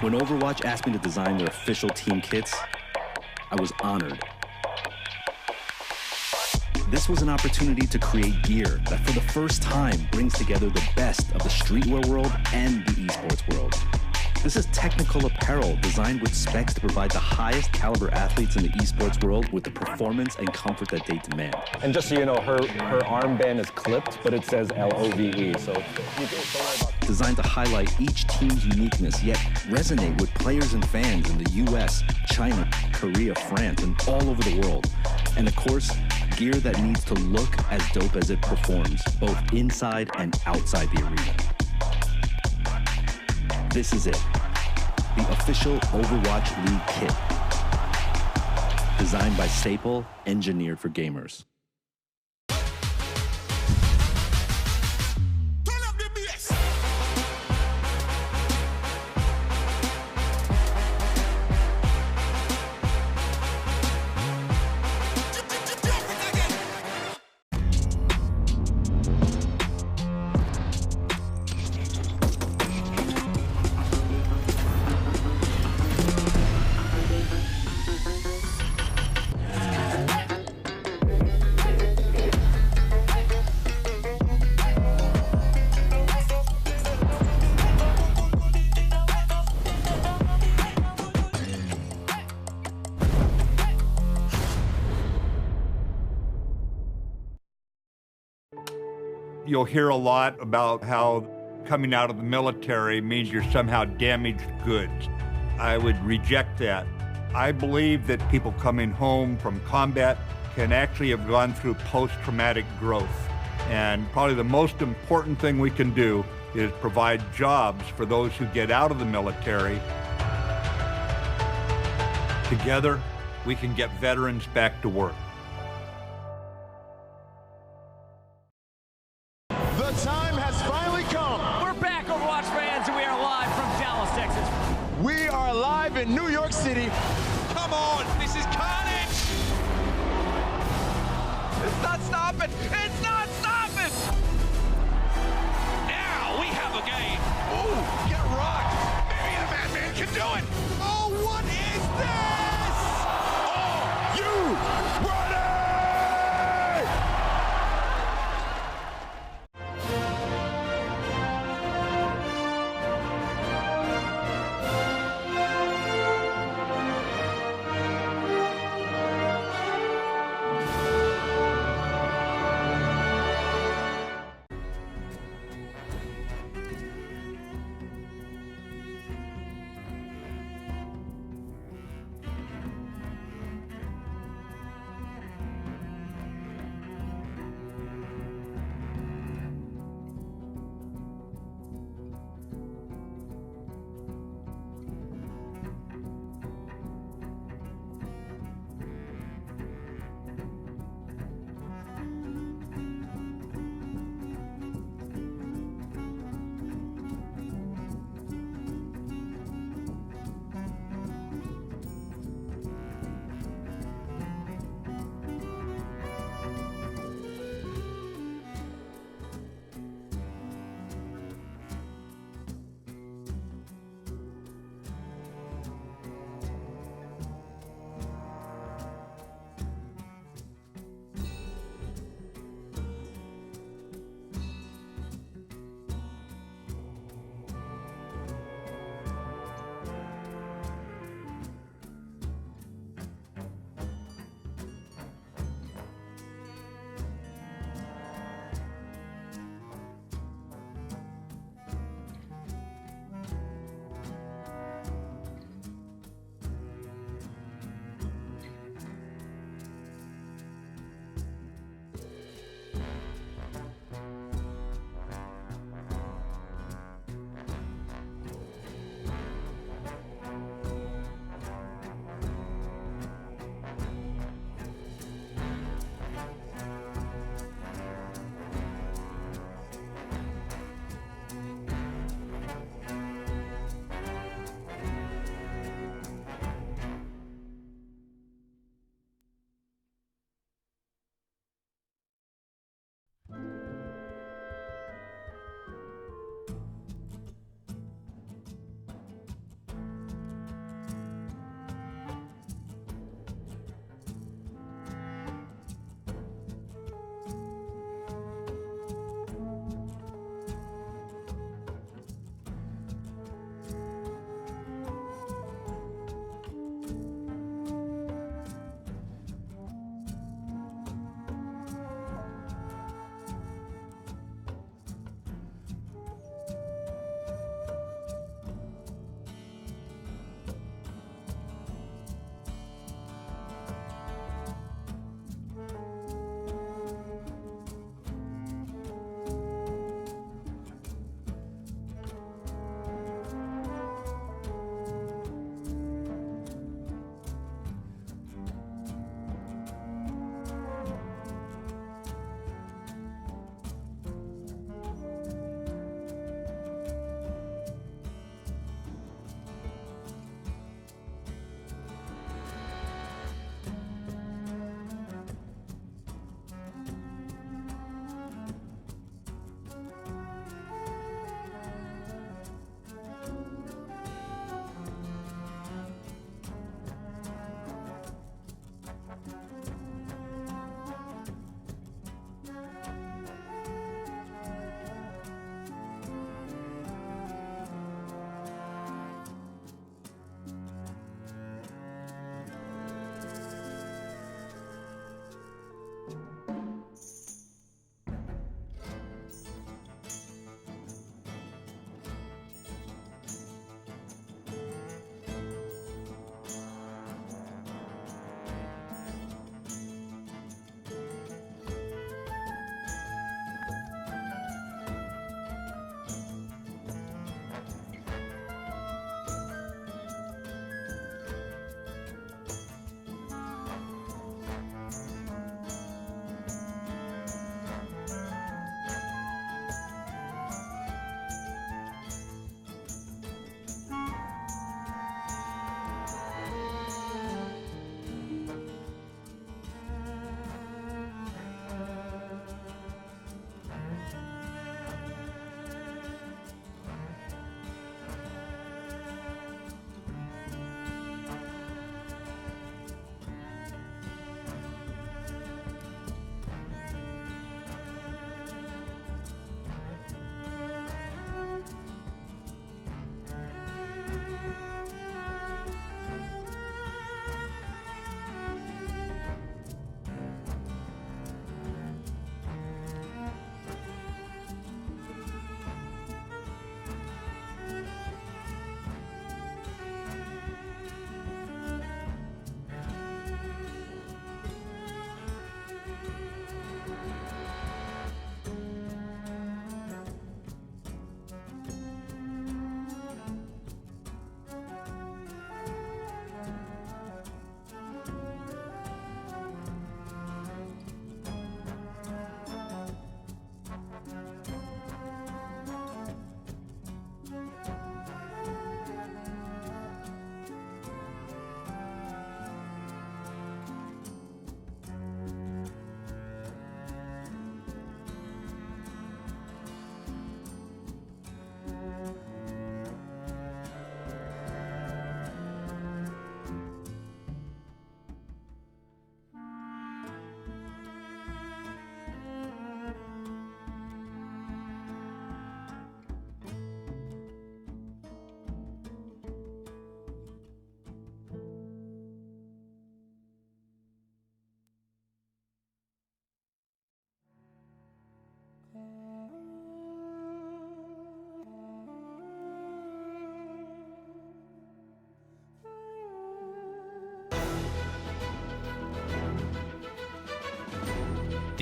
When Overwatch asked me to design their official team kits, I was honored. This was an opportunity to create gear that for the first time brings together the best of the streetwear world and the esports world. This is technical apparel designed with specs to provide the highest caliber athletes in the esports world with the performance and comfort that they demand. And just so you know, her armband is clipped, but it says LOVE, so you don't worry about. Designed to highlight each team's uniqueness, yet resonate with players and fans in the US, China, Korea, France, and all over the world. And of course, gear that needs to look as dope as it performs, both inside and outside the arena. This is it, the official Overwatch League kit. Designed by Staple, engineered for gamers. You'll hear a lot about how coming out of the military means you're somehow damaged goods. I would reject that. I believe that people coming home from combat can actually have gone through post-traumatic growth. And probably the most important thing we can do is provide jobs for those who get out of the military. Together, we can get veterans back to work. The time has finally come. We're back, Overwatch fans, and we are live from Dallas, Texas. We are live in New York City. Come on, this is carnage! It's not stopping! It's not stopping! Now we have a game! Ooh, get rocked! Maybe the Madman can do it! Oh, what is this? Oh, You ready?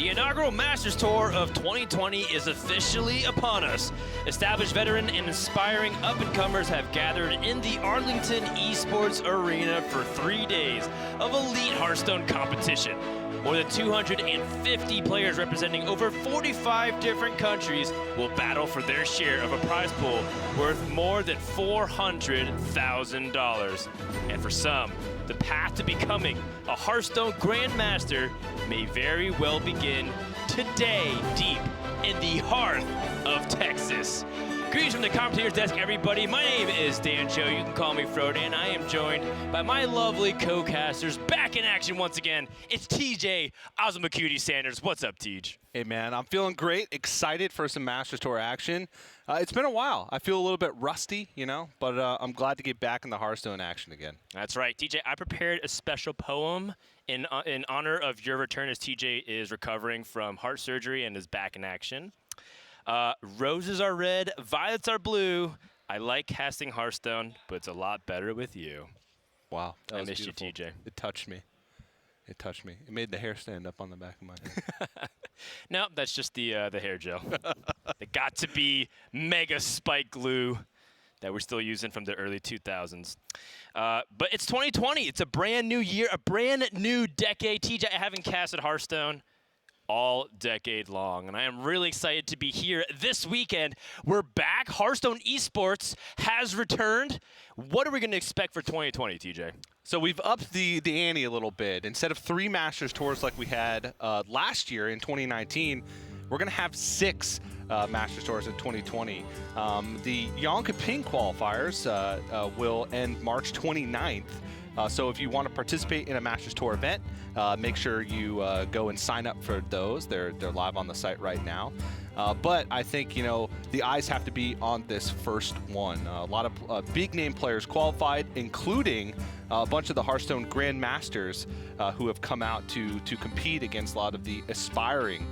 The inaugural Masters Tour of 2020 is officially upon us. Established veteran and inspiring up-and-comers have gathered in the Arlington Esports Arena for 3 days of elite Hearthstone competition. More than 250 players representing over 45 different countries will battle for their share of a prize pool worth more than $400,000. And for some, the path to becoming a Hearthstone Grandmaster may very well begin today, deep in the heart of Texas. Greetings from the commentator's desk, everybody. My name is Dan Cho. You can call me Frodan. I am joined by my lovely co-casters back in action once again. It's TJ Osmacutie Sanders. What's up, TJ? Hey, man. I'm feeling great. Excited for some Masters Tour action. It's been a while. I feel a little bit rusty, you know, but I'm glad to get back in the Hearthstone action again. That's right. TJ, I prepared a special poem in honor of your return as TJ is recovering from heart surgery and is back in action. Roses are red, violets are blue. I like casting Hearthstone, but it's a lot better with you. Wow. That was missed beautiful. you, TJ. It touched me. It touched me. It made the hair stand up on the back of my head. No, that's just the hair gel. It got to be mega spike glue that we're still using from the early 2000s. But it's 2020. It's a brand new year, a brand new decade. TJ, I haven't casted Hearthstone all decade long, and I am really excited to be here this weekend. We're back. Hearthstone Esports has returned. What are we going to expect for 2020, TJ? So we've upped the ante a little bit. Instead of 3 Masters Tours like we had last year in 2019, we're going to have 6 Masters Tours in 2020. The Yonkaping qualifiers will end March 29th. So if you want to participate in a Masters Tour event, make sure you go and sign up for those. They're live on the site right now. But I think, you know, the eyes have to be on this first one. A lot of big name players qualified, including a bunch of the Hearthstone Grandmasters who have come out to compete against a lot of the aspiring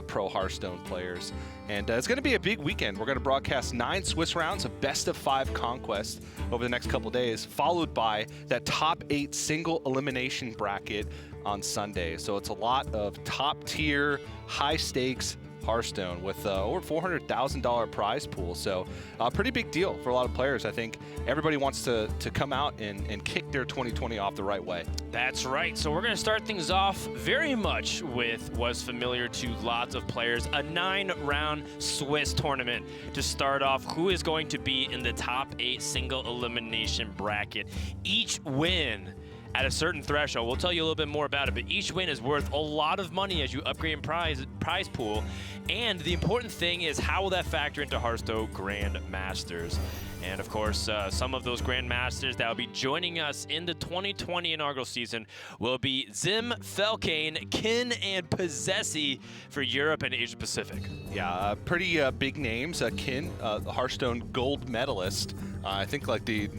pro Hearthstone players. And it's going to be a big weekend. We're going to broadcast 9 Swiss rounds of best-of-5 conquest over the next couple days, followed by that top 8 single elimination bracket on Sunday. So it's a lot of top-tier, high-stakes Hearthstone with over $400,000 prize pool. So a pretty big deal for a lot of players. I think everybody wants to come out and kick their 2020 off the right way. That's right. So we're going to start things off very much with what's familiar to lots of players, a 9-round Swiss tournament to start off. Who is going to be in the top 8 single elimination bracket? Each win at a certain threshold, we'll tell you a little bit more about it, but each win is worth a lot of money as you upgrade in prize pool. And the important thing is, how will that factor into Hearthstone Grandmasters? And of course, some of those Grandmasters that will be joining us in the 2020 inaugural season will be Zhym, Felkane, Kin, and Possessi for Europe and Asia Pacific. Yeah, pretty big names. Kin, the Hearthstone gold medalist. I think like the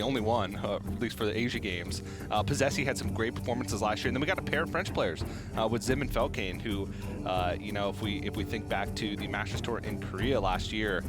only one, at least for the Asia Games. Possessi had some great performances last year, and then we got a pair of French players with Zhym and Felkane, who, you know, if we think back to the Masters Tour in Korea last year,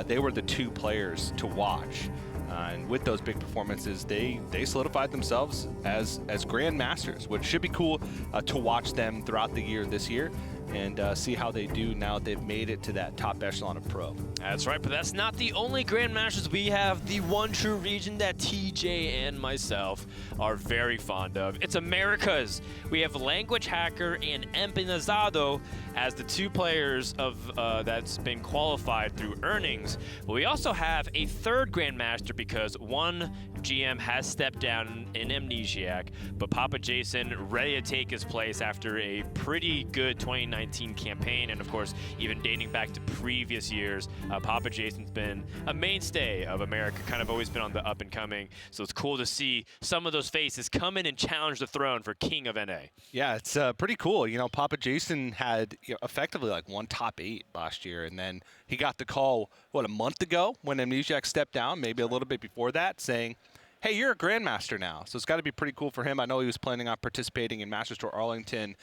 they were the 2 players to watch. And with those big performances, they solidified themselves as Grandmasters, which should be cool to watch them throughout the year this year and see how they do now that they've made it to that top echelon of pro. That's right, but that's not the only Grandmasters. We have the one true region that TJ and myself are very fond of. It's Americas. We have Language Hacker and Empanizado as the 2 players of that's been qualified through earnings. But we also have a 3rd Grandmaster because one GM has stepped down in Amnesiac, but Papa Jason ready to take his place after a pretty good 2019 campaign, and of course, even dating back to previous years, Papa Jason's been a mainstay of America, kind of always been on the up and coming, so it's cool to see some of those faces come in and challenge the throne for King of NA. Yeah, it's pretty cool. You know, Papa Jason had effectively like 1 top 8 last year, and then he got the call, what, a month ago when Amnesiac stepped down, maybe a little bit before that, saying, hey, you're a Grandmaster now. So it's got to be pretty cool for him. I know he was planning on participating in Masters Tour Arlington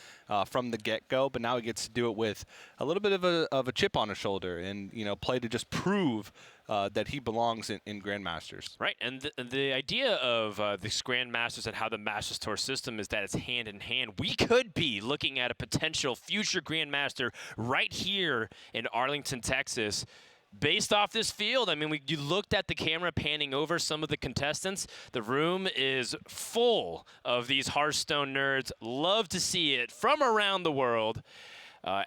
from the get-go, but now he gets to do it with a little bit of a chip on his shoulder and, you know, play to just prove that he belongs in Grandmasters. Right, and the idea of this Grandmasters and how the Masters Tour system is that it's hand in hand. We could be looking at a potential future Grandmaster right here in Arlington, Texas, based off this field. I mean, you looked at the camera panning over some of the contestants. The room is full of these Hearthstone nerds. Love to see it from around the world.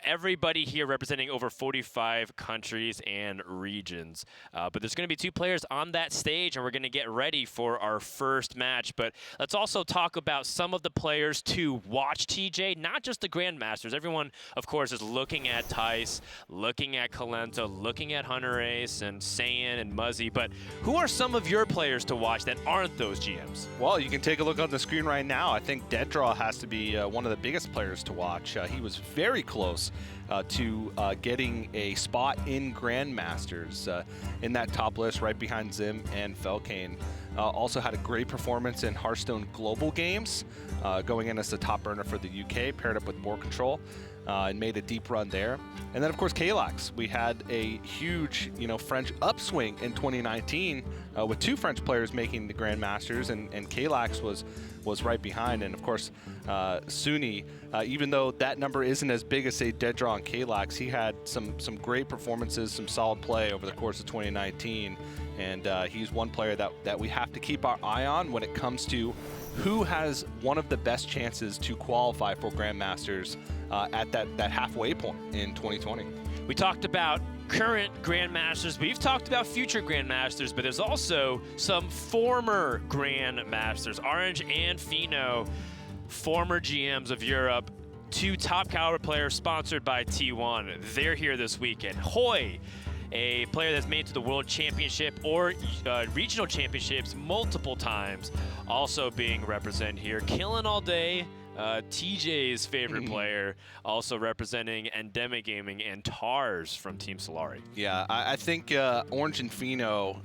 Everybody here representing over 45 countries and regions. But there's going to be 2 players on that stage, and we're going to get ready for our first match. But let's also talk about some of the players to watch, TJ, not just the Grandmasters. Everyone, of course, is looking at Tice, looking at Kalento, looking at Hunter Ace and Saiyan and Muzzy. But who are some of your players to watch that aren't those GMs? Well, you can take a look on the screen right now. I think Dead Draw has to be one of the biggest players to watch. He was very close to getting a spot in Grandmasters in that top list right behind Zhym and Felkane. Also had a great performance in Hearthstone Global Games, going in as the top earner for the UK, paired up with BoarControl. And made a deep run there. And then, of course, Kalax. We had a huge, French upswing in 2019 with 2 French players making the Grandmasters, and Kalax was right behind. And, of course, Suni, even though that number isn't as big as, say, Dead Draw and Kalax, he had some great performances, some solid play over the course of 2019. And he's one player that we have to keep our eye on when it comes to who has one of the best chances to qualify for Grandmasters at that halfway point in 2020. We talked about current Grandmasters. We've talked about future Grandmasters, but there's also some former Grandmasters. Orange and Fino, former GMs of Europe, 2 top caliber players sponsored by T1. They're here this weekend. Hoej, a player that's made it to the World Championship or regional championships multiple times, also being represented here. Killing all day. TJ's favorite player, also representing Endemic Gaming and Tars from Team Solari. Yeah, I think Orange and Fino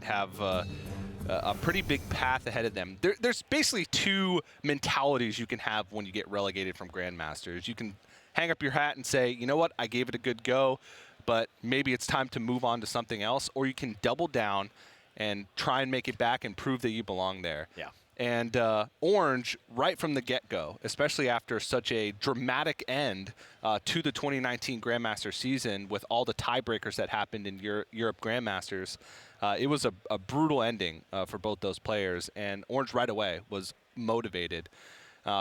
have a pretty big path ahead of them. There's basically 2 mentalities you can have when you get relegated from Grandmasters. You can hang up your hat and say, you know what, I gave it a good go, but maybe it's time to move on to something else, or you can double down and try and make it back and prove that you belong there. Yeah. And Orange, right from the get-go, especially after such a dramatic end to the 2019 Grandmaster season with all the tiebreakers that happened in Europe Grandmasters, it was a brutal ending for both those players, and Orange right away was motivated.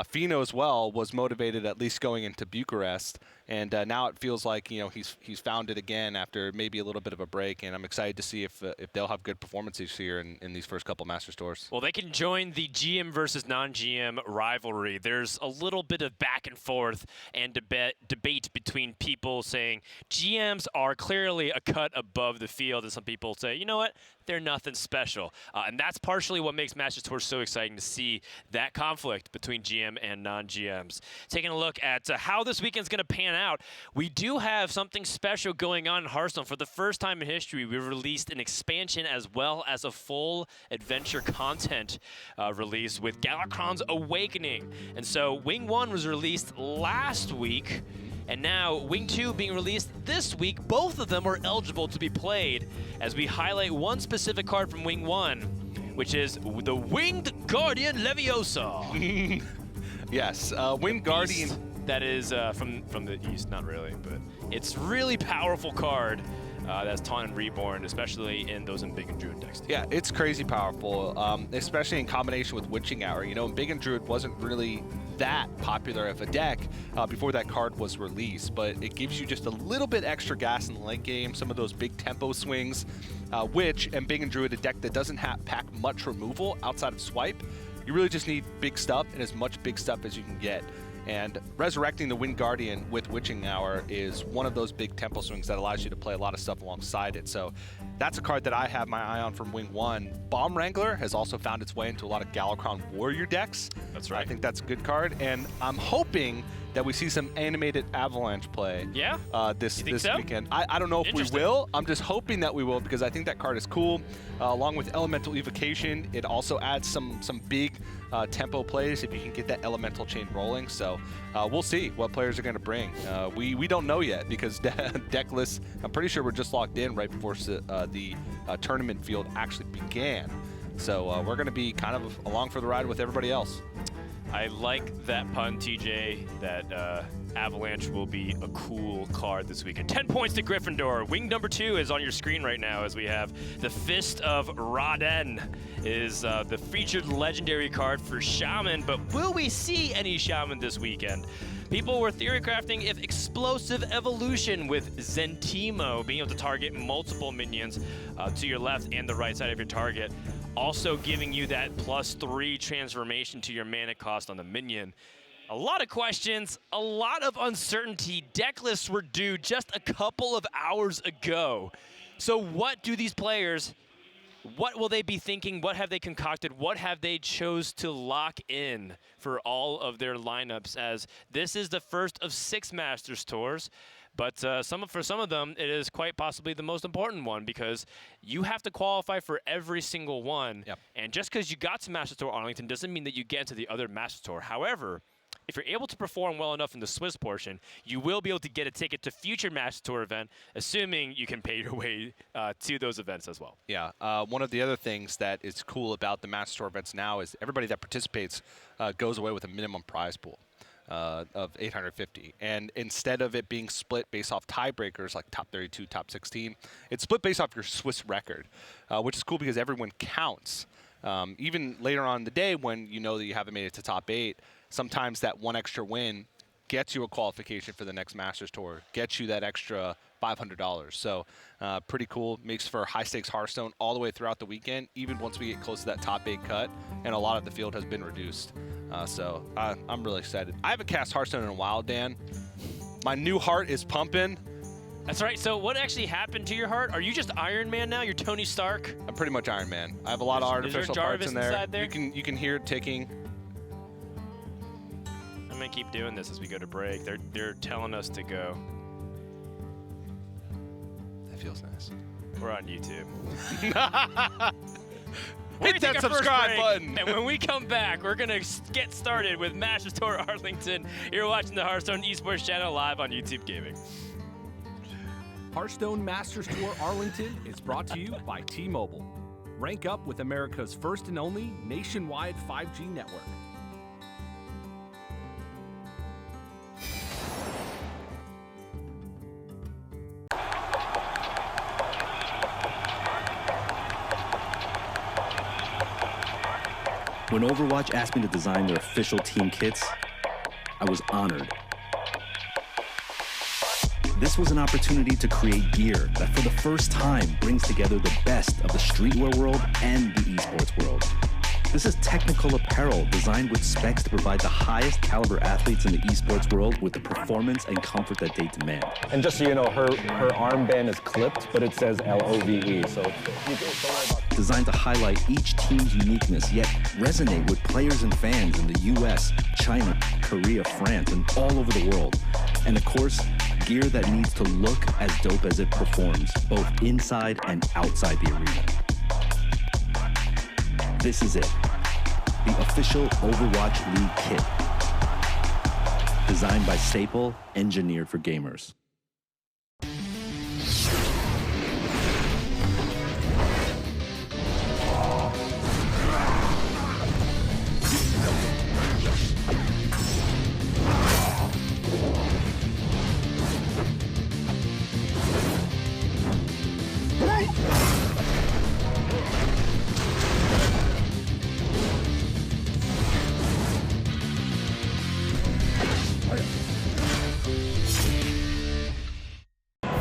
Fino as well was motivated, at least going into Bucharest, and now it feels like he's found it again after maybe a little bit of a break, and I'm excited to see if they'll have good performances here in these first couple Masters Tours. Well, they can join the GM versus non-GM rivalry. There's a little bit of back and forth and debate between people saying GMs are clearly a cut above the field, and some people say, you know what, they're nothing special. And that's partially what makes Masters Tour so exciting, to see that conflict between GM and non-GMs. Taking a look at how this weekend's going to pan out, we do have something special going on in Hearthstone. For the first time in history, we released an expansion as well as a full adventure content release with Galakrond's Awakening. And so Wing 1 was released last week, and now Wing 2 being released this week. Both of them are eligible to be played, as we highlight one specific card from Wing 1, which is the Winged Guardian Leviosa. Yes, Winged Guardian. That is from the east, not really, but it's really powerful card that's Taunt and Reborn, especially in those in Big and Druid decks. Yeah, it's crazy powerful, especially in combination with Witching Hour. Big and Druid wasn't really that popular of a deck before that card was released, but it gives you just a little bit extra gas in the late game, some of those big tempo swings, which, and Big and Druid, a deck that doesn't pack much removal outside of swipe. You really just need big stuff and as much big stuff as you can get. And resurrecting the Winged Guardian with Witching Hour is one of those big tempo swings that allows you to play a lot of stuff alongside it. So that's a card that I have my eye on from Wing 1. Bomb Wrangler has also found its way into a lot of Galakrond Warrior decks. That's right. I think that's a good card. And I'm hoping that we see some animated Avalanche play. Yeah? This so? weekend. I don't know if we will. I'm just hoping that we will because I think that card is cool. Along with Elemental Evocation, it also adds some big tempo plays if you can get that Elemental chain rolling. So we'll see what players are going to bring. We don't know yet because deck lists, I'm pretty sure we're just locked in right before the tournament field actually began. So we're going to be kind of along for the ride with everybody else. I like that pun, TJ, that Avalanche will be a cool card this weekend. 10 points to Gryffindor. Wing number 2 is on your screen right now as we have the Fist of Raden is the featured legendary card for Shaman, but will we see any Shaman this weekend? People were theory crafting if Explosive Evolution with Zentimo being able to target multiple minions to your left and the right side of your target. Also giving you that +3 transformation to your mana cost on the minion. A lot of questions, a lot of uncertainty. Deck lists were due just a couple of hours ago. So what do these players, what will they be thinking? What have they concocted? What have they chose to lock in for all of their lineups, as this is the first of 6 Masters Tours? But for some of them, it is quite possibly the most important one because you have to qualify for every single one. Yep. And just because you got to Masters Tour Arlington doesn't mean that you get into the other Masters Tour. However, if you're able to perform well enough in the Swiss portion, you will be able to get a ticket to future Masters Tour event, assuming you can pay your way to those events as well. Yeah, one of the other things that is cool about the Masters Tour events now is everybody that participates goes away with a minimum prize pool of 850, and instead of it being split based off tiebreakers like top 32, top 16, it's split based off your Swiss record, which is cool because everyone counts. Even later on in the day when you know that you haven't made it to top 8, sometimes that one extra win gets you a qualification for the next Masters Tour, gets you that extra $500. So pretty cool. Makes for high stakes Hearthstone all the way throughout the weekend, even once we get close to that top 8 cut, and a lot of the field has been reduced. So I'm really excited. I haven't cast Hearthstone in a while, Dan. My new heart is pumping. That's right. So what actually happened to your heart? Are you just Iron Man now? You're Tony Stark? I'm pretty much Iron Man. I have a lot of artificial parts in there. Inside there. You can hear it ticking. I'm gonna keep doing this as we go to break. They're telling us to go. That feels nice. We're on YouTube. Hit that subscribe button. And when we come back, we're gonna get started with Masters Tour Arlington. You're watching the Hearthstone Esports channel live on YouTube Gaming. Hearthstone Masters Tour Arlington is brought to you by T-Mobile. Rank up with America's first and only nationwide 5G network. When Overwatch asked me to design their official team kits, I was honored. This was an opportunity to create gear that for the first time brings together the best of the streetwear world and the esports world. This is technical apparel designed with specs to provide the highest caliber athletes in the esports world with the performance and comfort that they demand. And just so you know, her armband is clipped, but it says LOVE, so you don't worry about. Designed to highlight each team's uniqueness, yet resonate with players and fans in the US, China, Korea, France, and all over the world. And of course, gear that needs to look as dope as it performs, both inside and outside the arena. This is it, the official Overwatch League kit. Designed by Staple, engineered for gamers.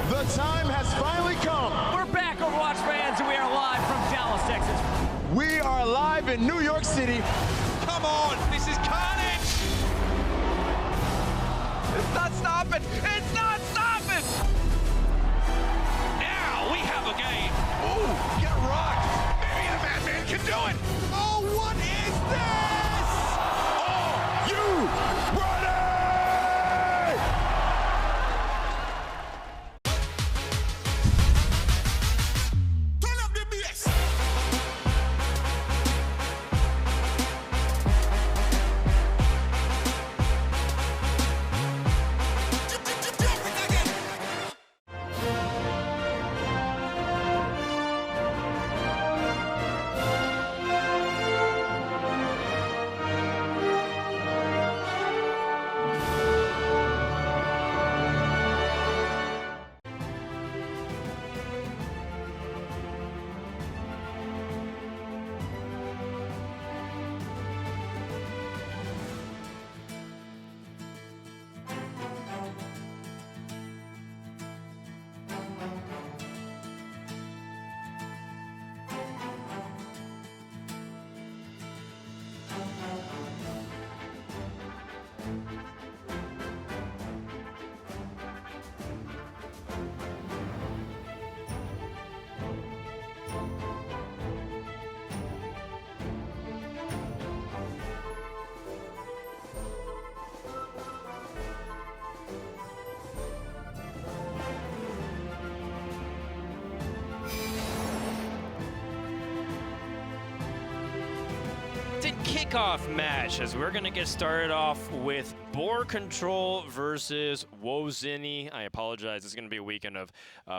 The time has finally come. We're back, Overwatch fans, and we are live from Dallas, Texas. We are live in New York City. Come on, this is carnage! It's not stopping! It's not stopping! Now we have a game. Ooh, get rocked! Maybe the madman can do it! Oh, what is this? Oh, You ready? kickoff match, as we're going to get started off with BoarControl versus woziny. I apologize. It's going to be a weekend of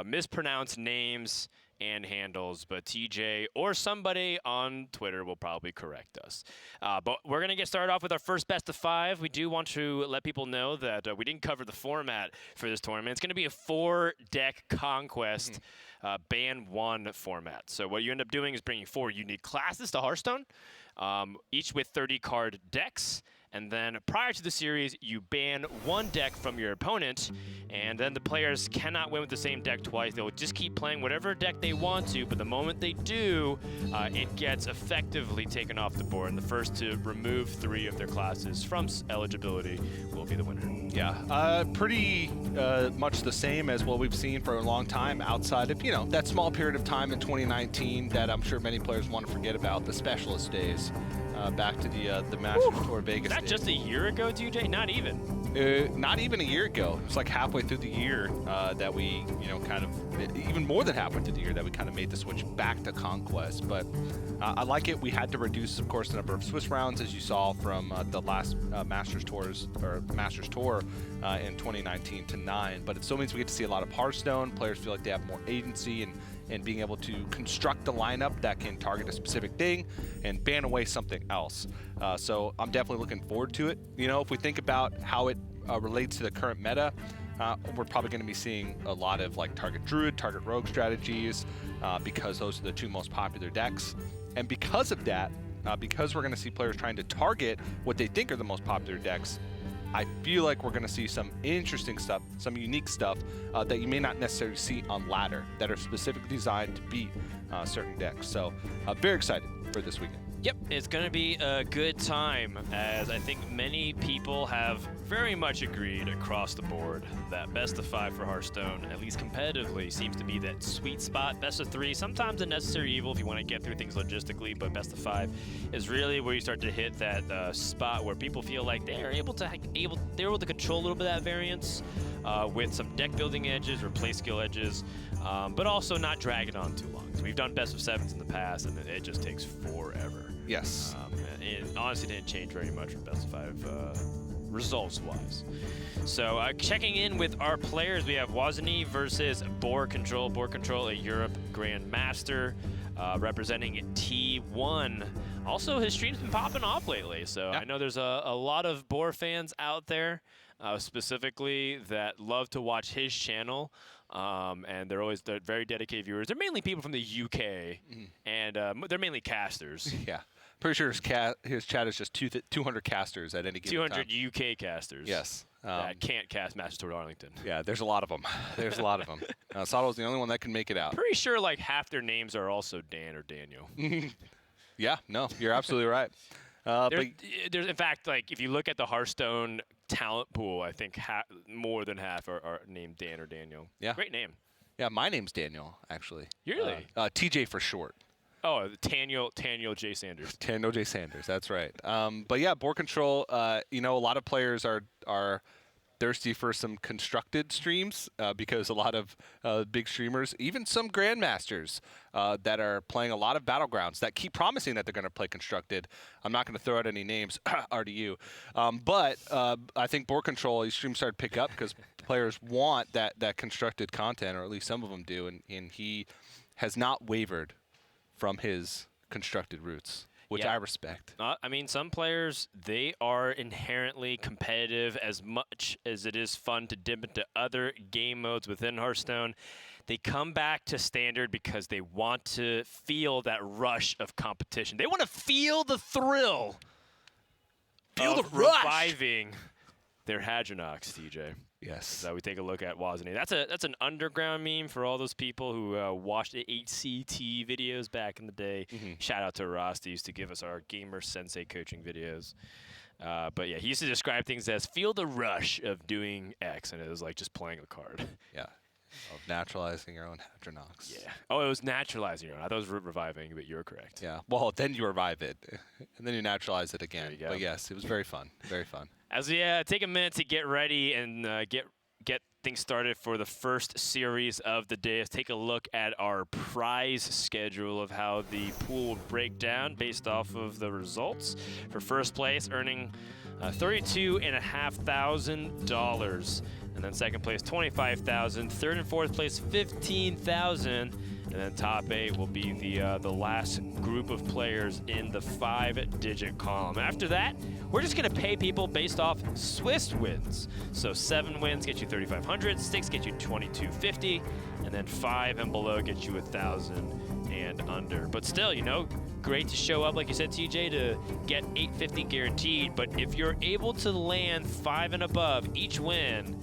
mispronounced names and handles, but TJ or somebody on Twitter will probably correct us. But we're going to get started off with our first best of 5. We do want to let people know that we didn't cover the format for this tournament. It's going to be a 4-deck conquest ban 1 format. So what you end up doing is bringing 4 unique classes to Hearthstone, each with 30-card decks. And then prior to the series, you ban 1 deck from your opponent, and then the players cannot win with the same deck twice. They'll just keep playing whatever deck they want to, but the moment they do, it gets effectively taken off the board. And the first to remove 3 of their classes from eligibility will be the winner. Yeah, pretty much the same as what we've seen for a long time outside of, that small period of time in 2019 that I'm sure many players want to forget about, the specialist days. Back to the Masters Tour Vegas. Is that just a year ago, TJ? Not even. Not even a year ago. It was like halfway through the year that we, even more than halfway through the year that we kind of made the switch back to Conquest. But I like it. We had to reduce, of course, the number of Swiss rounds, as you saw from the last Masters Tour in 2019 to 9. But it still means we get to see a lot of Hearthstone. Players feel like they have more agency and being able to construct a lineup that can target a specific thing and ban away something else. So I'm definitely looking forward to it. If we think about how it relates to the current meta, we're probably going to be seeing a lot of like target druid, target rogue strategies because those are the 2 most popular decks. And because of that, because we're going to see players trying to target what they think are the most popular decks, I feel like we're going to see some interesting stuff, some unique stuff that you may not necessarily see on ladder that are specifically designed to beat certain decks. So very excited for this weekend. Yep, it's going to be a good time, as I think many people have very much agreed across the board that best of 5 for Hearthstone, at least competitively, seems to be that sweet spot. Best of 3, sometimes a necessary evil if you want to get through things logistically, but best of 5 is really where you start to hit that spot where people feel like they're able to control a little bit of that variance with some deck building edges or play skill edges, but also not drag it on too long. So we've done best of 7s in the past, and it just takes forever. Yes. It honestly didn't change very much from best of 5 results-wise. So checking in with our players, we have woziny versus BoarControl. BoarControl, a Europe Grandmaster, representing T1. Also, his stream's been popping off lately, so I know there's a lot of Boar fans out there, specifically that love to watch his channel. And they're very dedicated viewers. They're mainly people from the UK, and they're mainly casters. Yeah. Pretty sure his chat is just 200 casters at any given time. 200 UK casters. Yes. That can't cast Masters Tour Arlington. Yeah, there's a lot of them. There's a lot of them. Sato's the only one that can make it out. Pretty sure like half their names are also Dan or Daniel. Yeah, no, you're absolutely right. There's in fact, like if you look at the Hearthstone talent pool, I think more than half are named Dan or Daniel. Yeah. Great name. Yeah, my name's Daniel, actually. Really? TJ for short. Oh, Taniel J. Sanders. Taniel J. Sanders, that's right. But yeah, BoarControl, a lot of players are thirsty for some constructed streams because a lot of big streamers, even some grandmasters that are playing a lot of battlegrounds that keep promising that they're going to play constructed. I'm not going to throw out any names, RDU. But I think BoarControl, these streams started to pick up because players want that constructed content, or at least some of them do, and he has not wavered from his constructed roots, which I respect. I mean, some players, they are inherently competitive as much as it is fun to dip into other game modes within Hearthstone. They come back to Standard because they want to feel that rush of competition. They want to feel the thrill of reviving their Hadronox, TJ. Yes. So we take a look at woziny. That's an underground meme for all those people who watched the HCT videos back in the day. Shout out to Ross, who used to give us our Gamer Sensei coaching videos. But yeah, he used to describe things as feel the rush of doing X, and it was like just playing a card. Yeah. Of naturalizing your own Hadronox. Yeah. Oh, it was naturalizing your own. I thought it was reviving, but you're correct. Yeah. Well, then you revive it, and then you naturalize it again. There you go. But yes, it was very fun. Very fun. As we take a minute to get ready and get things started for the first series of the day. Let's take a look at our prize schedule of how the pool will break down based off of the results. For first place, earning $32,500, and then second place, $25,000. Third and fourth place, $15,000, and then top 8 will be the last group of players in the 5-digit column. After that, we're just gonna pay people based off Swiss wins. So 7 wins get you $3,500, 6 get you $2,250, and then 5 and below get you $1,000 and under. But still, you know, great to show up, like you said, TJ, to get $850 guaranteed. But if you're able to land 5 and above each win,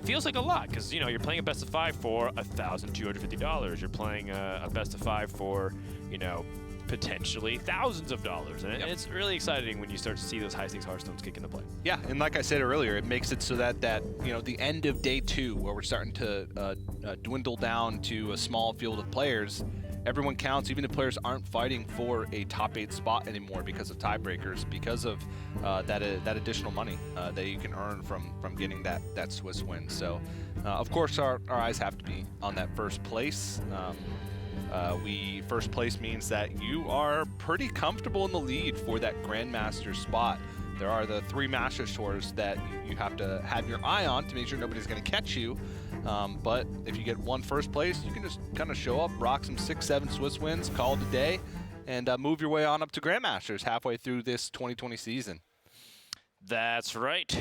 feels like a lot, because you know you're playing a best of 5 for $1,250. You're playing a best of 5 for, you know, potentially thousands of dollars, and it's really exciting when you start to see those high stakes Hearthstones kick into play. Yeah, and like I said earlier, it makes it so that you know, the end of day 2, where we're starting to dwindle down to a small field of players, everyone counts. Even if players aren't fighting for a top 8 spot anymore because of tiebreakers, because of that additional money that you can earn from getting that Swiss win. So, of course, our eyes have to be on that first place. First place means that you are pretty comfortable in the lead for that Grandmaster spot. There are the 3 Masters Tours that you have to have your eye on to make sure nobody's going to catch you. But if you get 1 first place, you can just kind of show up, rock some 6-7 Swiss wins, call it a day, and move your way on up to Grandmasters halfway through this 2020 season. That's right.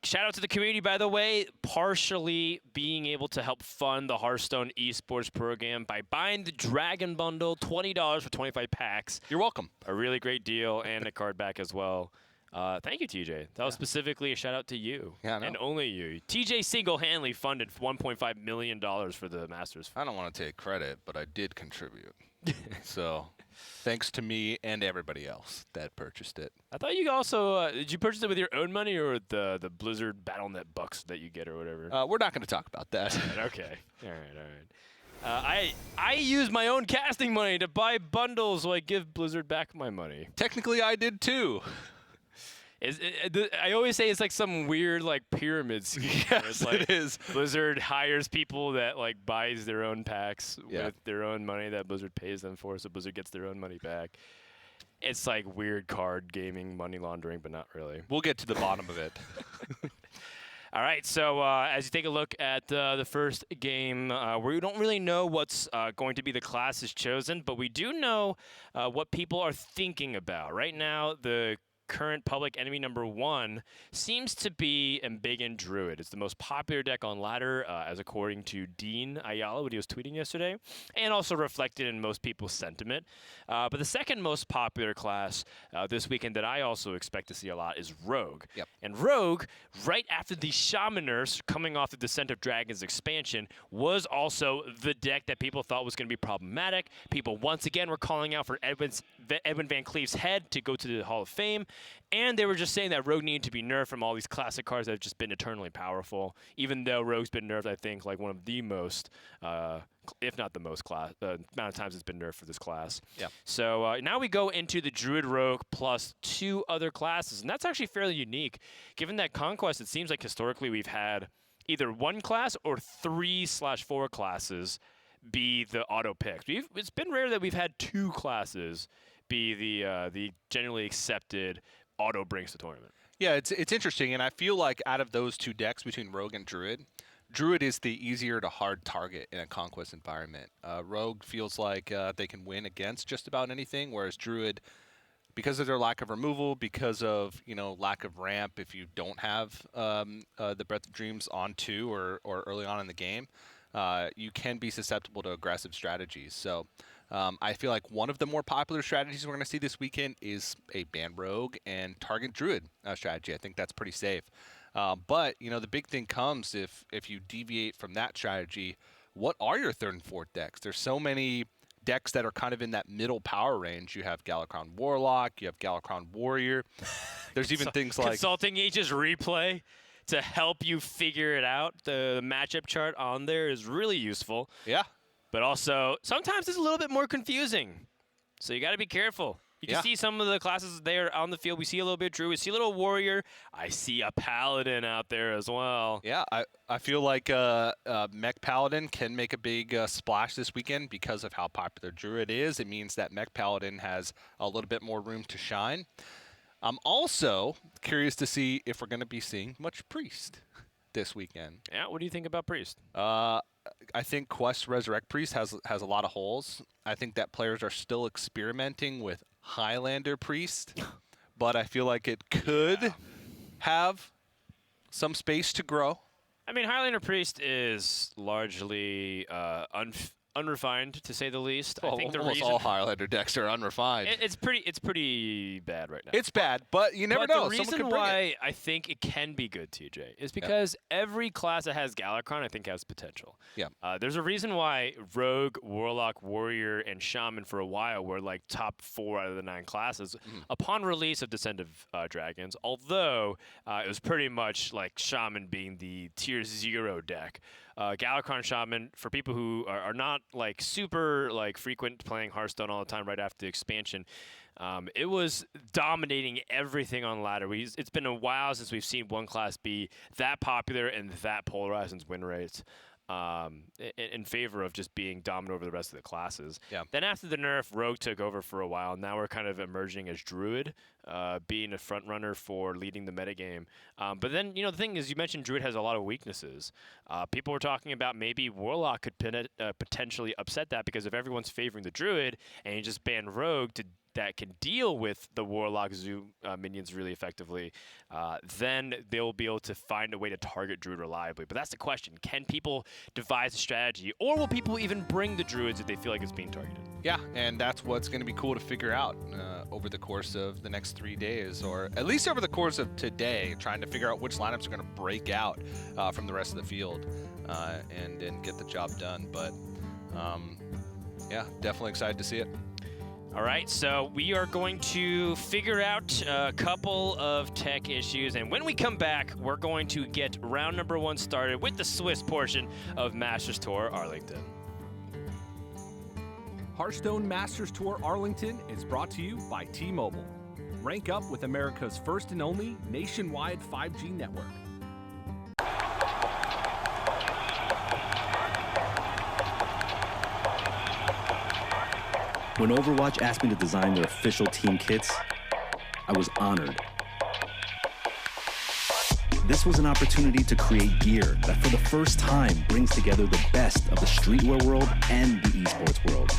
Shout out to the community, by the way, partially being able to help fund the Hearthstone Esports program by buying the Dragon Bundle, $20 for 25 packs. You're welcome. A really great deal, and a card back as well. Thank you, TJ. That was specifically a shout out to you, and only you. TJ single-handedly funded $1.5 million for the Masters. I don't want to take credit, but I did contribute. So, thanks to me and everybody else that purchased it. I thought you also did you purchase it with your own money or the Blizzard BattleNet bucks that you get or whatever? We're not going to talk about that. Okay. All right. I use my own casting money to buy bundles, so I give Blizzard back my money. Technically, I did too. I always say it's like some weird like pyramid scheme. Yes, like it is. Blizzard hires people that like buys their own packs with their own money that Blizzard pays them for, so Blizzard gets their own money back. It's like weird card gaming, money laundering, but not really. We'll get to the bottom of it. All right, so as you take a look at the first game, we don't really know what's going to be the classes chosen, but we do know what people are thinking about. Right now, the current public enemy number 1 seems to be Embiggen Druid. It's the most popular deck on ladder, as according to Dean Ayala, what he was tweeting yesterday, and also reflected in most people's sentiment. But the second most popular class this weekend that I also expect to see a lot is Rogue. Yep. And Rogue, right after the Shaman nerfs coming off the Descent of Dragons expansion, was also the deck that people thought was going to be problematic. People once again were calling out for Edwin Van Cleef's head to go to the Hall of Fame. And they were just saying that Rogue needed to be nerfed from all these classic cards that have just been eternally powerful, even though Rogue's been nerfed, I think, like one of the most, if not the most amount of times it's been nerfed for this class. Yeah. So now we go into the Druid Rogue plus 2 other classes, and that's actually fairly unique. Given that Conquest, it seems like historically we've had either 1 class or 3/4 classes be the auto picks. It's been rare that we've had 2 classes be the generally accepted auto brings to tournament. Yeah, it's interesting, and I feel like out of those 2 decks between Rogue and Druid, Druid is the easier to hard target in a Conquest environment. Rogue feels like they can win against just about anything, whereas Druid, because of their lack of removal, because of lack of ramp, if you don't have the Breath of Dreams on 2 or early on in the game, you can be susceptible to aggressive strategies. So I feel like one of the more popular strategies we're going to see this weekend is a ban Rogue and target Druid strategy. I think that's pretty safe. But, the big thing comes if you deviate from that strategy, what are your 3rd and 4th decks? There's so many decks that are kind of in that middle power range. You have Galakrond Warlock, you have Galakrond Warrior. There's even things like Consulting Age's replay to help you figure it out. The matchup chart on there is really useful. Yeah. But also, sometimes it's a little bit more confusing. So you got to be careful. You can see some of the classes there on the field. We see a little bit of Druid. We see a little Warrior. I see a Paladin out there as well. Yeah, I feel like Mech Paladin can make a big splash this weekend because of how popular Druid is. It means that Mech Paladin has a little bit more room to shine. I'm also curious to see if we're going to be seeing much Priest this weekend. Yeah, what do you think about Priest? I think Quest Resurrect Priest has a lot of holes. I think that players are still experimenting with Highlander Priest, but I feel like it could have some space to grow. I mean, Highlander Priest is largely unrefined, to say the least. Well, I think the almost reason all Highlander decks are unrefined. It's pretty bad right now. It's bad, but you never know. The reason why I think it can be good, TJ, is because every class that has Galakrond, I think, has potential. Yeah. There's a reason why Rogue, Warlock, Warrior, and Shaman for a while were like top 4 out of the 9 classes upon release of Descent of Dragons. Although it was pretty much like Shaman being the tier 0 deck. Galakrond Shaman, for people who are not like super like frequent playing Hearthstone all the time right after the expansion, it was dominating everything on ladder. It's been a while since we've seen one class be that popular and that polarized in win rates. In favor of just being dominant over the rest of the classes. Yeah. Then after the nerf, Rogue took over for a while. Now we're kind of emerging as Druid, being a front runner for leading the metagame. But then, the thing is, you mentioned Druid has a lot of weaknesses. People were talking about maybe Warlock could potentially upset that, because if everyone's favoring the Druid and you just ban Rogue that can deal with the Warlock Zoo minions really effectively, then they'll be able to find a way to target Druid reliably. But that's the question. Can people devise a strategy, or will people even bring the Druids if they feel like it's being targeted? Yeah, and that's what's going to be cool to figure out over the course of the next 3 days, or at least over the course of today, trying to figure out which lineups are going to break out from the rest of the field and get the job done. But yeah, definitely excited to see it. All right, so we are going to figure out a couple of tech issues, and when we come back, we're going to get round number 1 started with the Swiss portion of Masters Tour Arlington. Hearthstone Masters Tour Arlington is brought to you by T-Mobile. Rank up with America's first and only nationwide 5G network. When Overwatch asked me to design their official team kits, I was honored. This was an opportunity to create gear that for the first time brings together the best of the streetwear world and the esports world.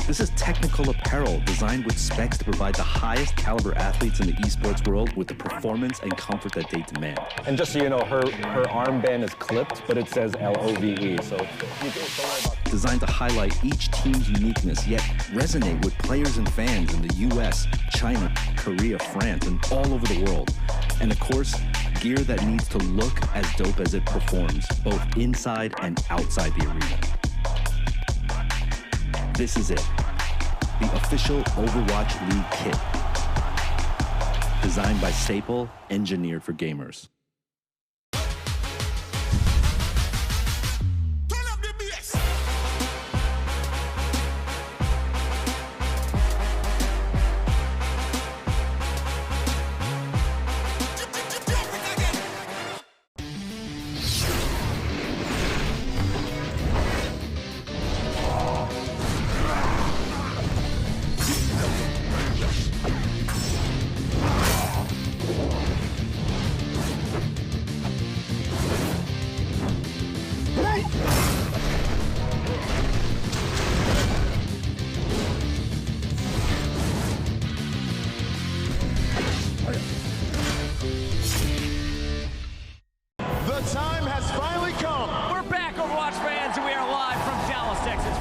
This is technical apparel designed with specs to provide the highest caliber athletes in the esports world with the performance and comfort that they demand. And just so you know, her armband is clipped, but it says LOVE, so you don't worry about. Designed to highlight each team's uniqueness, yet resonate with players and fans in the US, China, Korea, France, and all over the world. And of course, gear that needs to look as dope as it performs, both inside and outside the arena. This is it, the official Overwatch League kit. Designed by Staple, engineered for gamers. The time has finally come. We're back, Overwatch fans, and we are live from Dallas, Texas.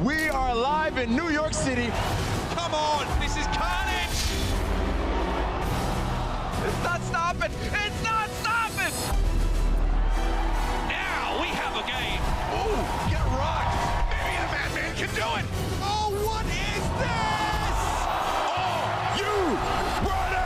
We are live in New York City. Come on, this is carnage! It's not stopping! It's not stopping! Now we have a game. Ooh, get rocked. Maybe the Madman can do it. Oh, what is this? Oh, you ready?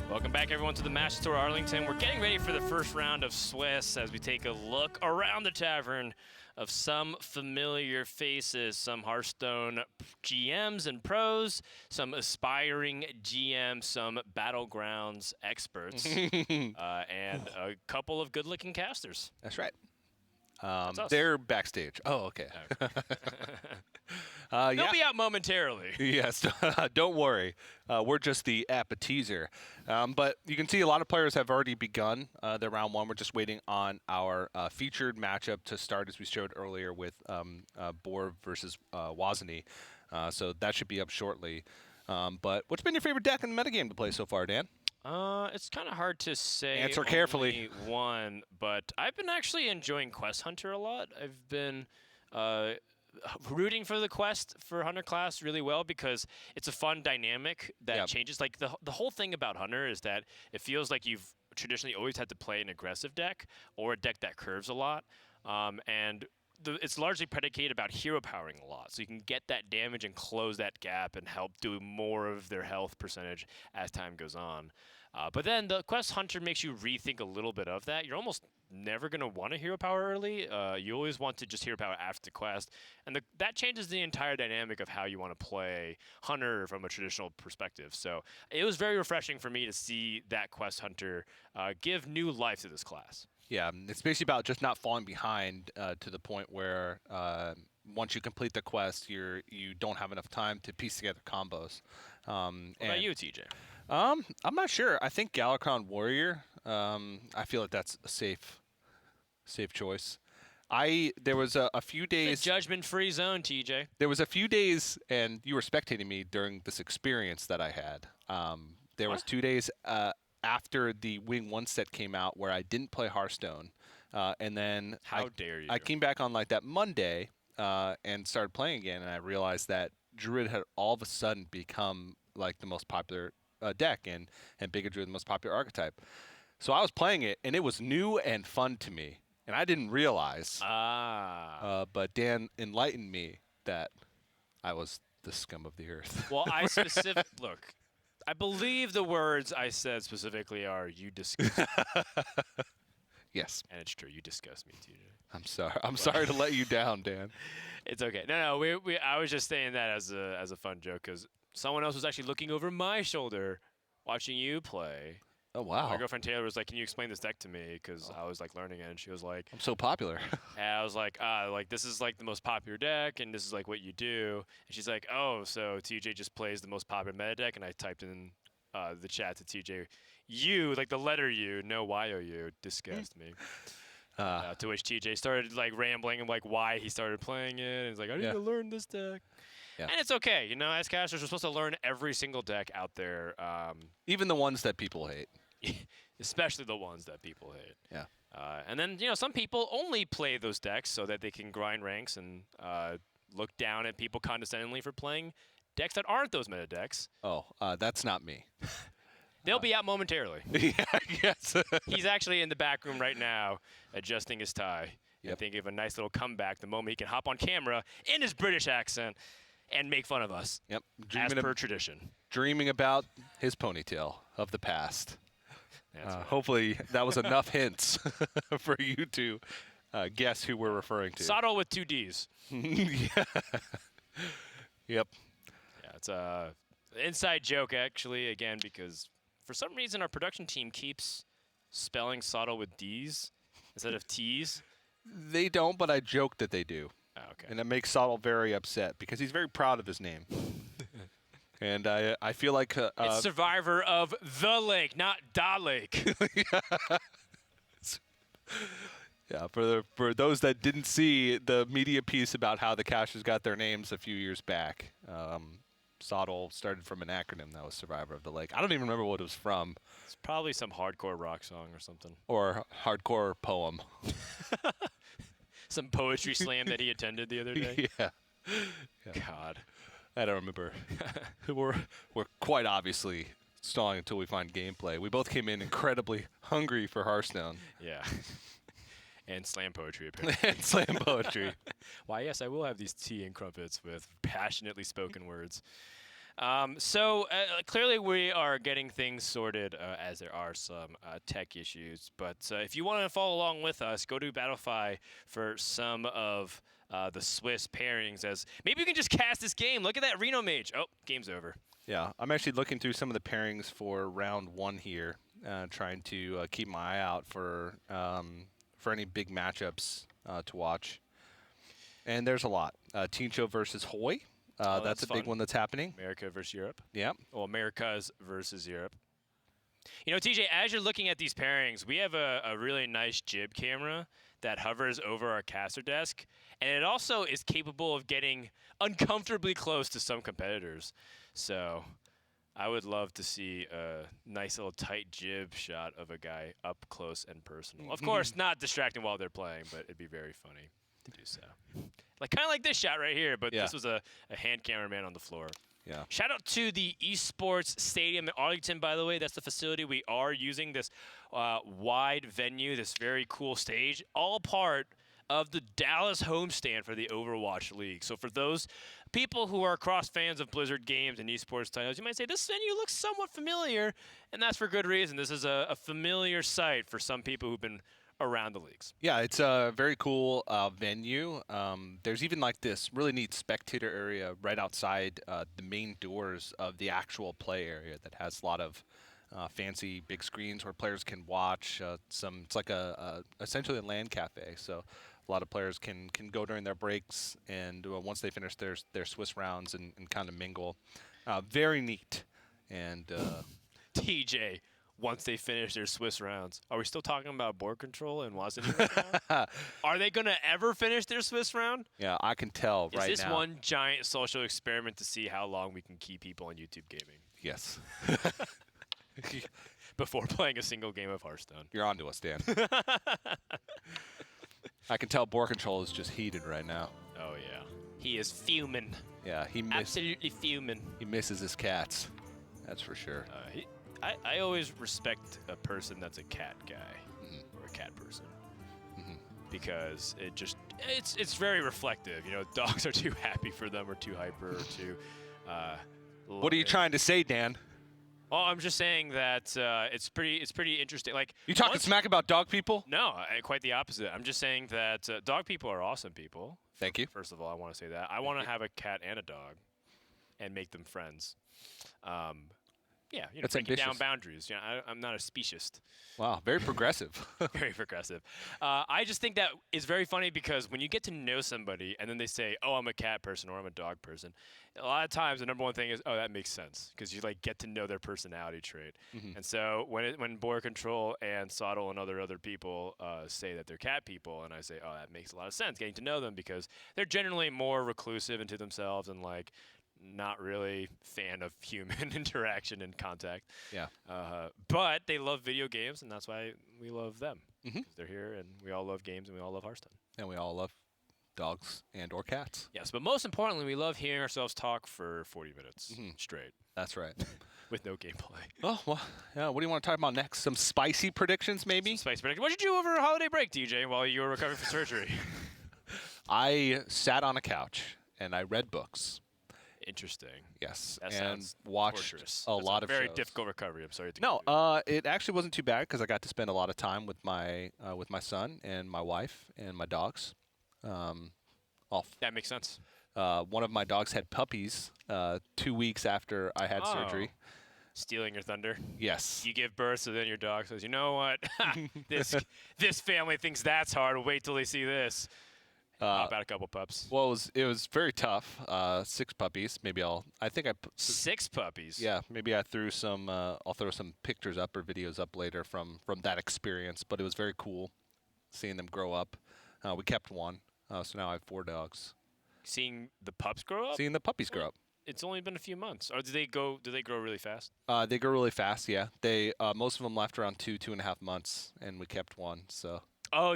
Welcome back, everyone, to the Masters Tour Arlington. We're getting ready for the first round of Swiss as we take a look around the tavern of some familiar faces, some Hearthstone GMs and pros, some aspiring GMs, some Battlegrounds experts, and a couple of good-looking casters. That's right. They're backstage. Oh, okay. They'll be out momentarily. Yes, don't worry. We're just the appetizer. But you can see a lot of players have already begun their round one. We're just waiting on our featured matchup to start, as we showed earlier with Boar versus woziny. So that should be up shortly. But what's been your favorite deck in the metagame to play so far, Dan? It's kind of hard to say. Answer carefully. One, but I've been actually enjoying Quest Hunter a lot. I've been rooting for the Quest for Hunter class really well because it's a fun dynamic that changes. Like the whole thing about Hunter is that it feels like you've traditionally always had to play an aggressive deck or a deck that curves a lot, and it's largely predicated about hero powering a lot, so you can get that damage and close that gap and help do more of their health percentage as time goes on. But then the Quest Hunter makes you rethink a little bit of that. You're almost never going to want to hero power early. You always want to just hero power after the quest. And that changes the entire dynamic of how you want to play Hunter from a traditional perspective. So it was very refreshing for me to see that Quest Hunter give new life to this class. Yeah, it's basically about just not falling behind to the point where once you complete the quest, you don't have enough time to piece together combos. What about you, TJ? I'm not sure. I think Galakron Warrior. I feel like that's a safe choice. There was a few days. It's a judgment-free zone, TJ. There was a few days, and you were spectating me during this experience that I had. There was 2 days after the Wing 1 set came out where I didn't play Hearthstone, and then How dare you? I came back on like that Monday and started playing again, and I realized that Druid had all of a sudden become like the most popular deck, and Bigger Druid the most popular archetype. So I was playing it, and it was new and fun to me, and I didn't realize. But Dan enlightened me that I was the scum of the earth. Well, look. I believe the words I said specifically are, you disgust me. Yes. And it's true. You disgust me, TJ. I'm sorry. I'm sorry to let you down, Dan. It's okay. No. I was just saying that as a fun joke because someone else was actually looking over my shoulder watching you play. Oh, wow. My girlfriend Taylor was like, can you explain this deck to me? Because I was like learning it, and she was like, I'm so popular. And I was like, this is like the most popular deck, and this is like what you do. And she's like, oh, so TJ just plays the most popular meta deck, and I typed in the chat to TJ, you, like the letter U, no Y-O-U, disgust me. To which TJ started like rambling and like why he started playing it. And he's like, I need to learn this deck. Yeah. And it's okay. You know, as casters, we're supposed to learn every single deck out there. Even the ones that people hate. Especially the ones that people hate. Yeah. And then, some people only play those decks so that they can grind ranks and look down at people condescendingly for playing decks that aren't those meta decks. Oh, that's not me. They'll be out momentarily. Yeah, yes. He's actually in the back room right now adjusting his tie and thinking of a nice little comeback the moment he can hop on camera in his British accent and make fun of us. Yep. As per tradition. Dreaming about his ponytail of the past. That's right. Hopefully that was enough hints for you to guess who we're referring to. Sottle with 2 Ds. Yeah. Yep. Yeah, it's an inside joke, actually, again, because for some reason our production team keeps spelling Sottle with Ds instead of Ts. They don't, but I joke that they do. Oh, okay. And it makes Sottle very upset because he's very proud of his name. And I feel like it's survivor of the lake, not da lake. Yeah, for those that didn't see the media piece about how the casters got their names a few years back, Sottle started from an acronym that was Survivor of the Lake. I don't even remember what it was from. It's probably some hardcore rock song or something. Or hardcore poem. Some poetry slam that he attended the other day. Yeah. God. I don't remember. We're quite obviously stalling until we find gameplay. We both came in incredibly hungry for Hearthstone. Yeah. And slam poetry, apparently. And slam poetry. Why, yes, I will have these tea and crumpets with passionately spoken words. Clearly we are getting things sorted as there are some tech issues. But if you want to follow along with us, go to Battlefy for some of the Swiss pairings. As maybe you can just cast this game. Look at that Reno Mage. Oh, game's over. Yeah, I'm actually looking through some of the pairings for round 1 here, trying to keep my eye out for any big matchups to watch. And there's a lot. Tincho versus Hoej. That's a big one that's happening. America versus Europe. Yeah. Well, Americas versus Europe. You know, TJ, as you're looking at these pairings, we have a really nice jib camera that hovers over our caster desk, and it also is capable of getting uncomfortably close to some competitors. So I would love to see a nice little tight jib shot of a guy up close and personal. Of course, not distracting while they're playing, but it'd be very funny to do so. Kind of like this shot right here, but this was a hand cameraman on the floor. Yeah. Shout out to the Esports Stadium Arlington, by the way. That's the facility we are using, this wide venue, this very cool stage, all part of the Dallas homestand for the Overwatch League. So for those people who are cross fans of Blizzard games and esports titles, you might say, this venue looks somewhat familiar, and that's for good reason. This is a familiar sight for some people who've been around the leagues. Yeah, it's a very cool venue. There's even like this really neat spectator area right outside the main doors of the actual play area that has a lot of fancy big screens where players can watch it's like essentially a LAN cafe. So a lot of players can go during their breaks, and once they finish their Swiss rounds and kind of mingle. Very neat. And TJ, once they finish their Swiss rounds. Are we still talking about BoarControl and woziny right now? Are they going to ever finish their Swiss round? Yeah, I can tell right now. Is this one giant social experiment to see how long we can keep people on YouTube gaming? Yes. Before playing a single game of Hearthstone. You're on to us, Dan. I can tell BoarControl is just heated right now. Oh, yeah. He is fuming. Yeah, absolutely fuming. He misses his cats. That's for sure. I always respect a person that's a cat guy or a cat person because it's very reflective. You know, dogs are too happy for them or too hyper or too. What are you trying to say, Dan? Oh, I'm just saying that it's pretty interesting. Like, you talking smack about dog people? No, quite the opposite. I'm just saying that dog people are awesome people. Thank you. First of all, I want to say that I want to have a cat and a dog, and make them friends. Yeah, you know, breaking down boundaries. You know, I'm not a speciesist. Wow, very progressive. Very progressive. I just think that is very funny because when you get to know somebody and then they say, "Oh, I'm a cat person" or "I'm a dog person," a lot of times the number one thing is, "Oh, that makes sense," because you get to know their personality trait. And so when BoarControl and Sottle and other people say that they're cat people, and I say, "Oh, that makes a lot of sense," getting to know them because they're generally more reclusive into themselves and not really fan of human interaction and contact. Yeah. But they love video games, and that's why we love them. They're here, and we all love games, and we all love Hearthstone. And we all love dogs and or cats. Yes, but most importantly, we love hearing ourselves talk for 40 minutes straight. That's right. With no gameplay. Oh, well, yeah, what do you want to talk about next? Some spicy predictions, maybe? Spicy predictions. What did you do over holiday break, DJ, while you were recovering from surgery? I sat on a couch, and I read books. Interesting. Yes, that and sounds watched torturous. a lot of very shows. difficult recovery. I'm sorry. No, it actually wasn't too bad because I got to spend a lot of time with my son and my wife and my dogs. That makes sense. One of my dogs had puppies 2 weeks after I had surgery. Stealing your thunder. Yes. You give birth, so then your dog says, "You know what? this family thinks that's hard. Wait till they see this." Pop out a couple pups. Well, it was very tough. 6 puppies. Maybe I think I put 6 puppies. Yeah, maybe I threw some. I'll throw some pictures up or videos up later from that experience. But it was very cool, seeing them grow up. We kept one, so now I have 4 dogs. Seeing the pups grow up. Seeing the puppies grow up. It's only been a few months. Or do they grow really fast? They grow really fast. Yeah, they most of them left around 2.5 months, and we kept one. So. Oh,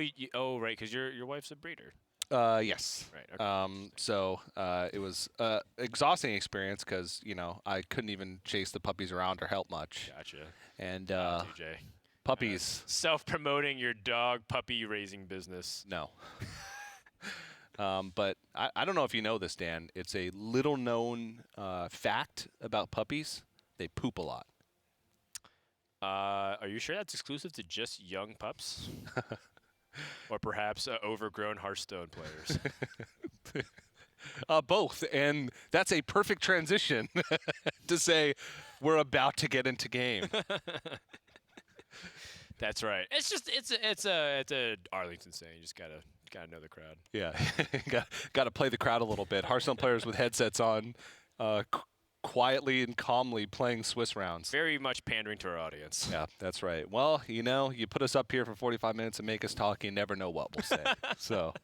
right, because your wife's a breeder. Yes. Right. Okay. So it was exhausting experience because I couldn't even chase the puppies around or help much. Gotcha. And DJ. Puppies. Self-promoting your dog puppy raising business. No. But I don't know if you know this, Dan. It's a little-known fact about puppies. They poop a lot. Are you sure that's exclusive to just young pups? Or perhaps overgrown Hearthstone players? Both, and that's a perfect transition to say we're about to get into game. That's right. It's a Arlington saying. You just gotta know the crowd. Yeah, got to play the crowd a little bit. Hearthstone players with headsets on, quietly and calmly playing Swiss rounds. Very much pandering to our audience. Yeah, that's right. Well, you know, you put us up here for 45 minutes and make us talk, you never know what we'll say. So.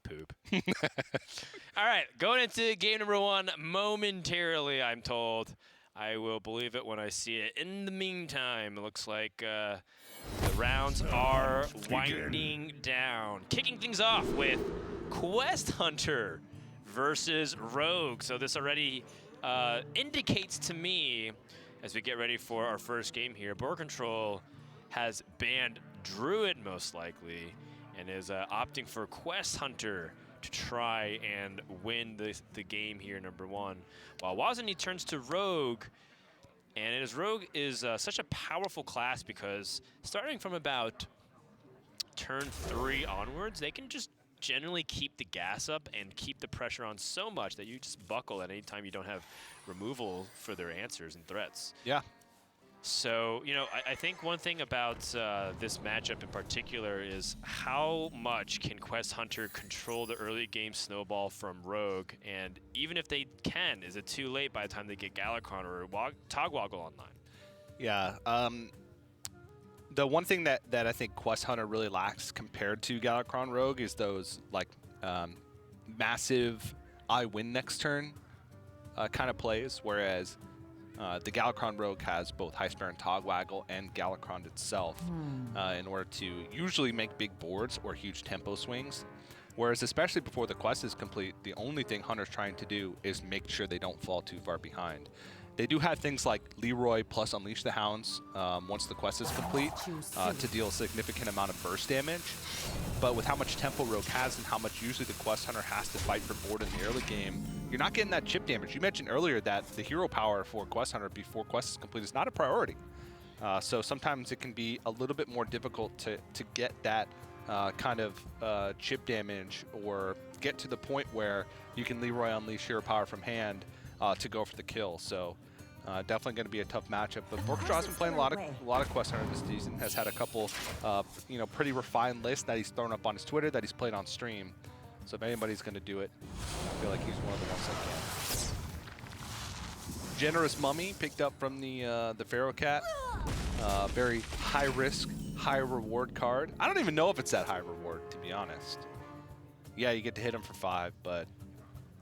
Poop. All right, going into game number 1 momentarily, I'm told. I will believe it when I see it. In the meantime, it looks like the rounds are winding down. Kicking things off with Quest Hunter versus Rogue. So this already indicates to me, as we get ready for our first game here, BoarControl has banned Druid most likely, and is opting for Quest Hunter to try and win the game here, number 1. While woziny turns to Rogue, and Rogue is such a powerful class because starting from about turn 3 onwards, they can just generally keep the gas up and keep the pressure on so much that you just buckle at any time you don't have removal for their answers and threats. Yeah. So, you know, I think one thing about this matchup in particular is how much can Quest Hunter control the early game snowball from Rogue, and even if they can, is it too late by the time they get Galakrond or Togwoggle online? Yeah. The one thing that I think Quest Hunter really lacks compared to Galakrond Rogue is those, like, massive I win next turn kind of plays, whereas the Galakrond Rogue has both High Spear and Togwaggle and Galakrond itself in order to usually make big boards or huge tempo swings. Whereas especially before the quest is complete, the only thing Hunter's trying to do is make sure they don't fall too far behind. They do have things like Leroy plus Unleash the Hounds once the quest is complete to deal a significant amount of burst damage. But with how much tempo Rogue has and how much usually the Quest Hunter has to fight for board in the early game, you're not getting that chip damage. You mentioned earlier that the hero power for Quest Hunter before quest is complete is not a priority. So sometimes it can be a little bit more difficult to get that kind of chip damage or get to the point where you can Leroy Unleash hero power from hand to go for the kill. So definitely going to be a tough matchup. But BoarControl has been playing a lot of Quest Hunter this season. Has had a couple, pretty refined lists that he's thrown up on his Twitter that he's played on stream. So if anybody's going to do it, I feel like he's one of the ones that can. Generous Mummy picked up from the Pharaoh Cat. Very high risk, high reward card. I don't even know if it's that high reward, to be honest. Yeah, you get to hit them for 5, but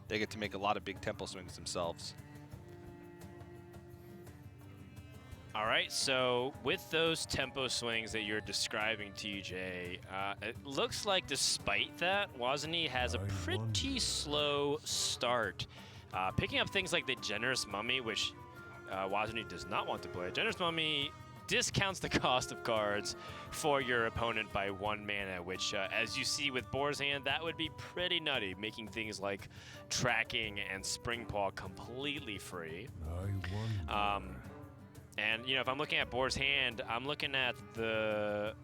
they get to make a lot of big tempo swings themselves. All right, so with those tempo swings that you're describing, TJ, it looks like despite that, woziny has a pretty slow start. Picking up things like the Generous Mummy, which woziny does not want to play. Generous Mummy discounts the cost of cards for your opponent by 1 mana, which, as you see with Boar's Hand, that would be pretty nutty, making things like tracking and Spring Paw completely free. And, you know, if I'm looking at Boar's Hand, I'm looking at the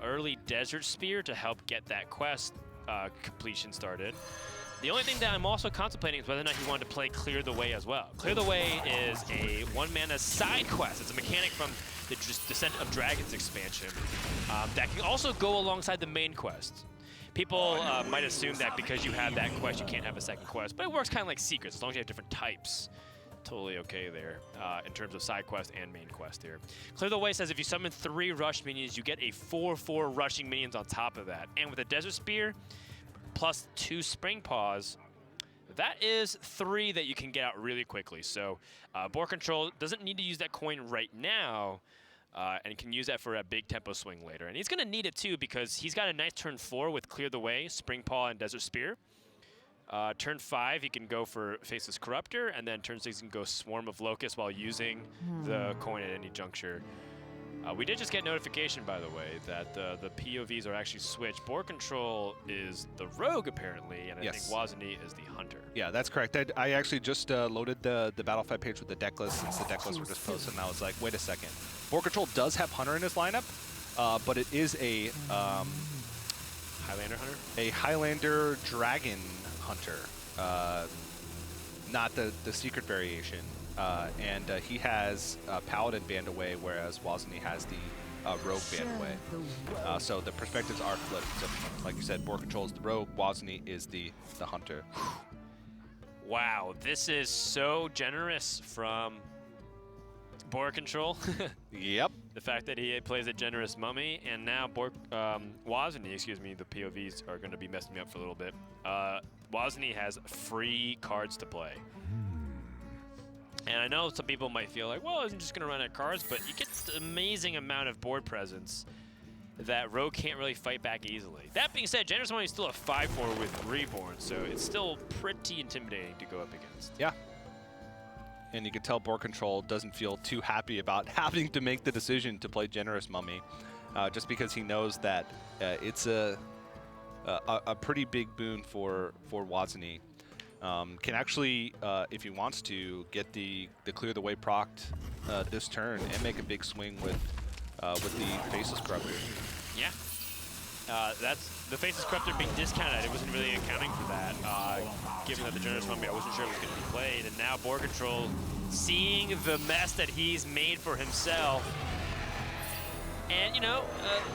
early Desert Spear to help get that quest completion started. The only thing that I'm also contemplating is whether or not he wanted to play Clear the Way as well. Clear the Way is a 1-mana side quest. It's a mechanic from the Descent of Dragons expansion that can also go alongside the main quest. People might assume that because you have that quest, you can't have a second quest, but it works kind of like Secrets, as long as you have different types. Totally okay there in terms of side quest and main quest here. Clear the Way says if you summon 3 rush minions, you get a 4/4 rushing minions on top of that. And with a Desert Spear plus 2 Spring Paws, that is 3 that you can get out really quickly. So BoarControl doesn't need to use that coin right now and can use that for a big tempo swing later. And he's going to need it too because he's got a nice turn 4 with Clear the Way, Spring Paw, and Desert Spear. Turn 5, he can go for Faceless Corruptor, and then turn 6, he can go Swarm of Locusts while using the coin at any juncture. We did just get notification, by the way, that the POVs are actually switched. BoarControl is the rogue, apparently, and I think woziny is the hunter. Yeah, that's correct. I actually just loaded the Battlefy page with the deck list since the deck lists were just posted, and I was like, wait a second. BoarControl does have hunter in his lineup, but it is a Highlander hunter? A Highlander dragon hunter, not the secret variation. And he has Paladin banned away, whereas woziny has the Rogue banned away. So the perspectives are flipped. So, like you said, BoarControl is the Rogue, woziny is the Hunter. Wow, this is so generous from BoarControl. Yep. The fact that he plays a generous mummy, and now woziny, excuse me, the POVs are going to be messing me up for a little bit. Woziny has free cards to play. And I know some people might feel like, well, I'm just going to run out of cards, but you get the amazing amount of board presence that Rogue can't really fight back easily. That being said, Generous Money is still a 5/4 with Reborn, so it's still pretty intimidating to go up against. Yeah. And you can tell BoarControl doesn't feel too happy about having to make the decision to play Generous Mummy, just because he knows that it's a pretty big boon for woziny. Can actually, if he wants to, get the Clear the Way procced this turn and make a big swing with the Faceless Corruptor. Yeah. That's the Faceless Corruptor being discounted. I wasn't really accounting for that, given that the Generous Mummy, I wasn't sure it was going to be played. And now BoarControl, seeing the mess that he's made for himself. And, you know,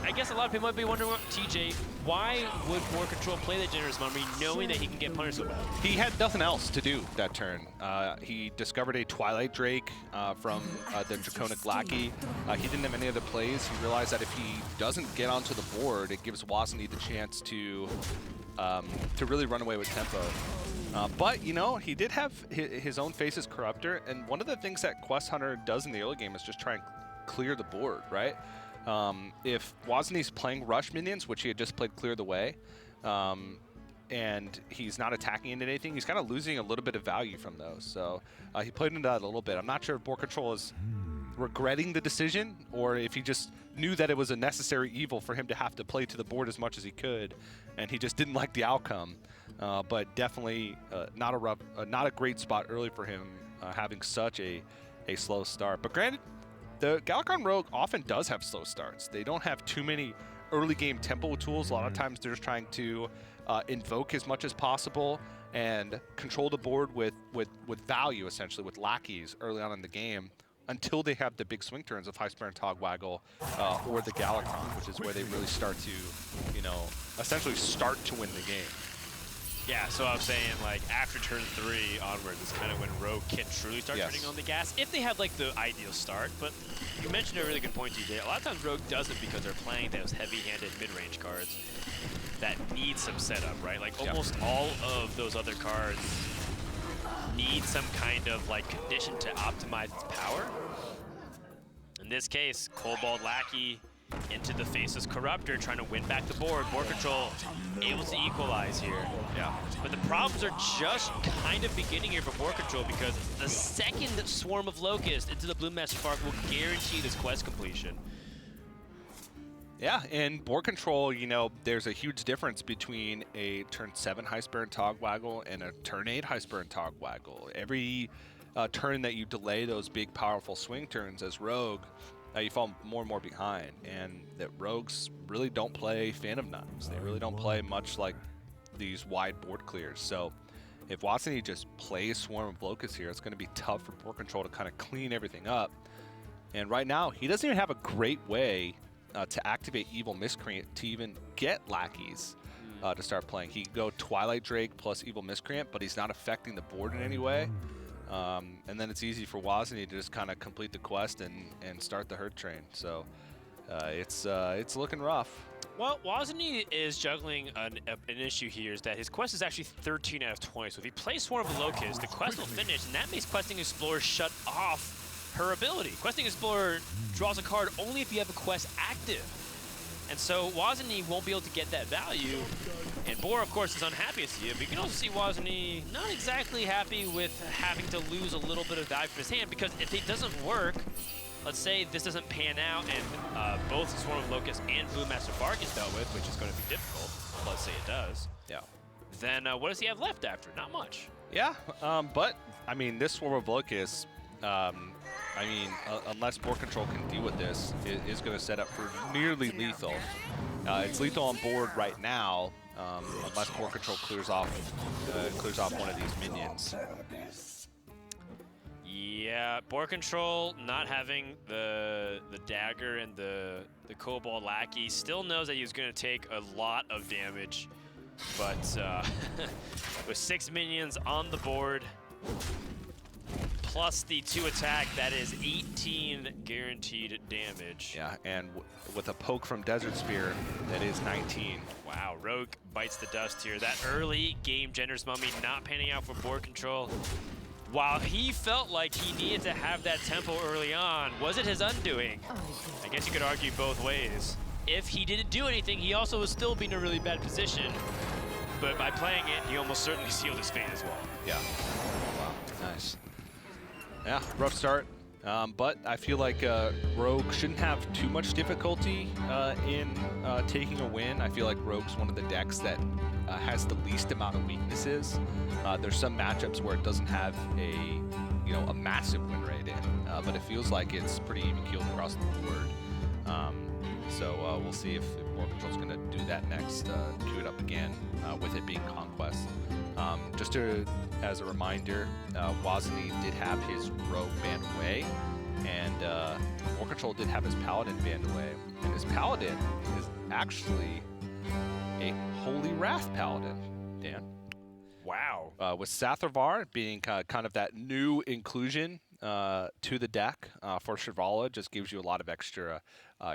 I guess a lot of people might be wondering, TJ, why would BoarControl play the Generous Mummy knowing that he can get punished so bad? He had nothing else to do that turn. He discovered a Twilight Drake from the Draconic Lackey. He didn't have any other plays. He realized that if he doesn't get onto the board, it gives woziny the chance to really run away with tempo. But, you know, he did have his own Faceless Corruptor, and one of the things that Quest Hunter does in the early game is just try and clear the board, right? If woziny's playing rush minions, which he had just played Clear the Way, and he's not attacking into anything, he's kind of losing a little bit of value from those. So he played into that a little bit. I'm not sure if BoarControl is regretting the decision or if he just knew that it was a necessary evil for him to have to play to the board as much as he could, and he just didn't like the outcome. But definitely not a great spot early for him, having such a slow start. But granted, the Galakrond Rogue often does have slow starts. They don't have too many early game tempo tools. A lot of times they're just trying to invoke as much as possible and control the board with value, essentially, with lackeys early on in the game until they have the big swing turns of High Spare and Togwaggle or the Galakrond, which is where they really start to, you know, essentially start to win the game. Yeah, so I was saying, like, after turn 3 onwards is kind of when Rogue can truly start turning on the gas, if they have, like, the ideal start. But you mentioned a really good point, TJ. A lot of times Rogue does it because they're playing those heavy-handed mid-range cards that need some setup, right? Like, almost all of those other cards need some kind of, like, condition to optimize its power. In this case, Kobold Lackey into the Faceless Corruptor, trying to win back the board. BoarControl able to equalize here. Yeah. But the problems are just kind of beginning here for BoarControl, because the second Swarm of Locusts into the Bloom Master Spark will guarantee this quest completion. Yeah, and BoarControl, you know, there's a huge difference between a turn 7 High Spare and Togwaggle and a turn 8 High Spare and Togwaggle. Every turn that you delay those big, powerful swing turns as Rogue, you fall more and more behind, and that Rogues really don't play Phantom Knives. They really don't play much like these wide board clears. So if woziny just plays Swarm of Locusts here, it's going to be tough for BoarControl to kind of clean everything up. And right now, he doesn't even have a great way to activate Evil Miscreant to even get lackeys to start playing. He can go Twilight Drake plus Evil Miscreant, but he's not affecting the board in any way. And then it's easy for woziny to just kind of complete the quest and start the herd train. So it's looking rough. Well, woziny is juggling an issue here, is that his quest is actually 13 out of 20. So if he plays Swarm of Locusts, the quest will finish, and that makes Questing Explorer shut off her ability. Questing Explorer draws a card only if you have a quest active. And so woziny won't be able to get that value. And Boar, of course, is unhappy to see it, but you can also see woziny not exactly happy with having to lose a little bit of value from his hand, because if it doesn't work, let's say this doesn't pan out and both Swarm of Locusts and Blue Master Bark is dealt with, which is going to be difficult. Let's say it does. Yeah. Then what does he have left after? Not much. Yeah, but I mean, this Swarm of Locusts, unless BoarControl can deal with this, it is going to set up for nearly lethal. It's lethal on board right now, unless BoarControl clears off one of these minions. Yeah, BoarControl not having the dagger and the Cobalt Lackey still knows that he's going to take a lot of damage, but with 6 minions on the board, plus the 2 attack, that is 18 guaranteed damage. Yeah, and with a poke from Desert Spear, that is 19. Wow, Rogue bites the dust here. That early game Generous Mummy not panning out for BoarControl. While he felt like he needed to have that tempo early on, was it his undoing? I guess you could argue both ways. If he didn't do anything, he also was still being in a really bad position. But by playing it, he almost certainly sealed his fate as well. Yeah. Wow, nice. Yeah, rough start. But I feel like Rogue shouldn't have too much difficulty in taking a win. I feel like Rogue's one of the decks that has the least amount of weaknesses. There's some matchups where it doesn't have a massive win rate in, but it feels like it's pretty even keeled across the board. So we'll see if BoarControl's going to do that next, queue it up again with it being Conquest. Just as a reminder, woziny did have his Rogue banned away, and BoarControl did have his Paladin banned away. And his Paladin is actually a Holy Wrath Paladin, Dan. Wow. With Satharvar being kind of that new inclusion to the deck for Shirvala, just gives you a lot of extra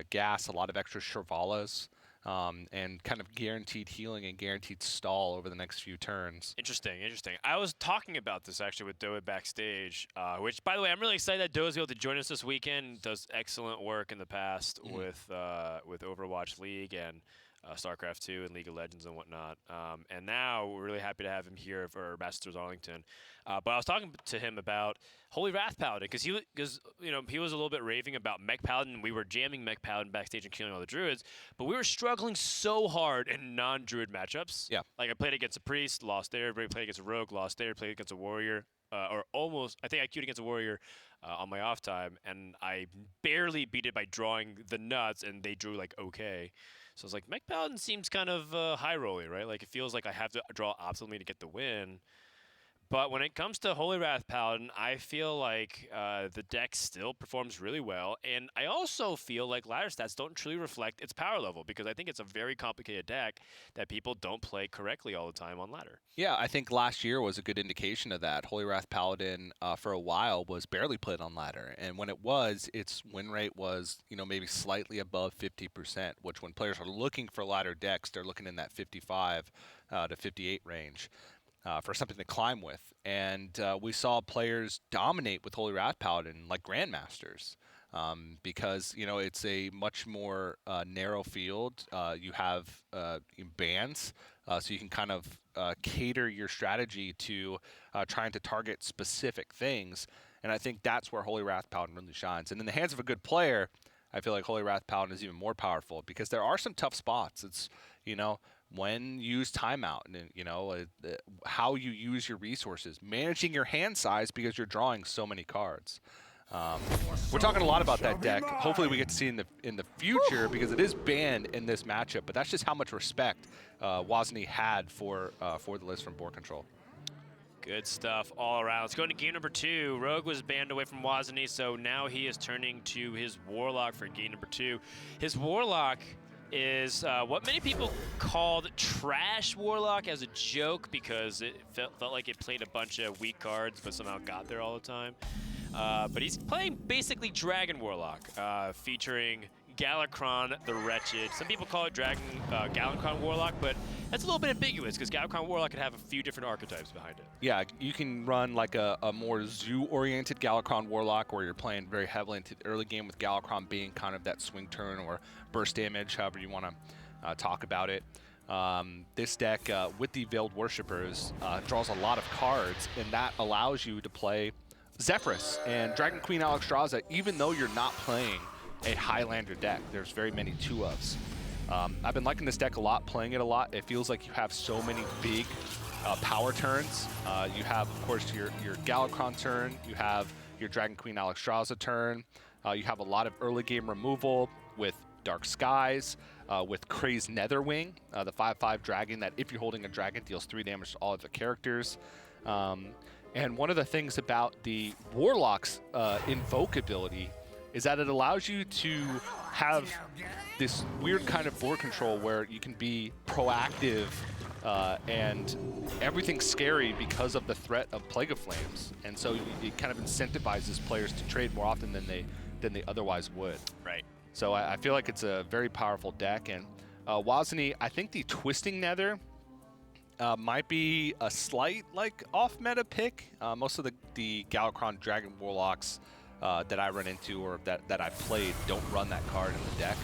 gas, a lot of extra Shirvalas, and kind of guaranteed healing and guaranteed stall over the next few turns. Interesting, interesting. I was talking about this actually with Doa backstage, which, by the way, I'm really excited that Doa's able to join us this weekend. Does excellent work in the past with Overwatch League and StarCraft 2 and League of Legends and whatnot. And now we're really happy to have him here for Masters Arlington. But I was talking to him about Holy Wrath Paladin because he was a little bit raving about Mech Paladin. We were jamming Mech Paladin backstage and killing all the druids, but we were struggling so hard in non-druid matchups. Yeah. Like I played against a priest, lost there. Everybody played against a rogue, lost there. Played against a warrior, or almost. I think I queued against a warrior on my off time, and I barely beat it by drawing the nuts, and they drew like okay. So I was like, Mech Paladin seems kind of high rolling, right? Like it feels like I have to draw optimally to get the win. But when it comes to Holy Wrath Paladin, I feel like the deck still performs really well. And I also feel like ladder stats don't truly reflect its power level because I think it's a very complicated deck that people don't play correctly all the time on ladder. Yeah, I think last year was a good indication of that. Holy Wrath Paladin for a while was barely played on ladder. And when it was, its win rate was, maybe slightly above 50%, which when players are looking for ladder decks, they're looking in that 55 to 58 range. For something to climb with. And we saw players dominate with Holy Wrath Paladin like Grandmasters because, it's a much more narrow field. You have bans, so you can kind of cater your strategy to trying to target specific things. And I think that's where Holy Wrath Paladin really shines. And in the hands of a good player, I feel like Holy Wrath Paladin is even more powerful because there are some tough spots. It's, when you use timeout and, how you use your resources, managing your hand size because you're drawing so many cards. We're talking a lot about that deck. Hopefully we get to see in the future because it is banned in this matchup, but that's just how much respect woziny had for the list from BoarControl. Good stuff all around. Let's go into game number 2. Rogue was banned away from woziny, so now he is turning to his Warlock for game number 2. His Warlock is what many people called trash Warlock as a joke because it felt like it played a bunch of weak cards but somehow got there all the time. But he's playing basically Dragon Warlock, featuring Galakrond the Wretched. Some people call it Galakrond Warlock, but that's a little bit ambiguous because Galakrond Warlock could have a few different archetypes behind it. Yeah, you can run like a more zoo-oriented Galakrond Warlock where you're playing very heavily into the early game with Galakrond being kind of that swing turn or burst damage, however you want to talk about it. This deck with the Veiled Worshippers draws a lot of cards, and that allows you to play Zephyrus and Dragon Queen Alexstrasza, even though you're not playing a Highlander deck, there's very many 2-ofs. I've been liking this deck a lot, playing it a lot. It feels like you have so many big power turns. You have, of course, your Galakrond turn. You have your Dragon Queen Alexstrasza turn. You have a lot of early game removal with Dark Skies, with Crazed Netherwing, the 5/5 dragon that if you're holding a dragon deals 3 damage to all of the characters. And one of the things about the Warlock's Invoke ability is that it allows you to have this weird kind of board control where you can be proactive and everything's scary because of the threat of Plague of Flames. And so it kind of incentivizes players to trade more often than they otherwise would. Right. So I feel like it's a very powerful deck. And woziny, I think the Twisting Nether might be a slight off-meta pick. Most of the Galakrond Dragon Warlocks that I run into or that I played don't run that card in the deck.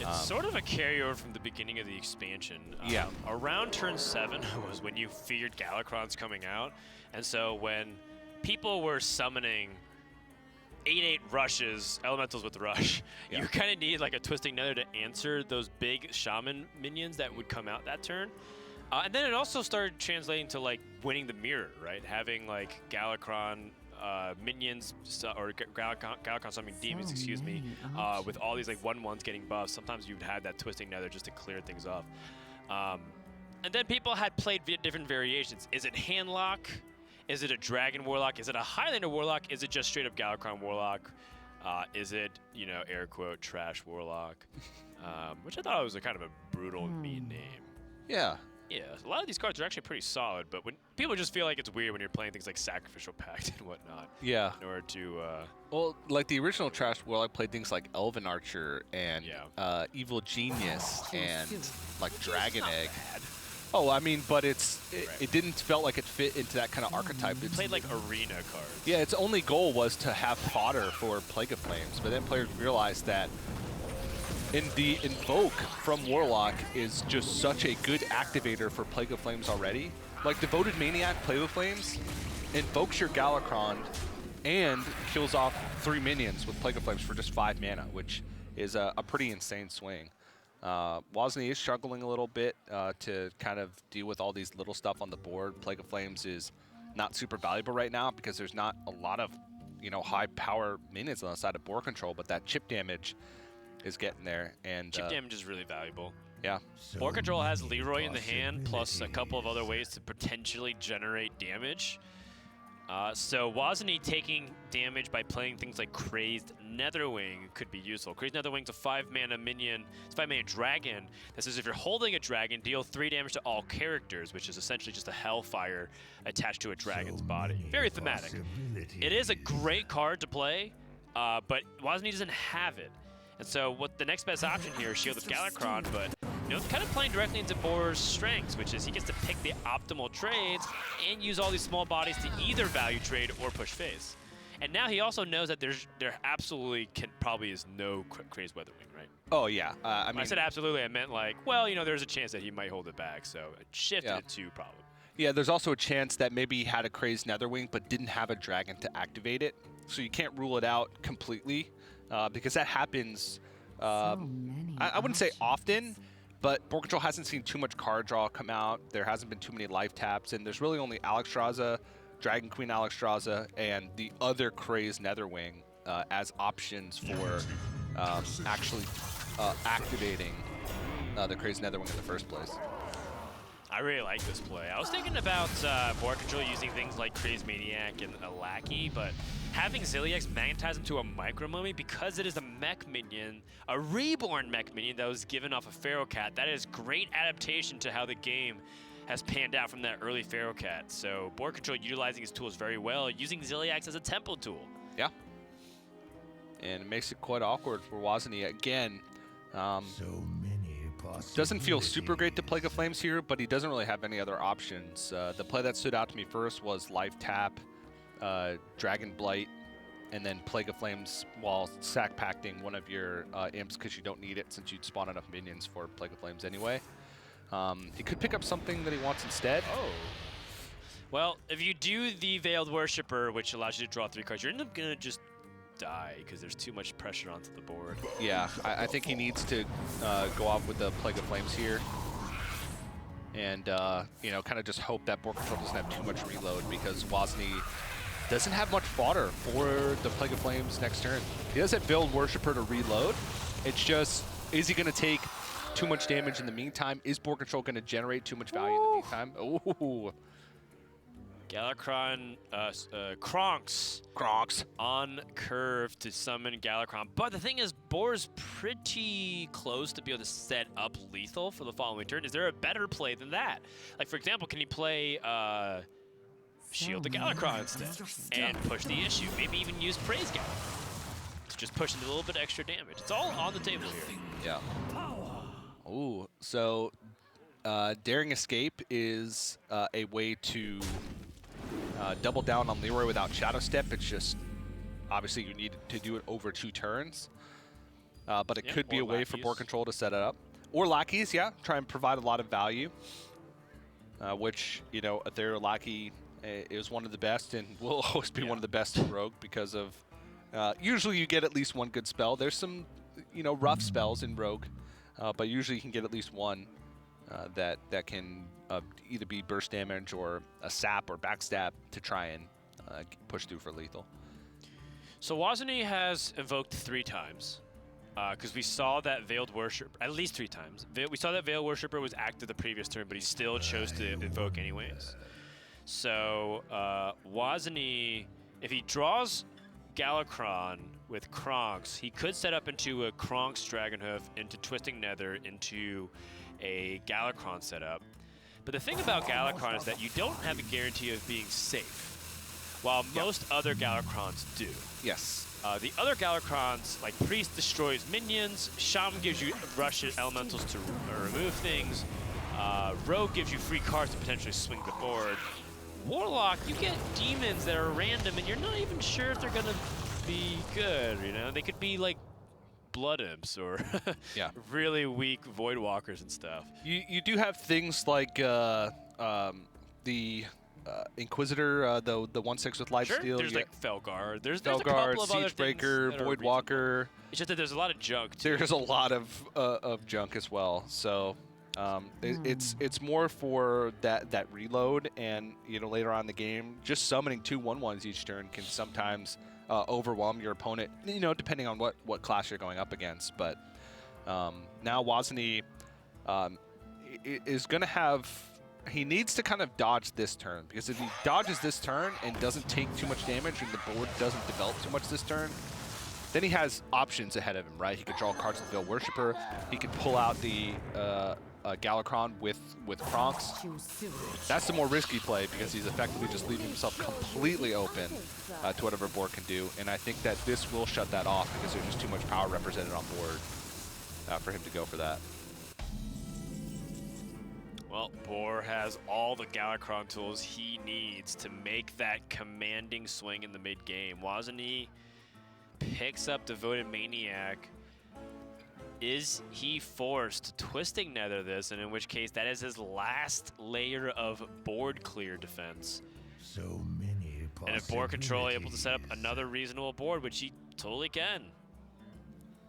It's sort of a carryover from the beginning of the expansion. Yeah. Around turn 7 was when you feared Galakronds coming out. And so when people were summoning 8/8 rushes, elementals with rush, you kind of need like a Twisting Nether to answer those big shaman minions that would come out that turn. And then it also started translating to like winning the mirror, right? Having like Galakron minions or Galakron summoning demons, excuse me, with all these like 1/1s getting buffs. Sometimes you'd have that Twisting Nether just to clear things off. And then people had played different variations. Is it Handlock? Is it a Dragon Warlock? Is it a Highlander Warlock? Is it just straight up Galakron Warlock? Is it, you know, air quote, Trash Warlock? Which I thought was a kind of a brutal, mean name. Yeah. Yeah, a lot of these cards are actually pretty solid, but when people just feel like it's weird when you're playing things like Sacrificial Pact and whatnot. Yeah. In order to... well, like the original Trash Warlock played things like Elven Archer and Evil Genius and like Dragon Egg. Oh, I mean, but it didn't felt like it fit into that kind of archetype. It played like arena cards. Yeah, its only goal was to have fodder for Plague of Flames, but then players realized that the Invoke from Warlock is just such a good activator for Plague of Flames already. Like Devoted Maniac Plague of Flames invokes your Galakrond and kills off 3 minions with Plague of Flames for just 5 mana, which is a pretty insane swing. woziny is struggling a little bit to kind of deal with all these little stuff on the board. Plague of Flames is not super valuable right now because there's not a lot of, you know, high power minions on the side of BoarControl, but that chip damage is getting there. And chip damage is really valuable. Yeah. BoarControl has Leroy in the hand, plus a couple of other ways to potentially generate damage. So woziny taking damage by playing things like Crazed Netherwing could be useful. Crazed Netherwing's a 5-mana minion, it's a 5-mana dragon that says if you're holding a dragon, deal 3 damage to all characters, which is essentially just a Hellfire attached to a dragon's body. Very thematic. It is a great card to play, but woziny doesn't have it. And so what the next best option here is Shield of Galakrond, but you know, it's kind of playing directly into Boar's strengths, which is he gets to pick the optimal trades and use all these small bodies to either value trade or push face. And now he also knows that there absolutely probably is no Crazed Weatherwing, right? Oh, yeah. I mean, when I said absolutely, I meant like, well, you know, there's a chance that he might hold it back, so it shifted it to probably. Yeah, there's also a chance that maybe he had a Crazed Netherwing but didn't have a dragon to activate it. So you can't rule it out completely because that happens, I wouldn't say often, but BoarControl hasn't seen too much card draw come out. There hasn't been too many life taps, and there's really only Alexstrasza, Dragon Queen Alexstrasza, and the other Crazed Netherwing as options for actually activating the Crazed Netherwing in the first place. I really like this play. I was thinking about BoarControl using things like Crazed Maniac and a Lackey, but having Ziliax magnetize into a Micro Mummy because it is a mech minion, a reborn mech minion that was given off a Feral Cat. That is great adaptation to how the game has panned out from that early Feral Cat. So BoarControl utilizing his tools very well, using Ziliax as a tempo tool. Yeah. And it makes it quite awkward for woziny again. Doesn't feel super great to Plague of Flames here, but he doesn't really have any other options. The play that stood out to me first was Life Tap, Dragon Blight, and then Plague of Flames while sack pacting one of your imps because you don't need it since you'd spawn enough minions for Plague of Flames anyway. He could pick up something that he wants instead. Oh. Well, if you do the Veiled Worshipper, which allows you to draw 3 cards, you're going to just die because there's too much pressure onto the board. Yeah, I think he needs to go off with the Plague of Flames here. And, you know, kind of just hope that BoarControl doesn't have too much reload because woziny doesn't have much fodder for the Plague of Flames next turn. He does have Veiled Worshipper to reload. It's just, is he going to take too much damage in the meantime? Is BoarControl going to generate too much value in the meantime? Ooh. Galakrond, Kronks on curve to summon Galakrond. But the thing is, Boar's pretty close to be able to set up lethal for the following turn. Is there a better play than that? Like, for example, can he play Shield the Galakrond instead and push the issue? Maybe even use Praise Gal to just push into a little bit extra damage. It's all on the table here. Yeah. Ooh, so Daring Escape is a way to double down on Leroy without Shadow Step. It's just, obviously you need to do it over 2 turns. But it could be a way for BoarControl to set it up. Or Lackeys, yeah, try and provide a lot of value. Which, you know, their Lackey is one of the best and will always be one of the best in Rogue because of, usually you get at least 1 good spell. There's some, you know, rough spells in Rogue, but usually you can get at least 1 that can either be burst damage or a sap or backstab to try and push through for lethal. So woziny has invoked 3 times because we saw that Veiled Worshipper, at least 3 times. We saw that Veiled Worshipper was active the previous turn, but he still chose to invoke anyways. So woziny, if he draws Galakrond with Kronks, he could set up into a Kronks Dragonhoof, into Twisting Nether, into a Galakrond setup. But the thing about Galakrond is that you don't have a guarantee of being safe, while most other Galakronds do. Yes. The other Galakronds, like Priest destroys minions, Shaman gives you rush elementals to remove things, Rogue gives you free cards to potentially swing the board. Warlock, you get demons that are random and you're not even sure if they're gonna be good, you know? They could be like Blood Imps or really weak Void Walkers and stuff. You do have things like the Inquisitor, the 1/6 with Lifesteal. There's like Felguard. There's a Felguard, couple of other Siegebreaker, things Void Walker. It's just that there's a lot of junk too. There's a lot of junk as well. So it's more for that reload, and you know, later on in the game, just summoning 2 1/1s each turn can sometimes overwhelm your opponent, you know, depending on what class you're going up against. But now woziny is going to have, he needs to kind of dodge this turn, because if he dodges this turn and doesn't take too much damage and the board doesn't develop too much this turn, then he has options ahead of him, right? He could draw cards with Veiled Worshipper. He could pull out the Galakrond with Kronks. That's the more risky play because he's effectively just leaving himself completely open to whatever board can do. And I think that this will shut that off because there's just too much power represented on board for him to go for that. Well, Boar has all the Galakrond tools he needs to make that commanding swing in the mid-game. woziny picks up Devoted Maniac. Is he forced to Twisting Nether this, and in which case that is his last layer of board clear defense? So many possibilities. And if BoarControl able to set up another reasonable board, which he totally can,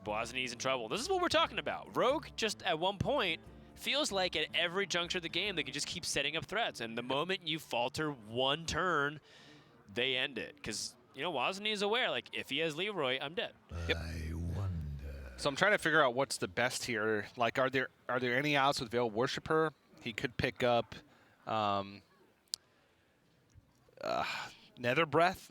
woziny's in trouble. This is what we're talking about. Rogue just at one point feels like at every juncture of the game they can just keep setting up threats, and the moment you falter 1 turn, they end it. Because, you know, woziny is aware, like, if he has Leroy, I'm dead. Yep. So I'm trying to figure out what's the best here. Like, are there any outs with Veiled Worshipper? He could pick up Nether Breath,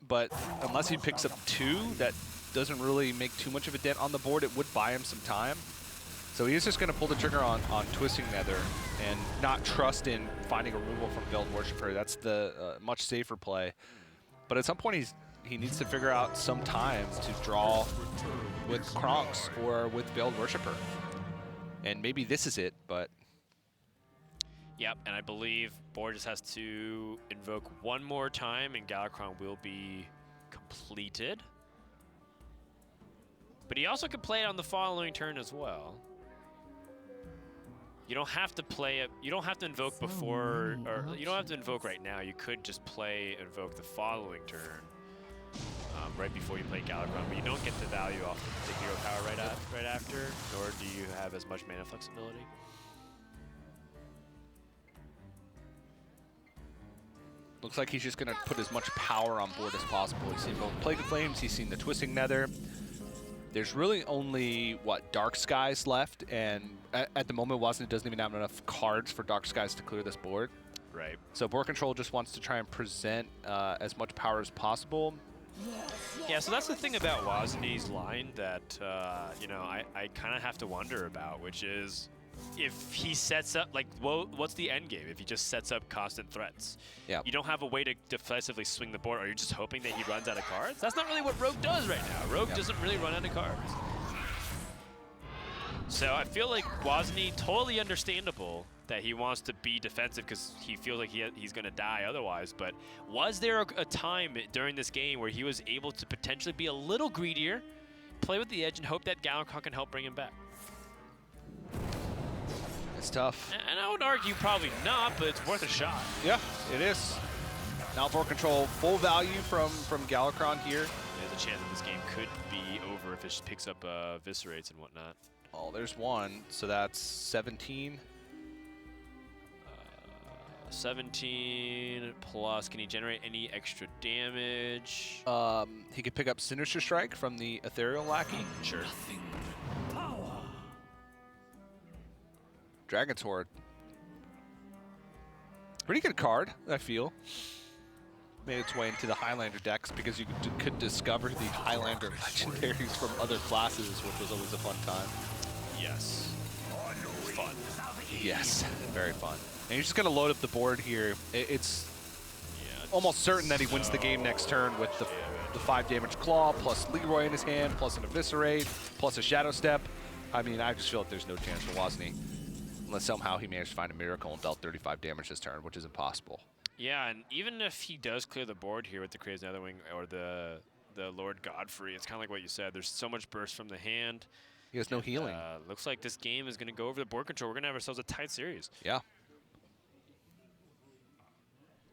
but unless he picks up 2, that doesn't really make too much of a dent on the board. It would buy him some time. So he's just going to pull the trigger on Twisting Nether and not trust in finding a removal from Veiled Worshipper. That's the much safer play. But at some point he needs to figure out some times to draw with Kronks or with Veiled Worshipper. And maybe this is it, but... Yep, and I believe Boar just has to invoke 1 more time and Galakrond will be completed. But he also can play it on the following turn as well. You don't have to play it. You don't have to invoke before, or you don't have to invoke right now. You could just invoke the following turn, right before you play Galakrond. But you don't get the value off the hero power right after, nor do you have as much mana flexibility. Looks like he's just going to put as much power on board as possible. He's seen both Plague of Flames, he's seen the Twisting Nether. There's really only, what, Dark Skies left, and at the moment, woziny doesn't even have enough cards for Dark Skies to clear this board. Right. So BoarControl just wants to try and present as much power as possible. Yeah, so that's the thing about woziny's line that, you know, I kind of have to wonder about, which is if he sets up, like, what's the end game if he just sets up constant threats? Yeah. You don't have a way to defensively swing the board. Are you just hoping that he runs out of cards? That's not really what Rogue does right now. Rogue doesn't really run out of cards. So I feel like woziny, totally understandable that he wants to be defensive because he feels like he's going to die otherwise. But was there a time during this game where he was able to potentially be a little greedier, play with the edge, and hope that Galakrond can help bring him back? It's tough. And I would argue probably not, but it's worth a shot. Yeah, it is. Now BoarControl, full value from Galakrond here. There's a chance that this game could be over if it picks up Viscerates and whatnot. Oh, there's one, so that's 17. 17 plus, can he generate any extra damage? He could pick up Sinister Strike from the Ethereal Lackey. Sure. Dragon's Horde. Pretty good card, I feel. Made its way into the Highlander decks because you could discover the Highlander legendaries from other classes, which was always a fun time. Yes. Fun. Yes, very fun. And you're just going to load up the board here. It's almost certain that he wins the game next turn with the 5 damage Claw, plus Leroy in his hand, plus an Eviscerate, plus a Shadow Step. I mean, I just feel like there's no chance for woziny. Unless somehow he managed to find a miracle and dealt 35 damage this turn, which is impossible. Yeah, and even if he does clear the board here with the Crazed Netherwing or the Lord Godfrey, it's kind of like what you said. There's so much burst from the hand. He has no healing. Looks like this game is going to go over the board control. We're going to have ourselves a tight series. Yeah.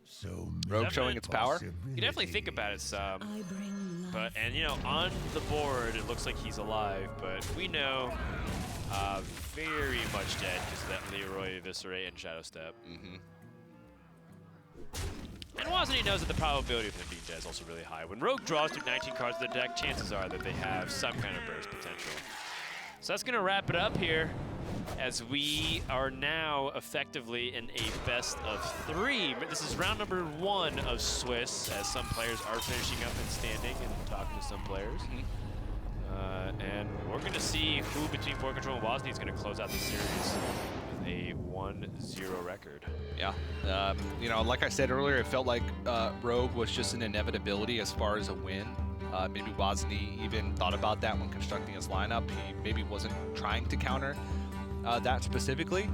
So Rogue showing its power. You definitely think about it some. And you know, on the board, it looks like he's alive, but we know very much dead because of that Leroy, Eviscerate, and Shadow Step. And woziny knows that the probability of him being dead is also really high. When Rogue draws through 19 cards in the deck, chances are that they have some kind of burst potential. So that's going to wrap it up here as we are now effectively in a best of 3. This is round number 1 of Swiss, as some players are finishing up and standing and talking to some players. And we're going to see who between BoarControl and woziny is going to close out the series with a 1-0 record. Yeah. You know, like I said earlier, it felt like Rogue was just an inevitability as far as a win. Maybe woziny even thought about that when constructing his lineup. He maybe wasn't trying to counter that specifically.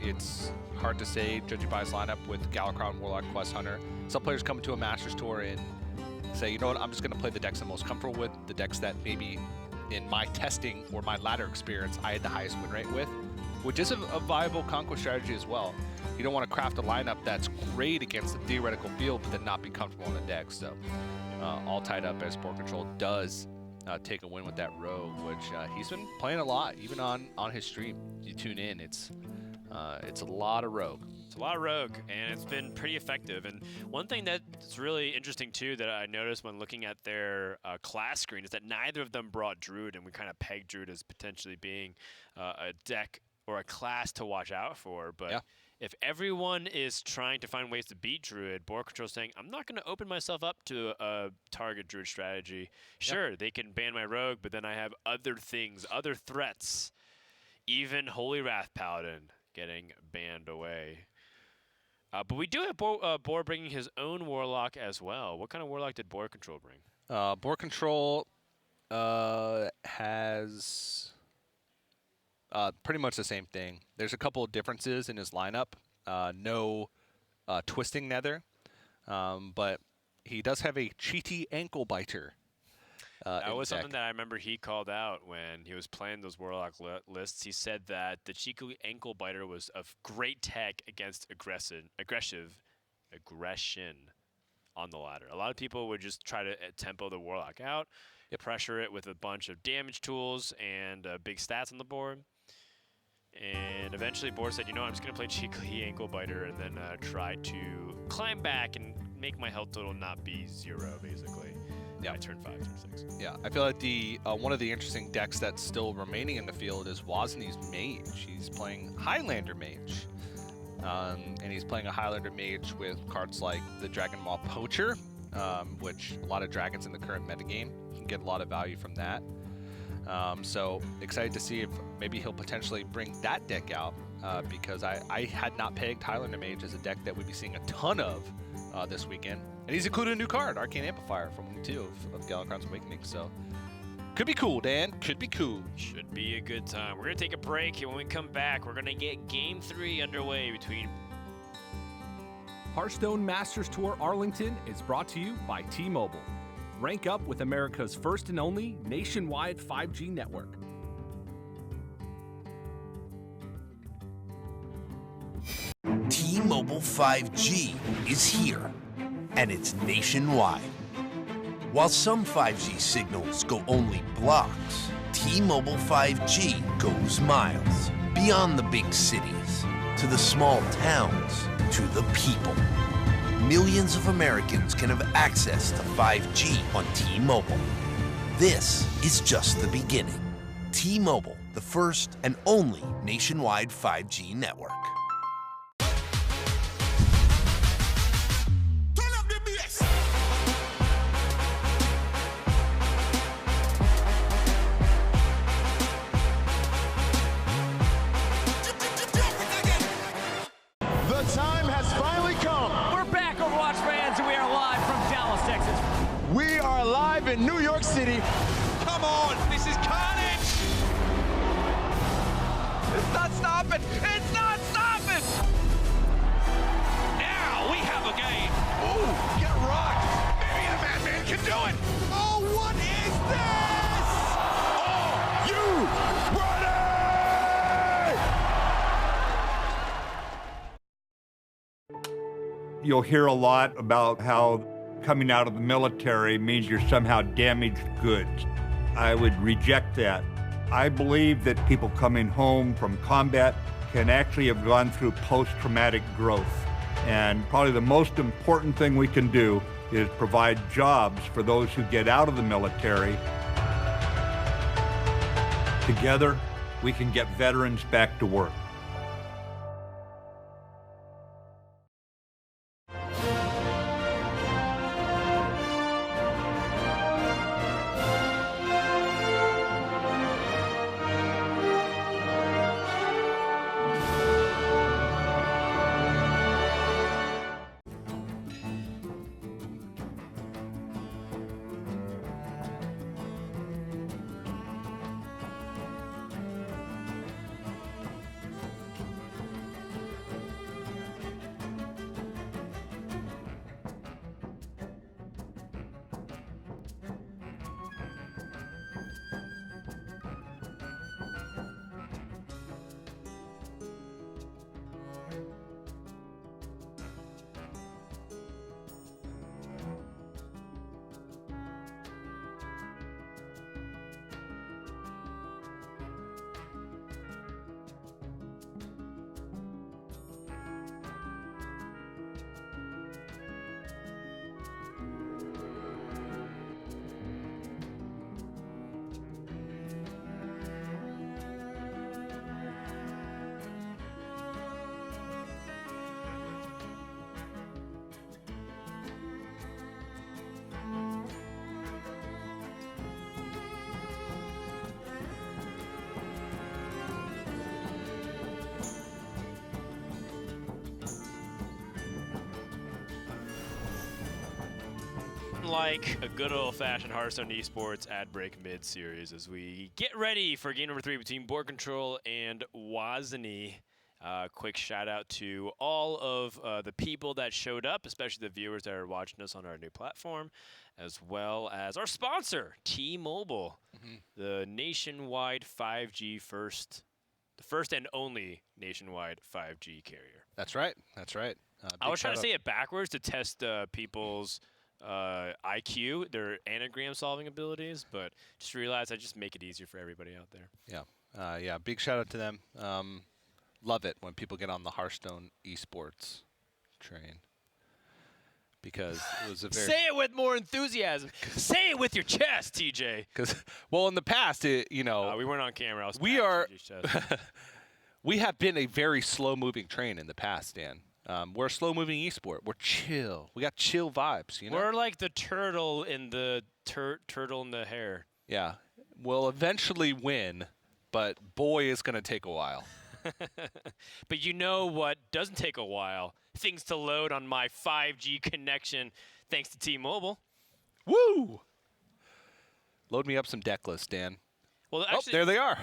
It's hard to say, judging by his lineup with Galakrond, Warlock, Quest Hunter. Some players come to a Masters Tour and say, you know what, I'm just going to play the decks I'm most comfortable with, the decks that maybe in my testing or my ladder experience I had the highest win rate with, which is a viable conquest strategy as well. You don't want to craft a lineup that's great against the theoretical field, but then not be comfortable on the deck. So all tied up as BoarControl does take a win with that Rogue, which he's been playing a lot, even on his stream. You tune in, it's a lot of Rogue. It's a lot of Rogue, and it's been pretty effective. And one thing that's really interesting, too, that I noticed when looking at their class screen is that neither of them brought Druid, and we kind of pegged Druid as potentially being a deck or a class to watch out for. But if everyone is trying to find ways to beat Druid, BoarControl saying, I'm not going to open myself up to a target Druid strategy. Sure, they can ban my Rogue, but then I have other things, other threats. Even Holy Wrath Paladin getting banned away. But we do have Boar bringing his own Warlock as well. What kind of Warlock did BoarControl bring? BoarControl has pretty much the same thing. There's a couple of differences in his lineup. No Twisting Nether, but he does have a cheaty Ankle Biter. That was something that I remember he called out when he was playing those Warlock lists. He said that the Chiku Ankle Biter was of great tech against aggression on the ladder. A lot of people would just try to tempo the Warlock out, pressure it with a bunch of damage tools and big stats on the board. And eventually Boar said, you know, I'm just going to play Chiku Ankle Biter and then try to climb back and make my health total not be 0, basically. Yeah, I turn 5, turn 6. Yeah, I feel like the one of the interesting decks that's still remaining in the field is woziny's Mage. He's playing Highlander Mage. And he's playing a Highlander Mage with cards like the Dragon Maw Poacher, which a lot of dragons in the current metagame can get a lot of value from that. So excited to see if maybe he'll potentially bring that deck out because I had not pegged Highlander Mage as a deck that we'd be seeing a ton of this weekend. And he's included a new card, Arcane Amplifier from Week 2 of Galakrond's Awakening. So could be cool, Dan. Could be cool. Should be a good time. We're going to take a break, and when we come back, we're going to get Game 3 underway between... Hearthstone Masters Tour Arlington is brought to you by T-Mobile. Rank up with America's first and only nationwide 5G network. T-Mobile 5G is here, and it's nationwide. While some 5G signals go only blocks, T-Mobile 5G goes miles, beyond the big cities, to the small towns, to the people. Millions of Americans can have access to 5G on T-Mobile. This is just the beginning. T-Mobile, the first and only nationwide 5G network. In New York City. Come on, this is carnage! It's not stopping! It's not stopping! Now we have a game! Ooh, get rocked! Maybe the Madman can do it! Oh, what is this? Oh, you ready? You'll hear a lot about how coming out of the military means you're somehow damaged goods. I would reject that. I believe that people coming home from combat can actually have gone through post-traumatic growth. And probably the most important thing we can do is provide jobs for those who get out of the military. Together, we can get veterans back to work. Like a good old-fashioned Hearthstone Esports ad break mid-series as we get ready for game number 3 between BoarControl and woziny. Quick shout out to all of the people that showed up, especially the viewers that are watching us on our new platform, as well as our sponsor, T-Mobile, the nationwide 5G the first and only nationwide 5G carrier. That's right. That's right. I was trying to say it backwards to test people's IQ, their anagram solving abilities, but just realized I just make it easier for everybody out there. Yeah. Yeah. Big shout out to them. Love it when people get on the Hearthstone Esports train, because it was a very... Say it with more enthusiasm. Say it with your chest, TJ. Because, well, in the past, we weren't on camera. We have been a very slow-moving train in the past, Dan. We're a slow-moving esport. We're chill. We got chill vibes, you know? We're like the turtle in the turtle in the hair. Yeah. We'll eventually win, but boy, it's going to take a while. But you know what doesn't take a while? Things to load on my 5G connection, thanks to T-Mobile. Woo! Load me up some deck lists, Dan. Well, actually, there they are.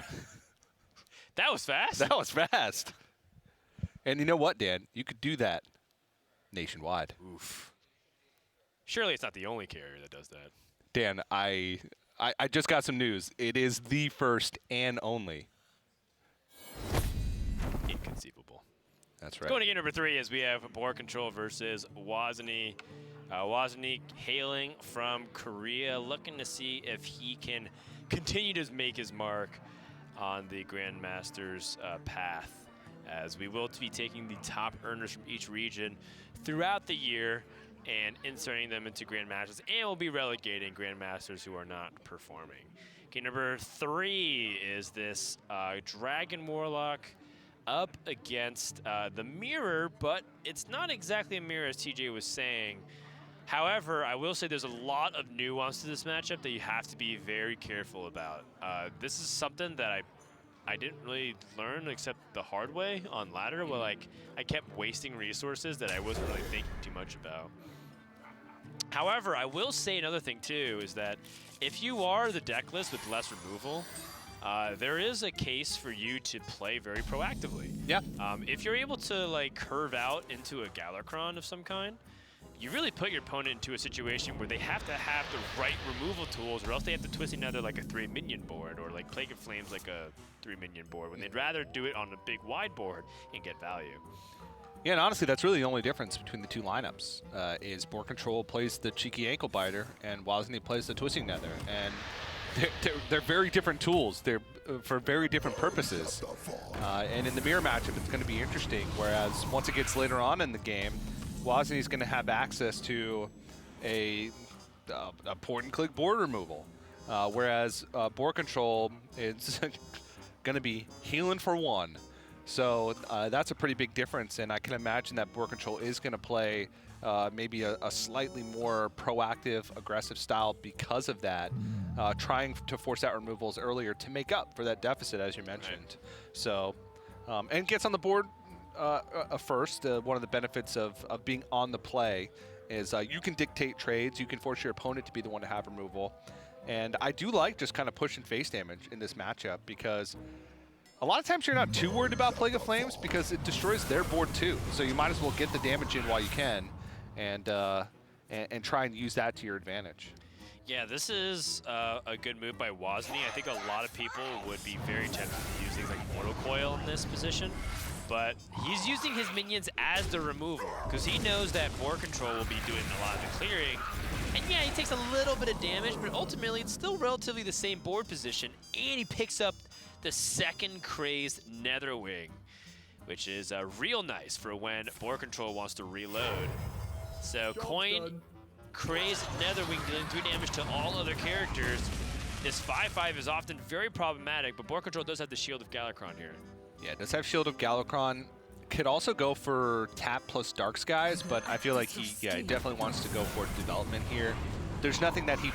That was fast. That was fast. And you know what, Dan? You could do that nationwide. Oof. Surely it's not the only carrier that does that. Dan, I just got some news. It is the first and only. Inconceivable. That's right. Going to game number 3 is we have BoarControl versus woziny. Woziny hailing from Korea, looking to see if he can continue to make his mark on the Grandmasters path, as we will be taking the top earners from each region throughout the year and inserting them into Grandmasters, and we'll be relegating Grandmasters who are not performing. Game number 3 is this Dragon Warlock up against the mirror, but it's not exactly a mirror, as TJ was saying. However, I will say there's a lot of nuance to this matchup that you have to be very careful about. This is something that I didn't really learn except the hard way on ladder, where like I kept wasting resources that I wasn't really thinking too much about. However, I will say another thing too, is that if you are the deck list with less removal, there is a case for you to play very proactively. Yeah. If you're able to like curve out into a Galakron of some kind, you really put your opponent into a situation where they have to have the right removal tools, or else they have to twist another like a 3-minion board, or like Plague of Flames like a 3-minion board, when they'd rather do it on a big wide board and get value. Yeah, and honestly, that's really the only difference between the two lineups, is BoarControl plays the cheeky ankle biter, and woziny plays the twisting nether. And they're very different tools. They're for very different purposes. And in the mirror matchup, it's going to be interesting, whereas once it gets later on in the game, woziny is going to have access to a point-and-click board removal, whereas BoarControl is going to be healing for 1. So that's a pretty big difference, and I can imagine that BoarControl is going to play maybe a slightly more proactive, aggressive style because of that, trying to force out removals earlier to make up for that deficit, as you mentioned. Right. So, and gets on the board first. One of the benefits of being on the play is you can dictate trades, you can force your opponent to be the one to have removal. And I do like just kind of pushing face damage in this matchup, because a lot of times you're not too worried about Plague of Flames because it destroys their board too. So you might as well get the damage in while you can, and try and use that to your advantage. Yeah, this is a good move by woziny. I think a lot of people would be very tempted to use things like Mortal Coil in this position, but he's using his minions as the removal, because he knows that BoarControl will be doing a lot of the clearing. And yeah, he takes a little bit of damage, but ultimately it's still relatively the same board position, and he picks up the second crazed Netherwing, which is real nice for when BoarControl wants to reload. So coin crazed Netherwing dealing 3 damage to all other characters. This 5/5 is often very problematic, but BoarControl does have the Shield of Galakron here. Yeah, it does have Shield of Galakron. Could also go for tap plus Dark Skies, but I feel like he definitely wants to go for development here. There's nothing that he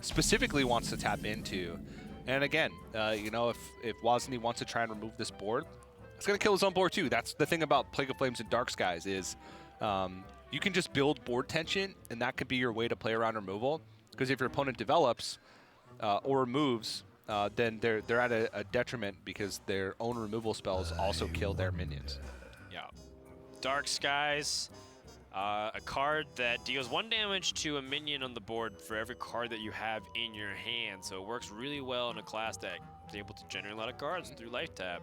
specifically wants to tap into. And again, you know, if woziny wants to try and remove this board, it's going to kill his own board too. That's the thing about Plague of Flames and Dark Skies is you can just build board tension, and that could be your way to play around removal. Because if your opponent develops or removes, then they're at a detriment because their own removal spells also kill their minions. Yeah. Dark Skies, a card that deals 1 damage to a minion on the board for every card that you have in your hand. So it works really well in a class deck. It's able to generate a lot of cards through Life Tab.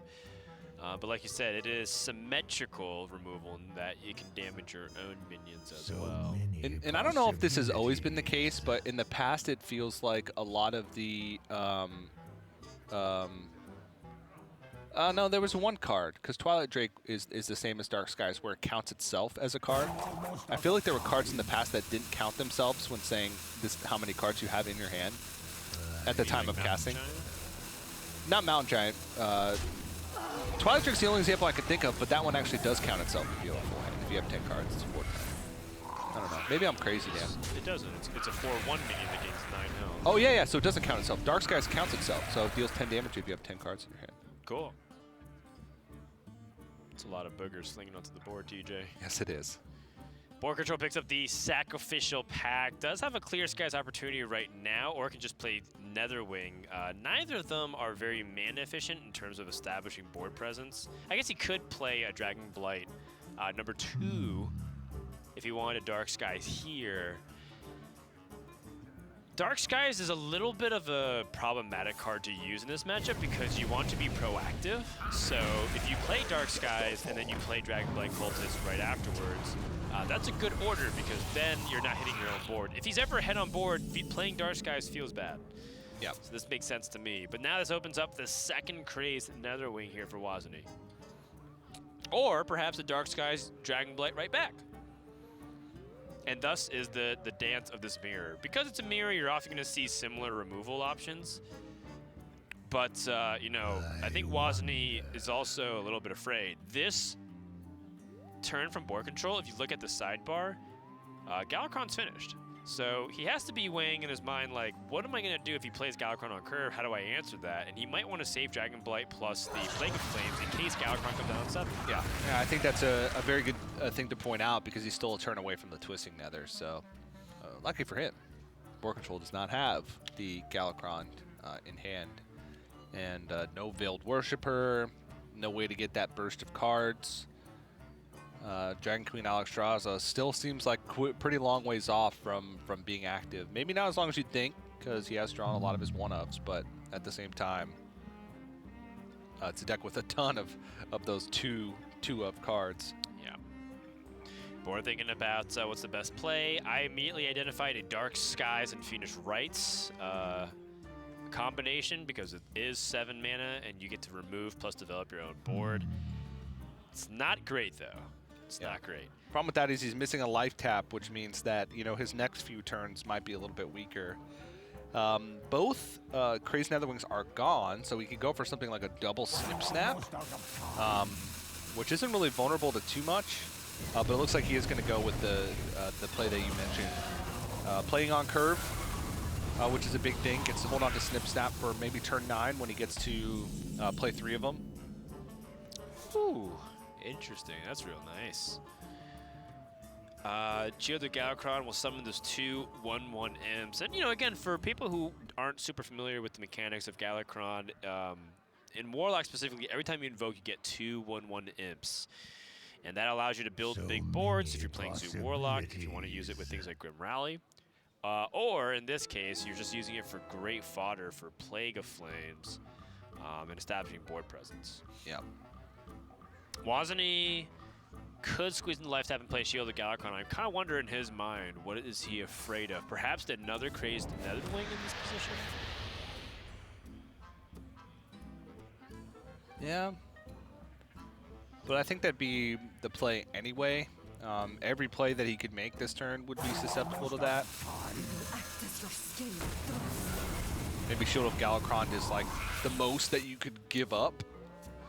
But like you said, it is symmetrical removal in that it can damage your own minions as well. And I don't know if this has always been the case, but in the past it feels like a lot of the no, there was one card, because Twilight Drake is the same as Dark Skies, where it counts itself as a card. I feel like there were cards in the past that didn't count themselves when saying this how many cards you have in your hand at the time of casting. Not Mountain Giant. Twilight Drake's the only example I could think of, but that one actually does count itself if you have full hand. If you have 10 cards, it's 4 times. I don't know. Maybe I'm crazy, Dan. It doesn't. It's a 4/1 minion that gains 9 health. Oh, yeah, so it doesn't count itself. Dark Skies counts itself, so it deals 10 damage if you have 10 cards in your hand. Cool. It's a lot of boogers slinging onto the board, TJ. Yes, it is. BoarControl picks up the Sacrificial Pact. Does have a Clear Skies opportunity right now, or can just play Netherwing. Neither of them are very mana efficient in terms of establishing board presence. I guess he could play a Dragon Blight number 2 if he wanted Dark Skies here. Dark Skies is a little bit of a problematic card to use in this matchup because you want to be proactive. So if you play Dark Skies and then you play Dragon Blight Cultist right afterwards, that's a good order because then you're not hitting your own board. If he's ever ahead on board, playing Dark Skies feels bad. Yeah. So this makes sense to me. But now this opens up the second crazed Netherwing here for woziny. Or perhaps a Dark Skies Dragon Blight right back. And thus is the dance of this mirror. Because it's a mirror, you're often going to see similar removal options. But, you know, I think woziny is also a little bit afraid. This turn from BoarControl, if you look at the sidebar, Galakrond's finished. So he has to be weighing in his mind, like, what am I going to do if he plays Galakrond on curve? How do I answer that? And he might want to save Dragon Blight plus the Plague of Flames in case Galakrond comes down 7. Yeah, I think that's a very good thing to point out because he's still a turn away from the Twisting Nether. So lucky for him, BoarControl does not have the Galakrond in hand. And no Veiled Worshipper, no way to get that burst of cards. Dragon Queen Alexstrasza still seems like pretty long ways off from being active. Maybe not as long as you'd think, because he has drawn a lot of his 1-ups, but at the same time, it's a deck with a ton of those 2-up cards. Yeah. Board thinking about what's the best play. I immediately identified a Dark Skies and Fiendish Rites combination because it is 7 mana and you get to remove plus develop your own board. It's not great though. It's not great. Problem with that is he's missing a life tap, which means that, you know, his next few turns might be a little bit weaker. Both Crazed Netherwings are gone, so we could go for something like a double Snip Snap, which isn't really vulnerable to too much, but it looks like he is going to go with the play that you mentioned. Playing on curve, which is a big thing, gets to hold on to Snip Snap for maybe turn 9 when he gets to play 3 of them. Ooh. Interesting. That's real nice. Shielded Galakrond will summon those 2/1/1 imps. And, you know, again, for people who aren't super familiar with the mechanics of Galakrond, in Warlock specifically, every time you invoke, you get 2/1/1 imps. And that allows you to build big boards if you're playing Zoo Warlock, if you want to use it with things like Grim Rally. Or, in this case, you're just using it for great fodder for Plague of Flames and establishing board presence. Yeah. woziny could squeeze in the life tap and play Shield of Galakrond. I kind of wonder in his mind, what is he afraid of? Perhaps another crazed Netherwing in this position? Yeah. But I think that'd be the play anyway. Every play that he could make this turn would be susceptible to that. Maybe Shield of Galakrond is like the most that you could give up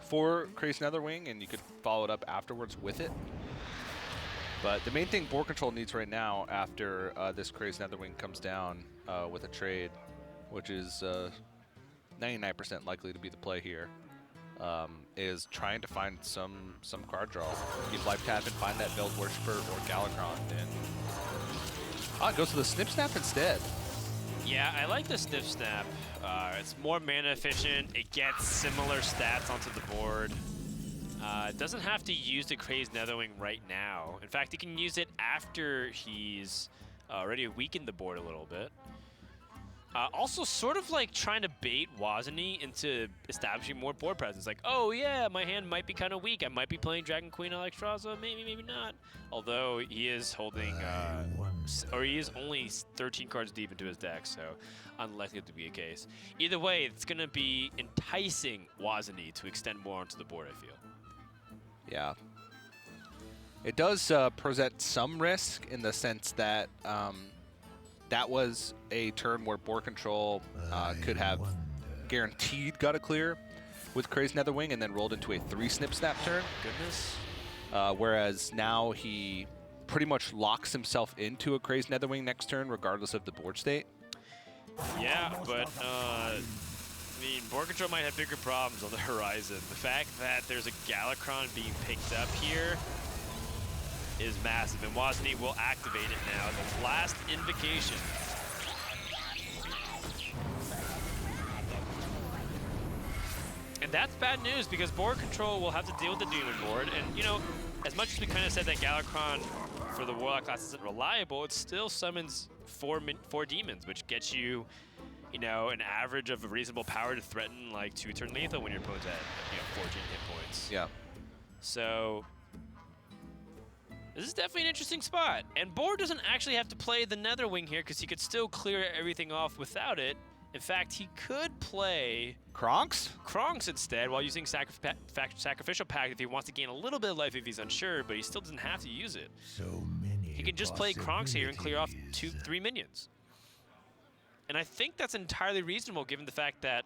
for Crazed Netherwing, and you could follow it up afterwards with it. But the main thing BoarControl needs right now after this Crazed Netherwing comes down with a trade, which is 99% likely to be the play here, is trying to find some card draw. Keep life tap and find that Veiled Worshipper or Galakrond, and it goes to the Snip Snap instead. Yeah, I like the Sniff Snap. It's more mana efficient. It gets similar stats onto the board. It doesn't have to use the Crazed Netherwing right now. In fact, he can use it after he's already weakened the board a little bit. Also, sort of like trying to bait woziny into establishing more board presence. Like, oh yeah, my hand might be kind of weak. I might be playing Dragon Queen Alexstrasza, maybe, maybe not. Although he is holding, or he is only 13 cards deep into his deck, so unlikely to be a case. Either way, it's gonna be enticing woziny to extend more onto the board, I feel. Yeah. It does present some risk in the sense that that was a turn where BoarControl could have guaranteed got a clear with Crazed Netherwing and then rolled into a 3 Snip Snap turn. Goodness. Whereas now he pretty much locks himself into a Crazed Netherwing next turn regardless of the board state. Yeah, but I mean, BoarControl might have bigger problems on the horizon. The fact that there's a Galakrond being picked up here is massive, and woziny will activate it now. The last invocation. And that's bad news because BoarControl will have to deal with the demon board. And, you know, as much as we kind of said that Galakrond for the Warlock class isn't reliable, it still summons four demons, which gets you, you know, an average of a reasonable power to threaten like 2-turn lethal when your opponent's at, you know, 14 hit points. Yeah. So this is definitely an interesting spot. And Boar doesn't actually have to play the Netherwing here because he could still clear everything off without it. In fact, he could play Kronks instead while using Sacrificial Pact if he wants to gain a little bit of life if he's unsure, but he still doesn't have to use it. So many. He can just play Kronks here and clear off 2-3 minions. And I think that's entirely reasonable given the fact that,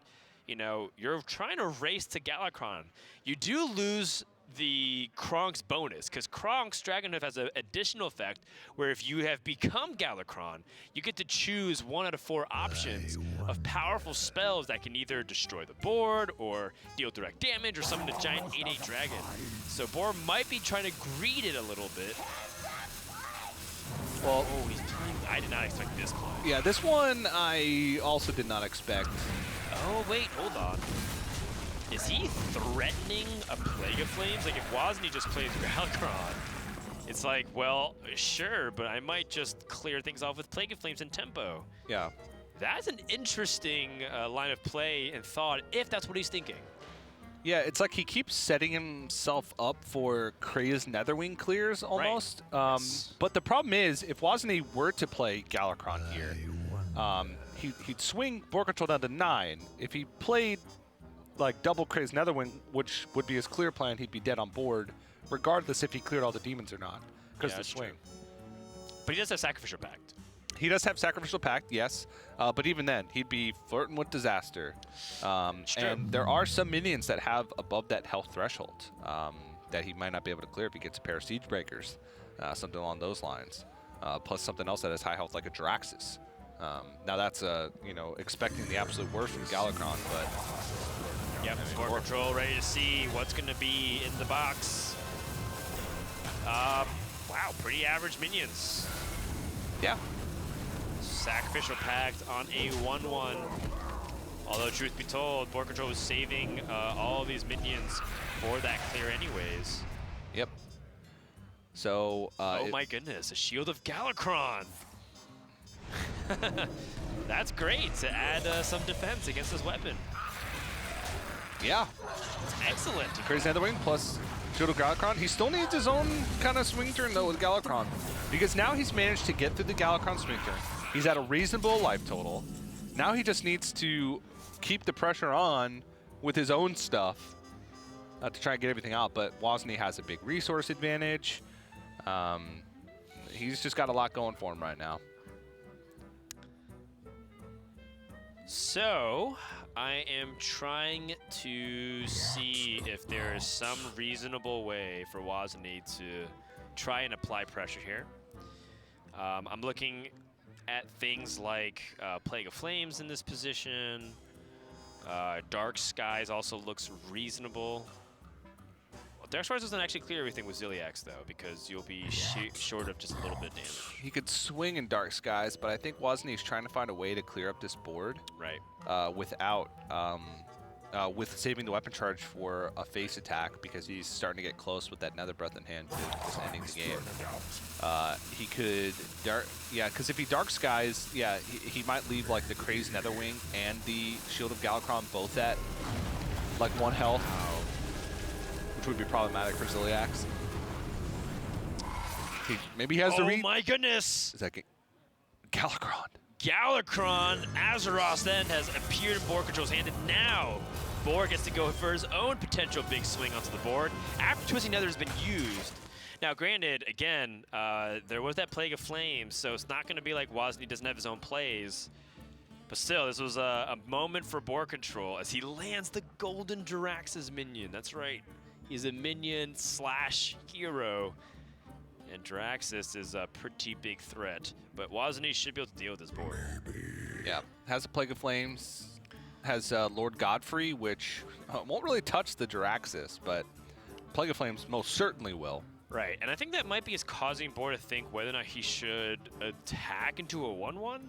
you know, you're trying to race to Galakrond. You do lose the Kronks bonus, because Kronks Dragonhoof has an additional effect where if you have become Galakrond, you get to choose 1 out of 4 options of powerful spells that can either destroy the board or deal direct damage or summon a giant 8/8 dragon. So Boar might be trying to greed it a little bit. Well, oh, he's playing. I did not expect this play. Yeah, this one I also did not expect. Oh, wait, hold on. Is he threatening a Plague of Flames? Like, if woziny just plays Galakrond, it's like, well, sure, but I might just clear things off with Plague of Flames and tempo. Yeah. That's an interesting line of play and thought, if that's what he's thinking. Yeah, it's like he keeps setting himself up for Crazed Netherwing clears almost. Right. But the problem is, if woziny were to play Galakrond here, he'd swing BoarControl down to 9. If he played like double Crazed Netherwing, which would be his clear plan, he'd be dead on board, regardless if he cleared all the demons or not, because of the swing. True. But he does have Sacrificial Pact. He does have Sacrificial Pact, yes, but even then, he'd be flirting with disaster. And there are some minions that have above that health threshold that he might not be able to clear if he gets a pair of Siege Breakers, something along those lines. Plus something else that has high health like a Draxus. Now that's, you know, expecting the absolute worst from Galakrond, but... Yep, BoarControl ready to see what's going to be in the box. Wow, pretty average minions. Yeah. Sacrificial Pact on a 1/1. Although, truth be told, BoarControl was saving all of these minions for that clear anyways. Yep. So, oh my goodness, a Shield of Galakrond. That's great to add some defense against this weapon. Yeah. Excellent. Crazed Netherwing plus Shield of Galakrond. He still needs his own kind of swing turn, though, with Galakrond. Because now he's managed to get through the Galakrond swing turn. He's at a reasonable life total. Now he just needs to keep the pressure on with his own stuff to try and get everything out. But woziny has a big resource advantage. He's just got a lot going for him right now. So, I am trying to see if there is some reasonable way for woziny to try and apply pressure here. I'm looking at things like Plague of Flames in this position. Dark Skies also looks reasonable. Dark Stars doesn't actually clear everything with Ziliax, though, because you'll be short of just a little bit of damage. He could swing in Dark Skies, but I think Woziny's trying to find a way to clear up this board. Right. Without, with saving the weapon charge for a face attack, because he's starting to get close with that Nether Breath in hand to just ending the game. He could because if he Dark Skies, he might leave like the Crazed Netherwing and the Shield of Galakron both at like 1 health, which would be problematic for Ziliax. Maybe he has the read. Oh my goodness! Is that Galakron? Galakron, Azeroth then has appeared in BoarControl's hand, and now Boar gets to go for his own potential big swing onto the board after Twisting Nether has been used. Now, granted, again, there was that Plague of Flames, so it's not going to be like Woziny doesn't have his own plays. But still, this was a moment for BoarControl as he lands the Golden Jirax's minion. That's right. He's a minion / hero. And Jiraxis is a pretty big threat. But Woziny should be able to deal with this board. Yeah. Has a Plague of Flames. Has Lord Godfrey, which won't really touch the Jiraxis, but Plague of Flames most certainly will. Right, and I think that might be causing Boar to think whether or not he should attack into a 1/1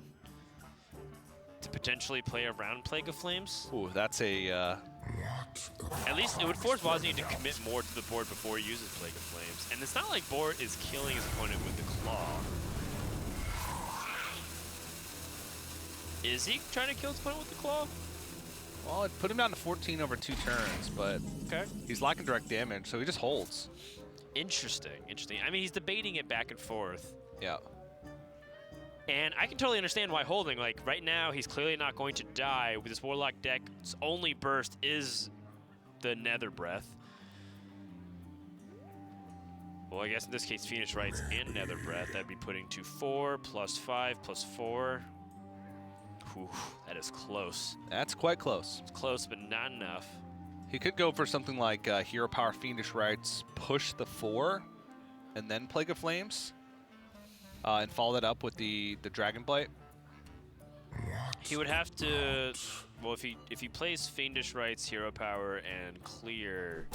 to potentially play around Plague of Flames. Ooh, that's a... At least it would force Woziny to commit more to the board before he uses Plague of Flames. And it's not like Boar is killing his opponent with the Claw. Is he trying to kill his opponent with the Claw? Well, it put him down to 14 over 2 turns, but he's lacking direct damage, so he just holds. Interesting, interesting. I mean, he's debating it back and forth. Yeah. And I can totally understand why holding. Like, right now, he's clearly not going to die. With this Warlock deck, its only burst is the Nether Breath. Well, I guess in this case, Fiendish Rites and Nether Breath, that'd be putting to 4 + 5 + 4. Whew, that is close. That's quite close. It's close, but not enough. He could go for something like Hero Power, Fiendish Rites, push the 4, and then Plague of Flames, and follow that up with the Dragon Blight. He would have to, well, if he plays Fiendish Rites, Hero Power, and clear.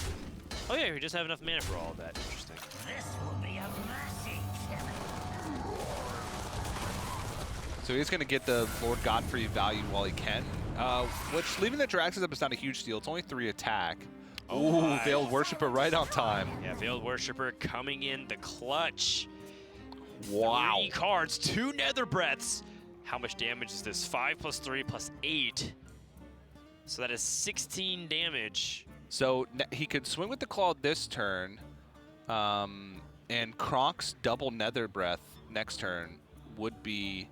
Oh yeah, he just have enough mana for all of that. Interesting. This will be a massive So he's going to get the Lord Godfrey value while he can. Which, leaving the Jiraxis up is not a huge deal. It's only 3 attack. Ooh, Veiled Worshipper right on time. Yeah, Veiled Worshipper coming in the clutch. Wow. 3 cards, 2 Nether Breaths. How much damage is this? 5 + 3 + 8. So that is 16 damage. So he could swing with the Claw this turn, and Kronk's double Nether Breath next turn would be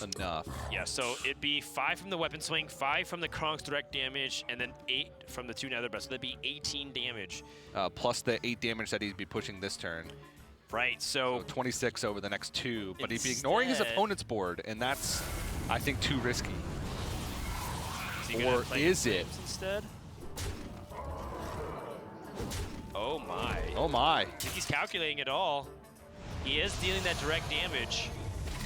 enough. Yeah, so it'd be 5 from the weapon swing, 5 from the Kronk's direct damage, and then 8 from the 2 Nether Breaths. So that'd be 18 damage. Plus the 8 damage that he'd be pushing this turn. Right, so 26 over the next 2, but he'd be ignoring his opponent's board, and that's, I think, too risky. Or is it? Instead? Oh my. Oh my. I think he's calculating it all. He is dealing that direct damage.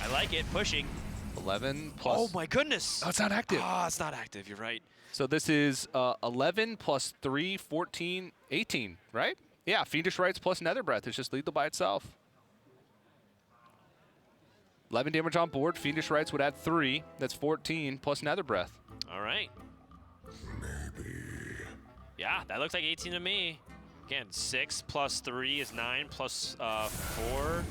I like it, pushing. 11 plus... Oh my goodness! Oh, it's not active. Ah, it's not active, you're right. So this is 11 + 3, 14, 18, right? Yeah, Fiendish Rites plus Nether Breath. It's just lethal by itself. 11 damage on board. Fiendish Rites would add 3. That's 14 plus Nether Breath. All right. Maybe. Yeah, that looks like 18 to me. Again, 6 + 3 is 9 + 4.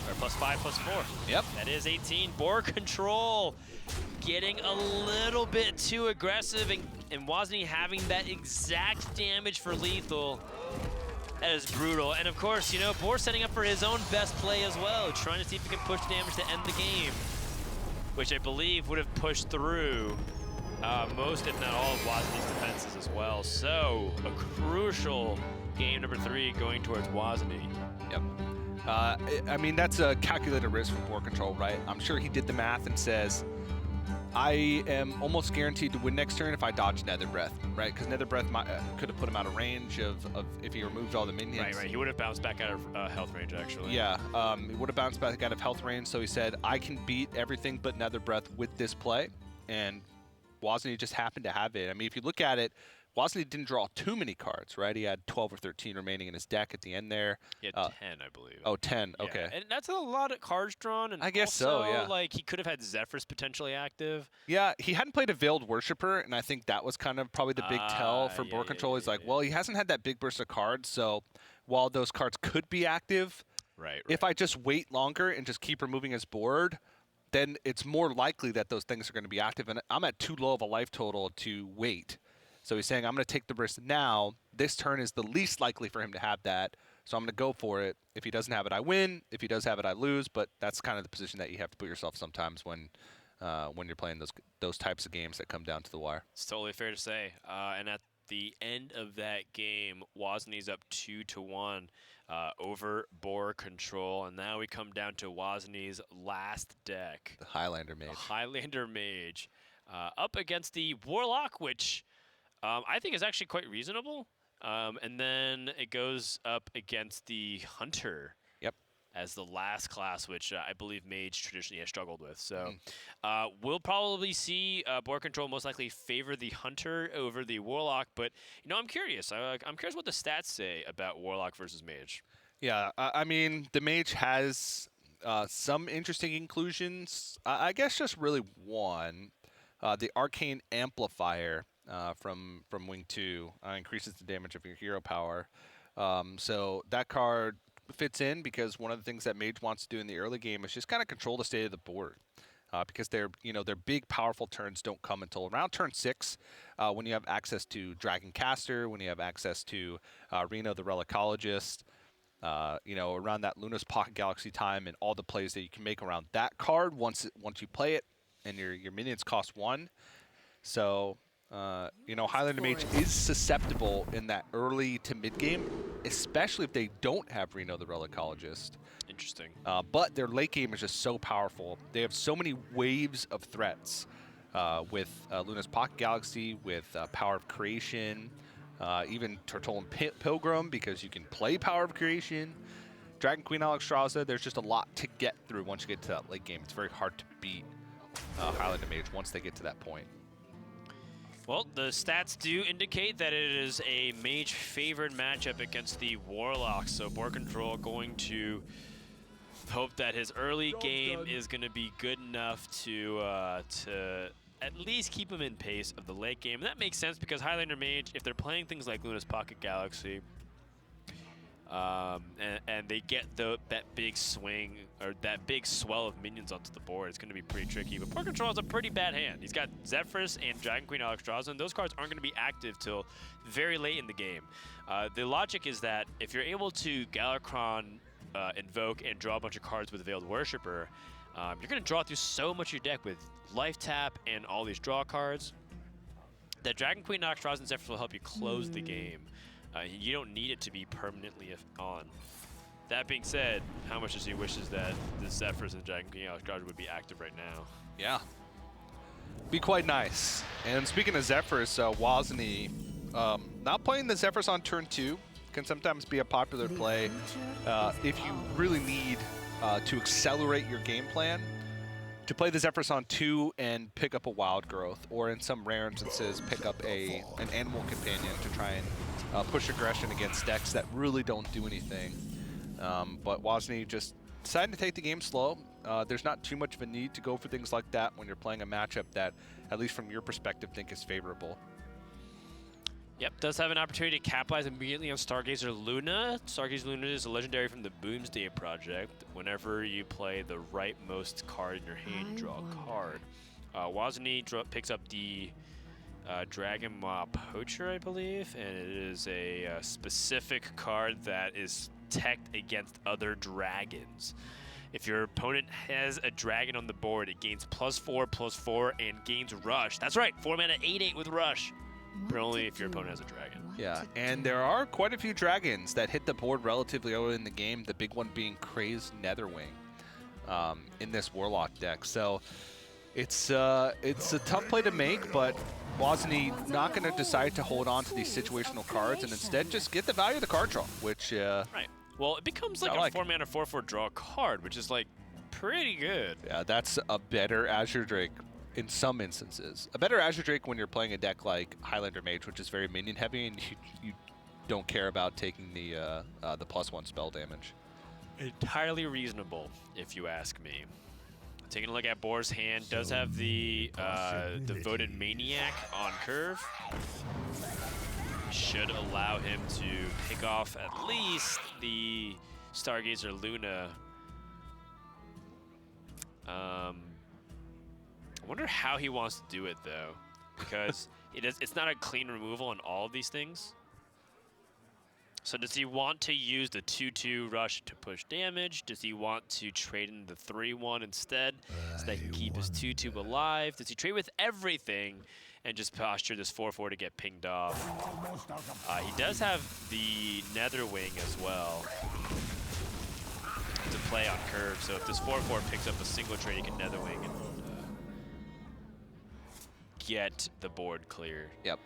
Or +5 + 4. Yep. That is 18. BoarControl getting a little bit too aggressive, and Woziny having that exact damage for lethal. That is brutal. And of course, you know, Boar setting up for his own best play as well, trying to see if he can push damage to end the game, which I believe would have pushed through most, if not all, of Woziny's defenses as well. So, a crucial game number 3 going towards Woziny. Yep. I mean, that's a calculated risk from BoarControl, right? I'm sure he did the math and says, I am almost guaranteed to win next turn if I dodge Nether Breath, right? Because Nether Breath could have put him out of range of if he removed all the minions. Right. He would have bounced back out of health range, actually. Yeah, he would have bounced back out of health range, so he said, I can beat everything but Nether Breath with this play, and Woziny just happened to have it. I mean, if you look at it, Woziny didn't draw too many cards, right? He had 12 or 13 remaining in his deck at the end there. He had 10, I believe. Oh, 10, Yeah, okay. and that's a lot of cards drawn. And I guess also, so, yeah. like, he could have had Zephyrs potentially active. Yeah, he hadn't played a Veiled Worshipper, and I think that was kind of probably the big tell for BoarControl. He's like, well, he hasn't had that big burst of cards, so while those cards could be active, right. if I just wait longer and just keep removing his board, then it's more likely that those things are going to be active. And I'm at too low of a life total to wait. So he's saying, I'm going to take the risk now. This turn is the least likely for him to have that, so I'm going to go for it. If he doesn't have it, I win. If he does have it, I lose. But that's kind of the position that you have to put yourself sometimes when you're playing those types of games that come down to the wire. It's totally fair to say. And at the end of that game, Woziny's up 2-1 over BoarControl. And now we come down to Woziny's last deck. The Highlander Mage. The Highlander Mage. Up against the Warlock, which I think is actually quite reasonable. And then it goes up against the Hunter. Yep. As the last class, which I believe Mage traditionally has struggled with. So we'll probably see BoarControl most likely favor the Hunter over the Warlock. But, you know, I'm curious. I'm curious what the stats say about Warlock versus Mage. Yeah, I mean, the Mage has some interesting inclusions. I guess just really one. The Arcane Amplifier from Wing 2 increases the damage of your hero power. So that card fits in because one of the things that Mage wants to do in the early game is just kind of control the state of the board. Because their big powerful turns don't come until around turn 6, when you have access to Dragon Caster, when you have access to Reno the Relicologist, around that Luna's Pocket Galaxy time, and all the plays that you can make around that card once you play it, and your minions cost 1. So, Highlander Mage is susceptible in that early to mid game, especially if they don't have Reno the Relicologist. Interesting. But their late game is just so powerful. They have so many waves of threats with Luna's Pocket Galaxy, with Power of Creation, even Tortolan Pilgrim, because you can play Power of Creation. Dragon Queen Alexstrasza, there's just a lot to get through once you get to that late game. It's very hard to beat Highlander Mage once they get to that point. Well, the stats do indicate that it is a Mage-favored matchup against the Warlock, so BoarControl going to hope that his early game is going to be good enough to at least keep him in pace of the late game. And that makes sense because Highlander Mage, if they're playing things like Luna's Pocket Galaxy, and they get that big swing or that big swell of minions onto the board, it's going to be pretty tricky. But BoarControl has a pretty bad hand. He's got Zephyrs and Dragon Queen Alexstrasza, and those cards aren't going to be active till very late in the game. The logic is that if you're able to Galakrond invoke and draw a bunch of cards with Veiled Worshipper, you're going to draw through so much of your deck with Life Tap and all these draw cards that Dragon Queen Alexstrasza and Zephyrs will help you close the game. You don't need it to be permanently on. That being said, how much does he wishes that the Zephyrs and Dragon Queen Alexstrasza would be active right now? Yeah. Be quite nice. And speaking of Zephyrs, Woziny, not playing the Zephyrs on turn 2 can sometimes be a popular play if you really need to accelerate your game plan. To play the Zephyrs on 2 and pick up a Wild Growth, or in some rare instances, pick up an Animal Companion to try and push aggression against decks that really don't do anything. But Woziny just decided to take the game slow. There's not too much of a need to go for things like that when you're playing a matchup that, at least from your perspective, think is favorable. Yep, does have an opportunity to capitalize immediately on Stargazer Luna. Stargazer Luna is a legendary from the Boomsday Project. Whenever you play the rightmost card in your hand, you draw a card. Woziny picks up the Dragon Maw Poacher, I believe, and it is a specific card that is teched against other dragons. If your opponent has a dragon on the board, it gains +4/+4 and gains Rush. That's right, 4 mana 8/8 with Rush. But only if your opponent has a dragon. Yeah, and there are quite a few dragons that hit the board relatively early in the game, the big one being Crazed Netherwing in this Warlock deck. So it's a tough play to make, but Woziny not going to decide to hold on to these situational cards and instead just get the value of the card draw, which... right. Well, it becomes like a 4 mana 4/4 draw card, which is like pretty good. Yeah, that's a better Azure Drake in some instances. A better Azure Drake when you're playing a deck like Highlander Mage, which is very minion heavy, and you don't care about taking the +1 spell damage. Entirely reasonable, if you ask me. Taking a look at Boar's hand, does have the Devoted Maniac on curve. Should allow him to pick off at least the Stargazer Luna. I wonder how he wants to do it, though, because it's not a clean removal on all of these things. So does he want to use the 2/2 rush to push damage? Does he want to trade in the 3/1 instead so that he can keep his 2/2 alive? Does he trade with everything and just posture this 4/4 to get pinged off? He does have the Netherwing as well to play on curve. So if this 4/4 picks up a single trade, he can Netherwing and get the board clear. Yep.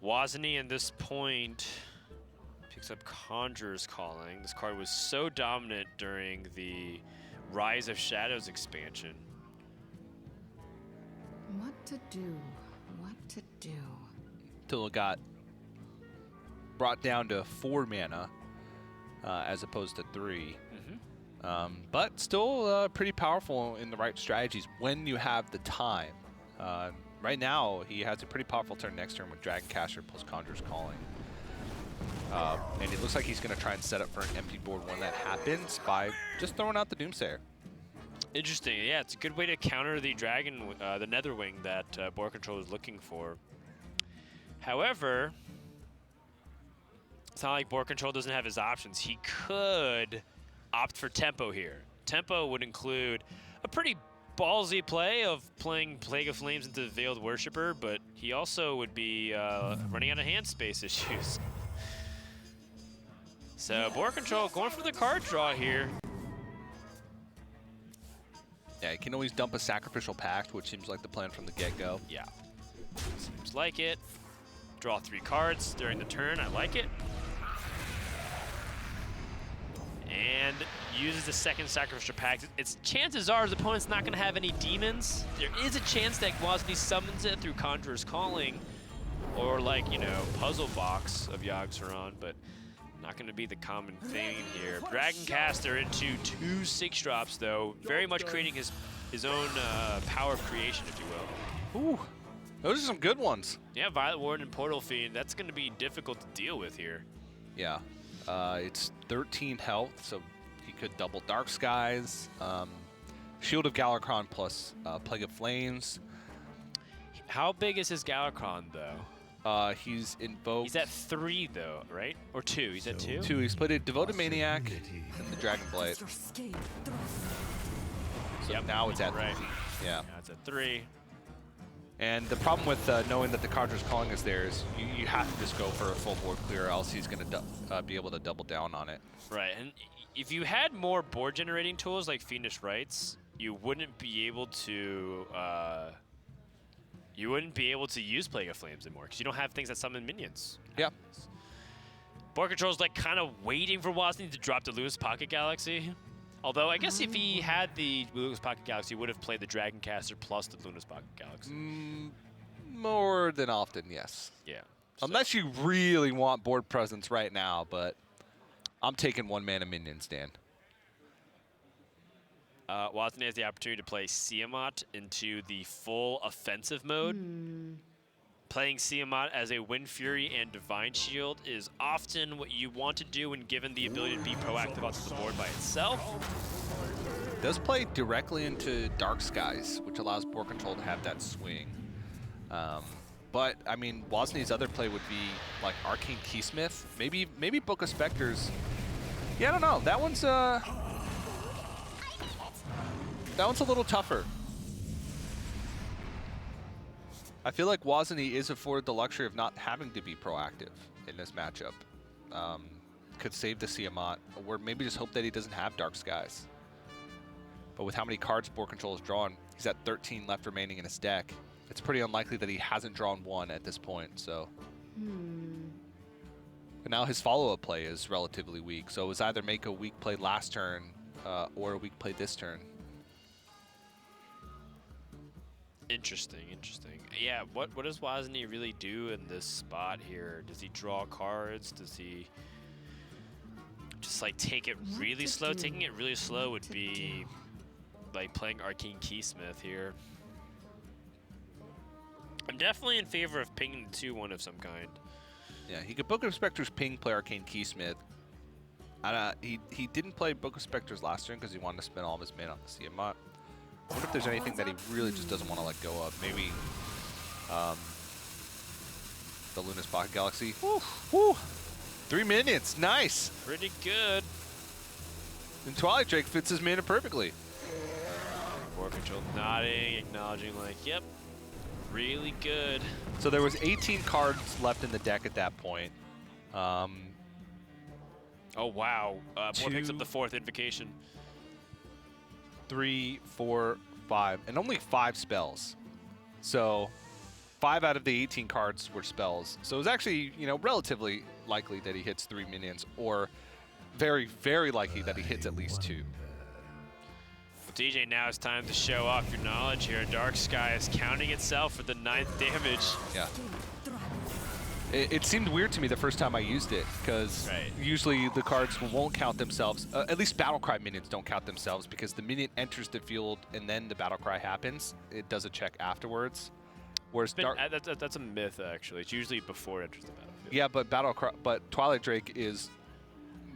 Woziny at this point picks up Conjurer's Calling. This card was so dominant during the Rise of Shadows expansion. What to do? What to do? Till it got brought down to 4 mana as opposed to 3. But still pretty powerful in the right strategies when you have the time. Right now, he has a pretty powerful turn next turn with Dragon Caster plus Conjurer's Calling. And it looks like he's going to try and set up for an empty board when that happens by just throwing out the Doomsayer. Interesting. Yeah, it's a good way to counter the Dragon, the Netherwing that BoarControl is looking for. However, it's not like BoarControl doesn't have his options. He could opt for Tempo here. Tempo would include a pretty ballsy play of playing Plague of Flames into Veiled Worshipper, but he also would be running out of hand space issues. So BoarControl going for the card draw here. Yeah, he can always dump a Sacrificial Pact, which seems like the plan from the get-go. Yeah, seems like it. Draw 3 cards during the turn, I like it. And uses the second Sacrificial Pact. It's chances are his opponent's not going to have any demons. There is a chance that Woziny summons it through Conjurer's Calling, or like, you know, Puzzle Box of Yogg-Saron, but not going to be the common thing here. Dragon Caster into 2 6-drops though, very much creating his own power of creation, if you will. Ooh, those are some good ones. Yeah, Violet Warden and Portal Fiend. That's going to be difficult to deal with here. Yeah. It's 13 health, so he could double Dark Skies, Shield of Galakrond plus Plague of Flames. How big is his Galakrond, though? He's invoked. He's at 3, though, right? Or 2? He's at 2? 2. He's played a Devoted Maniac and the Dragon Blade. So yep. Now it's at 3. Yeah. Now it's at 3. And the problem with knowing that the Conjurer's Calling is there is you have to just go for a full board clear, or else he's going to be able to double down on it. Right, and if you had more board generating tools like Fiendish Rites, you wouldn't be able to use Plague of Flames anymore because you don't have things that summon minions. Yeah. BoarControl's like kind of waiting for Woziny to drop the Luna's Pocket Galaxy. Although, I guess if he had the Luna's Pocket Galaxy, he would have played the Dragon Caster plus the Luna's Pocket Galaxy. More than often, yes. Yeah. Unless you really want board presence right now, but I'm taking 1-mana minions, Dan. Woziny has the opportunity to play Siamat into the full offensive mode. Playing Siamat as a Wind Fury and Divine Shield is often what you want to do when given the ability to be proactive onto the board by itself. It does play directly into Dark Skies, which allows BoarControl to have that swing. But, I mean, Woziny's other play would be like Arcane Keysmith, maybe Book of Specters. Yeah, I don't know. That one's a little tougher. I feel like Woziny is afforded the luxury of not having to be proactive in this matchup. Could save the Siamat, or maybe just hope that he doesn't have Dark Skies. But with how many cards BoarControl has drawn, he's at 13 left remaining in his deck. It's pretty unlikely that he hasn't drawn 1 at this point, so. But now his follow-up play is relatively weak, so it was either make a weak play last turn or a weak play this turn. Interesting, interesting. Yeah, what does woziny really do in this spot here? Does he draw cards? Does he just like take it really slow? Taking it really slow would be like playing Arcane Keysmith here. I'm definitely in favor of pinging the 2-1 of some kind. Yeah, he could Book of Specters ping, play Arcane Keysmith. He didn't play Book of Specters last turn because he wanted to spend all of his mana on the CMI. I wonder if there's anything that he really just doesn't want to let go of. Maybe the Luna's Pocket Galaxy. Woo, woo. 3 minions, nice. Pretty good. And Twilight Drake fits his mana perfectly. BoarControl nodding, acknowledging like, yep, really good. So there was 18 cards left in the deck at that point. Oh, wow. Boar picks up the 4th invocation. 3, 4, 5, and only 5 spells. So 5 out of the 18 cards were spells. So it was actually, you know, relatively likely that he hits 3 minions, or very, very likely that he hits at least 2. Well, DJ, now it's time to show off your knowledge here. Dark Sky is counting itself for the 9th damage. Yeah. It seemed weird to me the first time I used it, because usually the cards won't count themselves. At least Battlecry minions don't count themselves, because the minion enters the field and then the Battlecry happens. It does a check afterwards. Whereas that's a myth, actually. It's usually before it enters the battlefield. Yeah, but Twilight Drake is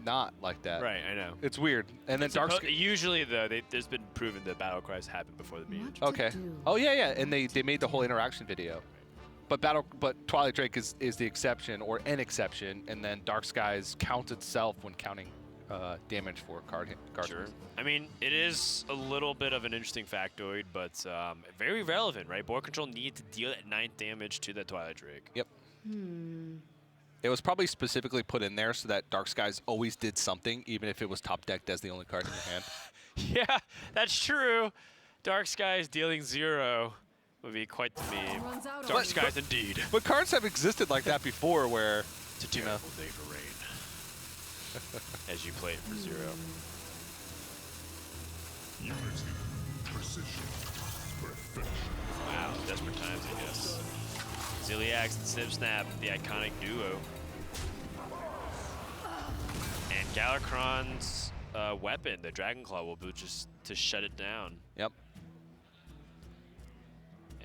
not like that. Right, I know. It's weird. And then usually, though, there's been proven that Battlecries happen before the minion. Okay. Oh yeah, yeah, and they made the whole interaction video. But Twilight Drake is the exception, or an exception, and then Dark Skies counts itself when counting damage for card. Sure. I mean, it is a little bit of an interesting factoid, but very relevant, right? BoarControl need to deal that 9th damage to that Twilight Drake. Yep. It was probably specifically put in there so that Dark Skies always did something, even if it was top decked as the only card in your hand. Yeah, that's true. Dark Skies dealing 0. Would be quite the meme. Dark Skies indeed. But cards have existed like that before, where it's a terrible day for rain. As you play it for 0. Unity, precision, perfection. Wow, desperate times, I guess. Ziliax and Snip, the iconic duo. And Galakrond's weapon, the Dragon Claw, will be just to shut it down. Yep.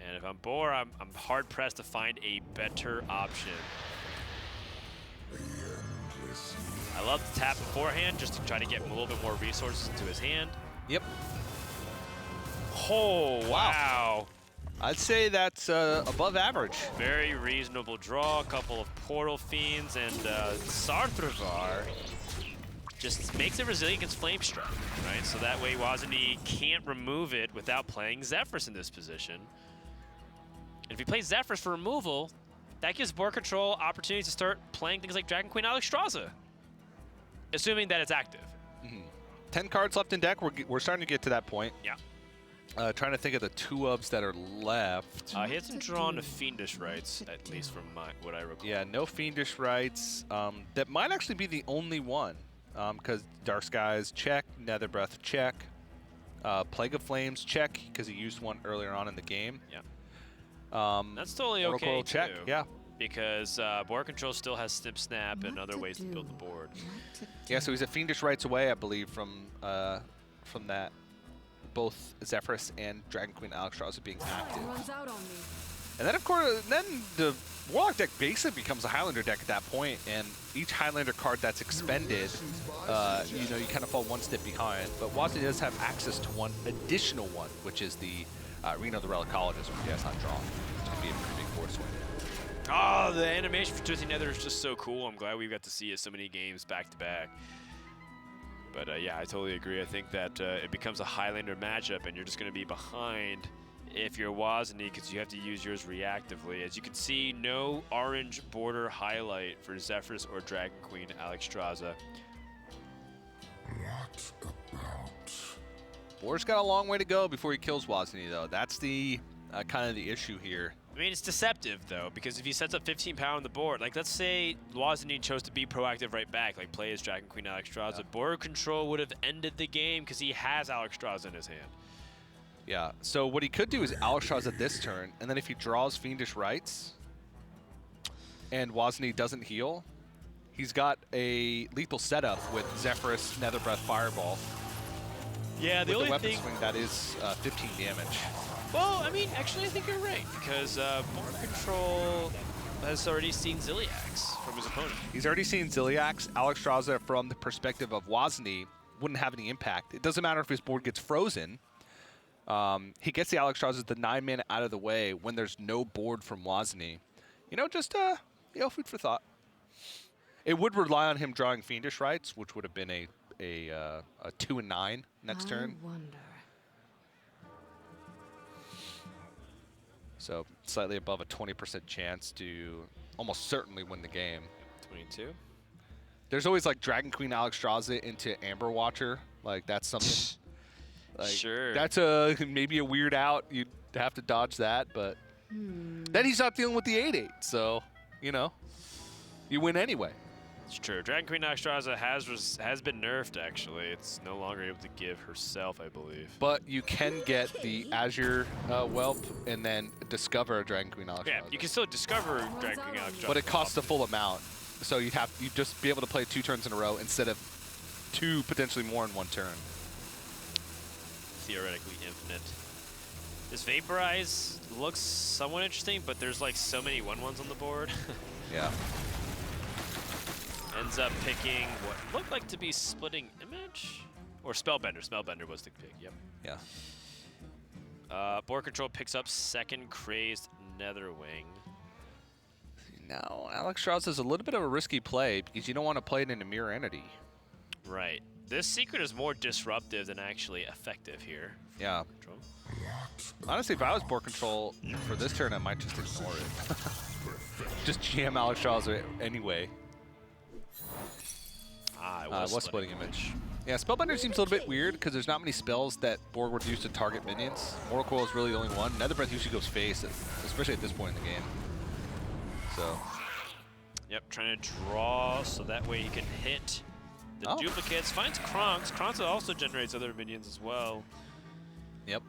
And if I'm Boar, I'm hard pressed to find a better option. I love to tap beforehand just to try to get a little bit more resources into his hand. Yep. Oh, wow. I'd say that's above average. Very reasonable draw. A couple of Portal Fiends, and Sarthravar just makes it resilient against Flamestruck, right? So that way woziny can't remove it without playing Zephrys in this position. And if he plays Zephrys for removal, that gives BoarControl opportunities to start playing things like Dragon Queen Alexstrasza, assuming that it's active. 10 cards left in deck. We're starting to get to that point. Yeah. Trying to think of the 2-ofs that are left. He hasn't drawn a Fiendish Rites, at least from what I recall. Yeah, no Fiendish Rites. That might actually be the only one, because Dark Skies, check. Nether Breath, check. Plague of Flames, check, because he used one earlier on in the game. Yeah. That's totally okay, too. Check, yeah. Because BoarControl still has Snip and other ways to build the board. Yeah, so he's a Fiendish Rites away, I believe, from that. Both Zephrys and Dragon Queen Alexstrasza being active. And then, of course, the Warlock deck basically becomes a Highlander deck at that point, and each Highlander card that's expended, you know, you kind of fall one step behind. But woziny does have access to one additional one, which is the Reno the Relicologist, which he has not drawn. It's going to be a pretty big board swing. Oh, the animation for Twisting Nether is just so cool. I'm glad we got to see it so many games back to back. But yeah, I totally agree. I think that it becomes a Highlander matchup, and you're just going to be behind if you're woziny, because you have to use yours reactively. As you can see, no orange border highlight for Zephrys or Dragon Queen Alexstrasza. What about? Boar's got a long way to go before he kills woziny, though. That's the kind of the issue here. I mean, it's deceptive, though, because if he sets up 15 power on the board, like, let's say woziny chose to be proactive right back, like play his Dragon Queen Alexstrasza, BoarControl would have ended the game because he has Alexstrasza in his hand. Yeah, so what he could do is Alexstrasza this turn, and then if he draws Fiendish Rites and woziny doesn't heal, he's got a lethal setup with Zephyrus, Netherbreath, Fireball. Yeah, the with only the weapon thing... swing, that is 15 damage. Well, I mean, actually, I think you're right, because BoarControl has already seen Ziliax from his opponent. He's already seen Ziliax. Alexstrasza, from the perspective of woziny, wouldn't have any impact. It doesn't matter if his board gets frozen. He gets the Alexstrasza, the 9 mana out of the way when there's no board from woziny. You know, just food for thought. It would rely on him drawing Fiendish Rites, which would have been a 2 and 9 next turn. Wonder. So slightly above a 20% chance to almost certainly win the game. 22. There's always like Dragon Queen Alexstrasza into Amber Watcher. Like that's something. Like, sure. That's maybe a weird out. You'd have to dodge that, but then he's not dealing with the 8/8, so you know, you win anyway. It's true. Dragon Queen Alexstrasza has been nerfed. Actually, it's no longer able to give herself, I believe. But you can get the Azure Whelp and then discover a Dragon Queen Alexstrasza. Yeah, you can still discover Dragon Queen Alexstrasza. But it costs the full amount, so you'd just be able to play 2 turns in a row instead of 2 potentially more in 1 turn. Theoretically infinite. This Vaporize looks somewhat interesting, but there's like so many 1/1s on the board. Yeah. Ends up picking what looked like to be Splitting Image? Or Spellbender. Spellbender was the pick, yep. Yeah. BoarControl picks up 2nd Crazed Netherwing. Now, Alexstrasza is a little bit of a risky play because you don't want to play it in a mirror entity. Right. This secret is more disruptive than actually effective here. Yeah. Honestly, if I was BoarControl for this turn, I might just ignore it. Just jam Alexstrasza anyway. It was Splitting Image. Yeah, Spellbender seems a little bit weird because there's not many spells that Borg would use to target minions. Mortal Coil is really the only one. Netherbreath usually goes face, especially at this point in the game. So. Yep, trying to draw so that way he can hit the duplicates. Finds Kronks. Kronks also generates other minions as well. Yep.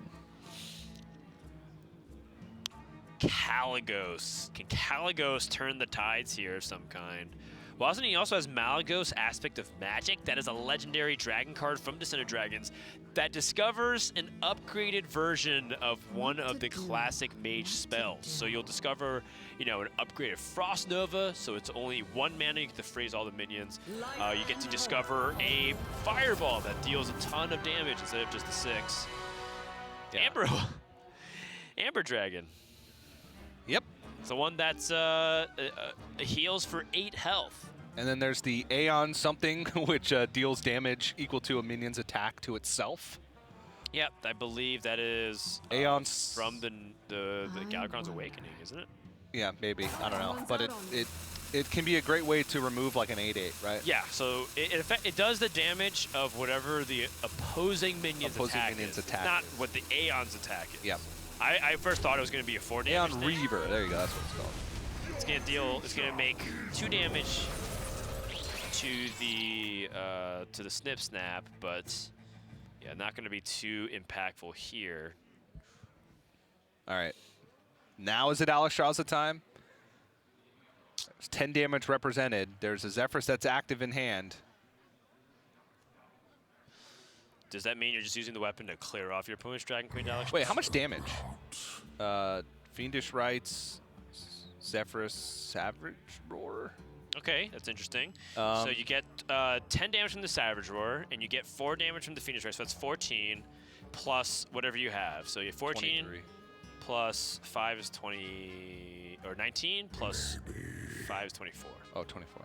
Kaligos. Can Kaligos turn the tides here of some kind? woziny also has Malygos, Aspect of Magic. That is a legendary dragon card from Descended Dragons that discovers an upgraded version of one of the classic mage spells. So you'll discover, you know, an upgraded Frost Nova, so it's only 1 mana, you get to freeze all the minions. You get to discover a Fireball that deals a ton of damage instead of just the 6. Yeah. Amber Dragon. Yep. It's the one that's heals for 8 health. And then there's the Aeon something, which deals damage equal to a minion's attack to itself. Yep, I believe that is Aeon's from the Galakrond's Awakening, isn't it? Yeah, maybe. I don't know. But it can be a great way to remove like an 8/8, right? Yeah, so it does the damage of whatever the opposing minion's attack is, not what the Aeon's attack is. Yep. I first thought it was going to be a 4 damage. Aeon Reaver, there you go, that's what it's called. It's going to make 2 damage to the Snip Snap, but yeah, not going to be too impactful here. All right. Now is it Alexstrasza time? There's 10 damage represented. There's a Zephyrus that's active in hand. Does that mean you're just using the weapon to clear off your opponent's Dragon Queen Alexstrasza? Wait, how much damage? Fiendish Rites, Zephyrus, Savage Roar. Okay, that's interesting. So you get 10 damage from the Savage Roar, and you get 4 damage from the Fiendish Rites, so that's 14, plus whatever you have. So you have 14 23. plus 5 is 20, or 19, plus 5 is 24. Oh, 24.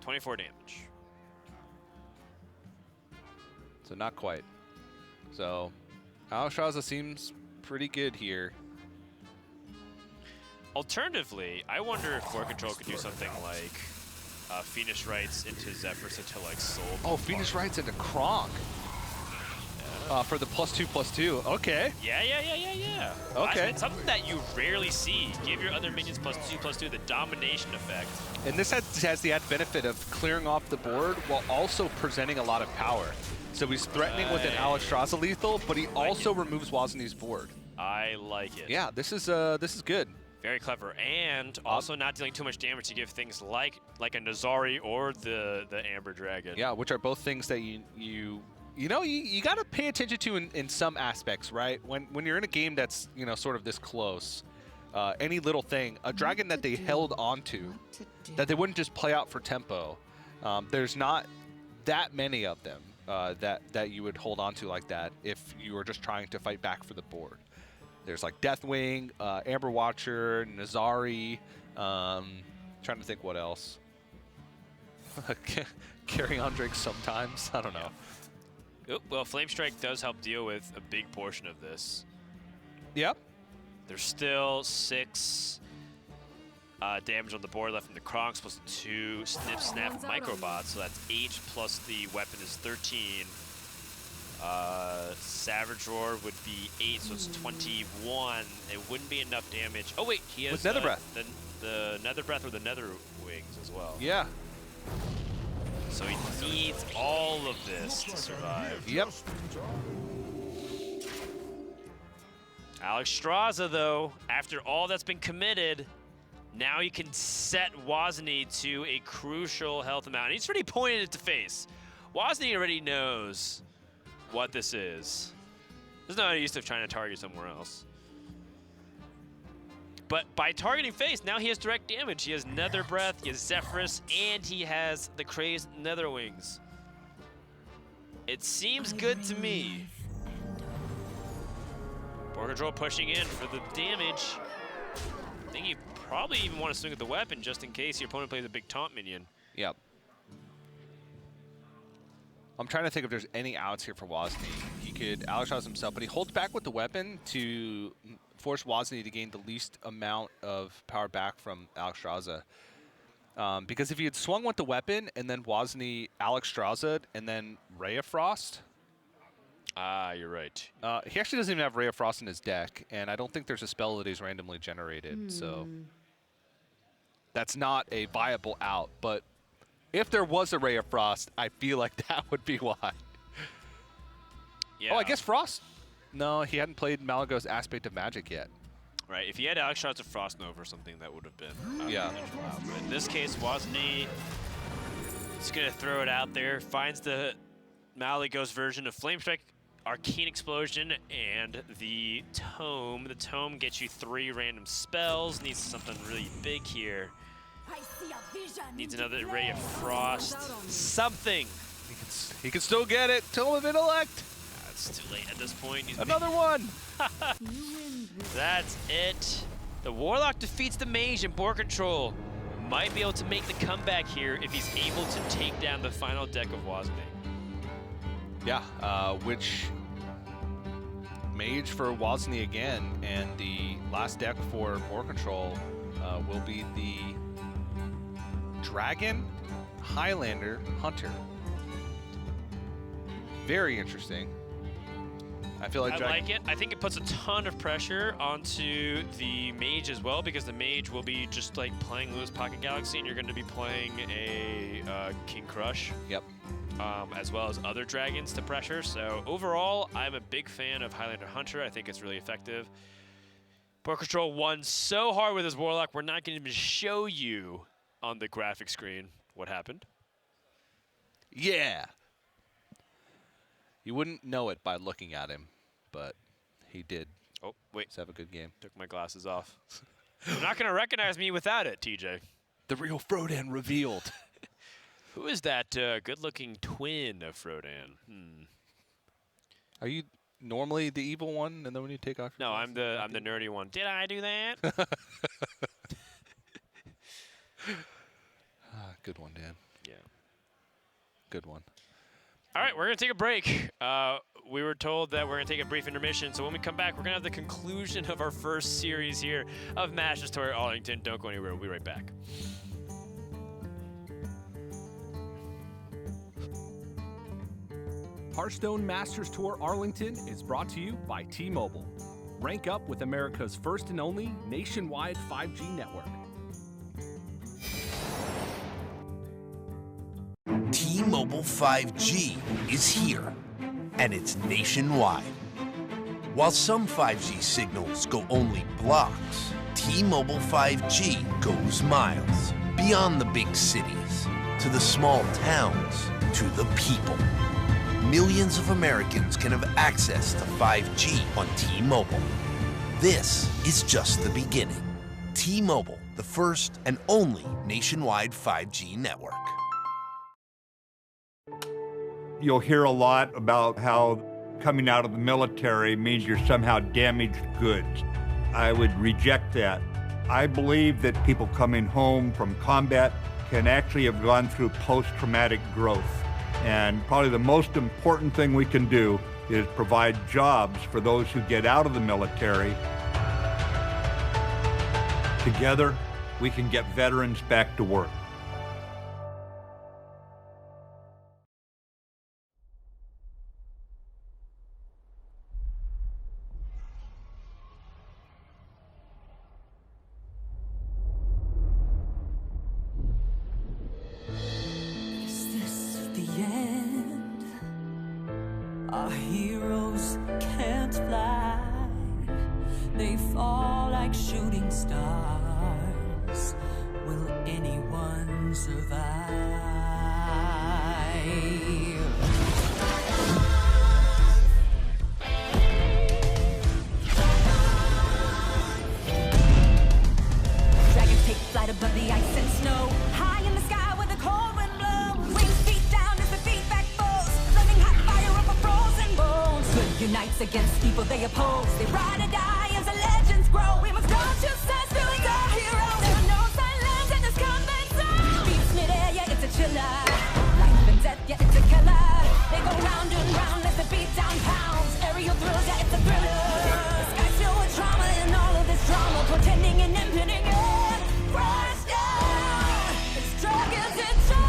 24 damage. So not quite. So Alexstrasza seems pretty good here. Alternatively, I wonder if BoarControl could do something like Fiendish Rites into Zephyrus into like Soul. Oh, Fiendish Rites into Kronk. For the +2/+2. Okay. Yeah. Okay. It's something that you rarely see. Give your other minions +2/+2, the domination effect. And this has the added benefit of clearing off the board while also presenting a lot of power. So he's threatening with an Alexstrasza lethal, but he also removes Woziny's board. I like it. Yeah, this is good. Very clever, and also not dealing too much damage to give things like a Nazari or the Amber Dragon. Yeah, which are both things that you got to pay attention to in some aspects, right? When you're in a game that's sort of this close, any little thing, a dragon that they held onto, that they wouldn't just play out for tempo. There's not that many of them that you would hold onto like that if you were just trying to fight back for the board. There's like Deathwing, Amber Watcher, Nazari, trying to think what else. Carry on Drake sometimes, I don't know. Oh, well, Flame Strike does help deal with a big portion of this. Yep. There's still 6 damage on the board left from the Kronks, plus 2 Snip Snap Microbots, so that's 8 plus the weapon is 13. Savage Roar would be 8, so it's 21. It wouldn't be enough damage. Oh wait, he has with Nether Breath. The Nether Breath or the Nether Wings as well. Yeah. So he needs all of this to survive. Yep. Alexstrasza, though, after all that's been committed, now he can set Woziny to a crucial health amount. He's already pointed it to face. Woziny already knows what this is. There's no use of trying to target somewhere else. But by targeting face, now he has direct damage. He has Nether Breath, he has Zephyrus, and he has the crazed Nether Wings. It seems good to me. BoarControl pushing in for the damage. I think you probably even want to swing at the weapon just in case your opponent plays a big taunt minion. Yep. I'm trying to think if there's any outs here for Woziny. He could Alexstrasza himself, but he holds back with the weapon to force Woziny to gain the least amount of power back from Alexstrasza. Because if he had swung with the weapon and then Woziny Alexstrasza and then Ray of Frost. Ah, you're right. He actually doesn't even have Ray of Frost in his deck, and I don't think there's a spell that he's randomly generated, so that's not a viable out. But if there was a Ray of Frost, I feel like that would be why. Yeah. Oh, I guess Frost. No, he hadn't played Malagos Aspect of Magic yet. Right, if he had Alexstrasza Frost Nova or something, that would have been yeah. But in this case, Woziny is going to throw it out there, finds the Malagos version of Flame Strike, Arcane Explosion, and the Tome. The Tome gets you 3 random spells, needs something really big here. Needs another Ray of Frost. Something! He can still get it. Tome of Intellect! It's too late at this point. He's another one! That's it. The Warlock defeats the Mage, and BoarControl might be able to make the comeback here if he's able to take down the final deck of Woziny. Yeah, which Mage for Woziny again, and the last deck for BoarControl will be the Dragon Highlander Hunter. Very interesting. I feel like I like it. I think it puts a ton of pressure onto the Mage as well, because the Mage will be just like playing Lewis Pocket Galaxy, and you're going to be playing a King Crush. Yep. As well as other dragons to pressure. So overall, I'm a big fan of Highlander Hunter. I think it's really effective. BoarControl won so hard with his Warlock, we're not going to even show you on the graphic screen what happened. Yeah. You wouldn't know it by looking at him, but he did. Oh, wait. Let's have a good game. Took my glasses off. You're not going to recognize me without it, TJ. The real Frodan revealed. Who is that good-looking twin of Frodan? Are you normally the evil one, and then when you take off? No, I'm the nerdy one. Did I do that? Good one, Dan. Yeah. Good one. All right, we're going to take a break. We were told that we're going to take a brief intermission, so when we come back, we're going to have the conclusion of our first series here of Masters Tour Arlington. Don't go anywhere. We'll be right back. Hearthstone Masters Tour Arlington is brought to you by T-Mobile. Rank up with America's first and only nationwide 5G network. T-Mobile 5G is here, and it's nationwide. While some 5G signals go only blocks, T-Mobile 5G goes miles, beyond the big cities, to the small towns, to the people. Millions of Americans can have access to 5G on T-Mobile. This is just the beginning. T-Mobile, the first and only nationwide 5G network. You'll hear a lot about how coming out of the military means you're somehow damaged goods. I would reject that. I believe that people coming home from combat can actually have gone through post-traumatic growth. And probably the most important thing we can do is provide jobs for those who get out of the military. Together, we can get veterans back to work. Our heroes can't fly. They fall like shooting stars. Will anyone survive? Dragons take flight above the ice and snow. High in the sky where the cold wind blows. Wings beat down as they beat back foes. Flaming hot fire over frozen bones. Good unites against evil they oppose. They ride or die as the legends grow. We must go to sense, doing our heroes. There are no silence in this combat zone. Beats mid-air, yeah, it's a chiller. Life and death, yeah, it's a killer. They go round and round as they beat down pounds. Aerial thrills, yeah, it's a thriller. The sky's filled with trauma and all of this drama. Portending and impending end. Crash down. It's dragons descend.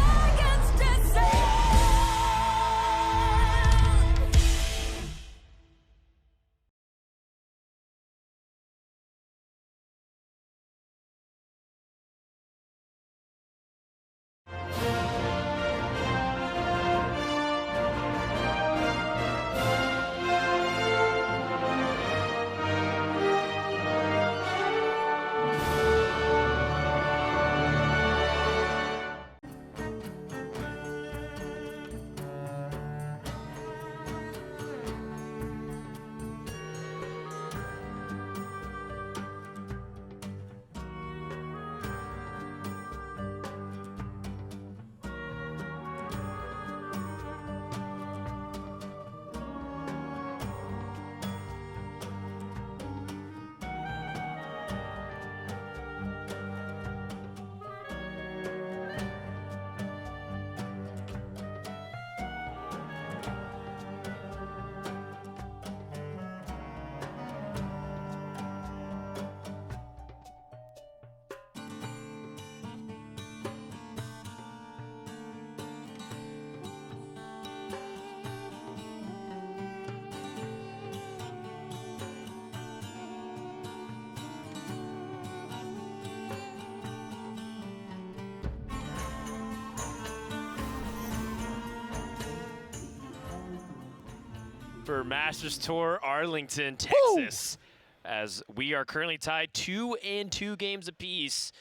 For Masters Tour Arlington, Texas, as we are currently tied 2-2 games apiece,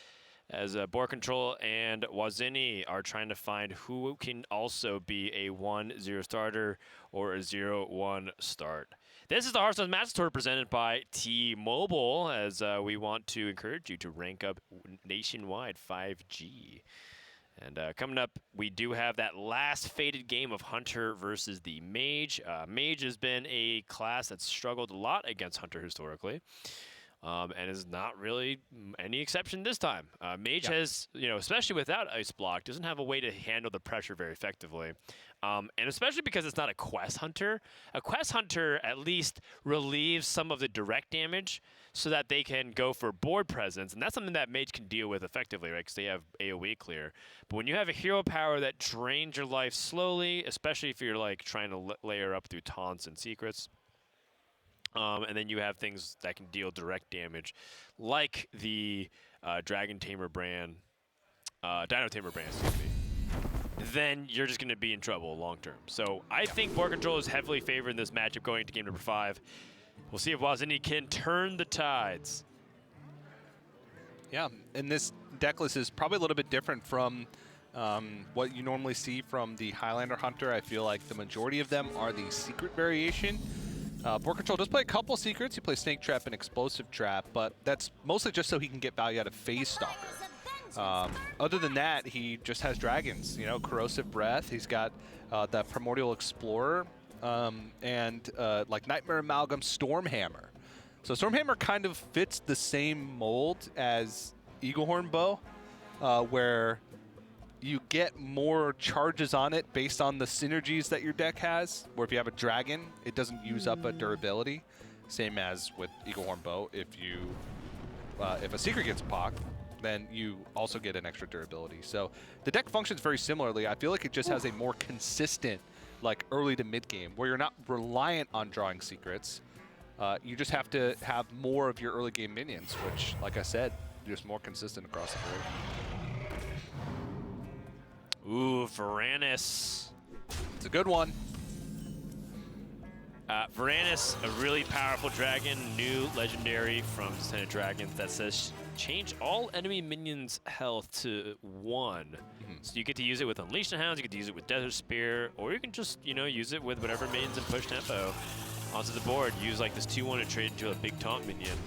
as BoarControl and woziny are trying to find who can also be a 1-0 starter or a 0-1 start. This is the Hearthstone Masters Tour presented by T-Mobile, as we want to encourage you to rank up nationwide 5G. And coming up, we do have that last fated game of Hunter versus the Mage. Mage has been a class that's struggled a lot against Hunter historically. and is not really any exception this time. Mage has, especially without Ice Block, doesn't have a way to handle the pressure very effectively. And especially because it's not a Quest Hunter. A Quest Hunter at least relieves some of the direct damage so that they can go for board presence, and that's something that Mage can deal with effectively, right, because they have AoE clear. But when you have a hero power that drains your life slowly, especially if you're like trying to layer up through taunts and secrets, and then you have things that can deal direct damage, like the Dragon Tamer brand, Dino Tamer brand, excuse me, then you're just going to be in trouble long term. So I think BoarControl is heavily favored in this matchup going into game number 5. We'll see if woziny can turn the tides. Yeah, and this deck list is probably a little bit different from what you normally see from the Highlander Hunter. I feel like the majority of them are the secret variation. BoarControl does play a couple secrets. He plays Snake Trap and Explosive Trap, but that's mostly just so he can get value out of Phase Stalker. Other than that, he just has dragons, Corrosive Breath. He's got that Primordial Explorer, and like Nightmare Amalgam, Stormhammer. So Stormhammer kind of fits the same mold as Eaglehorn Bow, where you get more charges on it based on the synergies that your deck has, where if you have a dragon, it doesn't use up a durability. Same as with Eaglehorn Bow, if a secret gets pocked, then you also get an extra durability. So the deck functions very similarly. I feel like it just has a more consistent, like early to mid game, where you're not reliant on drawing secrets. You just have to have more of your early game minions, which, like I said, just more consistent across the board. Ooh, Varanus. It's a good one. Varanus, a really powerful dragon, new legendary from Descendant Dragons that says change all enemy minions' health to 1. So you get to use it with Unleash the Hounds, you get to use it with Desert Spear, or you can just, use it with whatever minions and push tempo onto the board. Use like this 2-1 to trade into a big taunt minion.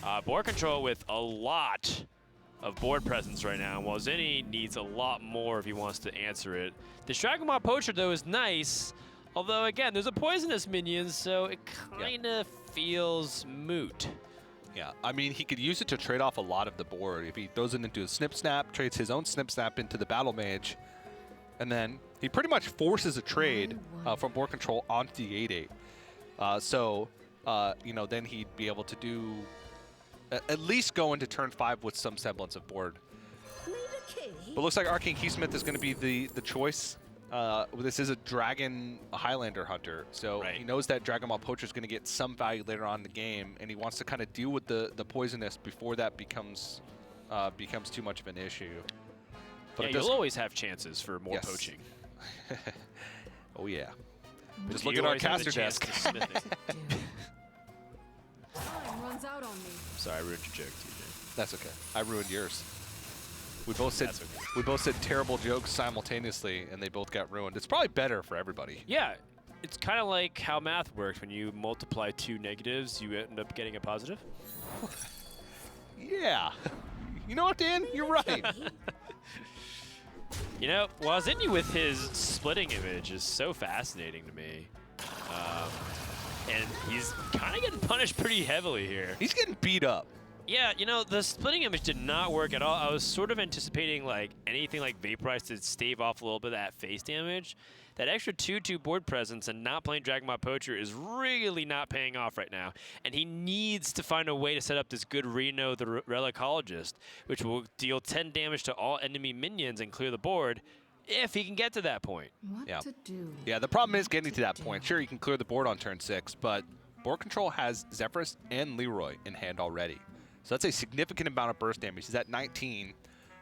BoarControl with a lot of board presence right now, and woziny needs a lot more if he wants to answer it. The Dragonmaw Poacher, though, is nice, although, again, there's a poisonous minion, so it kind of feels moot. Yeah, I mean, he could use it to trade off a lot of the board. If he throws it into a Snip Snap, trades his own Snip Snap into the Battle Mage, and then he pretty much forces a trade from BoarControl onto the 8/8. Then he'd be able to do at least go into turn 5 with some semblance of board. But looks like Arcane Keysmith is going to be the choice. This is a Dragon Highlander Hunter, so he knows that Dragonmaw Poacher is going to get some value later on in the game, and he wants to kind of deal with the poisonous before that becomes too much of an issue. But you'll always have chances for more poaching. Oh yeah. Just look at our caster desk. Runs out on me. Sorry, I ruined your joke, TJ. That's okay. I ruined yours. We both said terrible jokes simultaneously, and they both got ruined. It's probably better for everybody. Yeah, it's kind of like how math works. When you multiply 2 negatives, you end up getting a positive. Yeah. You know what, Dan? You're right. woziny with his splitting image is so fascinating to me. And he's kind of getting punished pretty heavily here. He's getting beat up. Yeah, the splitting image did not work at all. I was sort of anticipating like anything like Vaporize to stave off a little bit of that face damage. That extra 2/2 board presence and not playing Dragonmaw Poacher is really not paying off right now. And he needs to find a way to set up this good Reno the Relicologist, which will deal 10 damage to all enemy minions and clear the board if he can get to that point. What to do? Yeah, the problem is getting to that point. Sure, you can clear the board on turn 6, but BoarControl has Zephyrus and Leroy in hand already. So that's a significant amount of burst damage. He's at 19.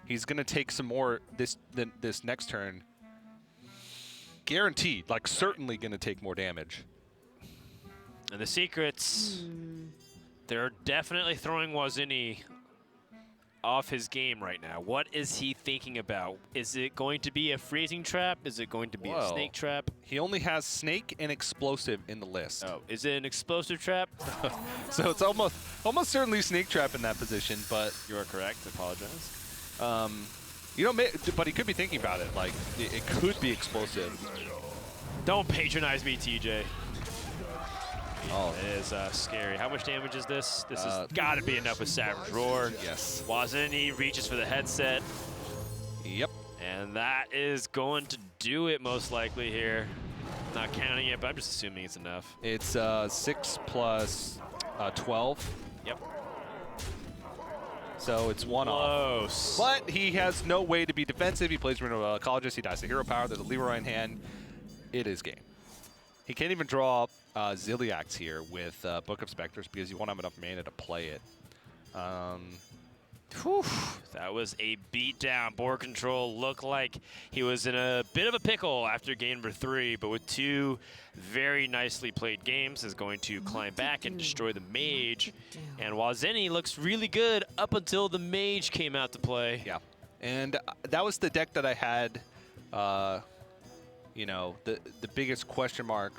He's going to take some more this next turn. Guaranteed, like certainly going to take more damage. And the secrets, they're definitely throwing woziny off his game right now. What is he thinking about? Is it going to be a freezing trap? Is it going to be a snake trap? He only has snake and explosive in the list. Oh, is it an explosive trap? So it's almost certainly snake trap in that position, but you are correct. I apologize. But he could be thinking about it. Like it could be explosive. Don't patronize me, TJ. Oh. It is scary. How much damage is this? This has got to be enough with Savage Roar. Yes. Woziny reaches for the headset. Yep. And that is going to do it most likely here. Not counting it, but I'm just assuming it's enough. It's 6 plus 12. Yep. So it's one off. But he has no way to be defensive. He plays Rhinocologist. He dies to hero power. There's a Leroy in hand. It is game. He can't even draw Ziliax here with Book of Specters because you won't have enough mana to play it. Whew, that was a beatdown. BoarControl looked like he was in a bit of a pickle after game number 3, but with 2 very nicely played games is going to climb back and destroy the mage. And Woziny looks really good up until the mage came out to play. Yeah, and that was the deck that I had, you know, the biggest question mark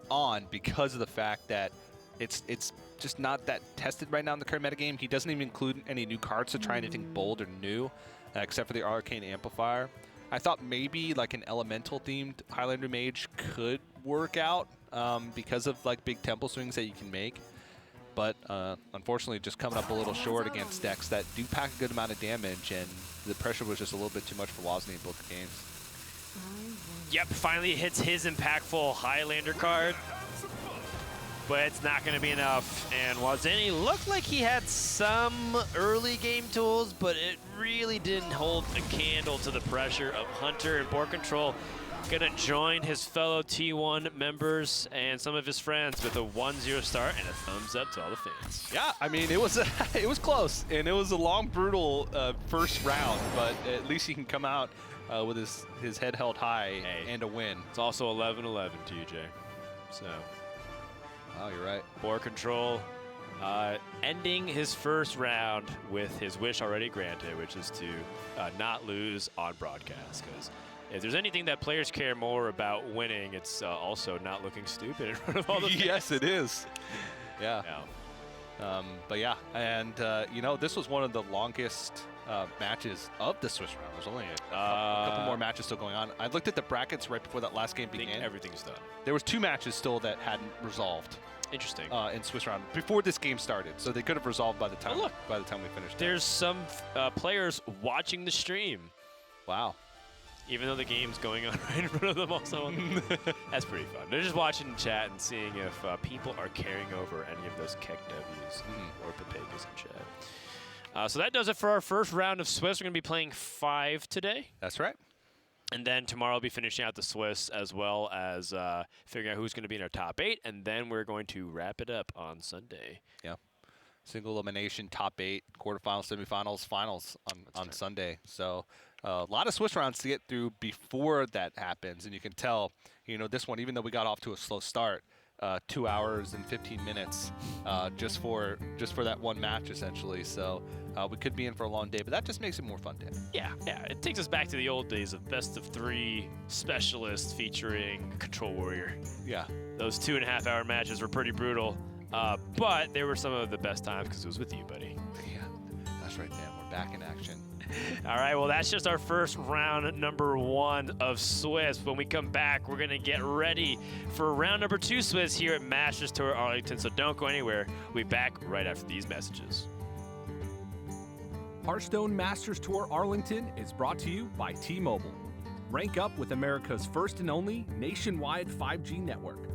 on because of the fact that it's just not that tested right now in the current metagame. He doesn't even include any new cards to try anything bold or new, except for the Arcane Amplifier. I thought maybe like an elemental-themed Highlander Mage could work out because of like big temple swings that you can make. But unfortunately, just coming up a little short against decks that do pack a good amount of damage, and the pressure was just a little bit too much for Woziny in both games. Yep, finally hits his impactful Highlander card. But it's not going to be enough. And Woziny looked like he had some early game tools, but it really didn't hold a candle to the pressure of Hunter. And BoarControl going to join his fellow T1 members and some of his friends with a 1-0 start and a thumbs up to all the fans. Yeah, I mean, it was it was close, and it was a long, brutal first round, but at least he can come out with his head held high and a win. It's also 11-11, TJ. So... Oh, you're right. BoarControl ending his first round with his wish already granted, which is to not lose on broadcast. Because if there's anything that players care more about winning, it's also not looking stupid in front of all the Yes, it is. Yeah. But yeah, and you know, this was one of the longest matches of the Swiss round. There's only a couple more matches still going on. I looked at the brackets right before that last game began. Everything's done. There was 2 matches still that hadn't resolved. Interesting. In Swiss round before this game started, so they could have resolved by the time we finished. There's some players watching the stream. Wow. Even though the game's going on right in front of them also. That's pretty fun. They're just watching the chat and seeing if people are carrying over any of those Keck W's or Papegas in chat. So that does it for our first round of Swiss. We're going to be playing 5 today. That's right. And then tomorrow we'll be finishing out the Swiss as well as figuring out who's going to be in our top 8. And then we're going to wrap it up on Sunday. Yeah. Single elimination, top 8, quarterfinals, semifinals, finals on Sunday. So a lot of Swiss rounds to get through before that happens. And you can tell, you know, this one, even though we got off to a slow start, 2 hours and 15 minutes just for that one match, essentially. So we could be in for a long day, but that just makes it more fun, Dan. Yeah. It takes us back to the old days of best of 3 specialists featuring Control Warrior. Yeah. Those 2.5-hour matches were pretty brutal, but they were some of the best times because it was with you, buddy. Yeah, that's right, Dan. We're back in action. All right, well, that's just our first round number 1 of Swiss. When we come back, we're going to get ready for round number 2 Swiss here at Masters Tour Arlington, so don't go anywhere. We'll be back right after these messages. Hearthstone Masters Tour Arlington is brought to you by T-Mobile. Rank up with America's first and only nationwide 5G network.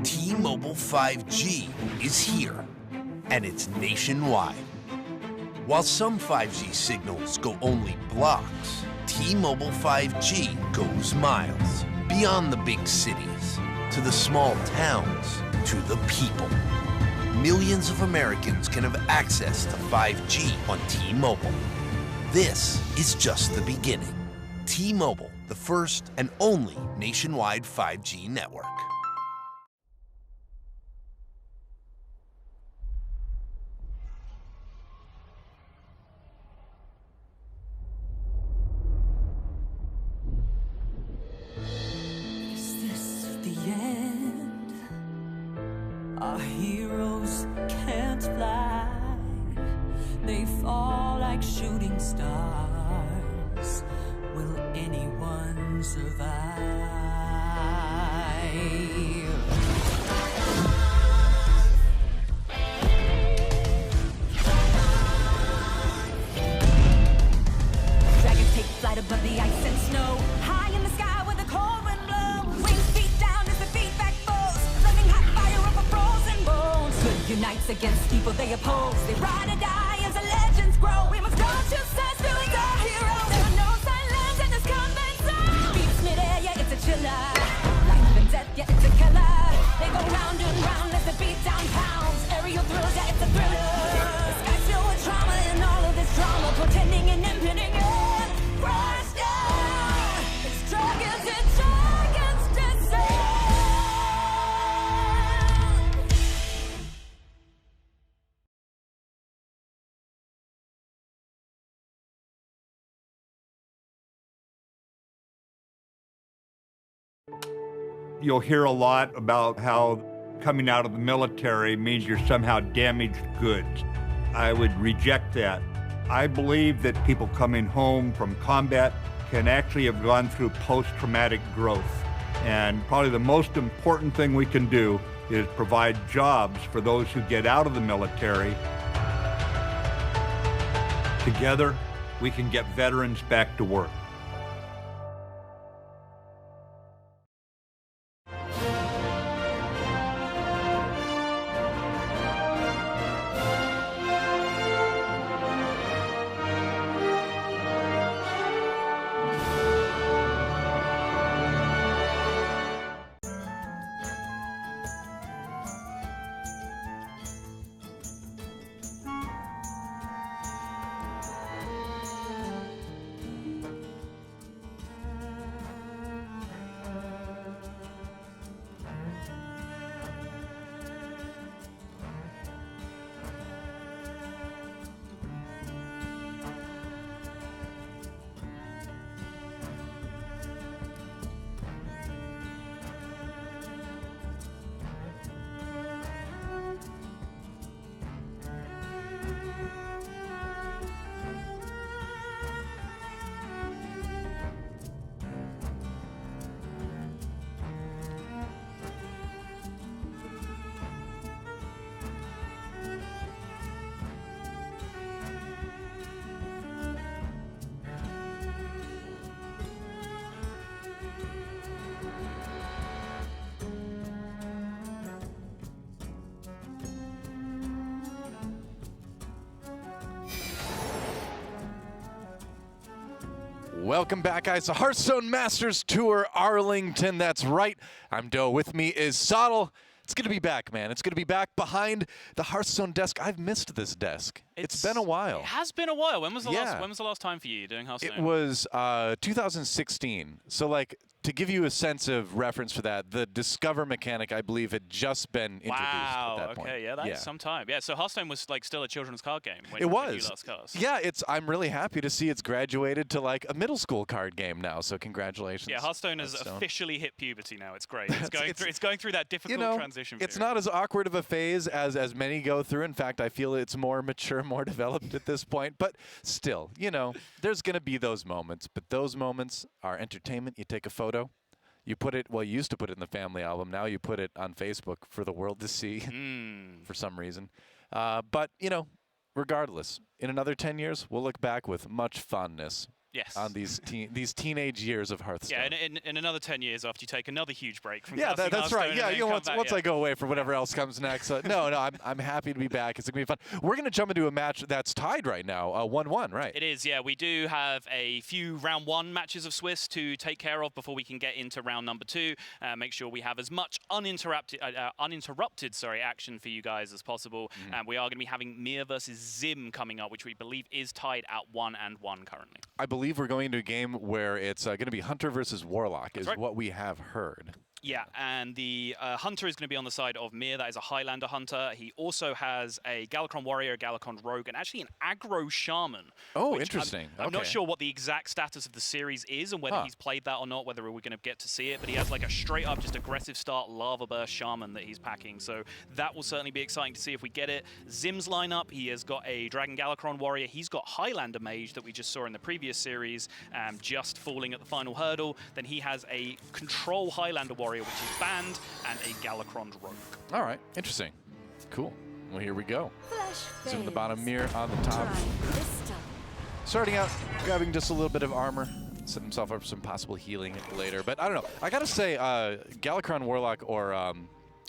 T-Mobile 5G is here, and it's nationwide. While some 5G signals go only blocks, T-Mobile 5G goes miles. Beyond the big cities, to the small towns, to the people. Millions of Americans can have access to 5G on T-Mobile. This is just the beginning. T-Mobile, the first and only nationwide 5G network. Our heroes can't fly. They fall like shooting stars unites against people they oppose. They ride or die as the legends grow. We must go to sense, doing our heroes. There are no silence in this combat zone. Beats mid-air, yeah, it's a chiller. Life and death, yeah, it's a killer. They go round and round as the beat down pounds. Aerial thrills, yeah, it's a thriller. The sky's filled with trauma and all of this drama, pretending and impending, yeah. Crash down. It's dragons descend. You'll hear a lot about how coming out of the military means you're somehow damaged goods. I would reject that. I believe that people coming home from combat can actually have gone through post-traumatic growth. And probably the most important thing we can do is provide jobs for those who get out of the military. Together, we can get veterans back to work. Welcome back, guys, to Hearthstone Masters Tour Arlington. That's right. I'm Doe. With me is Sottle. It's good to be back, man. It's good to be back behind the Hearthstone desk. I've missed this desk. It's been a while. It has been a while. When was the last time for you doing Hearthstone? It was 2016. So, like, to give you a sense of reference for that, the Discover mechanic, I believe, had just been introduced at that point. Okay, yeah, that's some time. Yeah, so Hearthstone was like still a children's card game when, it was. when you last cast. Yeah, I'm really happy to see it's graduated to like a middle school card game now. So congratulations. Yeah, Hearthstone has officially hit puberty now. It's great. It's going through that difficult transition period. It's not as awkward of a phase as many go through. In fact, I feel it's more mature, more developed at this point. But still, there's going to be those moments. But those moments are entertainment. You take a photo. You put it, well, you used to put it in the family album. Now you put it on Facebook for the world to see for some reason. But, regardless, in another 10 years, we'll look back with much fondness on these teenage years of Hearthstone. Yeah, in another 10 years after you take another huge break from that's right. Yeah, once I go away for whatever else comes next. No, I'm happy to be back. It's going to be fun. We're going to jump into a match that's tied right now, 1-1, right? It is, yeah. We do have a few round 1 matches of Swiss to take care of before we can get into round number 2. Make sure we have as much uninterrupted action for you guys as possible. We are going to be having Mir versus Zhym coming up, which we believe is tied at 1-1 currently. I believe we're going into a game where it's going to be Hunter versus Warlock, is what we have heard. Yeah, and the Hunter is going to be on the side of Mir. That is a Highlander Hunter. He also has a Galakron Warrior, a Galakron Rogue, and actually an Aggro Shaman. Oh, interesting. I'm not sure what the exact status of the series is and whether he's played that or not, whether we're going to get to see it, but he has like a straight-up, just aggressive start Lava Burst Shaman that he's packing, so that will certainly be exciting to see if we get it. Zhym's lineup, he has got a Dragon Galakron Warrior. He's got Highlander Mage that we just saw in the previous series, just falling at the final hurdle. Then he has a Control Highlander Warrior, which is banned, and a Galakron Rogue. All right, interesting. Cool. Well, here we go. Zoom the bottom, Mir on the top. Starting out, grabbing just a little bit of armor. Set himself up for some possible healing later. But I don't know. I got to say, Galakron Warlock or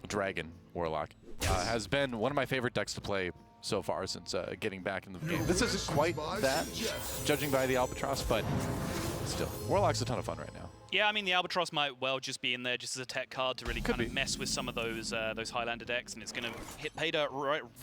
Dragon Warlock, has been one of my favorite decks to play so far since getting back in the game. This isn't quite that, judging by the Albatross, but still, Warlock's a ton of fun right now. Yeah, I mean, the Albatross might well just be in there just as a tech card to really kind of mess with some of those Highlander decks, and it's going to hit pay dirt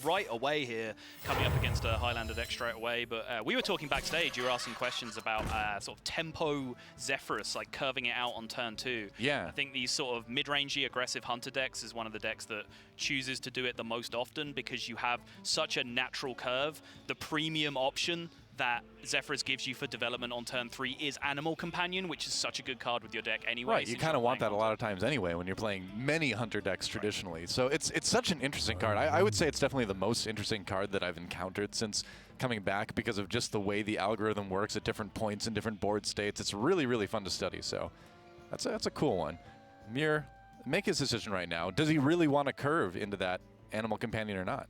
right away here, coming up against a Highlander deck straight away. But we were talking backstage, you were asking questions about sort of tempo Zephyrus, like curving it out on turn 2. Yeah. I think these sort of mid-rangey aggressive Hunter decks is one of the decks that chooses to do it the most often because you have such a natural curve. The premium option that Zephyrus gives you for development on turn 3 is Animal Companion, which is such a good card with your deck anyway. Right, you kind of want that a lot of times anyway when you're playing many Hunter decks traditionally. So it's such an interesting card. I would say it's definitely the most interesting card that I've encountered since coming back because of just the way the algorithm works at different points in different board states. It's really, really fun to study. So that's a cool one. Mir, make his decision right now. Does he really want to curve into that Animal Companion or not?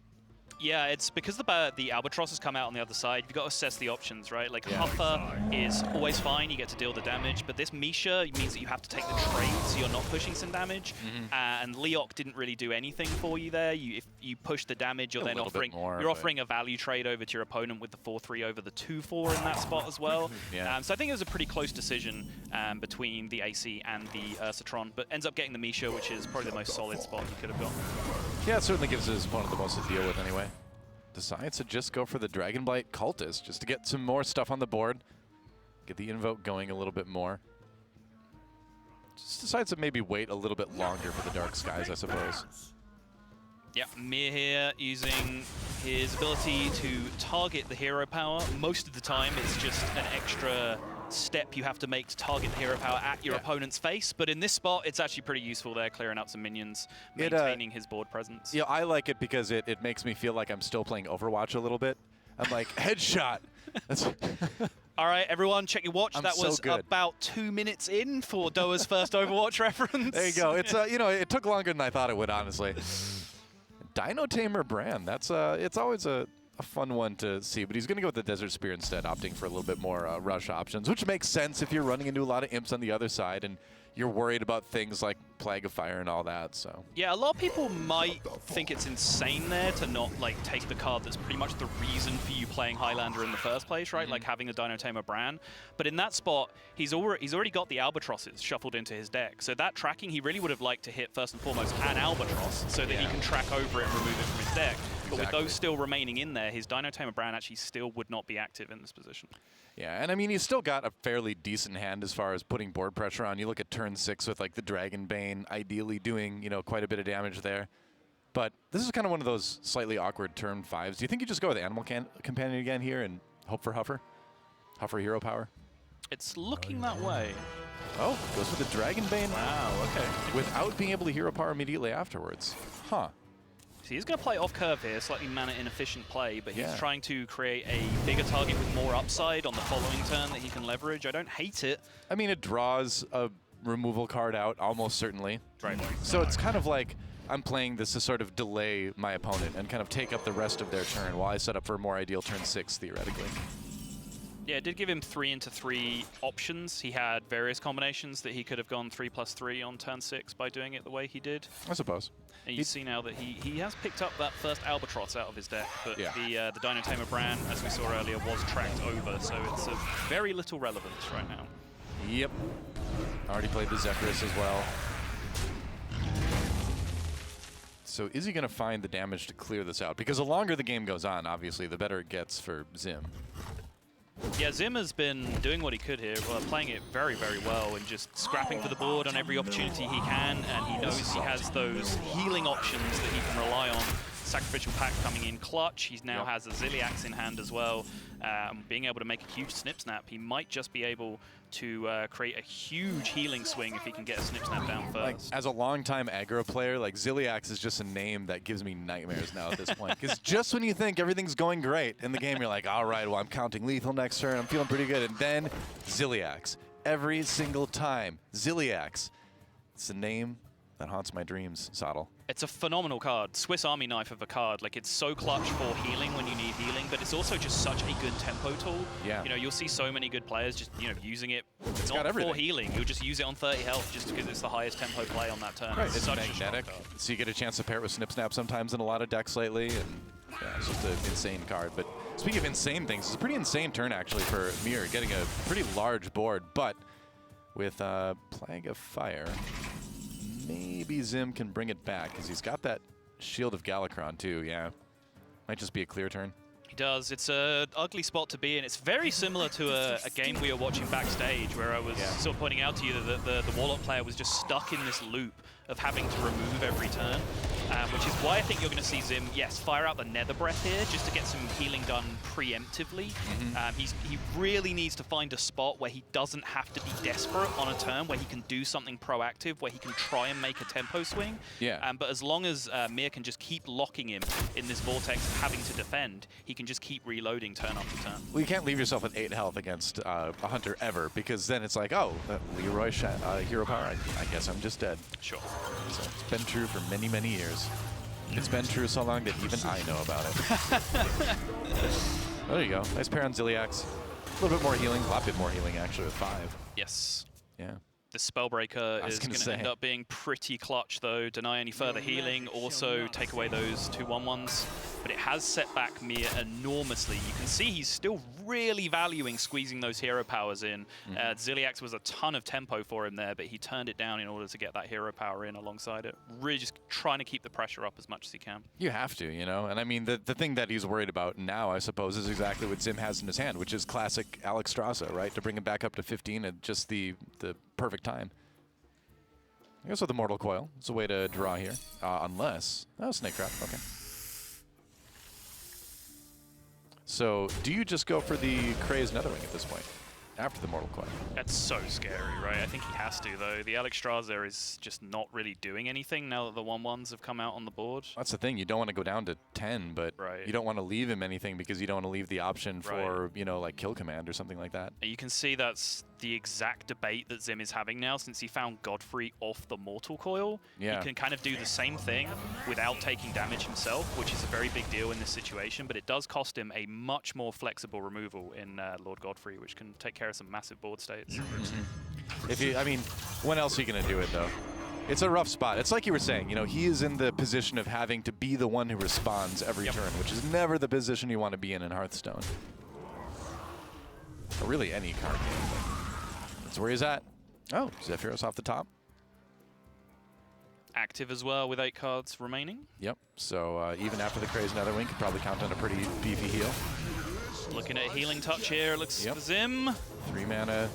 Yeah, it's because the Albatross has come out on the other side. You've got to assess the options, right? Like, Huffer is always fine. You get to deal the damage. But this Misha means that you have to take the trade, so you're not pushing some damage. And Leok didn't really do anything for you there. If you push the damage, you're then offering a value trade over to your opponent with the 4-3 over the 2-4 in that spot as well. So I think it was a pretty close decision between the AC and the Ursatron, but ends up getting the Misha, which is probably the most solid spot you could have got. Yeah, it certainly gives his opponent the most to deal with anyway. Decides to just go for the Dragonblight Cultist just to get some more stuff on the board. Get the Invoke going a little bit more. Just decides to maybe wait a little bit longer for the Dark Skies, I suppose. Yeah, Mir here using his ability to target the hero power. Most of the time it's just an extra step you have to make to target the hero power at your opponent's face, but in this spot it's actually pretty useful there, clearing out some minions, maintaining his board presence. Yeah, I like it because it makes me feel like I'm still playing Overwatch a little bit. I'm like, headshot! All right, everyone, check your watch. That was so about 2 minutes in for Doa's first Overwatch reference. There you go. It's it took longer than I thought it would, honestly. Dino Tamer Brand. That's it's always a fun one to see, but he's going to go with the Desert Spear instead, opting for a little bit more rush options, which makes sense if you're running into a lot of imps on the other side and you're worried about things like Plague of Fire and all that. So yeah, a lot of people might think it's insane there to not like take the card that's pretty much the reason for you playing Highlander in the first place, right? Like having the Dino Tamer Bran. But in that spot, he's already got the Albatrosses shuffled into his deck. So that tracking, he really would have liked to hit first and foremost an Albatross so that he can track over it and remove it from his deck. But with those still remaining in there, his Dino Tamer Bran actually still would not be active in this position. Yeah, and I mean, he's still got a fairly decent hand as far as putting board pressure on. You look at turn 6 with like the Dragonbane ideally doing, quite a bit of damage there. But this is kind of one of those slightly awkward turn 5s. Do you think you just go with Animal Companion again here and hope for Huffer? Huffer hero power? It's looking that way. Oh, goes for the Dragonbane. Wow, okay. Without being able to hero power immediately afterwards. Huh. So he's going to play off curve here, slightly mana inefficient play, but he's trying to create a bigger target with more upside on the following turn that he can leverage. I don't hate it. I mean, it draws a removal card out almost certainly. Right. So it's kind of like I'm playing this to sort of delay my opponent and kind of take up the rest of their turn while I set up for a more ideal turn 6 theoretically. Yeah, it did give him 3-into-3 options. He had various combinations that he could have gone 3+3 on turn 6 by doing it the way he did. I suppose. And you see now that he has picked up that first Albatross out of his deck, but the Dino Tamer Bran, as we saw earlier, was tracked over, so it's of very little relevance right now. Yep. Already played the Zephyrus as well. So is he going to find the damage to clear this out? Because the longer the game goes on, obviously, the better it gets for Zhym. Yeah, Zhym has been doing what he could here, playing it very, very well and just scrapping for the board on every opportunity he can, and he knows he has those healing options that he can rely on. Sacrificial Pact coming in clutch. He now has a Ziliax in hand as well. Being able to make a huge Snip Snap, he might just be able to create a huge healing swing if he can get a Snip Snap down first. Like, as a longtime aggro player, like Ziliax is just a name that gives me nightmares now at this point. Because just when you think everything's going great in the game, you're like, all right, well, I'm counting lethal next turn. I'm feeling pretty good. And then Ziliax. Every single time. Ziliax. It's a name That haunts my dreams, Sottle. It's a phenomenal card. Swiss Army knife of a card. Like, it's so clutch for healing when you need healing, but it's also just such a good tempo tool. Yeah. You know, you'll see so many good players just, you know, using it It's not got for everything. healing. You'll just use it on 30 health just because it's the highest tempo play on that turn. Right, it's such magnetic, a strong card. so you get a chance to pair it with Snip Snap sometimes in a lot of decks lately, and yeah, it's just an insane card. But speaking of insane things, it's a pretty insane turn actually for Mir, getting a pretty large board, but with Plague of Fire, maybe Zhym can bring it back, because he's got that Shield of Galakron too, yeah. Might just be a clear turn. He does. It's an ugly spot to be in. It's very similar to a game we were watching backstage where I was sort of pointing out to you that the Warlock player was just stuck in this loop of having to remove every turn, which is why I think you're going to see Zhym, yes, fire out the Nether Breath here just to get some healing done preemptively. He really needs to find a spot where he doesn't have to be desperate on a turn, where he can do something proactive, where he can try and make a tempo swing. Yeah. But as long as Mir can just keep locking him in this vortex of having to defend, he can just keep reloading turn after turn. Well, you can't leave yourself with 8 health against a Hunter ever, because then it's like, oh, that Leroy hero power, I guess I'm just dead. Sure. So it's been true for many, many years. It's been true so long that even I know about it. There you go. Nice pair on Ziliax. A little bit more healing, a lot bit more healing actually with 5. Yes. Yeah. The Spellbreaker is going to say. end up being pretty clutch, though. Deny any further healing, also take away those 2 1/1s. But it has set back Mir enormously. You can see he's still really valuing squeezing those hero powers in. Ziliax was a ton of tempo for him there, but he turned it down in order to get that hero power in alongside it. Really just trying to keep the pressure up as much as he can. You have to, you know? And I mean, the thing that he's worried about now, I suppose, is exactly what Zhym has in his hand, which is classic Alexstrasza, right? To bring him back up to 15 at just the perfect time. I guess with the Mortal Coil, it's a way to draw here. Unless... Oh, Snake Trap, okay. So, do you just go for the Crazed Netherwing at this point, after the Mortal Coil? That's so scary, right? I think he has to, though. The Alexstrasza is just not really doing anything now that the 1/1s have come out on the board. That's the thing. You don't want to go down to 10, but you don't want to leave him anything because you don't want to leave the option for, you know, like Kill Command or something like that. You can see that's the exact debate that Zhym is having now since he found Godfrey off the Mortal Coil. Yeah. He can kind of do the same thing without taking damage himself, which is a very big deal in this situation, but it does cost him a much more flexible removal in Lord Godfrey, which can take care of some massive board states. If you, I mean, when else are you going to do it, though? It's a rough spot. It's like you were saying, you know, he is in the position of having to be the one who responds every turn, which is never the position you want to be in Hearthstone. Or really any card game, but that's where he's at. Oh, Zephyros off the top. Active as well with 8 cards remaining. Yep, so even after the Crazed Netherwing, could probably count on a pretty beefy heal. Looking at Healing Touch here, it looks for Zhym. 3 mana,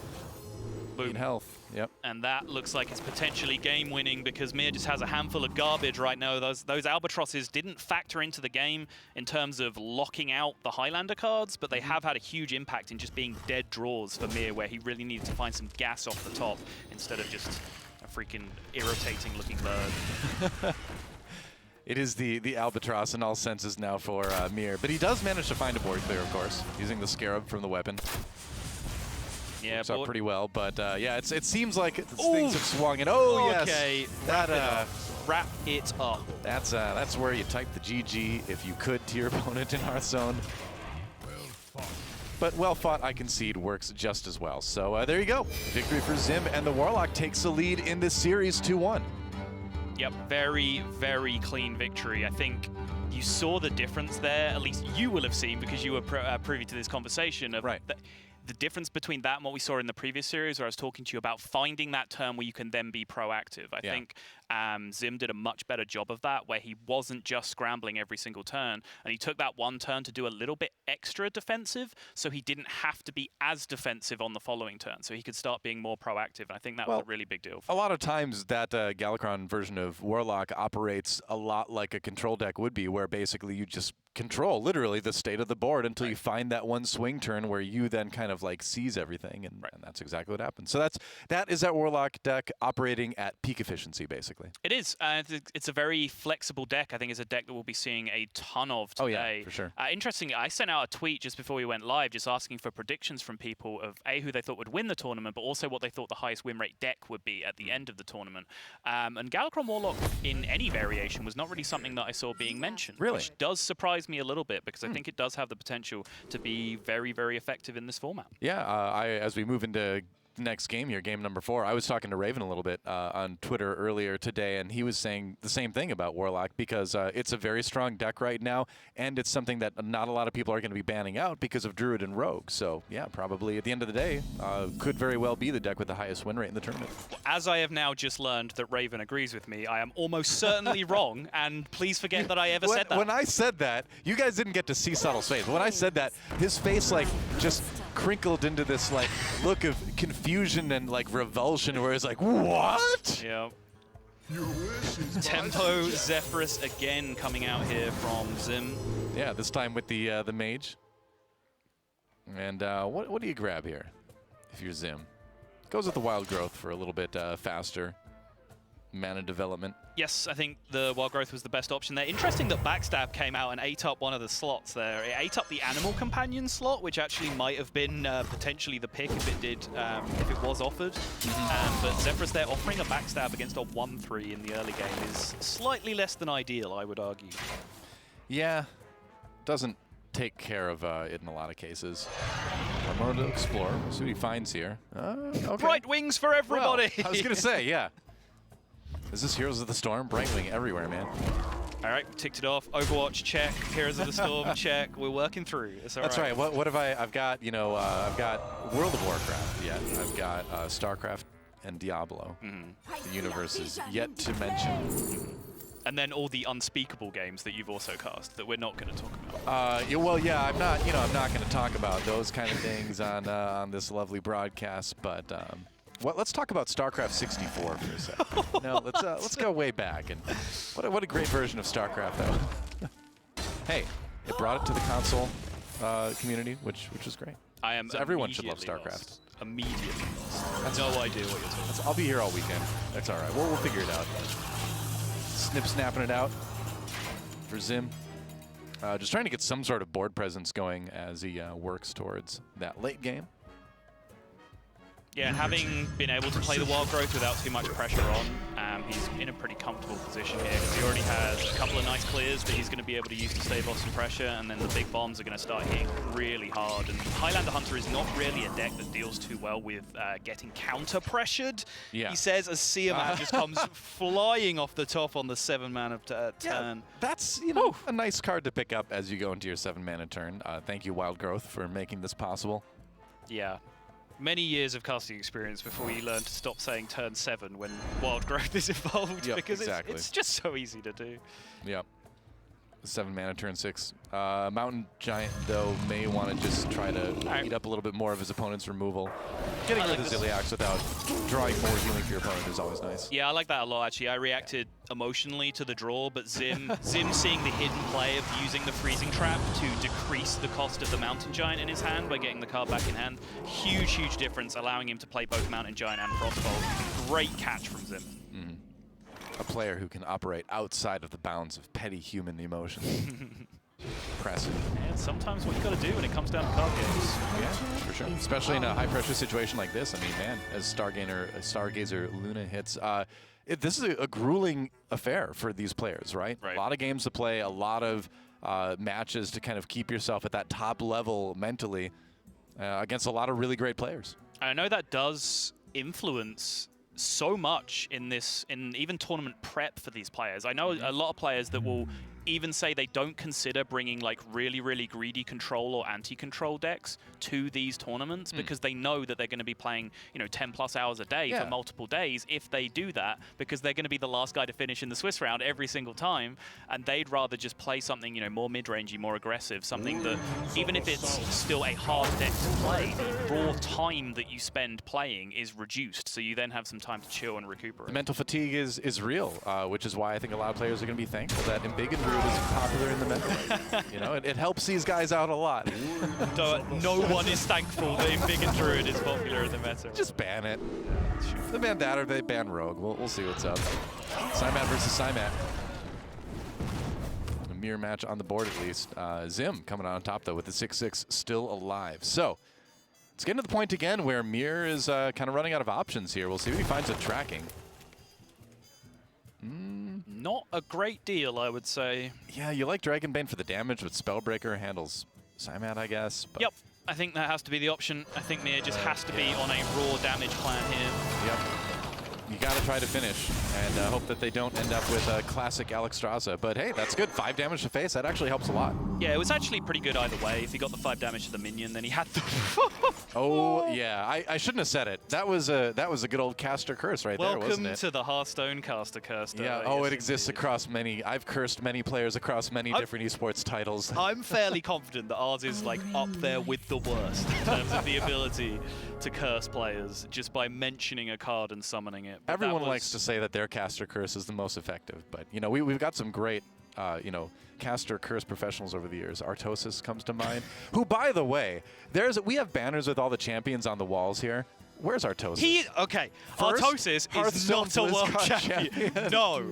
8 health. Yep. And that looks like it's potentially game-winning because Mir just has a handful of garbage right now. Those Albatrosses didn't factor into the game in terms of locking out the Highlander cards, but they have had a huge impact in just being dead draws for Mir, where he really needed to find some gas off the top instead of just a freaking irritating-looking bird. It is the Albatross in all senses now for Mir, but he does manage to find a board clear, of course, using the Scarab from the weapon. Yeah, works out pretty well, but yeah, it seems like things have swung. And yes, okay, wrap it up. That's where you type the GG if you could to your opponent in Hearthstone. But well fought, I concede, works just as well. So there you go, victory for Zhym, and the Warlock takes the lead in this series 2-1. Yep, very, very clean victory. I think you saw the difference there, at least you will have seen because you were privy to this conversation. Of the difference between that and what we saw in the previous series where I was talking to you about finding that turn where you can then be proactive. I think Zhym did a much better job of that, where he wasn't just scrambling every single turn, and he took that one turn to do a little bit extra defensive, so he didn't have to be as defensive on the following turn, so he could start being more proactive. I think that was a really big deal. A lot of times that Galakron version of Warlock operates a lot like a control deck would be, where basically you just control literally the state of the board until you find that one swing turn where you then kind of like seize everything, and that's exactly what happens. So that is that Warlock deck operating at peak efficiency, basically. It is. It's a very flexible deck. I think it's a deck that we'll be seeing a ton of today. Oh yeah, for sure. Interestingly, I sent out a tweet just before we went live, just asking for predictions from people of who they thought would win the tournament, but also what they thought the highest win rate deck would be at the end of the tournament. And Galakron Warlock in any variation was not really something that I saw being mentioned, which does surprise me a little bit, because I think it does have the potential to be very, very effective in this format. Yeah, as we move into next game here, game number 4, I was talking to Raven a little bit on Twitter earlier today, and he was saying the same thing about Warlock, because it's a very strong deck right now, and it's something that not a lot of people are going to be banning out because of Druid and Rogue. So yeah, probably at the end of the day, could very well be the deck with the highest win rate in the tournament. As I have now just learned that Raven agrees with me, I am almost certainly wrong, and please forget that I ever said that. When I said that, you guys didn't get to see Subtle's face. When I said that, his face like just crinkled into this like look of confusion and like revulsion, where it's like, what? Yeah. Tempo Zephyrus again coming out here from Zhym. Yeah, this time with the mage. And what do you grab here if you're Zhym? Goes with the wild growth for a little bit faster mana development. Yes, I think the Wild Growth was the best option there. Interesting that Backstab came out and ate up one of the slots there. It ate up the Animal Companion slot, which actually might have been potentially the pick if it did, if it was offered. But Zephyrus there offering a Backstab against a 1-3 in the early game is slightly less than ideal, I would argue. Yeah, doesn't take care of it in a lot of cases. I'm going to explore, see what he finds here. Okay. Bright wings for everybody! Well, I was going to say, yeah. Is this Heroes of the Storm? Brightwing everywhere, man. All right, ticked it off. Overwatch, check. Heroes of the Storm, check. We're working through. It's all That's right. What have I've got, I've got World of Warcraft, yeah. I've got StarCraft and Diablo. The universe is yet to mention. And then all the unspeakable games that you've also cast that we're not going to talk about. Well, yeah, I'm not going to talk about those kind of things on this lovely broadcast, but let's talk about StarCraft 64 for a second. No, let's go way back, and what a great version of StarCraft though. Hey, it brought it to the console community, which was great. So everyone should love StarCraft. Immediately lost. No idea what you're talking about. I'll be here all weekend. That's all right. We'll figure it out. Snapping it out for Zhym. Just trying to get some sort of board presence going as he works towards that late game. Yeah, and having been able to play the Wild Growth without too much pressure on, he's in a pretty comfortable position here, because he already has a couple of nice clears that he's going to be able to use to stave off some pressure, and then the big bombs are going to start hitting really hard. And Highlander Hunter is not really a deck that deals too well with getting counter-pressured, he says, as Siamat just comes flying off the top on the 7-mana turn. Yeah, that's, a nice card to pick up as you go into your 7-mana turn. Thank you, Wild Growth, for making this possible. Yeah. Many years of casting experience before you learn to stop saying turn 7 when Wild Growth is involved, because it's just so easy to do. Yep. 7-mana turn 6. Mountain Giant, though, may want to just try to eat up a little bit more of his opponent's removal. Getting rid of the Ziliax without drawing more healing for your opponent is always nice. Yeah, I like that a lot, actually. I reacted emotionally to the draw, but Zhym seeing the hidden play of using the Freezing Trap to decrease the cost of the Mountain Giant in his hand by getting the card back in hand. Huge, huge difference, allowing him to play both Mountain Giant and Frostbolt. Great catch from Zhym. A player who can operate outside of the bounds of petty human emotions. Impressive. And sometimes what you got to do when it comes down to card games. Yeah, for sure. Especially in a high-pressure situation like this. I mean, man, as Stargazer Luna hits, this is a grueling affair for these players, right? A lot of games to play, a lot of matches to kind of keep yourself at that top level mentally against a lot of really great players. I know that does influence so much in even tournament prep for these players. I know a lot of players that will even say they don't consider bringing like really, really greedy control or anti-control decks to these tournaments because they know that they're going to be playing, 10+ hours a day for multiple days if they do that, because they're going to be the last guy to finish in the Swiss round every single time, and they'd rather just play something, more mid-rangey, more aggressive, something that even if it's still a hard deck to play, the raw time that you spend playing is reduced, so you then have some time to chill and recuperate. The mental fatigue is real, which is why I think a lot of players are going to be thankful that in big and Druid is popular in the meta. You know, it helps these guys out a lot. No one is thankful that Embiggen Druid is popular in the meta. Just ban it. They ban that or they ban Rogue. We'll see what's up. Symat versus Symat. A mirror match on the board at least. Zhym coming out on top though with the 6-6 still alive. So it's getting to the point again where Mir is kind of running out of options here. We'll see if he finds a tracking. Not a great deal, I would say. Yeah, you like Dragonbane for the damage, but Spellbreaker handles Symat, I guess. But yep, I think that has to be the option. I think Mir just has to be on a raw damage plan here. Yep. You got to try to finish and hope that they don't end up with a classic Alexstrasza. But hey, that's good. 5 damage to face. That actually helps a lot. Yeah, it was actually pretty good either way. If he got the 5 damage to the minion, then he had the... Oh, yeah. I shouldn't have said it. That was a good old caster curse right there, wasn't it? Welcome to the Hearthstone caster curse. Yeah, oh, it exists across many... I've cursed many players across many different esports titles. I'm fairly confident that ours is like up there with the worst in terms of the ability to curse players just by mentioning a card and summoning it. But everyone likes to say that their caster curse is the most effective, but you know we've got some great you know caster curse professionals over the years. Artosis comes to mind, who by the way, we have banners with all the champions on the walls here. Where's Artosis? Artosis is not a world champion. No.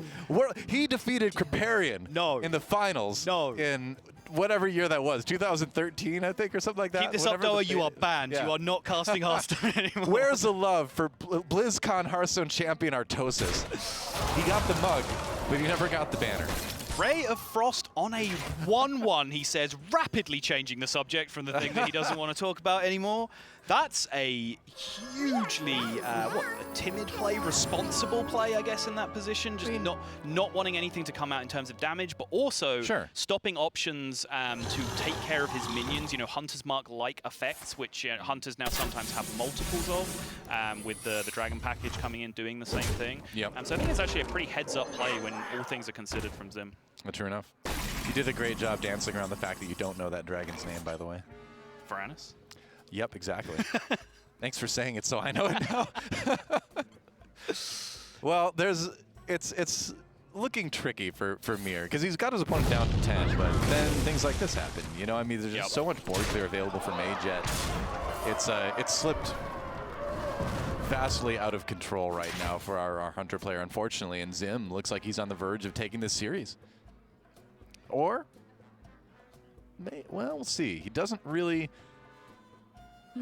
He defeated Kripparrian in the finals in whatever year that was, 2013, I think, or something like that. Keep this up, though, or you are banned. Yeah. You are not casting Hearthstone anymore. Where's the love for BlizzCon Hearthstone champion Artosis? He got the mug, but he never got the banner. Ray of Frost on a 1-1, he says, rapidly changing the subject from the thing that he doesn't want to talk about anymore. That's a hugely, a timid play, responsible play, I guess, in that position. Just not wanting anything to come out in terms of damage, but also stopping options to take care of his minions. You know, Hunter's Mark-like effects, which Hunters now sometimes have multiples of, with the Dragon package coming in doing the same thing. Yep. So I think it's actually a pretty heads-up play when all things are considered from Zhym. True enough. You did a great job dancing around the fact that you don't know that dragon's name, by the way. Varanus? Yep, exactly. Thanks for saying it so I know it now. Well, it's looking tricky for Mir, because he's got his opponent down to 10, but then things like this happen. You know, I mean, there's just so much board clear available for Mage yet. It's slipped vastly out of control right now for our Hunter player, unfortunately, and Zhym looks like he's on the verge of taking this series. Or, well, we'll see. He doesn't really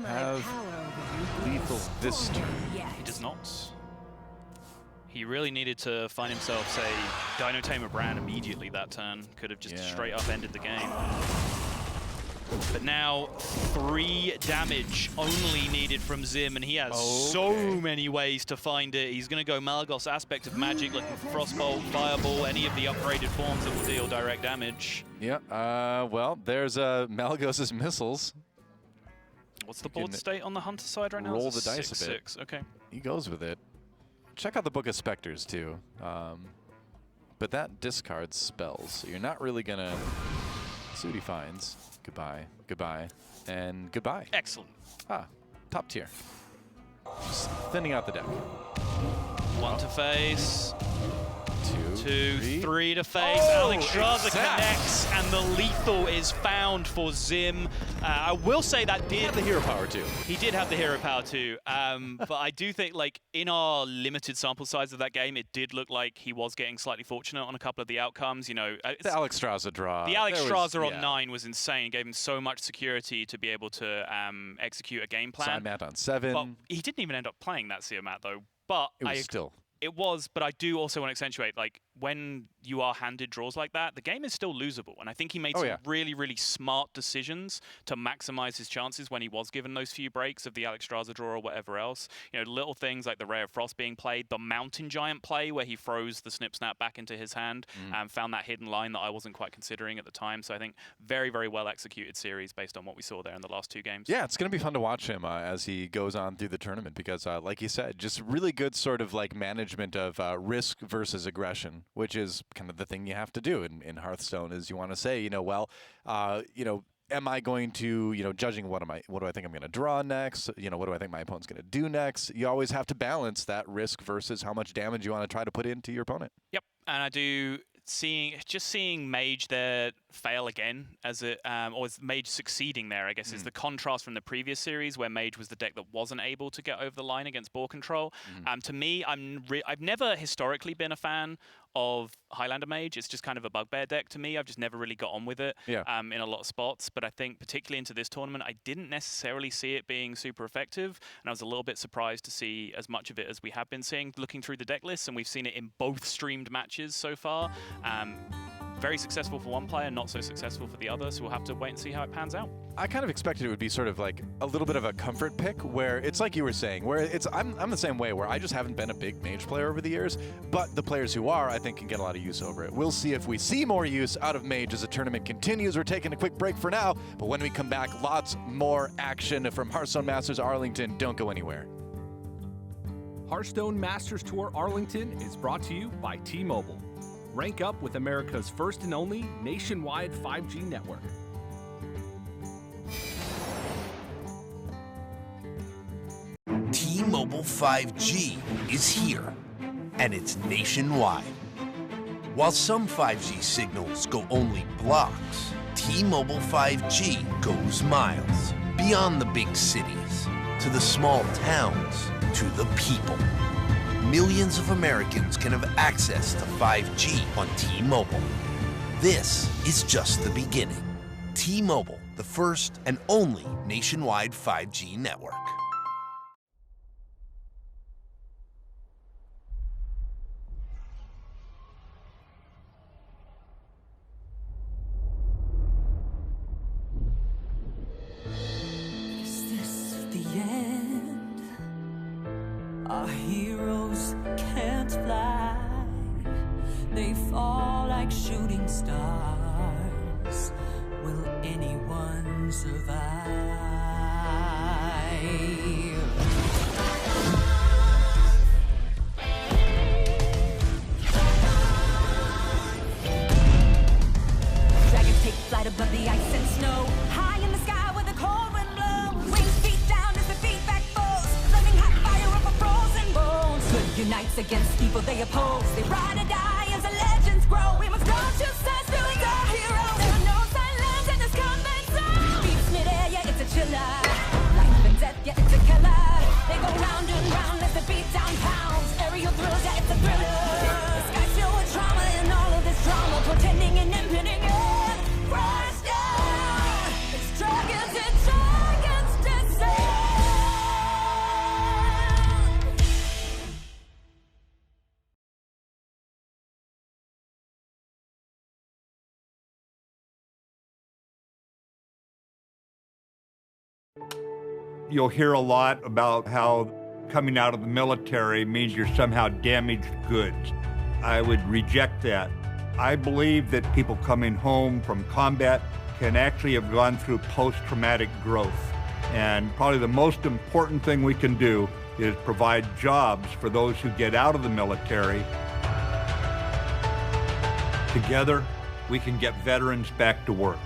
have lethal this turn. He does not. He really needed to find himself, say, Dino Tamer Brand immediately that turn. Could have just straight up ended the game. But now 3 damage only needed from Zhym, and he has so many ways to find it. He's going to go Malygos Aspect of Magic, looking for Frostbolt, Fireball, any of the upgraded forms that will deal direct damage. Yeah, well, there's Malygos' missiles. What's the board state on the Hunter side right now? Roll the dice a bit. 6-6, okay. He goes with it. Check out the Book of Specters, too. But that discards spells, so you're not really going to... See what he finds. Goodbye, goodbye, and goodbye. Excellent. Top tier. Just thinning out the deck. 1 to face. 2, 3 to face. Alexstrasza connects, and the lethal is found for Zhym. I will say that He had the hero power too. He did have the hero power too. But I do think, like, in our limited sample size of that game, it did look like he was getting slightly fortunate on a couple of the outcomes. You know, the Alexstrasza draw. The Alexstrasza on 9 was insane. Gave him so much security to be able to execute a game plan. Symat on 7. But he didn't even end up playing that Symat though. But it was, but I do also want to accentuate, like, when you are handed draws like that, the game is still losable. And I think he made some really, really smart decisions to maximize his chances when he was given those few breaks of the Alexstrasza draw or whatever else. You know, little things like the Ray of Frost being played, the Mountain Giant play where he froze the Snip Snap back into his hand, found that hidden line that I wasn't quite considering at the time. So I think very, very well executed series based on what we saw there in the last 2 games. Yeah, it's going to be fun to watch him as he goes on through the tournament because, like you said, just really good sort of like management of risk versus aggression, which is kind of the thing you have to do in Hearthstone. Is you want to say, you know, well, you know, am I going to, you know, judging what do I think I'm going to draw next? You know, what do I think my opponent's going to do next? You always have to balance that risk versus how much damage you want to try to put into your opponent. Yep, and I do seeing Mage there fail again as it, or is Mage succeeding there, I guess, is the contrast from the previous series where Mage was the deck that wasn't able to get over the line against BoarControl. To me, I've never historically been a fan of Highlander Mage. It's just kind of a bugbear deck to me. I've just never really got on with it in a lot of spots. But I think particularly into this tournament, I didn't necessarily see it being super effective. And I was a little bit surprised to see as much of it as we have been seeing looking through the deck lists. And we've seen it in both streamed matches so far. Very successful for one player, not so successful for the other. So we'll have to wait and see how it pans out. I kind of expected it would be sort of like a little bit of a comfort pick where it's like you were saying, where it's I'm the same way where I just haven't been a big Mage player over the years, but the players who are, I think, can get a lot of use over it. We'll see if we see more use out of Mage as the tournament continues. We're taking a quick break for now, but when we come back, lots more action from Hearthstone Masters Arlington. Don't go anywhere. Hearthstone Masters Tour Arlington is brought to you by T-Mobile. Rank up with America's first and only nationwide 5G network. T-Mobile 5G is here, and it's nationwide. While some 5G signals go only blocks, T-Mobile 5G goes miles, beyond the big cities, to the small towns, to the people. Millions of Americans can have access to 5G on T-Mobile. This is just the beginning. T-Mobile, the first and only nationwide 5G network. Is this the end? Our heroes can't fly. They fall like shooting stars. Will anyone survive? Dragons take flight above the ice and snow. High in the sky where the cold wind blows. Wings beat down as the feedback falls. Flaming hot fire over frozen bones. Good unites against evil they oppose. They ride or die as the legends grow. We must go to sense to our heroes. There are no silence in this combat zone. Beats mid-air, yeah, it's a chiller. Life and death, yeah, it's a killer. They go round and round as the beat down pounds. Aerial thrills, yeah, it's a thriller. The sky's filled with trauma and all of this drama. Pretending and impending end. Crash down. It's dragons descend. You'll hear a lot about how coming out of the military means you're somehow damaged goods. I would reject that. I believe that people coming home from combat can actually have gone through post-traumatic growth. And probably the most important thing we can do is provide jobs for those who get out of the military. Together, we can get veterans back to work.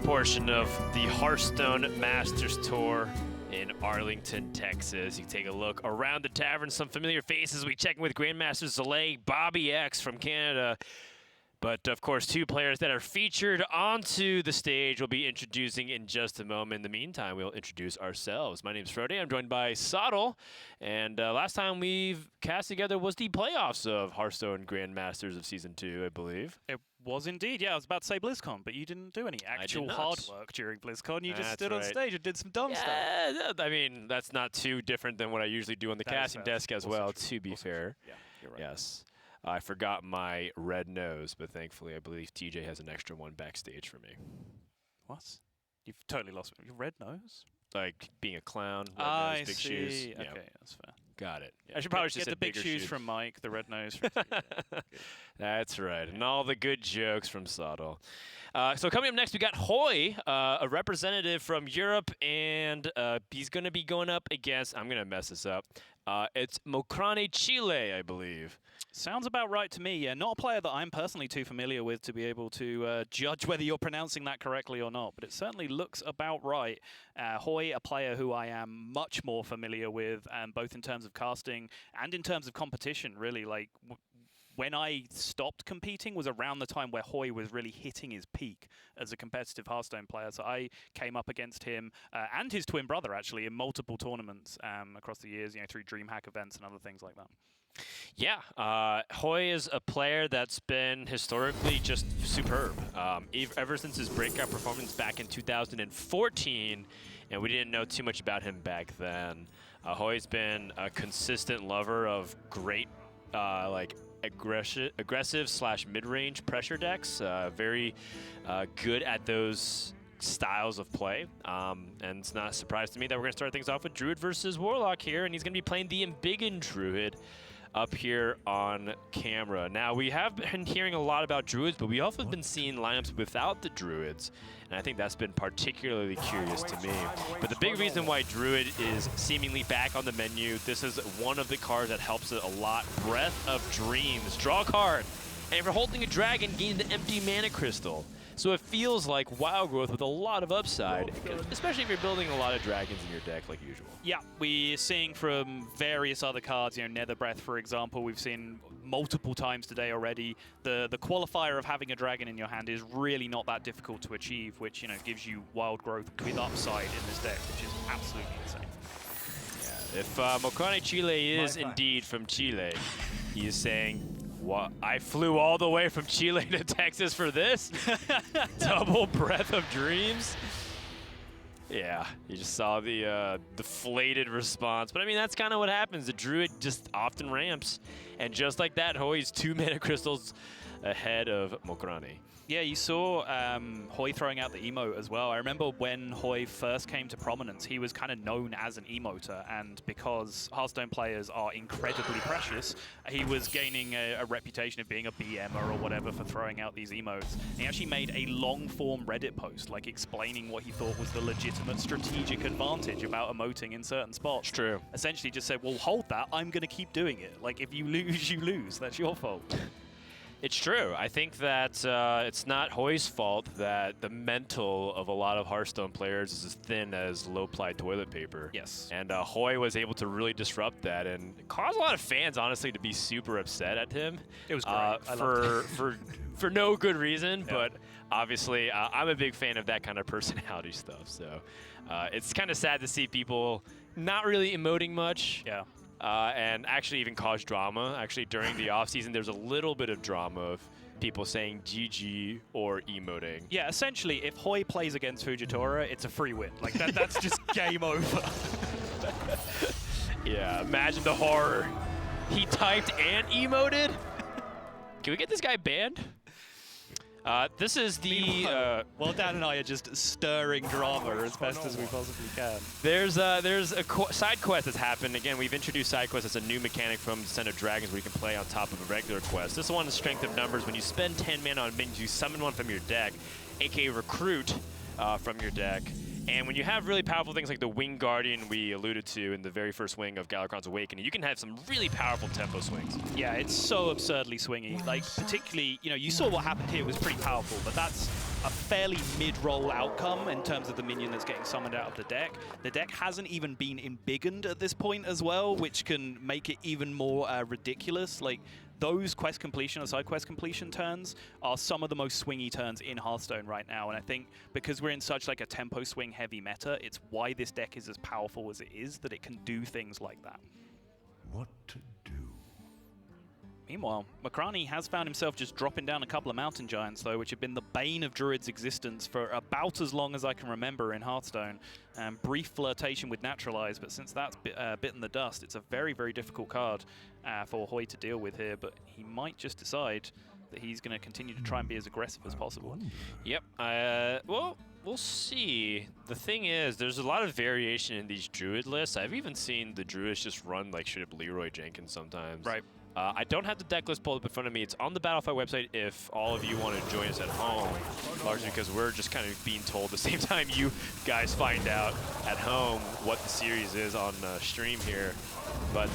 Portion of the Hearthstone Masters Tour in Arlington, Texas. You can take a look around the tavern, some familiar faces. We check in with Grandmaster Zalay, Bobby X from Canada. But, of course, two players that are featured onto the stage we'll be introducing in just a moment. In the meantime, we'll introduce ourselves. My name is Frode. I'm joined by Sottle. And last time we've cast together was the playoffs of Hearthstone Grandmasters of Season 2, I believe. It was indeed, yeah. I was about to say BlizzCon, but you didn't do any actual hard work during BlizzCon. You just stood on stage and did some dumb stuff. Yeah, I mean, that's not too different than what I usually do on the casting desk as well, to be fair. Yeah, you're right. Yes. I forgot my red nose, but thankfully I believe TJ has an extra one backstage for me. What? You've totally lost your red nose? Like being a clown, red nose, big shoes. Okay, that's fair. Got it. Yeah. I should probably just get the big shoes from Mike, the red nose from TJ. That's right, and all the good jokes from Sottle. So coming up next, we got Hoej, a representative from Europe, and he's going to be going up against, I'm going to mess this up, it's MokraniChile, I believe. Sounds about right to me, yeah. Not a player that I'm personally too familiar with to be able to judge whether you're pronouncing that correctly or not, but it certainly looks about right. Hoej, a player who I am much more familiar with, both in terms of casting and in terms of competition, really. Like, when I stopped competing was around the time where Hoej was really hitting his peak as a competitive Hearthstone player. So I came up against him and his twin brother, actually, in multiple tournaments across the years, through DreamHack events and other things like that. Yeah, Hoej is a player that's been historically just superb. Ever since his breakout performance back in 2014, and we didn't know too much about him back then. Hoej's been a consistent lover of great, aggressive / mid-range pressure decks. Very good at those styles of play. And it's not a surprise to me that we're going to start things off with Druid versus Warlock here, and he's going to be playing the Embiggen Druid up here on camera. Now, we have been hearing a lot about Druids, but we also have been seeing lineups without the Druids, and I think that's been particularly curious to me. But the big reason why Druid is seemingly back on the menu, this is one of the cards that helps it a lot. Breath of Dreams. Draw a card, and if you're holding a dragon, gain an empty mana crystal. So it feels like Wild Growth with a lot of upside, especially if you're building a lot of dragons in your deck like usual. Yeah, we're seeing from various other cards, Nether Breath, for example, we've seen multiple times today already. The qualifier of having a dragon in your hand is really not that difficult to achieve, which gives you Wild Growth with upside in this deck, which is absolutely insane. Yeah, if MokraniChile is indeed from Chile, he is saying, what? I flew all the way from Chile to Texas for this? Double Breath of Dreams? Yeah, you just saw the deflated response. But I mean, that's kind of what happens. The Druid just often ramps. And just like that, Hoej's 2 mana crystals ahead of Mokrani. Yeah, you saw Hoej throwing out the emote as well. I remember when Hoej first came to prominence, he was kind of known as an emoter, and because Hearthstone players are incredibly precious, he was gaining a reputation of being a BMer or whatever for throwing out these emotes. And he actually made a long-form Reddit post, like explaining what he thought was the legitimate strategic advantage about emoting in certain spots. It's true. Essentially just said, well, hold that, I'm going to keep doing it. Like, if you lose, you lose. That's your fault. It's true. I think that it's not Hoej's fault that the mental of a lot of Hearthstone players is as thin as low-ply toilet paper. Yes. And Hoej was able to really disrupt that and cause a lot of fans, honestly, to be super upset at him. It was great. For no good reason, yeah. But obviously I'm a big fan of that kind of personality stuff. So it's kind of sad to see people not really emoting much. Yeah. And actually even cause drama. Actually, during the offseason, there's a little bit of drama of people saying GG or emoting. Yeah, essentially, if Hoej plays against Fujitora, it's a free win. Like, that's just game over. Yeah, imagine the horror. He typed and emoted? Can we get this guy banned? This is the... well, Dan and I are just stirring drama as best as we possibly can. There's a side quest that's happened. Again, we've introduced side quests as a new mechanic from Descent of Dragons where you can play on top of a regular quest. This one is Strength of Numbers. When you spend 10 mana on minions, you summon one from your deck, aka recruit from your deck. And when you have really powerful things like the Wing Guardian we alluded to in the very first wing of Galakrond's Awakening, you can have some really powerful tempo swings. Yeah, it's so absurdly swingy. Like, particularly, you know, you saw what happened here. It was pretty powerful, but that's a fairly mid-roll outcome in terms of the minion that's getting summoned out of the deck. The deck hasn't even been embiggened at this point as well, which can make it even more ridiculous. Like, those quest completion or side quest completion turns are some of the most swingy turns in Hearthstone right now, and I think because we're in such like a tempo swing heavy meta, it's why this deck is as powerful as it is, that it can do things like that. What to do? Meanwhile, Mokrani has found himself just dropping down a couple of Mountain Giants, though, which have been the bane of Druid's existence for about as long as I can remember in Hearthstone. Brief flirtation with Naturalize, but since that's bitten the dust, it's a very, very difficult card for Hoej to deal with here, but he might just decide that he's going to continue to try and be as aggressive as possible. Yep. Well, we'll see. The thing is, there's a lot of variation in these Druid lists. I've even seen the Druids just run like straight up Leroy Jenkins sometimes. Right. I don't have the deck list pulled up in front of me. It's on the Battlefight website if all of you want to join us at home, largely because we're just kind of being told the same time you guys find out at home what the series is on stream here. But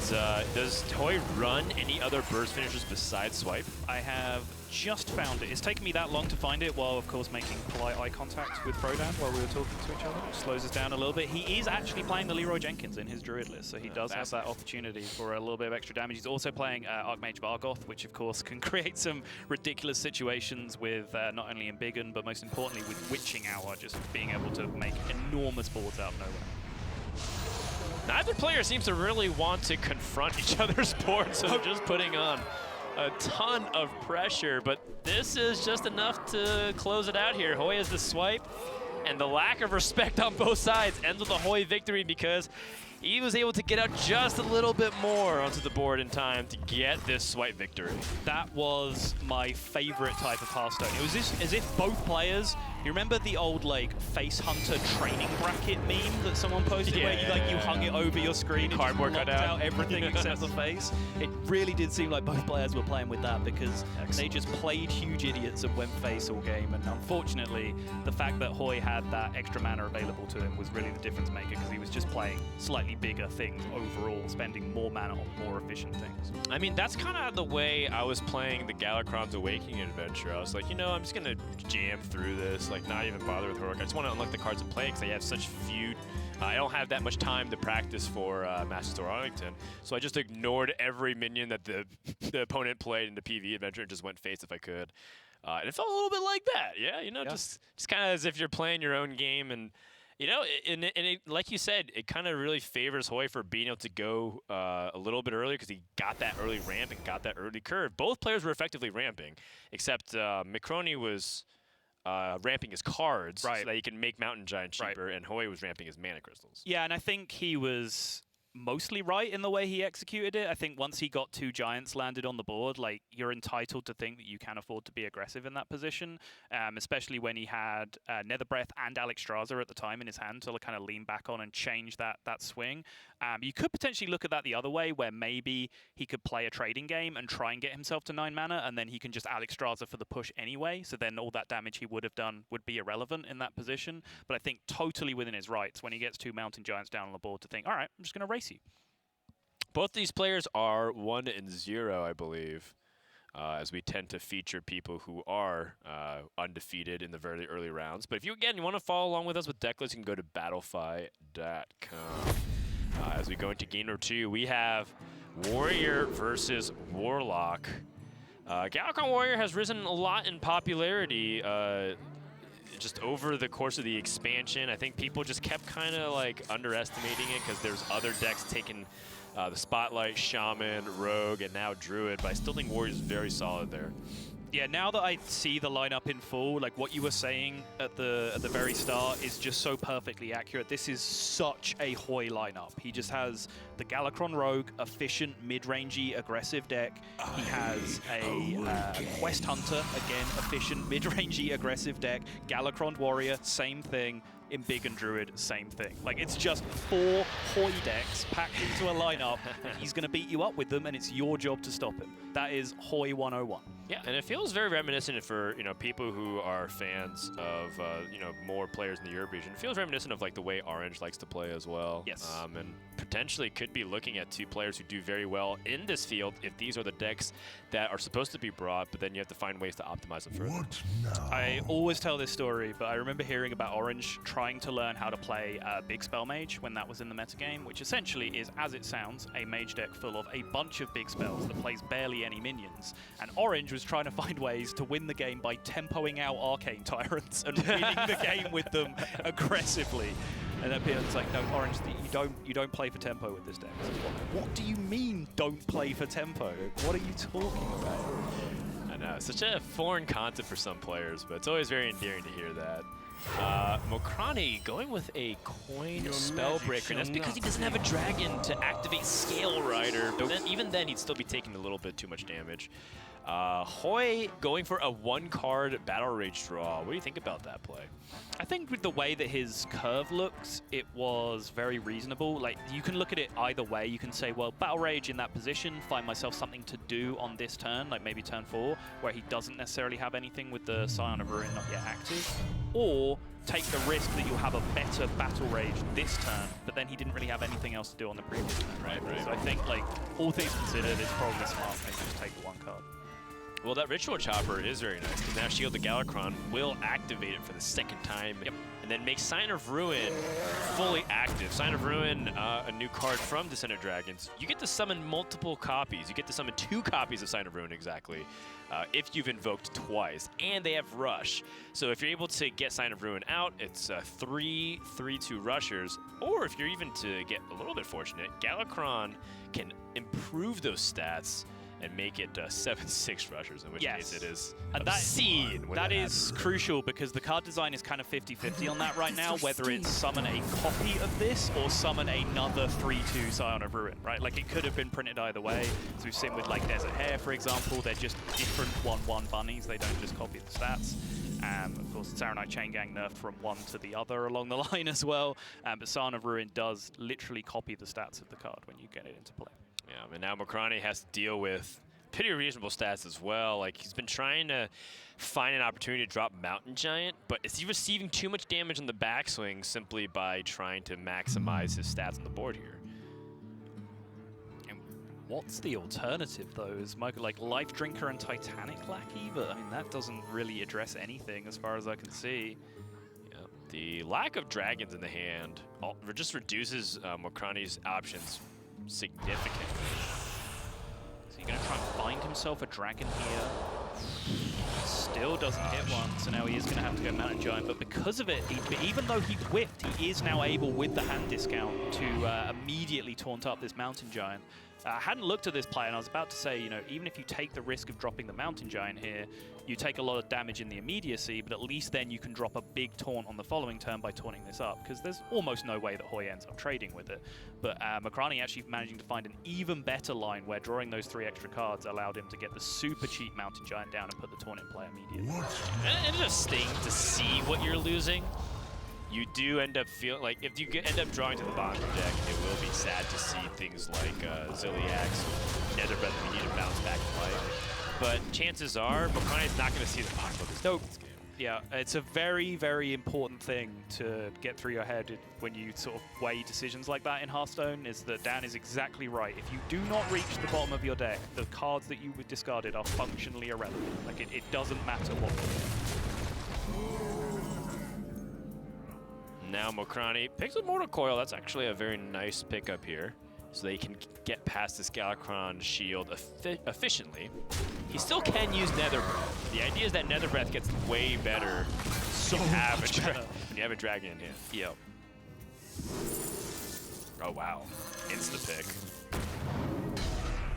does Hoej run any other burst finishers besides Swipe? I have just found it. It's taken me that long to find it, while of course making polite eye contact with Frodan while we were talking to each other. It slows us down a little bit. He is actually playing the Leroy Jenkins in his Druid list, so he does have that opportunity for a little bit of extra damage. He's also playing Archmage Vargoth, which of course can create some ridiculous situations with not only Embiggen, but most importantly with Witching Hour, just being able to make enormous boards out of nowhere. Neither player seems to really want to confront each other's boards, so they're just putting on a ton of pressure, but this is just enough to close it out here. Hoej has the swipe, and the lack of respect on both sides ends with a Hoej victory because he was able to get out just a little bit more onto the board in time to get this swipe victory. That was my favorite type of Hearthstone. It was as if both players, you remember the old like face hunter training bracket meme that someone posted where you hung it over your screen and cardboard just blocked out everything except the face? It really did seem like both players were playing with that because they just played huge idiots and went face all game, and unfortunately the fact that Hoej had that extra mana available to him was really the difference maker because he was just playing slightly bigger things overall, spending more mana on more efficient things. I mean, that's kind of the way I was playing the Galakrond's Awakening adventure. I was like, you know, I'm just going to jam through this, like not even bother with HeroiC. I just want to unlock the cards and play because I have such few. I don't have that much time to practice for Masters Tour Arlington, so I just ignored every minion that the opponent played in the PvE adventure and just went face if I could. And it felt a little bit like that, just kind of as if you're playing your own game. And you know, and it, like you said, it kind of really favors Hoej for being able to go a little bit earlier because he got that early ramp and got that early curve. Both players were effectively ramping, except Mokrani was ramping his cards so that he can make Mountain Giant cheaper, and Hoej was ramping his mana crystals. Yeah, and I think he was mostly right in the way he executed it. I think once he got 2 giants landed on the board, like, you're entitled to think that you can afford to be aggressive in that position, especially when he had Netherbreath and Alexstrasza at the time in his hand to kind of lean back on and change that swing. You could potentially look at that the other way, where maybe he could play a trading game and try and get himself to 9 mana, and then he can just Alexstrasza for the push anyway, so then all that damage he would have done would be irrelevant in that position. But I think totally within his rights when he gets 2 Mountain Giants down on the board to think, all right, I'm just going to race you. Both these players are 1-0, I believe, as we tend to feature people who are undefeated in the very early rounds. But if you, again, you want to follow along with us with deck lists, you can go to battlefy.com. As we go into game number 2, we have Warrior versus Warlock. Galakrond Warrior has risen a lot in popularity just over the course of the expansion. I think people just kept kind of like underestimating it because there's other decks taking the spotlight, Shaman, Rogue, and now Druid, but I still think Warrior's very solid there. Yeah, now that I see the lineup in full, like what you were saying at the very start is just so perfectly accurate. This is such a Hoej lineup. He just has the Galakrond Rogue, efficient, mid-rangey, aggressive deck. He has a Quest Hunter, again, efficient, mid-rangey, aggressive deck. Galakrond Warrior, same thing. Embiggen Druid, same thing. Like, it's just 4 Hoej decks packed into a lineup, and he's going to beat you up with them, and it's your job to stop him. That is Hoej 101. Yeah, and it feels very reminiscent for, you know, people who are fans of, you know, more players in the Europe region. It feels reminiscent of like the way Orange likes to play as well. Yes. And potentially could be looking at 2 players who do very well in this field if these are the decks that are supposed to be brought, but then you have to find ways to optimize them further. I always tell this story, but I remember hearing about Orange trying to learn how to play Big Spell Mage when that was in the metagame, which essentially is, as it sounds, a mage deck full of a bunch of big spells that plays barely any minions. And Orange was trying to find ways to win the game by tempoing out Arcane Tyrants and winning the game with them aggressively. And then Peter's like, no, Orange, you don't play for tempo with this deck. What do you mean, don't play for tempo? What are you talking about? I know, it's such a foreign concept for some players, but it's always very endearing to hear that. Mokrani going with a coin Spellbreaker, and that's because he doesn't have a dragon to activate Scale Rider, but then, even then he'd still be taking a little bit too much damage. Hoej going for a 1-card Battle Rage draw. What do you think about that play? I think with the way that his curve looks, it was very reasonable. Like, you can look at it either way. You can say, well, Battle Rage in that position, find myself something to do on this turn, like maybe turn 4, where he doesn't necessarily have anything with the Scion of Ruin not yet active. Or take the risk that you'll have a better Battle Rage this turn, but then he didn't really have anything else to do on the previous turn. Right. So I think, like, all things considered, it's probably smart to just take the 1 card. Well, that Ritual Chopper is very nice, because now Shield the Galakrond will activate it for the 2nd time, and then make Sign of Ruin fully active. Sign of Ruin, a new card from Descendant Dragons. You get to summon multiple copies. You get to summon 2 copies of Sign of Ruin, exactly, if you've invoked twice, and they have Rush. So if you're able to get Sign of Ruin out, it's 3/3/2 rushers, or if you're even to get a little bit fortunate, Galakrond can improve those stats and make it 7/6 rushers, in which case it is obscene. That is crucial, because the card design is kind of 50-50 on that right now, whether it's summon a copy of this or summon another 3/2 Scion of Ruin, right? Like, it could have been printed either way. So we've seen with, like, Desert Hare, for example, they're just different 1/1 bunnies. They don't just copy the stats. Of course, Saronite Chain Gang nerfed from one to the other along the line as well. But Scion of Ruin does literally copy the stats of the card when you get it into play. Yeah, and now Mokrani has to deal with pretty reasonable stats as well. Like, he's been trying to find an opportunity to drop Mountain Giant, but is he receiving too much damage on the backswing simply by trying to maximize his stats on the board here? And what's the alternative, though? Is Michael, like, Life Drinker and Titanic Lackey? But, I mean, that doesn't really address anything as far as I can see. Yeah, the lack of dragons in the hand just reduces Mokrani's options significantly. So he's going to try and find himself a dragon here. Still doesn't hit one, so now he is going to have to go Mountain Giant. But because of it, even though he whiffed, he is now able, with the hand discount, to immediately taunt up this Mountain Giant. I hadn't looked at this play, and I was about to say, you know, even if you take the risk of dropping the Mountain Giant here, you take a lot of damage in the immediacy, but at least then you can drop a big taunt on the following turn by taunting this up, because there's almost no way that Hoej ends up trading with it. But Mokrani actually managing to find an even better line where drawing those 3 extra cards allowed him to get the super cheap Mountain Giant down and put the taunt in play immediately. And it just stings to see what you're losing. You do end up feeling like if you end up drawing to the bottom of the deck, it will be sad to see things like Zilliax, Nether Breath we need to bounce back in life. But chances are, Mokrani's not going to see the bottom of this game. Yeah, it's a very, very important thing to get through your head when you sort of weigh decisions like that in Hearthstone, is that Dan is exactly right. If you do not reach the bottom of your deck, the cards that you discarded are functionally irrelevant. Like, it doesn't matter what you do. Now Mokrani picks up Mortal Coil. That's actually a very nice pickup here. So they can get past this Galakrond shield efficiently. He still can use Nether Breath. The idea is that Nether Breath gets way better when you have a dragon in hand. Yep. Oh wow, insta-pick.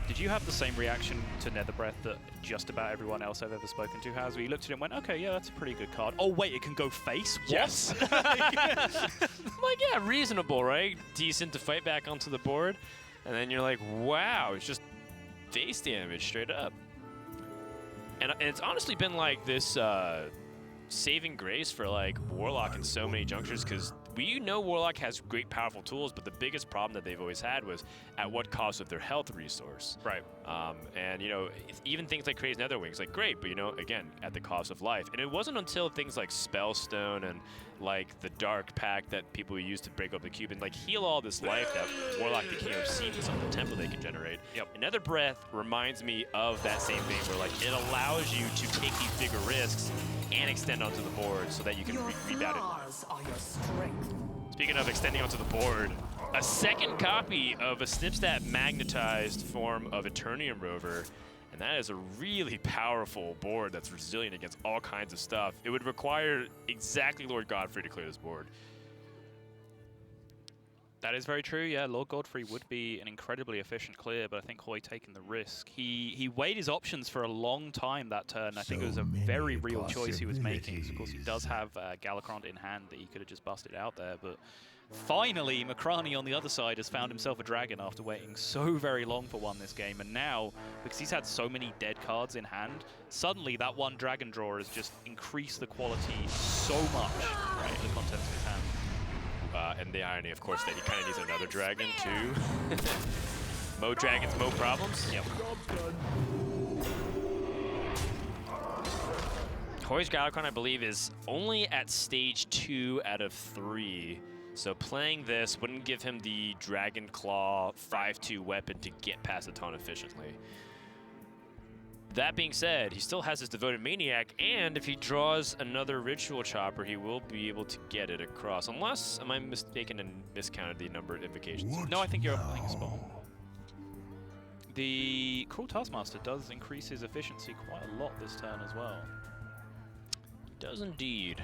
Did you have the same reaction to Nether Breath that just about everyone else I've ever spoken to has, where you looked at it and went, okay, yeah, that's a pretty good card. Oh wait, it can go face? What? Yes. Like, yeah, reasonable, right? Decent to fight back onto the board. And then you're like, wow, it's just face damage straight up. And it's honestly been like this saving grace for like Warlock in so many junctures, because we know Warlock has great, powerful tools, but the biggest problem that they've always had was at what cost of their health resource. Right. And, you know, even things like Crazy Netherwings, like, great, but, you know, again, at the cost of life. And it wasn't until things like Spellstone and, like, the Dark Pact that people used to break up the cube and, like, heal all this life that Warlock became obscene with some of the tempo they can generate. Yep. Another Breath reminds me of that same thing where, like, it allows you to take these bigger risks and extend onto the board so that you can rebound it. Are your strength. Speaking of extending onto the board, a second copy of a Snipstat magnetized form of Eternium Rover, and that is a really powerful board that's resilient against all kinds of stuff. It would require exactly Lord Godfrey to clear this board. That is very true, yeah. Lord Godfrey would be an incredibly efficient clear, but I think Hoej taking the risk. He weighed his options for a long time that turn. I think it was a very real choice he was making. Of course, he does have Galakrond in hand that he could have just busted out there, but finally, Mokrani on the other side has found himself a dragon after waiting so very long for one this game, and now, because he's had so many dead cards in hand, suddenly that one dragon draw has just increased the quality so much, right, in the contents of his hand. And the irony, of course, that he kind of needs another dragon, too. Mo dragons, mo problems. Yep. Hoej's Galakrond, I believe, is only at stage 2 out of 3. So playing this wouldn't give him the Dragon Claw 5/2 weapon to get past the taunt efficiently. That being said, he still has his Devoted Maniac, and if he draws another Ritual Chopper, he will be able to get it across. Unless, am I mistaken and miscounted the number of invocations? No, I think you're playing spot on. The Cruel Taskmaster does increase his efficiency quite a lot this turn as well. Does indeed.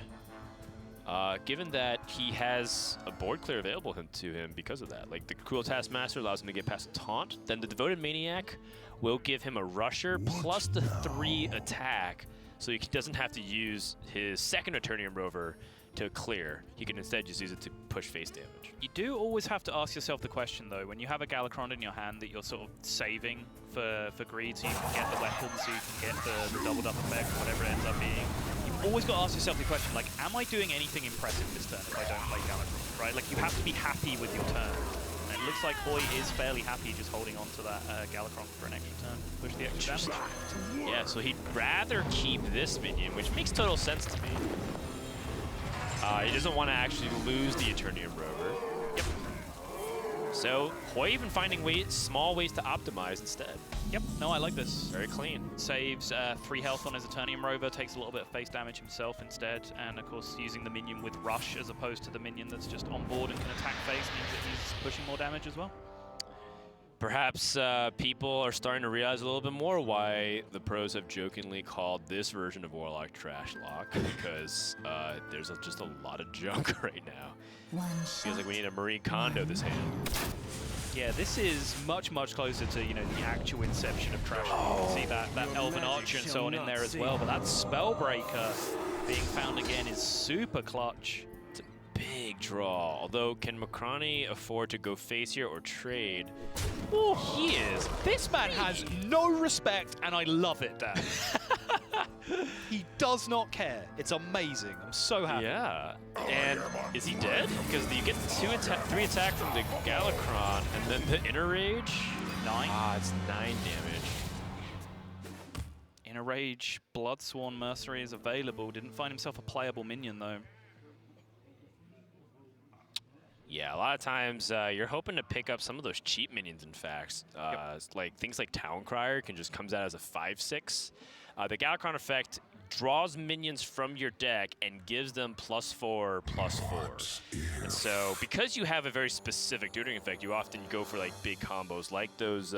Given that he has a board clear available to him because of that. Like, the Cruel Taskmaster allows him to get past the taunt, then the Devoted Maniac will give him a rusher plus the 3 attack, so he doesn't have to use his second Eternium Rover to clear. He can instead just use it to push face damage. You do always have to ask yourself the question, though, when you have a Galakrond in your hand that you're sort of saving for greed, so you can get the weapon, so you can get the doubled up effect, whatever it ends up being. You've always got to ask yourself the question, like, am I doing anything impressive this turn if I don't play Galakrond, right? Like, you have to be happy with your turn. And it looks like Hoej is fairly happy just holding on to that Galakrond for an extra turn. Push the extra damage. Yeah, so he'd rather keep this minion, which makes total sense to me. He doesn't want to actually lose the Eternium Rover. Yep. So Hoej even finding small ways to optimize instead. Yep, no, I like this. Very clean. Saves 3 health on his Eternium Rover, takes a little bit of face damage himself instead, and of course using the minion with Rush as opposed to the minion that's just on board and can attack face means that he's pushing more damage as well. Perhaps people are starting to realize a little bit more why the pros have jokingly called this version of Warlock Trash Lock, because there's just a lot of junk right now. Feels like we need a Marine Kondo this hand. Yeah, this is much, much closer to, you know, the actual inception of Trash Lock. You can see that Elven Archer and so on in there as well, but that Spellbreaker being found again is super clutch. It's a big draw, although can Mokrani afford to go face here or trade? Oh, he is. This man has no respect, and I love it, Dan. He does not care. It's amazing. I'm so happy. Yeah. And is he dead? Because you get 3 attack from the Galakrond, and then the Inner Rage? 9. Ah, it's 9 damage. Inner Rage, Bloodsworn Mercenary is available. Didn't find himself a playable minion, though. Yeah, a lot of times you're hoping to pick up some of those cheap minions, in fact. Like things like Town Crier can just comes out as a 5/6. The Galakrond effect draws minions from your deck and gives them +4/+4. And so because you have a very specific tutoring effect, you often go for like big combos like those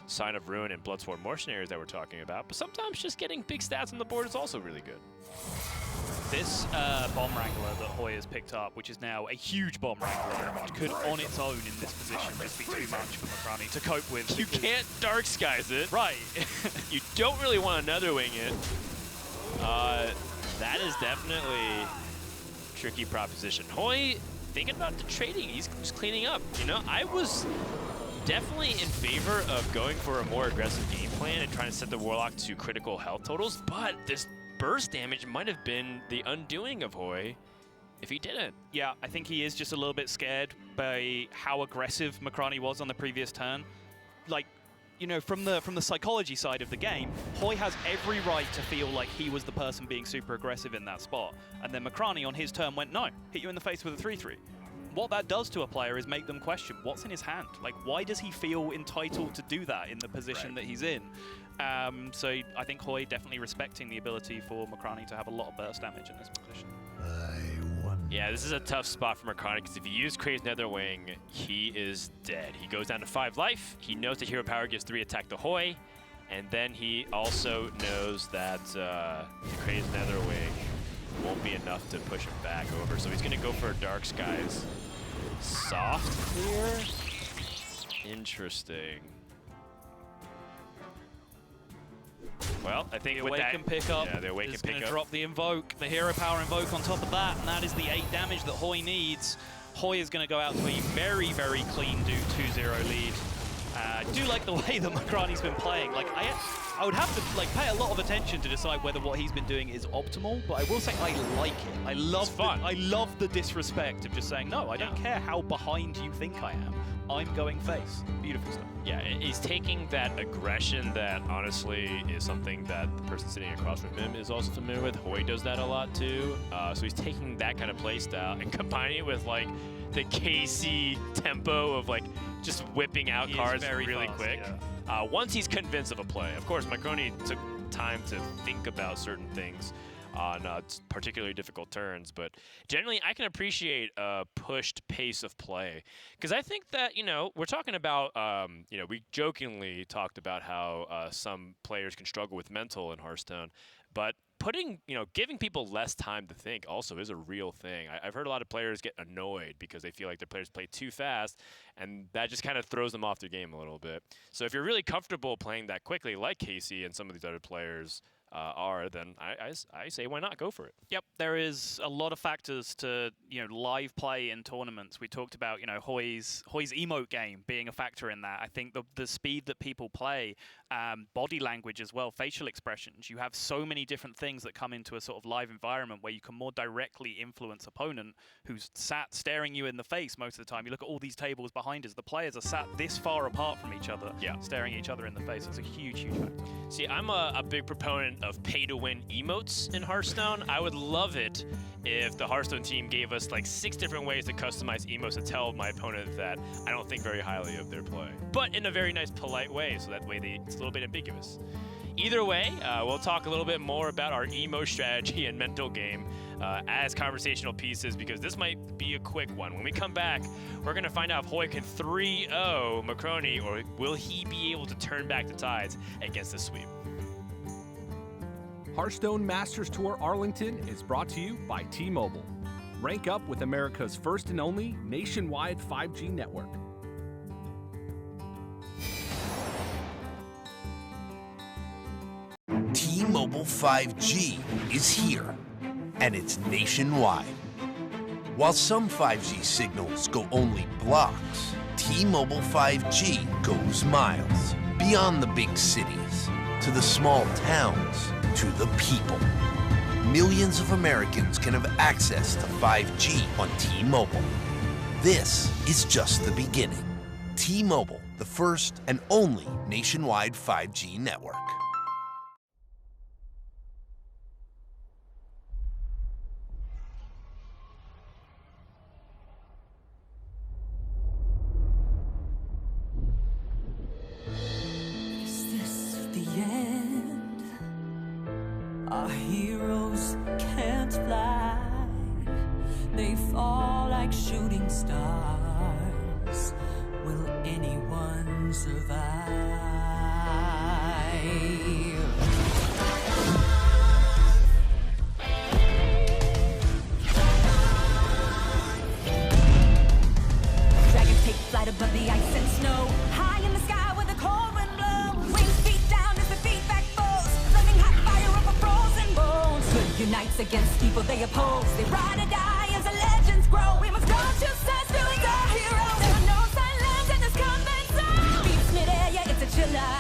Sign of Ruin and Bloodsworn Mercenaries that we're talking about. But sometimes just getting big stats on the board is also really good. This Bomb Wrangler that Hoej has picked up, which is now a huge Bomb Wrangler, could on its own in this position just be too much for Mokrani to cope with. You can't Dark Skies it. Right. You don't really want to Nether Wing it. That is definitely a tricky proposition. Hoej, thinking about the trading, he's just cleaning up. You know, I was definitely in favor of going for a more aggressive game plan and trying to set the Warlock to critical health totals, but this burst damage might have been the undoing of Hoej. if he didn't. Yeah, I think he is just a little bit scared by how aggressive Mokrani was on the previous turn. Like, you know, from the psychology side of the game, Hoej has every right to feel like he was the person being super aggressive in that spot. And then Mokrani on his turn went, no, hit you in the face with a 3-3. What that does to a player is make them question, what's in his hand? Like, why does he feel entitled to do that in the position that he's in? So I think Hoej definitely respecting the ability for Mokrani to have a lot of burst damage in this position. Yeah, this is a tough spot for Mokrani because if he uses Crazy Netherwing, he is dead. He goes down to 5 life. He knows the hero power gives 3 attack to Hoej, and then he also knows that the Crazy Netherwing won't be enough to push him back over. So he's going to go for a Dark Skies soft clear. Interesting. Well, I think the with Awaken that, pickup yeah, the Awaken is going to pickup. drop the Invoke, the Hero Power Invoke on top of that, and that is the 8 damage that Hoej needs. Hoej is going to go out to a very, very clean 2-0 lead. I do like the way that Mokrani's been playing. Like, I would have to like pay a lot of attention to decide whether what he's been doing is optimal, but I will say I like it. I love the disrespect of just saying, no, I don't care how behind you think I am. I'm going face. Beautiful stuff. Yeah, he's taking that aggression that honestly is something that the person sitting across from him is also familiar with. Hoej does that a lot too. So he's taking that kind of play style and combining it with like the KC tempo of like just whipping out cards really fast, quick. Yeah. Once he's convinced of a play. Of course, Mokrani took time to think about certain things on particularly difficult turns, but generally I can appreciate a pushed pace of play because I think that, you know, we're talking about, you know, we jokingly talked about how some players can struggle with mental in Hearthstone, but putting, you know, giving people less time to think also is a real thing. I've heard a lot of players get annoyed because they feel like their players play too fast, and that just kind of throws them off their game a little bit. So if you're really comfortable playing that quickly, like Casey and some of these other players are, then I say why not go for it. Yep, there is a lot of factors to, you know, live play in tournaments. We talked about, you know, Hoej's emote game being a factor in that. I think the speed that people play, body language as well, facial expressions. You have so many different things that come into a sort of live environment where you can more directly influence opponent who's sat staring you in the face most of the time. You look at all these tables behind us. The players are sat this far apart from each other, staring each other in the face. It's a huge, huge factor. See, I'm a big proponent of pay-to-win emotes in Hearthstone. I would love it if the Hearthstone team gave us like 6 different ways to customize emotes to tell my opponent that I don't think very highly of their play, but in a very nice, polite way, so that way it's a little bit ambiguous. Either way, we'll talk a little bit more about our emo strategy and mental game as conversational pieces, because this might be a quick one. When we come back, we're going to find out if Hoej can 3-0 Mokrani, or will he be able to turn back the tides against the sweep. Hearthstone Masters Tour Arlington is brought to you by T-Mobile. Rank up with America's first and only nationwide 5G network. T-Mobile 5G is here, and it's nationwide. While some 5G signals go only blocks, T-Mobile 5G goes miles, beyond the big cities, to the small towns, to the people. Millions of Americans can have access to 5G on T-Mobile. This is just the beginning. T-Mobile, the first and only nationwide 5G network. Is this the end? Our heroes can't fly. They fall like shooting stars. Will anyone survive? Dragons take flight above the ice and snow. High in the sky where the cold wind blows. Wings beat down as the feedback foes. Flaming hot fire over frozen bones. Good unites against people they oppose. They ride or die as the legends grow. We must go to sense, doing our heroes. There are no silence in this combat zone. Beats mid-air, yeah, it's a chiller.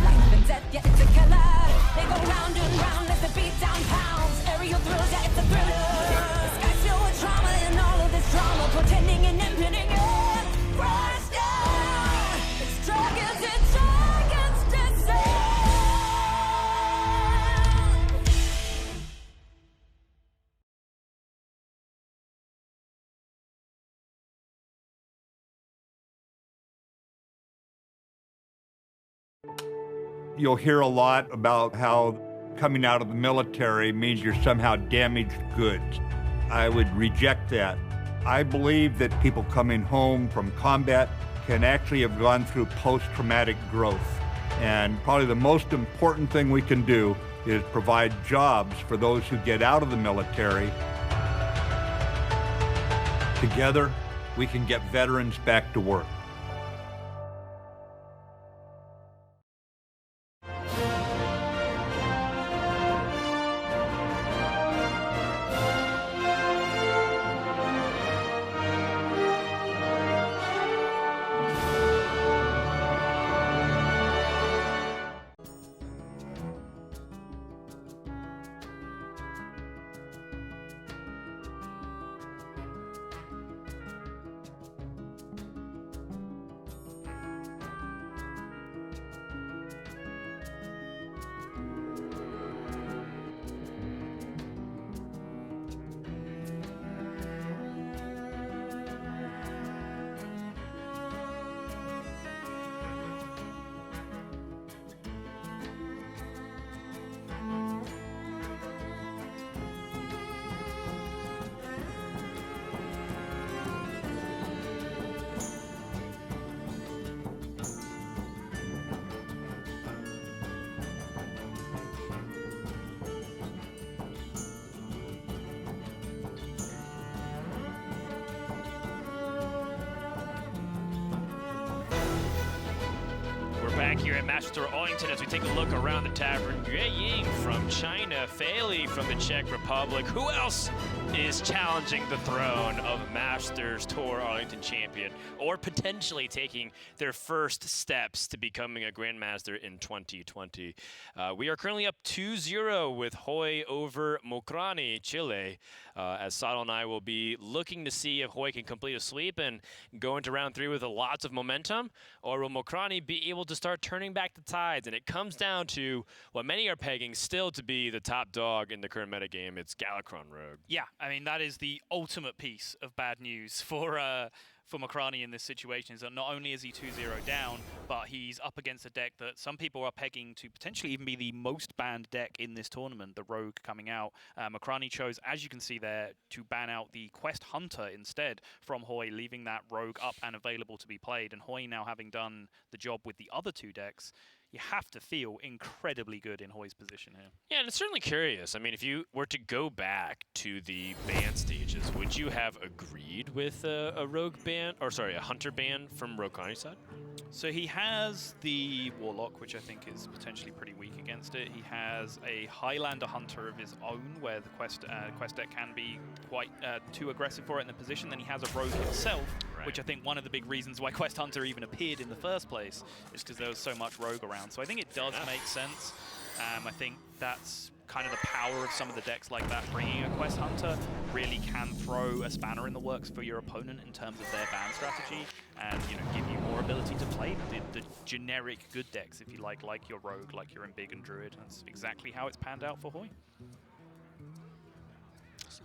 Life and death, yeah, it's a killer. They go round and round as the beat down pounds. Aerial thrills, yeah, it's a thriller. The sky's filled with trauma. You'll hear a lot about how coming out of the military means you're somehow damaged goods. I would reject that. I believe that people coming home from combat can actually have gone through post-traumatic growth. And probably the most important thing we can do is provide jobs for those who get out of the military. Together, we can get veterans back to work. Back here at Masters Tour Arlington as we take a look around the tavern. Zhym from China, Faeli from the Czech Republic. Who else is challenging the throne of Masters Tour Arlington champion, or potentially taking their first steps to becoming a Grandmaster in 2020? We are currently up 2-0 with Hoej over MokraniChile, as Saddle and I will be looking to see if Hoej can complete a sweep and go into round 3 with lots of momentum, or will Mokrani be able to start turning back the tides? And it comes down to what many are pegging still to be the top dog in the current metagame. It's Galakrond Rogue. Yeah, I mean, that is the ultimate piece of bad news for Mokrani in this situation, is that not only is he 2-0 down, but he's up against a deck that some people are pegging to potentially even be the most banned deck in this tournament, the Rogue coming out. Mokrani chose, as you can see there, to ban out the Quest Hunter instead from Hoej, leaving that Rogue up and available to be played. And Hoej now having done the job with the other two decks, you have to feel incredibly good in Hoej's position here. Yeah, and it's certainly curious. I mean, if you were to go back to the ban stages, would you have agreed with a Rogue ban, or sorry, a Hunter ban from Rogue side? So he has the Warlock, which I think is potentially pretty weak against it. He has a Highlander Hunter of his own, where the Quest deck can be quite too aggressive for it in the position. Then he has a Rogue himself, which I think one of the big reasons why Quest Hunter even appeared in the first place is because there was so much Rogue around. So I think it does make sense. I think that's kind of the power of some of the decks like that. Bringing a Quest Hunter really can throw a spanner in the works for your opponent in terms of their ban strategy, and give you more ability to play the generic good decks, if you like your Rogue, like your Embig and Druid. That's exactly how it's panned out for Hoej.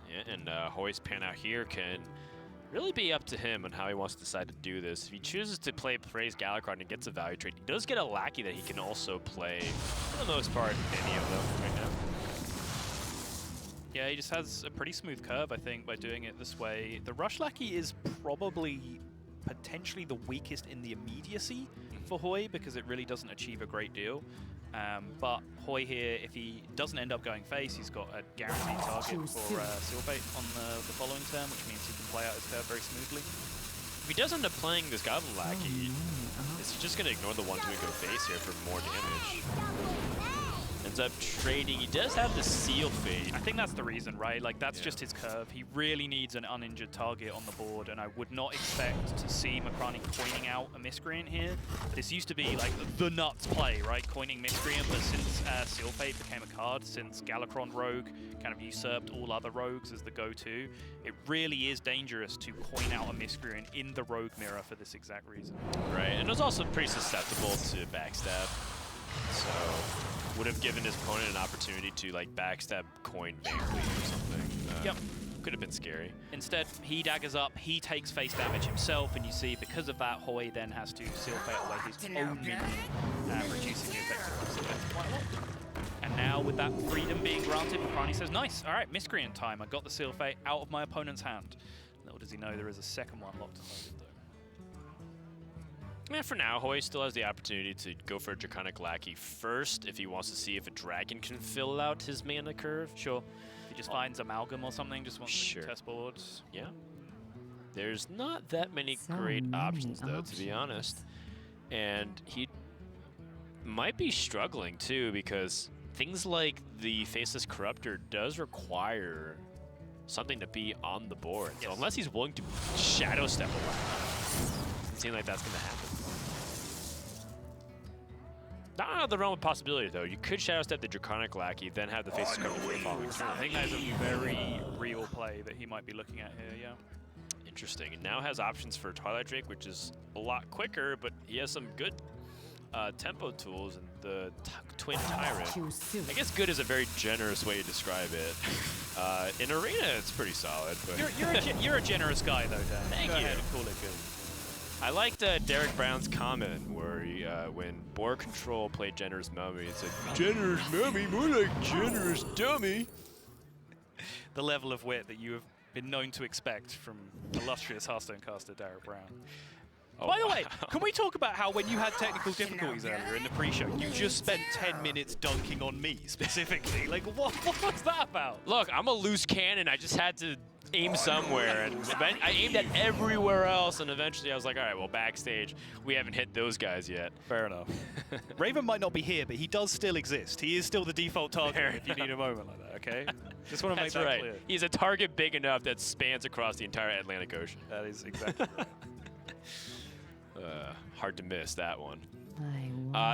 Yeah, and Hoej's pan out here can really be up to him on how he wants to decide to do this. If he chooses to play Praise Galakrond and gets a value trade, he does get a lackey that he can also play, for the most part, any of them right now. Yeah, he just has a pretty smooth curve, I think, by doing it this way. The Rush Lackey is probably potentially the weakest in the immediacy for Hoej, because it really doesn't achieve a great deal. But Hoej here, if he doesn't end up going face, he's got a guaranteed target for Sealfate on the following turn, which means he can play out his curve very smoothly. If he does end up playing this Goblin Lackey, is he just going to ignore the 1-2 and go face here for more damage? Ends up trading. He does have the Sealfate. I think that's the reason, right? Like, that's just his curve. He really needs an uninjured target on the board, and I would not expect to see Mokrani coining out a Miscreant here. This used to be, like, the nuts play, right? Coining Miscreant, but since Sealfate became a card, since Galakrond Rogue kind of usurped all other Rogues as the go-to, it really is dangerous to coin out a Miscreant in the Rogue mirror for this exact reason. Right, and it was also pretty susceptible to backstab, so would have given his opponent an opportunity to like backstab coin Van Cleave or something. Yep. Could have been scary. Instead, he daggers up, he takes face damage himself, and you see because of that, Hoej then has to seal fate away his own minion, reducing the effective consequence quite a lot. And now, with that freedom being granted, MokraniChile says, nice, all right, miscreant time. I got the seal fate out of my opponent's hand. Little does he know there is a second one locked and loaded, though. Yeah, for now, Hoej still has the opportunity to go for a Draconic Lackey first if he wants to see if a dragon can fill out his mana curve. Sure. If he just finds Amalgam or something, just wants to test boards. Yeah. There's not that many great options, though, to be honest. And he might be struggling, too, because things like the Faceless Corruptor does require something to be on the board. So unless he's willing to Shadow Step away, doesn't seem like that's going to happen. Not out of the realm of possibility, though. You could Shadow Step the Draconic Lackey, then have the Faceless Corruptor for the following turn. I think that's a very real play that he might be looking at here, yeah. Interesting. It now has options for Twilight Drake, which is a lot quicker, but he has some good tempo tools and the Twin Tyrant. I guess good is a very generous way to describe it. In Arena, it's pretty solid. But you're a generous guy, though, Dan. Thank you. Call it good. I liked Derek Brown's comment where he, when BoarControl played Generous Mummy, it said, "Generous Mummy, more like Generous Dummy." The level of wit that you have been known to expect from illustrious Hearthstone caster Derek Brown. Oh, by the way, can we talk about how when you had technical difficulties earlier in the pre-show, you just spent 10 minutes dunking on me specifically? Like, what was that about? Look, I'm a loose cannon. I just had to aim somewhere, and I aimed at everywhere else, and eventually I was like, all right, well, backstage, we haven't hit those guys yet. Fair enough. Raven might not be here, but he does still exist. He is still the default target if you need a moment like that, okay? Just want to make that clear. He's a target big enough that spans across the entire Atlantic Ocean. That is exactly right. Hard to miss that one.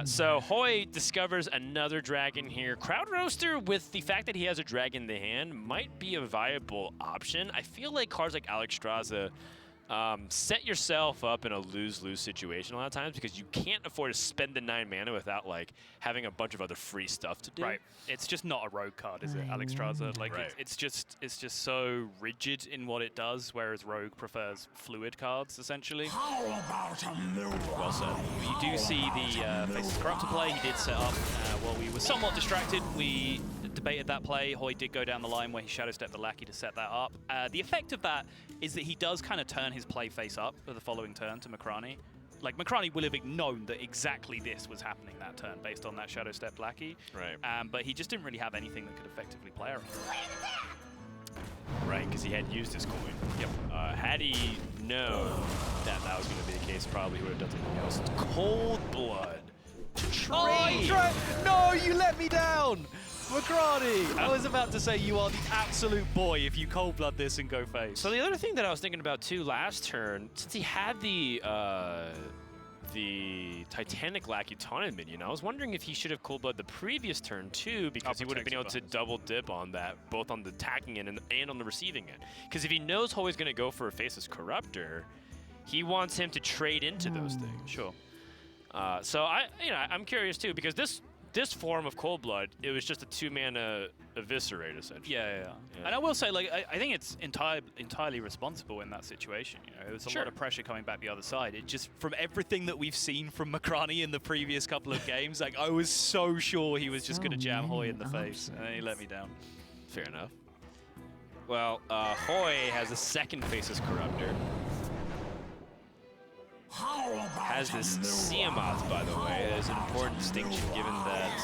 So Hoej discovers another dragon here. Crowd Roaster, with the fact that he has a dragon in the hand, might be a viable option. I feel like cards like Alexstrasza set yourself up in a lose-lose situation a lot of times because you can't afford to spend the 9 mana without like having a bunch of other free stuff to do. Right. It's just not a rogue card, is it, Alexstrasza? Like it's just so rigid in what it does, whereas rogue prefers fluid cards essentially. How about a move? Well said. You do see the Faceless Corruptor play. He did set up while we were somewhat distracted. We debated that play. Hoej did go down the line where he Shadow Stepped the Lackey to set that up. The effect of that is that he does kind of turn his play face up for the following turn to MokraniChile. Like, MokraniChile will have known that exactly this was happening that turn based on that Shadow Stepped Lackey. Right. But he just didn't really have anything that could effectively play around. Right, because he had used his coin. Yep. Had he known that that was going to be the case, probably he would have done something else. Cold Blood to trade. No, you let me down! MokraniChile! I was about to say you are the absolute boy if you cold blood this and go face. So the other thing that I was thinking about too last turn, since he had the Titanic Lackey taunted minion, I was wondering if he should have cold blood the previous turn too, because he would have been able to double dip on that, both on the attacking end and on the receiving end. Because if he knows Hoej's going to go for a Faceless Corruptor, he wants him to trade into those things. Sure. So I'm curious too, because this form of Cold Blood, it was just a 2-mana eviscerate, essentially. Yeah. And I will say, like, I think it's entirely responsible in that situation. You know, there was a lot of pressure coming back the other side. It just, from everything that we've seen from MokraniChile in the previous couple of games, like, I was so sure he was just going to jam Hoej in the face, and then he let me down. Fair enough. Well, Hoej has a second Faceless Corruptor. Has this Siamat, by the way. That is an important distinction given that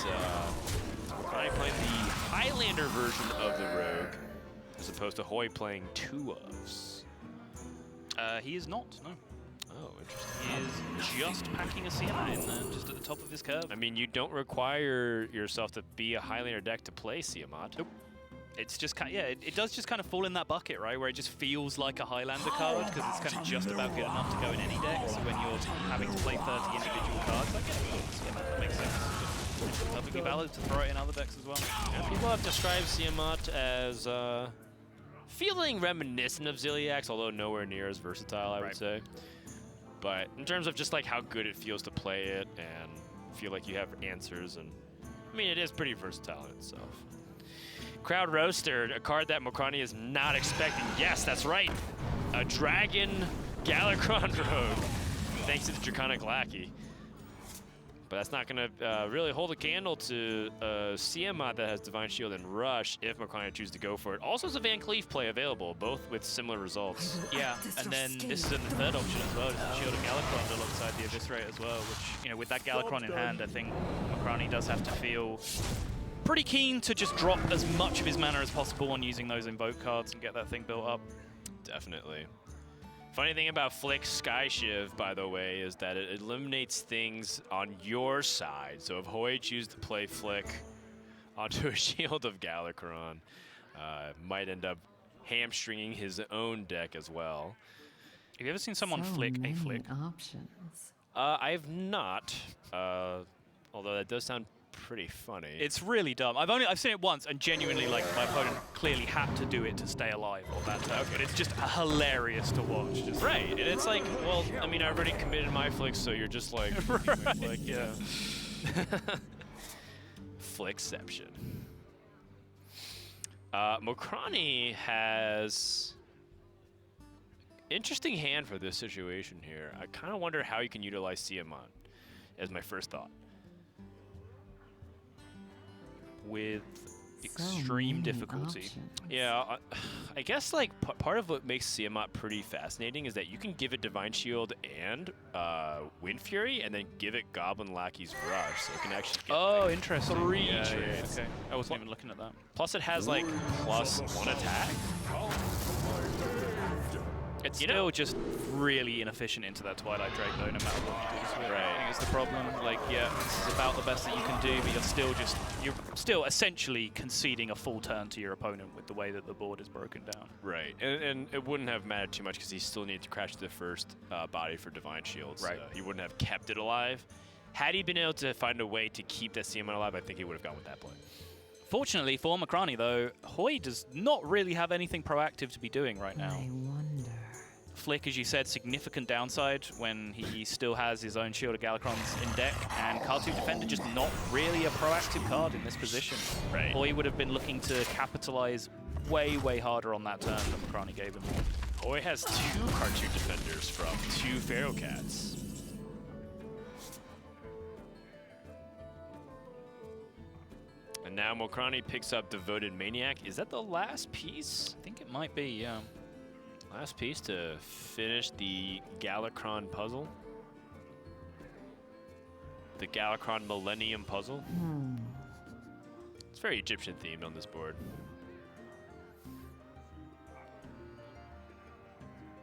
MokraniChile playing the Highlander version of the Rogue as opposed to Hoej playing 2 ofs. He is not, no. Oh, interesting. He is just packing a Siamat in there, just at the top of his curve. I mean, you don't require yourself to be a Highlander deck to play Siamat. Nope. It's just kind of, it does just kind of fall in that bucket, right? Where it just feels like a Highlander card because it's kind of just about good enough to go in any deck. So when you're having to play 30 individual cards, I get it. That makes sense. It's perfectly valid to throw it in other decks as well. Yeah, people have described Siamat as feeling reminiscent of Ziliax, although nowhere near as versatile, I would say. But in terms of just like how good it feels to play it and feel like you have answers, and I mean, it is pretty versatile in itself. Crowd Roaster, a card that Mokrani is not expecting. Yes, that's right. A Dragon Galakrond Rogue, thanks to the Draconic Lackey. But that's not going to really hold a candle to CMOD that has Divine Shield and Rush if Mokrani chooses to go for it. Also, there's a Van Cleef play available, both with similar results. Yeah, and then this is in the third option as well, just Shield of Galakrond alongside the Eviscerate as well, which, you know, with that Galakrond in hand, I think Mokrani does have to feel pretty keen to just drop as much of his mana as possible on using those Invoke cards and get that thing built up. Definitely. Funny thing about Flick Sky Shiv, by the way, is that it eliminates things on your side. So if Hoej chooses to play Flick onto a Shield of Galakrond, might end up hamstringing his own deck as well. Have you ever seen someone flick a Flick? Options. I have not, although that does sound pretty funny. It's really dumb. I've seen it once, and genuinely, like, my opponent clearly had to do it to stay alive on that turn. But it's just hilarious to watch. Just right, and it's like, well, I mean, I've already committed my flicks, so you're just like, right. like, yeah. Flickception. Mokrani has interesting hand for this situation here. I kind of wonder how you can utilize CMON, as my first thought. With extreme difficulty. Options. Yeah, I guess like part of what makes Tiamat pretty fascinating is that you can give it Divine Shield and Wind Fury, and then give it Goblin Lackey's Rush, so it can actually get like, interesting. 3 yeah, trades. okay. I wasn't even looking at that. Plus it has like +1 attack. It's still just really inefficient into that Twilight Drake though, no matter what you do. So Right. I think it's the problem. Like, yeah, this is about the best that you can do, but you're still essentially conceding a full turn to your opponent with the way that the board is broken down. Right, and it wouldn't have mattered too much because he still needed to crash the first body for Divine Shield. Right. So he wouldn't have kept it alive. Had he been able to find a way to keep that CMON alive, I think he would have gone with that play. Fortunately for Mokrani though, Hoej does not really have anything proactive to be doing right now. I wonder. Flick, as you said, significant downside when he still has his own Shield of Galakrons in deck, and Card 2 Defender just not really a proactive card in this position. Right. Hoej would have been looking to capitalize way, way harder on that turn than Mokrani gave him. Hoej has 2 Card 2 Defenders from 2 Pharaoh Cats. And now Mokrani picks up Devoted Maniac. Is that the last piece? I think it might be, yeah. Last piece to finish the Galakrond puzzle. The Galakrond Millennium puzzle. It's very Egyptian themed on this board.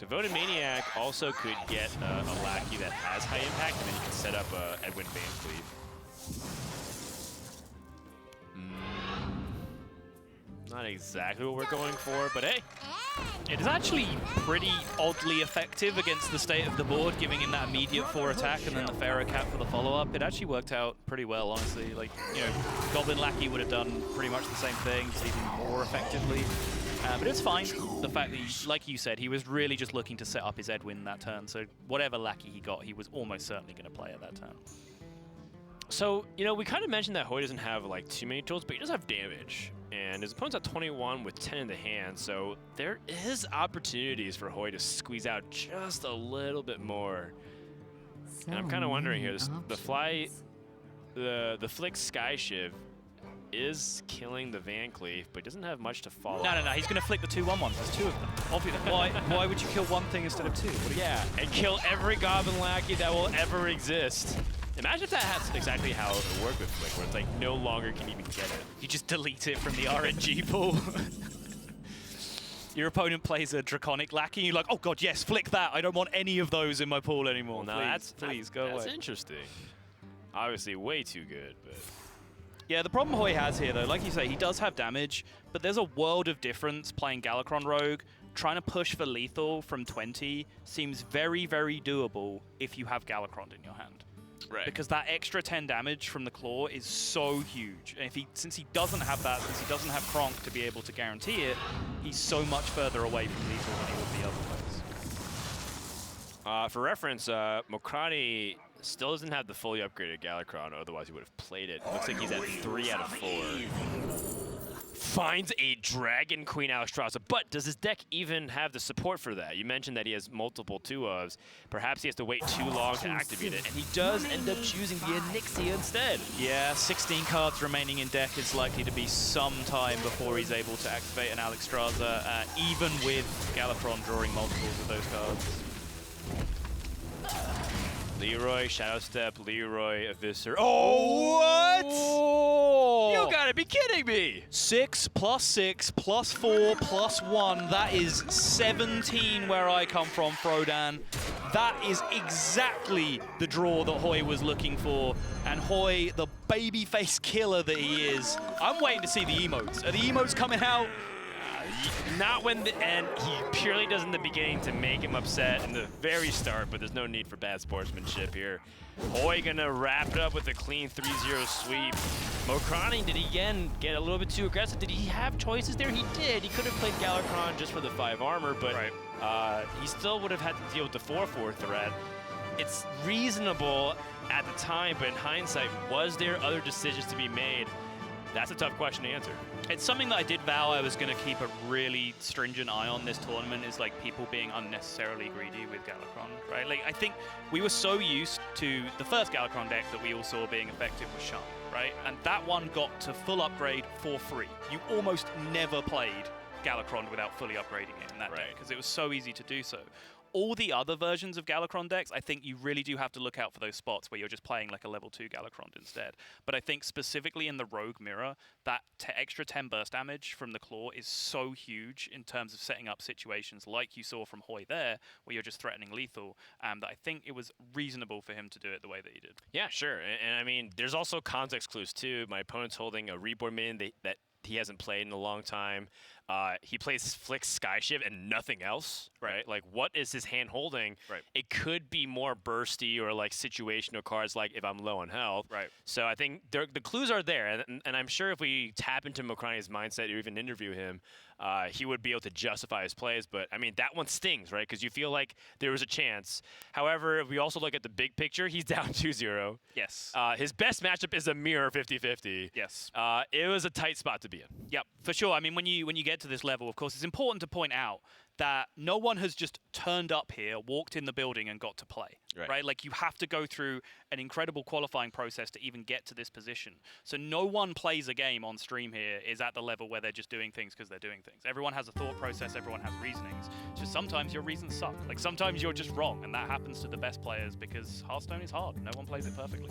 Devoted Maniac also could get a lackey that has high impact, and then you can set up Edwin Van Cleave. Not exactly what we're going for, but hey. It is actually pretty oddly effective against the state of the board, giving him that immediate 4 attack and then the Pharaoh Cat for the follow-up. It actually worked out pretty well, honestly. Like, you know, Goblin Lackey would have done pretty much the same thing, just even more effectively. But it's fine. The fact that, like you said, he was really just looking to set up his Edwin that turn, so whatever Lackey he got, he was almost certainly going to play at that turn. So, you know, we kind of mentioned that Hoej doesn't have, like, too many tools, but he does have damage. And his opponent's at 21 with 10 in the hand, so there is opportunities for Hoej to squeeze out just a little bit more. So and I'm kind of wondering here, options. the Flick Sky Shiv is killing the Van Cleef, but he doesn't have much to follow. No, he's going to flick the 2/1/1s. There's 2 of them. Obviously. Why would you kill one thing instead of 2? Yeah, and kill every Goblin Lackey that will ever exist. Imagine if that's exactly how it would work with Flick, where it's like no longer can you even get it. You just delete it from the RNG pool. Your opponent plays a Draconic Lackey, and you're like, oh god, yes, flick that. I don't want any of those in my pool anymore. Well, now please go away. That's interesting. Obviously, way too good, but... Yeah, the problem Hoej has here, though, like you say, he does have damage, but there's a world of difference playing Galakrond Rogue. Trying to push for lethal from 20 seems very, very doable if you have Galakrond in your hand. Right. Because that extra 10 damage from the claw is so huge. And since he doesn't have that, since he doesn't have Kronk to be able to guarantee it, he's so much further away from lethal than he would be otherwise. For reference, Mokrani still doesn't have the fully upgraded Galakrond, otherwise he would have played it. Looks like he's at 3 out of 4. finds a Dragon Queen Alexstrasza, but does his deck even have the support for that? You mentioned that he has multiple 2-ofs. Perhaps he has to wait too long to activate it, and he does end up choosing the Onyxia instead. Yeah, 16 cards remaining in deck. It's likely to be some time before he's able to activate an Alexstrasza, even with Galakrond drawing multiples of those cards. Leroy, Shadow Step, Leroy, Eviscer. Oh, what? You gotta be kidding me! 6 plus 6 plus 4 plus 1. That is 17 where I come from, Frodan. That is exactly the draw that Hoej was looking for. And Hoej, the babyface killer that he is, I'm waiting to see the emotes. Are the emotes coming out? Not when and he purely does in the beginning to make him upset in the very start, but there's no need for bad sportsmanship here. Hoej gonna wrap it up with a clean 3-0 sweep. Mokrani, did he again get a little bit too aggressive? Did he have choices there? He did. He could have played Galakrond just for the 5 armor, but he still would have had to deal with the 4/4 threat. It's reasonable at the time, but in hindsight, was there other decisions to be made? That's a tough question to answer. It's something that I did vow I was going to keep a really stringent eye on this tournament, is like people being unnecessarily greedy with Galakrond, right? Like, I think we were so used to the first Galakrond deck that we all saw being effective was Zhym, right? And that one got to full upgrade for free. You almost never played Galakrond without fully upgrading it in that deck, because it was so easy to do so. All the other versions of Galakrond decks, I think you really do have to look out for those spots where you're just playing like a level 2 Galakrond instead. But I think specifically in the Rogue Mirror, that extra 10 burst damage from the Claw is so huge in terms of setting up situations like you saw from Hoej there, where you're just threatening lethal, that I think it was reasonable for him to do it the way that he did. Yeah, sure. And I mean, there's also context clues too. My opponent's holding a Reborn minion that he hasn't played in a long time. He plays Flick Skyshift and nothing else, right? Like, what is his hand holding? Right. It could be more bursty or like situational cards, like if I'm low on health. Right. So I think the clues are there, and I'm sure if we tap into Mokrani's mindset or even interview him, he would be able to justify his plays. But I mean, that one stings, right? Because you feel like there was a chance. However, if we also look at the big picture, he's down 2-0. Yes. His best matchup is a mirror 50-50. Yes. It was a tight spot to be in. Yep, for sure. I mean, when you get to this level, of course, it's important to point out that no one has just turned up here, walked in the building, and got to play, right? Like, you have to go through an incredible qualifying process to even get to this position. So no one plays a game on stream here is at the level where they're just doing things because they're doing things. Everyone has a thought process, everyone has reasonings. It's just sometimes your reasons suck. Like, sometimes you're just wrong, and that happens to the best players because Hearthstone is hard. No one plays it perfectly.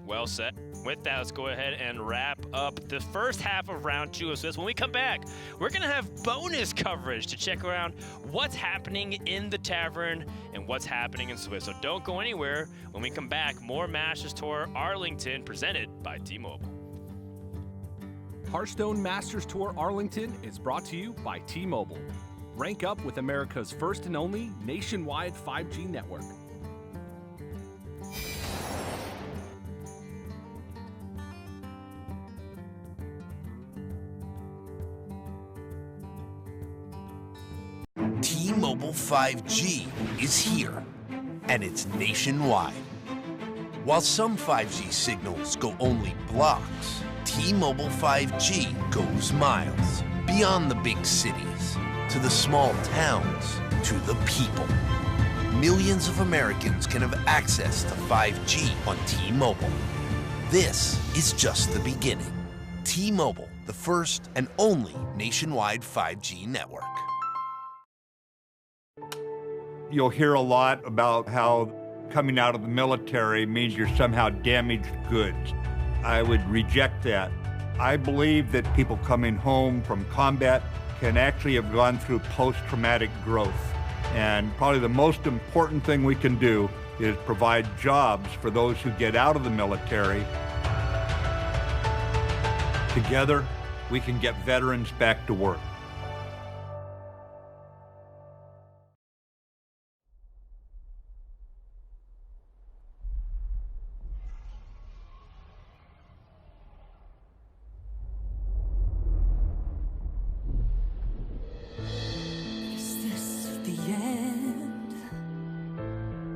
Well said. With that, let's go ahead and wrap up the first half of round 2 of Swiss. When we come back, we're going to have bonus coverage to check around what's happening in the tavern and what's happening in Swiss. So don't go anywhere. When we come back, more Masters Tour Arlington presented by T-Mobile. Hearthstone Masters Tour Arlington is brought to you by T-Mobile. Rank up with America's first and only nationwide 5G network. T-Mobile 5G is here, and it's nationwide. While some 5G signals go only blocks, T-Mobile 5G goes miles, beyond the big cities, to the small towns, to the people. Millions of Americans can have access to 5G on T-Mobile. This is just the beginning. T-Mobile, the first and only nationwide 5G network. You'll hear a lot about how coming out of the military means you're somehow damaged goods. I would reject that. I believe that people coming home from combat can actually have gone through post-traumatic growth. And probably the most important thing we can do is provide jobs for those who get out of the military. Together, we can get veterans back to work.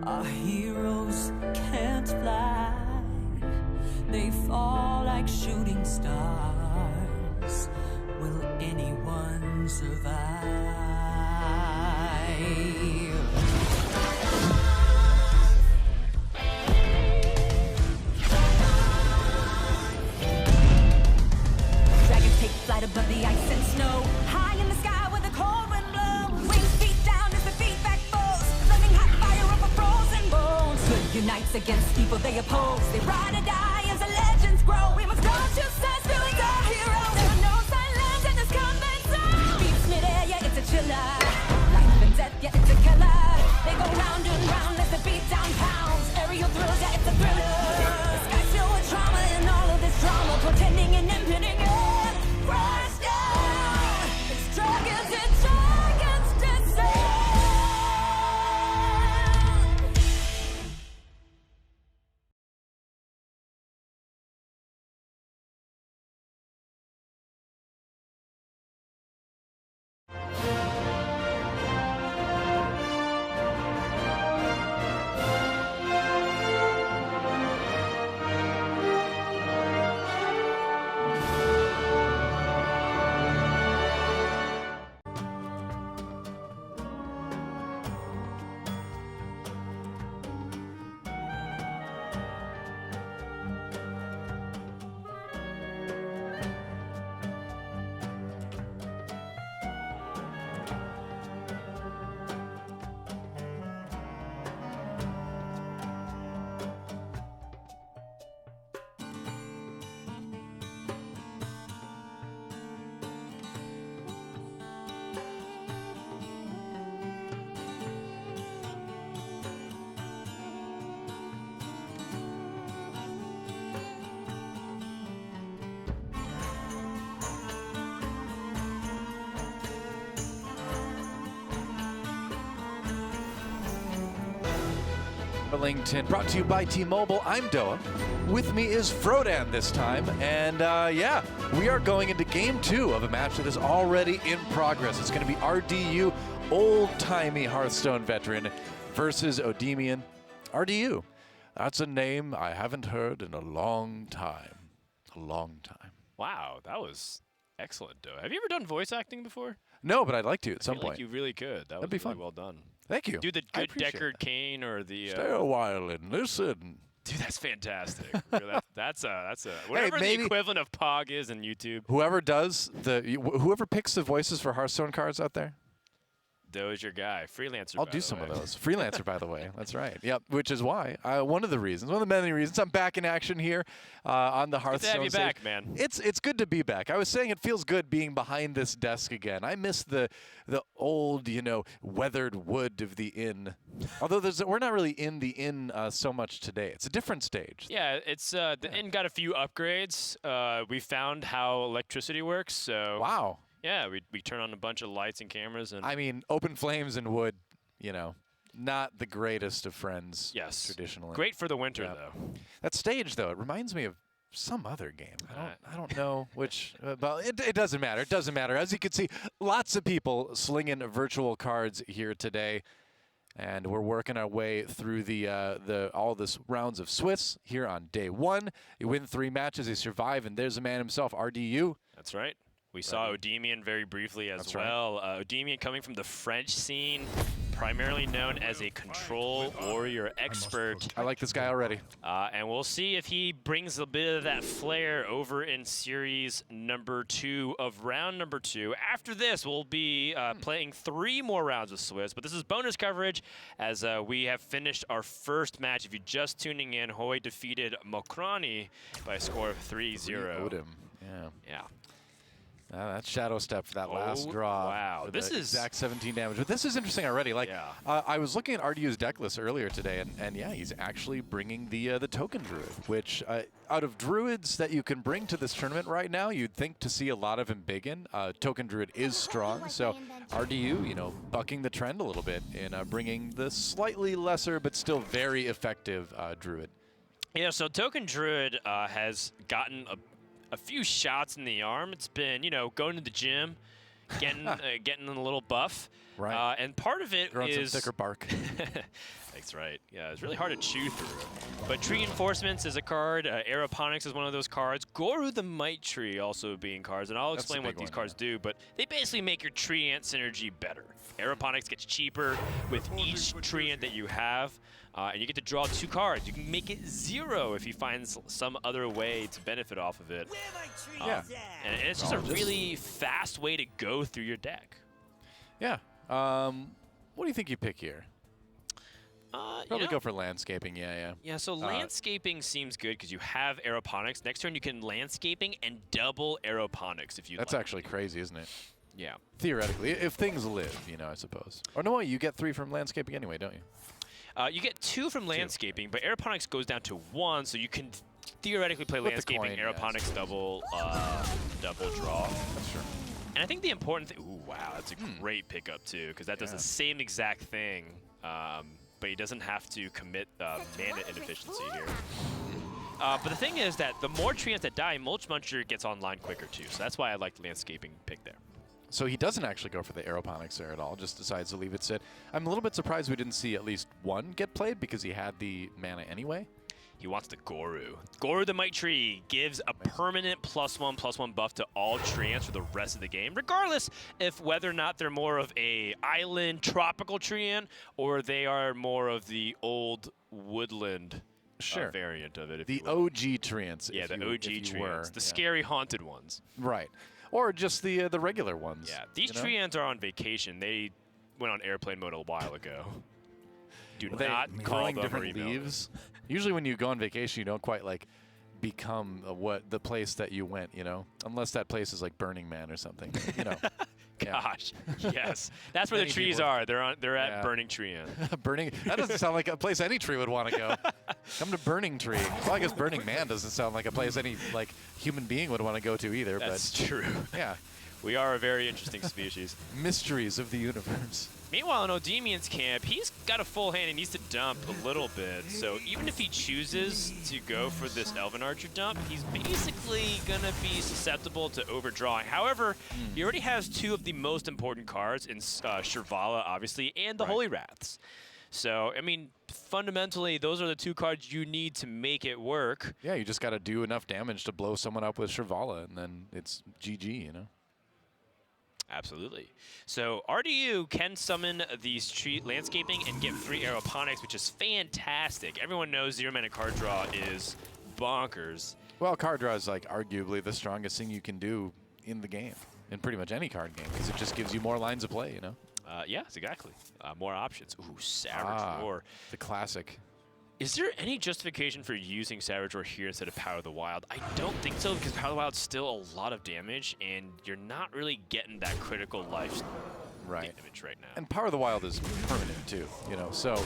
Our heroes can't fly. They fall like shooting stars survive. Dragons take flight above the ice and snow, high in the sky where the cold wind blows. Wings feet down as the feedback falls, flaming hot fire over frozen bones. Good unites against evil they oppose. They ride or die as the legends grow. We must go to sense, doing our heroes. There are no silence in this combat zone. Beats mid-air, yeah, it's a chiller. Life and death, yeah, it's a killer. They go round and round as the beat down pounds. Aerial thrills, yeah, it's a thriller. The sky's filled with trauma and all of this drama, portending and impending. Crash down! It's dragons and dragons descend! Arlington, brought to you by T-Mobile. I'm Doa. With me is Frodan this time, and yeah, we are going into Game 2 of a match that is already in progress. It's going to be RDU, old-timey Hearthstone veteran, versus Odemian. RDU, that's a name I haven't heard in a long time. A long time. Wow, that was excellent, Doa. Have you ever done voice acting before? No, but I'd like to at some I feel point. like you really could. That'd be really fun. well done. Thank you. Do the I good appreciate Deckard that. Cain or the. Stay a while and listen. Dude, that's fantastic. Really, that's a whatever the maybe- equivalent of Pog is in YouTube. Whoever does whoever picks the voices for Hearthstone cards out there, Doe's your guy. Freelancer. I'll by do the some way. of those. Freelancer, by the way. That's right. Yep. Which is why one of the many reasons I'm back in action here on the Hearthstone. Good to have you stage. back, man. It's good to be back. I was saying it feels good being behind this desk again. I miss the old, weathered wood of the inn. Although we're not really in the inn so much today. It's a different stage. Yeah, it's the inn got a few upgrades. We found how electricity works. So Wow. yeah, we turn on a bunch of lights and cameras, and I mean, open flames and wood, not the greatest of friends. yes, Traditionally. great for the winter Yep. though. That stage, though, it reminds me of some other game. I don't know which, but it doesn't matter. It doesn't matter. As you can see, lots of people slinging virtual cards here today, and we're working our way through all this rounds of Swiss here on day 1. You win 3 matches, you survive, and there's a man himself, RDU. That's right. We saw Odemian very briefly as That's right. well. Odemian coming from the French scene, primarily known as a control warrior expert. I like this guy already. And we'll see if he brings a bit of that flair over in series number 2 of round number 2. After this, we'll be playing 3 more rounds of Swiss, but this is bonus coverage as we have finished our first match. If you're just tuning in, Hoej defeated MokraniChile by a score of 3-0. Odem. Yeah. Yeah. That shadow step for that last draw. Wow, for this the is exact 17 damage. But this is interesting already. Like, Yeah. I was looking at RDU's deck list earlier today, and yeah, he's actually bringing the token druid, which out of druids that you can bring to this tournament right now, you'd think to see a lot of him big in. Token druid is strong, so RDU, bucking the trend a little bit in bringing the slightly lesser but still very effective druid. Yeah, so Token Druid has gotten a few shots in the arm. It's been, going to the gym, getting a little buff. Right. And part of it Growing is some thicker bark. That's right. Yeah, it's really hard to chew through. But Tree Reinforcements is a card. Aeroponics is one of those cards. Goru the Might Tree also being cards, and I'll explain what these cards do. But they basically make your Tree Ant synergy better. Aeroponics gets cheaper with each Tree Ant that you have, and you get to draw 2 cards. You can make it 0 if you find some other way to benefit off of it. Yeah. And it's just a really fast way to go through your deck. Yeah. What do you think you pick here? Probably you know, go for landscaping, yeah. Yeah, so landscaping seems good because you have aeroponics. Next turn you can landscaping and double aeroponics if you That's actually crazy, isn't it? Yeah. Theoretically, if things live, you know, I suppose. Or no, you get 3 from landscaping anyway, don't you? You get 2 from landscaping, but aeroponics goes down to 1, so you can theoretically play With the landscaping, coin, aeroponics, double draw. That's true. And I think the important thing, ooh, wow, that's a great pickup too, because that does the same exact thing, but he doesn't have to commit mana inefficiency here. But the thing is that the more treants that die, Mulch Muncher gets online quicker too, so that's why I like the landscaping pick there. So he doesn't actually go for the aeroponics there at all, just decides to leave it sit. I'm a little bit surprised we didn't see at least 1 get played because he had the mana anyway. He wants the Goru. Goru the Might Tree gives a permanent +1/+1 buff to all treants for the rest of the game, regardless if whether or not they're more of a island tropical treant or they are more of the old woodland variant of it. The OG treants. Yeah, the OG treants. The scary haunted ones. Right. Or just the regular ones. Yeah, these treants are on vacation. They went on airplane mode a while ago. Do not call them different leaves. Usually when you go on vacation, you don't quite like become what the place that you went, you know, unless that place is like Burning Man or something, you know. Gosh, yes, that's where the trees are. They're at Burning Tree Inn. Burning. That doesn't sound like a place any tree would want to go. Come to Burning Tree. Well, I guess Burning Man doesn't sound like a place any like human being would want to go to either. That's true. Yeah, we are a very interesting species. Mysteries of the universe. Meanwhile, in Odemian's camp, he's got a full hand. He needs to dump a little bit. So even if he chooses to go for this Elven Archer dump, he's basically going to be susceptible to overdrawing. However, he already has 2 of the most important cards in Shirvala, obviously, and the Holy Wraths. So, I mean, fundamentally, those are the 2 cards you need to make it work. Yeah, you just got to do enough damage to blow someone up with Shirvala, and then it's GG, you know? Absolutely. So RDU can summon these tree landscaping and get 3 aeroponics, which is fantastic. Everyone knows 0-mana card draw is bonkers. Well, card draw is like arguably the strongest thing you can do in the game, in pretty much any card game, because it just gives you more lines of play, you know? Yes, exactly. More options. Ooh, Savage Roar. The classic. Is there any justification for using Savage Roar here instead of Power of the Wild? I don't think so, because Power of the Wild's still a lot of damage, and you're not really getting that critical life damage right now. And Power of the Wild is permanent too, you know, so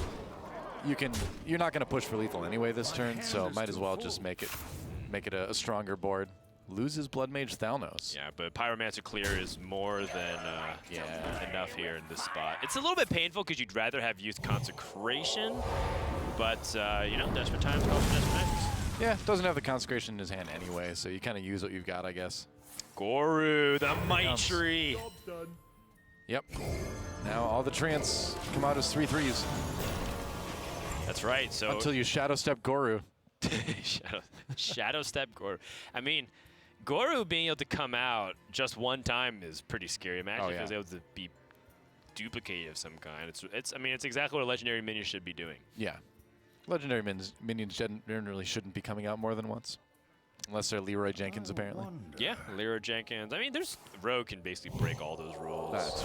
you're not going to push for lethal anyway this turn, so might as well just make it a stronger board. Loses Blood Mage Thalnos. Yeah, but Pyromancer Clear is more than enough here in this spot. It's a little bit painful because you'd rather have used Consecration, but, you know, desperate times call for desperate measures. Yeah, doesn't have the Consecration in his hand anyway, so you kind of use what you've got, I guess. Goru, the Might Tree. Yep. Now all the treants come out as 3/3s. That's right. So until you Shadow Step Goru. Shadow Step Goru. I mean, Goru being able to come out just one time is pretty scary. Imagine if he was able to be duplicated of some kind. I mean, it's exactly what a legendary minion should be doing. Yeah. Legendary minions generally shouldn't be coming out more than once. Unless they're Leroy Jenkins, apparently. Yeah, Leroy Jenkins. I mean, Rogue can basically break all those rules. That's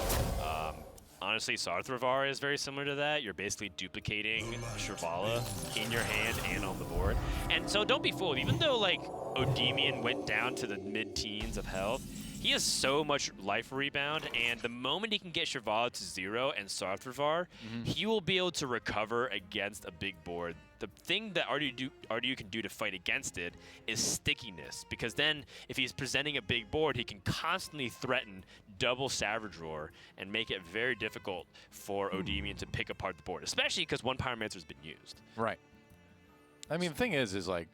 honestly, Sarthravar is very similar to that. You're basically duplicating Shirvala in your hand and on the board. And so don't be fooled. Even though, like, Odemian went down to the mid-teens of health, he has so much life rebound, and the moment he can get Shirvala to 0 and Sarthravar, he will be able to recover against a big board. The thing that RDU can do to fight against it is stickiness, because then if he's presenting a big board, he can constantly threaten double Savage Roar and make it very difficult for Odemian to pick apart the board, especially because one Pyromancer's been used. Right. I mean, the thing is like,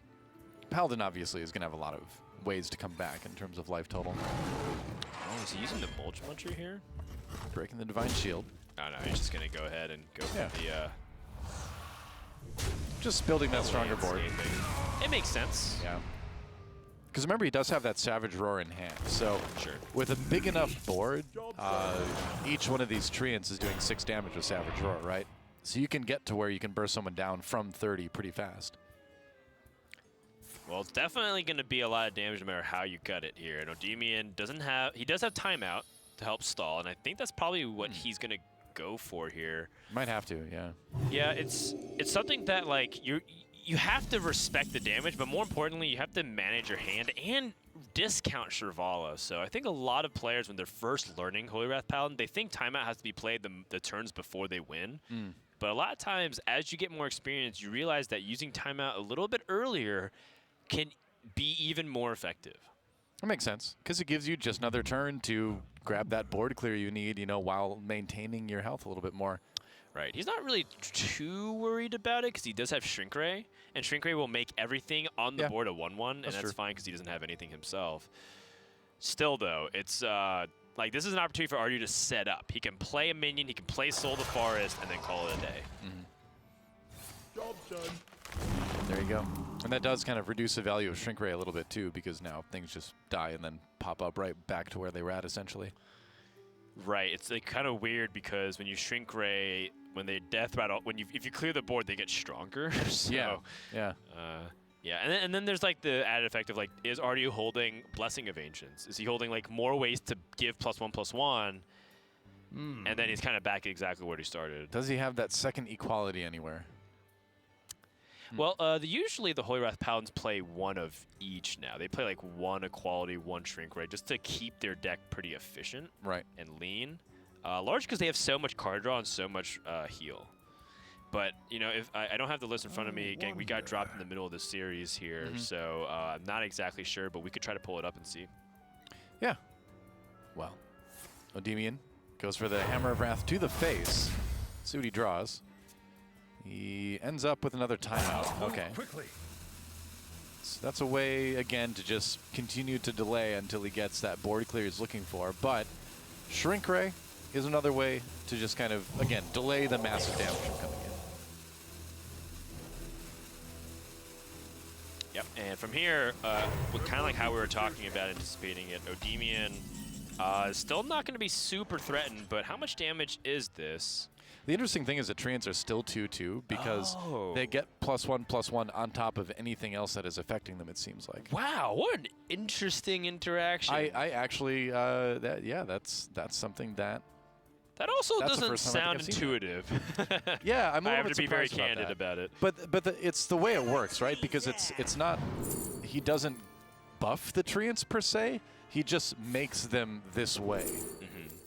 Paladin obviously is going to have a lot of ways to come back in terms of life total. Oh, is he using the Mulch Muncher here? Breaking the Divine Shield. Oh, no, he's just going to go ahead and go for the... Just building that stronger board. It makes sense. Yeah. Because remember, he does have that Savage Roar in hand. So with a big enough board, each one of these treants is doing 6 damage with Savage Roar, right? So you can get to where you can burst someone down from 30 pretty fast. Well, it's definitely going to be a lot of damage no matter how you cut it here. And Odemian doesn't have... He does have timeout to help stall, and I think that's probably what he's going to go for here. Might have to, yeah. Yeah, it's something that, like, you have to respect the damage, but more importantly, you have to manage your hand and discount Shrivala. So I think a lot of players, when they're first learning Holy Wrath Paladin, they think timeout has to be played the turns before they win. But a lot of times, as you get more experience, you realize that using timeout a little bit earlier can be even more effective. That makes sense, because it gives you just another turn to grab that board clear you need, you know, while maintaining your health a little bit more. Right. He's not really too worried about it because he does have Shrink Ray, and Shrink Ray will make everything on the board a 1/1, and that's fine because he doesn't have anything himself. Still, though, it's like this is an opportunity for Ardu to set up. He can play a minion, he can play Soul the Forest, and then call it a day. Job done. There you go. And that does kind of reduce the value of Shrink Ray a little bit, too, because now things just die and then pop up right back to where they were at, essentially. Right. It's like kind of weird because when you Shrink Ray, when they death rattle, if you clear the board, they get stronger. So, yeah. Yeah. And then there's like the added effect of like, is Ardu holding Blessing of Ancients? Is he holding like more ways to give +1/+1? And then he's kind of back exactly where he started. Does he have that second equality anywhere? Well, usually the Holy Wrath Paladins play one of each now. They play like 1 equality, 1 Shrink Ray, just to keep their deck pretty efficient and lean. Large because they have so much card draw and so much heal. But, you know, if I don't have the list in front of me. Again, we got dropped in the middle of the series here, so I'm not exactly sure, but we could try to pull it up and see. Yeah. Well, Odemian goes for the Hammer of Wrath to the face. See what he draws. He ends up with another timeout. Okay. So that's a way, again, to just continue to delay until he gets that board clear he's looking for. But Shrink Ray is another way to just kind of, again, delay the massive damage from coming in. Yep, and from here, kind of like how we were talking about anticipating it, Odemian is still not going to be super threatened, but how much damage is this? The interesting thing is that treants are still 2/2 because they get +1/+1 on top of anything else that is affecting them, it seems like. Wow, what an interesting interaction. I actually, that's something that... That also doesn't sound intuitive. Yeah, I'm a little I have bit to be very surprised candid about it. But it's the way it works, right? Because it's not... He doesn't buff the treants per se. He just makes them this way,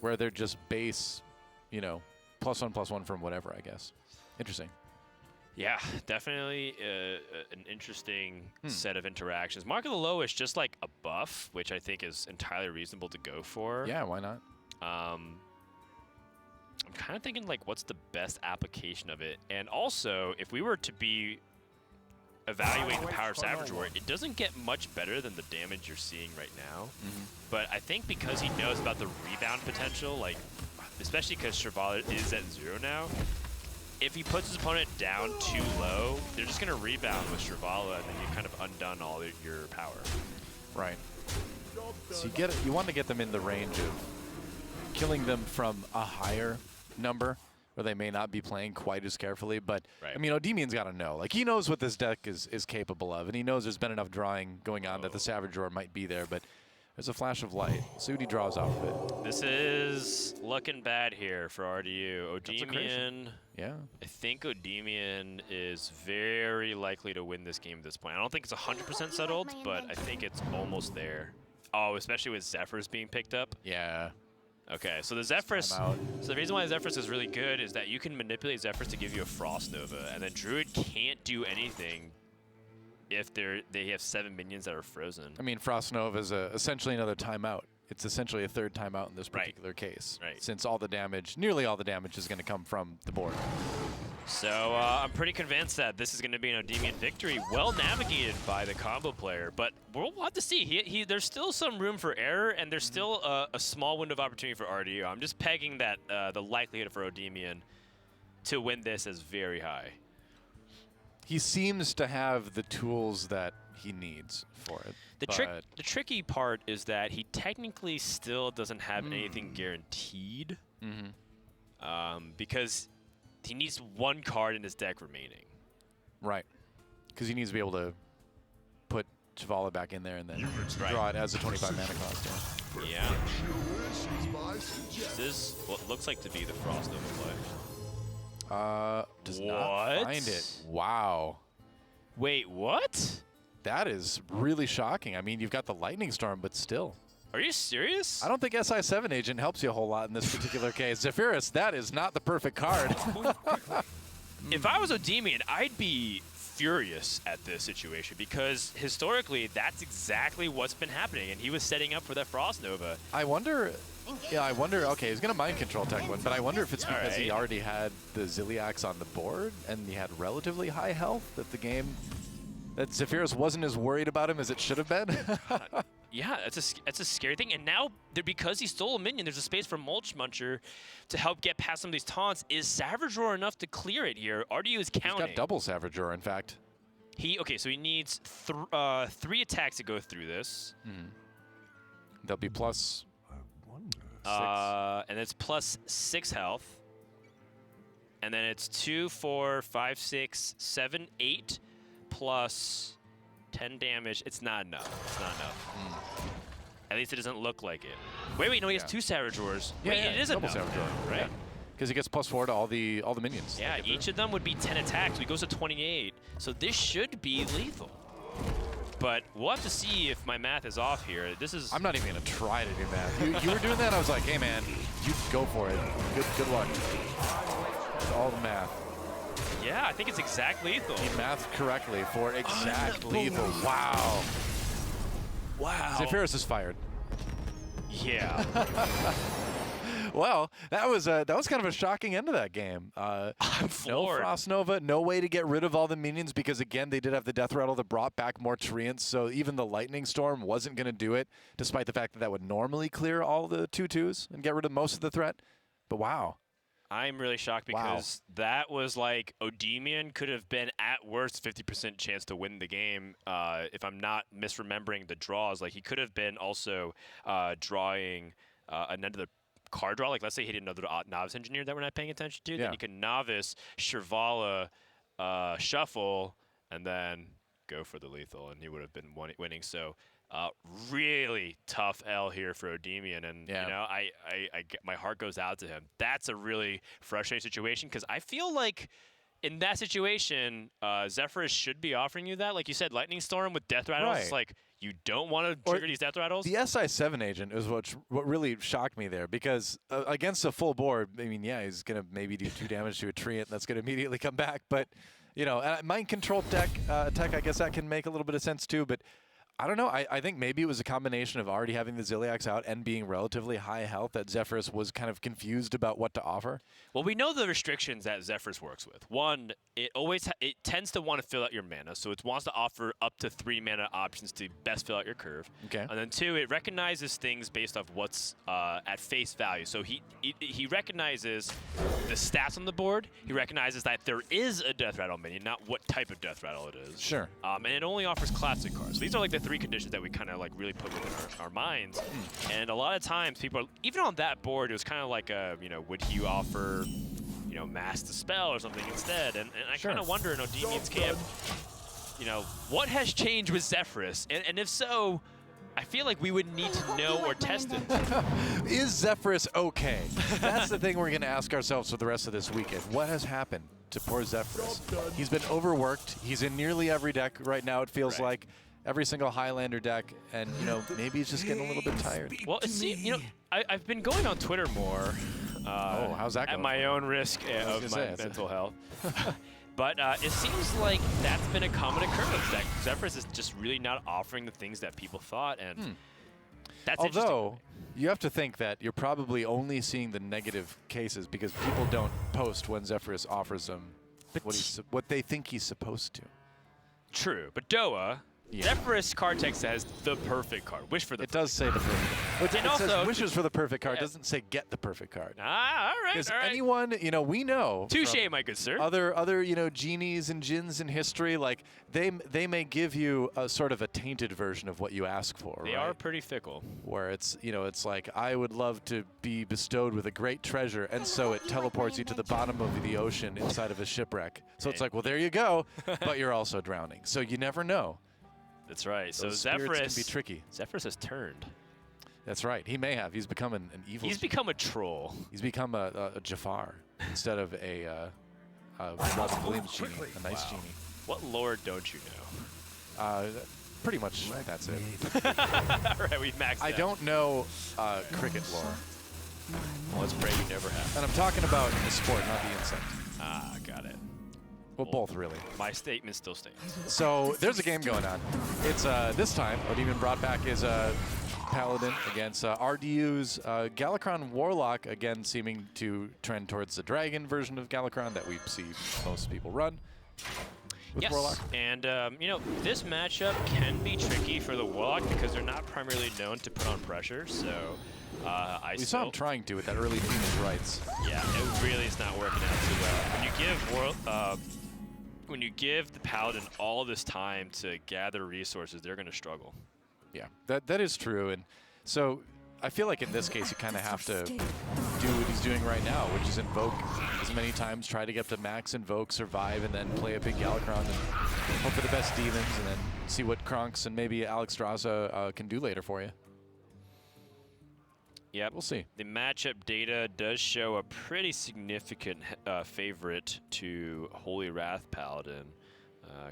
where they're just base, you know, +1/+1 from whatever, I guess. Interesting. Yeah, definitely an interesting set of interactions. Mark of the Low is just like a buff, which I think is entirely reasonable to go for. Yeah, why not? I'm kind of thinking like what's the best application of it. And also, if we were to be evaluating the power of Savage Roar, it doesn't get much better than the damage you're seeing right now. But I think because he knows about the rebound potential, like especially because Shrivala is at 0 now, if he puts his opponent down too low, they're just going to rebound with Shrivala, and then you kind of undone all your power. Right. So you want to get them in the range of killing them from a higher number, where they may not be playing quite as carefully. But, I mean, Odemian's got to know. Like, he knows what this deck is capable of, and he knows there's been enough drawing going on that the Savage Roar might be there, but there's a flash of light. See what he draws off of it. This is looking bad here for RDU. Odemian, I think Odemian is very likely to win this game at this point. I don't think it's 100% settled, but I think it's almost there. Oh, especially with Zephyrs being picked up. Yeah. Okay, so the Zephyrs, so the reason why the Zephyrs is really good is that you can manipulate Zephyrs to give you a Frost Nova, and then Druid can't do anything if they have 7 minions that are frozen. I mean, Frost Nova is essentially another timeout. It's essentially a third timeout in this particular case, since all the damage, nearly all the damage, is going to come from the board. So I'm pretty convinced that this is going to be an Odemian victory, well navigated by the combo player. But we'll have to see. There's still some room for error, and there's still a small window of opportunity for RDO. I'm just pegging that the likelihood for Odemian to win this is very high. He seems to have the tools that he needs for it. The tricky part is that he technically still doesn't have anything guaranteed, because he needs one card in his deck remaining. Right. Because he needs to be able to put Zavala back in there and then draw it as a 25 mana cost. Yeah. This is what looks like to be the Frost Nova play. Does not find it. Wow. Wait, what? That is really shocking. I mean, you've got the Lightning Storm, but still. Are you serious? I don't think SI7 Agent helps you a whole lot in this particular case. Zephyrus, that is not the perfect card. If I was Odemian, I'd be furious at this situation because historically, that's exactly what's been happening, and he was setting up for that Frost Nova. I wonder, okay, he's going to mind control tech one, but I wonder if it's because he already had the Ziliax on the board and he had relatively high health that Zephyrus wasn't as worried about him as it should have been. Yeah, it's a scary thing. And now, because he stole a minion, there's a space for Mulch Muncher to help get past some of these taunts. Is Savage Roar enough to clear it here? RDU is counting. He's got double Savage Roar, in fact. Okay, so he needs 3 attacks to go through this. They'll be plus 6. And it's plus 6 health. And then it's 2, 4, 5, 6, 7, 8 plus 10 damage. It's not enough. It's not enough. At least it doesn't look like it. Wait, no, he has 2 Savage Roars. Yeah, Wait, it is double enough, Savage Roar, right? Because he gets +4 to all the minions. Yeah, each of them would be 10 attacks. So he goes to 28. So this should be lethal. But we'll have to see if my math is off here. I'm not even going to try to do math. You were doing that, I was like, hey, man, you go for it. Good luck. It's all the math. Yeah, I think it's exact lethal. He mathed correctly for exact lethal. Wow. Wow. Zephyrus is fired. Yeah. Well, that was kind of a shocking end to that game. I'm no floored. Frost Nova, no way to get rid of all the minions because, again, they did have the Death Rattle that brought back more Treants, so even the Lightning Storm wasn't going to do it, despite the fact that that would normally clear all the 2/2s and get rid of most of the threat. But wow. I'm really shocked because that was like Odemian could have been at worst 50% chance to win the game if I'm not misremembering the draws. Like he could have been also drawing another card draw. Like let's say he did another Novice Engineer that we're not paying attention to. Then you can Novice, Shirvala, Shuffle, and then go for the lethal, and he would have been winning. So really tough L here for Odemian, and you know, my heart goes out to him. That's a really frustrating situation because I feel like in that situation, Zephyrus should be offering you that. Like you said, Lightning Storm with Death Rattles. It's like you don't want to trigger these Death Rattles. The SI7 Agent is what really shocked me there because against a full board, I mean, yeah, he's gonna maybe do 2 damage to a Treant, and that's gonna immediately come back. But you know, mind control tech, I guess that can make a little bit of sense too. But I don't know. I think maybe it was a combination of already having the Ziliax out and being relatively high health that Zephyrus was kind of confused about what to offer. Well, we know the restrictions that Zephyrus works with. One, it tends to want to fill out your mana, so it wants to offer up to 3 mana options to best fill out your curve. Okay. And then 2, it recognizes things based off what's at face value. So he recognizes the stats on the board. He recognizes that there is a Death Rattle minion, not what type of Death Rattle it is. Sure. And it only offers classic cards. So these are like the 3 conditions that we kind of like really put within our minds. And a lot of times people, even on that board, it was kind of like you know, would he offer, you know, Mass Dispel or something instead? And I kind of wonder in Odemian's camp, you know, what has changed with Zephyrus? And if so, I feel like we would need to know or test it. Is Zephyrus okay? That's the thing we're going to ask ourselves for the rest of this weekend. What has happened to poor Zephyrus? He's been overworked. He's in nearly every deck right now, it feels like. Every single Highlander deck, and you know, maybe he's just getting a little bit tired. Well, you know, I've been going on Twitter more. How's that going? At my own risk of my mental health. But it seems like that's been a common occurrence, that Zephyrus is just really not offering the things that people thought, and that's Although, you have to think that you're probably only seeing the negative cases because people don't post when Zephyrus offers them what they think he's supposed to. True, but Doa, Zephyrus card text says the perfect card. Wish for the. It does say the perfect. It also says wishes for the perfect card. Doesn't say get the perfect card. Ah, all right. Because all right. anyone, we know. Touche, my good sir. Other, genies and djinns in history, like they may give you a sort of a tainted version of what you ask for. They are pretty fickle. Where it's, it's like, I would love to be bestowed with a great treasure, and so it teleports you to the bottom of the ocean inside of a shipwreck. So it's like, well, there you go, but you're also drowning. So you never know. That's right. So Those Zephyrus spirits can be tricky. Zephyrus has turned. That's right. He may have. He's become an evil. He's become a troll. He's become a Jafar instead of a Robin Williams genie, a nice genie. What lore don't you know? Pretty much that's it. All right, we've maxed I out. don't know cricket lore. Well, let's pray you never have. And I'm talking about the sport, not the insect. Ah, got it. Well, both really. My statement still stands. So there's a game going on. It's this time Odemian brought back his Paladin against RDU's Galakron Warlock, again seeming to trend towards the Dragon version of Galakron that we see most people run. With Yes, Warlock. and this matchup can be tricky for the Warlock because they're not primarily known to put on pressure. So we saw him trying to with that early Demon's Rights. Yeah, it really is not working out too well. When you give the Paladin all this time to gather resources, they're going to struggle. Yeah, that is true, and so I feel like in this case you kind of have to do what he's doing right now, which is invoke as many times, try to get up to max, invoke, survive, and then play a big Galakron and hope for the best demons, and then see what Kronks and maybe Alex Straza can do later for you. Yep. We'll see. The matchup data does show a pretty significant favorite to Holy Wrath Paladin,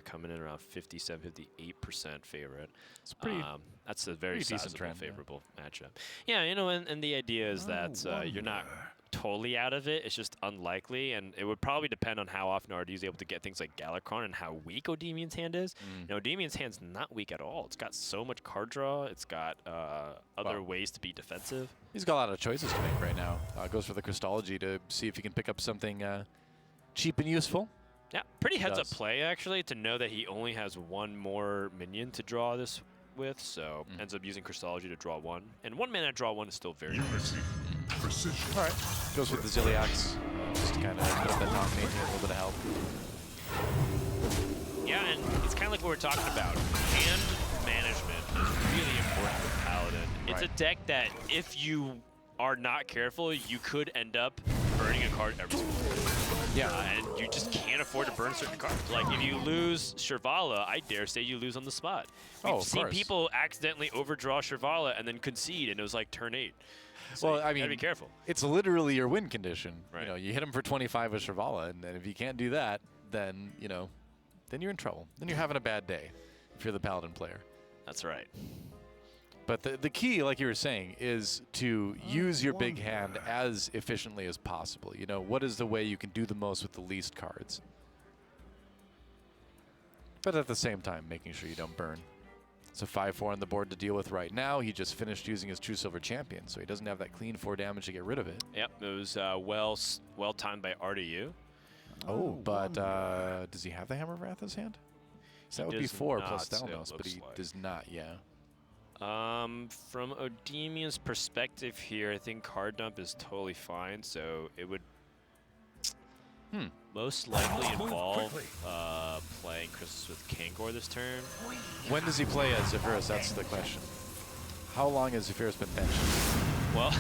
coming in around 57, 58% favorite. It's pretty. That's a very decent sizable, trend, favorable matchup. Yeah, and the idea is that you're not totally out of it. It's just unlikely, and it would probably depend on how often RD is able to get things like Galakron and how weak Odemian's hand is. Odemian's hand's not weak at all. It's got so much card draw. It's got other ways to be defensive. He's got a lot of choices to make right now. Goes for the Crystology to see if he can pick up something cheap and useful. Yeah, pretty heads-up play, actually, to know that he only has one more minion to draw this with, so ends up using Crystology to draw one. And 1 mana draw one is still very good. All right. Goes with the Ziliax, just to kind of put up that dominate, a little bit of help. Yeah, and it's kind of like what we're talking about. Hand management is really important with Paladin. It's a deck that, if you are not careful, you could end up burning a card every single time. Yeah. And you just can't afford to burn certain cards. Like, if you lose Shirvala, I dare say you lose on the spot. We've seen people accidentally overdraw Shirvala and then concede, and it was like turn 8. So well, I mean, you gotta be careful. It's literally your win condition. Right. You hit him for 25 with Shirvala, and then if you can't do that, then then you're in trouble. Then you're having a bad day if you're the Paladin player. That's right. But the key, like you were saying, is to use your big hand as efficiently as possible. What is the way you can do the most with the least cards? But at the same time, making sure you don't burn. It's a 5/4 on the board to deal with right now. He just finished using his True Silver Champion, so he doesn't have that clean 4 damage to get rid of it. Yep, it was well timed by RDU. Oh, but does he have the Hammer of Wrath in his hand? So that would be 4 plus Stalnos, but he does not, yeah. From Odemian's perspective here, I think card dump is totally fine, so it would most likely involve playing Crystal with Kangor this turn. When does he play as Zephyrus? That's the question. How long has Zephyrus been benched? Well,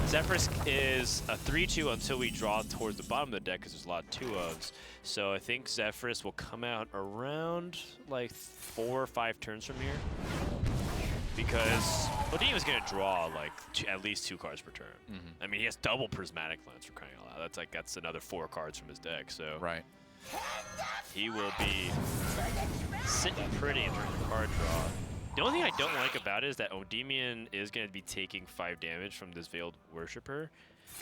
Zephyrus is a 3/2 until we draw towards the bottom of the deck because there's a lot of 2-ofs. So I think Zephyrus will come out around like 4 or 5 turns from here. Because Odemian's going to draw like at least 2 cards per turn. I mean, he has double Prismatic Lens for crying out loud. That's another 4 cards from his deck. So he will be sitting pretty in terms of card draw. The only thing I don't like about it is that Odemian is going to be taking 5 damage from this Veiled Worshipper.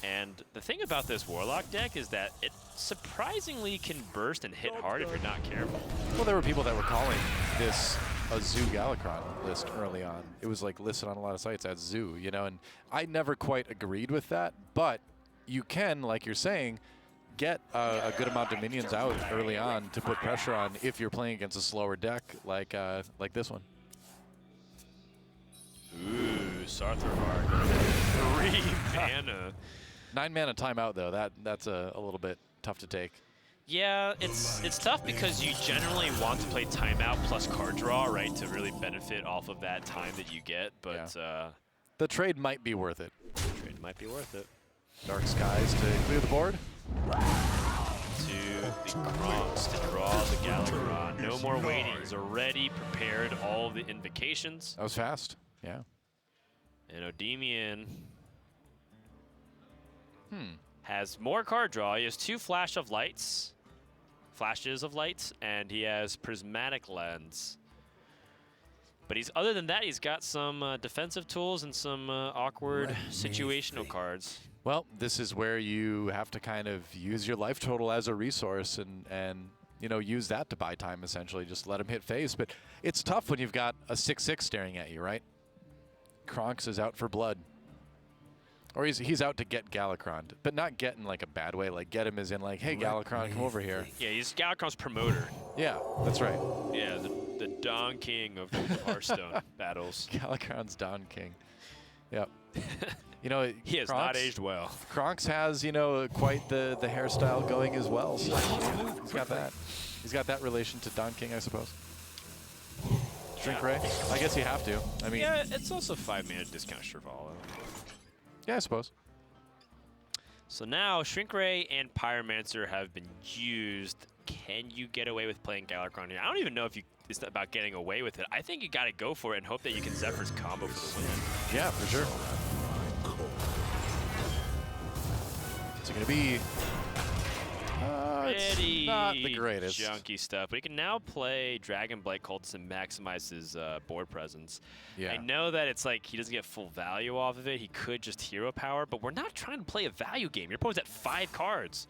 And the thing about this Warlock deck is that it surprisingly can burst and hit hard if you're not careful. Well, there were people that were calling this a Zoo Galakron list early on. It was like listed on a lot of sites as Zoo, and I never quite agreed with that, but you can, like you're saying, get a good amount of minions out early on to put pressure on if you're playing against a slower deck like this one. Ooh, Sartharvar. 3 mana. 9 mana timeout though. That's a little bit tough to take. Yeah, it's tough because you generally want to play timeout plus card draw, right, to really benefit off of that time that you get. But the trade might be worth it. Trade might be worth it. Dark Skies to clear the board. To the Kronks to draw the Galaron. No more waiting. He's already prepared all of the invocations. That was fast. Yeah. And Odemian has more card draw. He has 2 flashes of lights, and he has Prismatic Lens. But other than that, he's got some defensive tools and some awkward situational cards. Well, this is where you have to kind of use your life total as a resource and you know, use that to buy time, essentially. Just let him hit phase. But it's tough when you've got a 6/6 staring at you, right? Kronks is out for blood. Or he's out to get Galakron, but not get in like a bad way. Like get him as in like, hey, Galakron, come over here. Yeah, he's Galakron's promoter. Yeah, that's right. Yeah, the Don King of Hearthstone battles. Galakron's Don King. Yep. You know, he has not aged well. Kronks has, you know, quite the hairstyle going as well. So he's got that. He's got that relation to Don King, I suppose. Shrink Ray? I guess you have to. I mean, yeah, it's also 5 mana discount Shrivala. Yeah, I suppose. So now Shrink Ray and Pyromancer have been used. Can you get away with playing Galakron here? I don't even know if it's about getting away with it. I think you got to go for it and hope that you can Zephyr's combo for the win. Yeah, for sure. It's going to be it's not the greatest. Junky stuff. But he can now play Dragon Blight Cultist and maximize his board presence. Yeah. I know that it's like he doesn't get full value off of it. He could just hero power, but we're not trying to play a value game. Your opponent's at 5 cards.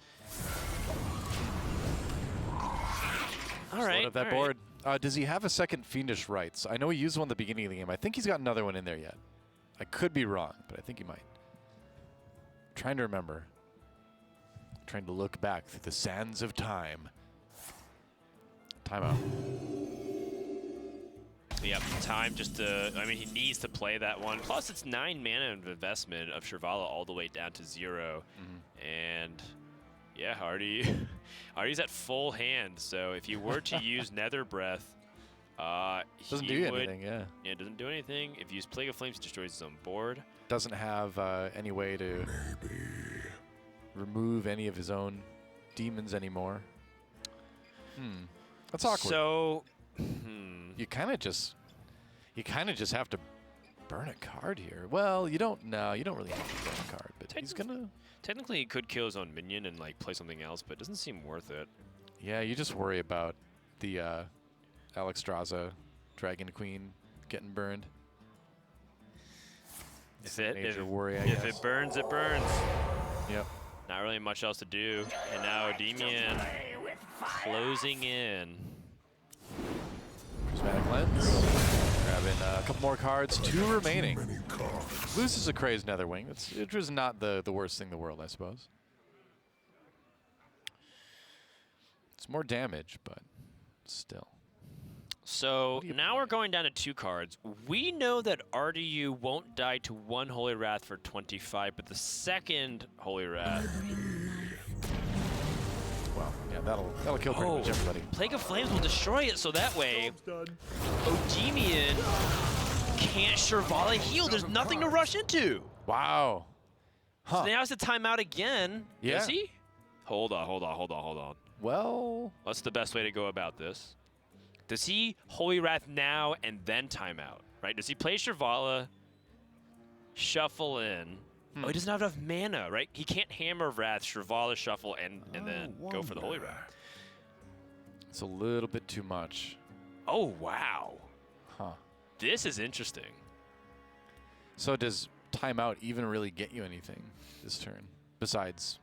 All right. Load up that board. Does he have a second Fiendish Rites? I know he used one at the beginning of the game. I think he's got another one in there yet. I could be wrong, but I think he might. I'm trying to remember. Trying to look back through the sands of time. Timeout. Yep, time just to, I mean, he needs to play that one. Plus, it's 9 mana of investment of Shrivala all the way down to 0. And yeah, Hardy's at full hand. So if you were to use Nether Breath, doesn't do anything, yeah. Yeah, it doesn't do anything. If you use Plague of Flames, it destroys his own board. Doesn't have any way to remove any of his own demons anymore. That's awkward. So, you kind of just have to burn a card here. Well, you don't really have to burn a card, but he's gonna. Technically, he could kill his own minion and like play something else, but it doesn't seem worth it. Yeah, you just worry about the Alexstrasza Dragon Queen getting burned. If it burns, it burns. Yep. Not really much else to do. And now Odemian closing in. Prismatic Lens. Grabbing a couple more cards. 2 remaining. Loses a Crazed Netherwing. It was not the worst thing in the world, I suppose. It's more damage, but still. So now we're going down to 2 cards. We know that RDU won't die to 1 Holy Wrath for 25, but the second Holy Wrath. Well, yeah, that'll kill pretty much everybody. Plague of Flames will destroy it, so that way Odemian can't Shrivala heal. There's nothing to rush into. Wow. So now it's a timeout again. Yeah. Does he? Hold on. Well, what's the best way to go about this? Does he Holy Wrath now and then timeout, right? Does he play Shrivala, shuffle in? Oh, he doesn't have enough mana, right? He can't Hammer Wrath, Shrivala, shuffle, and then go for the Holy Wrath. It's a little bit too much. Oh, wow. Huh. This is interesting. So does timeout even really get you anything this turn besides?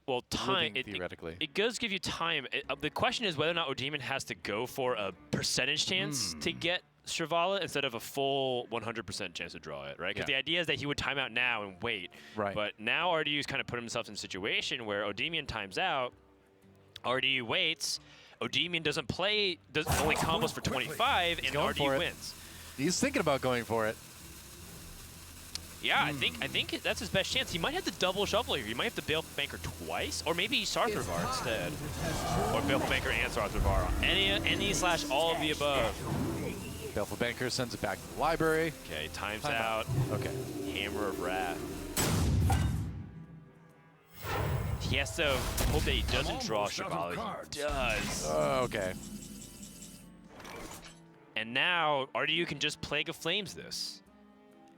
Well, time theoretically. It does give you time. The question is whether or not Odemian has to go for a percentage chance to get Shivala instead of a full 100% chance to draw it, right? Because the idea is that he would time out now and wait. Right. But now RDU's kind of put himself in a situation where Odemian times out, RDU waits, Odemian doesn't play, only combos for 25, and RDU wins. He's thinking about going for it. Yeah, I think that's his best chance. He might have to double shuffle here. He might have to Baleful Banker twice, or maybe StormFever instead. Or Baleful Banker and StormFever. Any/all of the above. Baleful Banker sends it back to the library. Okay, times out. Okay. Hammer of Wrath. He has to hope that he doesn't draw Shivala. He does. Oh, okay. And now RDU can just Plague of Flames this.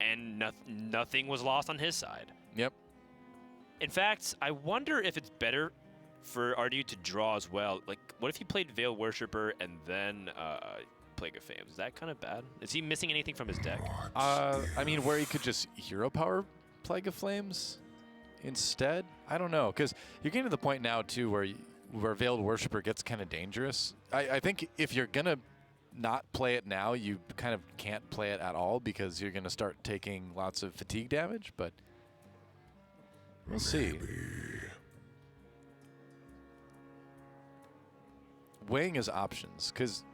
And nothing was lost on his side. Yep. In fact, I wonder if it's better for RDU to draw as well. Like, what if he played Veil Worshipper and then Plague of Flames? Is that kind of bad? Is he missing anything from his deck? I mean, where he could just hero power Plague of Flames instead? I don't know, because you're getting to the point now, too, where Veiled Worshipper gets kind of dangerous. I think if you're going to not play it now, you kind of can't play it at all because you're going to start taking lots of fatigue damage, but we'll see. Weighing his options, because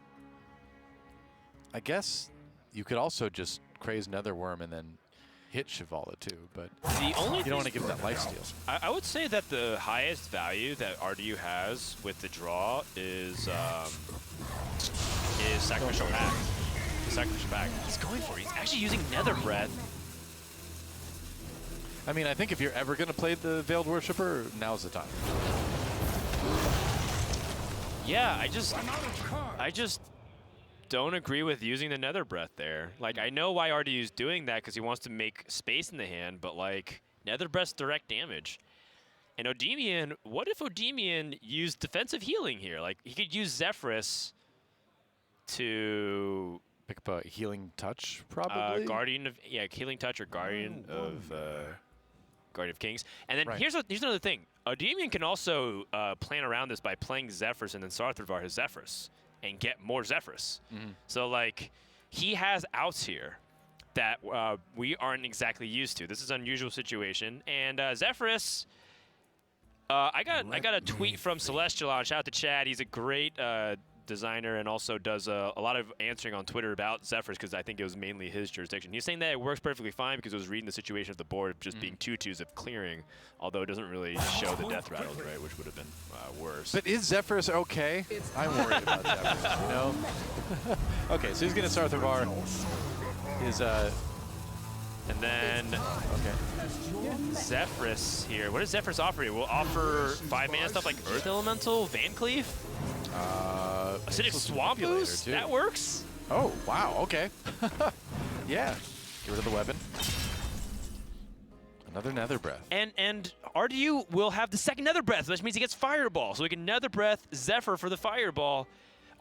I guess you could also just craze Netherworm and then hit Shivala too, but the only you don't want to give that lifesteal. I would say that the highest value that RDU has with the draw is Sacrificial Pact. Sacrificial Pact. He's going for it. He's actually using Nether Breath. I mean, I think if you're ever going to play the Veiled Worshipper, now's the time. Yeah, I just don't agree with using the Nether Breath there. Like, I know why RDU's doing that because he wants to make space in the hand, but like, Nether Breath's direct damage. And Odemian, what if Odemian used defensive healing here? Like, he could use Zephyrus to pick up a Healing Touch, probably. Healing Touch or Guardian of Kings. And then here's another thing. Odemian can also plan around this by playing Zephyrus and then StormFever his Zephyrus and get more Zephyrus. So like, he has outs here that we aren't exactly used to. This is an unusual situation. And Zephyrus, I got a tweet from Celestial on. Shout out to Chad. He's a great designer and also does a lot of answering on Twitter about Zephyrus because I think it was mainly his jurisdiction. He's saying that it works perfectly fine because it was reading the situation of the board just being 2/2s of clearing, although it doesn't really show the death rattles, right, which would have been worse. But is Zephyrus okay? I'm worried about Zephyrus, you know? Okay, so he's going to StormFever his and then Zephyrus here. What does Zephyrus offer you? We'll offer 5 mana stuff like Earth Elemental, Van Cleave, Acidic Swamp Boost. That works. Oh, wow, okay. Yeah, get rid of the weapon. Another Nether Breath. And RDU will have the second Nether Breath, which means he gets Fireball. So we can Nether Breath Zephyr for the Fireball.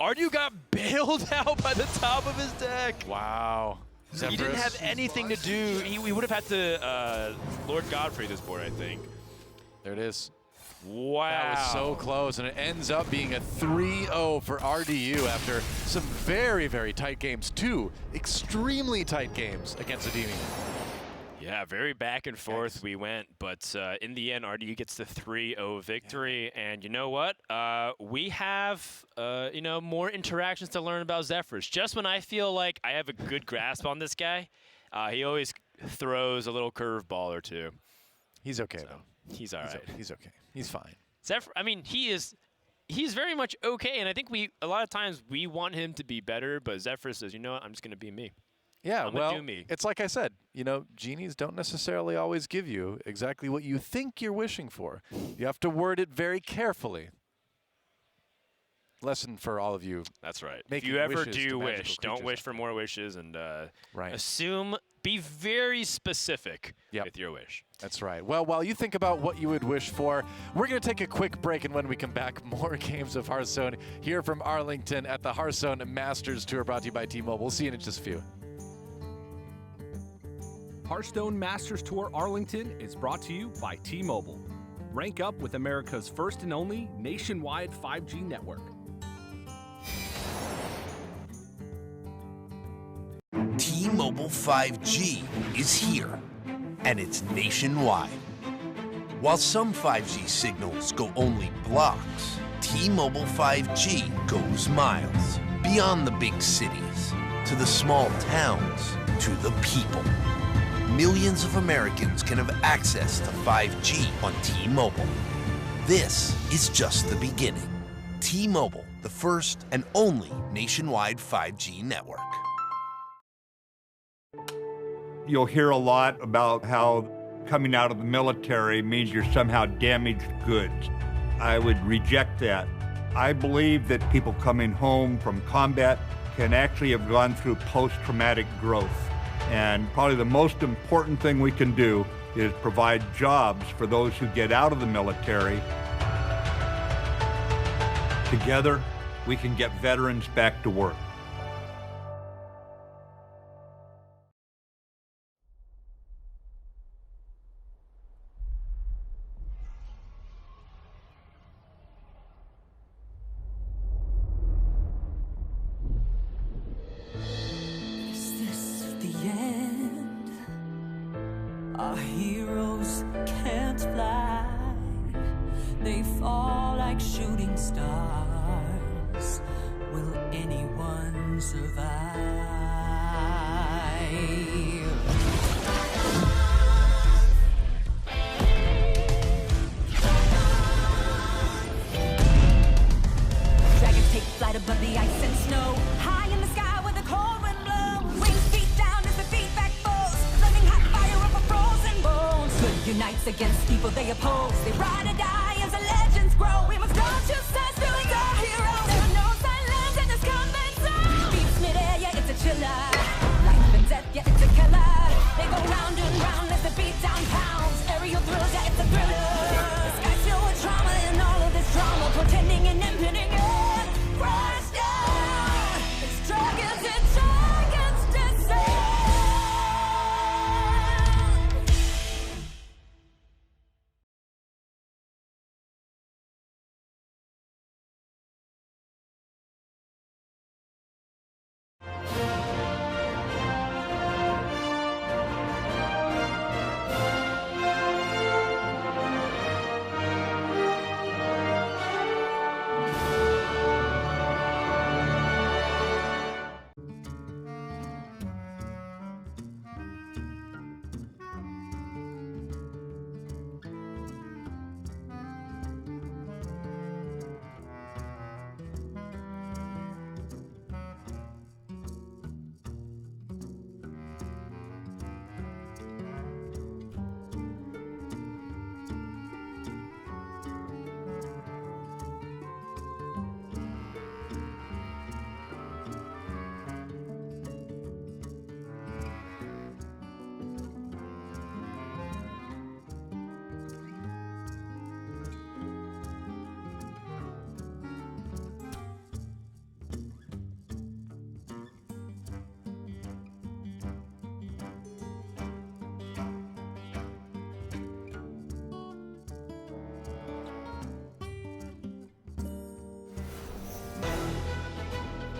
RDU got bailed out by the top of his deck. Wow. Zephyrus. He didn't have anything to do. We would have had to Lord Godfrey this board, I think. There it is. Wow. That was so close, and it ends up being a 3-0 for RDU after some very, very tight games. 2 extremely tight games against Odemian. Yeah, very back and forth we went, but in the end, RDU gets the 3-0 victory. Yeah. And you know what? We have, more interactions to learn about Zephyrus. Just when I feel like I have a good grasp on this guy, he always throws a little curveball or two. He's okay, though. He's all right. He's okay. He's fine. Zephyr, I mean, he's very much okay, and I think a lot of times we want him to be better, but Zephyrus says, you know what, I'm just going to be me. Yeah, it's like I said, genies don't necessarily always give you exactly what you think you're wishing for. You have to word it very carefully. Lesson for all of you. That's right. If you ever do wish, don't wish for more wishes and be very specific with your wish. That's right. Well, while you think about what you would wish for, we're going to take a quick break, and when we come back, more games of Hearthstone here from Arlington at the Hearthstone Masters Tour, brought to you by T-Mobile. We'll see you in just a few. Hearthstone Masters Tour Arlington is brought to you by T-Mobile. Rank up with America's first and only nationwide 5G network. T-Mobile 5G is here, and it's nationwide. While some 5G signals go only blocks, T-Mobile 5G goes miles, beyond the big cities, to the small towns, to the people. Millions of Americans can have access to 5G on T-Mobile. This is just the beginning. T-Mobile, the first and only nationwide 5G network. You'll hear a lot about how coming out of the military means you're somehow damaged goods. I would reject that. I believe that people coming home from combat can actually have gone through post-traumatic growth. And probably the most important thing we can do is provide jobs for those who get out of the military. Together, we can get veterans back to work. Is this the end? Our heroes can't fly. They fall like shooting stars. Will anyone survive? Dragons take flight above the ice and snow. High in the sky where the cold wind blows. Wings beat down as they beat back foes. Flaming hot fire over frozen bones. Good unites against people they oppose. They ride or die as the legends grow. We must go to sense doing our heroes. There are no silence in this combat zone. Beats mid-air, yeah, it's a chiller. Life and death, yeah, it's a killer. They go round and round as the beat down pounds. Aerial thrills, yeah, it's a thriller. The sky's filled with trauma and all of this drama. Pretending and impending, yeah. Crash down. It's dragons and giants descend.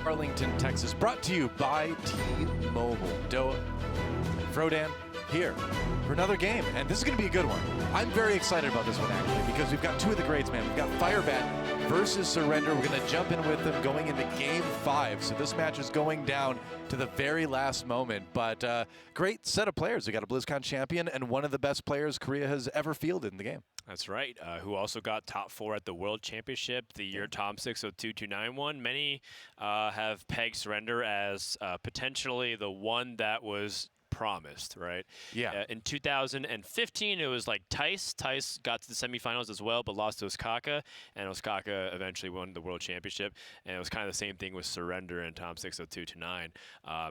Arlington, Texas, brought to you by T-Mobile. Doa, Frodan, here for another game, and this is going to be a good one. I'm very excited about this one, actually, because we've got two of the greats, man. We've got Firebat versus Surrender. We're going to jump in with them going into Game 5, so this match is going down to the very last moment, but great set of players. We got a BlizzCon champion and one of the best players Korea has ever fielded in the game. That's right, who also got top 4 at the World Championship the year Tom60229 won. Many have pegged Surrender as potentially the one that was promised, right? Yeah. In 2015, it was like Tice. Tice got to the semifinals as well, but lost to Osaka, and Osaka eventually won the World Championship. And it was kind of the same thing with Surrender and Tom60229.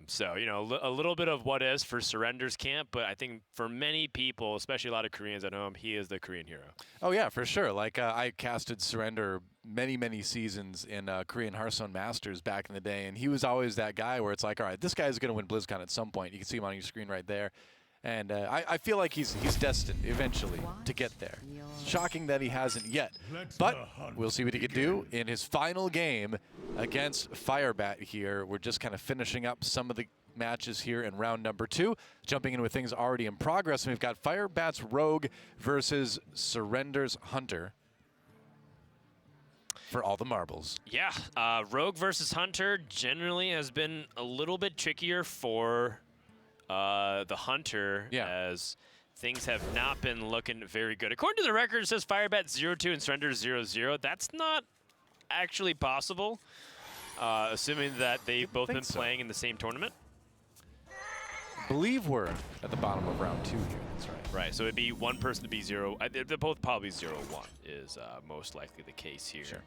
So, you know, a little bit of what is for Surrender's camp, but I think for many people, especially a lot of Koreans that know him, he is the Korean hero. Oh, yeah, for sure. Like, I casted Surrender many seasons in Korean Hearthstone Masters back in the day, and he was always that guy where it's like, all right, this guy's going to win BlizzCon at some point. You can see him on your screen right there. And I feel like he's destined eventually to get there. Shocking that he hasn't yet. But we'll see what he can do in his final game against Firebat here. We're just kind of finishing up some of the matches here in round number 2. Jumping in with things already in progress, we've got Firebat's Rogue versus Surrender's Hunter for all the marbles. Yeah, Rogue versus Hunter generally has been a little bit trickier for the Hunter, as things have not been looking very good. According to the record, it says Firebat 0-2 and Surrender 0-0. That's not actually possible, assuming that they've both been playing in the same tournament. I believe we're at the bottom of round 2 here. That's right. Right, so it'd be one person to be 0. They're both probably 0-1 is most likely the case here. Sure.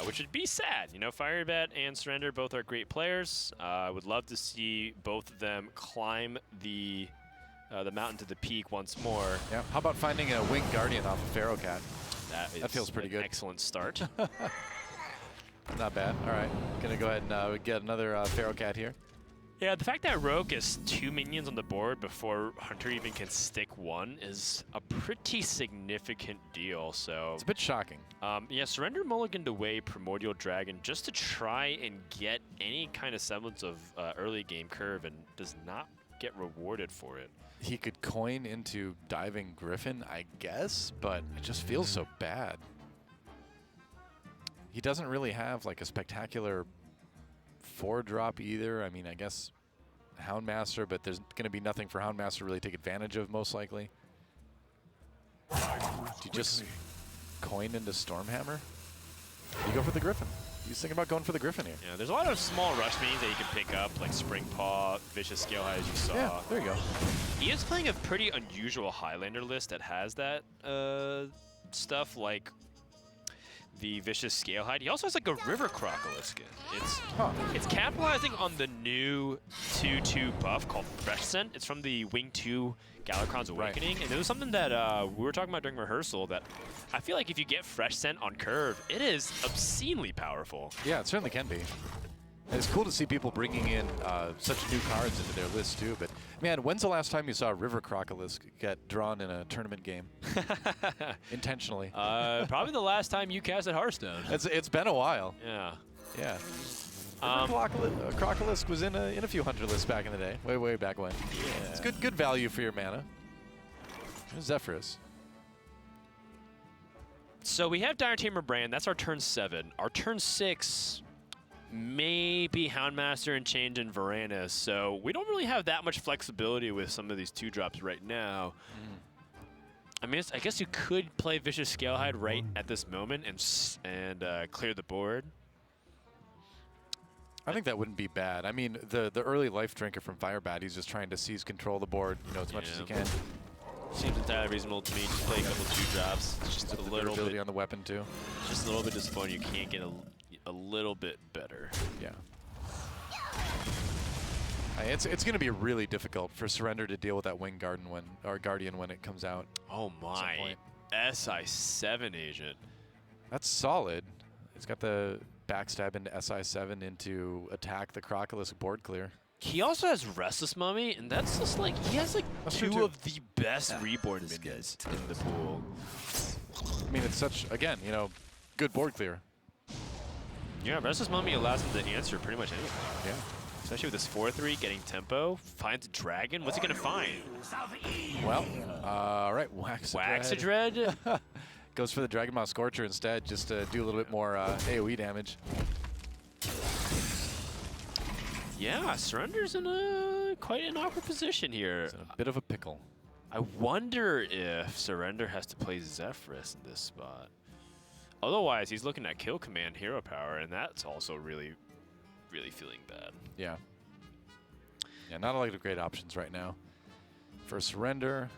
Which would be sad. You know, Firebat and Surrender both are great players. I would love to see both of them climb the mountain to the peak once more. Yeah. How about finding a Winged Guardian off of Pharaoh-Cat? That feels pretty good. Excellent start. Not bad. All right. Gonna go ahead and get another Pharaoh-Cat here. Yeah, the fact that Rogue gets 2 minions on the board before Hunter even can stick 1 is a pretty significant deal. So it's a bit shocking. Yeah, Surrender mulliganed away Primordial Dragon just to try and get any kind of semblance of early game curve, and does not get rewarded for it. He could coin into Diving Griffin, I guess, but it just feels so bad. He doesn't really have like a spectacular 4-drop either. I mean, I guess Houndmaster, but there's going to be nothing for Houndmaster to really take advantage of, most likely. Do you just coin into Stormhammer? You go for the Griffin. You think about going for the Griffin here. Yeah, there's a lot of small rush minions that you can pick up, like Spring Paw, Vicious Scalehide, as you saw. Yeah, there you go. He is playing a pretty unusual Highlander list that has that stuff, like the Vicious Scalehide. He also has like a River Crocodile skin. It's capitalizing on the new 2/2 buff called Fresh Scent. It's from the Wing 2 Galakrond's Awakening, and it was something that we were talking about during rehearsal, that I feel like if you get Fresh Scent on curve, it is obscenely powerful. Yeah, it certainly can be. And it's cool to see people bringing in such new cards into their list too, but man, when's the last time you saw River Crocodile get drawn in a tournament game? Intentionally. Probably the last time you cast at Hearthstone. It's been a while. Yeah. Yeah. Crocodile was in a few Hunter lists back in the day, way back when. Yeah. It's good value for your mana. There's Zephyrus. So we have Dire Tamer Brand. That's our turn 7. Our turn 6. Maybe Houndmaster and Change and Varanus, so we don't really have that much flexibility with some of these 2-drops right now. I mean, I guess you could play Vicious Scalehide right at this moment and clear the board. I think that wouldn't be bad. I mean, the early Life Drinker from Firebat, he's just trying to seize control of the board, as much as he can. Seems entirely reasonable to me. Just play a couple 2-drops. Just a little bit on the weapon too. Just a little bit disappointing. You can't get a little bit better. Yeah. It's going to be really difficult for Surrender to deal with that Winged Guardian when it comes out. Oh my. SI7 agent. That's solid. It's got the backstab into SI7 into attack the Crocodile board clear. He also has Restless Mummy, and that's just like, he has like two of the best reborn minions in the pool. I mean, it's such, again, good board clear. Yeah, Restless Mummy allows him to answer pretty much anything. Yeah. Especially with this 4/3 getting tempo. Finds a dragon. What's he going to find? Well, all right, Waxadread. Goes for the Dragon Maw Scorcher instead, just to do a little bit more AoE damage. Yeah, Surrender's in quite an awkward position here. It's in a bit of a pickle. I wonder if Surrender has to play Zephyrus in this spot. Otherwise, he's looking at Kill Command Hero Power, and that's also really, really feeling bad. Yeah. Yeah, not a lot of great options right now. For Surrender,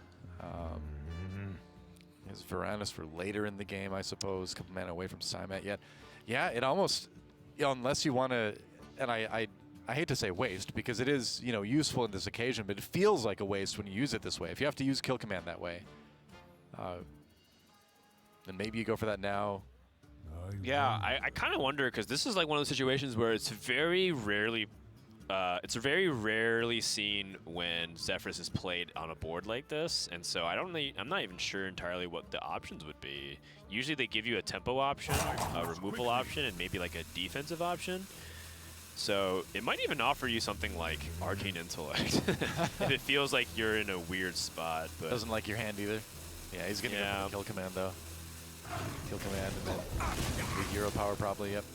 is Varanus for later in the game, I suppose. A couple mana away from Simet yet. Yeah, it almost, unless you want to, and I hate to say waste, because it is, useful in this occasion, but it feels like a waste when you use it this way. If you have to use Kill Command that way, then maybe you go for that now. Yeah, I kind of wonder, because this is like one of those situations where it's very rarely seen when Zephyrus is played on a board like this, and so I'm not even sure entirely what the options would be. Usually they give you a tempo option, a removal option, and maybe like a defensive option. So it might even offer you something like Arcane Intellect if it feels like you're in a weird spot. But doesn't like your hand either. Yeah, he's gonna go for the kill command though. Kill command and then the hero power probably. Yep.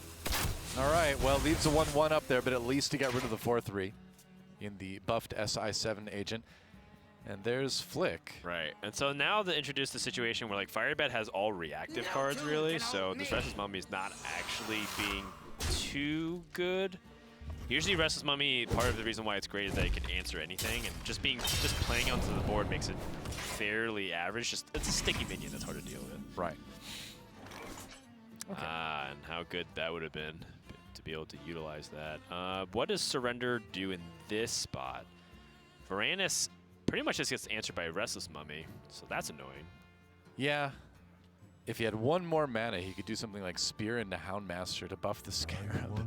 All right. Well, leaves a 1-1 up there, but at least he got rid of the 4-3 in the buffed SI7 agent. And there's Flick. Right, and so now they introduce the situation where like Firebat has all reactive cards really, so this Restless Mummy is not actually being too good. Usually Restless Mummy, part of the reason why it's great is that it can answer anything, and just playing onto the board makes it fairly average. It's a sticky minion that's hard to deal with. Right. Okay. And how good that would have been to be able to utilize that. What does Surrender do in this spot? Varanus pretty much just gets answered by Restless Mummy, so that's annoying. Yeah. If he had one more mana, he could do something like Spear into Houndmaster to buff the Scarab.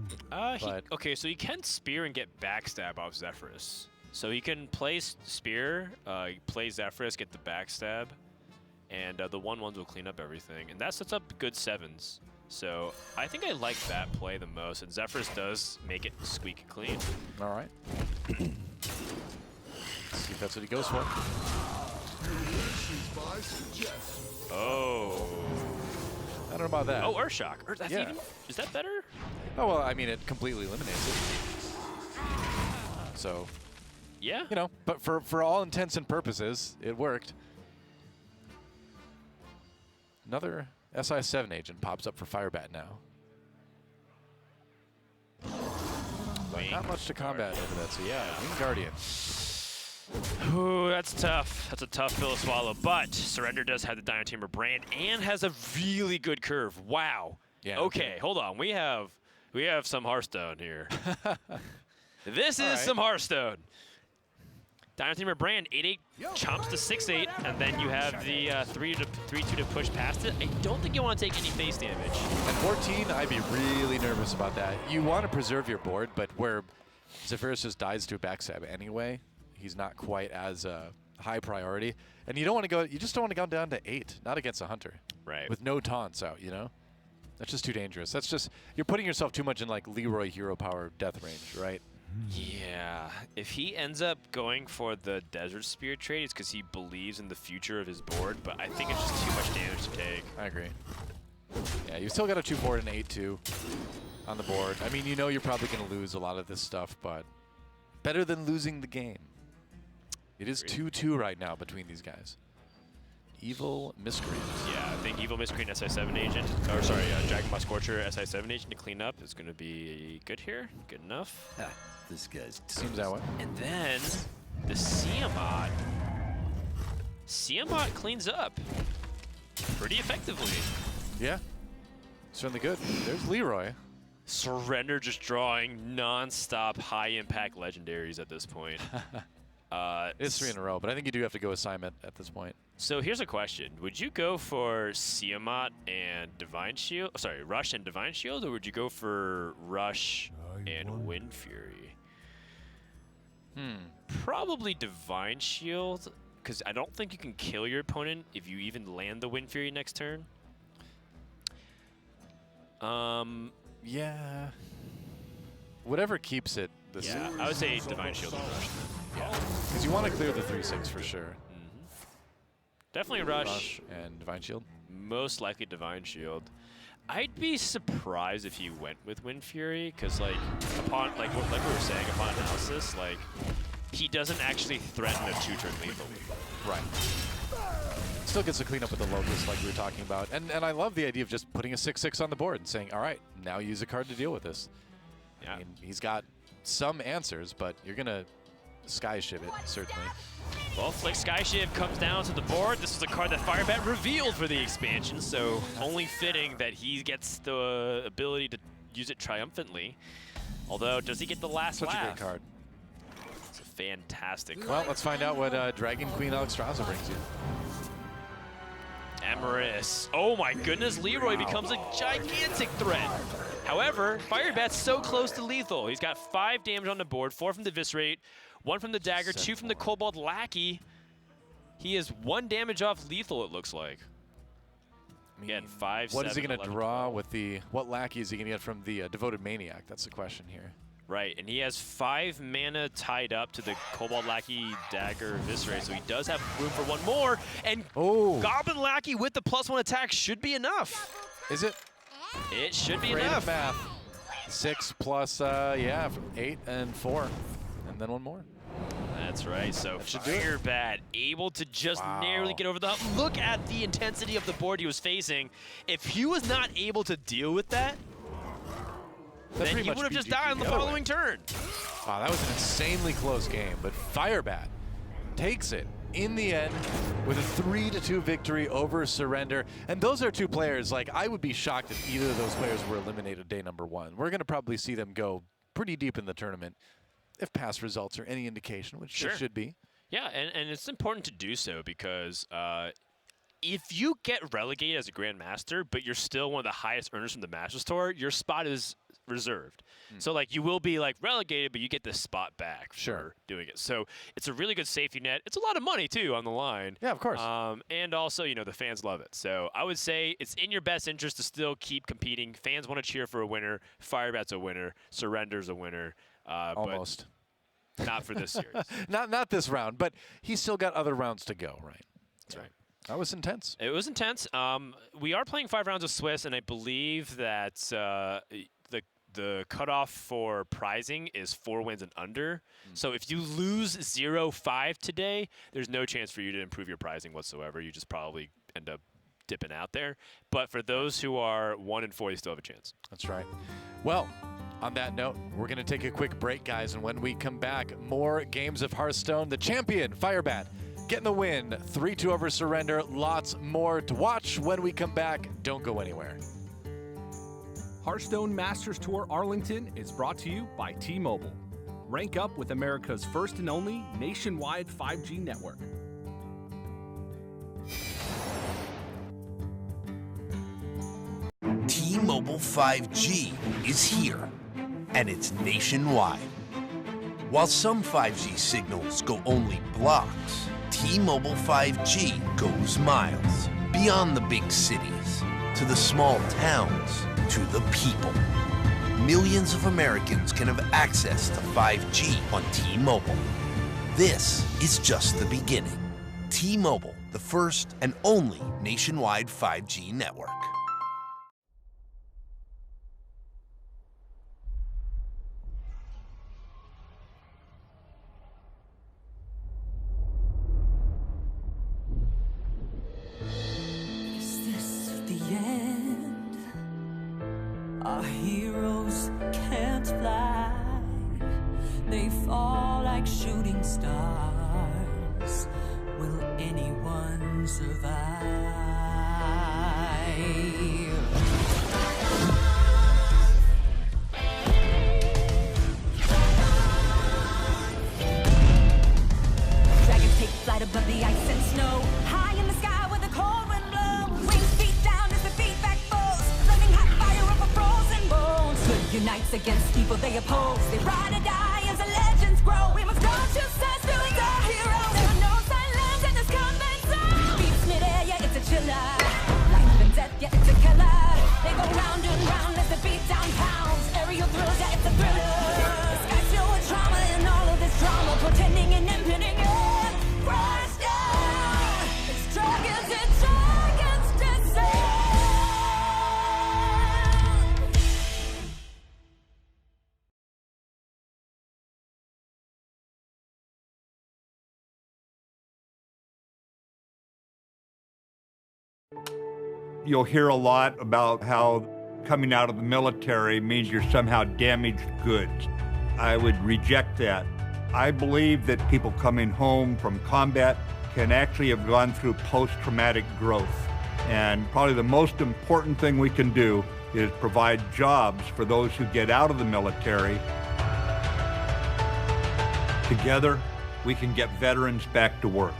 Okay, so he can Spear and get Backstab off Zephyrus. So he can play Spear, play Zephyrus, get the Backstab, and the 1/1s will clean up everything. And that sets up good 7s. So I think I like that play the most, and Zephyrus does make it squeaky clean. All right. Let's see if that's what he goes for. Oh. I don't know about that. Oh, Earthshock. Is that better? Oh, well, I mean, it completely eliminates it. So, yeah. You know, but for all intents and purposes, it worked. Another SI7 agent pops up for Firebat now. But not much to combat over that, so yeah, Wing Guardian. Ooh, that's tough. That's a tough pill to swallow. But Surrender does have the Dinotamer brand and has a really good curve. Wow. Yeah. Okay, hold on. We have some Hearthstone here. This is some Hearthstone. Dinotamer brand 8/8 chomps to 6/8, and then you have the 3/2 to push past it. I don't think you want to take any face damage. At 14, I'd be really nervous about that. You want to preserve your board, but where Zephyrus just dies to a backstab anyway, he's not quite as high priority. And you don't want to go. You just don't want to go down to 8, not against a hunter. Right. With no taunts out, you know. That's just too dangerous. That's just you're putting yourself too much in like Leroy hero power death range, right? Yeah, if he ends up going for the Desert Spear trade, it's because he believes in the future of his board, but I think it's just too much damage to take. I agree. Yeah, you've still got a 2/4 and an 8/2 on the board. I mean, you know you're probably going to lose a lot of this stuff, but better than losing the game. It is 2-2 right now between these guys. Evil Miscreant. Yeah, I think Evil Miscreant SI7 agent, or sorry, Dragonbot Scorcher SI7 agent to clean up is going to be good here. Good enough. This guy's seems that way. And then the Siamot. Siamot cleans up pretty effectively. Yeah, certainly good. There's Leroy. Surrender just drawing non-stop high-impact legendaries at this point. It's 3 in a row, but I think you do have to go assignment at this point. So here's a question. Would you go for Siamot and Divine Shield? Oh, sorry, Rush and Divine Shield, or would you go for Rush and Wind Fury? Probably Divine Shield, because I don't think you can kill your opponent if you even land the Wind Fury next turn. Yeah. Whatever keeps it the same. Yeah, I would say Divine Shield and Rush. Yeah, because you want to clear the 3/6 for sure. Definitely Rush and Divine Shield. Most likely Divine Shield. I'd be surprised if you went with Wind Fury, because like like we were saying, upon analysis, like he doesn't actually threaten a 2-turn lethally. Right. Still gets to clean up with the Locust like we were talking about. And I love the idea of just putting a 6/6 on the board and saying, all right, now use a card to deal with this. Yeah. I mean, he's got some answers, but you're going to Sky Shiv it, certainly. Well, Flick Skyshiv comes down to the board. This is a card that Firebat revealed for the expansion, so only fitting that he gets the ability to use it triumphantly. Although, does he get the last Such laugh? a great card. It's a fantastic card. Well, let's find out what Dragon Queen Alexstrasza brings you. Emrys. Oh my goodness, Leroy becomes a gigantic threat. However, Firebat's so close to lethal. He's got 5 damage on the board, 4 from the Viscerate, 1 from the Dagger, 2 from the Cobalt Lackey. He is 1 damage off lethal, it looks like. Again, 5, What 7, is he going to 11, draw 12. with the... What Lackey is he going to get from the Devoted Maniac? That's the question here. Right, and he has 5 mana tied up to the Cobalt Lackey Dagger Eviscerate, so he does have room for one more. And Goblin Lackey with the +1 attack should be enough. Is it? It should be Great enough. Math. 6 plus, 8 and 4, and then one more. That's right, so Firebat able to just narrowly get over the hump. Look at the intensity of the board he was facing. If he was not able to deal with that, then he would have just died on the following turn. Wow, that was an insanely close game, but Firebat takes it in the end with a 3-2 victory over Surrender. And those are two players, like, I would be shocked if either of those players were eliminated day number 1. We're going to probably see them go pretty deep in the tournament if past results are any indication, which they should be. Yeah, and it's important to do so because if you get relegated as a Grandmaster, but you're still one of the highest earners from the Masters Tour, your spot is reserved. So, like, you will be, like, relegated, but you get this spot back for doing it. So it's a really good safety net. It's a lot of money, too, on the line. Yeah, of course. And also, you know, the fans love it. So I would say it's in your best interest to still keep competing. Fans want to cheer for a winner. Firebat's a winner. Surrender's a winner. Almost. But not for this series. Not this round, but he's still got other rounds to go, right? That's right. That was intense. It was intense. We are playing 5 rounds of Swiss, and I believe that the cutoff for prizing is 4 wins and under. So if you lose 0-5 today, there's no chance for you to improve your prizing whatsoever. You just probably end up dipping out there. But for those who are 1 and 4, you still have a chance. That's right. Well, on that note, we're going to take a quick break, guys. And when we come back, more games of Hearthstone. The champion, Firebat, getting the win. 3-2 over Surrender. Lots more to watch when we come back. Don't go anywhere. Hearthstone Masters Tour Arlington is brought to you by T-Mobile. Rank up with America's first and only nationwide 5G network. T-Mobile 5G is here, and it's nationwide. While some 5G signals go only blocks, T-Mobile 5G goes miles, beyond the big cities, to the small towns, to the people. Millions of Americans can have access to 5G on T-Mobile. This is just the beginning. T-Mobile, the first and only nationwide 5G network. Is this the end? Our heroes can't fly. They fall like shooting stars. Will anyone survive? Dragons take flight above the ice and snow. High in the sky where the cold wind blows. Wings beat down as the feedback falls. Flaming hot fire over frozen bones. Good unites against people they oppose. They ride or die as the legends grow. We must go to sense doing our heroes. There are no silence in this combat zone. Beats mid-air, yeah, it's a chiller. Life and death, yeah, it's a killer. They go round and round as the beat down pounds. Aerial thrills, yeah, it's a thriller. The sky's filled with trauma and all of this drama. Pretending and impending, yeah. Crash down. It's dragons descend. You'll hear a lot about how coming out of the military means you're somehow damaged goods. I would reject that. I believe that people coming home from combat can actually have gone through post-traumatic growth. And probably the most important thing we can do is provide jobs for those who get out of the military. Together, we can get veterans back to work.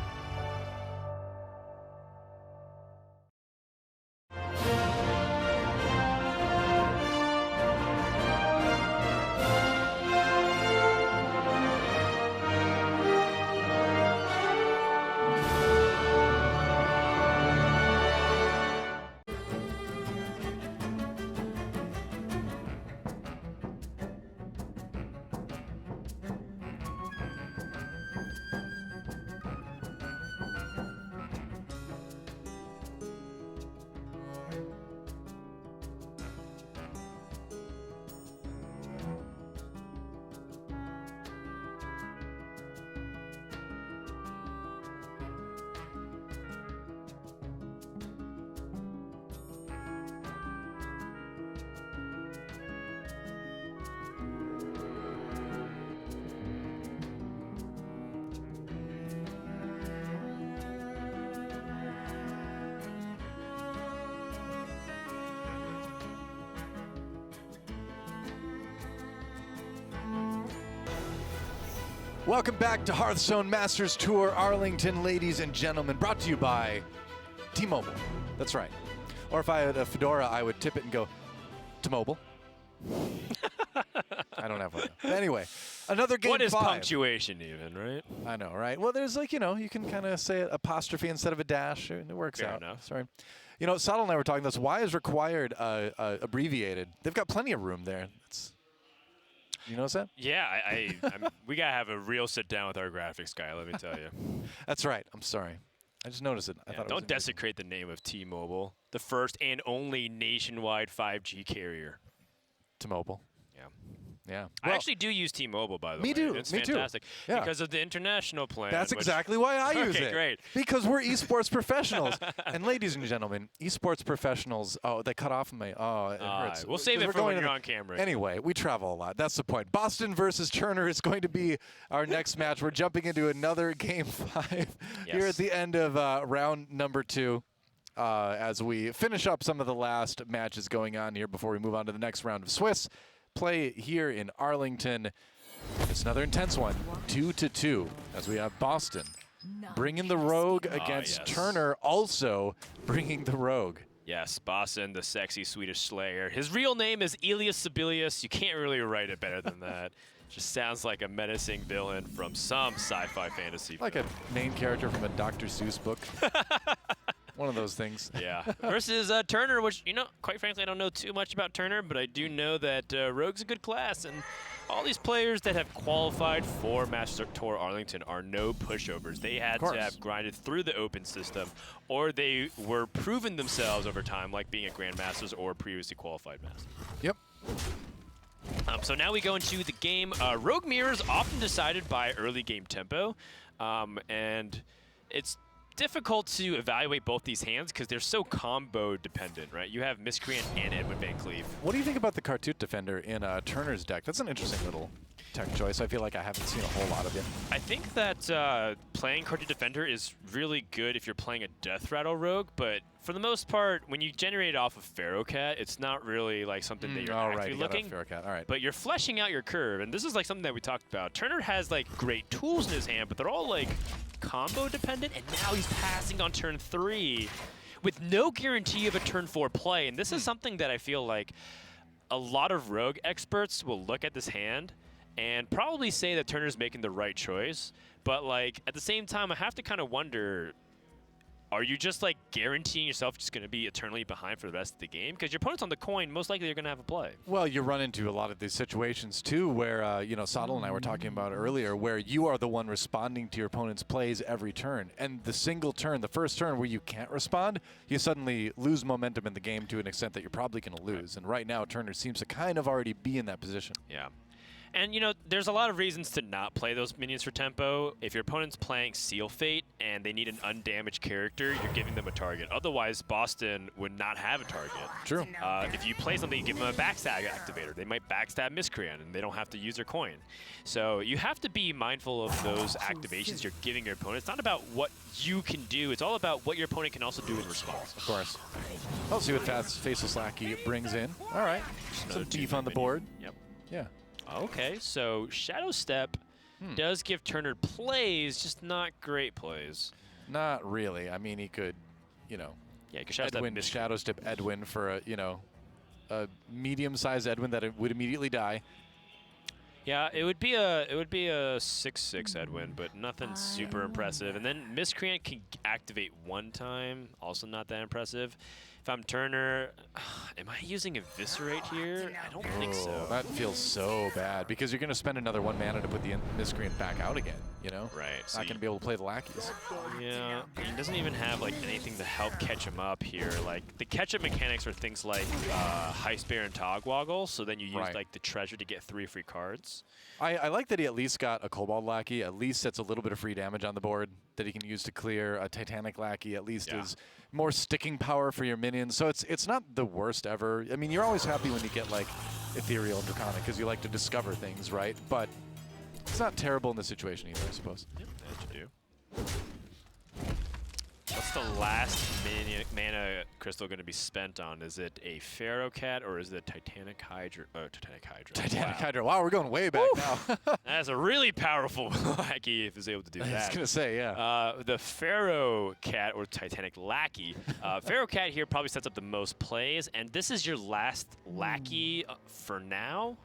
Welcome back to Hearthstone Masters Tour Arlington, ladies and gentlemen, brought to you by T-Mobile. That's right. Or if I had a fedora, I would tip it and go, T-Mobile. I don't have one. But anyway, another game. What is 5. punctuation even, right? I know, right? Well, there's like, you know, you can kind of say apostrophe instead of a dash, and it works Fair out. enough. Sorry. You know, Sottle and I were talking this. Why is required abbreviated? They've got plenty of room there. You notice that? Yeah, we gotta have a real sit down with our graphics guy. Let me tell you. That's right. I'm sorry. I just noticed it. I thought don't desecrate the name of T-Mobile, the first and only nationwide 5G carrier. T-Mobile. Yeah. Yeah. I actually do use T-Mobile, by the way. Me too. It's Me too. fantastic. Yeah. Because of the international plan. That's exactly why I use it. Okay, great. Because we're esports professionals. And ladies and gentlemen, esports professionals, they cut off me. Oh, it hurts. We'll save it for when you're on camera. Anyway, we travel a lot. That's the point. Bozzzton versus Turner is going to be our next match. We're jumping into another Game 5 here at the end of round number 2. As we finish up some of the last matches going on here before we move on to the next round of Swiss play here in Arlington. It's another intense one, 2-2, as we have Bozzzton bringing the Rogue against Turner, also bringing the Rogue. Yes, Bozzzton, the sexy Swedish Slayer. His real name is Elias Sibelius. You can't really write it better than that. Just sounds like a menacing villain from some sci-fi fantasy like film. A main character from a Dr. Seuss book. One of those things. Yeah. Versus Turner, which, you know, quite frankly, I don't know too much about Turner, but I do know that Rogue's a good class, and all these players that have qualified for Masters Tour Arlington are no pushovers. They had to have grinded through the open system, or they were proven themselves over time, like being a Grandmasters or previously qualified Masters. Yep. So now we go into the game. Rogue mirrors often decided by early game tempo, and it's difficult to evaluate both these hands because they're so combo dependent, right? You have Miscreant and Edwin Van Cleef. What do you think about the Cartoot Defender in Turner's deck? That's an interesting little tech choice. I feel like I haven't seen a whole lot of it. I think that playing Cartoot Defender is really good if you're playing a Death Rattle Rogue, but for the most part, when you generate it off of Pharaoh Cat, it's not really like something that you're actually looking. Pharaoh Cat. All right. But you're fleshing out your curve, and this is like something that we talked about. Turner has like great tools in his hand, but they're all like combo dependent, and now he's passing on turn 3 with no guarantee of a turn 4 play. And this is something that I feel like a lot of Rogue experts will look at this hand and probably say that Turner's making the right choice. But like at the same time, I have to kind of wonder, are you just like guaranteeing yourself just going to be eternally behind for the rest of the game? Because your opponent's on the coin, most likely you're going to have a play. Well, you run into a lot of these situations too where, you know, Sottle and I were talking about earlier, where you are the one responding to your opponent's plays every turn. And the single turn, the first turn where you can't respond, you suddenly lose momentum in the game to an extent that you're probably going to lose. And right now, Turner seems to kind of already be in that position. Yeah. And, you know, there's a lot of reasons to not play those minions for tempo. If your opponent's playing Seal Fate and they need an undamaged character, you're giving them a target. Otherwise, Bozzzton would not have a target. True. If you play something, you give them a backstab activator. They might backstab Miscreant, and they don't have to use their coin. So you have to be mindful of those activations you're giving your opponent. It's not about what you can do. It's all about what your opponent can also do in response. Of course. Let's see what Faceless Lackey brings in. All right. Some beef on the board. Yep. Yeah. Okay, so Shadow Step does give Turner plays, just not great plays. Not really. I mean, he could, you know, Shadow Step Edwin for a, you know, a medium-sized Edwin that it would immediately die. Yeah, it would be a 6/6 Edwin, but nothing super impressive. And then Miscreant can activate one time, also not that impressive. If I'm Turner, am I using Eviscerate here? I don't think so. That feels so bad because you're going to spend another 1 mana to put the Miscreant back out again, you know? Right. So not going to be able to play the lackeys. Yeah, he doesn't even have like anything to help catch him up here. Like the catch-up mechanics are things like Heist Bear and Togwoggle, so then you use like the treasure to get 3 free cards. I like that he at least got a Cobalt Lackey, at least sets a little bit of free damage on the board that he can use to clear. A Titanic Lackey at least is more sticking power for your minions. So it's not the worst ever. I mean, you're always happy when you get like Ethereal and Draconic because you like to discover things, right? But it's not terrible in this situation either, I suppose. Yep, that you do. What's the last mana crystal going to be spent on? Is it a Pharaoh Cat or is it a Titanic Hydra? Oh, Titanic Hydra. Titanic Hydra. Wow, we're going way back now. That's a really powerful Lackey if it's able to do that. I was going to say, yeah. The Pharaoh Cat or Titanic Lackey. Pharaoh Cat here probably sets up the most plays, and this is your last Lackey for now.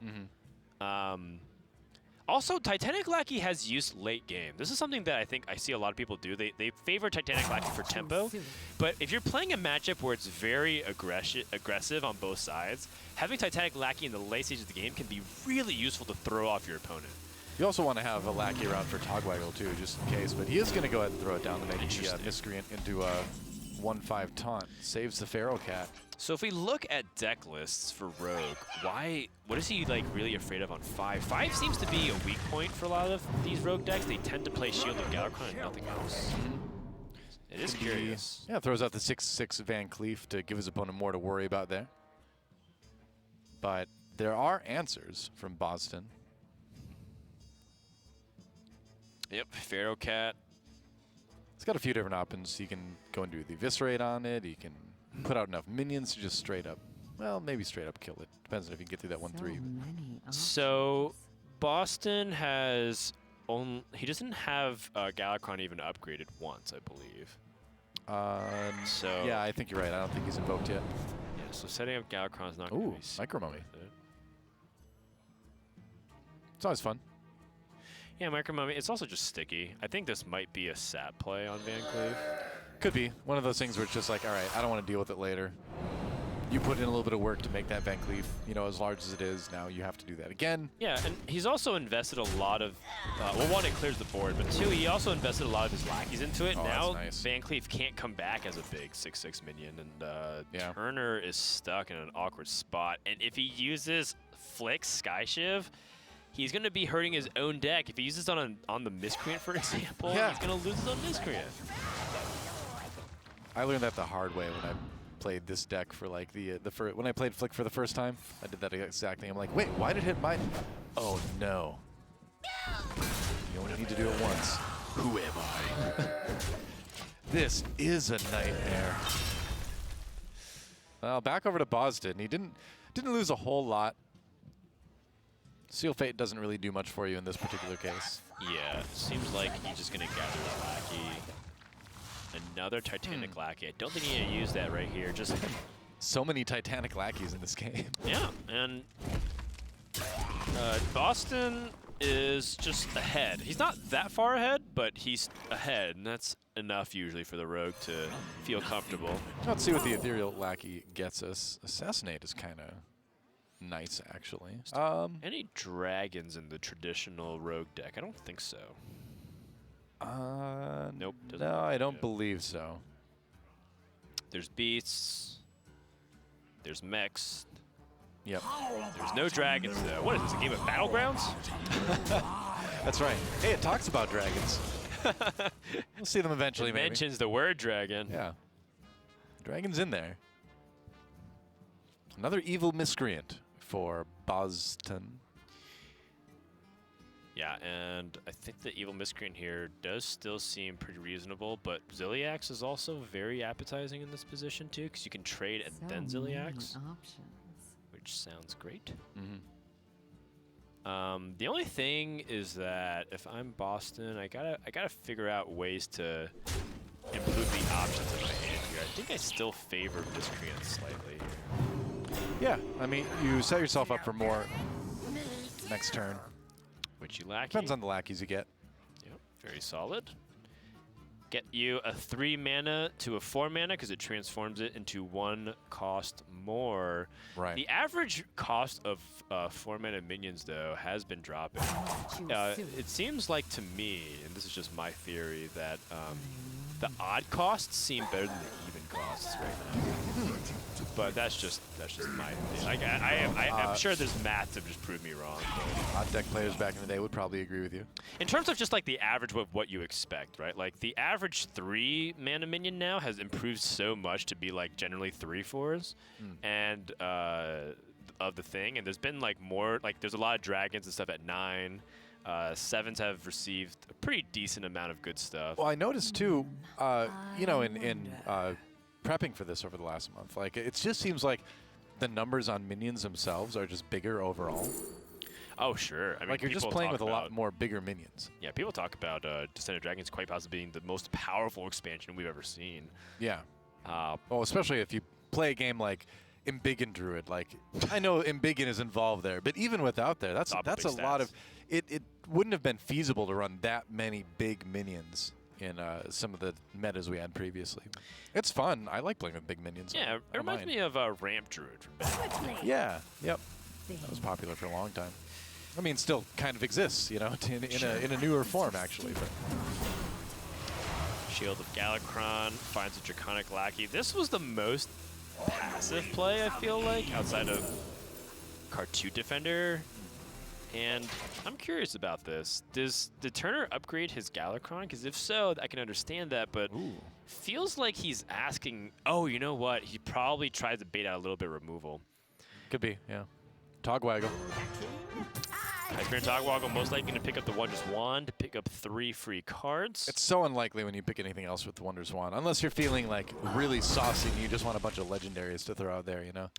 Also, Titanic Lackey has use late game. This is something that I think I see a lot of people do. They favor Titanic Lackey for tempo, but if you're playing a matchup where it's very aggressive on both sides, having Titanic Lackey in the late stage of the game can be really useful to throw off your opponent. You also want to have a Lackey around for Togwaggle too, just in case, but he is going to go ahead and throw it down to make the Miscreant into a 1/5 taunt. Saves the Pharaoh Cat. So if we look at deck lists for Rogue, what is he like really afraid of on 5? 5 seems to be a weak point for a lot of these Rogue decks. They tend to play Shield and Galakrond and nothing else. It is curious. Yeah, throws out the 6/6 Van Cleef to give his opponent more to worry about there. But there are answers from Bozzzton. Yep, Pharaoh Cat. It's got a few different options. You can go and do the Eviscerate on it. You can put out enough minions to just straight up, well, maybe straight up kill it. Depends on if you can get through that 1/3. So Bozzzton has he doesn't have Galakrond even upgraded once, I believe. So yeah, I think you're right. I don't think he's invoked yet. Yeah, so setting up Galakrond is not going to be Micro Mummy. It's always fun. Yeah, Micro Mummy. It's also just sticky. I think this might be a sap play on Van Cleef. Could be. One of those things where it's just like, all right, I don't want to deal with it later. You put in a little bit of work to make that Van Cleef, you know, as large as it is. Now you have to do that again. Yeah, and he's also invested a lot of, well, one, it clears the board, but two, he also invested a lot of his lackeys into it. Now nice. Van Cleef can't come back as a big 6/6 minion, and Turner is stuck in an awkward spot. And if he uses Flick Skyshiv, he's going to be hurting his own deck. If he uses it on the Miscreant, for example, he's going to lose his own Miscreant. I learned that the hard way when I played this deck for like when I played Flick for the first time. I did that exact thing. I'm like, wait, why did it hit mine? Oh no! You only need to do it once. Who am I? This is a nightmare. Well, back over to Bozzzton. He didn't lose a whole lot. Seal Fate doesn't really do much for you in this particular case. Yeah, seems like he's just going to gather his lackey. Another Titanic Lackey. I don't think he can use that right here. Just so many Titanic Lackeys in this game. Yeah, and Bozzzton is just ahead. He's not that far ahead, but he's ahead, and that's enough usually for the Rogue to feel comfortable. Let's see what the Ethereal Lackey gets us. Assassinate is kind of nice, actually. Any dragons in the traditional Rogue deck? I don't think so. Nope. No, I don't believe so. There's beasts. There's mechs. Yep. There's no dragons, though. What is this, a game of Battlegrounds? That's right. Hey, it talks about dragons. We'll see them eventually, maybe. It mentions the word dragon. Yeah. Dragon's in there. Another evil miscreant for Bozzzton. Yeah, and I think the evil miscreant here does still seem pretty reasonable, but Ziliax is also very appetizing in this position too, because you can trade and then Ziliax, which sounds great. The only thing is that if I'm Bozzzton, I gotta figure out ways to improve the options in my hand here. I think I still favor miscreant slightly. Yeah, I mean, you set yourself up for more next turn. Which you lackey. Depends on the lackeys you get. Yep, very solid. Get you a 3 mana to a 4 mana because it transforms it into 1 cost more. Right. The average cost of 4 mana minions, though, has been dropping. It seems like to me, and this is just my theory, that the odd costs seem better than the even costs right now. But that's just my thing. I'm sure there's math to just prove me wrong. Odd deck players back in the day would probably agree with you. In terms of just like the average of what you expect, right? Like the average 3 mana minion now has improved so much to be like generally 3/4s, and of the thing. And there's been like more, like there's a lot of dragons and stuff at 9. Sevens have received a pretty decent amount of good stuff. Well, I noticed too, you know, in prepping for this over the last month, like it just seems like the numbers on minions themselves are just bigger overall. Oh, sure. I mean, like you're just playing with a lot more bigger minions. Yeah, people talk about Descendant Dragons quite possibly being the most powerful expansion we've ever seen. Yeah. Well, especially if you play a game like Embiggen Druid. Like, I know Embiggen is involved there, but even without there, that's a lot of. It wouldn't have been feasible to run that many big minions in some of the metas we had previously. It's fun. I like playing with big minions. Yeah, it reminds me of Ramp Druid from back. Yeah. Yep. That was popular for a long time. I mean, still kind of exists, you know, in a newer form, actually. But. Shield of Galakrond finds a Draconic Lackey. This was the most passive play, I feel like, outside of Cartoon Defender. And I'm curious about this. Did Turner upgrade his Galakrond? Because if so, I can understand that, but feels like he's asking, oh, you know what? He probably tried to bait out a little bit of removal. Could be, yeah. Togwaggle. Icebear Togwaggle most likely going to pick up the Wondrous Wand to pick up 3 free cards. It's so unlikely when you pick anything else with the Wondrous Wand, unless you're feeling like really saucy and you just want a bunch of legendaries to throw out there, you know?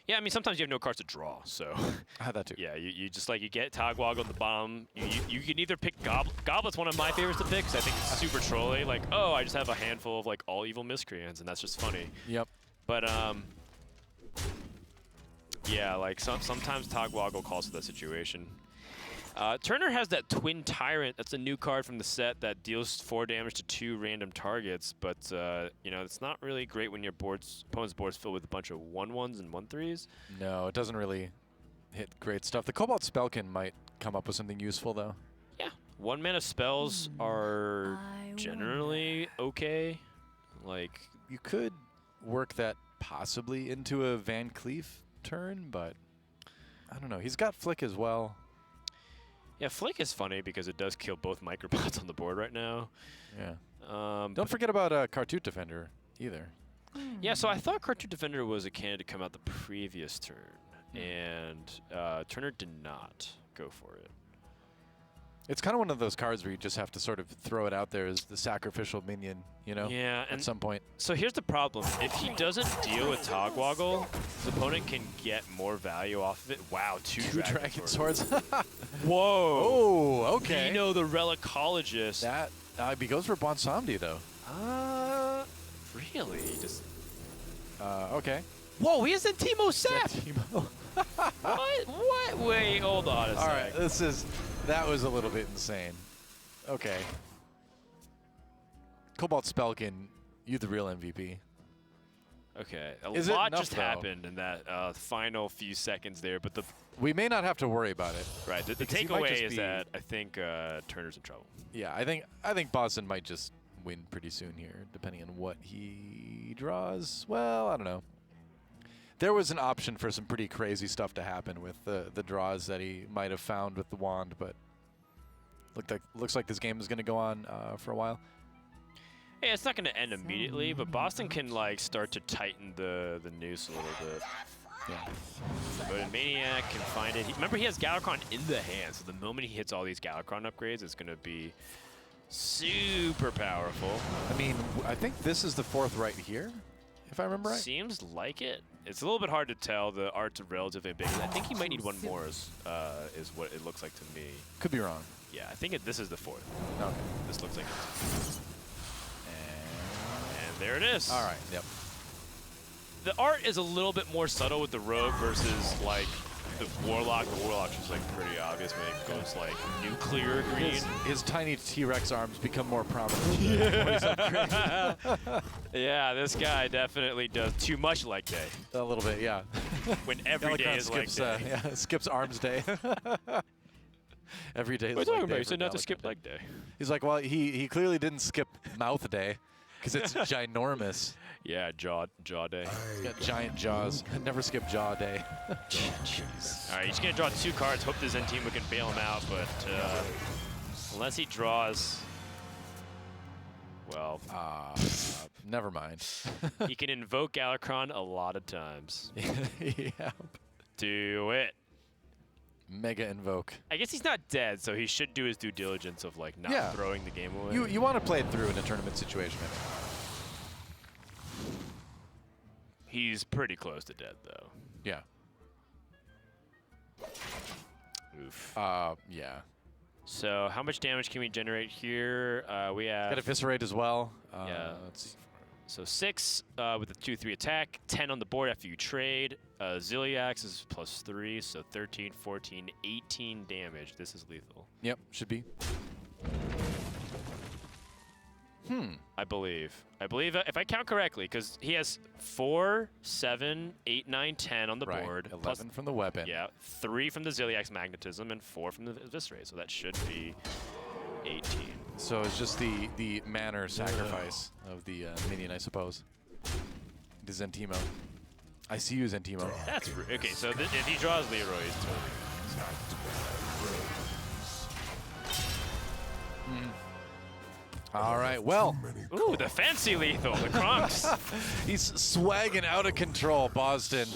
Yeah, I mean, sometimes you have no cards to draw, so. I had that too. Yeah, you just like, you get Togwaggle at the bottom. You can either pick Goblet's one of my favorites to pick, because I think it's super trolly. Like, oh, I just have a handful of like all evil miscreants, and that's just funny. Yep. But, yeah, like sometimes Togwaggle calls for that situation. Turner has that Twin Tyrant. That's a new card from the set that deals 4 damage to 2 random targets. But, you know, it's not really great when your opponent's board's filled with a bunch of 1/1s and 1/3s. No, it doesn't really hit great stuff. The Cobalt Spellkin might come up with something useful, though. Yeah. 1-mana spells are generally okay. Like, you could work that possibly into a Van Cleef turn, but I don't know. He's got Flick as well. Yeah, Flick is funny because it does kill both microbots on the board right now. Yeah. Don't forget about Cartoon Defender either. Yeah, so I thought Cartoon Defender was a candidate to come out the previous turn, and Turner did not go for it. It's kind of one of those cards where you just have to sort of throw it out there as the sacrificial minion, you know, yeah, at some point. So here's the problem. If he doesn't deal with Togwaggle, his opponent can get more value off of it. Wow, two Dragon Swords. Whoa. Oh, okay. Dino the Relicologist. That he goes for Bonsomdi, though. Really? Just. Okay. Whoa, he is in Teemo Sep. What? Wait, hold on a sec. All right, that was a little bit insane. Okay. Cobalt Spellkin, you the real MVP. Okay, a lot just happened in that final few seconds there, but we may not have to worry about it. Right. The takeaway is that I think Turner's in trouble. Yeah, I think Bozzzton might just win pretty soon here, depending on what he draws. Well, I don't know. There was an option for some pretty crazy stuff to happen with the draws that he might have found with the wand, but looks like this game is going to go on for a while. Yeah, it's not going to end immediately, but Bozzzton can like start to tighten the noose a little bit. Yeah. But Maniac can find it. Remember, he has Galakrond in the hand, so the moment he hits all these Galakrond upgrades, it's going to be super powerful. I mean, I think this is the 4th right here, if I remember right. Seems like it. It's a little bit hard to tell. The art's relatively big. I think he might need one more, is what it looks like to me. Could be wrong. Yeah, I think this is the 4th. Okay. This looks like it. And there it is. All right, yep. The art is a little bit more subtle with the Rogue versus, like, the Warlock. The Warlock's just, like, pretty obvious when it goes, like, nuclear green. His tiny T-Rex arms become more prominent. Yeah. Yeah, this guy definitely does too much leg day. A little bit, yeah. When every day is leg day. Yeah, skips arms day. Every day is What are you leg talking about? day You for said not to Galakrond skip day. leg day. He's like, well, he clearly didn't skip mouth day because it's ginormous. Yeah, jaw day. He's got giant jaws. Never skip jaw day. Jeez. All right, he's going to draw 2 cards. Hope the Zen team can bail him out, but unless he draws, well, never mind. He can invoke Galakrond a lot of times. Yeah. Do it. Mega Invoke. I guess he's not dead, so he should do his due diligence of like not throwing the game away. You want to play it through in a tournament situation, I think. He's pretty close to dead, though. Yeah. Oof. Yeah. So how much damage can we generate here? We have... Got Eviscerate as well. Yeah. Let's see. So 6 with the 2/3 attack, 10 on the board after you trade. Ziliax is +3, so 13, 14, 18 damage. This is lethal. Yep, should be. I believe if I count correctly, because he has 4, 7, 8, 9, 10 on the board. 11 from the weapon. Yeah, 3 from the Ziliax magnetism and 4 from the Eviscerate. So that should be 18. So it's just the manner sacrifice of the minion, I suppose. The Zentimo. I see you, Zentimo. That's okay. So if he draws Leroy, he's totally All right, well. Ooh, the fancy lethal, the Kronks. He's swagging out of control, Bozzzton.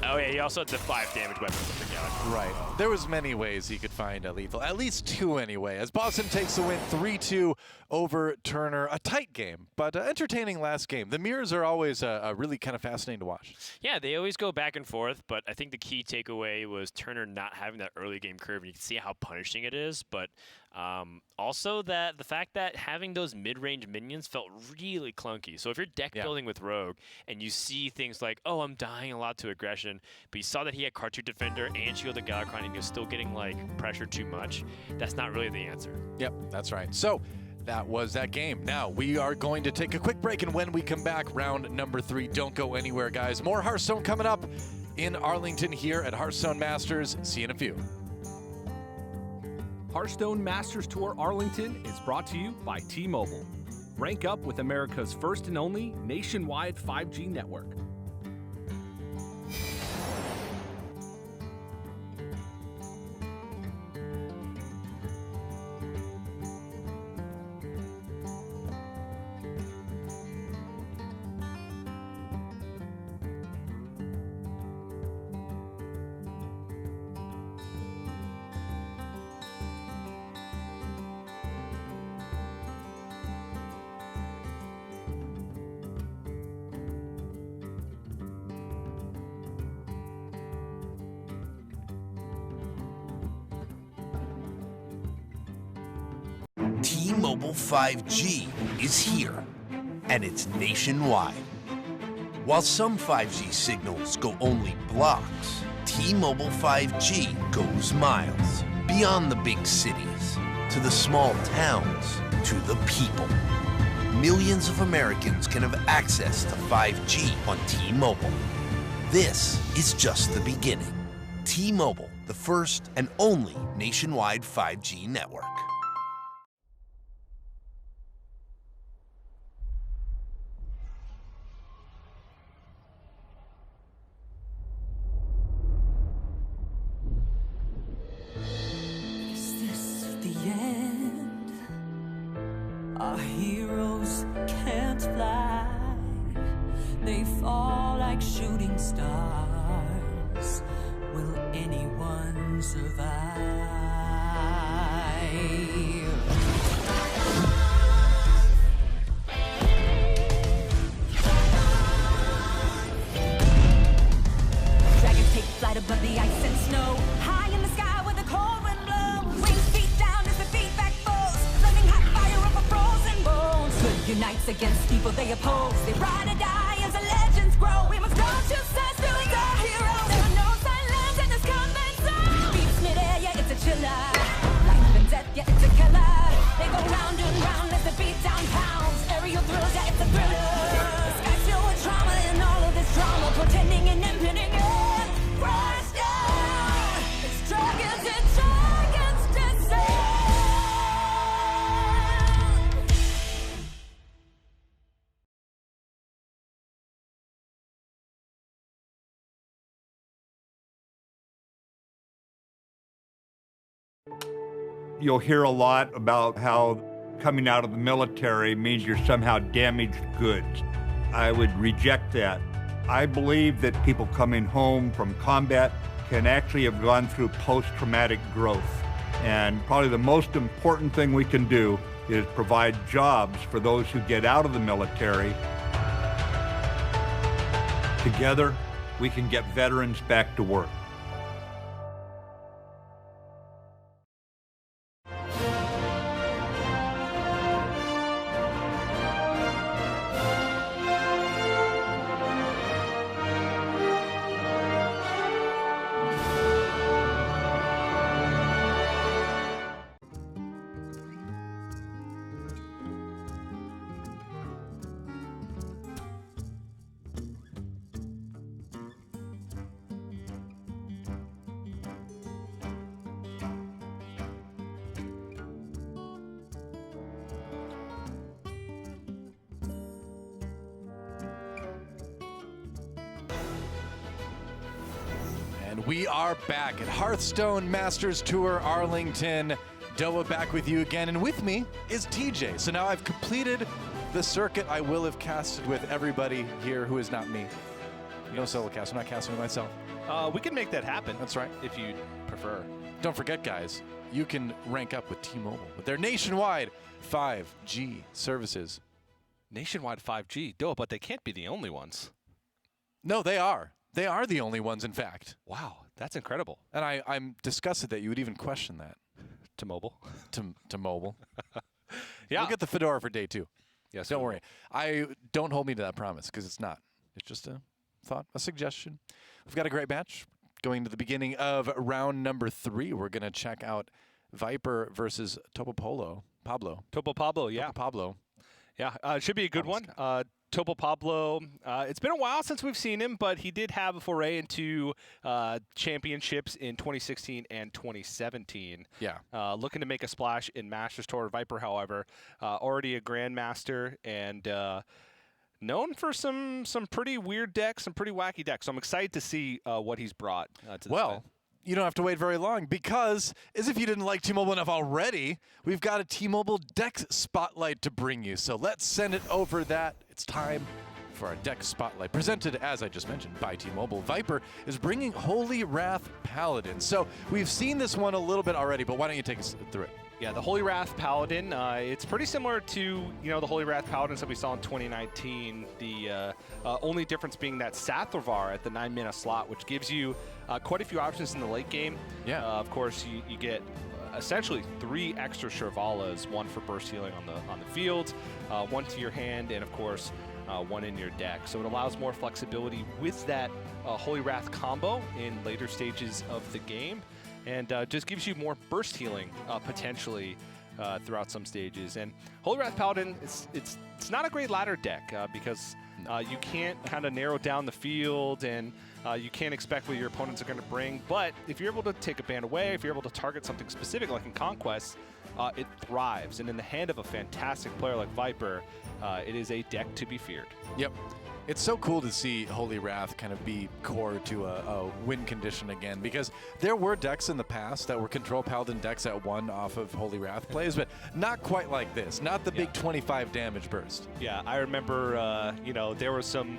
Oh yeah, he also had the 5 damage weapon with the gun. Right. There was many ways he could find a lethal. At least 2 anyway. As Bozzzton takes the win 3-2 over Turner. A tight game, but entertaining last game. The mirrors are always really kind of fascinating to watch. Yeah, they always go back and forth, but I think the key takeaway was Turner not having that early game curve, and you can see how punishing it is, but also that the fact that having those mid-range minions felt really clunky. So if you're deck building with Rogue and you see things like, oh, I'm dying a lot to aggression, but you saw that he had Cartoon Defender and Shield of Galakrond and you're still getting like pressure too much, that's not really the answer. Yep, that's right. So that was that game. Now we are going to take a quick break, and when we come back, round number 3. Don't go anywhere, guys. More Hearthstone coming up in Arlington here at Hearthstone Masters. See you in a few. Hearthstone Masters Tour Arlington is brought to you by T-Mobile. Rank up with America's first and only nationwide 5G network. T-Mobile 5G is here, and it's nationwide. While some 5G signals go only blocks, T-Mobile 5G goes miles. Beyond the big cities, to the small towns, to the people. Millions of Americans can have access to 5G on T-Mobile. This is just the beginning. T-Mobile, the first and only nationwide 5G network. Is this the end? Our heroes can't fly. They fall like shooting stars. Will anyone survive? Dragons take flight above the ice and snow. High in the sky where the cold wind blows. Wings feet down as the feedback falls. Flaming hot fire over frozen bones. Good unites against people they oppose. They ride or die as the legends grow. We must go to sense doing our heroes. There are no silence in this combat zone. Beats mid-air, yeah, it's a chiller. Life and death, yeah, it's a killer. They go round and round as the beat down pounds. Aerial thrills, yeah, it's a thriller. The sky's filled with trauma and all of this drama. Pretending and impending end. Crash down. It's dragons and dragons descend. You'll hear a lot about how coming out of the military means you're somehow damaged goods. I would reject that. I believe that people coming home from combat can actually have gone through post-traumatic growth. And probably the most important thing we can do is provide jobs for those who get out of the military. Together, we can get veterans back to work. We are back at Hearthstone Masters Tour Arlington. Doa back with you again, and with me is TJ. So now I've completed the circuit I will have casted with everybody here who is not me. No solo cast, I'm not casting with myself. We can make that happen. That's right. If you prefer. Don't forget, guys, you can rank up with T-Mobile with their nationwide 5G services. Nationwide 5G, Doa, but they can't be the only ones. No, they are. They are the only ones, in fact. Wow, that's incredible. And I'm disgusted that you would even question that. To mobile. To mobile. Yeah. We'll get the Fedora for day 2. Yes. Don't worry. Don't hold me to that promise, because it's not. It's just a thought, a suggestion. We've got a great match going to the beginning of round number 3. We're going to check out Viper versus Topo Pablo. Topo Pablo, yeah. Topo Pablo. Yeah, it should be a good one. Topo Pablo, it's been a while since we've seen him, but he did have a foray into championships in 2016 and 2017. Yeah. Looking to make a splash in Masters Tour. Viper, however, already a Grandmaster and known for some pretty weird decks, some pretty wacky decks. So I'm excited to see what he's brought to this event. You don't have to wait very long, because, as if you didn't like T-Mobile enough already, we've got a T-Mobile Deck Spotlight to bring you. So let's send it over that. It's time for our Deck Spotlight, presented, as I just mentioned, by T-Mobile. Viper is bringing Holy Wrath Paladin. So we've seen this one a little bit already, but why don't you take us through it? Yeah, the Holy Wrath Paladin, it's pretty similar to, the Holy Wrath Paladins that we saw in 2019. The only difference being that Sathravar at the 9-mana slot, which gives you quite a few options in the late game. Yeah. Of course, you get essentially 3 extra Shirvallas, 1 for burst healing on the field, 1 to your hand, and of course, 1 in your deck. So it allows more flexibility with that Holy Wrath combo in later stages of the game. And just gives you more burst healing potentially throughout some stages. And Holy Wrath Paladin, it's not a great ladder deck because you can't kind of narrow down the field, and you can't expect what your opponents are going to bring. But if you're able to take a band away, if you're able to target something specific like in Conquest, it thrives. And in the hand of a fantastic player like Viper, it is a deck to be feared. Yep. It's so cool to see Holy Wrath kind of be core to a win condition again, because there were decks in the past that were Control Paladin decks that won off of Holy Wrath plays, but not quite like this. Not the big 25 damage burst. Yeah, I remember, there were some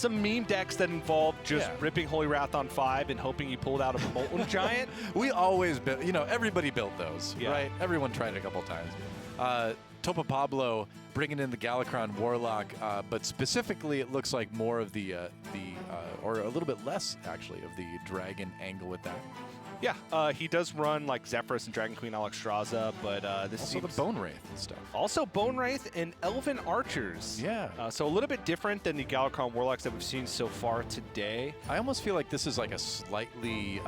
meme decks that involved just ripping Holy Wrath on 5 and hoping you pulled out a Molten Giant. We always built, everybody built those, right? Everyone tried it a couple times. Topo Pablo bringing in the Galakron Warlock, but specifically it looks like more of the or a little bit less, actually, of the Dragon angle with that. Yeah, he does run like Zephrys and Dragon Queen Alexstrasza, but this also seems the Bone Wraith and stuff. Also Bone Wraith and Elven Archers. Yeah. So a little bit different than the Galakron Warlocks that we've seen so far today. I almost feel like this is like a slightly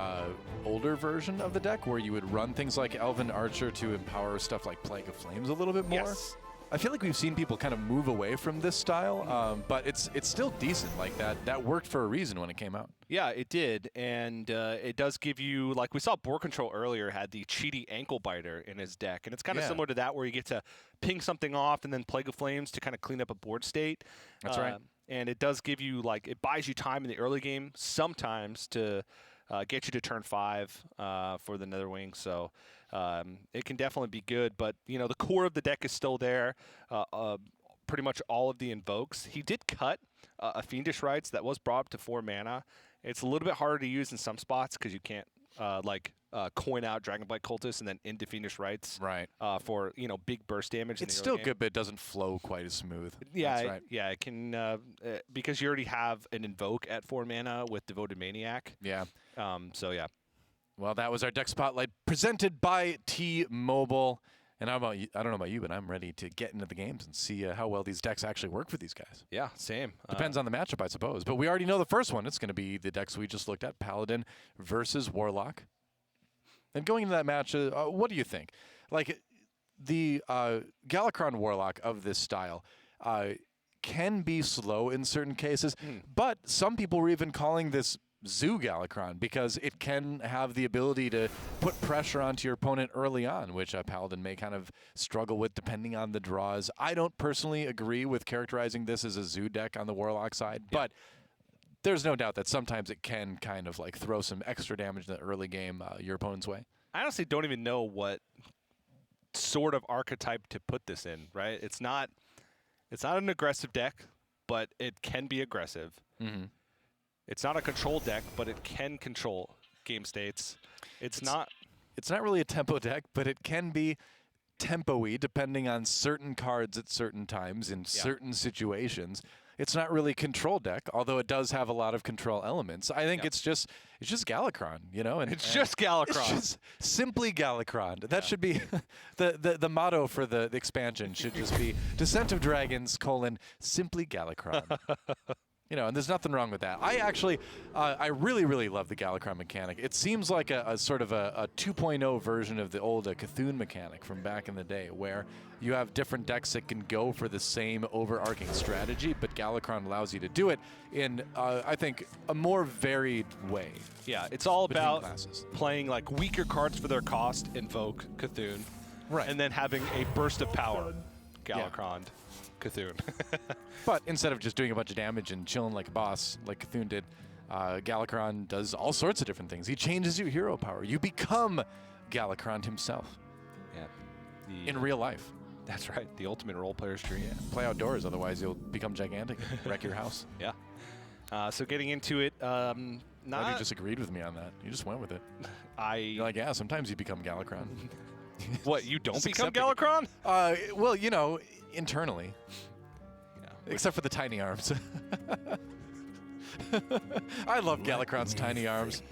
older version of the deck, where you would run things like Elven Archer to empower stuff like Plague of Flames a little bit more. Yes. I feel like we've seen people kind of move away from this style, but it's still decent. Like that worked for a reason when it came out. Yeah, it did, and it does give you, like we saw BoarControl earlier had the Cheaty Ankle Biter in his deck, and it's kind of similar to that, where you get to ping something off and then Plague of Flames to kind of clean up a board state. That's right. And it does give you, like, it buys you time in the early game sometimes to get you to turn 5 for the Netherwing, so it can definitely be good, but, the core of the deck is still there. Pretty much all of the invokes. He did cut a Fiendish Rites that was brought up to 4 mana, It's a little bit harder to use in some spots because you can't coin out Dragonblight Cultist and then into Fiendish Rites for big burst damage. It's still good, but it doesn't flow quite as smooth. Yeah, That's right. yeah, it can because you already have an Invoke at 4 mana with Devoted Maniac. Yeah. So yeah. Well, that was our deck spotlight presented by T-Mobile. And I don't know about you, but I'm ready to get into the games and see how well these decks actually work for these guys. Yeah, same. Depends on the matchup, I suppose. But we already know the first one. It's going to be the decks we just looked at, Paladin versus Warlock. And going into that match, what do you think? Like, the Galakron Warlock of this style can be slow in certain cases, but some people were even calling this Zoo Galakron because it can have the ability to put pressure onto your opponent early on, which a Paladin may kind of struggle with depending on the draws. I don't personally agree with characterizing this as a Zoo deck on the Warlock side, but there's no doubt that sometimes it can kind of like throw some extra damage in the early game your opponent's way. I honestly don't even know what sort of archetype to put this in, right? It's not an aggressive deck, but it can be aggressive. Mm-hmm. It's not a control deck, but it can control game states. It's not really a tempo deck, but it can be tempo-y depending on certain cards at certain times in certain situations. It's not really control deck, although it does have a lot of control elements. I think it's just Galakron, and it's just Galakron. It's just simply Galakron. That should be the motto for the expansion. Should just be Descent of Dragons : simply Galakron. And there's nothing wrong with that. I really, really love the Galakron mechanic. It seems like a sort of a 2.0 version of the old Cthulhu mechanic from back in the day, where you have different decks that can go for the same overarching strategy, but Galakron allows you to do it in, I think, a more varied way. Yeah, it's all about classes. Playing like weaker cards for their cost, Invoke, Cthulhu, and then having a burst of power, Galakron. Cthulhu. But instead of just doing a bunch of damage and chilling like a boss, like Cthulhu did, Galakron does all sorts of different things. He changes your hero power. You become Galakron himself. Yeah. In real life. That's right. The ultimate role player's dream. Yeah. Play outdoors, otherwise you'll become gigantic and wreck your house. Yeah. So getting into it, you just agreed with me on that. You just went with it. You're like, yeah, sometimes you become Galakron. What, you don't become Galakron? Well, internally. Yeah. Except for the tiny arms. I love Galakron's tiny arms.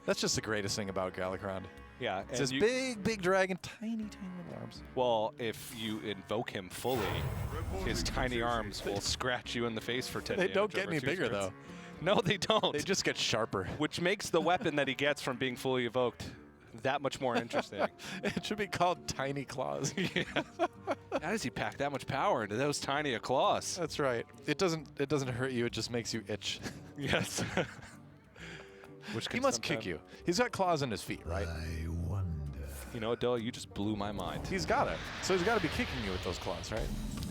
That's just the greatest thing about Galakron. Yeah. It's this big dragon, tiny little arms. Well, if you invoke him fully, his tiny arms will scratch you in the face for 10 They don't get any bigger, though. No, they don't. They just get sharper. Which makes the weapon that he gets from being fully evoked that much more interesting. It should be called Tiny Claws. How does he pack that much power into those tiny claws? That's right. It doesn't hurt you. It just makes you itch. Yes. Which he must kick you. He's got claws in his feet, right? I wonder. You know, Adele, you just blew my mind. He's got it. So he's got to be kicking you with those claws, right?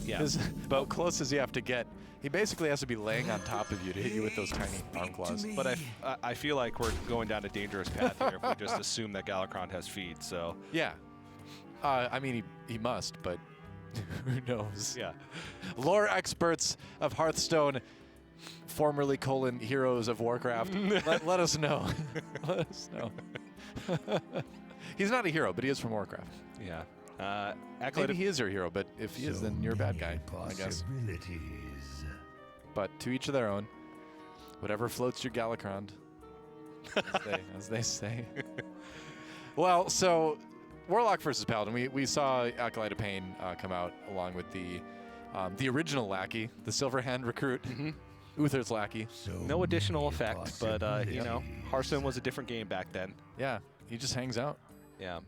Yeah. But how close does he have to get? He basically has to be laying on top of you to hit you with those tiny arm claws. But I feel like we're going down a dangerous path here if we just assume that Galakron has feet. So yeah. I mean, he must, but who knows? Yeah. Lore experts of Hearthstone, formerly Heroes of Warcraft, let us know. Let us know. He's not a hero, but he is from Warcraft. Yeah. Maybe he is your hero, but if he is, then you're a bad guy, I guess. But to each of their own. Whatever floats your Galakron, as they say. Well, so Warlock versus Paladin. We saw Acolyte of Pain come out along with the original lackey, the Silverhand recruit, Uther's lackey. No additional effect, but Hearthstone was a different game back then. Yeah, he just hangs out. Yeah.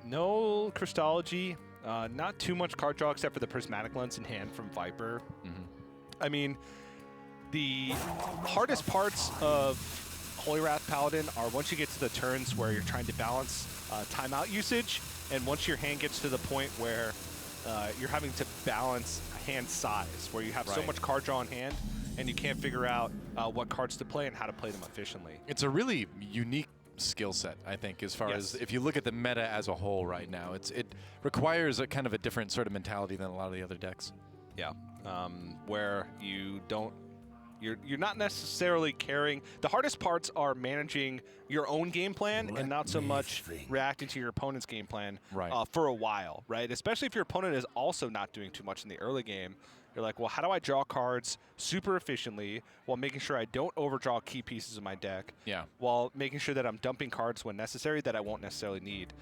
No Crystology. Not too much card draw except for the Prismatic Lens in hand from Viper. I mean, the hardest parts of Holy Wrath Paladin are once you get to the turns where you're trying to balance timeout usage, and once your hand gets to the point where you're having to balance hand size, where you have so much card draw in hand, and you can't figure out what cards to play and how to play them efficiently. It's a really unique skill set, I think, as far as if you look at the meta as a whole right now. It requires a kind of a different sort of mentality than a lot of the other decks. Yeah, where you You're not necessarily caring. The hardest parts are managing your own game plan and not so much reacting to your opponent's game plan for a while, right? Especially if your opponent is also not doing too much in the early game. You're like, well, how do I draw cards super efficiently while making sure I don't overdraw key pieces of my deck? Yeah. While making sure that I'm dumping cards when necessary that I won't necessarily need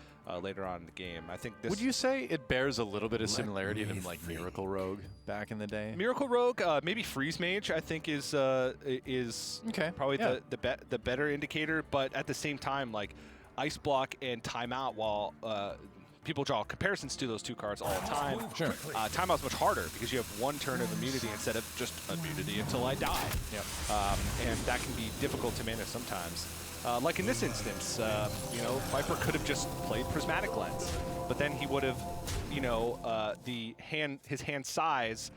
later on in the game. I think this. Would you say it bears a little bit of similarity to like Miracle Rogue back in the day? Miracle Rogue, maybe Freeze Mage, I think is probably the better indicator. But at the same time, like Ice Block and Timeout, while people draw comparisons to those two cards all the time. Sure. Timeout's much harder because you have one turn of immunity instead of just immunity until I die. Yep. And that can be difficult to manage sometimes. Like in this instance, Viper could have just played Prismatic Lens, but then he would have, his hand size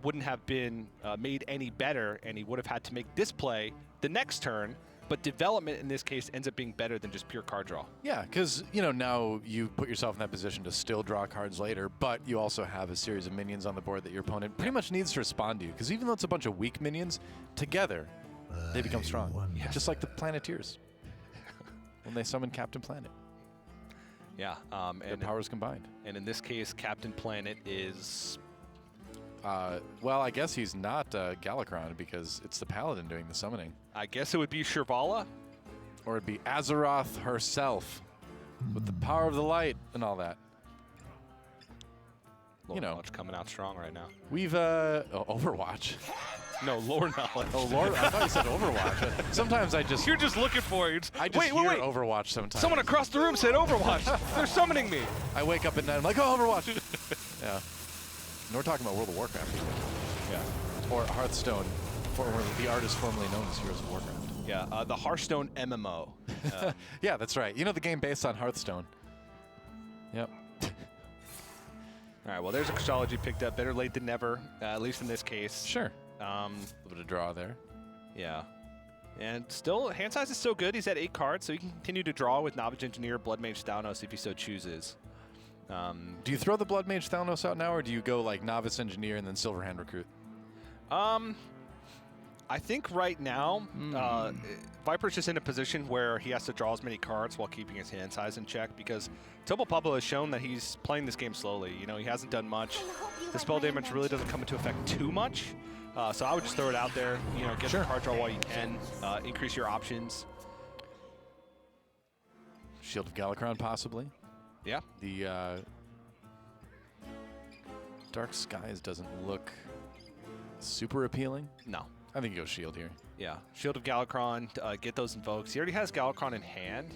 wouldn't have been made any better, and he would have had to make this play the next turn. But development in this case ends up being better than just pure card draw. Yeah, because now you put yourself in that position to still draw cards later, but you also have a series of minions on the board that your opponent pretty much needs to respond to. Because even though it's a bunch of weak minions, together they become strong. Just like the Planeteers when they summon Captain Planet. Yeah, their powers combined. And in this case, Captain Planet is. Well, I guess he's not Galakron because it's the Paladin doing the summoning. I guess it would be Shirvala. Or it'd be Azeroth herself with the power of the light and all that. Lore knowledge coming out strong right now. We've, Overwatch. No, lore knowledge. Oh, lore? I thought you said Overwatch. Sometimes I just... You're just looking for it. I just hear Overwatch sometimes. Someone across the room said Overwatch. They're summoning me. I wake up at night, I'm like, oh, Overwatch. Yeah. And we're talking about World of Warcraft. Yeah. Or Hearthstone, the artist formerly known as Heroes of Warcraft. Yeah, the Hearthstone MMO. Yeah, that's right. The game based on Hearthstone. Yep. All right, well, there's a Christology picked up. Better late than never, at least in this case. Sure. A little bit of draw there. Yeah. And still, hand size is still good. He's at 8 cards, so he can continue to draw with Novice Engineer, Blood Mage, Thalnos if he so chooses. Do you throw the Blood Mage Thalnos out now, or do you go like Novice Engineer and then Silverhand Recruit? I think right now, Viper's just in a position where he has to draw as many cards while keeping his hand size in check because Topo Pablo has shown that he's playing this game slowly. He hasn't done much. The spell damage really doesn't come into effect too much. So I would just throw it out there, get the card draw while you can, increase your options. Shield of Galakron, possibly. Yeah. The Dark Skies doesn't look super appealing. No. I think you go Shield here. Yeah. Shield of Galakron, get those invokes. He already has Galakron in hand.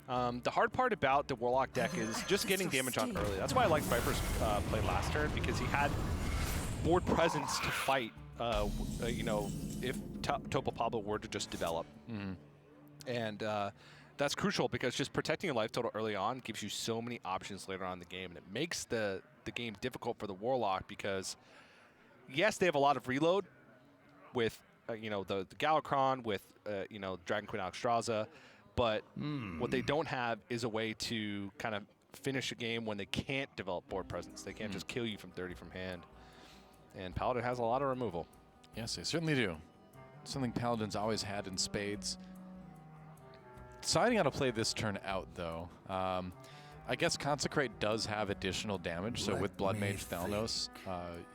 The hard part about the Warlock deck is just getting damage on early. That's why I liked Viper's play last turn, because he had board presence to fight, if Topo Pablo were to just develop. And that's crucial because just protecting your life total early on gives you so many options later on in the game, and it makes the game difficult for the Warlock because, yes, they have a lot of reload with, the Galakron, with, Dragon Queen Alexstrasza, but what they don't have is a way to kind of finish a game when they can't develop board presence. They can't just kill you from 30 from hand. And Paladin has a lot of removal. Yes, they certainly do. Something Paladin's always had in spades. Deciding how to play this turn out, though. I guess Consecrate does have additional damage, so with Blood Mage Thalnos,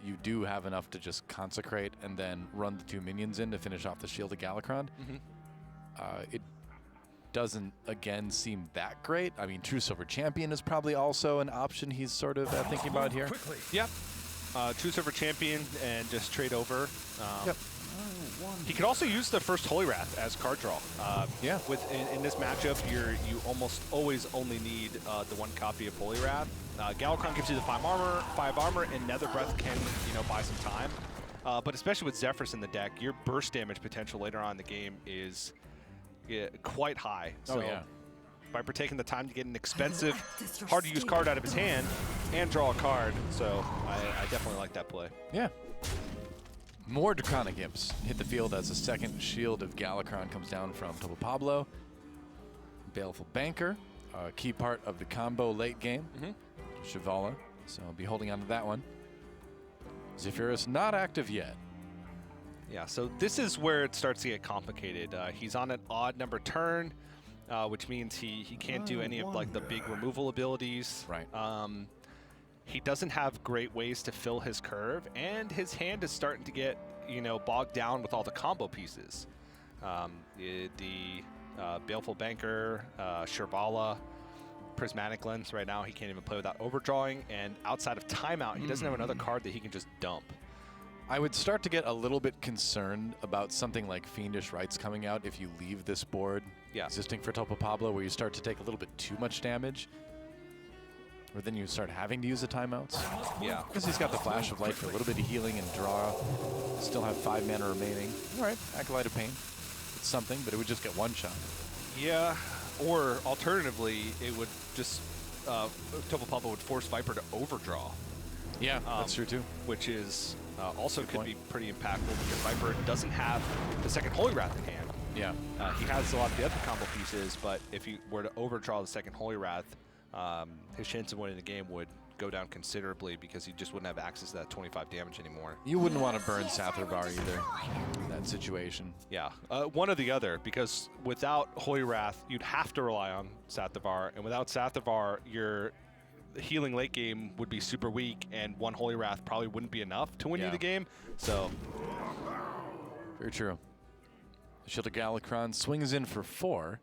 you do have enough to just Consecrate and then run the 2 minions in to finish off the Shield of Galakron. It doesn't, again, seem that great. I mean, True Silver Champion is probably also an option he's sort of thinking about here. Yep. True Silver Champion and just trade over. Yep. He could also use the first Holy Wrath as card draw. Yeah. In this matchup, you almost always only need the 1 copy of Holy Wrath. Galakron gives you the 5 armor, and Nether Breath can buy some time. But especially with Zephrys in the deck, your burst damage potential later on in the game is quite high. So Viper taking the time to get an expensive, hard-to-use card out of his hand and draw a card. So I definitely like that play. Yeah. More Draconic Imps hit the field as the second Shield of Galakron comes down from Topo Pablo. Baleful Banker, a key part of the combo late game. Shivala, so I'll be holding on to that one. Zephyrus not active yet. Yeah, so this is where it starts to get complicated. He's on an odd number turn, which means he can't do any of like the big removal abilities. Right. He doesn't have great ways to fill his curve, and his hand is starting to get, you know, bogged down with all the combo pieces. The Baleful Banker, Shirvala, Prismatic Lens. Right now he can't even play without overdrawing, and outside of timeout, he doesn't have another card that he can just dump. I would start to get a little bit concerned about something like Fiendish Rites coming out if you leave this board existing for Topo Pablo, where you start to take a little bit too much damage. Or then you start having to use the timeouts. Yeah. Because he's got the Flash of Light for a little bit of healing and draw. Still have 5 mana remaining. All right, Acolyte of Pain. It's something, but it would just get one shot. Yeah, or alternatively, it would just, Topo Pablo would force Viper to overdraw. Yeah, that's true too. Which is also could be pretty impactful because Viper doesn't have the second Holy Wrath in hand. Yeah. He has a lot of the other combo pieces, but if he were to overdraw the second Holy Wrath, his chance of winning the game would go down considerably because he just wouldn't have access to that 25 damage anymore. You wouldn't want to burn Satharvar either in that situation. Yeah, one or the other, because without Holy Wrath, you'd have to rely on Satharvar, and without Satharvar, your healing late game would be super weak, and one Holy Wrath probably wouldn't be enough to win you the game. So, very true. The Shield of Galakron swings in for 4,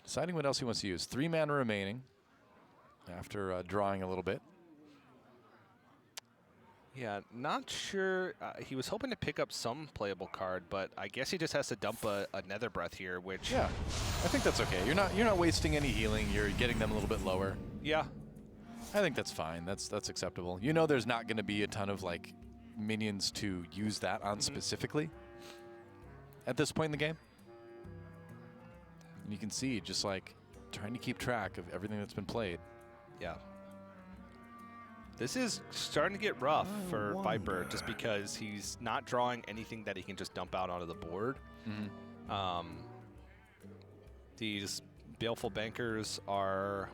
deciding what else he wants to use. 3 mana remaining after drawing a little bit. Yeah, not sure. He was hoping to pick up some playable card, but I guess he just has to dump a Nether Breath here, which... Yeah, I think that's okay. You're not wasting any healing. You're getting them a little bit lower. Yeah. I think that's fine. That's acceptable. You know there's not going to be a ton of like minions to use that on specifically at this point in the game. And you can see just like trying to keep track of everything that's been played. Yeah. This is starting to get rough for Viper just because he's not drawing anything that he can just dump out onto the board. These Baleful Bankers are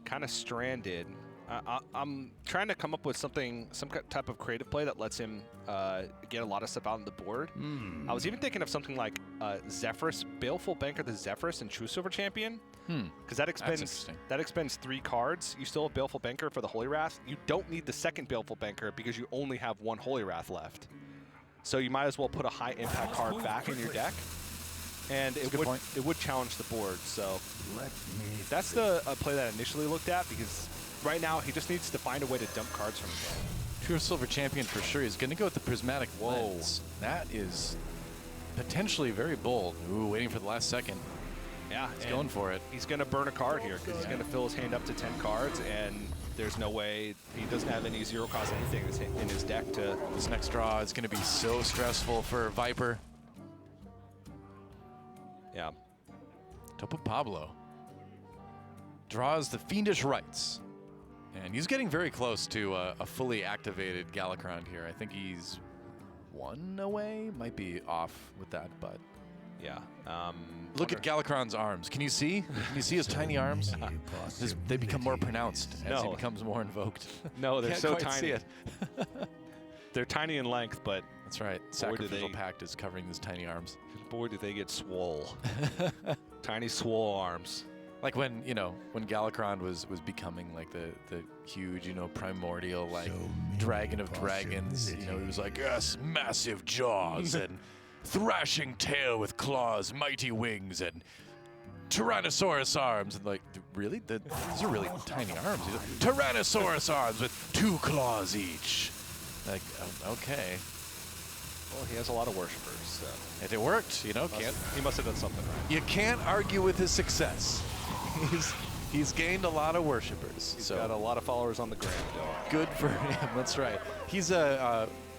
kind of stranded. I'm trying to come up with some type of creative play that lets him get a lot of stuff out on the board. I was even thinking of something like Zephyrus, Baleful Banker the Zephyrus and True Silver Champion. Because that expends 3 cards. You still have Baleful Banker for the Holy Wrath. You don't need the second Baleful Banker because you only have 1 Holy Wrath left. So you might as well put a high impact card back in your deck. And it would challenge the board. So that's the play that I initially looked at, because right now he just needs to find a way to dump cards from his hand. True Silver Champion for sure. He's going to go with the Prismatic Lens. That is potentially very bold. Ooh, waiting for the last second. Yeah, he's going for it. He's going to burn a card here because he's going to fill his hand up to 10 cards, and there's no way he doesn't have any zero cost anything in his deck to. This next draw is going to be so stressful for Viper. Yeah. Topo Pablo draws the Fiendish Rites. And he's getting very close to a fully activated Galakron here. I think he's 1 away. Might be off with that, but... Yeah. Look at Galakron's arms. Can you see? Can you see his tiny arms? They become more pronounced as he becomes more invoked. No, they're so tiny. See it. They're tiny in length, but... That's right. Sacrificial Pact is covering those tiny arms. Boy, do they get swole. Tiny swole arms. Like when, when Galakron was becoming like the huge, primordial, like dragon of dragons. He was like, yes, massive jaws and thrashing tail with claws, mighty wings, and Tyrannosaurus arms. And like, really? These are really tiny arms. Tyrannosaurus arms with 2 claws each. Like, okay. Well, he has a lot of worshippers, so. And it worked, He must have done something right. You can't argue with his success. He's gained a lot of worshippers. He's got a lot of followers on the gram. Good for him. That's right. He's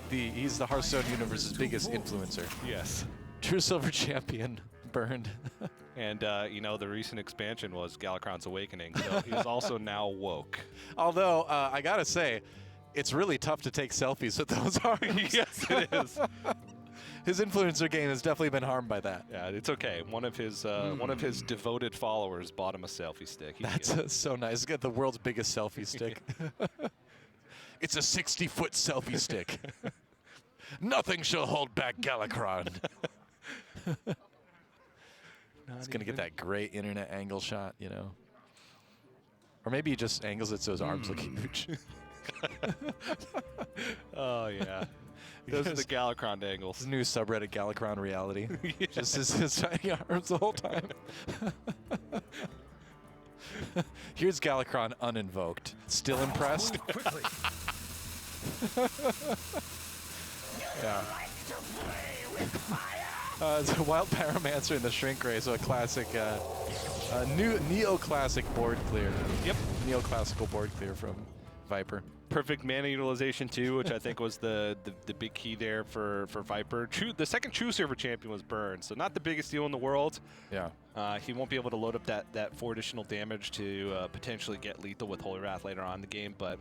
he's the Hearthstone universe's biggest influencer. Yes. True Silver Champion burned. And the recent expansion was Galakron's Awakening, so he's also now woke. Although I gotta say, it's really tough to take selfies with those arms. Yes, it is. His influencer game has definitely been harmed by that. Yeah, it's okay. One of his devoted followers bought him a selfie stick. That's so nice. He's got the world's biggest selfie stick. It's a 60-foot selfie stick. Nothing shall hold back Galakrond. It's going to get that great internet angle shot, you know. Or maybe he just angles it so his arms look huge. Oh, yeah. Those are the Galakrond angles. His new subreddit, Galakrond Reality. Just his tiny arms the whole time. Here's Galakrond uninvoked. Still impressed? Yeah. It's a Wild Pyromancer in the Shrink Ray, so a classic, new neoclassic board clear. Yep. Neoclassical board clear from Viper. Perfect mana utilization too, which I think was the big key there for Viper. The second True Server champion was burned, so not the biggest deal in the world. Yeah. He won't be able to load up that 4 additional damage to potentially get lethal with Holy Wrath later on in the game, but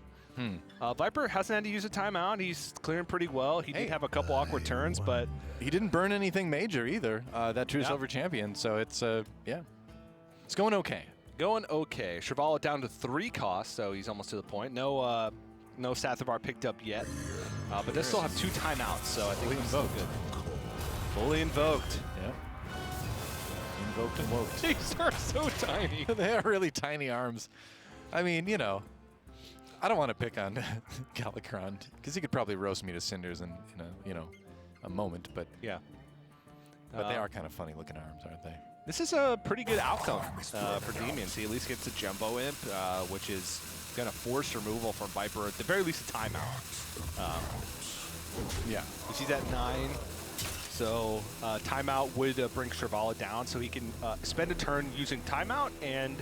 Viper hasn't had to use a timeout. He's clearing pretty well. He did have a couple awkward turns, but he didn't burn anything major either, that True Silver champion, so it's, yeah. It's going okay. Going okay. Shrivala down to 3 costs, so he's almost to the point. No Sathavar picked up yet, but they still have 2 timeouts, so I think he's still good. Fully invoked. Yeah. Invoked and woked. These are so tiny. They are really tiny arms. I mean, you know, I don't want to pick on Galakrond because he could probably roast me to cinders in a moment, but yeah. But they are kind of funny looking arms, aren't they? This is a pretty good outcome for Demons. He at least gets a Jumbo Imp, which is going to force removal from Viper, at the very least a timeout. Yeah. He's at 9, so timeout would bring Shrivala down, so he can spend a turn using timeout and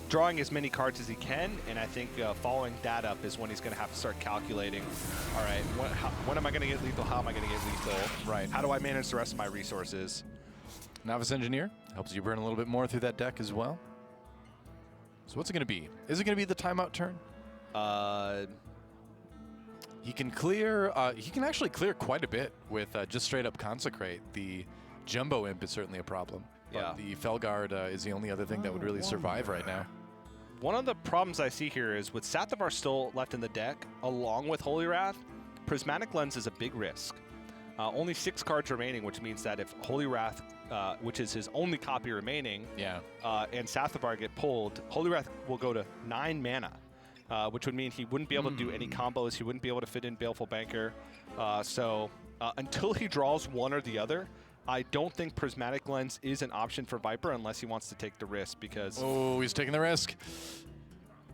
drawing as many cards as he can, and I think following that up is when he's going to have to start calculating, all right, when am I going to get lethal? How am I going to get lethal? Right. How do I manage the rest of my resources? Novice Engineer helps you burn a little bit more through that deck as well. So what's it going to be? Is it going to be the timeout turn? He can clear. He can actually clear quite a bit with just straight up Consecrate. The Jumbo Imp is certainly a problem. Yeah. The Felguard is the only other thing that would really survive right now. One of the problems I see here is with Sathavar still left in the deck, along with Holy Wrath, Prismatic Lens is a big risk. Only 6 cards remaining, which means that if Holy Wrath, which is his only copy remaining, and Sathavar get pulled, Holy Wrath will go to 9 mana, which would mean he wouldn't be able to do any combos. He wouldn't be able to fit in Baleful Banker. So until he draws one or the other, I don't think Prismatic Lens is an option for Viper unless he wants to take the risk because... Oh, he's taking the risk.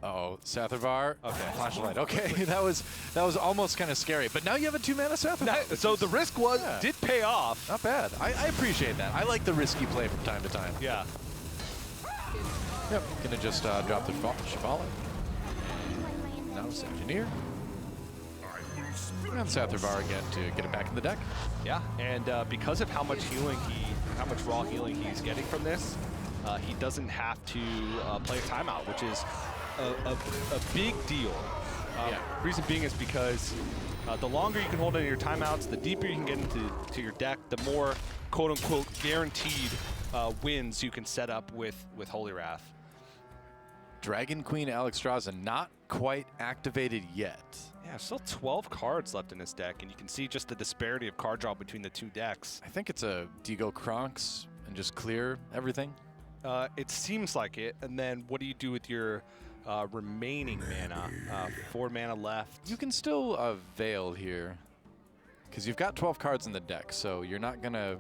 Oh, Sathavar. Okay, Flashlight. Okay, that was almost kind of scary. But now you have a 2-mana Sathavar. So the risk did pay off. Not bad. I appreciate that. I like the risky play from time to time. Yeah. Yep. Gonna just drop the Shrivala. Now it's Engineer. And Sathavar again to get it back in the deck. Yeah, and because of how much raw healing he's getting from this, he doesn't have to play a timeout, which is a big deal. Reason being is because the longer you can hold on your timeouts, the deeper you can get into your deck, the more quote-unquote guaranteed wins you can set up with Holy Wrath. Dragon Queen Alexstrasza not quite activated yet. Yeah, still 12 cards left in this deck, and you can see just the disparity of card draw between the 2 decks. I think it's a Digo Kronks and just clear everything. It seems like it, and then what do you do with your remaining mana? 4 mana left. You can still Veil here, because you've got 12 cards in the deck, so you're not going to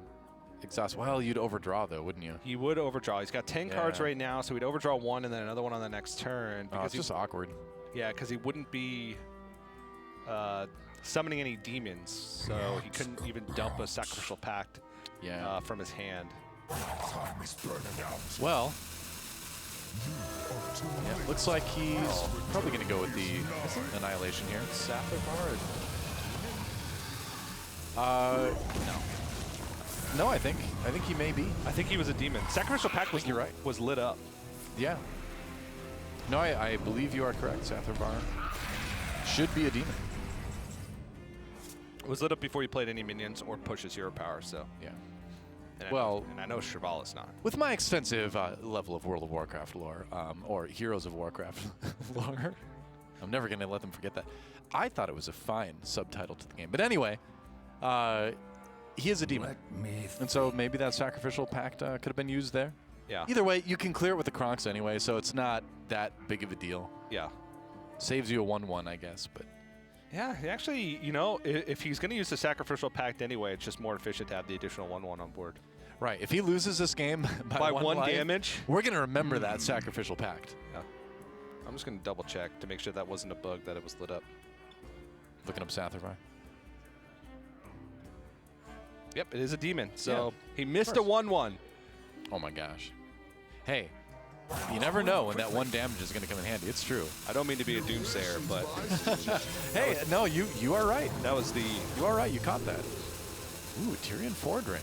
exhaust. Well, you'd overdraw, though, wouldn't you? He would overdraw. He's got 10 cards right now, so he'd overdraw 1 and then another one on the next turn. Because it's just awkward. Yeah, because he wouldn't be summoning any demons, so he couldn't even dump a Sacrificial Pact from his hand. Well, yeah, looks like he's probably going to go with the Annihilation here. Sathavar? No. No, I think he may be. I think he was a demon. Sacrificial Pact was lit up. Yeah. No, I believe you are correct. Sathavar should be a demon. It was lit up before you played any minions or pushes hero power, so. Yeah. And I know Shrivala's not. With my extensive level of World of Warcraft lore, or Heroes of Warcraft lore, I'm never going to let them forget that. I thought it was a fine subtitle to the game. But anyway, He is a demon. And so maybe that Sacrificial Pact could have been used there. Yeah. Either way, you can clear it with the Kronks anyway, so it's not that big of a deal. Yeah. Saves you a 1/1, I guess, but... Yeah, actually, you know, if he's going to use the Sacrificial Pact anyway, it's just more efficient to have the additional 1/1 on board. Right. If he loses this game by one life, damage, we're going to remember that Sacrificial Pact. Yeah. I'm just going to double check to make sure that wasn't a bug, that it was lit up. Looking up Sathrivar. Yep, it is a demon. So he missed a 1/1. Oh my gosh. Hey, you never know when that 1 damage is going to come in handy. It's true. I don't mean to be a doomsayer, but hey, no, you are right. That was the... You are right. You caught that. Ooh, Tyrion Ford ring.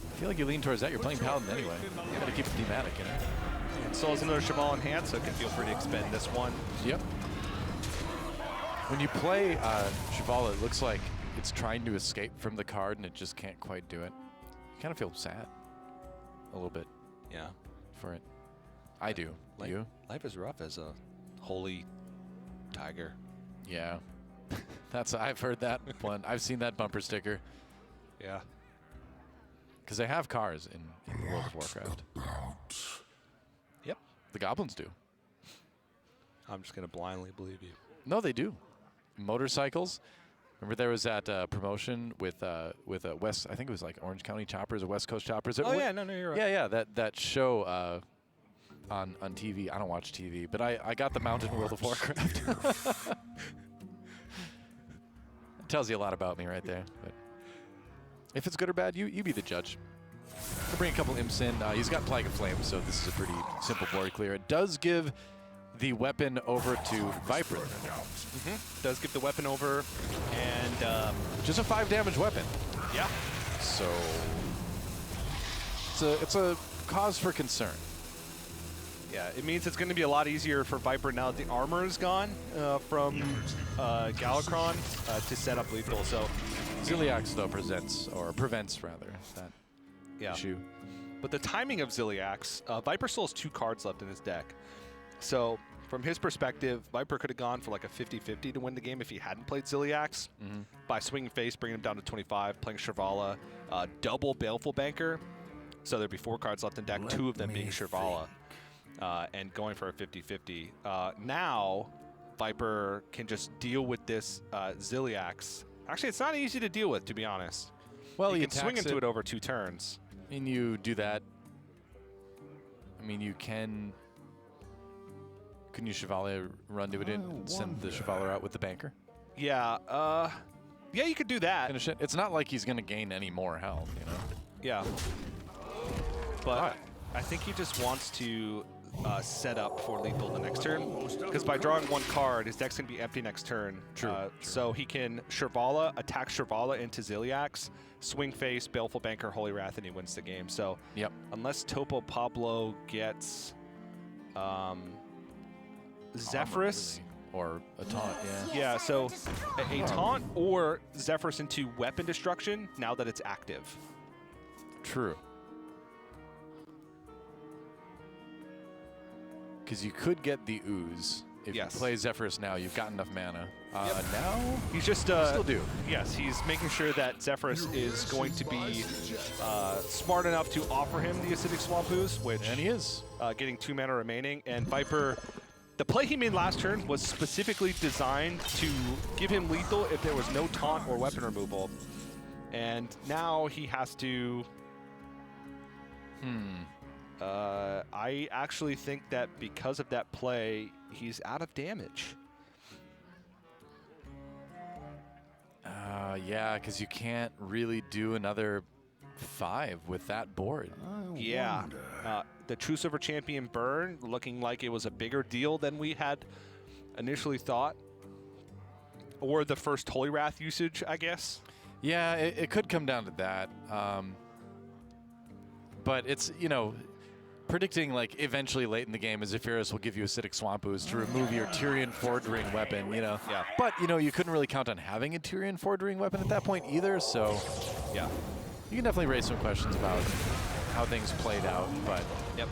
I feel like you lean towards that. You're playing Paladin anyway. You got to keep it thematic, you know. And so is another Cheval in hand, so can feel free to expend this one. Yep. When you play Cheval, it looks like it's trying to escape from the card and it just can't quite do it. You kind of feel sad. A little bit. Yeah. For it. I do. You? Life is rough as a holy tiger. Yeah. I've heard that one. I've seen that bumper sticker. Yeah. Because they have cars in World of Warcraft. Yep. The goblins do. I'm just going to blindly believe you. No, they do. Motorcycles. Remember there was that promotion with West, I think it was like Orange County Choppers or West Coast Choppers. Oh, yeah, no, you're right. Yeah, that show on TV. I don't watch TV, but I got the mount in World of Warcraft. It tells you a lot about me right there. But if it's good or bad, you be the judge. I'll bring a couple imps in. He's got Plague of Flame, so this is a pretty simple board clear. It does give the weapon over to Viper. Does give the weapon over, and just a 5 damage weapon. Yeah. So it's a cause for concern. Yeah, it means it's going to be a lot easier for Viper now that the armor is gone from Galakron to set up lethal. So Ziliax though prevents rather that issue. But the timing of Ziliax, Viper still has 2 cards left in his deck. So from his perspective, Viper could have gone for like a 50-50 to win the game if he hadn't played Ziliax. By swinging face, bringing him down to 25, playing Shirvala, double Baleful Banker. So there'd be 4 cards left in deck, 2 of them being Shirvala, and going for a 50-50. Now, Viper can just deal with this Ziliax. Actually, it's not easy to deal with, to be honest. Well, you can swing into it over 2 turns. And you do that. I mean, you can... Couldn't you Chevalier run to it and send the Chevalier out with the banker? Yeah, yeah, you could do that. Finish it. It's not like he's going to gain any more health, you know? Yeah. But I think he just wants to set up for lethal the next turn. Because by drawing 1 card, his deck's going to be empty next turn. True. So he can Shirvala, attack Shirvala into Ziliax, swing face, Baleful Banker, Holy Wrath, and he wins the game. So unless Topo Pablo gets... Zephyrus or a taunt, yeah, so a taunt or Zephyrus into weapon destruction now that it's active. True. Because you could get the ooze if you play Zephyrus now. You've got enough mana. Now he's just still do. Yes, he's making sure that Zephyrus is going to be smart enough to offer him the Acidic Swamp Ooze, which he is getting 2 mana remaining, and Viper. The play he made last turn was specifically designed to give him lethal if there was no taunt or weapon removal. And now he has to... I actually think that because of that play, he's out of damage. Yeah, because you can't really do another 5 with that board. Yeah. The True Silver Champion burn looking like it was a bigger deal than we had initially thought. Or the first Holy Wrath usage, I guess. Yeah, it could come down to that. But it's, you know, predicting like eventually late in the game Zephyros will give you Acidic Swamp Ooze to remove your Tyrion Ford Ring weapon, you know. Yeah. But, you know, you couldn't really count on having a Tyrion Ford Ring weapon at that point either, so... Yeah. You can definitely raise some questions about how things played out, but... Yep.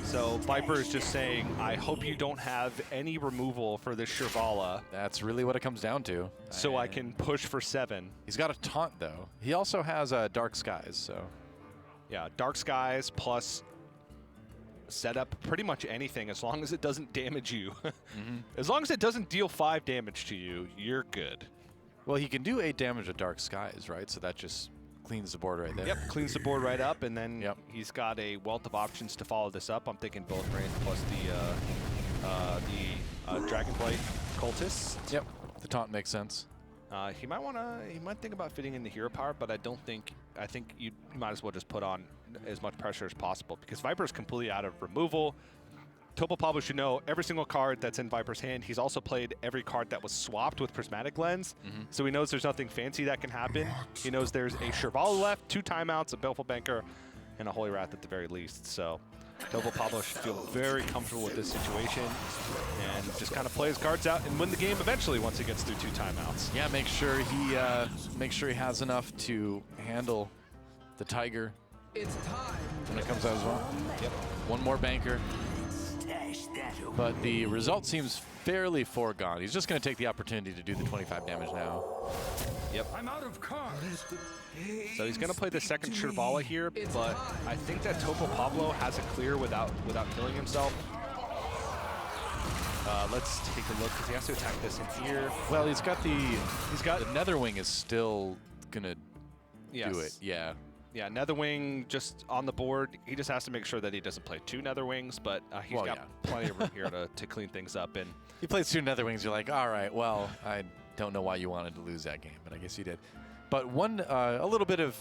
So Viper is just saying, I hope you don't have any removal for this Shirvala. That's really what it comes down to. So I can push for 7. He's got a taunt, though. He also has Dark Skies, so. Yeah, Dark Skies plus set up pretty much anything as long as it doesn't damage you. As long as it doesn't deal 5 damage to you, you're good. Well, he can do 8 damage with Dark Skies, right? So that just cleans the board right there. Yep, cleans the board right up, and then he's got a wealth of options to follow this up. I'm thinking both Wraith plus the Dragonblight Cultists. Yep, the taunt makes sense. He might think about fitting in the hero power, but I think you might as well just put on as much pressure as possible because Viper is completely out of removal. Topo Pablo should know every single card that's in Viper's hand. He's also played every card that was swapped with Prismatic Lens, so he knows there's nothing fancy that can happen. He knows there's a Shirvala left, 2 timeouts, a Baleful Banker, and a Holy Wrath at the very least. So Topo Pablo should feel very comfortable with this situation and just kind of play his cards out and win the game eventually once he gets through 2 timeouts. Yeah, make sure he has enough to handle the Tiger when it comes out as well. Yep. 1 more banker. But the result seems fairly foregone. He's just going to take the opportunity to do the 25 damage now. Yep. I'm out of cards. So he's going to play the second Shirvala here, but I think that Topo Pablo has it clear without killing himself. Let's take a look because he has to attack this in here. Well, the Netherwing is still going to do it. Yeah. Yeah, Netherwing just on the board. He just has to make sure that he doesn't play 2 Netherwings, but he's got plenty of room here to clean things up. And he plays 2 Netherwings. You're like, all right, well, I don't know why you wanted to lose that game, but I guess you did. But a little bit of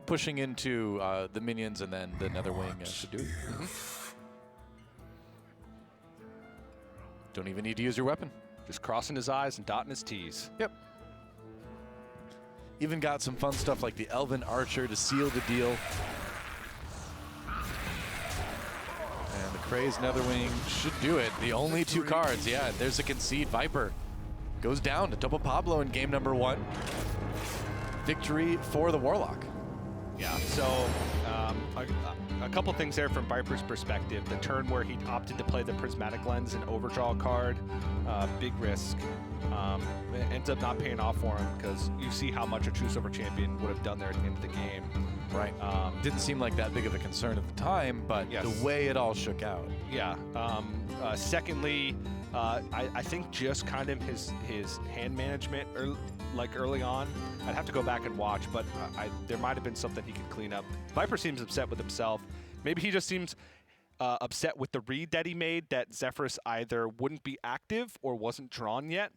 pushing into the minions and then the Netherwing should do it. Don't even need to use your weapon. Just crossing his I's and dotting his T's. Yep. Even got some fun stuff like the Elven Archer to seal the deal. And the Crazed Netherwing should do it. The only 2 cards. Yeah, there's a concede. Viper goes down to Topo Pablo in game number 1. Victory for the Warlock. Yeah, so a couple things there from Viper's perspective. The turn where he opted to play the Prismatic Lens and overdraw a card, big risk. It ends up not paying off for him because you see how much a True Silver Champion would have done there at the end of the game. Right. Didn't seem like that big of a concern at the time, but the way it all shook out. Yeah. Secondly, I think just kind of his hand management early on. I'd have to go back and watch, but there might have been something he could clean up. Viper seems upset with himself. Maybe he just seems upset with the read that he made that Zephyrus either wouldn't be active or wasn't drawn yet.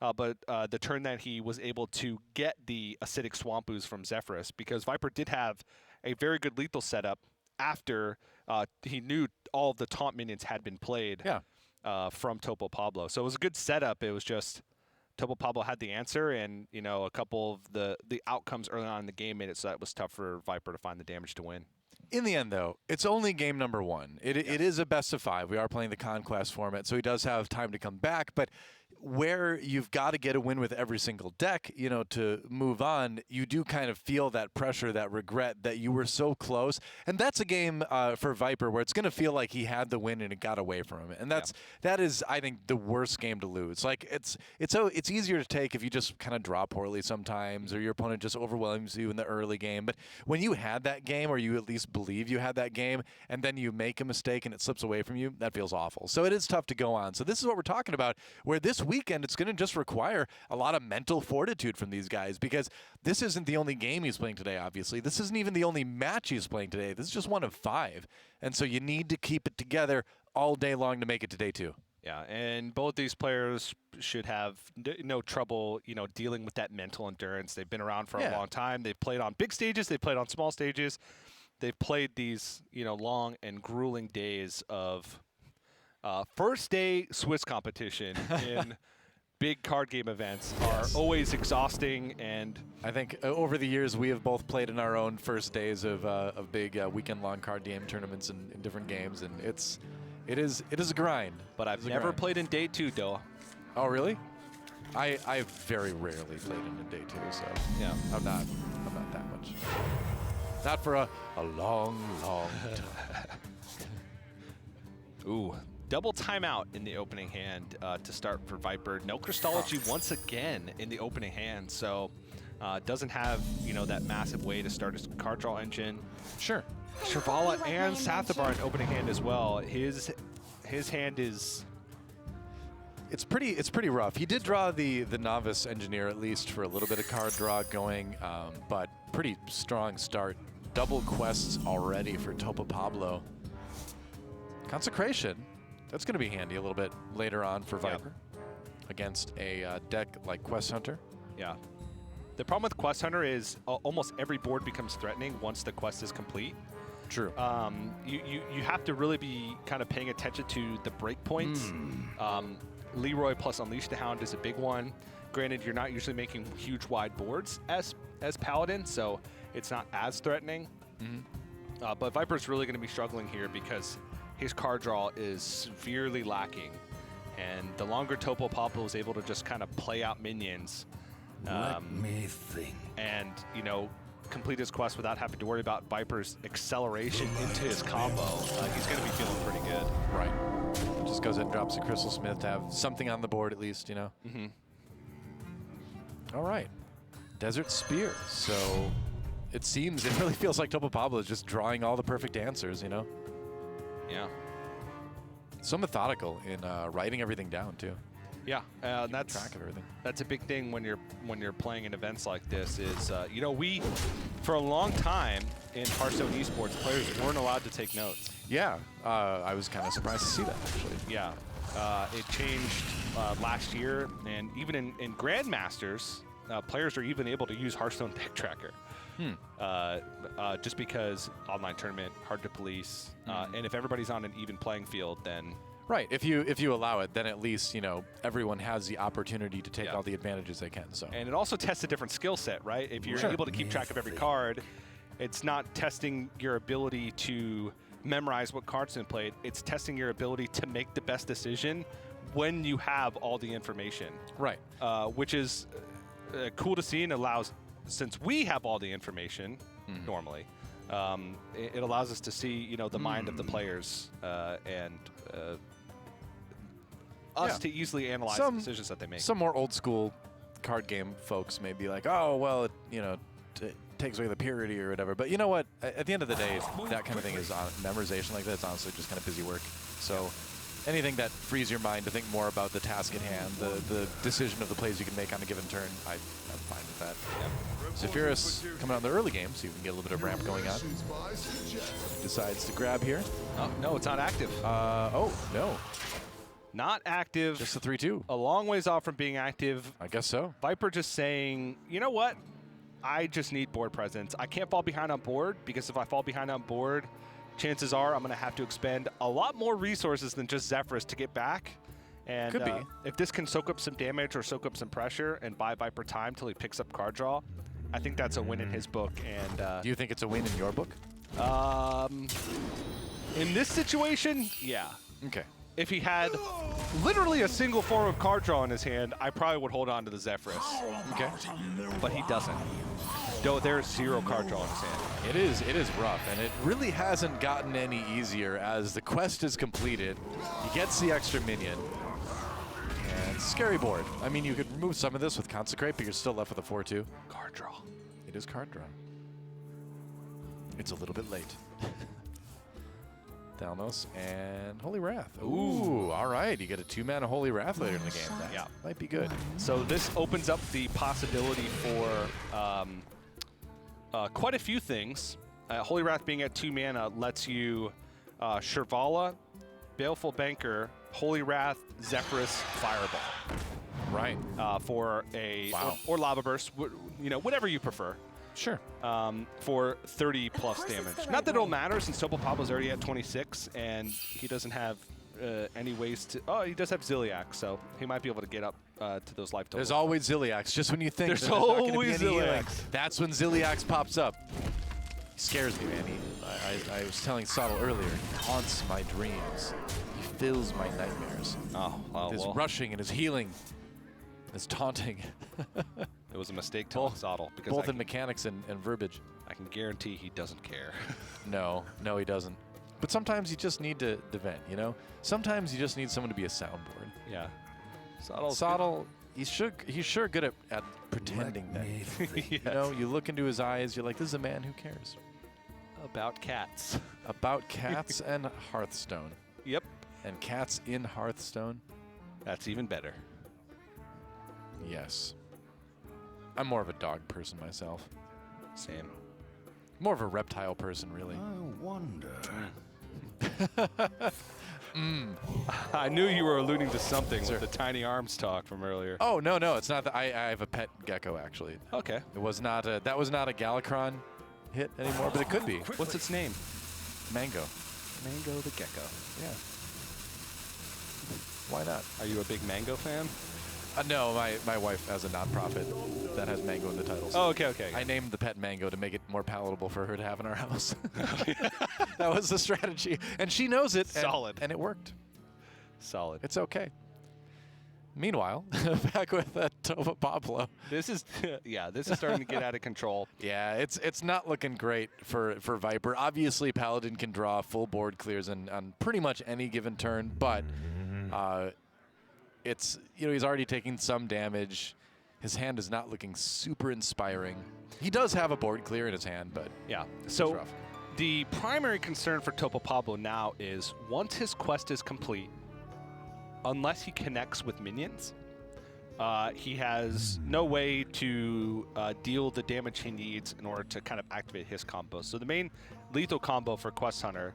But the turn that he was able to get the Acidic Swamp Ooze from Zephyrus, because Viper did have a very good lethal setup after he knew all of the taunt minions had been played from Topo Pablo. So it was a good setup. It was just Topo Pablo had the answer, and a couple of the outcomes early on in the game made it so that it was tough for Viper to find the damage to win. In the end, though, it's only game number 1. It is a best of 5. We are playing the Conquest format, so he does have time to come back. But where you've got to get a win with every single deck, to move on, you do kind of feel that pressure, that regret that you were so close. And that's a game for Viper where it's going to feel like he had the win and it got away from him. And that is, I think, the worst game to lose. Like it's easier to take if you just kind of draw poorly sometimes, or your opponent just overwhelms you in the early game. But when you had that game, or you at least believe you had that game, and then you make a mistake and it slips away from you, that feels awful. So it is tough to go on. So this is what we're talking about, where this weekend it's going to just require a lot of mental fortitude from these guys, because this isn't the only game he's playing today, obviously. This isn't even the only match he's playing today. This is just one of 5. And so you need to keep it together all day long to make it to day 2. Yeah, and both these players should have no trouble, dealing with that mental endurance. They've been around for a long time. They've played on big stages. They've played on small stages. They've played these, long and grueling days of first day Swiss competition in big card game events are always exhausting. And I think over the years we have both played in our own first days of big weekend-long card game tournaments in different games, and it is a grind. But I've never played in day 2, Doa. Oh, really? I very rarely played in day 2, so yeah, I'm not that much. Not for a long, long time. Ooh, double timeout in the opening hand to start for Viper. No Crystology once again in the opening hand, so doesn't have, that massive way to start his card draw engine. Sure. Shirvala and Sathabar in opening hand as well. His hand is... It's pretty rough. He did draw the Novice Engineer at least for a little bit of card draw going, but pretty strong start. Double quests already for Topo Pablo. Consecration. That's going to be handy a little bit later on for Viper against a deck like Quest Hunter. Yeah. The problem with Quest Hunter is almost every board becomes threatening once the quest is complete. True. You have to really be kind of paying attention to the breakpoints. Leroy plus Unleash the Hound is a big one. Granted, you're not usually making huge wide boards as Paladin, so it's not as threatening. But Viper's really going to be struggling here because his card draw is severely lacking. And the longer Topo Pablo is able to just kind of play out minions, Let me think. and, complete his quest without having to worry about Viper's acceleration into his combo, he's going to be feeling pretty good. Right. Just goes ahead and drops a Crystal Smith to have something on the board at least, All right. Desert Spear. So it really feels like Topo Pablo is just drawing all the perfect answers, Yeah. So methodical in writing everything down too. Yeah, that's track of everything. That's a big thing when you're playing in events like this. Is we for a long time in Hearthstone Esports, players weren't allowed to take notes. Yeah, I was kind of surprised to see that actually. Yeah, it changed last year, and even in Grandmasters, players are even able to use Hearthstone Deck Tracker. Just because online tournament, hard to police, and if everybody's on an even playing field, then right. If you allow it, then at least everyone has the opportunity to take all the advantages they can. So and it also tests a different skill set, right? If you're able to keep track of every card, it's not testing your ability to memorize what cards been played. It's testing your ability to make the best decision when you have all the information. Right. Which is cool to see and allows. Since we have all the information normally, it allows us to see, the mind of the players and us to easily analyze the decisions that they make. Some more old school card game folks may be like, oh, well, it takes away the purity or whatever. But you know what? At the end of the day, that kind of thing is memorization like that. It's honestly just kind of busy work. So anything that frees your mind to think more about the task at hand, the decision of the plays you can make on a given turn, I'm fine with that. Zephyrus coming out in the early game, so you can get a little bit of ramp going on. Decides to grab here. Oh, no, it's not active. Oh, no. Not active. Just a 3-2. A long ways off from being active. I guess so. Viper just saying, you know what? I just need board presence. I can't fall behind on board, because if I fall behind on board, chances are I'm going to have to expend a lot more resources than just Zephyrus to get back. And could be. If this can soak up some damage or soak up some pressure and buy Viper time till he picks up card draw, I think that's a win in his book. And do you think it's a win in your book? In this situation, yeah. Okay. If he had literally a single form of card draw in his hand, I probably would hold on to the Zephyrus. Okay. But he doesn't. There's 0 card draw in his hand. It is rough, and it really hasn't gotten any easier as the quest is completed. He gets the extra minion. And scary board. I mean, you could remove some of this with Consecrate, but you're still left with a 4-2. Card draw. It is card draw. It's a little bit late. Thalnos and Holy Wrath. Ooh, all right. You get a 2-mana Holy Wrath later in the game. That might be good. So this opens up the possibility for quite a few things. Holy Wrath being at 2 mana lets you Shirvala, Baleful Banker, Holy Wrath, Zephyrus, Fireball. Right. For a or Lava Burst, whatever you prefer. Sure. For 30 plus damage. Not that it'll matter since Topo Pablo's already at 26 and he doesn't have any ways to. Oh, he does have Ziliax, so he might be able to get up to those life totals. There's always Ziliax. Just when you think there's not gonna always be any healing, Ziliax. that's when Ziliax pops up. He scares me, man. I was telling Sottle earlier, he haunts my dreams. He fills my nightmares. Oh, wow. His rushing and his healing, his taunting. It was a mistake to Sottle. Because both in mechanics and verbiage. I can guarantee he doesn't care. No, he doesn't. But sometimes you just need to vent, you know? Sometimes you just need someone to be a soundboard. Yeah. Soddle, he's sure good at pretending that. Yes. You know, you look into his eyes, you're like, this is a man who cares. About cats. About cats and Hearthstone. Yep. And cats in Hearthstone. That's even better. Yes. I'm more of a dog person myself. Same. More of a reptile person, really. I wonder. I knew you were alluding to something with the tiny arms talk from earlier. Oh, no, it's not that. I have a pet gecko, actually. Okay. It was not that was not a Galakron hit anymore, but it could be. What's its name? Mango. Mango the gecko. Yeah. Why not? Are you a big Mango fan? No, my wife has a nonprofit that has Mango in the title. Oh, okay. I named the pet Mango to make it more palatable for her to have in our house. That was the strategy. And she knows it. Solid. And it worked. Solid. It's okay. Meanwhile, back with Tova Pablo. This is starting to get out of control. Yeah, it's not looking great for Viper. Obviously, Paladin can draw full board clears on pretty much any given turn, but it's, you know, he's already taking some damage. His hand is not looking super inspiring. He does have a board clear in his hand, but yeah. It's So rough. The primary concern for Topo Pablo now is once his quest is complete, unless he connects with minions, he has no way to deal the damage he needs in order to kind of activate his combo. So the main lethal combo for Quest Hunter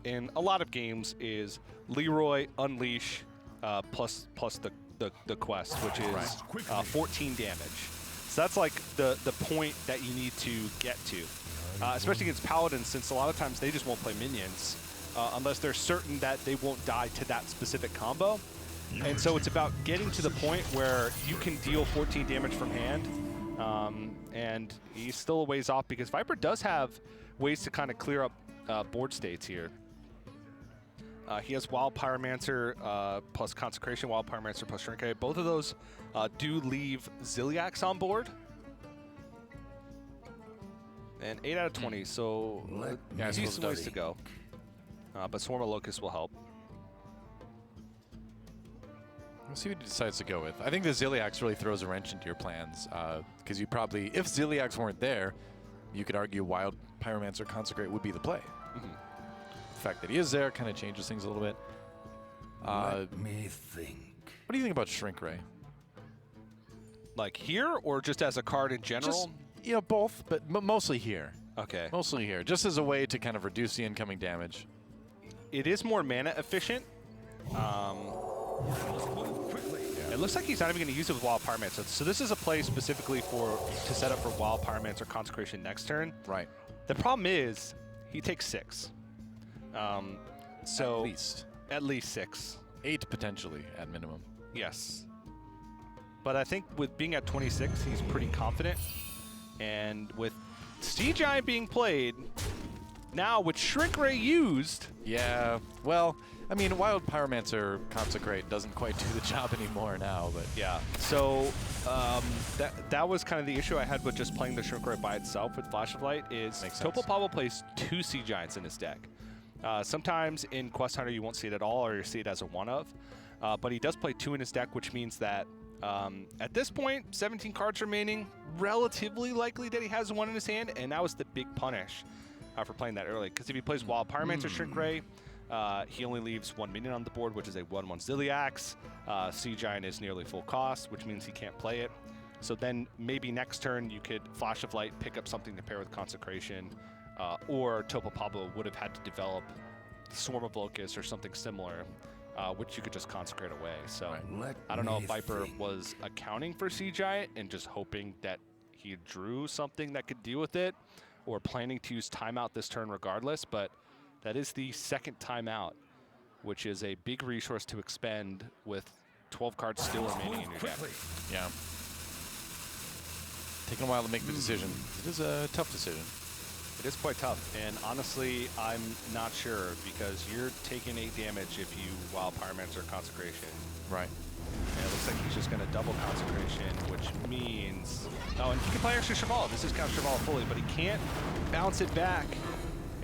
in a lot of games is Leroy, Unleash, plus the quest, which is 14 damage. So that's like the point that you need to get to, especially against Paladins, since a lot of times they just won't play minions unless they're certain that they won't die to that specific combo. And so it's about getting to the point where you can deal 14 damage from hand, and he's still a ways off because Viper does have ways to kind of clear up board states here. He has Wild Pyromancer plus Consecration, Wild Pyromancer plus Shrink Ray. Both of those do leave Ziliax on board. And 8 out of 20, so decent ways to go. But Swarm of Locusts will help. We'll see what he decides to go with. I think the Ziliax really throws a wrench into your plans, because you probably, if Ziliax weren't there, you could argue Wild Pyromancer Consecrate would be the play. The fact that he is there kind of changes things a little bit. Let me think. What do you think about Shrink Ray? Like here, or just as a card in general? Just, you know, both, but mostly here. Okay. Mostly here, just as a way to kind of reduce the incoming damage. It is more mana efficient. It looks like he's not even going to use it with Wild Pyromancer. So this is a play specifically to set up for Wild Pyromancer Consecration next turn. Right. The problem is he takes 6. So at least 6. 8 potentially at minimum. Yes. But I think with being at 26, he's pretty confident. And with Sea Giant being played, now with Shrink Ray used. Yeah, well, I mean, Wild Pyromancer Consecrate doesn't quite do the job anymore now, but yeah. So that was kind of the issue I had with just playing the Shrink Ray by itself with Flash of Light is Topo Pablo plays 2 Sea Giants in his deck. Sometimes in Quest Hunter you won't see it at all, or you see it as a one of, but he does play 2 in his deck, which means that at this point, 17 cards remaining, relatively likely that he has 1 in his hand, and that was the big punish for playing that early. Because if he plays Wild Pyromancer Shrink Ray, he only leaves 1 minion on the board, which is a 1/1 Ziliax. Sea Giant is nearly full cost, which means he can't play it. So then maybe next turn you could Flash of Light, pick up something to pair with Consecration, or Topo Pablo would have had to develop Swarm of Locusts or something similar, which you could just consecrate away. So I don't know if Viper was accounting for Sea Giant and just hoping that he drew something that could deal with it, or planning to use timeout this turn regardless, but that is the second timeout, which is a big resource to expend with 12 cards still remaining in your deck. Yeah. Taking a while to make the decision. It is a tough decision. It is quite tough, and honestly, I'm not sure, because you're taking 8 damage if you Wild Pyromancer Consecration. Right. And it looks like he's just going to double Consecration, which means... Oh, and he can play extra Cheval. This is count Cheval fully, but he can't bounce it back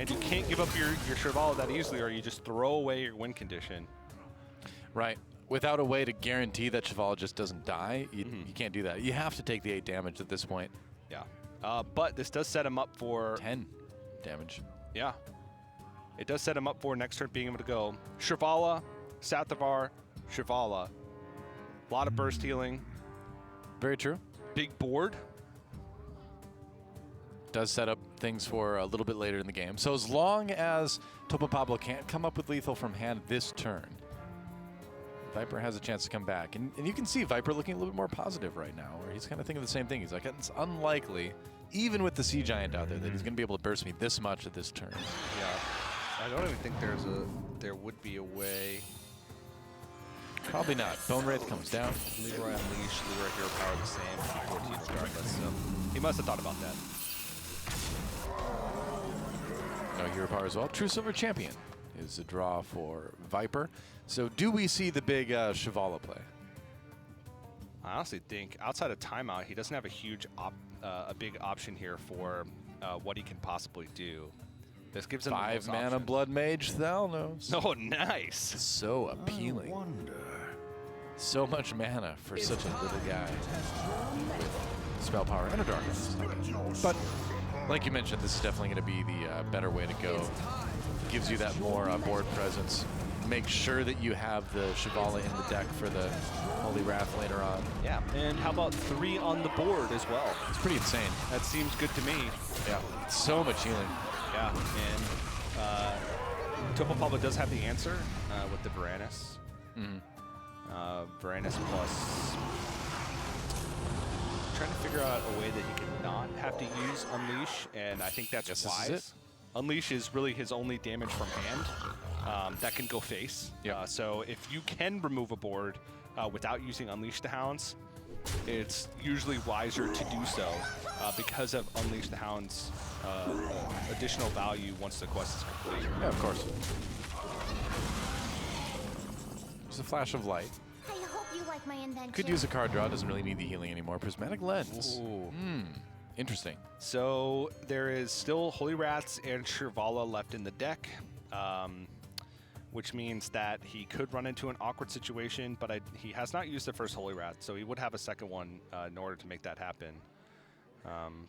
And you can't give up your Shivala that easily, or you just throw away your win condition. Right. Without a way to guarantee that Shivala just doesn't die, you can't do that. You have to take the 8 damage at this point. Yeah. But this does set him up for 10 damage. Yeah. It does set him up for next turn being able to go Shivala, Sathavar, Shivala. A lot of burst healing. Very true. Big board. Does set up things for a little bit later in the game. So as long as Topo Pablo can't come up with lethal from hand this turn, Viper has a chance to come back. And you can see Viper looking a little bit more positive right now, where he's kind of thinking the same thing. He's like, it's unlikely, even with the Sea Giant out there, that he's going to be able to burst me this much at this turn. Yeah. I don't even think there would be a way. Probably not. Bone Wraith comes down. Leroy Unleash, Leroy Hero Power the same, 14 regardless. So he must have thought about that. No Hero Power as well. True Silver Champion is a draw for Viper. So do we see the big Shivala play? I honestly think outside of timeout, he doesn't have a huge, a big option here for what he can possibly do. This gives him 5 mana Blood Mage Thalnos. Oh, nice. So appealing. So much mana for such a little guy with spell power and a darkness. But like you mentioned, this is definitely going to be the better way to go. Gives you that more board presence. Make sure that you have the Shivala in the deck for the Holy Wrath later on. Yeah, and how about 3 on the board as well? It's pretty insane. That seems good to me. Yeah, so much healing. Yeah, and Topo Pablo does have the answer with the Varanus. Varanus plus... Trying to figure out a way that he could not have to use Unleash, and I think that's wise. Unleash is really his only damage from hand that can go face. Yeah. So if you can remove a board without using Unleash the Hounds, it's usually wiser to do so because of Unleash the Hounds' additional value once the quest is complete. Yeah, of course. There's a flash of light. I hope you like my invention. Could use a card draw. Doesn't really need the healing anymore. Prismatic Lens. Interesting. So there is still Holy Wraths and Shivala left in the deck, which means that he could run into an awkward situation, but he has not used the first Holy Wrath, so he would have a second one in order to make that happen.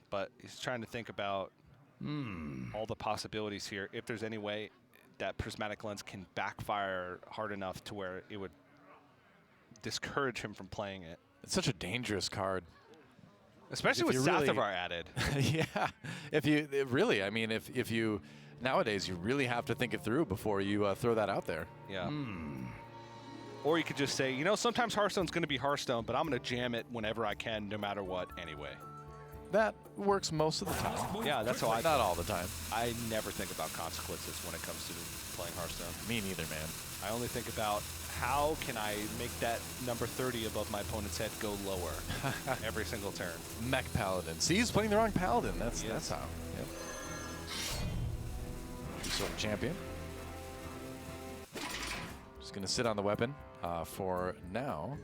But he's trying to think about all the possibilities here. If there's any way that Prismatic Lens can backfire hard enough to where it would discourage him from playing it. It's such a dangerous card. Especially with Sathavar added. Yeah. If you really, I mean, if you nowadays you really have to think it through before you throw that out there. Yeah. Or you could just say, you know, sometimes Hearthstone's going to be Hearthstone, but I'm going to jam it whenever I can, no matter what, anyway. That works most of the time. Yeah, that's how I. Not all the time. I never think about consequences when it comes to playing Hearthstone. Me neither, man. I only think about how can I make that number 30 above my opponent's head go lower every single turn. Mech Paladin. See, he's playing the wrong Paladin. That's how. Yep. So champion. Just gonna sit on the weapon for now.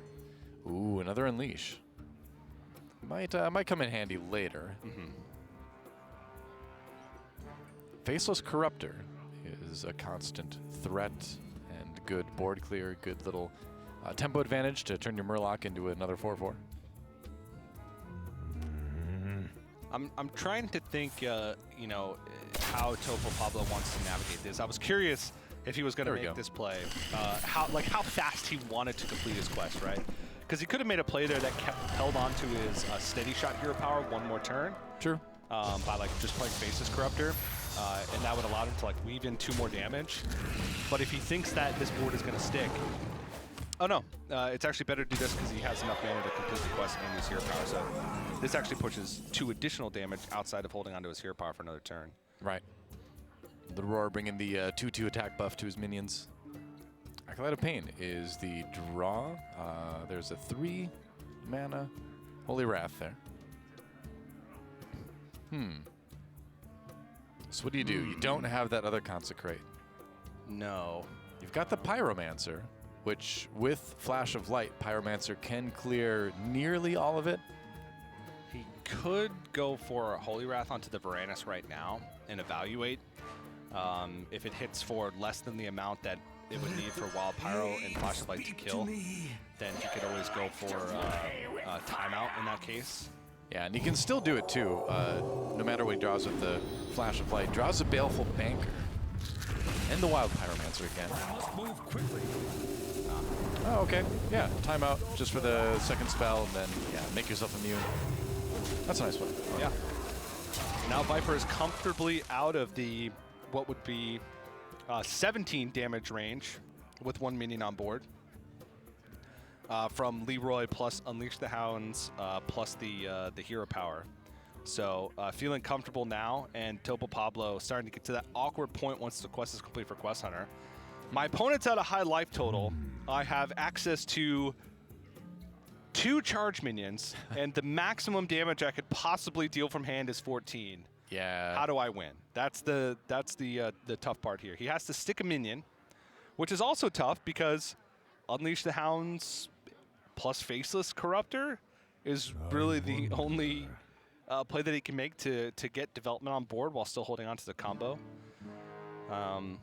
Ooh, another Unleash. Might come in handy later. Faceless Corruptor is a constant threat and good board clear, good little tempo advantage to turn your Murloc into another 4/4. I'm trying to think, you know, how Topo Pablo wants to navigate this. I was curious if he was going to make this play, how fast he wanted to complete his quest, right? Because he could have made a play there that held on to his steady shot hero power one more turn. True. By like just playing Faceless Corruptor, and that would allow him to like weave in 2 more damage. But if he thinks that this board is going to stick, oh no, it's actually better to do this because he has enough mana to complete the quest and his hero power. So this actually pushes 2 additional damage outside of holding onto his hero power for another turn. Right. The Roar bringing the 2/2 attack buff to his minions. Acolyte of Pain is the draw. There's a 3 mana Holy Wrath there. So what do? You don't have that other Consecrate. No. You've got the Pyromancer, which with Flash of Light, Pyromancer can clear nearly all of it. He could go for a Holy Wrath onto the Varanus right now and evaluate. If it hits for less than the amount that it would need for Wild Pyro and Flash of Light to kill, then he could always go for timeout in that case. Yeah, and he can still do it too, no matter what he draws with the Flash of Light. Draws a Baleful Banker and the Wild Pyromancer again. Move quickly. Oh, okay. Yeah, timeout just for the second spell, and then yeah, make yourself immune. That's a nice one. Yeah. Now Viper is comfortably out of the what would be 17 damage range with 1 minion on board. From Leroy plus Unleash the Hounds plus the hero power. So feeling comfortable now, and Topo Pablo starting to get to that awkward point once the quest is complete for Quest Hunter. My opponent's at a high life total. I have access to 2 charge minions, and the maximum damage I could possibly deal from hand is 14. Yeah. How do I win? That's the tough part here. He has to stick a minion, which is also tough because Unleash the Hounds plus Faceless Corruptor is really the only play that he can make to get development on board while still holding on to the combo.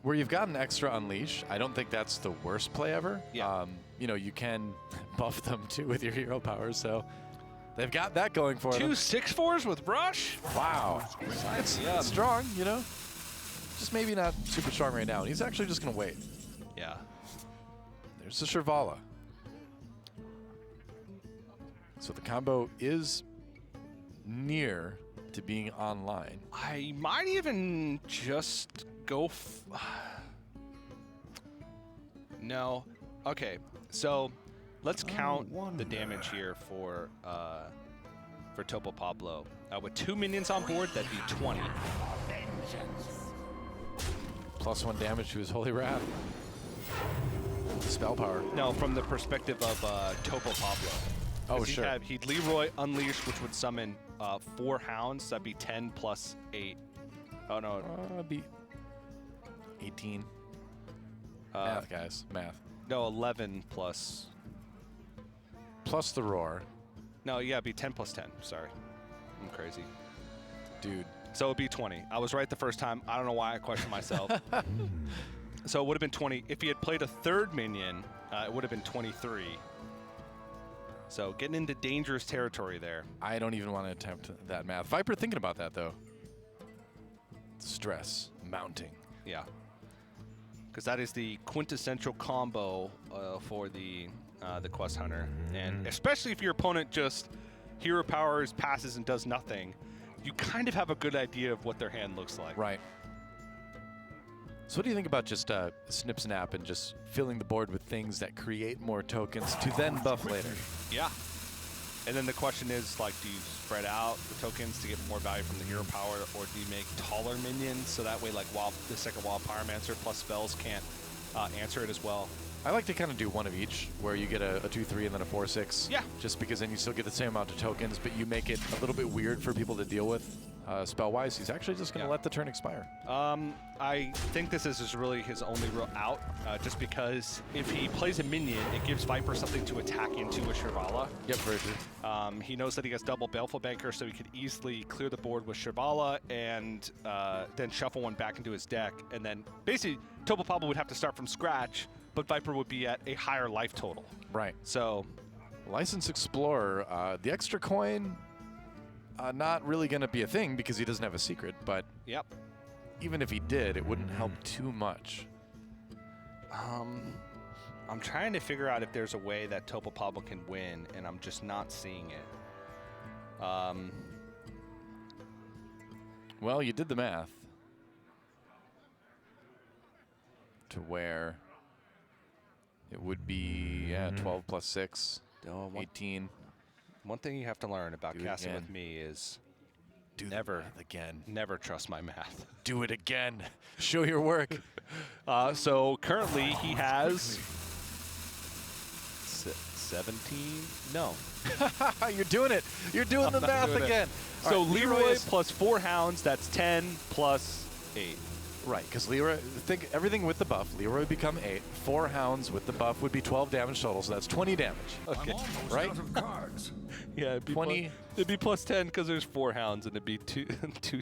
Where you've got an extra Unleash, I don't think that's the worst play ever. Yeah. You know, you can buff them too with your hero power, so they've got that going for them. 2 6/4s with Rush? Wow. That's strong, you know? Just maybe not super strong right now. And he's actually just going to wait. Yeah. There's the Shirvala. So the combo is near to being online. I might even just go... No. Okay, so let's count the damage here for Topo Pablo. With 2 minions on board, that'd be 20. Plus 1 damage to his Holy Wrath. Spell power. No, from the perspective of Topo Pablo. Oh, sure. He'd Leroy Unleash, which would summon 4 hounds. That'd be 10 plus 8. Oh, no. It'd be 18. Math, guys. Math. No, 11 plus... Plus the roar. No, yeah, it'd be 10 plus 10. Sorry. I'm crazy. Dude. So it'd be 20. I was right the first time. I don't know why I questioned myself. So it would have been 20. If he had played a 3rd minion, it would have been 23. So getting into dangerous territory there. I don't even want to attempt that math. Viper thinking about that, though. Stress mounting. Yeah. Because that is the quintessential combo for the Quest Hunter. And especially if your opponent just hero powers, passes, and does nothing, you kind of have a good idea of what their hand looks like. Right. So what do you think about just Snip Snap and just filling the board with things that create more tokens to then buff later? Yeah. And then the question is, like, do you spread out the tokens to get more value from the hero power, or do you make taller minions so that way, like, the second Wild Pyromancer plus spells can't answer it as well? I like to kind of do one of each, where you get a 2/3 and then a 4/6. Yeah. Just because then you still get the same amount of tokens, but you make it a little bit weird for people to deal with spell-wise. He's actually just going to let the turn expire. I think this is really his only real out, just because if he plays a minion, it gives Viper something to attack into with Shirvala. Yep, very true. He knows that he has double Baleful Banker, so he could easily clear the board with Shirvala and then shuffle one back into his deck. And then basically, Topo Pablo would have to start from scratch, but Viper would be at a higher life total. Right. So, License Explorer, the extra coin, not really going to be a thing because he doesn't have a secret, but yep. Even if he did, it wouldn't help too much. I'm trying to figure out if there's a way that Topo Pablo can win, and I'm just not seeing it. Well, you did the math to where it would be 12 plus 6, 18. One thing you have to learn about casting with me is never trust my math. Do it again. Show your work. So currently he has 17. No. You're doing it. You're doing the math again. So right, Leroy plus 4 hounds, that's 10 plus 8. Right, because Leroy, think everything with the buff, Leroy would become 8. 4 hounds with the buff would be 12 damage total, so that's 20 damage. Okay. Right? Yeah, it'd be 20. It'd be plus 10 because there's 4 hounds, and it'd be 2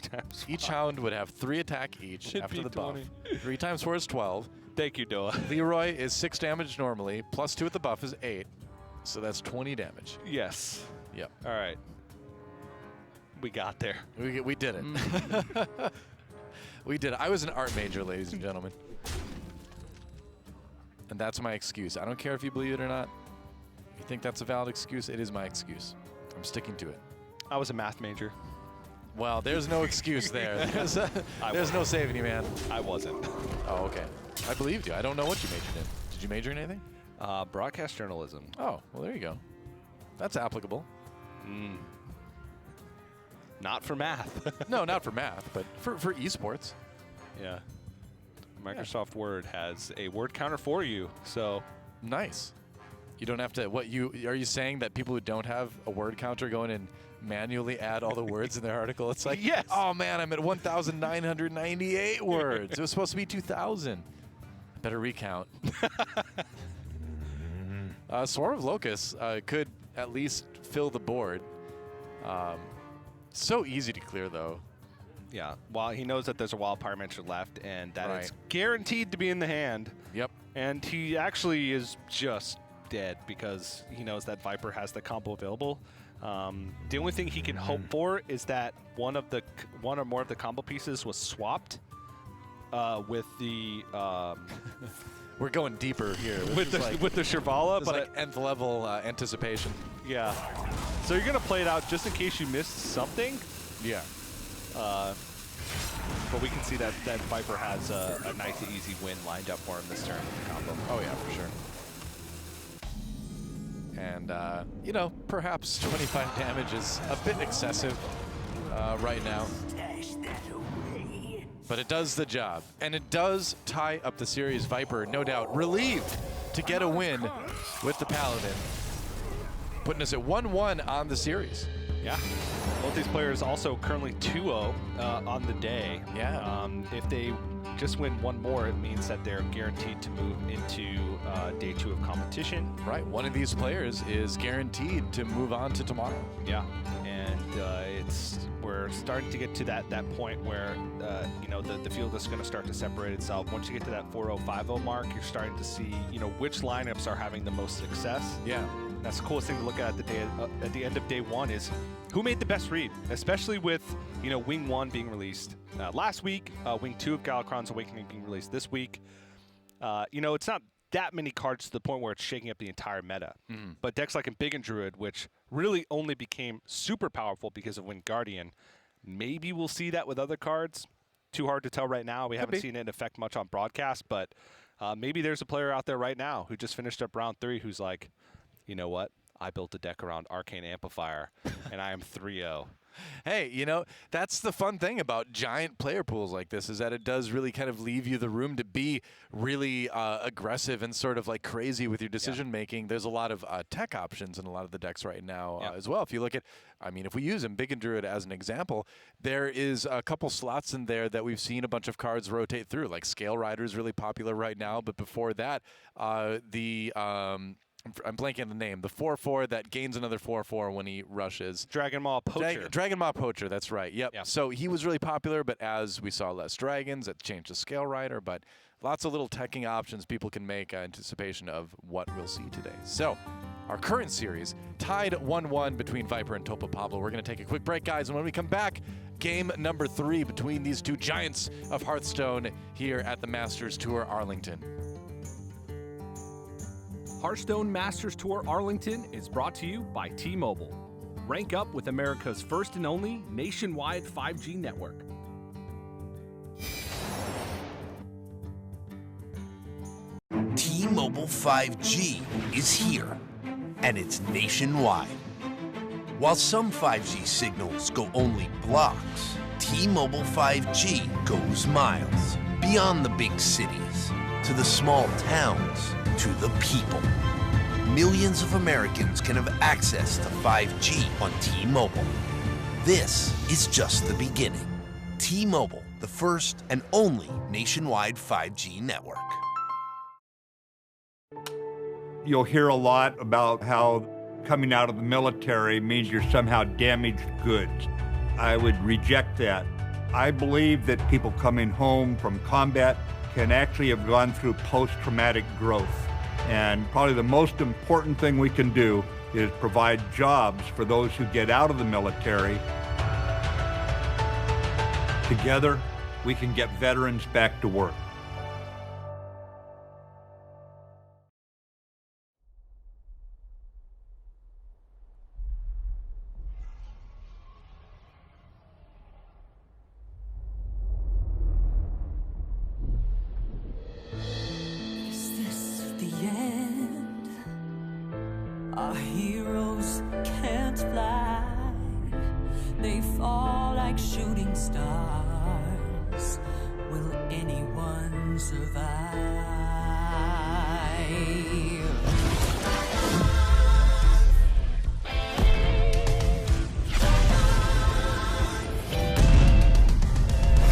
times. Each hound would have 3 attack each It'd after be the 20. buff. 3 times 4 is 12. Thank you, Noah. Leroy is 6 damage normally, plus 2 with the buff is 8. So that's 20 damage. Yes. Yep. All right. We got there. We did it. We did it. I was an art major, ladies and gentlemen. And that's my excuse. I don't care if you believe it or not. If you think that's a valid excuse, it is my excuse. I'm sticking to it. I was a math major. Well, there's no excuse there. There's no saving you, man. I wasn't. Oh, okay. I believed you. I don't know what you majored in. Did you major in anything? Broadcast journalism. Oh, well, there you go. That's applicable. Not for math. No, not for math, but for esports. Yeah. Microsoft Word has a word counter for you, so. Nice. You don't have to, are you saying that people who don't have a word counter go in and manually add all the words in their article? It's like, yes. Oh man, I'm at 1,998 words. It was supposed to be 2,000. Better recount. Swarm of Locusts could at least fill the board. So easy to clear, though. Yeah. Well, he knows that there's a Wild Pyromancer left, and that Right. it's guaranteed to be in the hand. Yep. And he actually is just dead because he knows that Viper has the combo available. The only thing he can hope for is that one or more of the combo pieces was swapped with the. We're going deeper here. With the Shirvala, but like nth level anticipation. Yeah. So you're gonna play it out just in case you missed something. Yeah. But we can see that Viper has a nice and easy win lined up for him this turn with the combo. Oh yeah, for sure. And you know, perhaps 25 damage is a bit excessive right now. But it does the job, and it does tie up the series. Viper, no doubt, relieved to get a win with the Paladin, putting us at 1-1 on the series. Yeah. Both these players also currently 2-0 on the day. Yeah. If they just win one more, it means that they're guaranteed to move into day 2 of competition. Right. One of these players is guaranteed to move on to tomorrow. Yeah. And we're starting to get to that point where you know, the field is going to start to separate itself. Once you get to that 4-0, 5-0 mark, you're starting to see, you know, which lineups are having the most success. Yeah. That's the coolest thing to look at the end of day 1 is who made the best read, especially with, you know, Wing 1 being released last week, Wing 2 of Galakrond's Awakening being released this week. You know, it's not that many cards to the point where it's shaking up the entire meta. But decks like Embiggen Druid, which really only became super powerful because of Wind Guardian, maybe we'll see that with other cards. Too hard to tell right now. We haven't seen it affect much on broadcast, but maybe there's a player out there right now who just finished up round 3 who's like, you know what? I built a deck around Arcane Amplifier, and I am 3-0. Hey, you know, that's the fun thing about giant player pools like this, is that it does really kind of leave you the room to be really aggressive and sort of like crazy with your decision making. There's a lot of tech options in a lot of the decks right now as well. If you look at, I mean, if we use Embiggen Druid as an example, there is a couple slots in there that we've seen a bunch of cards rotate through. Like Scale Rider is really popular right now, but before that, I'm blanking on the name. The 4/4 that gains another 4/4 when he rushes. Dragon Maw Poacher. Dragon Maw Poacher, that's right. Yep. So he was really popular, but as we saw less dragons, it changed to Scale Rider. But lots of little teching options people can make in anticipation of what we'll see today. So our current series tied 1-1 between Viper and Topa Pablo. We're going to take a quick break, guys, and when we come back, game number 3 between these two giants of Hearthstone here at the Masters Tour Arlington. Hearthstone Masters Tour Arlington is brought to you by T-Mobile. Rank up with America's first and only nationwide 5G network. T-Mobile 5G is here, and it's nationwide. While some 5G signals go only blocks, T-Mobile 5G goes miles, beyond the big cities, to the small towns, to the people. Millions of Americans can have access to 5G on T-Mobile. This is just the beginning. T-Mobile, the first and only nationwide 5G network. You'll hear a lot about how coming out of the military means you're somehow damaged goods. I would reject that. I believe that people coming home from combat can actually have gone through post-traumatic growth. And probably the most important thing we can do is provide jobs for those who get out of the military. Together, we can get veterans back to work. Is this the end? Our heroes can't fly. They fall like shooting stars. Will anyone survive?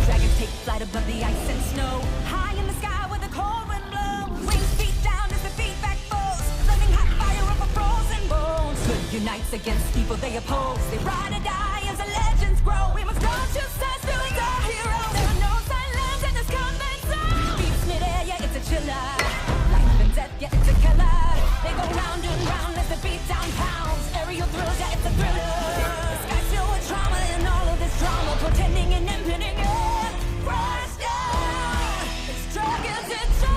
Dragons take flight above the ice and snow. High in the sky where the cold wind blows. Wings beat down as they beat back foes. Flaming hot fire over frozen bones. Good unites against people they oppose. They ride or die as the legends grow. We must go to sense doing our heroes. There are no silence in this combat zone. Beats mid-air, yeah, it's a chiller. Life and death, yeah, it's a killer. They go round and round as the beat down pounds. Aerial thrills, yeah, it's a thriller. The sky's filled with trauma and all of this drama. Pretending and impending, yeah. Crash down. It's dragons descend.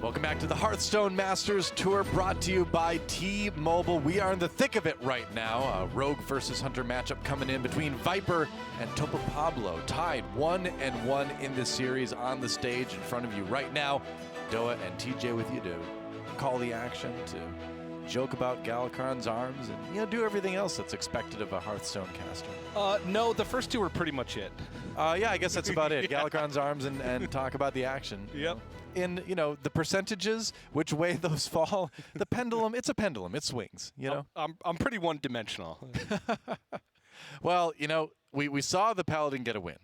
Welcome back to the Hearthstone Masters Tour, brought to you by T-Mobile. We are in the thick of it right now. A Rogue versus Hunter matchup coming in between Viper and Topo Pablo, tied 1-1 in this series on the stage in front of you right now. Doa and TJ with you to call the action, to joke about Galakron's arms, and do everything else that's expected of a Hearthstone caster. No, the first two were pretty much it. Yeah, I guess that's about it. Yeah. Galakron's arms and talk about the action. Yep. In, the percentages, which way those fall, the pendulum, it's a pendulum. It swings, I'm pretty one-dimensional. Well, we saw the Paladin get a win.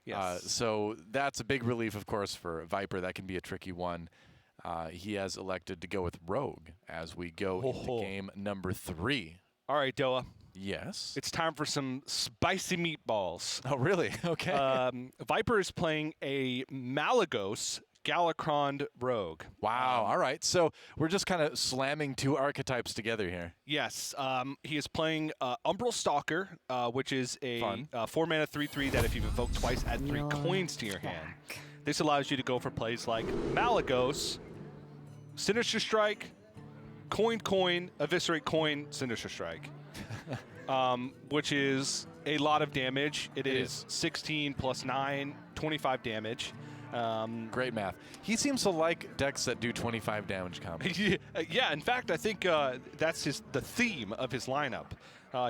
Yes. So that's a big relief, of course, for Viper. That can be a tricky one. He has elected to go with Rogue as we go into game number 3. All right, Doa. Yes? It's time for some spicy meatballs. Oh, really? Okay. Viper is playing a Malygos Galakron Rogue. Wow. All right. So we're just kind of slamming two archetypes together here. Yes. He is playing Umbral Stalker, which is a 4-mana 3/3 that if you evoke twice, add 3 coins to your hand. This allows you to go for plays like Malygos, Sinister Strike, coin, eviscerate coin, Sinister Strike, which is a lot of damage. It is 16 plus 9, 25 damage. Great math. He seems to like decks that do 25 damage combos. Yeah, in fact, I think that's the theme of his lineup.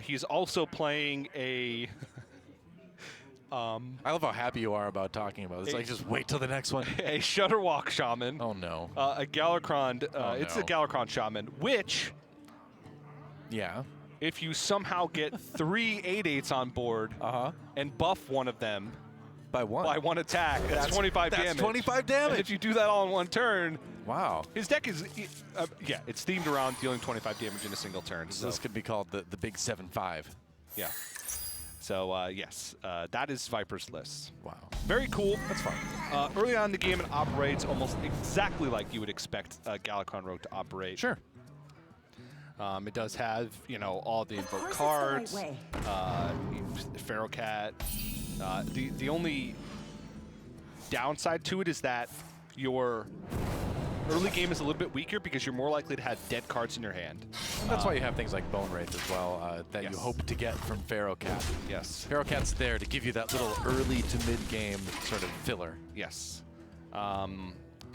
He's also playing a I love how happy you are about talking about it. It's like, just wait till the next one. A Shutterwalk Shaman. Oh, no. A Galakrond. It's a Galakrond Shaman, which... Yeah. If you somehow get 3 8/8s on board and buff one of them by one attack, that's 25 damage. That's 25 damage. And if you do that all in one turn, wow. His deck is, it's themed around dealing 25 damage in a single turn. So this could be called the big 7/5. Yeah. So yes, that is Viper's list. Wow. Very cool. That's fun. Early on in the game, it operates almost exactly like you would expect a Galakrond Rogue to operate. Sure. It does have, all the invoke cards, Feral Cat. The only downside to it is that your early game is a little bit weaker because you're more likely to have dead cards in your hand. And that's why you have things like Bone Wraith as well that you hope to get from Feral Cat. Yes. Feral Cat's there to give you that little early to mid-game sort of filler. Yes.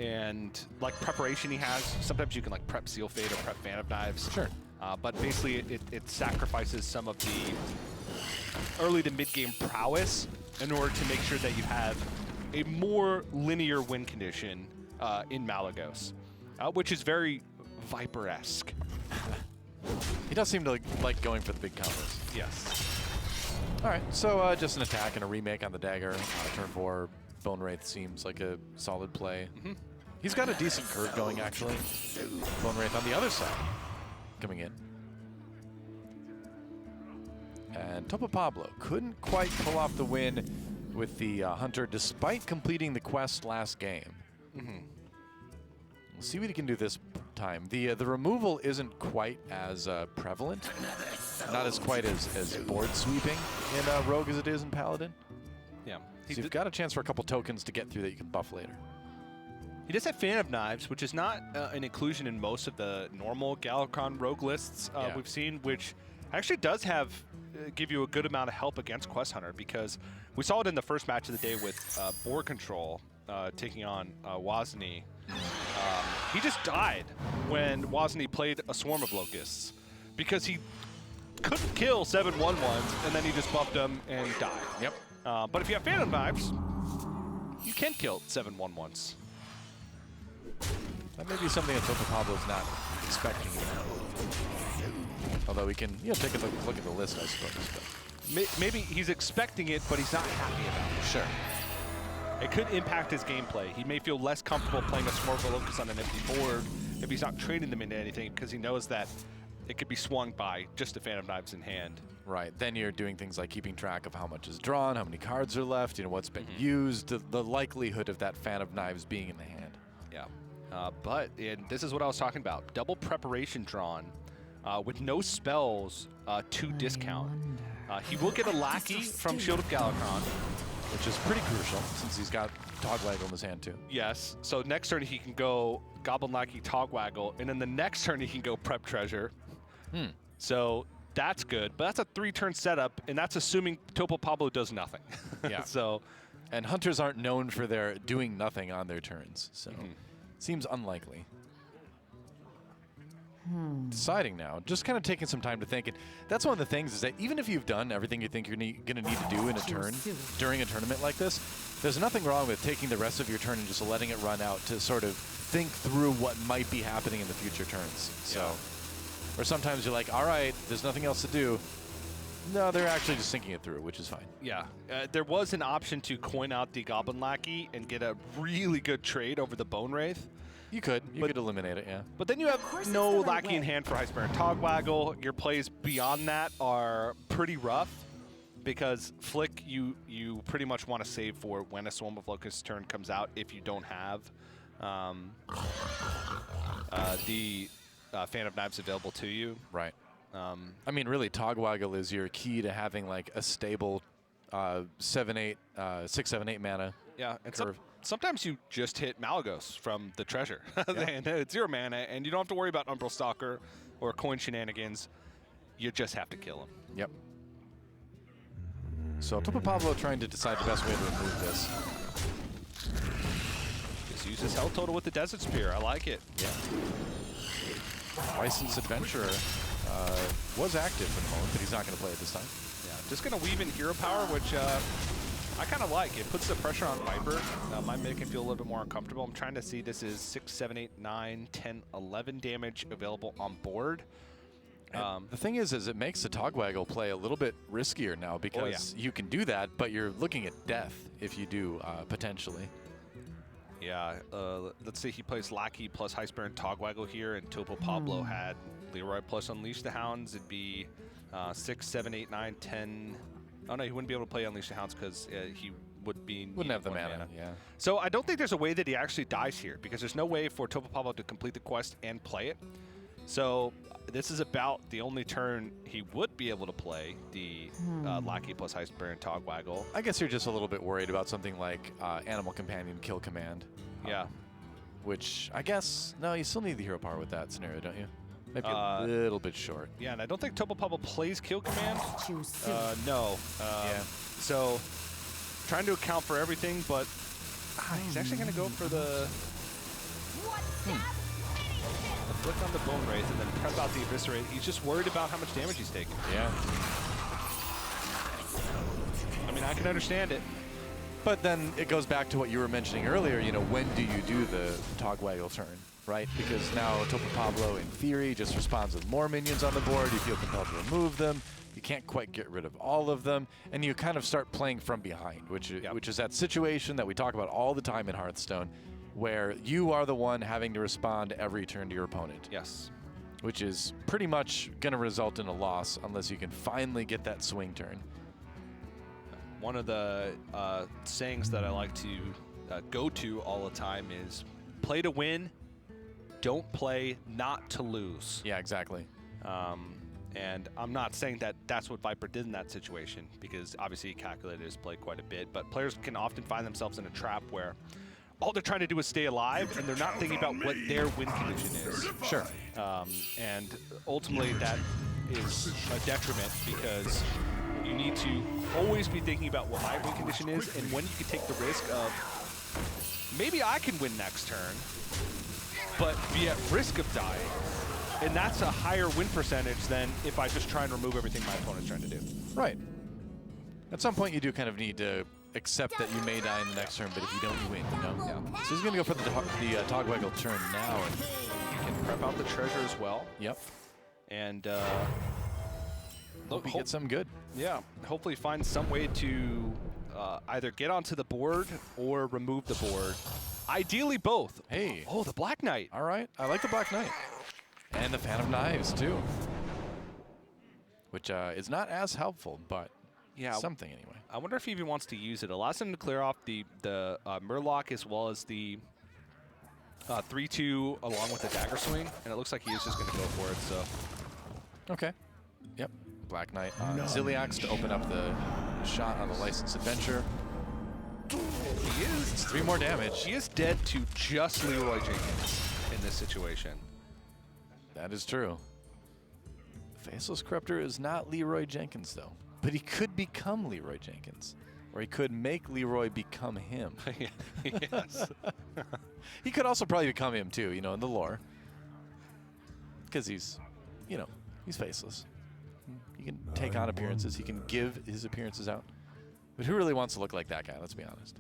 And like preparation he has, sometimes you can like prep Seal Fade or prep Fan of Knives. Sure. But basically it sacrifices some of the early to mid-game prowess in order to make sure that you have a more linear win condition in Malygos, which is very Viper-esque. He does seem to like going for the big combos. Yes. All right, so just an attack and a remake on the dagger. Turn 4, Bone Wraith seems like a solid play. He's got a decent curve going, actually. Bone Wraith on the other side coming in. And Topo Pablo couldn't quite pull off the win with the Hunter despite completing the quest last game. We'll see what he can do this time. The removal isn't quite as prevalent, not as quite as board sweeping in Rogue as it is in Paladin. Yeah. So you've got a chance for a couple tokens to get through that you can buff later. He does have Fan of Knives, which is not an inclusion in most of the normal Galakrond Rogue lists we've seen, which actually does have give you a good amount of help against Quest Hunter, because we saw it in the first match of the day with BoarControl taking on woziny. He just died when woziny played a Swarm of Locusts because he couldn't kill 7/1/1s, and then he just buffed them and died. Yep. But if you have Fan of Knives, you can kill 7/1/1s. That may be something that Topo Pablo's not expecting. Although we can take a look at the list, I suppose. But. Maybe he's expecting it, but he's not happy about it. Sure. It could impact his gameplay. He may feel less comfortable playing a Swarm of Locust on an empty board if he's not trading them into anything, because he knows that it could be swung by just a Fan of Knives in hand. Right. Then you're doing things like keeping track of how much is drawn, how many cards are left, what's been used, the likelihood of that Fan of Knives being in the hand. Yeah. And this is what I was talking about. Double preparation drawn with no spells to discount. He will get a Lackey from Shield of Galakrond, which is pretty crucial since he's got Togwaggle in his hand too. Yes. So next turn he can go Goblin Lackey, Togwaggle, and then the next turn he can go Prep Treasure. So that's good, but that's a 3-turn setup, and that's assuming Topo Pablo does nothing. Yeah. So, and hunters aren't known for their doing nothing on their turns, so seems unlikely. Deciding now, just kind of taking some time to think. And that's one of the things is that even if you've done everything you think you're going to need to do in a turn during a tournament like this, there's nothing wrong with taking the rest of your turn and just letting it run out to sort of think through what might be happening in the future turns. So, or sometimes you're like, all right, there's nothing else to do. No, they're actually just thinking it through, which is fine. Yeah, there was an option to coin out the Goblin Lackey and get a really good trade over the Bone Wraith. You could eliminate it, yeah. But then you have no Lackey in hand for Icebear and Togwaggle. Your plays beyond that are pretty rough because Flick, you pretty much want to save for when a Swarm of Locusts turn comes out if you don't have the Fan of Knives available to you. Right. I mean, really, Togwaggle is your key to having like a stable 6-7-8 mana. Yeah, and sometimes you just hit Malygos from the treasure. And it's 0 mana, and you don't have to worry about Umbral Stalker or coin shenanigans. You just have to kill him. Yep. So Topo Pablo trying to decide the best way to remove this. Just use his health total with the Desert Spear. I like it. Yeah. Licensed Adventurer was active for the moment, but he's not going to play it this time. Yeah, just going to weave in Hero Power, which I kind of like it. Puts the pressure on Viper. Might make him feel a little bit more uncomfortable. I'm trying to see. This is 6, 7, 8, 9, 10, 11 damage available on board. The thing is it makes the Togwaggle play a little bit riskier now because you can do that, but you're looking at death if you do, potentially. Yeah, let's say he plays Lackey plus Heisper and Togwaggle here, and Topo Pablo had Leroy plus Unleash the Hounds. It'd be 6, 7, 8, 9, 10. Oh no, he wouldn't be able to play Unleash the Hounds because he wouldn't have the mana. Yeah. So I don't think there's a way that he actually dies here because there's no way for Topo Pablo to complete the quest and play it. So this is about the only turn he would be able to play the Lackey plus Heisper and Togwaggle. I guess you're just a little bit worried about something like Animal Companion Kill Command. Yeah. Which I guess, no, you still need the hero power with that scenario, don't you? Maybe a little bit short. Yeah, and I don't think Topo Pablo plays Kill Command. No. Yeah. So trying to account for everything, but he's actually going to go for the flick on the Bone Wraith and then prep out the Eviscerate. He's just worried about how much damage he's taking. Yeah. I mean, I can understand it. But then it goes back to what you were mentioning earlier, you know, when do you do the Togwaggle turn, right? Because now Topo Pablo, in theory, just responds with more minions on the board. You feel compelled to remove them. You can't quite get rid of all of them. And you kind of start playing from behind, which is that situation that we talk about all the time in Hearthstone, where you are the one having to respond every turn to your opponent. Yes. Which is pretty much going to result in a loss unless you can finally get that swing turn. One of the sayings that I like to go to all the time is play to win, don't play not to lose. Yeah, exactly. And I'm not saying that that's what Viper did in that situation because obviously he calculated his play quite a bit, but players can often find themselves in a trap where all they're trying to do is stay alive, and they're not thinking about what their win condition is. Sure. And ultimately, that is a detriment because you need to always be thinking about what my win condition is and when you can take the risk of maybe I can win next turn, but be at risk of dying. And that's a higher win percentage than if I just try and remove everything my opponent's trying to do. Right. At some point, you do kind of need to accept that you may die in the next turn, but if you don't, you win, you know? Yeah. So he's going to go for the Togwaggle turn now. And he can prep out the treasure as well. Yep. And hope he gets something good. Yeah. Hopefully find some way to either get onto the board or remove the board. Ideally both. Hey. Oh, the Black Knight. All right. I like the Black Knight. And the Fan of Knives, too. Which is not as helpful, but something anyway. I wonder if he even wants to use it. Allows him to clear off the Murloc as well as the 3-2 along with the Dagger Swing, and it looks like he is just going to go for it. So, okay, yep. Black Knight on Ziliax to open up the shot on the Licensed Adventure. He is 3 more damage. He is dead to just Leroy Jenkins in this situation. That is true. Faceless Corruptor is not Leroy Jenkins, though. But he could become Leroy Jenkins. Or he could make Leroy become him. Yes. He could also probably become him, too, you know, in the lore. Because he's, you know, he's faceless. He can take on appearances. He can give his appearances out. But who really wants to look like that guy? Let's be honest.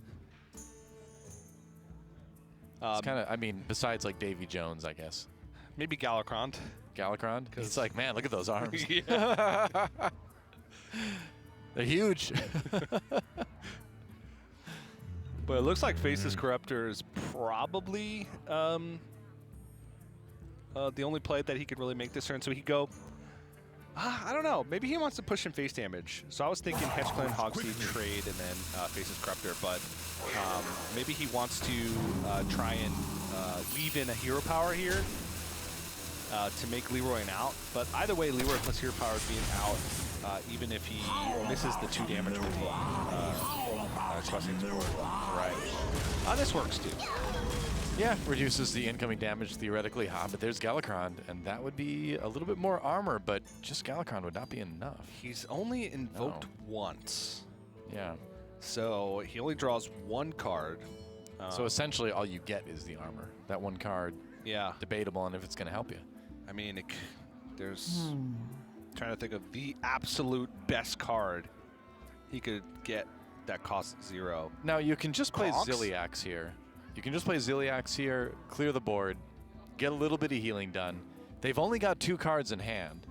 It's kind of, I mean, besides, like, Davy Jones, I guess. Maybe Galakrond. Galakrond? Because it's like, man, look at those arms. Yeah. They're huge. But it looks like Faceless Corruptor is probably the only play that he could really make this turn. So he could go, I don't know. Maybe he wants to push some face damage. So I was thinking Hedge Clan, Hogseed, trade, and then Faceless Corruptor. But maybe he wants to try and weave in a hero power here to make Leroy an out. But either way, Leroy plus hero power being out, even if he misses the 2 damage with the Expressing Support. Right. This works too. Yeah, reduces the incoming damage theoretically, but there's Galakrond, and that would be a little bit more armor, but just Galakrond would not be enough. He's only invoked once. Yeah. So he only draws 1 card. So essentially all you get is the armor. That 1 card, debatable on if it's going to help you. I mean, there's... trying to think of the absolute best card he could get that costs 0. Now you can just play Conks? Ziliax here. You can just play Ziliax here, clear the board, get a little bit of healing done. They've only got 2 cards in hand.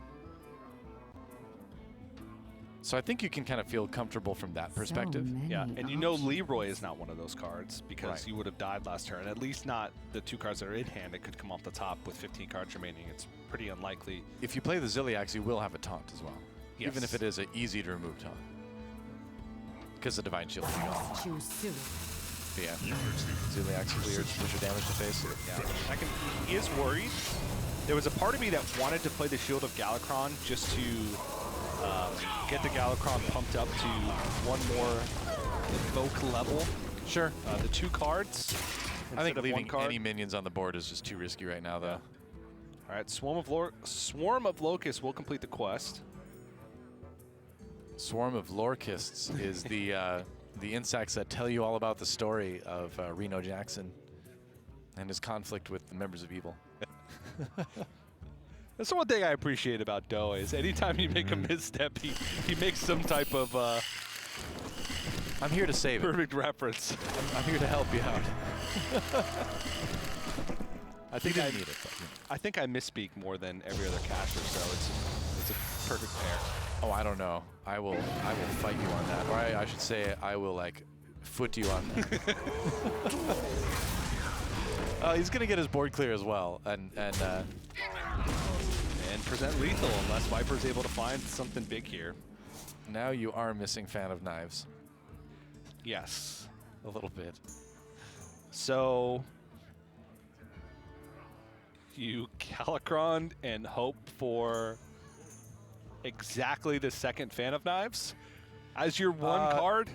So I think you can kind of feel comfortable from that perspective. Yeah, and you know Leroy is not one of those cards because Right. you would have died last turn. At least not the 2 cards that are in hand. It could come off the top with 15 cards remaining. It's pretty unlikely. If you play the Ziliax, you will have a taunt as well. Yes. Even if it is an easy to remove taunt. Because the Divine Shield is gone. Choose Sue. Yeah. Ziliax cleared, push your damage to face. Yeah. He is worried. There was a part of me that wanted to play the Shield of Galakron just to get the Galakron pumped up to one more evoke level. Sure. The 2 cards. I think instead of leaving 1 card. any minions on the board is just too risky right now, though. All right, Swarm of Locusts will complete the quest. Swarm of Lorkists is the insects that tell you all about the story of Reno Jackson and his conflict with the members of evil. That's the one thing I appreciate about Doe is anytime you make a misstep, he makes some type of I'm here to save it. Perfect reference. I'm here to help you out. I think I need it. I think I misspeak more than every other caster, so it's a perfect pair. Oh, I don't know. I will fight you on that, or I should say I will like foot you on that. He's gonna get his board clear as well, and present lethal unless Viper's able to find something big here. Now you are missing Fan of Knives. Yes, a little bit. So you Galakron and hope for exactly the second Fan of Knives as your one card.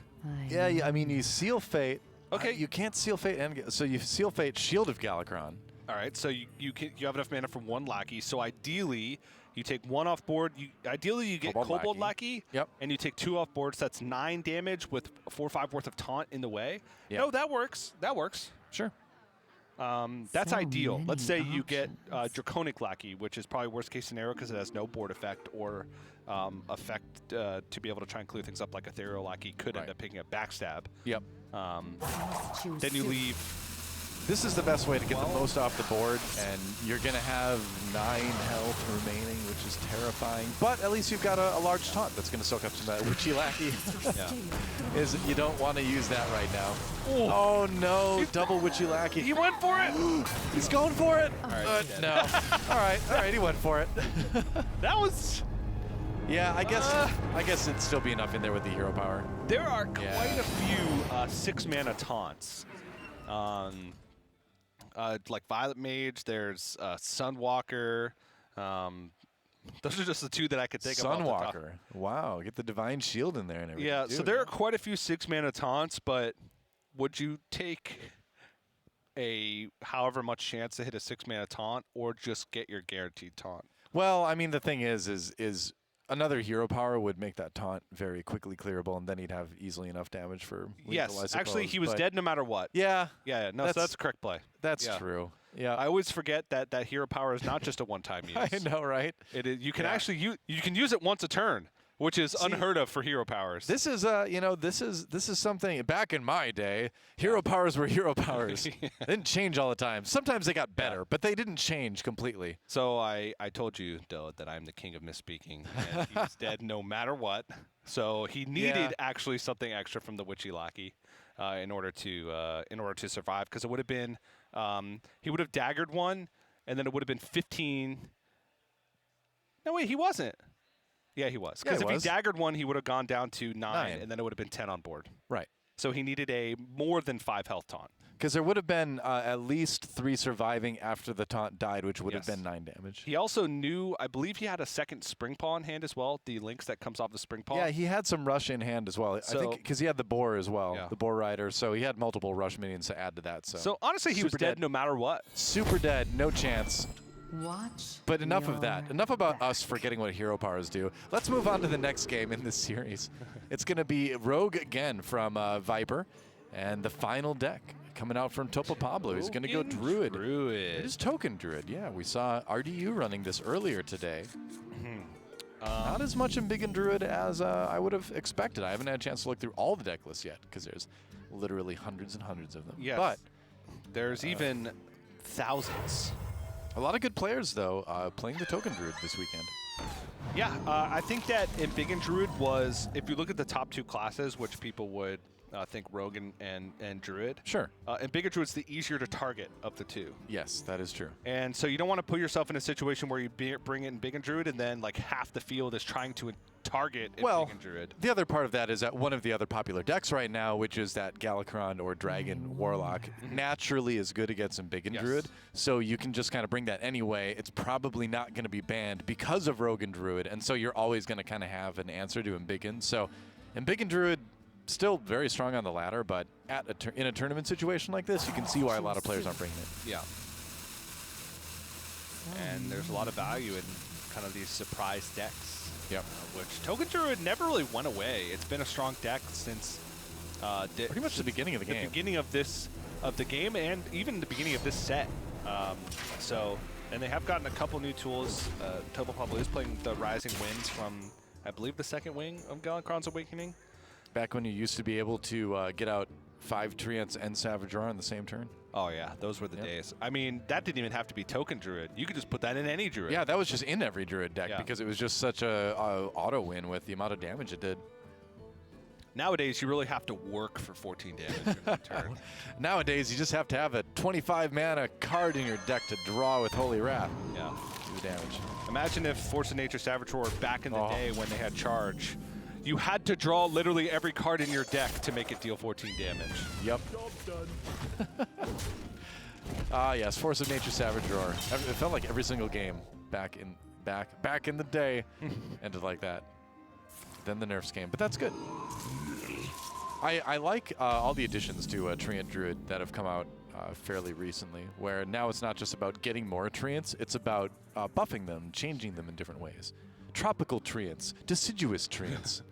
Yeah, I mean you seal Fate. Okay, you can't seal Fate, and so you seal Fate Shield of Galakron. All right, so you have enough mana from 1 Lackey. So ideally, you take 1 off board. Ideally, you get Kobold Lackey. Yep. And you take 2 off board. So that's 9 damage with 4/5 worth of taunt in the way. Yep. No, that works. That works. Sure. That's So ideal. Let's say many you get Draconic Lackey, which is probably worst case scenario because it has no board effect or effect to be able to try and clear things up like Ethereal Lackey could end up picking up Backstab. Yep. Then you leave. This is the best way to get the most off the board, and you're going to have 9 health remaining, which is terrifying. But at least you've got a large taunt that's going to soak up some of that Witchy Lackey. You don't want to use that right now. Oh no, double Witchy Lackey. He went for it. He's going for it. All right, no. All right, he went for it. That was. Yeah, I guess it'd still be enough in there with the hero power. There are quite a few 6-mana taunts. Like Violet Mage, there's Sunwalker. Those are just the 2 that I could think of. Sunwalker. Wow, get the Divine Shield in there and everything. Yeah, so there are quite a few 6-mana taunts, but would you take a however much chance to hit a 6-mana taunt or just get your guaranteed taunt? Well, I mean, the thing is another hero power would make that taunt very quickly clearable, and then he'd have easily enough damage for lethal, Yes, I suppose. actually, he was dead no matter what. Yeah. Yeah, no, so that's a correct play. That's true. Yeah. I always forget that hero power is not just a one-time use. I know, right? It is. You can actually you can use it once a turn, which is unheard of for hero powers. This is this is something back in my day, hero powers were hero powers. They didn't change all the time. Sometimes they got better, but they didn't change completely. So I told you, Doe, that I'm the king of misspeaking, and he's dead no matter what. So he needed actually something extra from the Witchy Lackey in order to survive, because it would have been he would have daggered 1, and then it would have been 15. No, wait, he wasn't. Yeah, he was. Because if he daggered 1, he would have gone down to 9, and then it would have been 10 on board. Right. So he needed a more than 5 health taunt. Because there would have been at least 3 surviving after the taunt died, which would have been 9 damage. He also knew, I believe he had a second Spring Paw in hand as well, the links that comes off the Spring Paw. Yeah, he had some rush in hand as well. So, I think because he had the boar as well, the boar rider. So he had multiple rush minions to add to that. So honestly, he was dead no matter what. Super dead, no chance. Watch. But enough of that. Enough about us forgetting what hero powers do. Let's move on to the next game in this series. It's going to be Rogue again from Viper, and the final deck coming out from Topo Pablo. He's going to go Druid. It is Token Druid. Yeah, we saw RDU running this earlier today. Not as much in Big and Druid as I would have expected. I haven't had a chance to look through all the deck lists yet because there's literally hundreds and hundreds of them. Yes. But there's even thousands. A lot of good players, though, playing the Token Druid this weekend. Yeah, I think that in Big and Druid was, if you look at the top 2 classes, which people would think Rogue and Druid. Sure. And Big and Druid's the easier to target of the 2. Yes, that is true. And so you don't want to put yourself in a situation where you bring in Big and Druid and then like half the field is trying to target Big and Druid. The other part of that is that one of the other popular decks right now, which is that Galakron or Dragon Warlock, naturally is good against some Big and Druid. So you can just kind of bring that anyway. It's probably not going to be banned because of Rogue and Druid, and so you're always going to kind of have an answer to Embiggen. So in Big and Druid, still very strong on the ladder, but in a tournament situation like this, you can see why a lot of players aren't bringing it. Yeah. And there's a lot of value in kind of these surprise decks. Yep. Which Token Druid never really went away. It's been a strong deck since pretty much the beginning of the game. The beginning of the game, and even the beginning of this set. And they have gotten a couple new tools. Topo Pablo is playing the Rising Winds from, I believe, the second wing of Galakron's Awakening. Back when you used to be able to get out 5 Treants and Savage Roar on the same turn. Oh, yeah. Those were the days. I mean, that didn't even have to be Token Druid. You could just put that in any Druid. Yeah, that was just in every Druid deck because it was just such a auto win with the amount of damage it did. Nowadays, you really have to work for 14 damage in turn. Nowadays, you just have to have a 25 mana card in your deck to draw with Holy Wrath. Yeah. Do the damage. Imagine if Force of Nature Savage Roar back in the day when they had charge. You had to draw literally every card in your deck to make it deal 14 damage. Yep. Yes, Force of Nature Savage Roar. It felt like every single game back in the day ended like that. Then the nerfs came, but that's good. I like all the additions to Treant Druid that have come out fairly recently, where now it's not just about getting more Treants, it's about buffing them, changing them in different ways. Tropical Treants, deciduous Treants,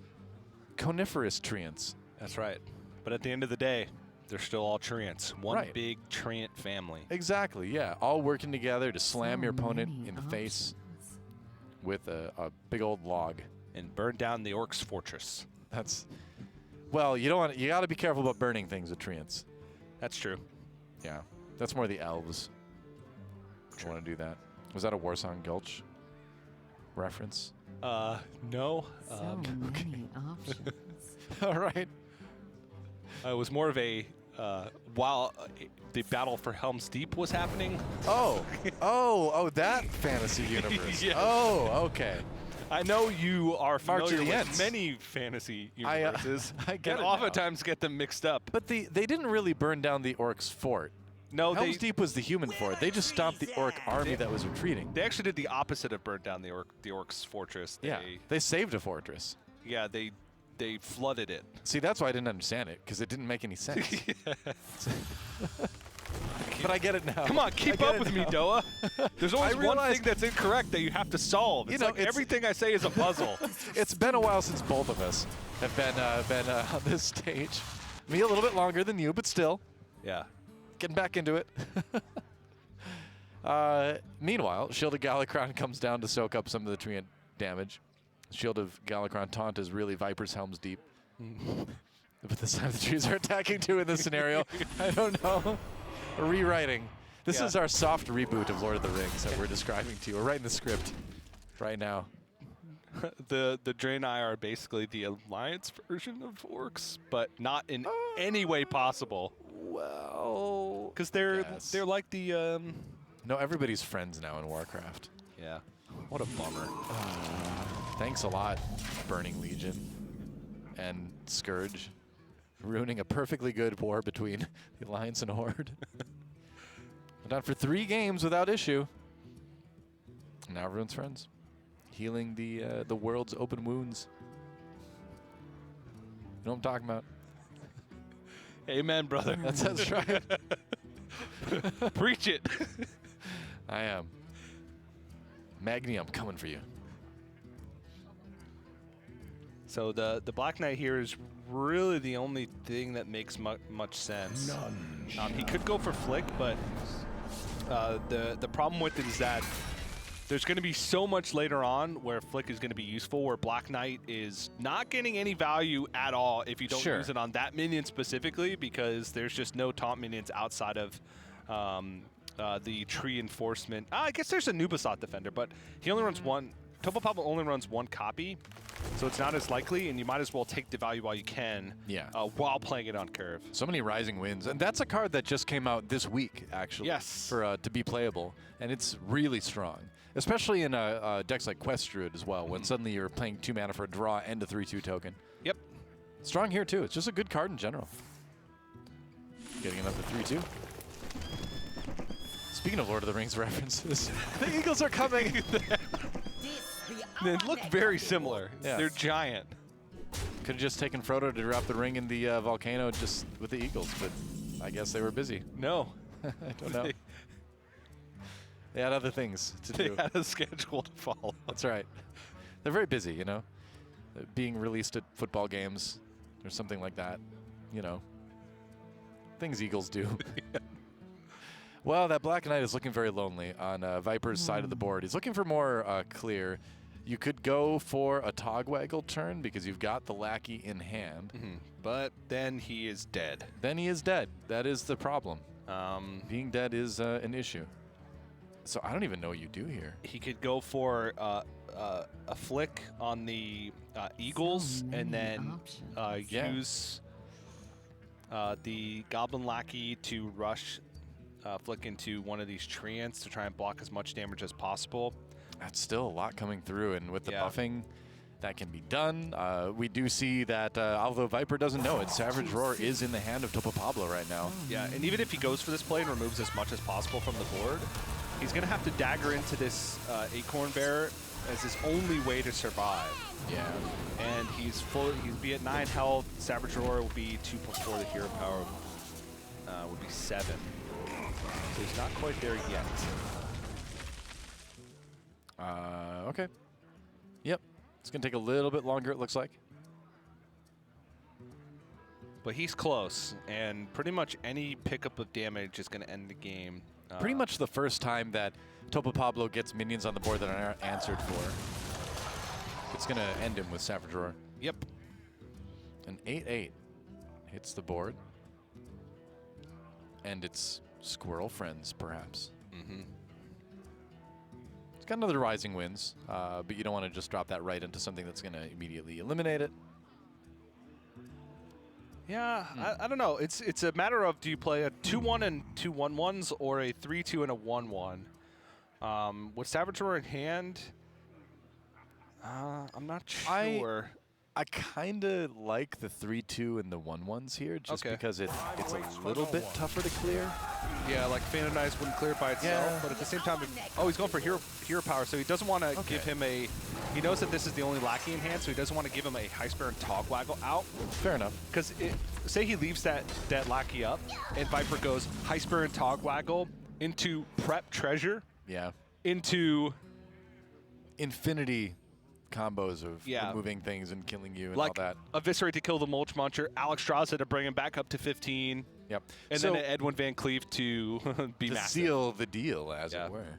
coniferous Treants. That's right. But at the end of the day, they're still all Treants. One big Treant family. Exactly, yeah. All working together to slam your opponent in the face with a big old log. And burn down the Orc's fortress. That's... Well, you got to be careful about burning things with Treants. That's true. Yeah. That's more the elves. Want to do that. Was that a Warsong Gulch reference? No. So many options. All right. It was more of a while the battle for Helm's Deep was happening. Oh, that fantasy universe. Yes. Oh, okay. I know you are familiar with Ents. many fantasy universes. I get and it oftentimes get them mixed up. But they didn't really burn down the Orc's fort. No, Helm's Deep was the human fort. They just stopped the Orc army that was retreating. They actually did the opposite of burn down the Orc's fortress. They saved a fortress. Yeah, they flooded it. See, that's why I didn't understand it, because it didn't make any sense. But I get it now. Come on, keep up with me, Doa. There's always one thing that's incorrect that you have to solve. It's like everything I say is a puzzle. It's been a while since both of us have been on this stage. Me a little bit longer than you, but still. Yeah. Getting back into it. Meanwhile, Shield of Galakron comes down to soak up some of the Treant damage. Shield of Galakron taunt is really Viper's Helm's Deep. But this time the trees are attacking too in this scenario. I don't know. Rewriting. This is our soft reboot of Lord of the Rings that we're describing to you. We're writing the script right now. The Draenei are basically the Alliance version of Orcs, but not in any way possible. Well, because they're like the. No, everybody's friends now in Warcraft. Yeah. What a bummer. Thanks a lot, Burning Legion and Scourge, ruining a perfectly good war between the Alliance and Horde. Went on for 3 games without issue. Now everyone's friends, healing the world's open wounds. You know what I'm talking about? Amen, brother. That's right. Preach it. I am. Magni, I'm coming for you. So the Black Knight here is really the only thing that makes much sense. He could go for Flick, but the problem with it is that There's going to be so much later on where Flick is going to be useful, where Black Knight is not getting any value at all if you don't use it on that minion specifically, because there's just no taunt minions outside of the tree enforcement. I guess there's a Nubisat defender, but he only runs one. Topo Pablo only runs one copy, so it's not as likely, and you might as well take the value while you can while playing it on curve. So many Rising Winds, and that's a card that just came out this week, actually. Yes. For to be playable, and it's really strong, especially in decks like Quest Druid as well, when suddenly you're playing 2 mana for a draw and a 3/2 token. Yep. Strong here too. It's just a good card in general. Getting another 3/2. Speaking of Lord of the Rings references, the Eagles are coming. They look very similar. Yeah. They're giant. Could have just taken Frodo to drop the ring in the volcano just with the Eagles, but I guess they were busy. No. I don't know. They had other things to do. They had a schedule to follow. That's right. They're very busy, you know. Being released at football games or something like that, you know. Things Eagles do. Well, that Black Knight is looking very lonely on Viper's side of the board. He's looking for more clear. You could go for a Togwaggle turn because you've got the Lackey in hand. But then he is dead. Then he is dead. That is the problem. Being dead is an issue. So I don't even know what you do here. He could go for a flick on the Eagles and then use the Goblin Lackey to rush flick into one of these treants to try and block as much damage as possible. That's still a lot coming through, and with the buffing, that can be done. We do see that, although Viper doesn't know it, Savage Roar is in the hand of Topo Pablo right now. Yeah, and even if he goes for this play and removes as much as possible from the board, he's going to have to dagger into this Acorn Bear as his only way to survive. Yeah. And he's be at 9 health. Savage Roar will be 2+4. The hero power would be 7. So he's not quite there yet. Okay. Yep. It's going to take a little bit longer, it looks like. But he's close, and pretty much any pickup of damage is going to end the game. Pretty much the first time that Topo Pablo gets minions on the board that aren't answered for. It's going to end him with Savage Roar. Yep. An 8/8 hits the board. And it's Squirrel Friends, perhaps. It's got another Rising Winds, but you don't want to just drop that right into something that's going to immediately eliminate it. Yeah, I don't know. It's a matter of, do you play a 2/1 and 2 1/1s or a 3/2 and a 1/1? With Savage Roar in hand, I'm not sure. I kind of like the 3/2 and the 1/1s here, just because it's a little bit tougher to clear. Yeah, like Fan of Knives wouldn't clear by itself, but at the same time, he's going for hero power, so he doesn't want to give him a. He knows that this is the only Lackey in hand, so he doesn't want to give him a High Spear and Togwaggle out. Fair enough. Because say he leaves that Lackey up, and Viper goes High Spear and Togwaggle into Prep Treasure. Yeah. Into infinity combos of removing things and killing you and like all that. Eviscerate to kill the Mulch Muncher, Alex Straza to bring him back up to 15. Yep. And so then Edwin Van Cleef to be to massive. seal the deal, as it were.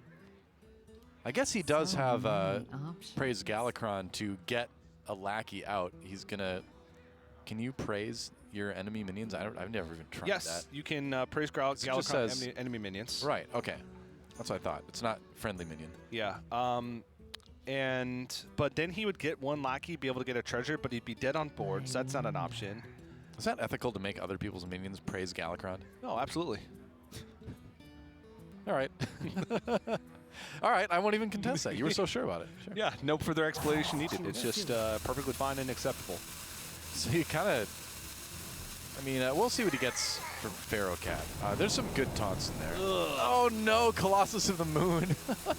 I guess he does have Praise Galakron to get a Lackey out. He's gonna. Can you praise your enemy minions? I've never even tried that. Yes, you can praise Galakron enemy minions. Right. Okay. That's what I thought. It's not friendly minion. Yeah. But then he would get one Lackey, be able to get a treasure, but he'd be dead on board, so that's not an option. Is that ethical to make other people's minions praise Galakron? No, absolutely. All right. All right, I won't even contest that. You were so sure about it. Sure. Yeah, no further explanation needed. It's just perfectly fine and acceptable. So he kind of, I mean, we'll see what he gets for Pharaoh Cat. There's some good taunts in there. Ugh. Oh no, Colossus of the Moon.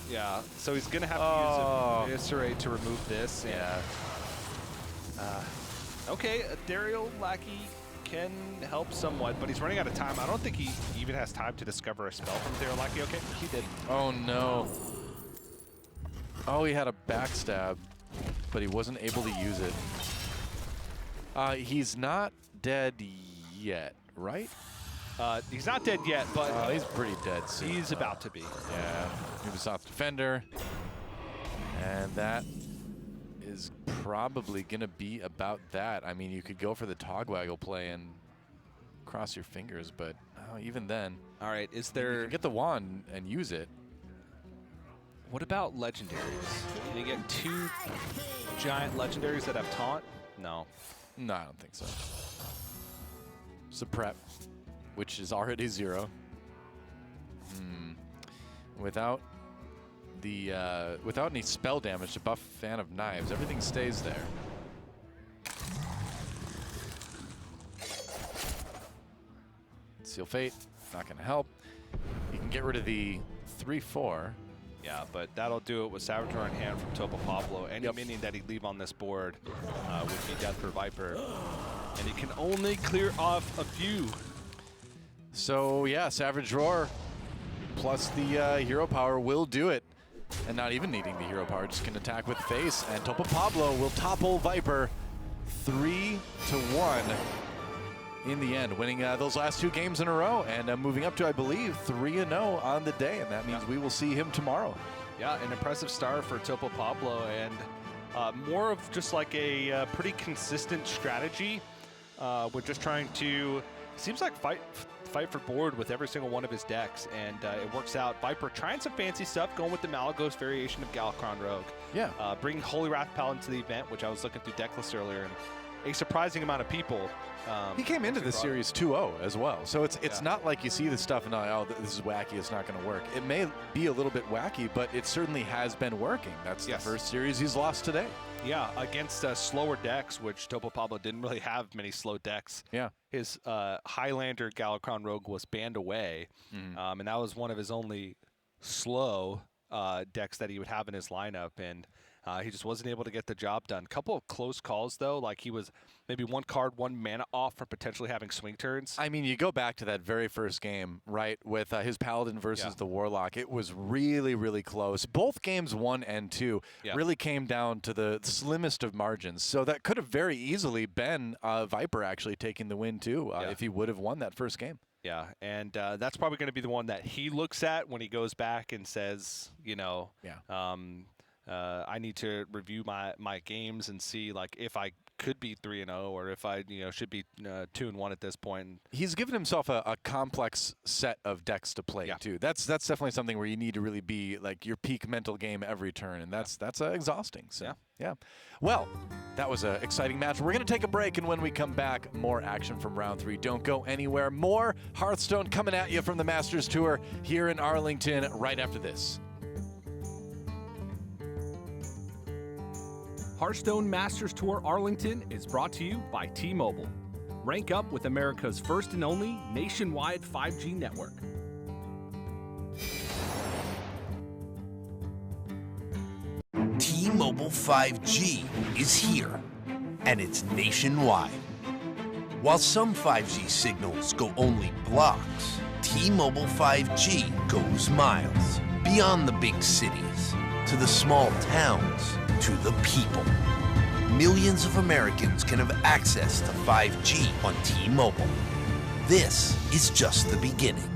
Yeah, so he's going to have to use Eviscerate to remove this. Yeah. Okay, a Dario Lackey can help somewhat, but he's running out of time. I don't think he even has time to discover a spell from Dario Lackey. Okay, he did. Oh no. Oh, he had a backstab, but he wasn't able to use it. He's not dead yet, right? He's not dead yet, but he's pretty dead soon. He's about to be. Yeah, Ubisoft Defender. And that is probably going to be about that. I mean, you could go for the Togwaggle play and cross your fingers, but even then. All right, is there... You can get the wand and use it. What about legendaries? Can you get 2 giant legendaries that have taunt? No. No, I don't think so. Supprep, which is already 0. Without any spell damage to buff Fan of Knives, everything stays there. Seal Fate, not going to help. You can get rid of the 3/4. Yeah, but that'll do it with Saboteur in hand from Topo Pablo. Any minion that he leave on this board would be death for Viper. And he can only clear off a few. So yeah, Savage Roar plus the hero power will do it. And not even needing the hero power, just can attack with face. And Topo Pablo will topple Viper 3-1 in the end, winning those last 2 games in a row and moving up to, I believe, 3-0 on the day. And that means we will see him tomorrow. Yeah, an impressive start for Topo Pablo, and more of just like a pretty consistent strategy. We're just trying to, seems like fight for board with every single one of his decks, and it works out. Viper trying some fancy stuff, going with the Malygos variation of Galakron Rogue. Yeah. Bringing Holy Wrath Paladin to the event, which I was looking through deck lists earlier, and a surprising amount of people. He came into the series 2-0 as well, so it's not like you see this stuff and oh, this is wacky, it's not going to work. It may be a little bit wacky, but it certainly has been working. That's the first series he's lost today. Yeah, against slower decks, which Topo Pablo didn't really have many slow decks. Yeah. His Highlander Galakron Rogue was banned away, and that was one of his only slow decks that he would have in his lineup, and he just wasn't able to get the job done. Couple of close calls, though, like he was maybe 1 card, 1 mana off from potentially having swing turns. I mean, you go back to that very first game, right, with his Paladin versus the Warlock. It was really, really close. Both games 1 and 2 really came down to the slimmest of margins. So that could have very easily been Viper actually taking the win, too, if he would have won that first game. Yeah, and that's probably going to be the one that he looks at when he goes back and says, you know, I need to review my games and see like if I could be 3-0 or if I should be 2-1 at this point. He's given himself a complex set of decks to play too. That's definitely something where you need to really be like your peak mental game every turn, and that's exhausting. So yeah. Well, that was an exciting match. We're going to take a break, and when we come back, more action from round 3. Don't go anywhere. More Hearthstone coming at you from the Masters Tour here in Arlington right after this. Hearthstone Masters Tour Arlington is brought to you by T-Mobile. Rank up with America's first and only nationwide 5G network. T-Mobile 5G is here, and it's nationwide. While some 5G signals go only blocks, T-Mobile 5G goes miles, beyond the big cities, to the small towns, to the people. Millions of Americans can have access to 5G on T-Mobile. This is just the beginning.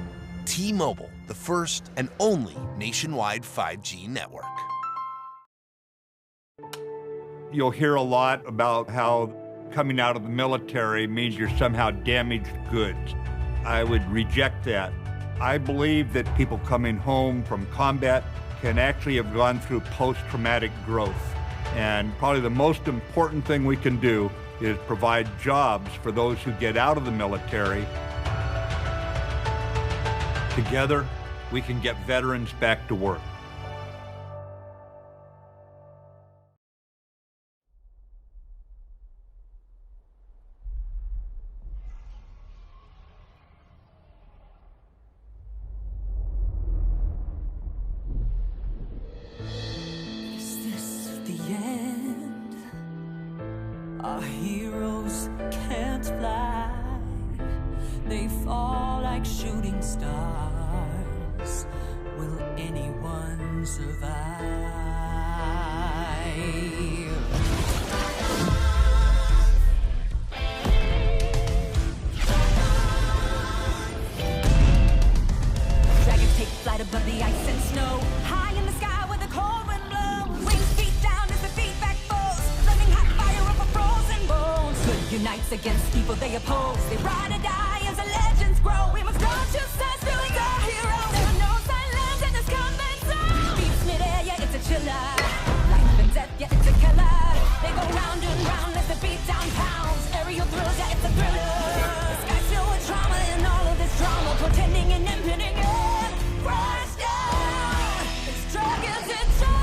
T-Mobile, the first and only nationwide 5G network. You'll hear a lot about how coming out of the military means you're somehow damaged goods. I would reject that. I believe that people coming home from combat can actually have gone through post-traumatic growth. And probably the most important thing we can do is provide jobs for those who get out of the military. Together, we can get veterans back to work. Our heroes can't fly. They fall like shooting stars. Will anyone survive? Dragons take flight above the ice and snow. High in the sky where the cold wind blows. Wings fights against people they oppose. They ride or die as the legends grow. We must draw two sides, feelings are heroes. There are no silence in this combat zone. Beats midair, yeah, it's a chiller. Life and death, yeah, it's a killer. They go round and round as the beat down pounds. Aerial thrills, yeah, it's a thriller. The sky's filled with trauma and all of this drama, pretending and impending, yeah. Crash down. It's dragons descend.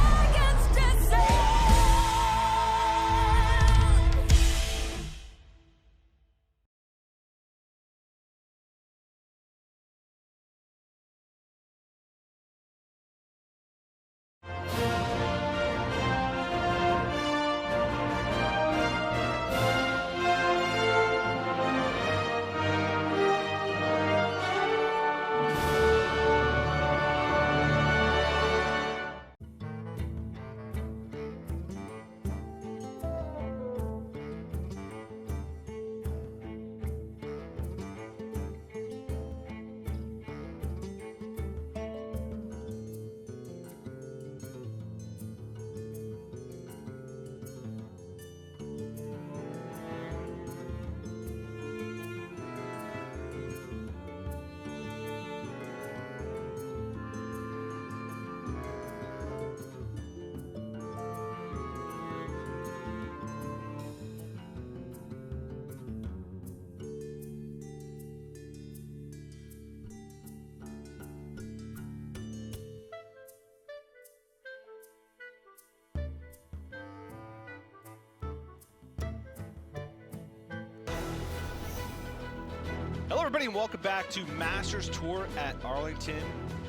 Hello, everybody, and welcome back to Masters Tour at Arlington,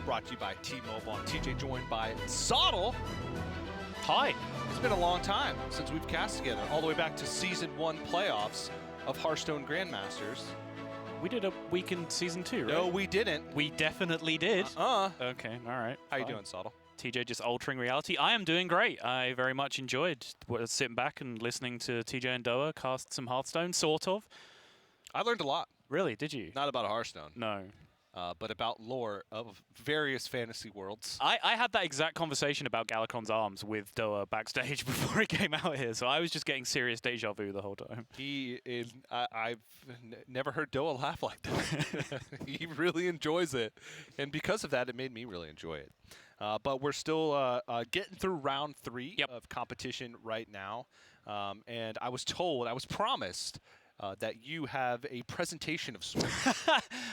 brought to you by T-Mobile. I'm TJ, joined by Zottle. Hi. It's been a long time since we've cast together, all the way back to Season 1 playoffs of Hearthstone Grandmasters. We did a week in Season 2, right? No, we didn't. We definitely did. Okay, all right. How you doing, Zottle? TJ just altering reality. I am doing great. I very much enjoyed sitting back and listening to TJ and Doa cast some Hearthstone, sort of. I learned a lot. Really? Did you? Not about Hearthstone. No. But about lore of various fantasy worlds. I had that exact conversation about Galakron's arms with Doa backstage before he came out here, so I was just getting serious deja vu the whole time. I've never heard Doa laugh like that. He really enjoys it, and because of that, it made me really enjoy it. But we're still getting through round 3 of competition right now, and I was promised that you have a presentation of sorts.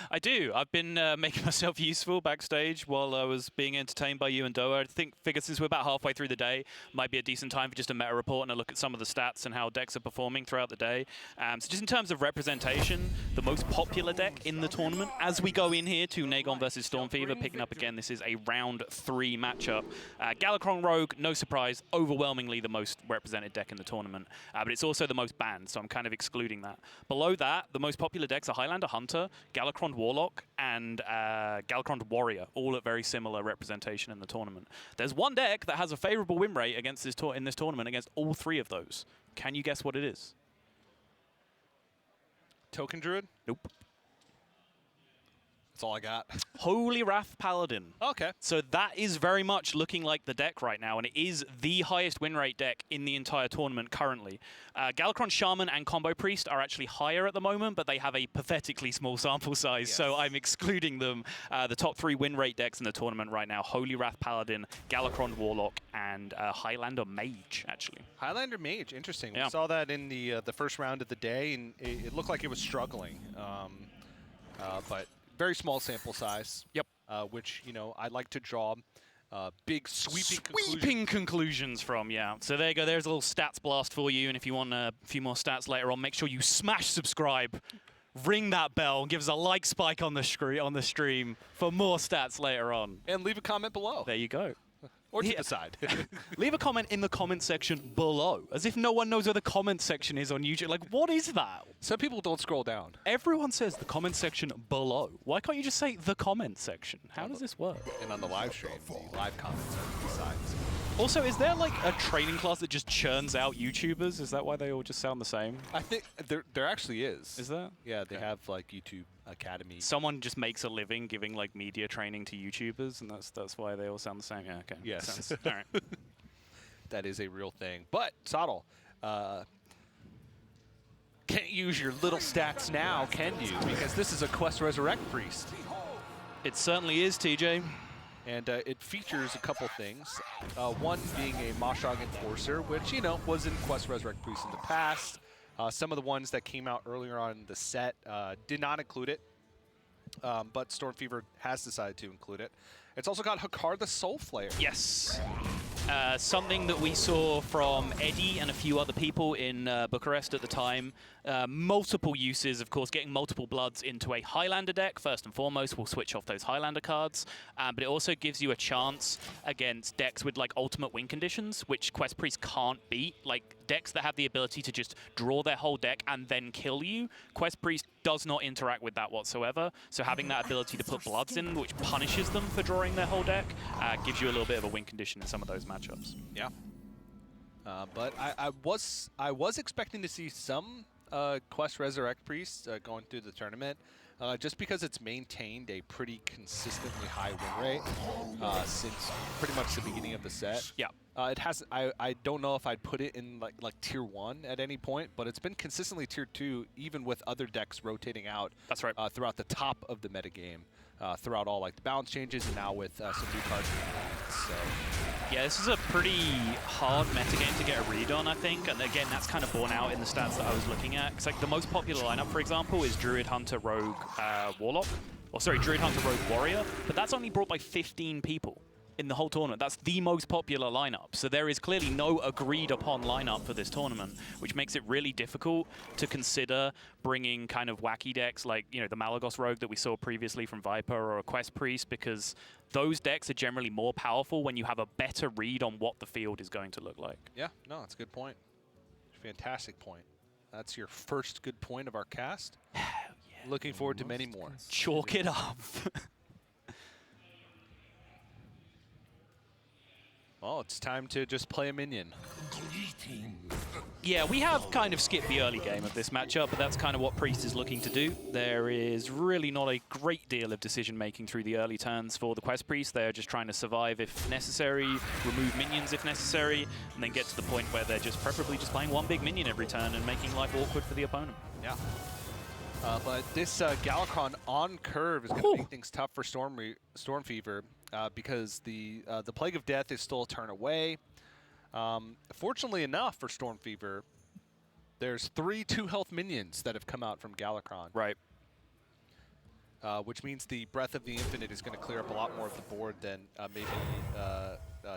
I do. I've been making myself useful backstage while I was being entertained by you and Doa. I figure since we're about halfway through the day, might be a decent time for just a meta report and a look at some of the stats and how decks are performing throughout the day. So just in terms of representation, the most popular deck in the tournament, as we go in here to NAGON versus StormFever, picking up again, this is a round 3 matchup. Galakron Rogue, no surprise, overwhelmingly the most represented deck in the tournament, but it's also the most banned, so I'm kind of excluding that. Below that, the most popular decks are Highlander Hunter, Galakron Warlock, and Galakron Warrior, all at very similar representation in the tournament. There's one deck that has a favorable win rate against this in this tournament against all 3 of those. Can you guess what it is? Token Druid? Nope. That's all I got. Holy Wrath Paladin. Okay. So that is very much looking like the deck right now, and it is the highest win rate deck in the entire tournament currently. Galakron Shaman and Combo Priest are actually higher at the moment, but they have a pathetically small sample size, so I'm excluding them. The top 3 win rate decks in the tournament right now, Holy Wrath Paladin, Galakron Warlock, and Highlander Mage, actually. Highlander Mage, interesting. Yeah. We saw that in the first round of the day, and it looked like it was struggling. But very small sample size. Yep. Which, you know, I like to draw big sweeping conclusions from, yeah. So there you go. There's a little stats blast for you. And if you want a few more stats later on, make sure you smash subscribe, ring that bell, give us a like spike on the stream for more stats later on. And leave a comment below. There you go. Or to the side. Leave a comment in the comment section below, as if no one knows where the comment section is on YouTube. Like, what is that? Some people don't scroll down. Everyone says the comment section below. Why can't you just say the comment section? How does this work? And on the live stream, the live comments are besides. Also, is there like a training class that just churns out YouTubers? Is that why they all just sound the same? I think there actually is. Is there? Yeah, they have like YouTube Academy. Someone just makes a living giving like media training to YouTubers, and that's why they all sound the same. Yeah, okay. Yes. All right. That is a real thing. But Zottle, can't use your little stats now, can you? Because this is a Quest Resurrect Priest. It certainly is, TJ. And it features a couple things. One being a Mashog Enforcer, which, you know, was in Quest Resurrect Priest in the past. Some of the ones that came out earlier on in the set did not include it, but StormFever has decided to include it. It's also got Hakar the Soul Flayer. Yes. Something that we saw from Eddie and a few other people in Bucharest at the time. Multiple uses, of course, getting multiple bloods into a Highlander deck. First and foremost, we'll switch off those Highlander cards. But it also gives you a chance against decks with like ultimate win conditions, which Quest Priest can't beat. Like decks that have the ability to just draw their whole deck and then kill you. Quest Priest does not interact with that whatsoever. So having that ability to put bloods in, which punishes them for drawing their whole deck, gives you a little bit of a win condition in some of those matchups. Yeah. But I was expecting to see some Quest Resurrect Priest going through the tournament, just because it's maintained a pretty consistently high win rate since pretty much the beginning of the set. Yeah. It has. I don't know if I'd put it in like tier 1 at any point, but it's been consistently tier 2, even with other decks rotating out. That's right. Throughout the top of the metagame, throughout all like the balance changes, and now with some new cards. So. Yeah, this is a pretty hard metagame to get a read on, I think. And again, that's kind of borne out in the stats that I was looking at. Because like the most popular lineup, for example, is Druid, Hunter, Rogue, Warlock. Or sorry, Druid, Hunter, Rogue, Warrior. But that's only brought by 15 people in the whole tournament. That's the most popular lineup. So there is clearly no agreed upon lineup for this tournament, which makes it really difficult to consider bringing kind of wacky decks like, you know, the Malagos Rogue that we saw previously from Viper or a Quest Priest, because those decks are generally more powerful when you have a better read on what the field is going to look like. Yeah, no, that's a good point. Fantastic point. That's your first good point of our cast. Yeah. Looking forward to many more. Chalk it up. Well, it's time to just play a minion. Yeah, we have kind of skipped the early game of this matchup, but that's kind of what Priest is looking to do. There is really not a great deal of decision-making through the early turns for the Quest Priest. They're just trying to survive if necessary, remove minions if necessary, and then get to the point where they're just preferably just playing one big minion every turn and making life awkward for the opponent. Yeah. But this Galakron on curve is going to make things tough for StormFever. Because the Plague of Death is still a turn away. Fortunately enough for StormFever, there's 3 2-health minions that have come out from Galakron. Right. Which means the Breath of the Infinite is going to clear up a lot more of the board than maybe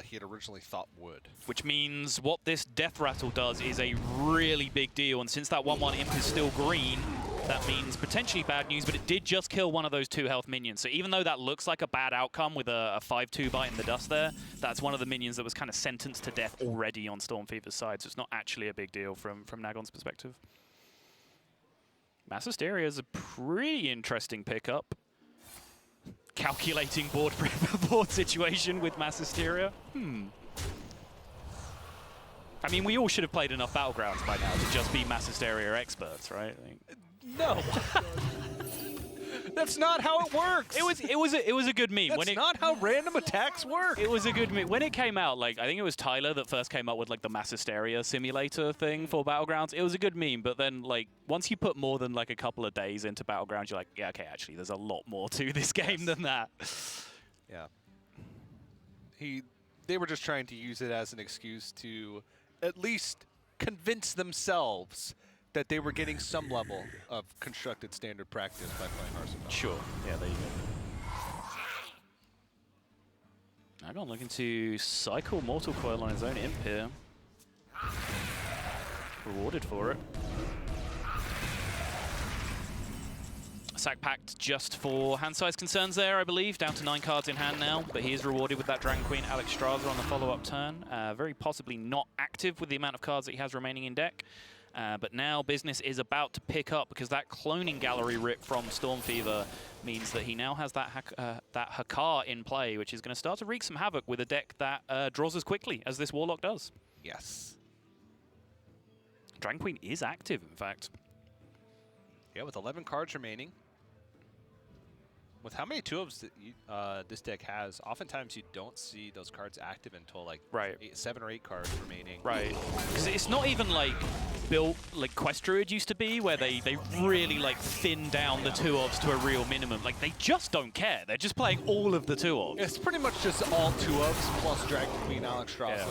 he had originally thought would. Which means what this Death Rattle does is a really big deal, and since that 1/1 imp is still green, that means potentially bad news, but it did just kill one of those 2-health minions. So even though that looks like a bad outcome with a 5/2 bite in the dust there, that's one of the minions that was kind of sentenced to death already on StormFever's side, so it's not actually a big deal from NAGON's perspective. Mass Hysteria is a pretty interesting pickup. Calculating board situation with Mass Hysteria. I mean, we all should have played enough Battlegrounds by now to just be Mass Hysteria experts, right? No. That's not how it works. It was a good meme. That's not how random attacks work. It was a good meme. When it came out, like, I think it was Tyler that first came up with like the Mass Hysteria simulator thing for Battlegrounds. It was a good meme, but then like once you put more than like a couple of days into Battlegrounds, you're like, yeah, okay, actually there's a lot more to this game than that. Yeah. They were just trying to use it as an excuse to at least convince themselves that they were getting some level of constructed standard practice by playing Hearthstone. Sure. Yeah, there you go. NAGON looking to cycle Mortal Coil on his own imp here. Rewarded for it. Sack packed just for hand size concerns there, I believe. Down to 9 cards in hand now, but he is rewarded with that Dragon Queen Alex Straza on the follow-up turn. Very possibly not active with the amount of cards that he has remaining in deck. But now business is about to pick up because that cloning gallery rip from StormFever means that he now has that Hakar in play, which is going to start to wreak some havoc with a deck that draws as quickly as this Warlock does. Yes. Dragon Queen is active, in fact. Yeah, with 11 cards remaining. With how many 2-ofs that this deck has, oftentimes you don't see those cards active until like 7 or 8 cards remaining. Right. Because it's not even like built like Quest Druid used to be, where they really like thin down the 2-ofs to a real minimum. Like they just don't care. They're just playing all of the 2-ofs. It's pretty much just all 2-ofs plus Dragon Queen, Alexstrasza,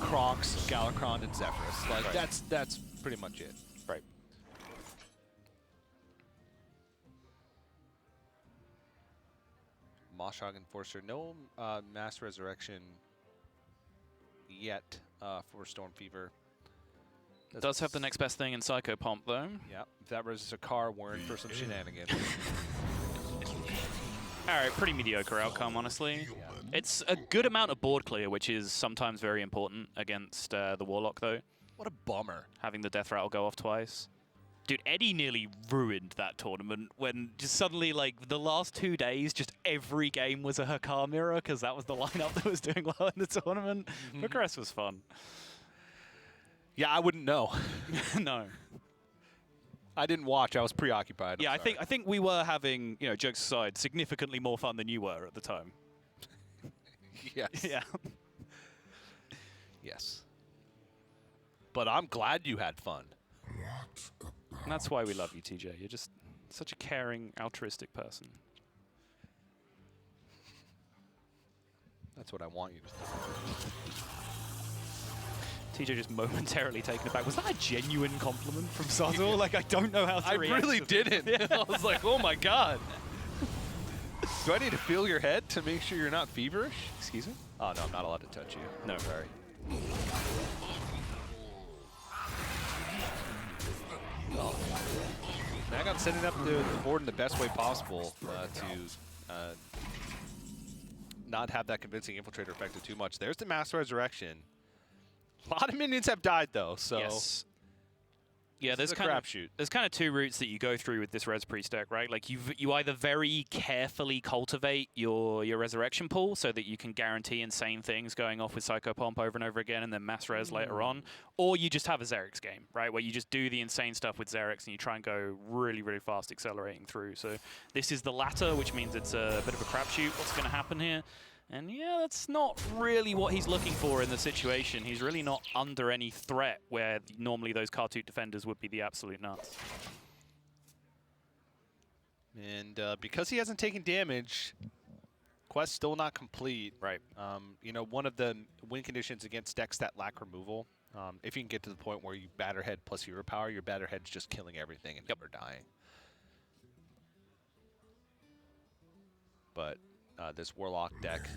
Kronx, Galakrond, and Zephrys. Like that's pretty much it. Right. Moshog Enforcer, no Mass Resurrection yet for StormFever. Does have the next best thing in Psycho Pomp, though. Yeah, if that was a car, we're in for some shenanigans. All right, pretty mediocre outcome, honestly. Yeah. It's a good amount of board clear, which is sometimes very important against the Warlock, though. What a bummer. Having the Death Rattle go off twice. Dude, Eddie nearly ruined that tournament when just suddenly, like, the last 2 days, just every game was a Hakar mirror, because that was the lineup that was doing well in the tournament. Progress was fun. Yeah, I wouldn't know. No. I didn't watch. I was preoccupied. Yeah, I think we were having, you know, jokes aside, significantly more fun than you were at the time. Yes. Yeah. Yes. But I'm glad you had fun. And that's why we love you, TJ. You're just such a caring, altruistic person. That's what I want you to think. TJ just momentarily taken aback. Was that a genuine compliment from Sazor? Like, I don't know how to react. I really didn't. Yeah. I was like, oh my god. Do I need to feel your head to make sure you're not feverish? Excuse me? Oh, no, I'm not allowed to touch you. No. Sorry. Oh. NAGON setting up the board in the best way possible to not have that convincing infiltrator affected too much. There's the Mass Resurrection. A lot of minions have died, though, so... Yes. Yeah, there's kind of 2 routes that you go through with this Res Priest deck, right? Like you either very carefully cultivate your resurrection pool so that you can guarantee insane things going off with Psycho Pomp over and over again and then mass res later on, or you just have a Xerix game, right? Where you just do the insane stuff with Xerix and you try and go really, really fast accelerating through. So this is the latter, which means it's a bit of a crapshoot. What's going to happen here? And yeah, that's not really what he's looking for in the situation. He's really not under any threat where normally those Kartut defenders would be the absolute nuts. And because he hasn't taken damage, quest still not complete. Right. You know, one of the win conditions against decks that lack removal, if you can get to the point where you Batterhead plus hero power, your Batterhead's just killing everything and never dying. But this Warlock deck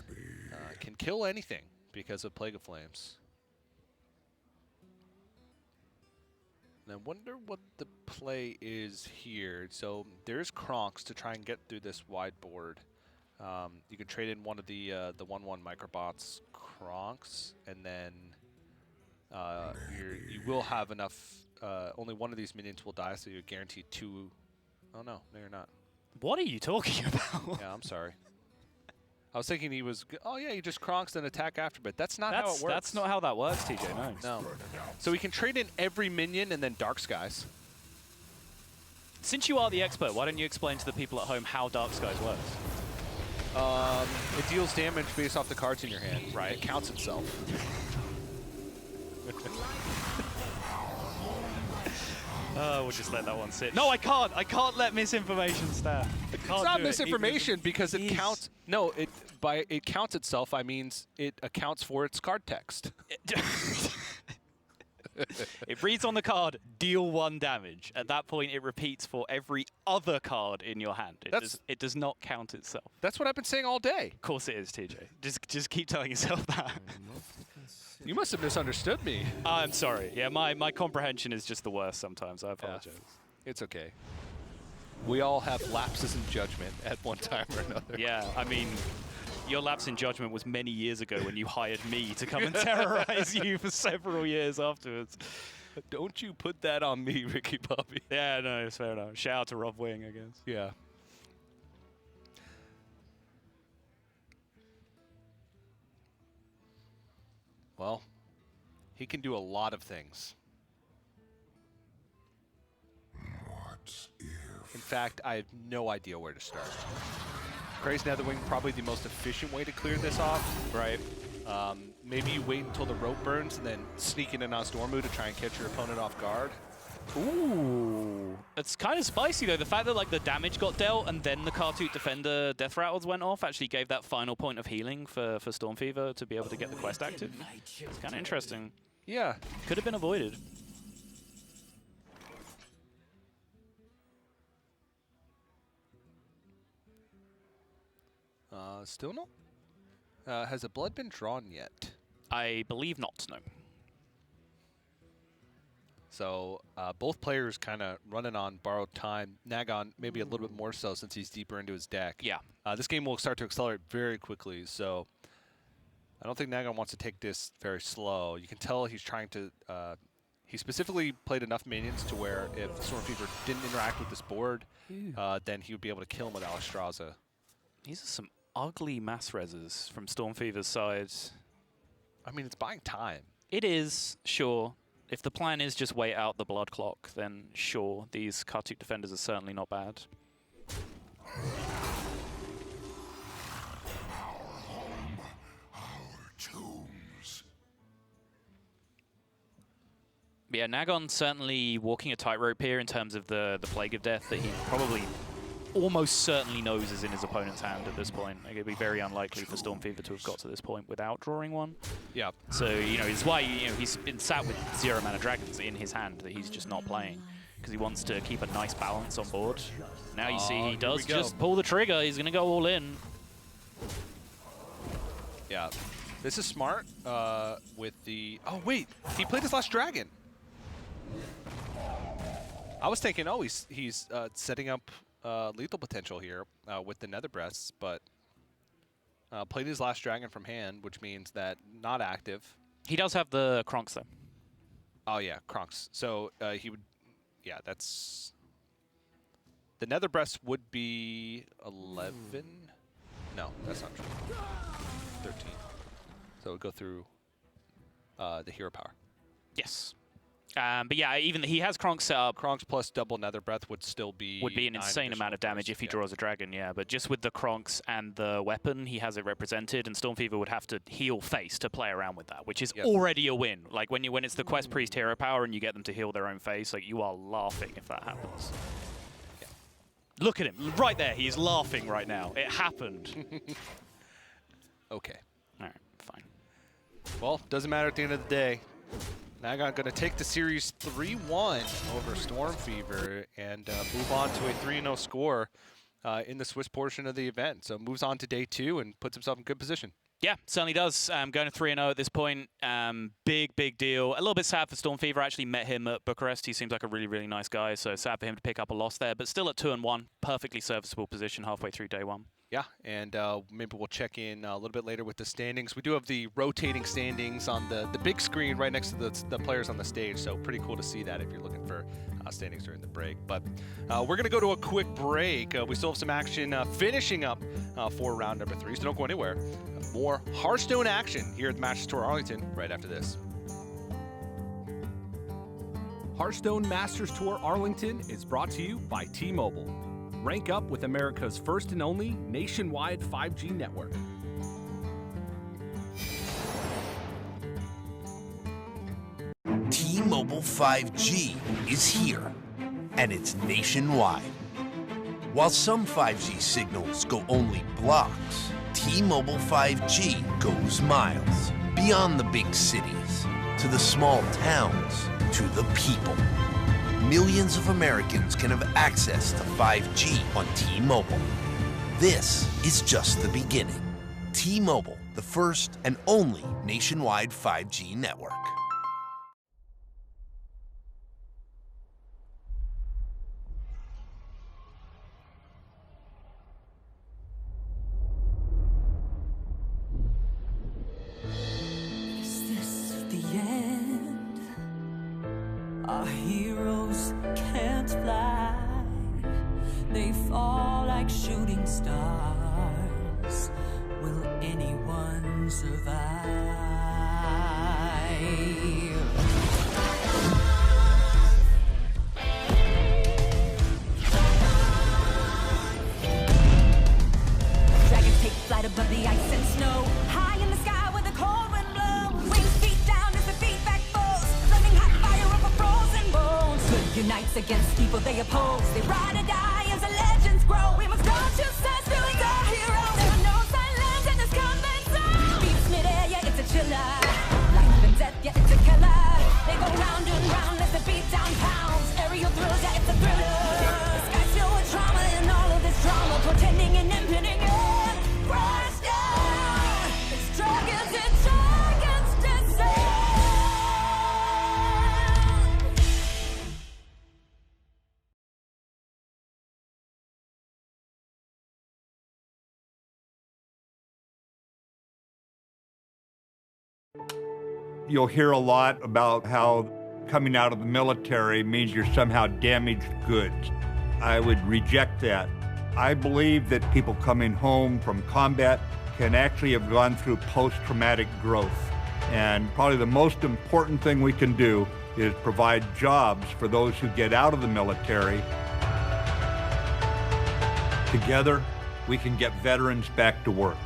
can kill anything because of Plague of Flames. And I wonder what the play is here. So there's Kronx to try and get through this wide board. You can trade in one of the 1/1 microbots, Kronx, and then you will have enough. Only one of these minions will die, so you're guaranteed 2. Oh no, you're not. What are you talking about? Yeah, I'm sorry. I was thinking he was, oh yeah, you just Kronx and attack after, but that's not how it works. That's not how that works, TJ, No. So we can trade in every minion and then Dark Skies. Since you are the expert, why don't you explain to the people at home how Dark Skies works? It deals damage based off the cards in your hand. Right. It counts itself. We'll just let that one sit. No, I can't. I can't let misinformation stand. It's not misinformation because it counts. No, it counts itself. I means it accounts for its card text. It reads on the card, deal 1 damage. At that point, it repeats for every other card in your hand. It does not count itself. That's what I've been saying all day. Of course it is, TJ. Just keep telling yourself that. You must have misunderstood me. I'm sorry. Yeah, my comprehension is just the worst sometimes. I apologize. Yeah, it's okay. We all have lapses in judgment at one time or another. Yeah, I mean, your lapse in judgment was many years ago when you hired me to come and terrorize you for several years afterwards. Don't you put that on me, Ricky Puppy. Yeah, no, it's fair enough. Shout out to Rob Wing, I guess. Yeah. Well, he can do a lot of things. In fact, I have no idea where to start. Crazy Netherwing, probably the most efficient way to clear this off. Right. Maybe you wait until the rope burns and then sneak in an Osdormu to try and catch your opponent off guard. Ooh, it's kind of spicy though. The fact that like the damage got dealt and then the Kartuk Defender death rattles went off actually gave that final point of healing for StormFever to be able to get the quest active. It's kind of interesting. Yeah, could have been avoided. Still no? Has a blood been drawn yet? I believe not, no. So both players kind of running on borrowed time. NAGON maybe a little bit more so since he's deeper into his deck. Yeah. This game will start to accelerate very quickly, so I don't think NAGON wants to take this very slow. You can tell he's trying to... he specifically played enough minions to where if StormFever didn't interact with this board, then he would be able to kill him with Alistraza. These are some ugly mass reses from StormFever's side. I mean, it's buying time. It is, sure. If the plan is just wait out the blood clock, then sure, these Kartuk Defenders are certainly not bad. But yeah, NAGON certainly walking a tightrope here in terms of the Plague of Death that he probably almost certainly knows is in his opponent's hand at this point. Like, it'd be very unlikely for StormFever to have got to this point without drawing one. Yeah. So, you know, it's why, you know, he's been sat with 0 mana dragons in his hand that he's just not playing because he wants to keep a nice balance on board. Now you see he does just pull the trigger. He's going to go all in. Yeah. This is smart with the... Oh, wait. He played his last dragon. I was thinking, oh, he's setting up lethal potential here with the Nether Breasts, but played his last dragon from hand, which means that not active. He does have the Kronks, though. Oh, yeah, Kronks. So he would... Yeah, that's... The Nether Breast would be 11? No, that's not true. 13. So it would go through the hero power. Yes. But yeah, even he has Kronk set up. Kronks plus double Nether Breath would still be... Would be an insane amount of damage if he draws a dragon, yeah. But just with the Kronks and the weapon, he has it represented, and StormFever would have to heal face to play around with that, which is already a win. Like when it's the Quest Priest hero power and you get them to heal their own face, like you are laughing if that happens. Yeah. Look at him, right there. He's laughing right now. It happened. Okay. All right, fine. Well, doesn't matter at the end of the day. NAGON going to take the series 3-1 over StormFever and move on to a 3-0 score in the Swiss portion of the event. So moves on to day 2 and puts himself in good position. Yeah, certainly does. Going to 3-0 at this point. Big deal. A little bit sad for StormFever. I actually met him at Bucharest. He seems like a really nice guy, so sad for him to pick up a loss there. But still at 2-1, perfectly serviceable position halfway through day 1. Yeah, and maybe we'll check in a little bit later with the standings. We do have the rotating standings on the big screen right next to the players on the stage, so pretty cool to see that if you're looking for standings during the break. But we're going to go to a quick break. We still have some action finishing up for round number 3, so don't go anywhere. More Hearthstone action here at the Masters Tour Arlington right after this. Hearthstone Masters Tour Arlington is brought to you by T-Mobile. Rank up with America's first and only nationwide 5G network. T-Mobile 5G is here, and it's nationwide. While some 5G signals go only blocks, T-Mobile 5G goes miles, beyond the big cities, to the small towns, to the people. Millions of Americans can have access to 5G on T-Mobile. This is just the beginning. T-Mobile, the first and only nationwide 5G network. Is this the end? Our heroes can't fly. They fall like shooting stars. Will anyone survive? Dragons take flight above the ice and snow. High in the sky with a cold Force against people they oppose. They ride or die as the legends grow. We must go to sense, doing our heroes. There are no silence in this combat zone. Beats midair, yeah, it's a chiller. Life and death, yeah, it's a killer. They go round and round as the beat down pounds. Aerial thrills, yeah, it's a thriller. The sky's filled with trauma and all of this drama, pretending and impending, yeah. Crash down. It's dragons descend. You'll hear a lot about how coming out of the military means you're somehow damaged goods. I would reject that. I believe that people coming home from combat can actually have gone through post-traumatic growth. And probably the most important thing we can do is provide jobs for those who get out of the military. Together, we can get veterans back to work.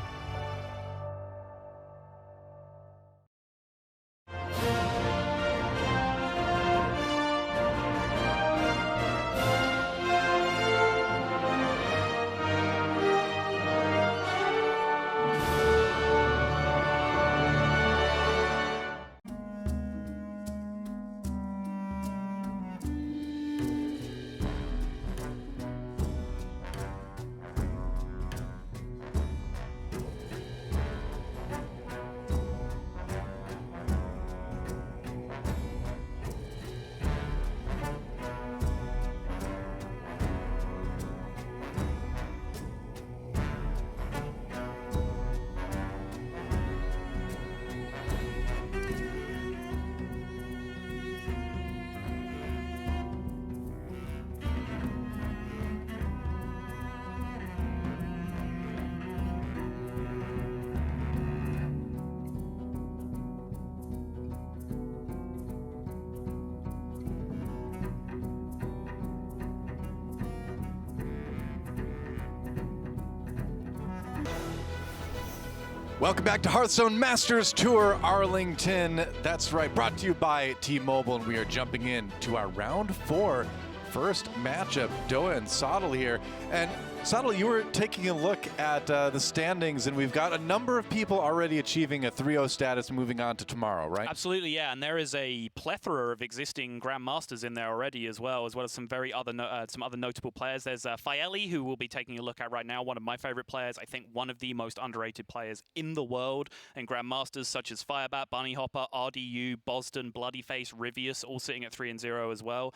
Welcome back to Hearthstone Masters Tour Arlington. That's right, brought to you by T-Mobile, and we are jumping in to our round 4 first matchup. Doa and Sottle here. And Sottle, you were taking a look at the standings, and we've got a number of people already achieving a 3-0 status moving on to tomorrow, right? Absolutely, yeah. And there is a plethora of existing Grandmasters in there already as well as some other notable players. There's Faeli, who we'll be taking a look at right now, one of my favorite players. I think one of the most underrated players in the world. And Grandmasters such as Firebat, Bunnyhoppor, RDU, Bozzzton, bloodyface, Rivius, all sitting at 3-0 as well.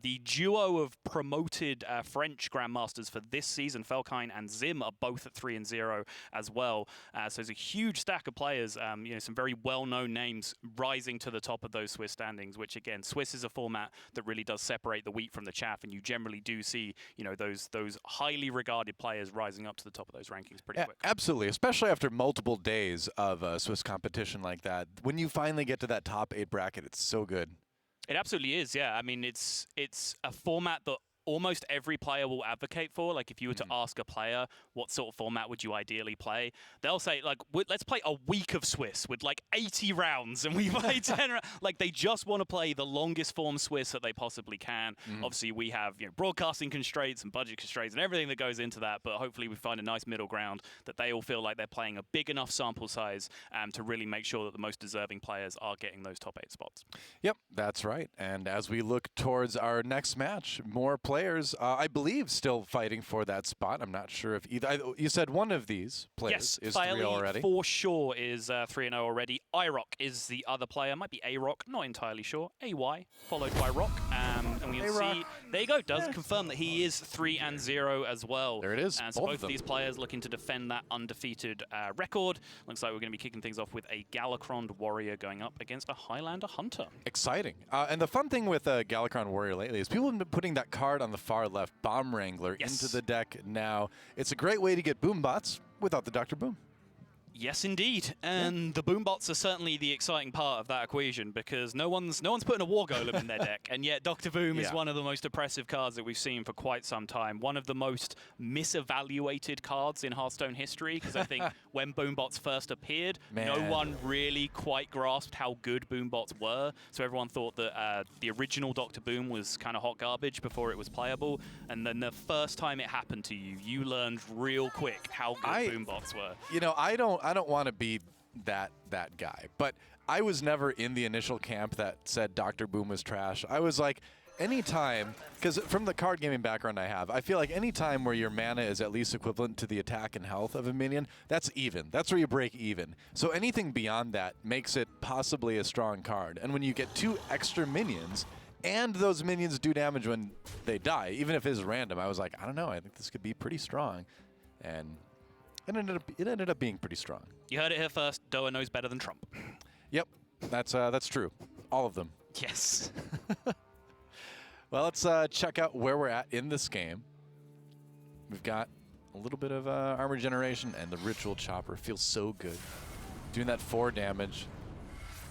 The duo of promoted French Grandmasters for this season, Felkine and Zhym, are both at 3-0 as well. So there's a huge stack of players, some very well-known names rising to the top of those Swiss standings, which again, Swiss is a format that really does separate the wheat from the chaff, and you generally do see, those highly regarded players rising up to the top of those rankings pretty quick. Absolutely, especially after multiple days of Swiss competition like that. When you finally get to that top 8 bracket, it's so good. It absolutely is, yeah. I mean, it's a format that almost every player will advocate for. Like, if you were to ask a player what sort of format would you ideally play, they'll say, like, let's play a week of Swiss with like 80 rounds, and we play 10 rounds. Like, they just want to play the longest form Swiss that they possibly can. Obviously, we have broadcasting constraints and budget constraints and everything that goes into that, but hopefully we find a nice middle ground that they all feel like they're playing a big enough sample size to really make sure that the most deserving players are getting those top 8 spots. Yep, that's right. And as we look towards our next match, more players, I believe, still fighting for that spot. I'm not sure if either. You said one of these players is 3-0 already. For sure is 3-0 already. AyRoK is the other player. Might be AyRoK, not entirely sure. AY, followed by Rock. And we'll see. There you go. Does confirm that he is 3-0 as well. There it is. And so both of these players looking to defend that undefeated record. Looks like we're going to be kicking things off with a Galakron Warrior going up against a Highlander Hunter. Exciting. And the fun thing with Galakron Warrior lately is people have been putting that card on the far left, Bomb Wrangler, into the deck now. It's a great way to get boom bots without the Dr. Boom. Yes, indeed. And the boombots are certainly the exciting part of that equation because no one's putting a War Golem in their deck, and yet Dr. Boom is one of the most oppressive cards that we've seen for quite some time. One of the most misevaluated cards in Hearthstone history because I think when boombots first appeared, no one really quite grasped how good boombots were. So everyone thought that the original Dr. Boom was kind of hot garbage before it was playable, and then the first time it happened to you, you learned real quick how good boombots were. You know, I don't want to be that guy, but I was never in the initial camp that said Dr. Boom was trash. I was like, anytime, because from the card gaming background I have, I feel like any time where your mana is at least equivalent to the attack and health of a minion, that's even. That's where you break even. So anything beyond that makes it possibly a strong card. And when you get 2 extra minions, and those minions do damage when they die, even if it is random, I was like, I don't know, I think this could be pretty strong. And it ended up being pretty strong. You heard it here first. Doa knows better than Trump. Yep, that's true. All of them. Yes. Well, let's check out where we're at in this game. We've got a little bit of armor generation, and the Ritual Chopper feels so good. Doing that 4 damage.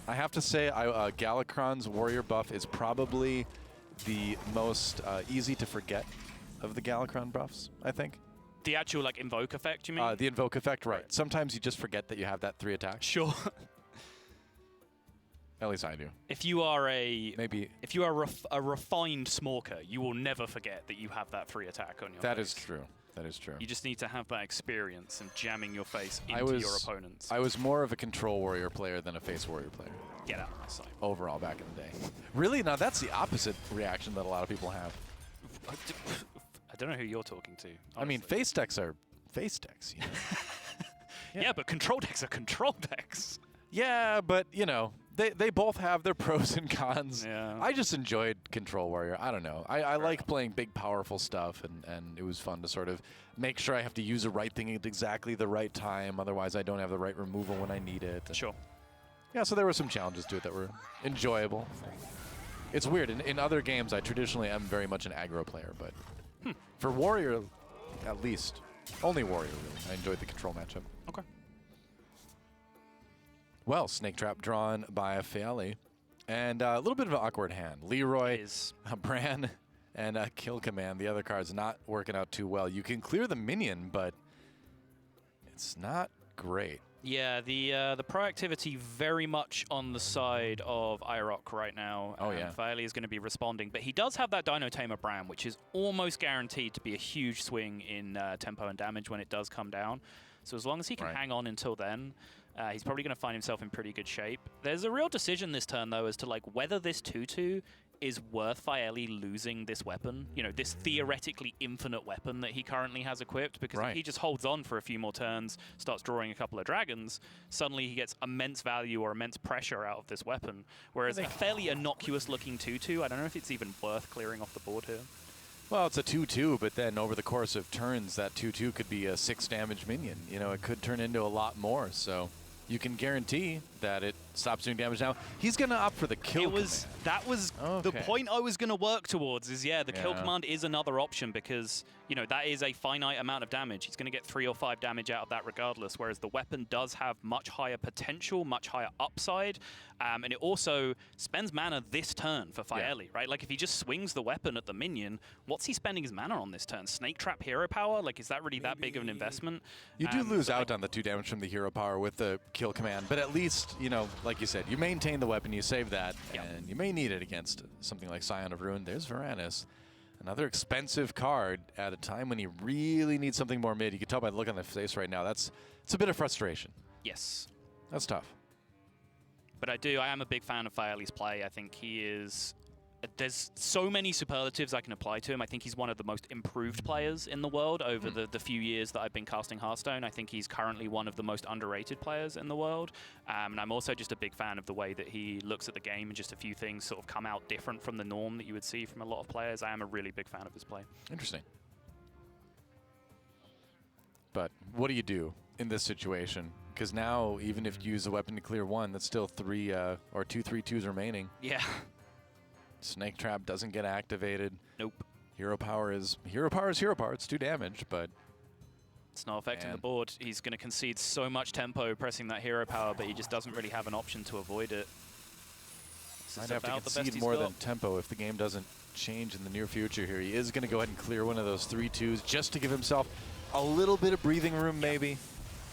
I have to say, Galakron's Warrior buff is probably the most easy to forget of the Galakron buffs, I think. The actual, like, invoke effect, you mean? The invoke effect, right. Sometimes you just forget that you have that 3 attack. Sure. At least I do. If you are if you are a refined smoker, you will never forget that you have that 3 attack on your face. That is true. That is true. You just need to have that experience and jamming your face into your opponents. I was more of a control warrior player than a face warrior player. Get out of my sight. Overall, back in the day. Really? Now, that's the opposite reaction that a lot of people have. I don't know who you're talking to. Honestly. I mean, face decks are face decks. You know? Yeah, but control decks are control decks. Yeah, but, you know, they both have their pros and cons. Yeah. I just enjoyed Control Warrior. I don't know. I like playing big, powerful stuff, and it was fun to sort of make sure I have to use the right thing at exactly the right time. Otherwise, I don't have the right removal when I need it. Sure. Yeah, so there were some challenges to it that were enjoyable. It's weird. In other games, I traditionally am very much an aggro player, but for Warrior, at least, only Warrior, really. I enjoyed the control matchup. Okay. Well, Snake Trap drawn by a Faeli. And a little bit of an awkward hand. Leroy, Bran, and Kill Command. The other card's not working out too well. You can clear the minion, but it's not great. Yeah, the proactivity very much on the side of AyRoK right now. Oh, yeah. Faeli is going to be responding, but he does have that Dino Tamer Bran, which is almost guaranteed to be a huge swing in tempo and damage when it does come down. So as long as he can hang on until then, he's probably going to find himself in pretty good shape. There's a real decision this turn, though, as to like whether this 2/2 is worth Faeli losing this weapon, you know, this theoretically infinite weapon that he currently has equipped, because if he just holds on for a few more turns, starts drawing a couple of dragons, suddenly he gets immense value or immense pressure out of this weapon. Whereas a fairly innocuous-looking 2/2, I don't know if it's even worth clearing off the board here. Well, it's a 2/2, but then over the course of turns, that 2/2 could be a 6 damage minion. You know, it could turn into a lot more, so you can guarantee that it stops doing damage now. He's going to opt for the kill command. That was the point I was going to work towards is, the kill command is another option because, you know, that is a finite amount of damage. He's going to get 3 or 5 damage out of that regardless, whereas the weapon does have much higher potential, much higher upside, and it also spends mana this turn for Faeli, right? Like, if he just swings the weapon at the minion, what's he spending his mana on this turn? Snake Trap Hero Power? Like, is that really that big of an investment? You do lose out on the 2 damage from the hero power with the kill command, but at least, you know, like you said, you maintain the weapon, you save that, and you may need it against something like Scion of Ruin. There's Varanus, another expensive card at a time when you really need something more mid. You can tell by the look on the face right now, it's a bit of frustration. Yes. That's tough. But I am a big fan of Faeli's play. I think he is... There's so many superlatives I can apply to him. I think he's one of the most improved players in the world over the few years that I've been casting Hearthstone. I think he's currently one of the most underrated players in the world. And I'm also just a big fan of the way that he looks at the game and just a few things sort of come out different from the norm that you would see from a lot of players. I am a really big fan of his play. Interesting. But what do you do in this situation? Because now, even if you use a weapon to clear 1, that's still 3 or 2 3/2s remaining. Yeah. Snake Trap doesn't get activated. Nope. Hero Power is hero power. It's 2 damage, but It's not affecting the board. He's going to concede so much tempo pressing that hero power, but he just doesn't really have an option to avoid it. Might have to concede more than tempo if the game doesn't change in the near future here. He is going to go ahead and clear one of those 3-2s just to give himself a little bit of breathing room, maybe.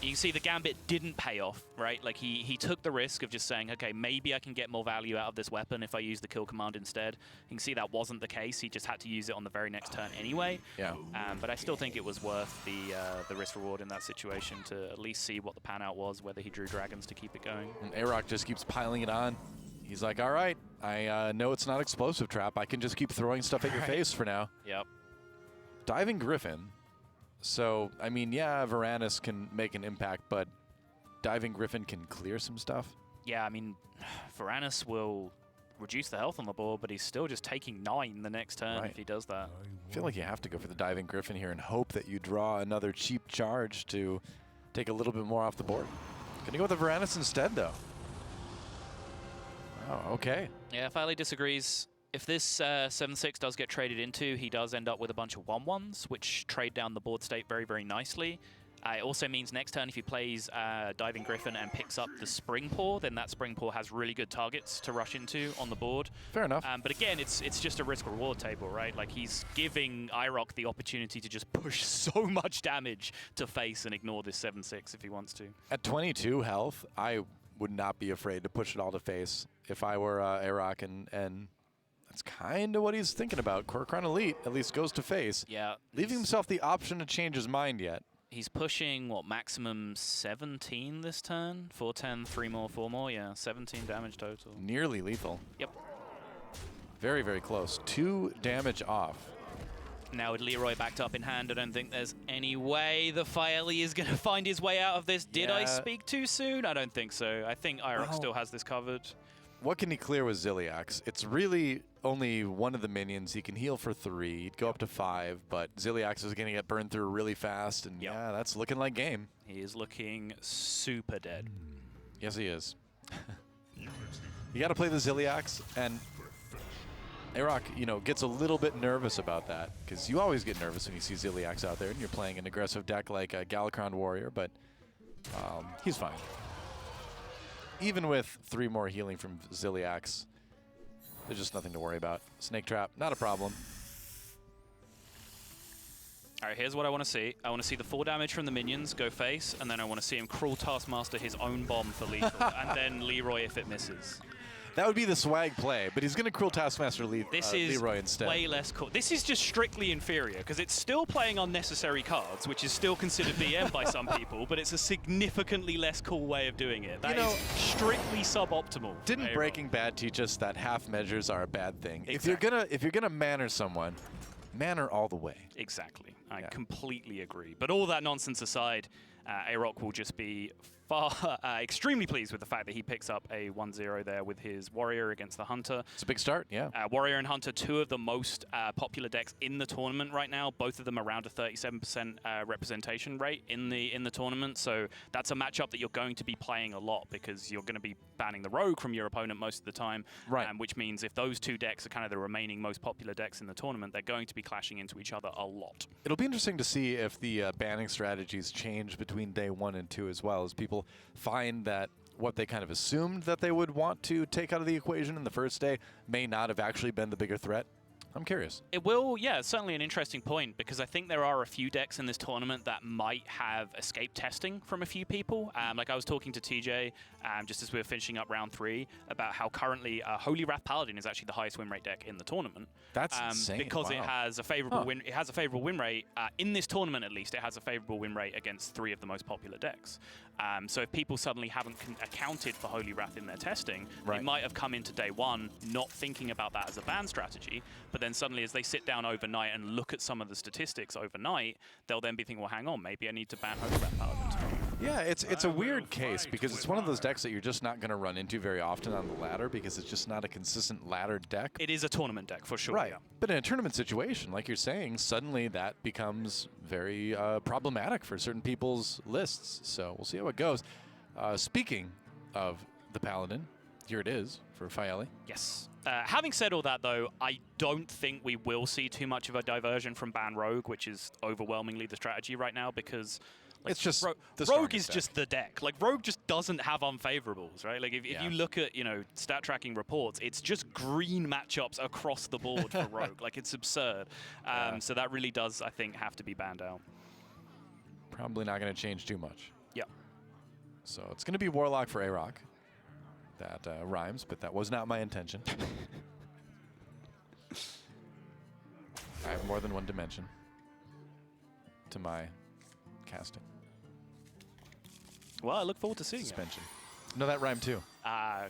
You can see the Gambit didn't pay off, right? Like, he took the risk of just saying, okay, maybe I can get more value out of this weapon if I use the kill command instead. You can see that wasn't the case. He just had to use it on the very next turn anyway. Yeah. But I still think it was worth the risk reward in that situation to at least see what the pan out was, whether he drew dragons to keep it going. And AyRoK just keeps piling it on. He's like, all right, I know it's not explosive trap. I can just keep throwing stuff at your face for now. Yep. Diving Griffin. So, I mean, yeah, Varanus can make an impact, but Diving Griffin can clear some stuff. Yeah, I mean, Varanus will reduce the health on the board, but he's still just taking 9 the next turn if he does that. I feel like you have to go for the Diving Griffin here and hope that you draw another cheap charge to take a little bit more off the board. Gonna go with the Varanus instead, though. Oh, okay. Yeah, Faeli disagrees. If this 7-6 does get traded into, he does end up with a bunch of 1-1s, which trade down the board state very, very nicely. It also means next turn, if he plays Diving Griffin and picks up the Spring Paw, then that Spring Paw has really good targets to rush into on the board. Fair enough. But again, it's just a risk-reward table, right? Like, he's giving AyRoK the opportunity to just push so much damage to face and ignore this 7-6 if he wants to. At 22 health, I would not be afraid to push it all to face if I were AyRoK, and that's kind of what he's thinking about. Korokron Elite at least goes to face. Yeah. Leaving himself the option to change his mind yet. He's pushing, what, maximum 17 this turn? 410, 3 more, 4 more? Yeah, 17 damage total. Nearly lethal. Yep. Very, very close. 2 damage off. Now with Leroy backed up in hand, I don't think there's any way the Faeli is going to find his way out of this. Did I speak too soon? I don't think so. I think AyRoK still has this covered. What can he clear with Ziliax? It's really only one of the minions. He can heal for 3. He'd go up to 5, but Ziliax is going to get burned through really fast, and yeah, that's looking like game. He is looking super dead. Yes, he is. You got to play the Ziliax, and AyRoK, you know, gets a little bit nervous about that, because you always get nervous when you see Ziliax out there and you're playing an aggressive deck like a Galakron Warrior, but he's fine. Even with 3 more healing from Ziliax, there's just nothing to worry about. Snake Trap, not a problem. All right, here's what I want to see. I want to see the 4 damage from the minions go face, and then I want to see him Cruel Taskmaster his own bomb for lethal, and then Leroy if it misses. That would be the swag play, but he's going to Cruel Taskmaster Leroy instead. Way less cool. This is just strictly inferior, because it's still playing unnecessary cards, which is still considered BM by some people, but it's a significantly less cool way of doing it. That is strictly suboptimal. Didn't Breaking Bad teach us that half measures are a bad thing? Exactly. If you're gonna manner someone, manner all the way. Exactly. I completely agree. But all that nonsense aside, AyRoK will just be extremely pleased with the fact that he picks up a 1-0 there with his Warrior against the Hunter. It's a big start, yeah. Warrior and Hunter, 2 of the most popular decks in the tournament right now. Both of them around a 37% representation rate in the tournament. So that's a matchup that you're going to be playing a lot, because you're going to be banning the Rogue from your opponent most of the time. Right. Which means if those 2 decks are kind of the remaining most popular decks in the tournament, they're going to be clashing into each other a lot. It'll be interesting to see if the banning strategies change between day 1 and 2 as well, as people find that what they kind of assumed that they would want to take out of the equation in the first day may not have actually been the bigger threat. I'm curious. It will, yeah, it's certainly an interesting point, because I think there are a few decks in this tournament that might have escape testing from a few people. Like I was talking to TJ just as we were finishing up round 3 about how currently Holy Wrath Paladin is actually the highest win rate deck in the tournament. That's insane. Because it has a favorable win. It has a favorable win rate in this tournament, at least. It has a favorable win rate against 3 of the most popular decks. So if people suddenly haven't accounted for Holy Wrath in their testing, they might have come into day 1 not thinking about that as a ban strategy, but then suddenly as they sit down overnight and look at some of the statistics overnight, they'll then be thinking, well, hang on, maybe I need to ban Holy Wrath Paladin. Yeah, it's a weird case, because it's one of those decks that you're just not going to run into very often on the ladder, because it's just not a consistent ladder deck. It is a tournament deck, for sure. Right. Yeah. But in a tournament situation, like you're saying, suddenly that becomes very problematic for certain people's lists. So we'll see how it goes. Speaking of the Paladin, Here it is for Faeli. Yes. Having said all that, though, I don't think we will see too much of a diversion from ban Rogue, which is overwhelmingly the strategy right now, because like, it's just Rogue is just the deck. Like, Rogue just doesn't have unfavorables, right? Like, if you look at, stat tracking reports, it's just green matchups across the board for Rogue. Like, it's absurd. So that really does, I think, have to be banned out. Probably not going to change too much. Yep. So it's going to be Warlock for AyRoK. That rhymes, but that was not my intention. I have more than one dimension to my casting. Well, I look forward to seeing suspension. No, that rhymed too. Okay.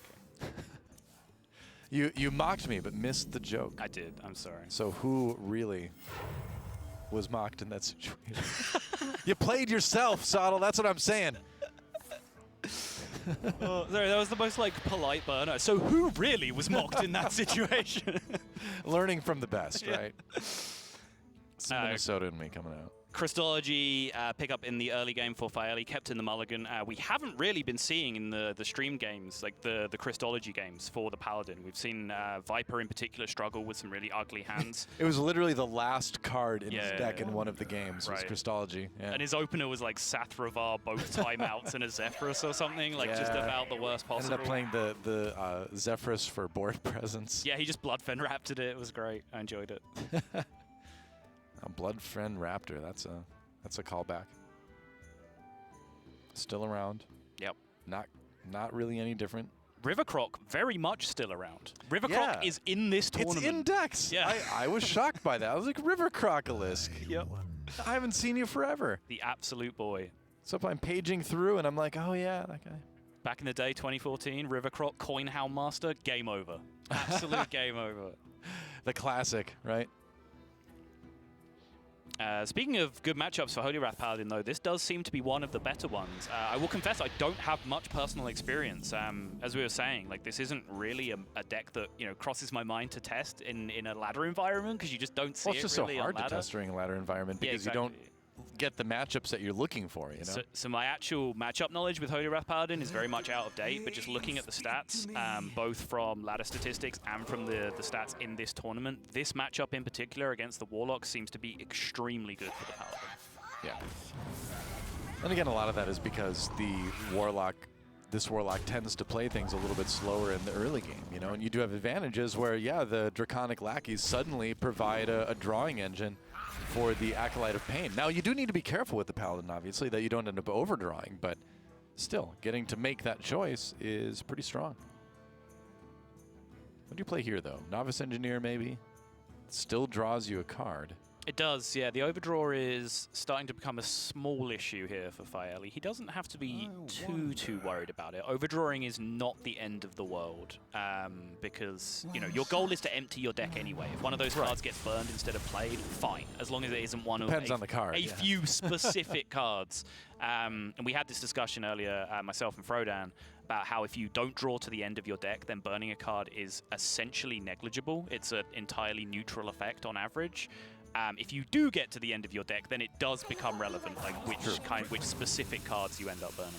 You mocked me, but missed the joke. I did. I'm sorry. So who really was mocked in that situation? You played yourself, Sottle. That's what I'm saying. Sorry, that was the most polite burner. So who really was mocked in that situation? Learning from the best, right? Some Minnesota in me coming out. Christology pickup in the early game for Faeli, kept in the mulligan. We haven't really been seeing in the stream games, like the Christology games for the Paladin. We've seen Viper in particular struggle with some really ugly hands. It was literally the last card in his deck in one of the games, was Christology. Yeah. And his opener was like Sathravar, both timeouts, and a Zephyrus or something, just about the worst possible. Ended up playing the Zephyrus for board presence. Yeah, he just Bloodfen Raptored it. It was great. I enjoyed it. A Bloodfen Raptor, that's a callback. Still around. Yep. Not really any different. Rivercroc, very much still around. Rivercroc is in this tournament. It's in Dex. Yeah. I was shocked by that. I was like, Rivercrocolisk. Yep. I haven't seen you forever. The absolute boy. So I'm paging through, and I'm like, oh yeah, that guy. Back in the day, 2014, Rivercroc, Coin Hound Master, game over. Absolute game over. The classic, right? Speaking of good matchups for Holy Wrath Paladin, though, this does seem to be one of the better ones. I will confess I don't have much personal experience. As we were saying, this isn't really a deck that crosses my mind to test in a ladder environment, because you just don't see it really on ladder. It's just so hard to test during a ladder environment because you don't get the matchups that you're looking for, So my actual matchup knowledge with Holy Wrath Paladin is very much out of date, but just looking at the stats, both from ladder statistics and from the stats in this tournament, this matchup in particular against the Warlock seems to be extremely good for the Paladin. Yeah. And again, a lot of that is because this Warlock tends to play things a little bit slower in the early game, and you do have advantages where, the Draconic Lackeys suddenly provide a drawing engine for the Acolyte of Pain. Now, you do need to be careful with the Paladin, obviously, that you don't end up overdrawing, but still, getting to make that choice is pretty strong. What do you play here, though? Novice Engineer, maybe? Still draws you a card. It does, yeah. The overdraw is starting to become a small issue here for Faeli. He doesn't have to be too worried about it. Overdrawing is not the end of the world, because your goal is to empty your deck anyway. If one of those cards gets burned instead of played, fine, as long as it isn't one of Depends on the card, a few specific cards. And we had this discussion earlier, myself and Frodan, about how if you don't draw to the end of your deck, then burning a card is essentially negligible. It's an entirely neutral effect on average. If you do get to the end of your deck, then it does become relevant, which specific cards you end up burning.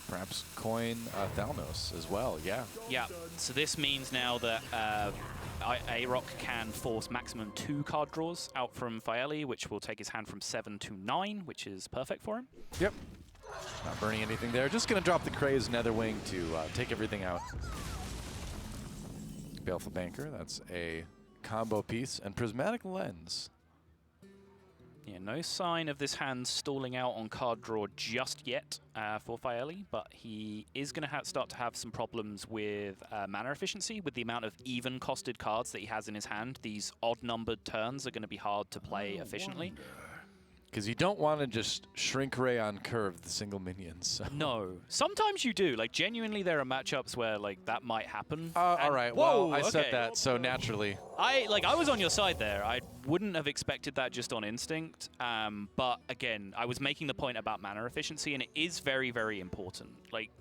Perhaps coin Thalnos as well, yeah. Yeah, so this means now that AyRoK can force maximum 2 card draws out from Faeli, which will take his hand from 7 to 9, which is perfect for him. Yep. Not burning anything there. Just going to drop the Craze Netherwing to take everything out. Baleful Banker, that's a combo piece, and Prismatic Lens. Yeah, no sign of this hand stalling out on card draw just yet for Faeli, but he is going to start to have some problems with mana efficiency. With the amount of even-costed cards that he has in his hand, these odd-numbered turns are going to be hard to play efficiently. Because you don't want to just shrink ray on curve the single minions. So. No. Sometimes you do. Genuinely, there are matchups where, that might happen. All right. Well, I said that, so naturally. I was on your side there. I wouldn't have expected that just on instinct. But, again, I was making the point about mana efficiency, and it is very, very important.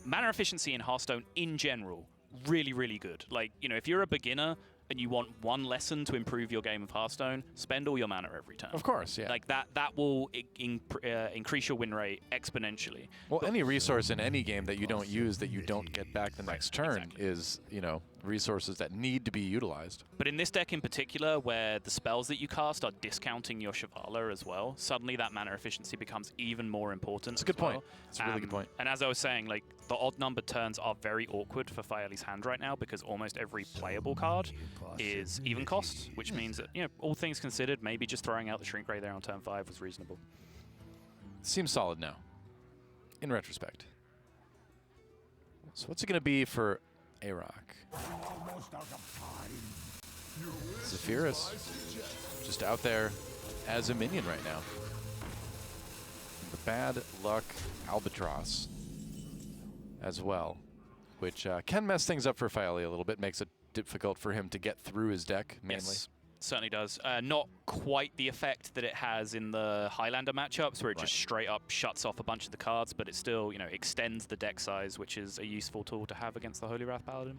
Mana efficiency in Hearthstone, in general, really, really good. If you're a beginner, and you want one lesson to improve your game of Hearthstone, spend all your mana every turn. Of course, yeah. Like that will increase your win rate exponentially. Well, any resource in any game that you don't use that you don't get back the next turn is, you know, resources that need to be utilized. But in this deck in particular, where the spells that you cast are discounting your Shivala as well, suddenly that mana efficiency becomes even more important. It's a good point. It's a really good point. And as I was saying, like, the odd numbered turns are very awkward for Faeli's hand right now because almost every playable card is even cost, which means that, you know, all things considered, maybe just throwing out the Shrink Ray there on turn 5 was reasonable. Seems solid now, in retrospect. So what's it going to be for AyRoK? Zephyrus, just out there as a minion right now. The Bad Luck Albatross as well, which can mess things up for Faeli a little bit, makes it difficult for him to get through his deck, mainly. Yes, certainly does. Not quite the effect that it has in the Highlander matchups, where it just straight up shuts off a bunch of the cards, but it still, you know, extends the deck size, which is a useful tool to have against the Holy Wrath Paladin.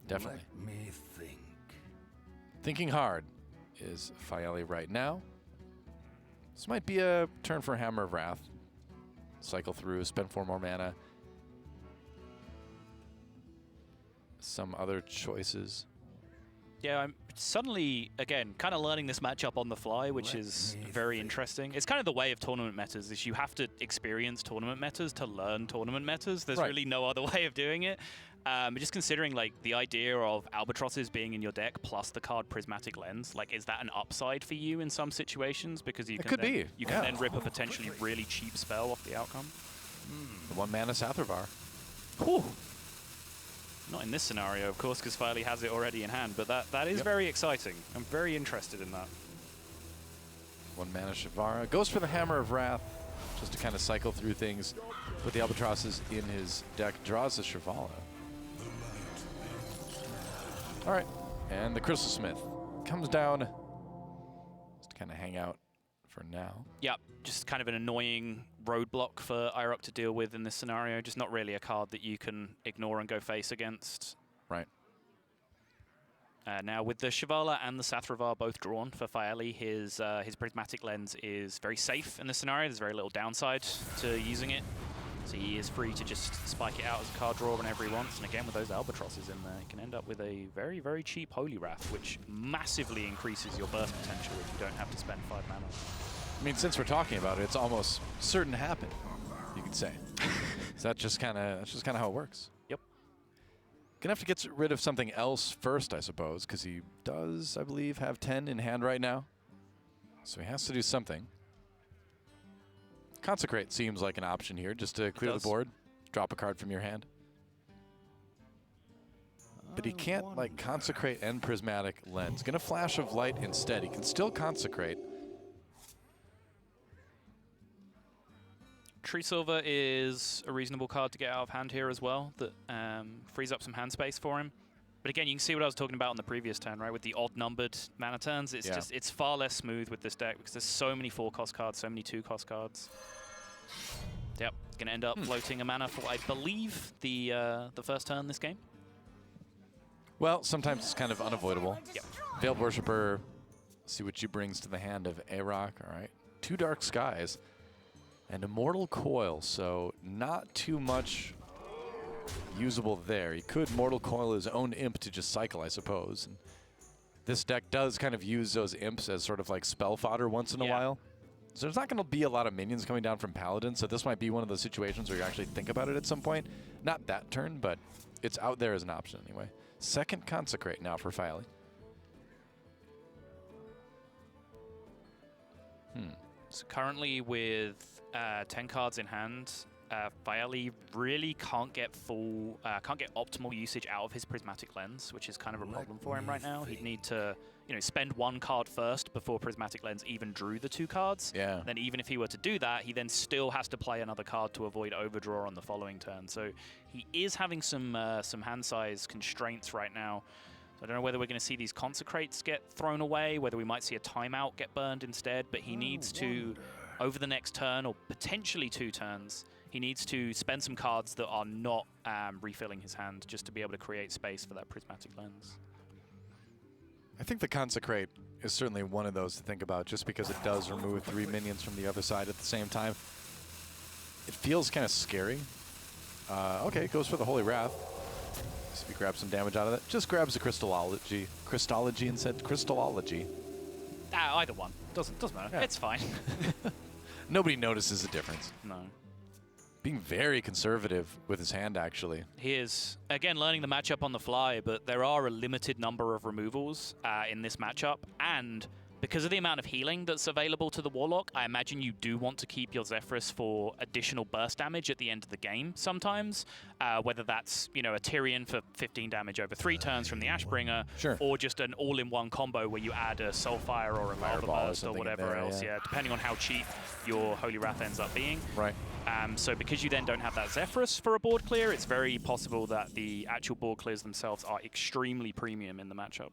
Definitely. Let me think. Thinking hard is Faeli right now. This might be a turn for Hammer of Wrath. Cycle through, spend 4 more mana. Some other choices. Yeah, I'm suddenly, again, kind of learning this matchup on the fly, which is very interesting. It's kind of the way of tournament metas, is you have to experience tournament metas to learn tournament metas. There's really no other way of doing it. Just considering, like, the idea of Albatrosses being in your deck plus the card Prismatic Lens, like, is that an upside for you in some situations? Because you can then rip a potentially really cheap spell off the outcome. The 1 mana Sathravar. Whew. Not in this scenario, of course, because Faeli has it already in hand, but that is very exciting. I'm very interested in that. 1 mana Shavara. Goes for the Hammer of Wrath, just to kind of cycle through things. Put the Albatrosses in his deck, draws the Shivala. All right, and the Crystal Smith comes down just to kind of hang out for now. Yep, just kind of an annoying roadblock for AyRoK to deal with in this scenario. Just not really a card that you can ignore and go face against. Right. Now with the Shivala and the Sathravar both drawn for Faeli, his Prismatic Lens is very safe in this scenario. There's very little downside to using it. So he is free to just spike it out as a card draw whenever he wants. And again, with those Albatrosses in there, he can end up with a very, very cheap Holy Wrath, which massively increases your burst potential if you don't have to spend 5 mana. I mean, since we're talking about it, it's almost certain to happen, you could say. So that's just kind of how it works. Yep. Gonna have to get rid of something else first, I suppose, because he does, I believe, have 10 in hand right now. So he has to do something. Consecrate seems like an option here, just to clear the board, drop a card from your hand. But he can't, like, Consecrate and Prismatic Lens. Gonna Flash of Light instead. He can still Consecrate. Tree Silver is a reasonable card to get out of hand here as well, that frees up some hand space for him. But again, you can see what I was talking about on the previous turn, right? With the odd-numbered mana turns, it's just, it's far less smooth with this deck because there's so many 4-cost cards, so many 2-cost cards. Yep, going to end up floating a mana for, I believe, the first turn this game. Well, sometimes it's kind of unavoidable. Yep. Veiled Worshipper, see what she brings to the hand of AyRoK. All right, 2 Dark Skies and Immortal Coil, so not too much usable there. He could Mortal Coil his own imp to just cycle, I suppose. And this deck does kind of use those imps as sort of like spell fodder once in a while. So there's not going to be a lot of minions coming down from Paladin, so this might be one of those situations where you actually think about it at some point. Not that turn, but it's out there as an option anyway. Second Consecrate now for Faeli. So currently with 10 cards in hand, Faeli really can't get optimal usage out of his Prismatic Lens, which is kind of a problem for him right now. He'd need to, you know, spend 1 card first before Prismatic Lens even drew the 2 cards. Yeah. Then even if he were to do that, he then still has to play another card to avoid overdraw on the following turn. So he is having some hand size constraints right now. So I don't know whether we're going to see these Consecrates get thrown away, whether we might see a timeout get burned instead, but he needs to, over the next turn or potentially 2 turns, he needs to spend some cards that are not refilling his hand just to be able to create space for that Prismatic Lens. I think the Consecrate is certainly one of those to think about, just because it does remove 3 minions from the other side at the same time. It feels kind of scary. Okay, goes for the Holy Wrath. So if you grab some damage out of that, just grabs the Crystallology. Crystallology instead. Crystallology. Either one. Doesn't matter. Yeah. It's fine. Nobody notices the difference. No. Being very conservative with his hand, actually. He is, again, learning the matchup on the fly, but there are a limited number of removals in this matchup, and because of the amount of healing that's available to the Warlock, I imagine you do want to keep your Zephyrus for additional burst damage at the end of the game sometimes, whether that's, you know, a Tyrion for 15 damage over 3 turns from the Ashbringer, sure, or just an all-in-one combo where you add a Soulfire or a Lava Burst or whatever else, depending on how cheap your Holy Wrath ends up being. Right. So because you then don't have that Zephyrus for a board clear, it's very possible that the actual board clears themselves are extremely premium in the matchup.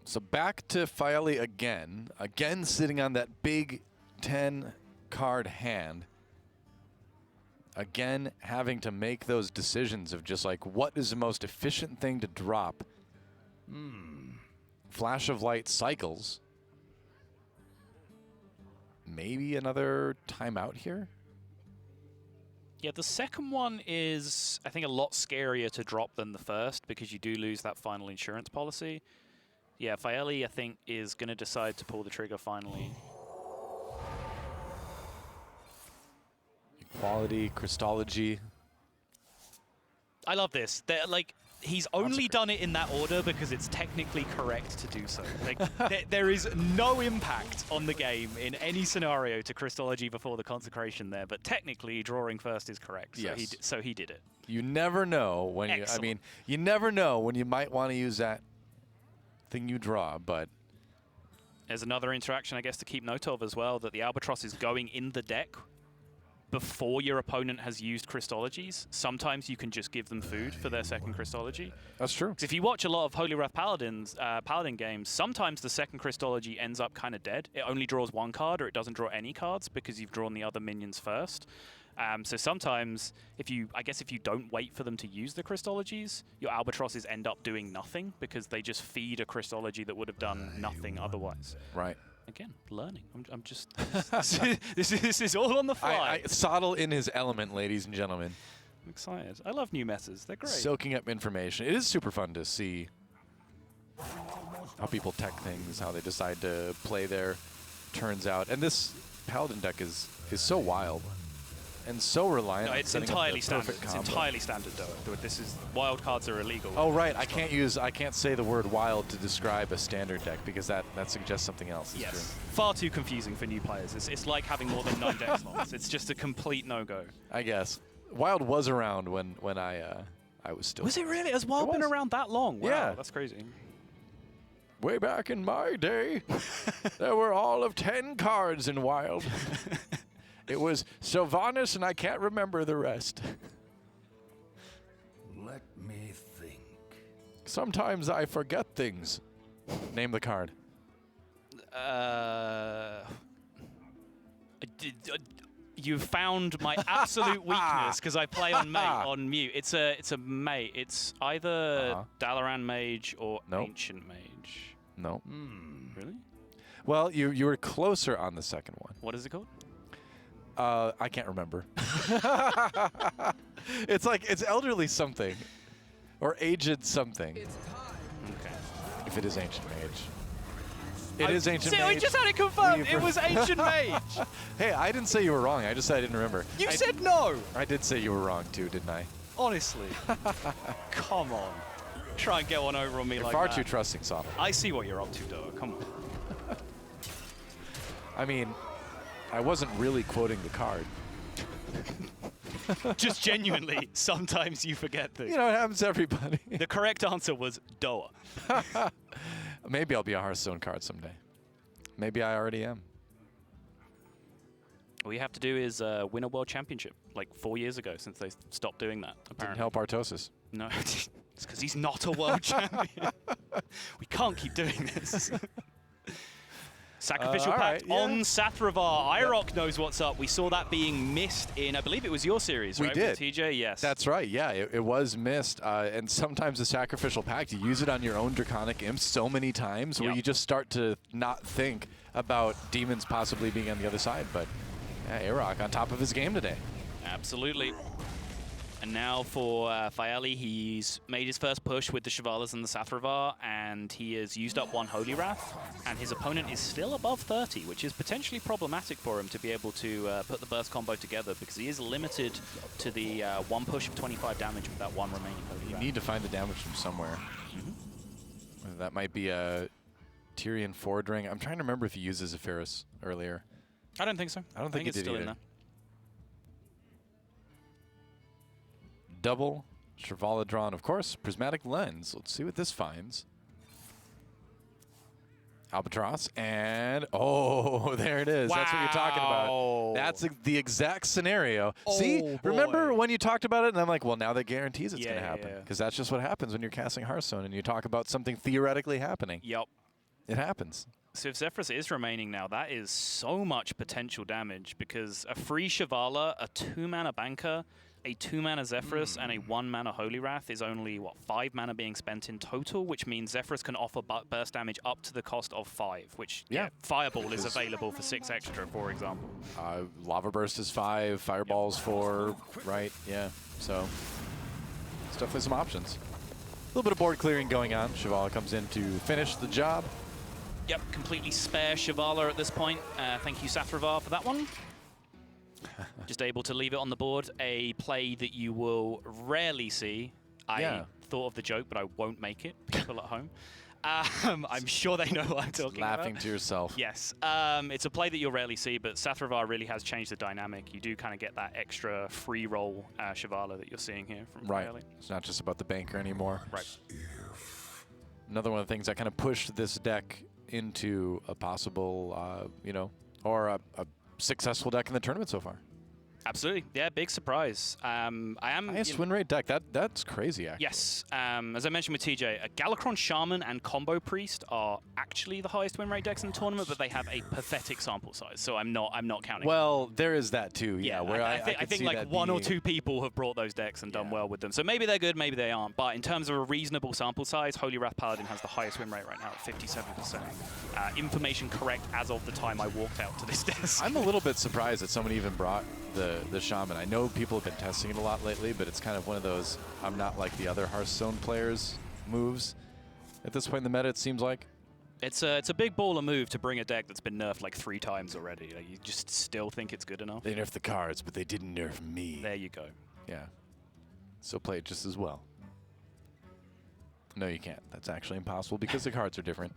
So back to Faeli again. Again sitting on that big 10-card hand. Again having to make those decisions of just like, what is the most efficient thing to drop? Flash of Light cycles. Maybe another timeout here? Yeah, the second one is, I think, a lot scarier to drop than the first because you do lose that final insurance policy. Yeah, Faeli, I think, is going to decide to pull the trigger finally. Equality, Crystallology. I love this. Like, he's only done it in that order because it's technically correct to do so. Like, there is no impact on the game in any scenario to Crystallology before the Consecration there, but technically drawing first is correct. So, Yes. so he did it. You never know when you, I mean, you never know when you might want to use that thing you draw, but there's another interaction, I guess, to keep note of as well, that the Albatross is going in the deck before your opponent has used Crystallologies. Sometimes you can just give them food for their second Crystallology. That's true. If you watch a lot of Holy Wrath Paladin games, sometimes the second Crystallology ends up kind of dead. It only draws 1 card, or it doesn't draw any cards because you've drawn the other minions first. So sometimes, if you don't wait for them to use the Crystallologies, your Albatrosses end up doing nothing because they just feed a Crystallology that would have done nothing otherwise. Right. Again, learning. I'm just this is all on the fly. Sottle in his element, ladies and gentlemen. I'm excited. I love new messes. They're great. Soaking up information. It is super fun to see how people tech things, how they decide to play their turns out. And this Paladin deck is so wild and so reliant on setting up the perfect combo. It's entirely standard, though. This is wild cards are illegal. Oh right, I can't say the word wild to describe a standard deck because that suggests something else. Yes, true. Far too confusing for new players. It's like having more than 9 deck slots. It's just a complete no-go. I guess Wild was around when I was still. Was it really? Has Wild been around that long? Wow, yeah, that's crazy. Way back in my day, there were all of 10 cards in Wild. It was Sylvanas, and I can't remember the rest. Let me think. Sometimes I forget things. Name the card. You found my absolute weakness because I play on mute. It's a mate. It's either Dalaran Mage or Ancient Mage. No. Really? Well, you were closer on the second one. What is it called? I can't remember. It's elderly something, or aged something. It's time. Okay. If it is Ancient Mage. It is Ancient Mage. We just had it confirmed. It was Ancient Mage. Hey, I didn't say you were wrong. I just said I didn't remember. You said no. I did say you were wrong too, didn't I? Honestly. Come on. Try and get one over on me You're like far that. too trusting, Sottle. I see what you're up to, Doa. Come on. I mean, I wasn't really quoting the card. Just genuinely, sometimes you forget things. You know, it happens to everybody. The correct answer was Doa. Maybe I'll be a Hearthstone card someday. Maybe I already am. All you have to do is win a world championship, like 4 years ago, since they stopped doing that. Apparently. Didn't help Artosis. No, it's because he's not a world champion. We can't keep doing this. Sacrificial Pact on Sathravar. AyRoK knows what's up. We saw that being missed in, I believe it was your series, right? We did. With TJ, yes. That's right, yeah, it was missed. And sometimes the Sacrificial Pact, you use it on your own Draconic Imps so many times where you just start to not think about demons possibly being on the other side. But yeah, AyRoK on top of his game today. Absolutely. And now for Faeli, he's made his first push with the Shivalas and the Sathravar, and he has used up one Holy Wrath, and his opponent is still above 30, which is potentially problematic for him to be able to put the burst combo together, because he is limited to the one push of 25 damage with that one remaining Holy Wrath. You need to find the damage from somewhere. That might be a Tyrion Forward Ring. I'm trying to remember if he uses Zephyros earlier. I don't think so. I don't think he it's did still either. in there. Double Shivala drawn, of course. Prismatic Lens. Let's see what this finds. Albatross, and oh, there it is. Wow. That's what you're talking about. That's the exact scenario. See, remember when you talked about it, and I'm like, well, now that guarantees it's going to happen, because that's just what happens when you're casting Hearthstone and you talk about something theoretically happening. Yep. It happens. So if Zephyros is remaining now, that is so much potential damage, because a free Shivala, a 2-mana banker, a 2-mana Zephyros, and a 1-mana Holy Wrath is only, what, 5 mana being spent in total, which means Zephyros can offer burst damage up to the cost of 5, which, Fireball is available for 6 extra, for example. Lava Burst is 5, Fireball's 4, right? Yeah, so it's definitely some options. A little bit of board clearing going on. Shivala comes in to finish the job. Yep, completely spare Shivala at this point. Thank you, Sathravar, for that one. Just able to leave it on the board. A play that you will rarely see. I thought of the joke, but I won't make it. People at home. I'm sure they know what I'm talking about. Laughing to yourself. Yes. It's a play that you'll rarely see, but Sathravar really has changed the dynamic. You do kind of get that extra free roll Shivala that you're seeing here from Faeli. It's not just about the banker anymore. Right. Another one of the things that kind of pushed this deck into a possible, you know, or a successful deck in the tournament so far. Absolutely. Yeah, big surprise. Highest win rate deck. That's crazy, actually. Yes. As I mentioned with TJ, a Galakron Shaman and Combo Priest are actually the highest win rate decks in the tournament, but they have a pathetic sample size, so I'm not counting. Well, there is that too. Yeah, where I think like one or two people have brought those decks and done well with them. So maybe they're good, maybe they aren't. But in terms of a reasonable sample size, Holy Wrath Paladin has the highest win rate right now at 57%. Information correct as of the time I walked out to this desk. I'm a little bit surprised that someone even brought the Shaman. I know people have been testing it a lot lately, but it's kind of one of those I'm not like the other Hearthstone players moves at this point in the meta, it seems like. It's a big baller move to bring a deck that's been nerfed like 3 times already. Like, you just still think it's good enough. They nerfed the cards, but they didn't nerf me. There you go. Yeah. Still play it just as well. No, you can't. That's actually impossible because the cards are different.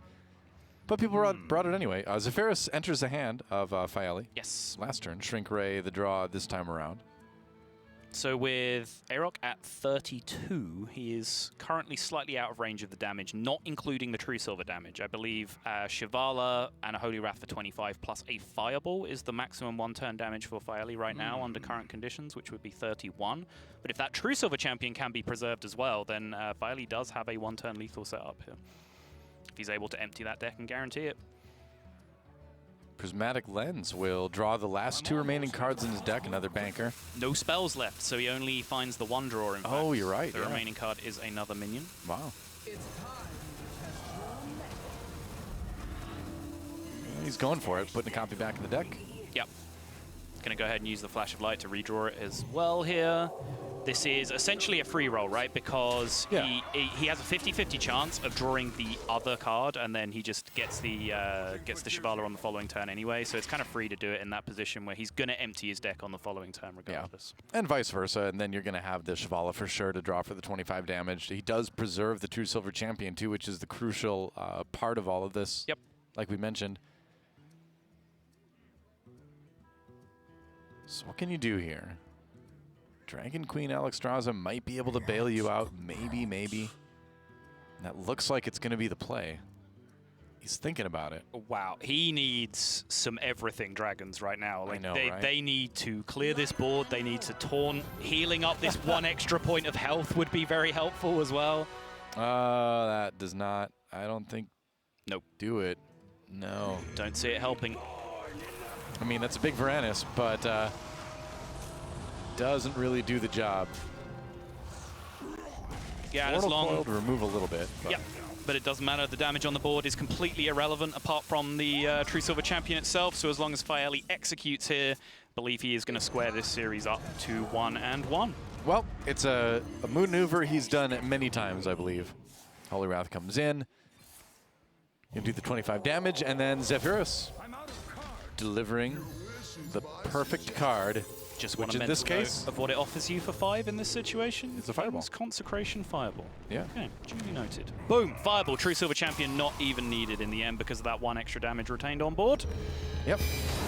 But people brought it anyway. Zephyros enters the hand of Faeli. Yes. Last turn. Shrink Ray, the draw this time around. So with AyRoK at 32, he is currently slightly out of range of the damage, not including the True Silver damage. I believe Shivala and a Holy Wrath for 25 plus a Fireball is the maximum one-turn damage for Faeli right now under current conditions, which would be 31. But if that True Silver champion can be preserved as well, then Faeli does have a one-turn lethal setup here. If he's able to empty that deck and guarantee it. Prismatic Lens will draw the last 2 remaining cards in his deck, another banker. No spells left, so he only finds the 1 draw in fact. Oh, you're right. The remaining card is another minion. Wow. He's going for it, putting a copy back in the deck. Yep. Going to go ahead and use the Flash of Light to redraw it as well here. This is essentially a free roll, right? Because he has a 50-50 chance of drawing the other card, and then he just gets the Shivala on the following turn anyway. So it's kind of free to do it in that position where he's going to empty his deck on the following turn regardless. Yeah. And vice versa, and then you're going to have the Shivala for sure to draw for the 25 damage. He does preserve the True Silver Champion too, which is the crucial part of all of this. Yep. Like we mentioned. So what can you do here? Dragon Queen Alexstrasza might be able to bail you out. Maybe. And that looks like it's going to be the play. He's thinking about it. Wow. He needs some everything dragons right now. Like, I know, right? They need to clear this board. They need to taunt. Healing up this 1 extra point of health would be very helpful as well. That does not, I don't think, nope. do it. No. Don't see it helping. I mean, that's a big Varanus, but doesn't really do the job. Yeah, and as Mortal long Coil to remove a little bit. Yeah, but it doesn't matter. The damage on the board is completely irrelevant apart from the True Silver Champion itself. So as long as Faeli executes here, I believe he is going to square this series up to 1-1. Well, it's a maneuver he's done many times, I believe. Holy Wrath comes in. You do the 25 damage, and then Zephyrus delivering the perfect card. Just want which a in this mental case note of what it offers you for 5 in this situation. It's a Fireball. It's Consecration Fireball. Yeah. Okay, duly noted. Boom, Fireball. True Silver Champion not even needed in the end because of that 1 extra damage retained on board. Yep.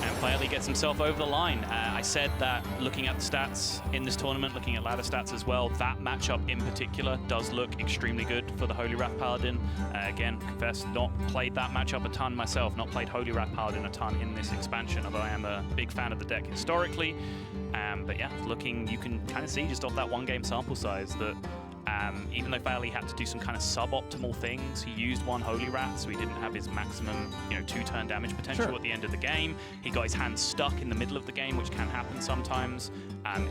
And Faeli gets himself over the line. I said that looking at the stats in this tournament, looking at ladder stats as well, that matchup in particular does look extremely good for the Holy Wrath Paladin. Again, confess, not played that matchup a ton myself, not played Holy Wrath Paladin a ton in this expansion, although I am a big fan of the deck historically. But yeah, looking, you can kind of see just off that 1-game sample size that even though Faeli had to do some kind of suboptimal things, he used 1 Holy Wrath, so he didn't have his maximum, 2-turn damage potential at the end of the game. He got his hand stuck in the middle of the game, which can happen sometimes.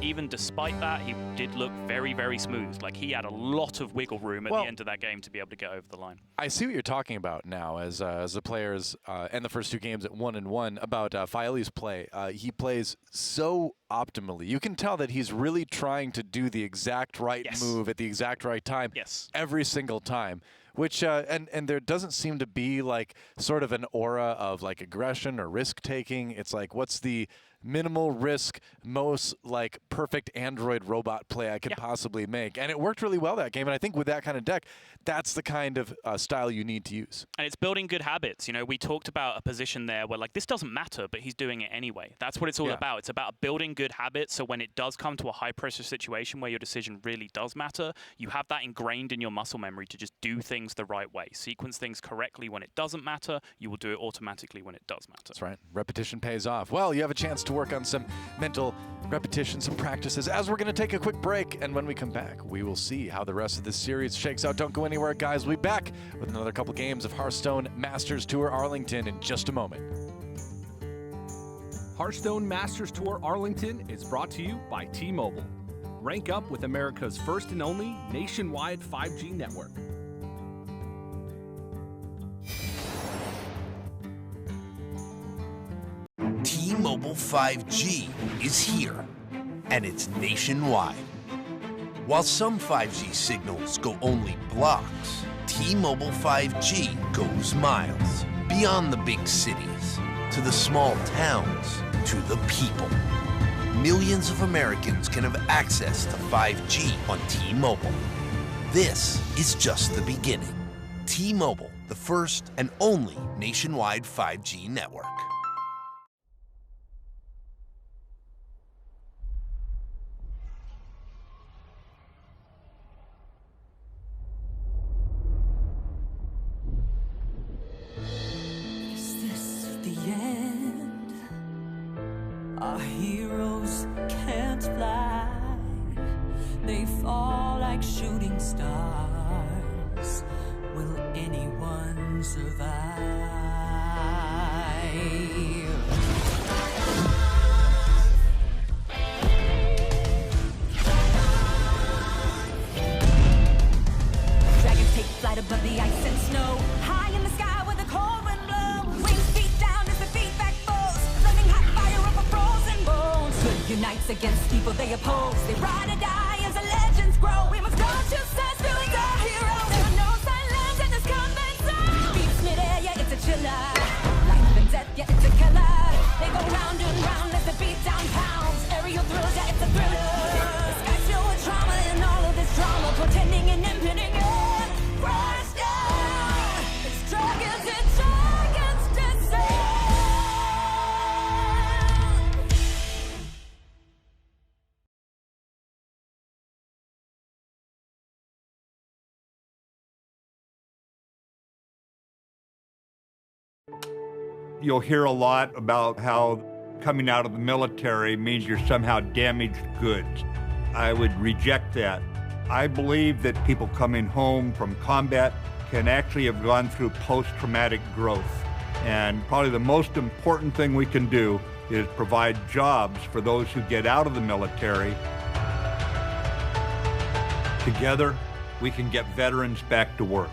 Even despite that, he did look very, very smooth. Like, he had a lot of wiggle room at the end of that game to be able to get over the line. I see what you're talking about now as the players and the first 2 games at 1-1 about Faeli's play. He plays so optimally. You can tell that he's really trying to do the exact right move at the exact right time every single time. Which, and there doesn't seem to be like sort of an aura of like aggression or risk taking. It's like, what's the minimal risk, most like perfect Android robot play I could possibly make? And it worked really well that game. And I think with that kind of deck, that's the kind of style you need to use. And it's building good habits. You know, we talked about a position there where like, this doesn't matter, but he's doing it anyway. That's what it's all about. It's about building good habits. So when it does come to a high pressure situation where your decision really does matter, you have that ingrained in your muscle memory to just do things the right way. Sequence things correctly when it doesn't matter. You will do it automatically when it does matter. That's right. Repetition pays off. Well, you have a chance to work on some mental repetition, some practices, as we're going to take a quick break. And when we come back, we will see how the rest of this series shakes out. Don't go anywhere, guys. We'll be back with another couple games of Hearthstone Masters Tour Arlington in just a moment. Hearthstone Masters Tour Arlington is brought to you by T-Mobile. Rank up with America's first and only nationwide 5G network. T-Mobile 5G is here, and it's nationwide. While some 5G signals go only blocks, T-Mobile 5G goes miles, beyond the big cities, to the small towns, to the people. Millions of Americans can have access to 5G on T-Mobile. This is just the beginning. T-Mobile, the first and only nationwide 5G network. Is this the end? Our heroes can't fly. They fall like shooting stars. Will anyone survive? Dragons take flight above the ice and snow. High in the sky where the cold wind blows. Wings feet down as the feedback falls. Flaming hot fire over frozen bones. Good unites against evil they oppose. They ride or die as the legends grow. We must go to such feelings our heroes. There are no silence in this combat zone. Beats mid-air, yeah, it's a chiller. Life and death, yeah, it's a killer. They go round and round as the beat down pounds. Aerial thrills, yeah, it's a thriller. The sky's filled with trauma and all of this drama. Pretending and impending, yeah. Crash down. It's dragons and dragons descend. You'll hear a lot about how coming out of the military means you're somehow damaged goods. I would reject that. I believe that people coming home from combat can actually have gone through post-traumatic growth. And probably the most important thing we can do is provide jobs for those who get out of the military. Together, we can get veterans back to work.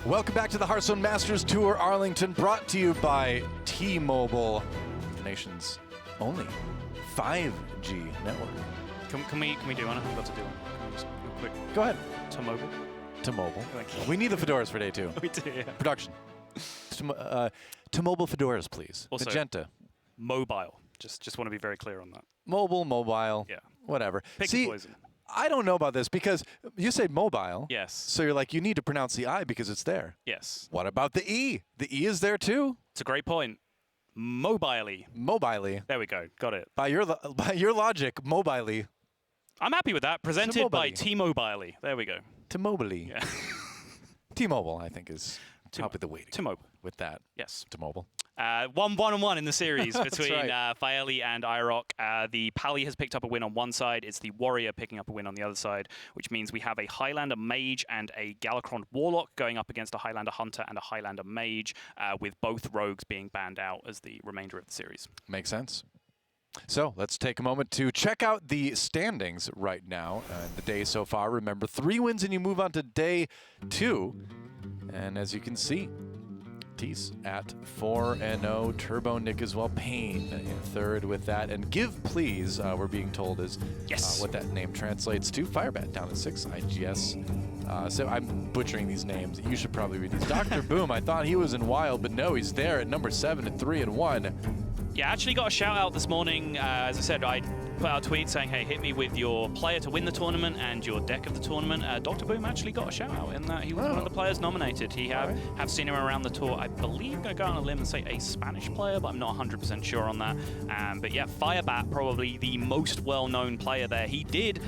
Welcome back to the Hearthstone Masters Tour Arlington, brought to you by T-Mobile, the nation's only 5G network. Can we do one? I think we've got to do one. Can we just quick? Go ahead. T-Mobile. T-Mobile. We need the fedoras for day 2. We do, yeah. Production. T-Mobile fedoras, please. Also, Magenta. Mobile. Just want to be very clear on that. Mobile. Yeah. Whatever. Pick See, the poison. I don't know about this because you say mobile. Yes. So you're like, you need to pronounce the I because it's there. Yes. What about the E? The E is there too? It's a great point. Mobilely. Mobilely. There we go. Got it. By your logic, mobilely. I'm happy with that. Presented by T-Mobile. There we go. T-Mobile. Yeah. T-Mobile, I think, is top of the weighting. T-Mobile. With that. Yes. T-Mobile. 1-1-1 in the series between right. Faeli and AyRoK. The Pally has picked up a win on one side. It's the Warrior picking up a win on the other side, which means we have a Highlander Mage and a Galakron Warlock going up against a Highlander Hunter and a Highlander Mage, with both rogues being banned out as the remainder of the series. Makes sense. So let's take a moment to check out the standings right now. The day so far, remember, 3 wins and you move on to day 2. And as you can see, Tease at 4-0, Turbo Nick as well, Pain in third with that, and Give Please, we're being told is what that name translates to. Firebat down at 6, IGS. So I'm butchering these names. You should probably read these. Dr. Boom, I thought he was in Wild, but no, he's there at number 7 at 3-1. Yeah, I actually got a shout out this morning. As I said, I put out a tweet saying, hey, hit me with your player to win the tournament and your deck of the tournament. Dr. Boom actually got a shout out in that he was one of the players nominated. He have seen him around the tour. I believe I go on a limb and say a Spanish player, but I'm not 100% sure on that. But yeah, Firebat, probably the most well-known player there. He did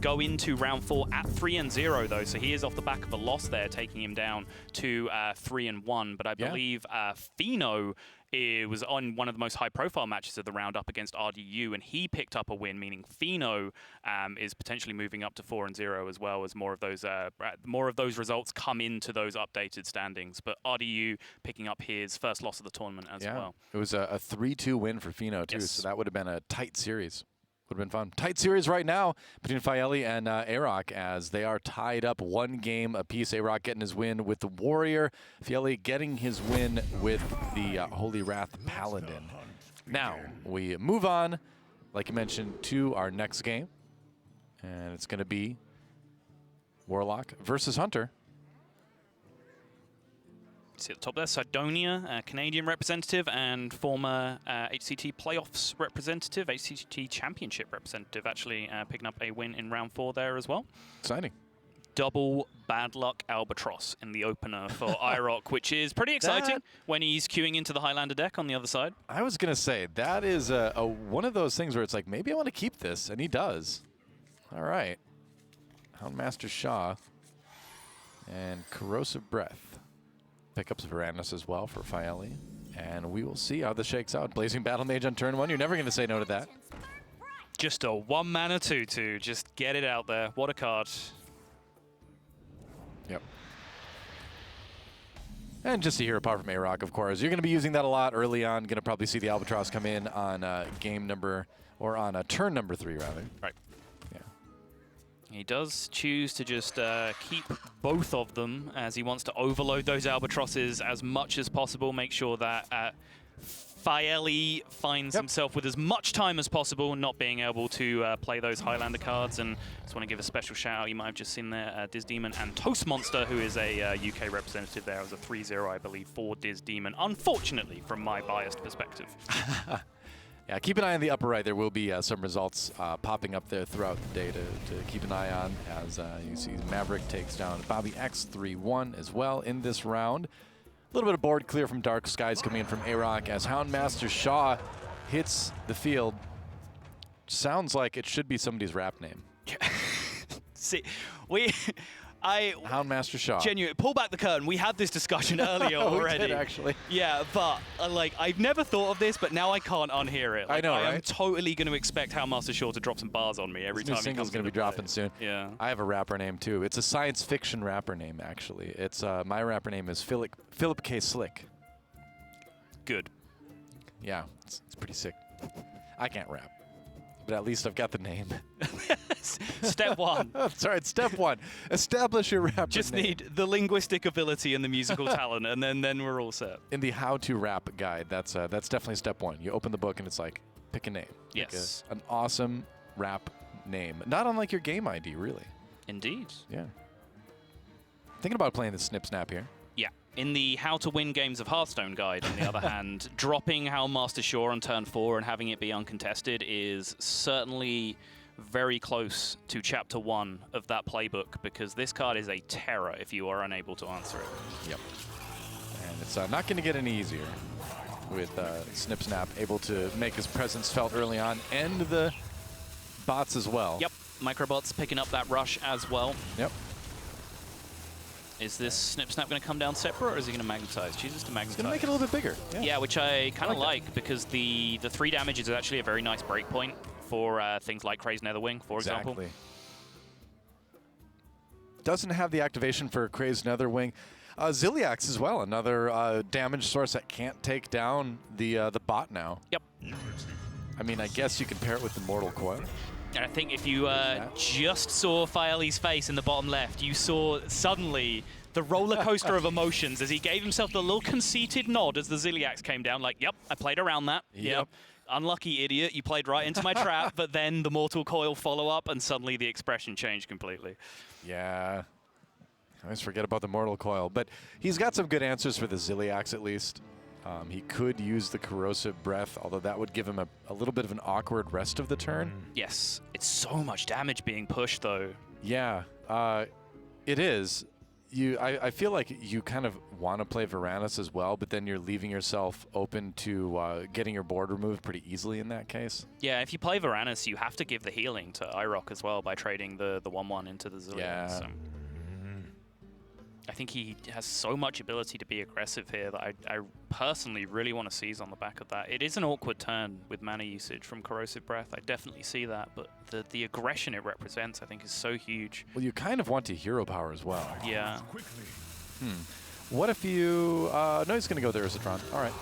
go into round 4 at 3-0 though, so he is off the back of a loss there, taking him down to 3-1. But I believe Fino, it was on one of the most high-profile matches of the round up against RDU, and he picked up a win, meaning Fino is potentially moving up to 4-0 as well, as more of those results come into those updated standings. But RDU picking up his first loss of the tournament as well. It was a 3-2 win for Fino too, so that would have been a tight series. Would have been fun. Tight series right now between Faeli and AyRoK, as they are tied up 1 game apiece. AyRoK getting his win with the Warrior. Faeli getting his win with the Holy Wrath Paladin. Now, we move on, like you mentioned, to our next game. And it's going to be Warlock versus Hunter. See at the top there, Sidonia, Canadian representative and former HCT playoffs representative, HCT championship representative, actually picking up a win in round 4 there as well. Exciting. Double bad luck Albatross in the opener for AyRoK, which is pretty exciting when he's queuing into the Highlander deck on the other side. I was going to say, that is one of those things where it's like, maybe I want to keep this, and he does. All right. Houndmaster Shaw and Corrosive Breath. Pickups Varanus as well for Faeli, and we will see how this shakes out. Blazing Battle Mage on turn 1. You're never going to say no to that. Just a 1-mana 2/2. Just get it out there. What a card. Yep. And just a hero power from AyRoK, of course. You're going to be using that a lot early on. Going to probably see the Albatross come in on turn number 3, rather. Right. Yeah. He does choose to just keep both of them, as he wants to overload those Albatrosses as much as possible, make sure that Faeli finds himself with as much time as possible, not being able to play those Highlander cards. And just want to give a special shout out. You might have just seen there Demon and Toast Monster, who is a UK representative there. It was a 3-0, I believe, for Demon. Unfortunately, from my biased perspective. Yeah, keep an eye on the upper right. There will be some results popping up there throughout the day to keep an eye on, as you see Maverick takes down Bobby X 3-1 as well in this round. A little bit of board clear from Dark Skies coming in from AyRoK as Houndmaster Shaw hits the field. Sounds like it should be somebody's rap name. See, Houndmaster Shaw. Genuine, pull back the curtain. We had this discussion earlier already. We did, actually. Yeah, but I've never thought of this, but now I can't unhear it. I know, I am right? totally going to expect Houndmaster Shaw to drop some bars on me every time he single's comes. going to be dropping soon. Yeah. I have a rapper name too. It's a science fiction rapper name, actually. It's my rapper name is Philip K. Slick. Good. Yeah, it's pretty sick. I can't rap, but at least I've got the name. Step 1. That's right, step 1. Establish your rapper Just name. need the linguistic ability and the musical talent, and then we're all set. In the how to rap guide, that's definitely step 1. You open the book and it's like, pick a name. Yes. Pick an awesome rap name. Not unlike your game ID, really. Indeed. Yeah. Thinking about playing the Snip Snap here. Yeah. In the How to Win Games of Hearthstone guide, on the other hand, dropping Houndmaster Shaw on turn 4 and having it be uncontested is certainly very close to Chapter 1 of that playbook, because this card is a terror if you are unable to answer it. Yep. And it's not going to get any easier with Snip Snap able to make his presence felt early on, and the bots as well. Yep. Microbots picking up that rush as well. Yep. Is this Snip Snap going to come down separate, or is he going to magnetize? Chooses to magnetize. He's going to make it a little bit bigger. Yeah, which I kind of like, because the 3 damage is actually a very nice breakpoint for things like Crazed Netherwing, for example. Doesn't have the activation for Crazed Netherwing. Ziliax as well, another damage source that can't take down the bot now. Yep. I mean, I guess you can pair it with the Mortal Coil. And I think if you just saw Faeli's face in the bottom left, you saw suddenly the roller coaster of emotions as he gave himself the little conceited nod as the Ziliax came down, like, yep, I played around that. Yep. Unlucky idiot, you played right into my trap, but then the Mortal Coil follow-up, and suddenly the expression changed completely. Yeah. I always forget about the Mortal Coil, but he's got some good answers for the Ziliax at least. He could use the Corrosive Breath, although that would give him a little bit of an awkward rest of the turn. Yes, it's so much damage being pushed, though. Yeah, it is. I feel like you kind of want to play Varanus as well, but then you're leaving yourself open to getting your board removed pretty easily in that case. Yeah, if you play Varanus, you have to give the healing to AyRoK as well by trading the 1/1 into the Zillion. Yeah. So. I think he has so much ability to be aggressive here that I personally really want to seize on the back of that. It is an awkward turn with mana usage from Corrosive Breath. I definitely see that, but the aggression it represents, I think, is so huge. Well, you kind of want to hero power as well. Yeah. What if you... no, he's going to go there as a Tron. All right.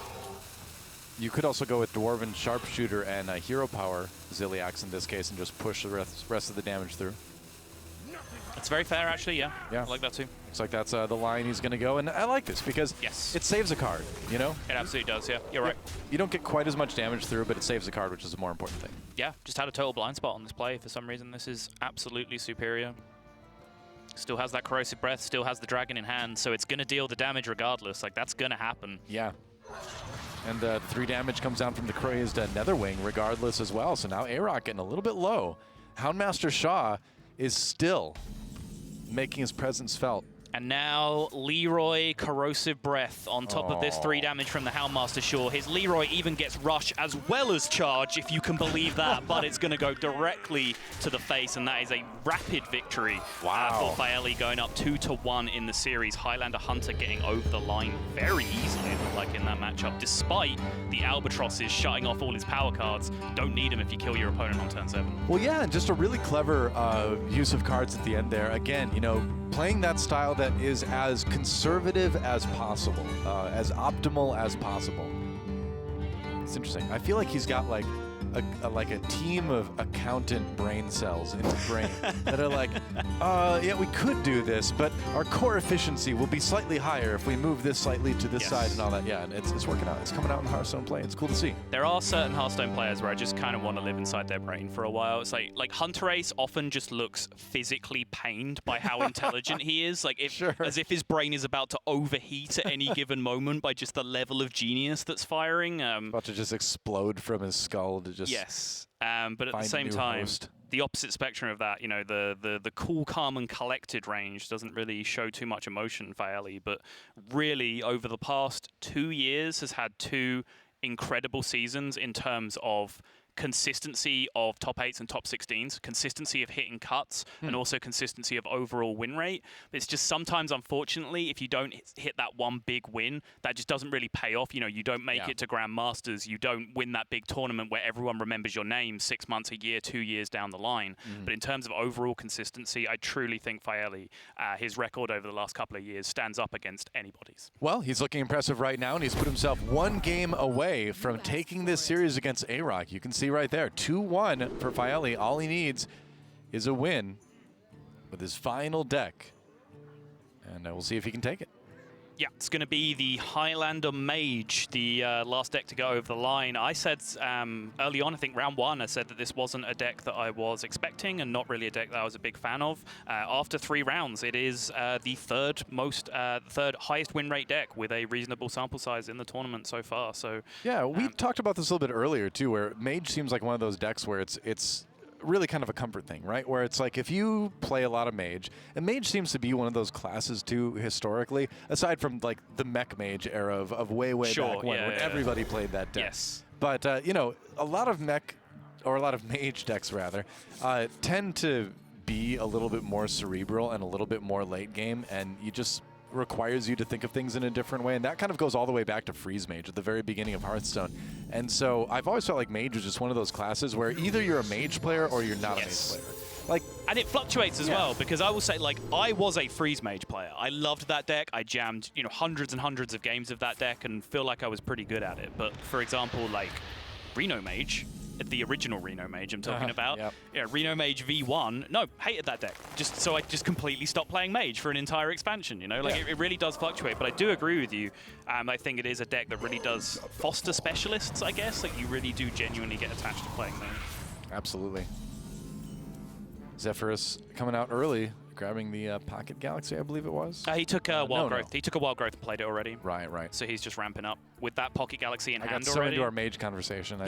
You could also go with Dwarven Sharpshooter and hero power Ziliax in this case and just push the rest of the damage through. It's very fair, actually, yeah. Yeah. I like that, too. Looks like that's the line he's going to go. And I like this because it saves a card, you know? It absolutely does, yeah. You're right. You don't get quite as much damage through, but it saves a card, which is the more important thing. Yeah, just had a total blind spot on this play. For some reason, this is absolutely superior. Still has that Corrosive Breath, still has the Dragon in hand, so it's going to deal the damage regardless. Like, that's going to happen. Yeah. And 3 damage comes down from the Crazed Netherwing regardless as well. So now AyRoK getting a little bit low. Houndmaster Shaw is still making his presence felt. And now Leroy Corrosive Breath on top of this 3 damage from the Houndmaster Shaw. His Leroy even gets Rush as well as Charge, if you can believe that, but it's going to go directly to the face, and that is a rapid victory for Faeli, going up 2-1 in the series. Highlander Hunter getting over the line very easily, it looked like, in that matchup, despite the Albatrosses shutting off all his power cards. Don't need him if you kill your opponent on turn 7. Well, yeah, and just a really clever use of cards at the end there. Again, you know, playing that style that is as conservative as possible, as optimal as possible. It's interesting. I feel like he's got like a team of accountant brain cells in his brain that are like, yeah, we could do this, but our core efficiency will be slightly higher if we move this slightly to this side and all that. Yeah, and it's working out. It's coming out in the Hearthstone play. It's cool to see. There are certain Hearthstone players where I just kind of want to live inside their brain for a while. It's like Hunter Ace often just looks physically pained by how intelligent he is. Like as if his brain is about to overheat at any given moment by just the level of genius that's firing. About to just explode from his skull to just but at the same time, the opposite spectrum of that, you know, the cool, calm, and collected range doesn't really show too much emotion, Faeli, but really over the past 2 years has had 2 incredible seasons in terms of consistency of top 8s and top 16s, consistency of hitting cuts, and also consistency of overall win rate. But it's just sometimes, unfortunately, if you don't hit that one big win, that just doesn't really pay off. You know, you don't make it to Grandmasters, you don't win that big tournament where everyone remembers your name 6 months, a year, 2 years down the line. But in terms of overall consistency, I truly think Faeli, his record over the last couple of years stands up against anybody's. Well, he's looking impressive right now, and he's put himself 1 game away from taking this series against AyRoK. You can see right there, 2-1 for Faeli. All he needs is a win with his final deck, and we'll see if he can take it. Yeah, it's going to be the Highlander Mage, the last deck to go over the line. I said early on, I think round 1, I said that this wasn't a deck that I was expecting and not really a deck that I was a big fan of. After 3 rounds, it is the third highest win rate deck with a reasonable sample size in the tournament so far. So yeah, we talked about this a little bit earlier too, where Mage seems like one of those decks where it's really kind of a comfort thing, right? Where it's like if you play a lot of Mage, and Mage seems to be one of those classes too historically, aside from like the Mech Mage era of way back when everybody played that deck. Yes. But you know, a lot of Mech, or a lot of Mage decks rather, tend to be a little bit more cerebral and a little bit more late game, and you just requires you to think of things in a different way, and that kind of goes all the way back to Freeze Mage at the very beginning of Hearthstone. And so I've always felt like Mage was just one of those classes where either you're a Mage player or you're not a Mage player. And it fluctuates as well, because I will say, like, I was a Freeze Mage player. I loved that deck. I jammed, you know, hundreds and hundreds of games of that deck and feel like I was pretty good at it. But for example, like Reno Mage, the original Reno Mage I'm talking about. Yeah, Reno Mage V1. No, hated that deck. So I just completely stopped playing Mage for an entire expansion, you know? Like, it really does fluctuate, but I do agree with you. I think it is a deck that really does foster specialists, I guess. Like, you really do genuinely get attached to playing Mage. Absolutely. Zephyrus coming out early, grabbing the Pocket Galaxy, I believe it was. He took a Wild Growth. He took a Wild Growth and played it already. Right. So he's just ramping up with that Pocket Galaxy in hand already. I got so into our Mage conversation.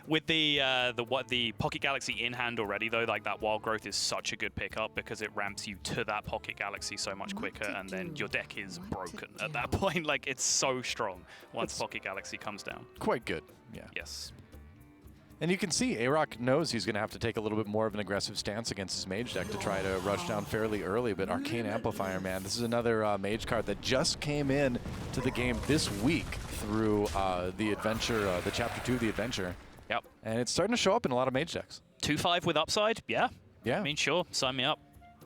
With the Pocket Galaxy in hand already, though, like that Wild Growth is such a good pickup because it ramps you to that Pocket Galaxy so much quicker, and then your deck is broken at that point. Like, it's so strong once Pocket Galaxy comes down. Quite good. Yeah. Yes. And you can see AyRoK knows he's going to have to take a little bit more of an aggressive stance against his Mage deck to try to rush down fairly early. But Arcane Amplifier, man, this is another Mage card that just came in to the game this week through the adventure, the Chapter 2 of the adventure. Yep. And it's starting to show up in a lot of Mage decks. 2/5 with upside? Yeah. Yeah. I mean, sure. Sign me up.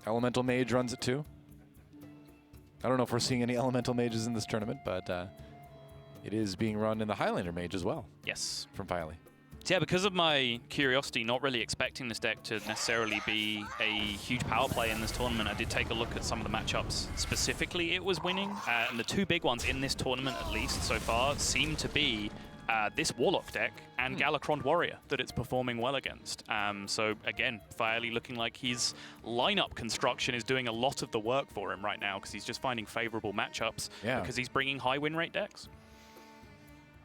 Elemental Mage runs it too. I don't know if we're seeing any Elemental Mages in this tournament, but it is being run in the Highlander Mage as well. Yes. From Faeli. So yeah, because of my curiosity, not really expecting this deck to necessarily be a huge power play in this tournament, I did take a look at some of the matchups specifically it was winning. And the 2 big ones in this tournament, at least so far, seem to be this Warlock deck and Galakron Warrior that it's performing well against. So again, Faeli looking like his lineup construction is doing a lot of the work for him right now because he's just finding favorable matchups because he's bringing high win rate decks.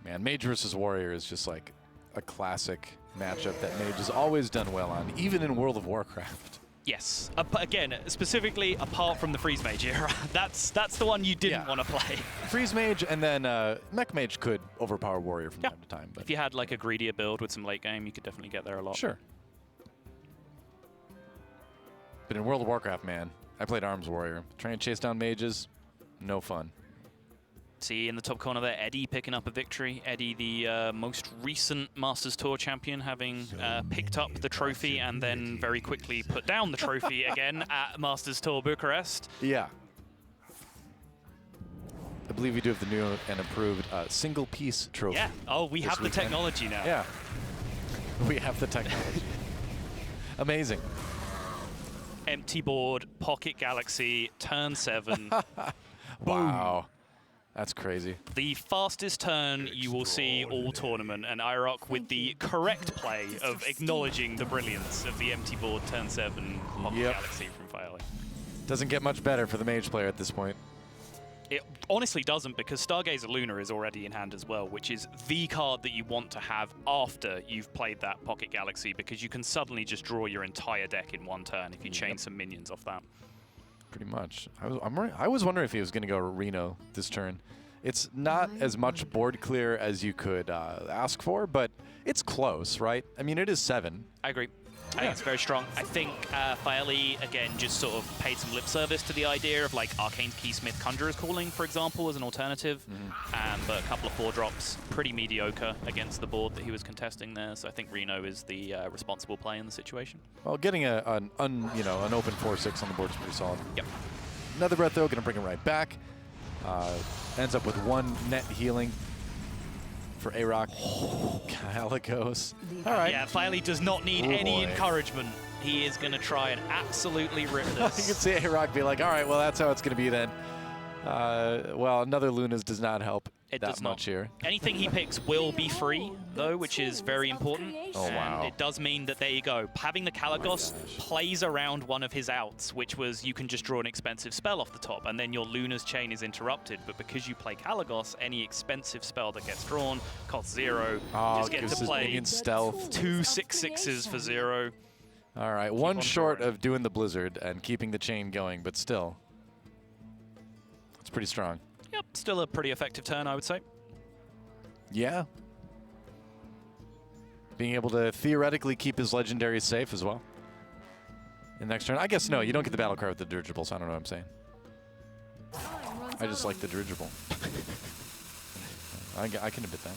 Man, Mage versus Warrior is just like a classic matchup that Mage has always done well on, even in World of Warcraft. Yes. Again, specifically apart from the Freeze Mage era, that's the one you didn't want to play. Freeze Mage, and then Mech Mage could overpower Warrior from time to time. But if you had like a greedier build with some late game, you could definitely get there a lot. Sure. But in World of Warcraft, man, I played Arms Warrior. Trying to chase down mages, no fun. See in the top corner there, Eddie picking up a victory. Eddie, the most recent Masters Tour champion, having picked up the trophy and then very quickly put down the trophy again at Masters Tour Bucharest. Yeah. I believe we do have the new and improved single-piece trophy. Yeah. Oh, we have the technology now. Yeah. We have the technology. Amazing. Empty board, Pocket Galaxy, turn 7. Wow. That's crazy. The fastest turn you will see all tournament, and AyRoK with the correct play of acknowledging the brilliance of the empty board turn 7 Pocket Galaxy from Faeli. Doesn't get much better for the mage player at this point. It honestly doesn't, because Stargazer Luna is already in hand as well, which is the card that you want to have after you've played that Pocket Galaxy, because you can suddenly just draw your entire deck in one turn if you chain some minions off that. Pretty much. I was wondering if he was going to go Reno this turn. It's not as much board clear as you could ask for, but it's close, right? I mean, it is 7. I agree. I think it's very strong. I think Faeli, again, just sort of paid some lip service to the idea of like Arcane Keysmith Conjurer's Calling, for example, as an alternative. But a couple of 4-drops, pretty mediocre against the board that he was contesting there. So I think Reno is the responsible play in the situation. Well, getting an open 4/6 on the board is pretty solid. Yep. Another breath, though, going to bring him right back. Ends up with 1 net healing for AyRoK. Calicos. All right. Yeah, Faeli does not need any encouragement. He is going to try and absolutely rip this. You can see AyRoK be like, all right, well, that's how it's going to be then. Well, another Lunas does not help that much here. Anything he picks will be free, though, which is very important. Oh, wow. And it does mean that, there you go, having the Caligos plays around one of his outs, which was you can just draw an expensive spell off the top, and then your Luna's chain is interrupted. But because you play Caligos, any expensive spell that gets drawn costs 0. Oh, just get to play stealth. 2 6/6s for 0. All right, one short of doing the Blizzard and keeping the chain going, but still. It's pretty strong. Yep, still a pretty effective turn, I would say. Yeah. Being able to theoretically keep his legendaries safe as well. In the next turn. I guess no, you don't get the battle card with the dirigible, so I don't know what I'm saying. I just like the dirigible. I can admit that.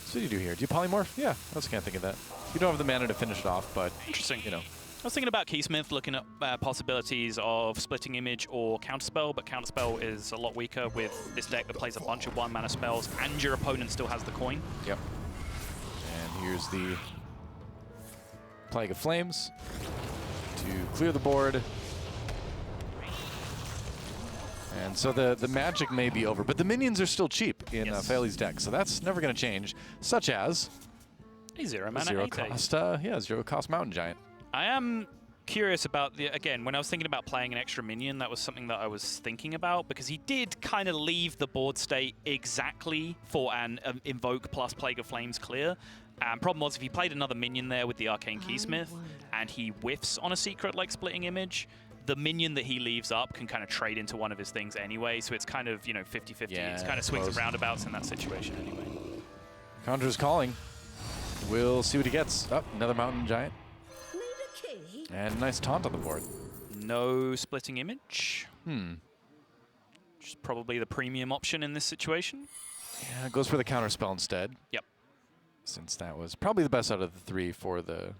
So what do you do here? Do you polymorph? Yeah, I was kind of thinking that. You don't have the mana to finish it off, but interesting. You know. I was thinking about Keysmith, looking at possibilities of splitting image or counterspell, but counterspell is a lot weaker with this deck that plays a bunch of 1-mana spells, and your opponent still has the coin. Yep. And here's the Plague of Flames to clear the board. And so the magic may be over, but the minions are still cheap in Faeli's deck, so that's never going to change, such as a 0-mana 8/8. Zero cost Mountain Giant. I am curious about again, when I was thinking about playing an extra minion, that was something that I was thinking about, because he did kind of leave the board state exactly for an Invoke plus Plague of Flames clear. Problem was, if he played another minion there with the Arcane Keysmith, and he whiffs on a secret like Splitting Image, the minion that he leaves up can kind of trade into one of his things anyway, so it's kind of, 50-50. Yeah, it's kind of swings and roundabouts in that situation anyway. Conjurer's Calling. We'll see what he gets. Oh, another Mountain Giant. And a nice taunt on the board. No Splitting Image. Which is probably the premium option in this situation. Yeah, it goes for the counterspell instead. Yep. Since that was probably the best out of the 3 for the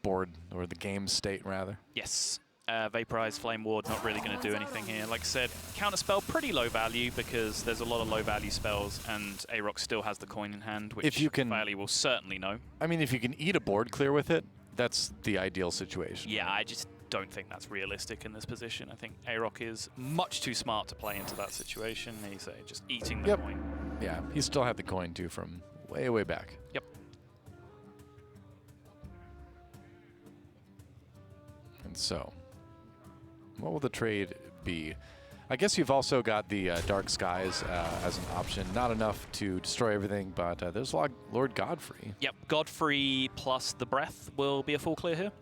board, or the game state, rather. Yes. Vaporize, Flame Ward, not really going to do anything here. Like I said, counterspell, pretty low value, because there's a lot of low value spells, and AyRoK still has the coin in hand, which Faeli will certainly know. I mean, if you can eat a board clear with it, that's the ideal situation. Yeah, I just don't think that's realistic in this position. I think AyRoK is much too smart to play into that situation. He's just eating the coin. Yeah, he still had the coin, too, from way, way back. Yep. And so, what will the trade be? I guess you've also got the Dark Skies as an option. Not enough to destroy everything, but there's Lord Godfrey. Yep, Godfrey plus the Breath will be a full clear here.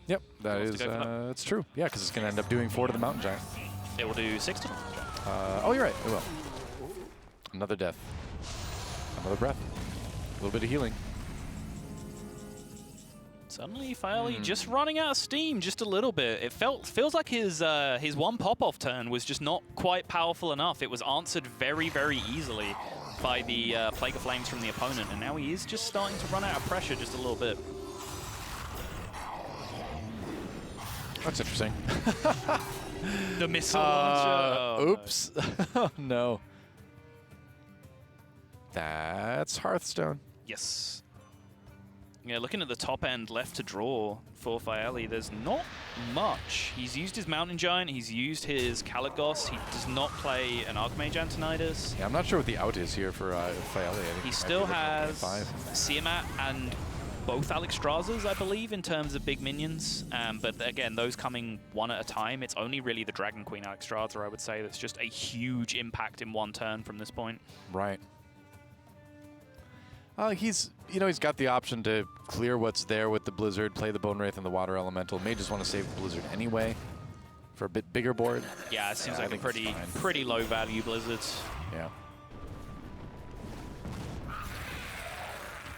Yep, that's true. Yeah, because it's going to end up doing 4 to the Mountain Giant. It will do 6 to the Mountain Giant. Oh, you're right, it will. Another death. Another breath. A little bit of healing. Suddenly, Faeli just running out of steam just a little bit. It feels like his one pop-off turn was just not quite powerful enough. It was answered very, very easily by the Plague of Flames from the opponent, and now he is just starting to run out of pressure just a little bit. That's interesting. The missile launcher. Oh, oops. Oh, no. That's Hearthstone. Yes. Yeah, looking at the top end left to draw for Faeli, there's not much. He's used his Mountain Giant, he's used his Caligos, he does not play an Archmage Antonidas. Yeah, I'm not sure what the out is here for Faeli. He still has Siamat and both Alexstraszas, I believe, in terms of big minions. But again, those coming one at a time. It's only really the Dragon Queen Alexstrasza, I would say, that's just a huge impact in one turn from this point. Right. He's got the option to clear what's there with the Blizzard, play the Bone Wraith and the Water Elemental. May just want to save the Blizzard anyway for a bit bigger board. Yeah, it seems like a pretty low value Blizzard. Yeah.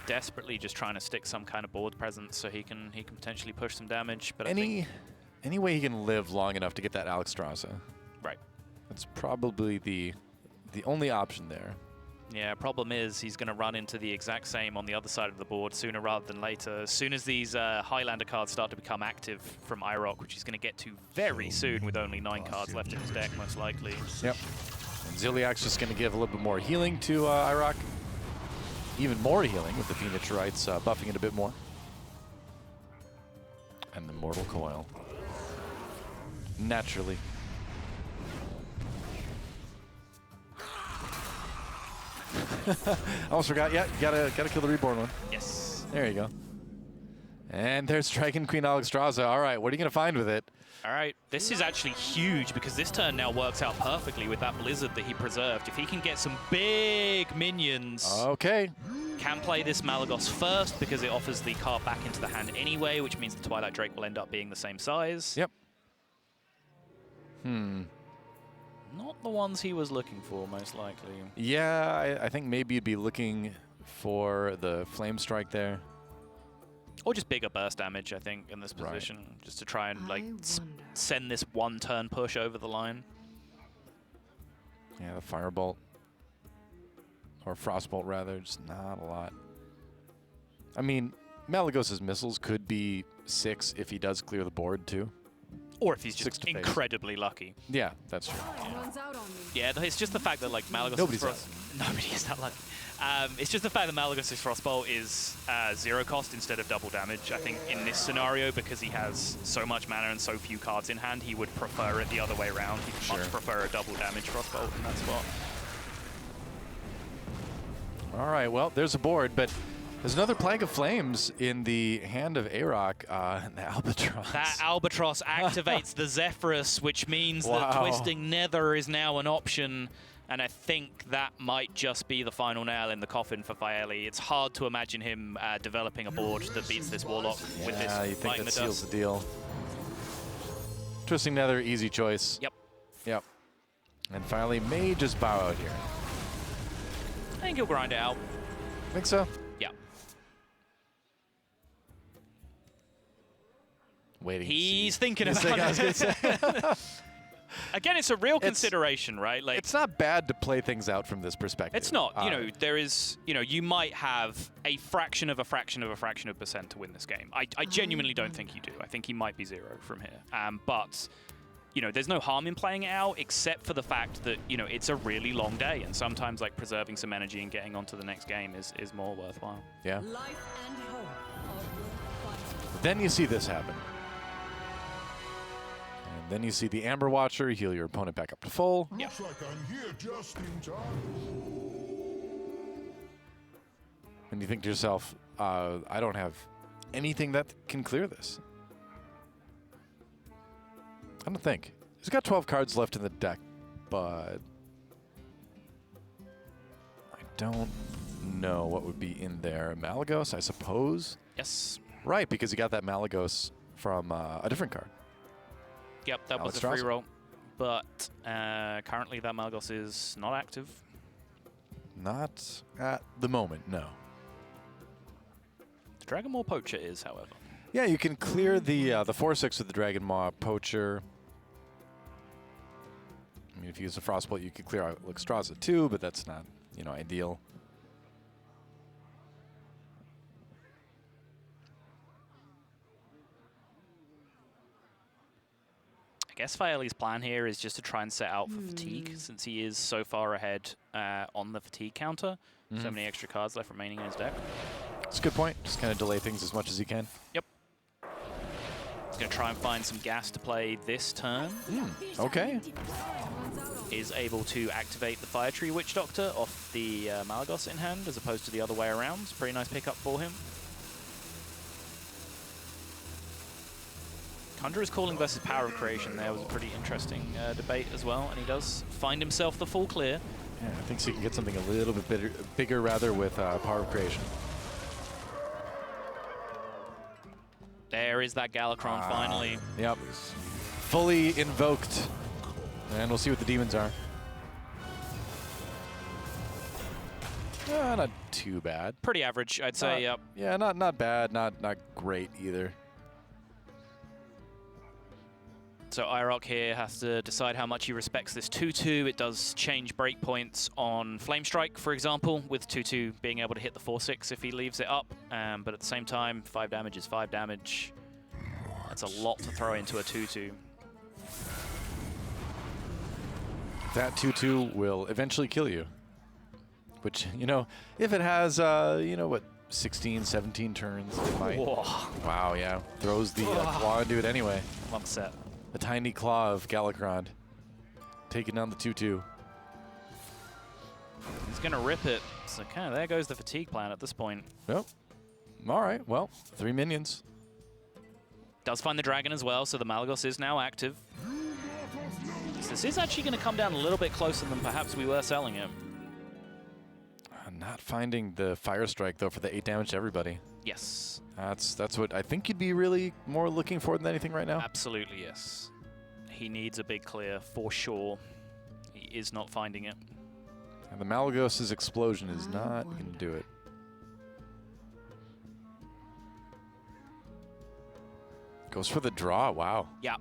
Desperately just trying to stick some kind of board presence so he can potentially push some damage. But any way he can live long enough to get that Alexstrasza. Right. That's probably the only option there. Yeah, problem is he's going to run into the exact same on the other side of the board sooner rather than later. As soon as these Highlander cards start to become active from AyRoK, which he's going to get to very soon with only 9 cards left in his deck, most likely. Yep. And Ziliak's just going to give a little bit more healing to AyRoK. Even more healing with the Phoenix Rites, buffing it a bit more. And the Mortal Coil. Naturally. I almost forgot. Yeah, you gotta kill the Reborn one. Yes. There you go. And there's Dragon Queen Alexstrasza. All right, what are you gonna find with it? All right, this is actually huge because this turn now works out perfectly with that Blizzard that he preserved. If he can get some big minions, okay, can play this Malagos first because it offers the card back into the hand anyway, which means the Twilight Drake will end up being the same size. Yep. Not the ones he was looking for, most likely. Yeah, I think maybe you'd be looking for the Flame Strike there. Or just bigger burst damage, I think, in this position, just to try and send this one-turn push over the line. Yeah, the Firebolt. Or Frostbolt, rather. Just not a lot. I mean, Malagos' missiles could be 6 if he does clear the board, too. Or if he's just incredibly lucky. Yeah, that's true. Yeah, it's just the fact that, like, Malagos' Nobody is that lucky. It's just the fact that Malagos' Frostbolt is 0 cost instead of double damage. I think in this scenario, because he has so much mana and so few cards in hand, he would prefer it the other way around. He'd much prefer a double damage Frostbolt in that spot. All right, well, there's a board, but there's another Plague of Flames in the hand of AyRoK, the Albatross. That Albatross activates the Zephyrus, which means that Twisting Nether is now an option. And I think that might just be the final nail in the coffin for Faeli. It's hard to imagine him developing a board that beats this Warlock with this. Yeah, you think that seals dust. the deal. Twisting Nether, easy choice. Yep. Yep. And Faeli may just bow out here. I think he'll grind it out. Think so? Yeah. Waiting. He's thinking about it. Again, it's a real consideration, right? Like, it's not bad to play things out from this perspective. It's not. You know, there is, you might have a fraction of a fraction of a fraction of percent to win this game. I genuinely don't think you do. I think he might be 0 from here. But, there's no harm in playing it out except for the fact that, it's a really long day. And sometimes, like, preserving some energy and getting on to the next game is more worthwhile. Yeah. Then you see this happen. Then you see the Amber Watcher heal your opponent back up to full. Yeah. Looks like I'm here just in time. And you think to yourself, I don't have anything that can clear this. I don't think. He's got 12 cards left in the deck, but I don't know what would be in there. Malagos, I suppose? Yes. Right, because he got that Malagos from a different card. Yep, that was a free roll. But currently that Malagos is not active. Not at the moment, no. The Dragonmaw Poacher is, however. Yeah, you can clear the 4/6 with the Dragon Maw Poacher. I mean, if you use a Frostbolt, you could clear out Alexstrasza too, but that's not, you know, ideal. I guess Faeli's plan here is just to try and set out for fatigue, since he is so far ahead on the fatigue counter. So many extra cards left remaining in his deck. That's a good point. Just kind of delay things as much as you can. Yep. He's going to try and find some gas to play this turn. Okay. Is able to activate the Fire Tree Witch Doctor off the Malagos in hand, as opposed to the other way around. It's a pretty nice pickup for him. Conjurer's Calling versus Power of Creation there was a pretty interesting debate as well, and he does find himself the full clear. Yeah, I think so. You can get something a little bit bigger rather with Power of Creation. There is that Galakron finally. Yep. Fully invoked. And we'll see what the demons are. Not too bad. Pretty average, I'd say, yep. Yeah, not bad, not great either. So AyRoK here has to decide how much he respects this 2/2. It does change breakpoints on Flame Strike, for example, with 2/2 being able to hit the 4/6 if he leaves it up. But at the same time, 5 damage is 5 damage. That's a lot to throw into a 2/2. That 2/2 will eventually kill you. Which, you know, if it has, you know, what, 16, 17 turns, it might. Whoa. Wow, yeah. Throws the claw into it anyway. I'm upset. The tiny claw of Galakron taking down the 2/2. He's going to rip it. So kind of there goes the fatigue plan at this point. Yep. All right, well, 3 minions. Does find the dragon as well, so the Malagos is now active. So this is actually going to come down a little bit closer than perhaps we were selling it. Not finding the Fire Strike, though, for the 8 damage to everybody. Yes. That's what I think you'd be really more looking for than anything right now. Absolutely, yes. He needs a big clear, for sure. He is not finding it. And the Malagos' explosion is not going to do it. Goes for the draw, wow. Yeah.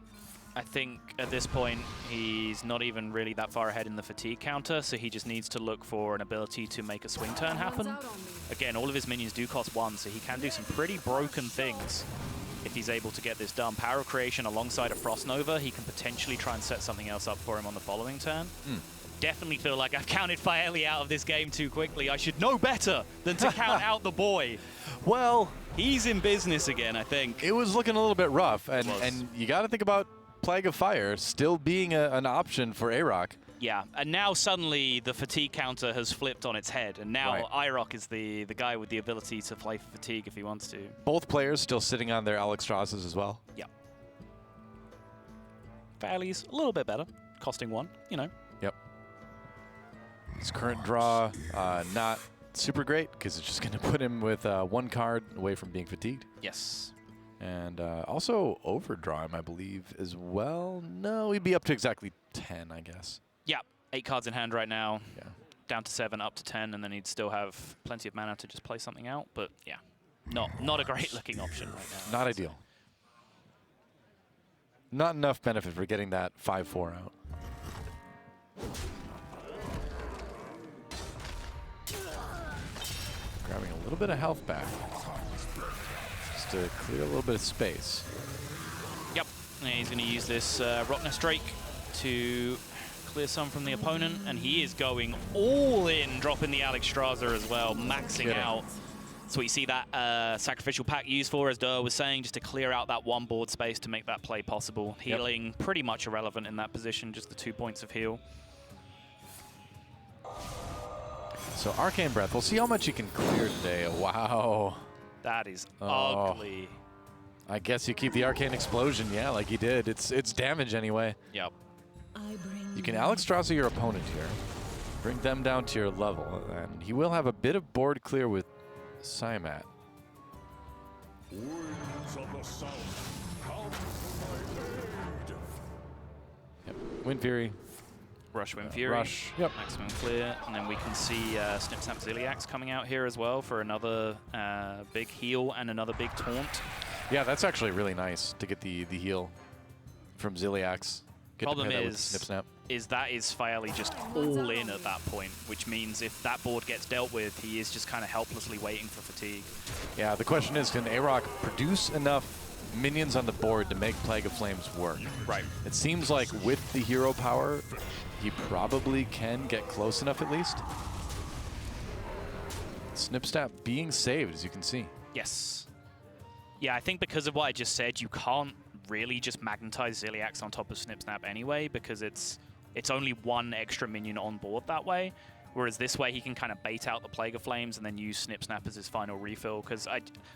I think at this point, he's not even really that far ahead in the fatigue counter, so he just needs to look for an ability to make a swing turn happen. Again, all of his minions do cost 1, so he can do some pretty broken things if he's able to get this done. Power of Creation alongside a Frost Nova, he can potentially try and set something else up for him on the following turn. Definitely feel like I've counted Faeli out of this game too quickly. I should know better than to count out the boy. Well, he's in business again, I think. It was looking a little bit rough, and you got to think about Plague of Fire still being an option for AyRoK. Yeah, and now suddenly the fatigue counter has flipped on its head, and now AyRoK is the guy with the ability to play for fatigue if he wants to. Both players still sitting on their Alexstrasas as well. Yeah. Faeli's a little bit better, costing 1, you know. Yep. His current draw, not super great, because it's just going to put him with 1 card away from being fatigued. Yes. And also overdraw him, I believe, as well. No, he'd be up to exactly 10, I guess. Yeah, 8 cards in hand right now. Yeah. Down to 7, up to 10, and then he'd still have plenty of mana to just play something out. But yeah, not a great looking option right now. Not ideal. Not enough benefit for getting that 5/4 out. Grabbing a little bit of health back. Just to clear a little bit of space. Yep, and he's going to use this Rocknest Drake to clear some from the opponent, and he is going all in, dropping the Alexstrasza as well, maxing out. That's what you see that Sacrificial Pact used for, as Doa was saying, just to clear out that 1 board space to make that play possible. Healing pretty much irrelevant in that position, just the 2 points of heal. So Arcane Breath, we'll see how much you can clear today. Wow. That is ugly. I guess you keep the Arcane Explosion, yeah, like you did. It's damage anyway. Yep. You can Alexstrasza your opponent here. Bring them down to your level, and he will have a bit of board clear with Symat. Yep. Wind Fury. Rush Wind Fury. Rush. Yep. Maximum clear. And then we can see Snip Snap Ziliax coming out here as well for another big heal and another big taunt. Yeah, that's actually really nice to get the heal from Ziliax. Problem is that is Faeli just all in at that point, which means if that board gets dealt with, he is just kind of helplessly waiting for fatigue. Yeah, the question is, can AyRoK produce enough minions on the board to make Plague of Flames work? Right. It seems like with the hero power, he probably can get close enough at least. Snipsnap being saved, as you can see. Yes. Yeah, I think because of what I just said, you can't really just magnetize Ziliax on top of Snipsnap anyway, because it's only one extra minion on board that way. Whereas this way, he can kind of bait out the Plague of Flames and then use Snipsnap as his final refill. Because,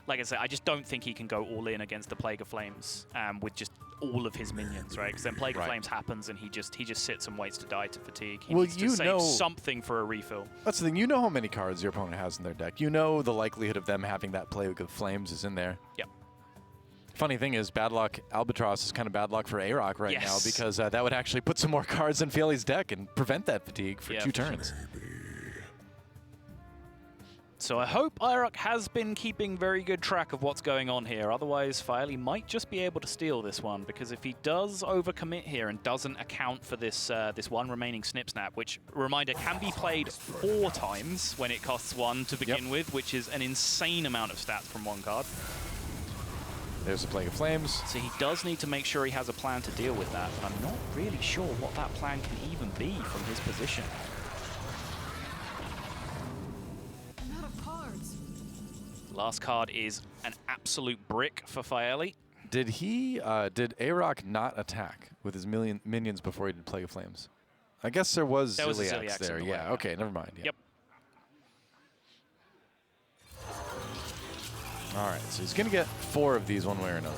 like I said, I just don't think he can go all in against the Plague of Flames with just all of his minions, right? Because then Plague of Flames happens and he just sits and waits to die to fatigue. He needs to save something for a refill. That's the thing. You know how many cards your opponent has in their deck. You know the likelihood of them having that Plague of Flames is in there. Yep. Funny thing is, bad luck Albatross is kind of bad luck for AyRoK right now, because that would actually put some more cards in Faeli's deck and prevent that fatigue for 2 turns. So I hope AyRoK has been keeping very good track of what's going on here. Otherwise, Faeli might just be able to steal this one, because if he does overcommit here and doesn't account for this this one remaining Snipsnap, which, reminder, can be played 4 times when it costs 1 to begin with, which is an insane amount of stats from 1 card. There's the Plague of Flames. So he does need to make sure he has a plan to deal with that, but I'm not really sure what that plan can even be from his position. I'm out of cards. Last card is an absolute brick for Faeli. Did AyRoK not attack with his minions before he did Plague of Flames? I guess there was Ziliax there. Yeah, okay, never mind. Yep. All right, so he's going to get 4 of these one way or another.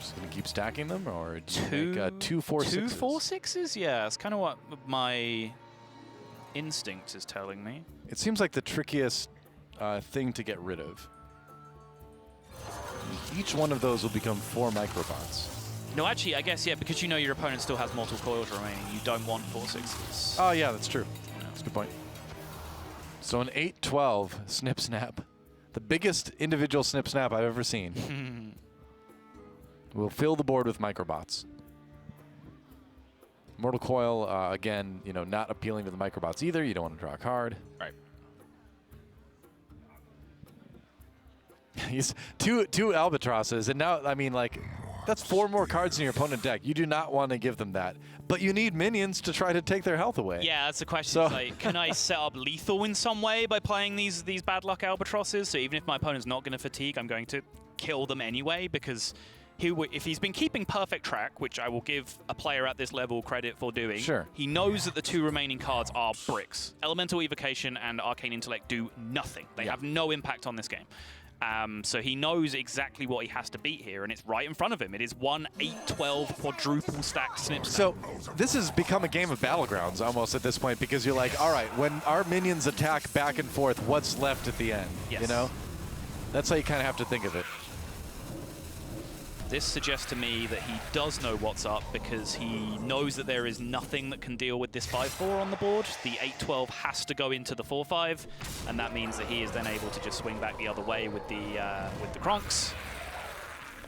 Just going to keep stacking them, or do you make 2 4 2 6s? 4 6s? Yeah, it's kind of what my instinct is telling me. It seems like the trickiest thing to get rid of. Each one of those will become 4 microbots. No, actually, I guess, yeah, because you know your opponent still has multiple coils remaining, you don't want 4 6s. Oh, yeah, that's true. That's a good point. So an 8-12 Snipsnap, the biggest individual Snipsnap I've ever seen, will fill the board with microbots. Mortal Coil, again, you know, not appealing to the microbots either. You don't want to draw a card. Right. He's two albatrosses, and now, I mean, like, that's 4 more cards in your opponent's deck. You do not want to give them that. But you need minions to try to take their health away. Yeah, that's the question. So like, can I set up lethal in some way by playing these bad luck albatrosses? So even if my opponent's not going to fatigue, I'm going to kill them anyway, because if he's been keeping perfect track, which I will give a player at this level credit for doing, he knows that the 2 remaining cards are bricks. Elemental Evocation and Arcane Intellect do nothing. They have no impact on this game. So he knows exactly what he has to beat here, and it's right in front of him. It is 1 8-12 quadruple stacked Snipsnap. So this has become a game of battlegrounds almost at this point, because you're like, all right, when our minions attack back and forth, what's left at the end? Yes. You know? That's how you kind of have to think of it. This suggests to me that he does know what's up, because he knows that there is nothing that can deal with this 5-4 on the board. The 8-12 has to go into the 4-5, and that means that he is then able to just swing back the other way with the Kronks.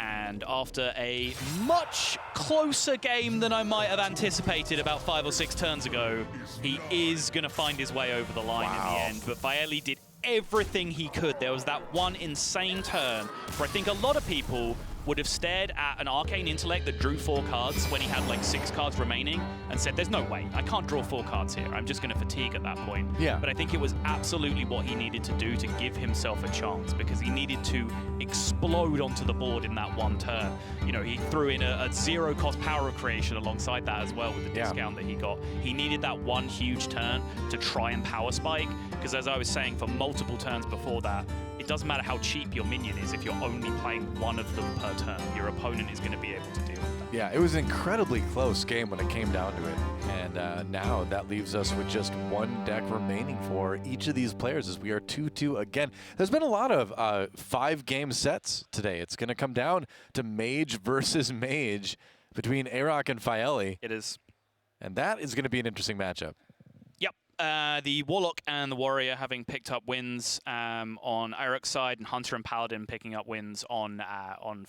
And after a much closer game than I might have anticipated about 5 or 6 turns ago, he is going to find his way over the line in the end. But Faeli did everything he could. There was that one insane turn where I think a lot of people would have stared at an Arcane Intellect that drew 4 cards when he had like 6 cards remaining and said, there's no way, I can't draw 4 cards here. I'm just going to fatigue at that point. Yeah. But I think it was absolutely what he needed to do to give himself a chance, because he needed to explode onto the board in that one turn. You know, he threw in a 0-cost power creation alongside that as well with the discount that he got. He needed that one huge turn to try and power spike, because as I was saying for multiple turns before that, it doesn't matter how cheap your minion is if you're only playing one of them per turn. Your opponent is going to be able to deal with that. Yeah, it was an incredibly close game when it came down to it. And now that leaves us with just 1 deck remaining for each of these players, as we are 2-2 again. There's been a lot of 5-game sets today. It's going to come down to Mage versus Mage between AyRoK and Faeli. It is. And that is going to be an interesting matchup. Yep. the Warlock and the Warrior having picked up wins on AyRoK's side, and Hunter and Paladin picking up wins on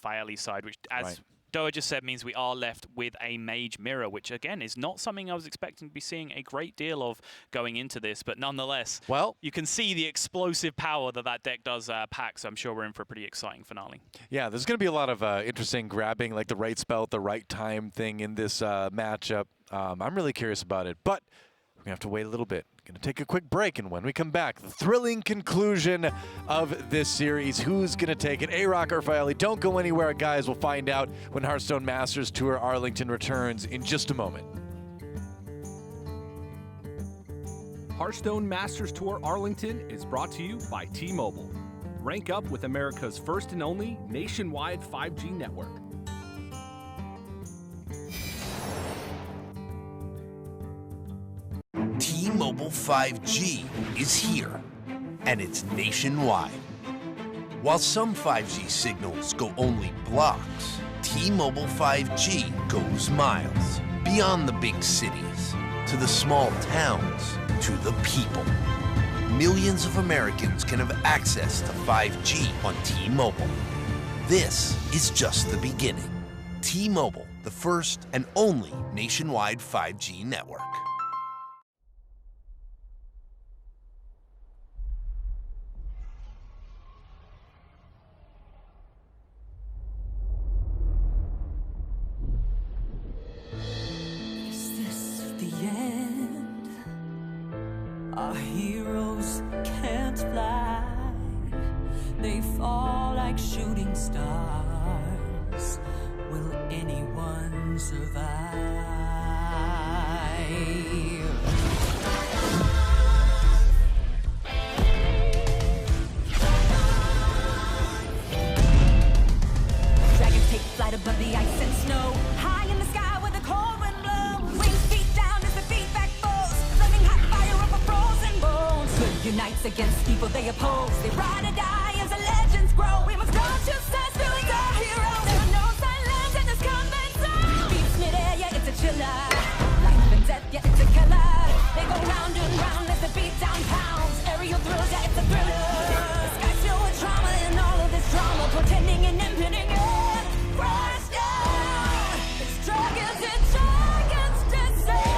Faeli's side, which, as Doa just said, means we are left with a Mage Mirror, which, again, is not something I was expecting to be seeing a great deal of going into this, but nonetheless, well, you can see the explosive power that deck does pack, so I'm sure we're in for a pretty exciting finale. Yeah, there's going to be a lot of interesting grabbing, like the right spell at the right time thing in this matchup. I'm really curious about it, but we're going to have to wait a little bit. Going to take a quick break, and when we come back, the thrilling conclusion of this series. Who's going to take it, AyRoK or Faeli? Don't go anywhere, guys. We'll find out when Hearthstone Masters Tour Arlington returns in just a moment. Hearthstone Masters Tour Arlington is brought to you by T-Mobile. Rank up with America's first and only nationwide 5G network. T-Mobile 5G is here, and it's nationwide. While some 5G signals go only blocks, T-Mobile 5G goes miles, beyond the big cities, to the small towns, to the people. Millions of Americans can have access to 5G on T-Mobile. This is just the beginning. T-Mobile, the first and only nationwide 5G network. Our heroes can't fly, they fall like shooting stars. Will anyone survive? Dragons take flight above the ice and snow, high in the sky where the cold wind blows. Wings beat down as they beat back foes, flaming hot fire over frozen bones. Good unites against evil they oppose. They ride or die as the legends grow. We must go to sense, doing our heroes. There are no silence in this combat zone. Beats mid-air, yeah, it's a chiller. Life and death, yeah, it's a killer. They go round and round as the beat down pounds. Aerial thrills, yeah, it's a thriller. The sky's filled with trauma and all of this drama, pretending and impending, yeah. Crash down. It's dragons and dragons descend.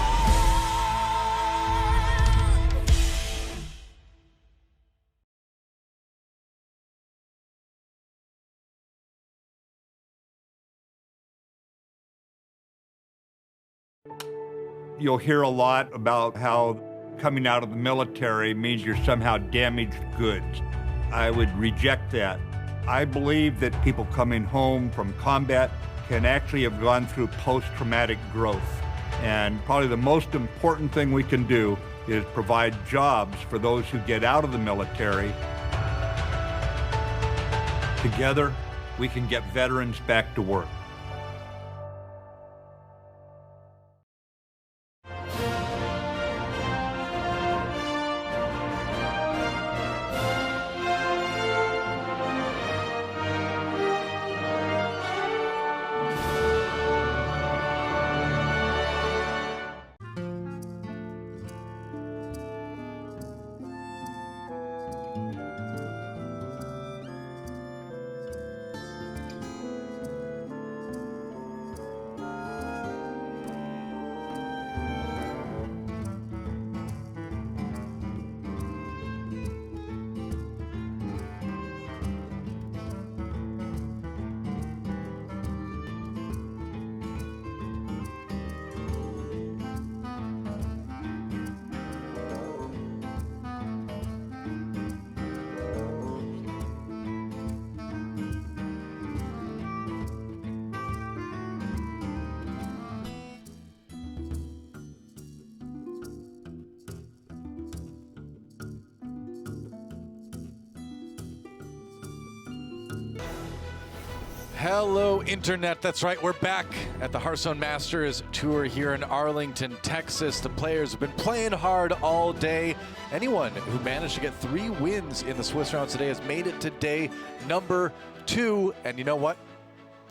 You'll hear a lot about how coming out of the military means you're somehow damaged goods. I would reject that. I believe that people coming home from combat can actually have gone through post-traumatic growth. And probably the most important thing we can do is provide jobs for those who get out of the military. Together, we can get veterans back to work. Hello, Internet. That's right. We're back at the Hearthstone Masters Tour here in Arlington, Texas. The players have been playing hard all day. Anyone who managed to get 3 wins in the Swiss round today has made it to day number 2. And you know what?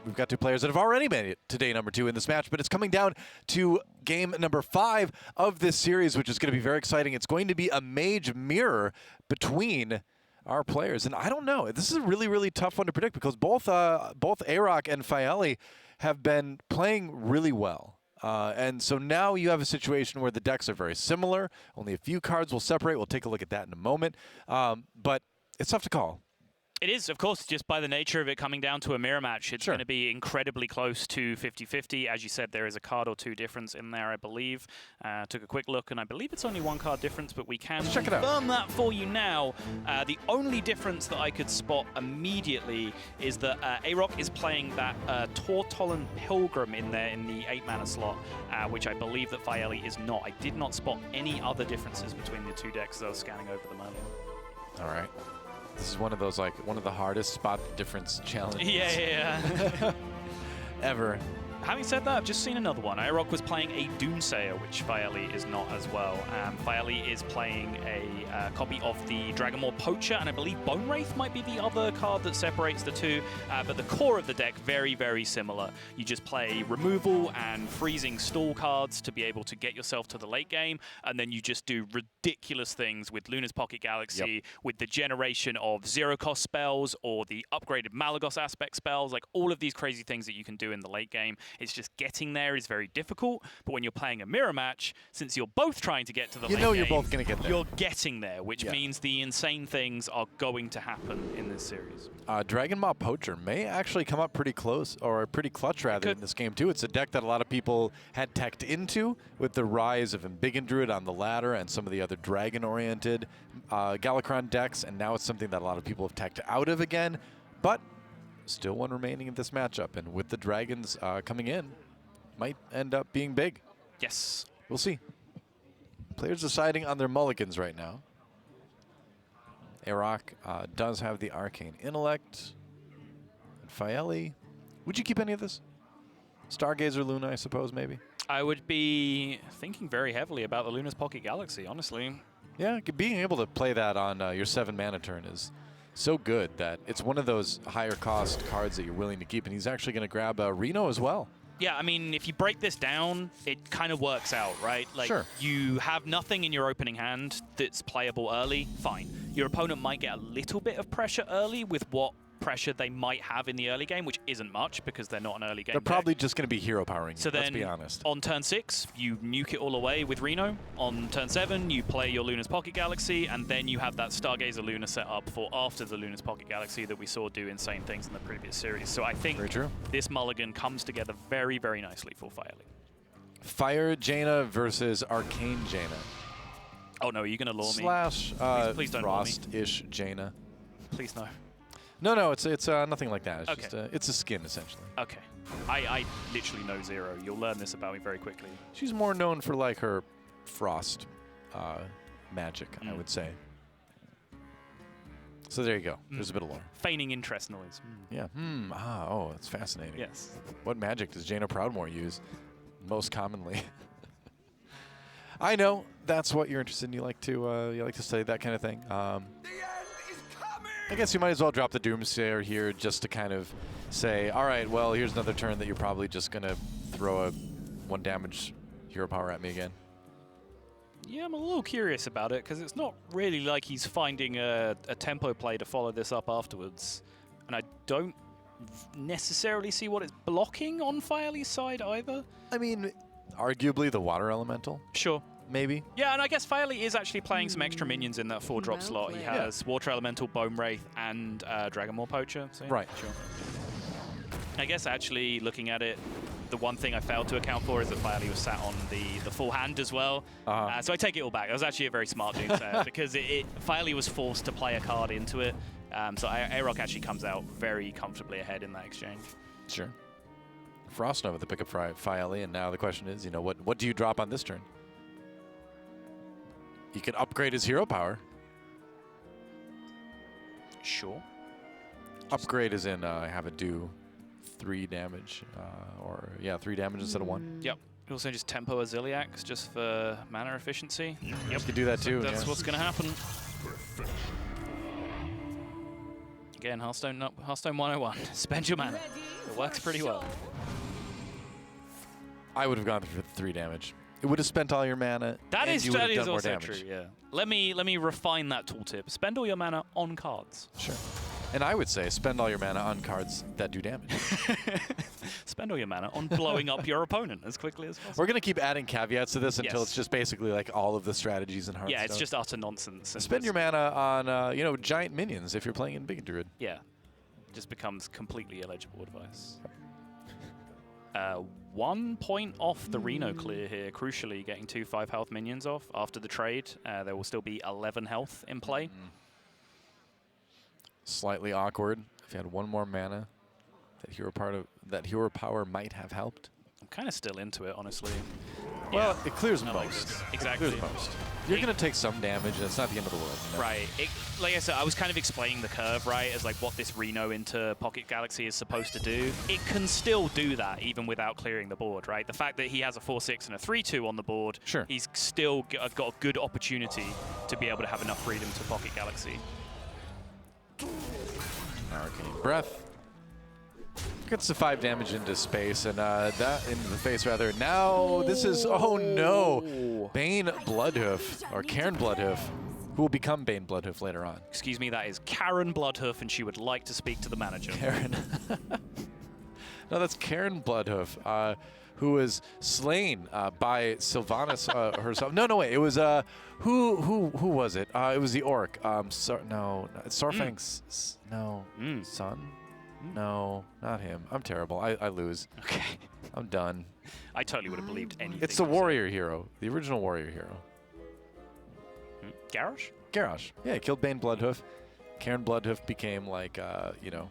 we've got two players that have already made it to day number 2 in this match, but it's coming down to game number 5 of this series, which is going to be very exciting. It's going to be a mage mirror between our players, and I don't know. This is a really, really tough one to predict because both AyRoK and Faeli have been playing really well. And so now you have a situation where the decks are very similar. Only a few cards will separate. We'll take a look at that in a moment. But it's tough to call. It is, of course, just by the nature of it coming down to a mirror match. It's going to be incredibly close to 50-50. As you said, there is a card or two difference in there, I believe. Took a quick look, and I believe it's only 1 card difference, but we can confirm that for you now. The only difference that I could spot immediately is that AyRoK is playing that Tortolan Pilgrim in there in the 8-mana slot, which I believe that Faeli is not. I did not spot any other differences between the two decks as I was scanning over them earlier. All right. This is one of those, like, one of the hardest spot difference challenges. Yeah. Ever. Having said that, I've just seen another one. AyRoK was playing a Doomsayer, which Faeli is not as well. Faeli is playing a copy of the Dragonmaw Poacher, and I believe Bone Wraith might be the other card that separates the two. But the core of the deck, very, very similar. You just play removal and freezing stall cards to be able to get yourself to the late game, and then you just do ridiculous things with Luna's Pocket Galaxy, with the generation of zero-cost spells or the upgraded Malagos aspect spells, like all of these crazy things that you can do in the late game. It's just getting there is very difficult, but when you're playing a mirror match, since you're both trying to get to the late game, you're both going to get there. You're getting there, which means the insane things are going to happen in this series. Dragonmaw Poacher may actually come up pretty close, or pretty clutch rather, in this game too. It's a deck that a lot of people had teched into with the rise of Embiggen Druid on the ladder and some of the other dragon-oriented Galakron decks, and now it's something that a lot of people have teched out of again, but still one remaining in this matchup, and with the dragons coming in, might end up being big. Yes. We'll see. Players deciding on their mulligans right now. AyRoK does have the Arcane Intellect. And Faeli, would you keep any of this? Stargazer Luna, I suppose, maybe? I would be thinking very heavily about the Luna's Pocket Galaxy, honestly. Yeah, being able to play that on your 7-mana turn is so good that it's one of those higher cost cards that you're willing to keep, and he's actually going to grab Reno as well. Yeah, I mean, if you break this down, it kind of works out, right? Like, you have nothing in your opening hand that's playable early, fine. Your opponent might get a little bit of pressure early with what pressure they might have in the early game, which isn't much because they're not an early game They're probably just going to be hero powering so you, let's be honest. On turn 6, you nuke it all away with Reno. On turn 7, you play your Luna's Pocket Galaxy, and then you have that Stargazer Luna set up for after the Luna's Pocket Galaxy that we saw do insane things in the previous series. So I think this mulligan comes together very, very nicely for Faeli. Fire Jaina versus Arcane Jaina. Oh no, are you going to lure me? Slash please don't Frost-ish Jaina. Please no. No, it's nothing like that. It's just it's a skin, essentially. Okay. I literally know zero. You'll learn this about me very quickly. She's more known for, like, her frost magic, I would say. So there you go. There's a bit of lore. Feigning interest noise. Yeah. Oh, that's fascinating. Yes. What magic does Jaina Proudmoore use most commonly? I know that's what you're interested in. You like to study that kind of thing. I guess you might as well drop the Doomsayer here just to kind of say, all right, well, here's another turn that you're probably just going to throw a 1 damage hero power at me again. Yeah, I'm a little curious about it because it's not really like he's finding a tempo play to follow this up afterwards. And I don't necessarily see what it's blocking on Faeli's side either. I mean, arguably the Water Elemental. Sure. Maybe. Yeah, and I guess Faeli is actually playing some extra minions in that 4-drop slot. He has Water Elemental, Bone Wraith, and Dragonmaw Poacher. So right. Sure. I guess actually looking at it, the one thing I failed to account for is that Faeli was sat on the full hand as well. So I take it all back. It was actually a very smart Doomsayer because Faeli was forced to play a card into it. So AyRoK actually comes out very comfortably ahead in that exchange. Sure. Frostnova to pick up Faeli, and now the question is, what do you drop on this turn? He can upgrade his hero power. Sure. Upgrade is in have it do 3 damage, 3 damage instead of 1. Yep. You also just tempo a Ziliax just for mana efficiency. Yep. You could do that too. That's what's going to happen. Again, Hearthstone 101. Spend your mana. It works pretty well. I would have gone for 3 damage. It would have spent all your mana. That and is you would have done more also damage. true. Yeah. Let me refine that tooltip. Spend all your mana on cards. Sure. And I would say spend all your mana on cards that do damage. Spend all your mana on blowing up your opponent as quickly as possible. We're going to keep adding caveats to this until it's just basically like all of the strategies in Hearthstone. Yeah, it's just utter nonsense. Spend your mana on, you know, giant minions if you're playing in Big Druid. Yeah. Just becomes completely illegible advice. 1 point off the Reno clear here, crucially getting 2 5 health minions off. After the trade, there will still be 11 health in play. Slightly awkward. If you had 1 more mana, that hero power might have helped. I'm kind of still into it, honestly. Well, Yeah. it clears I most. like this. Exactly. It clears most. You're going to take some damage, and it's not the end of the world. You know? Right. Like I said, I was kind of explaining the curve, right, as like what this Reno into Pocket Galaxy is supposed to do. It can still do that even without clearing the board, right? The fact that he has a 4/6 and a 3/2 on the board, sure, he's still got a good opportunity to be able to have enough freedom to Pocket Galaxy. Arcane Breath. Gets the 5 damage into space, and that into the face, rather. Now, this is, oh no! Bane Bloodhoof, or Karen Bloodhoof, who will become Bane Bloodhoof later on. Excuse me, that is Karen Bloodhoof, and she would like to speak to the manager. Karen. No, that's Karen Bloodhoof, who was slain by Sylvanas herself. No, wait. It was, who was it? It was the orc. Sorfang's, son? No, not him. I'm terrible. I lose. Okay. I'm done. I totally would have believed anything. It's the warrior hero, the original warrior hero. Garrosh? Garrosh. Yeah, he killed Bane Bloodhoof. Karen Bloodhoof became like, you know,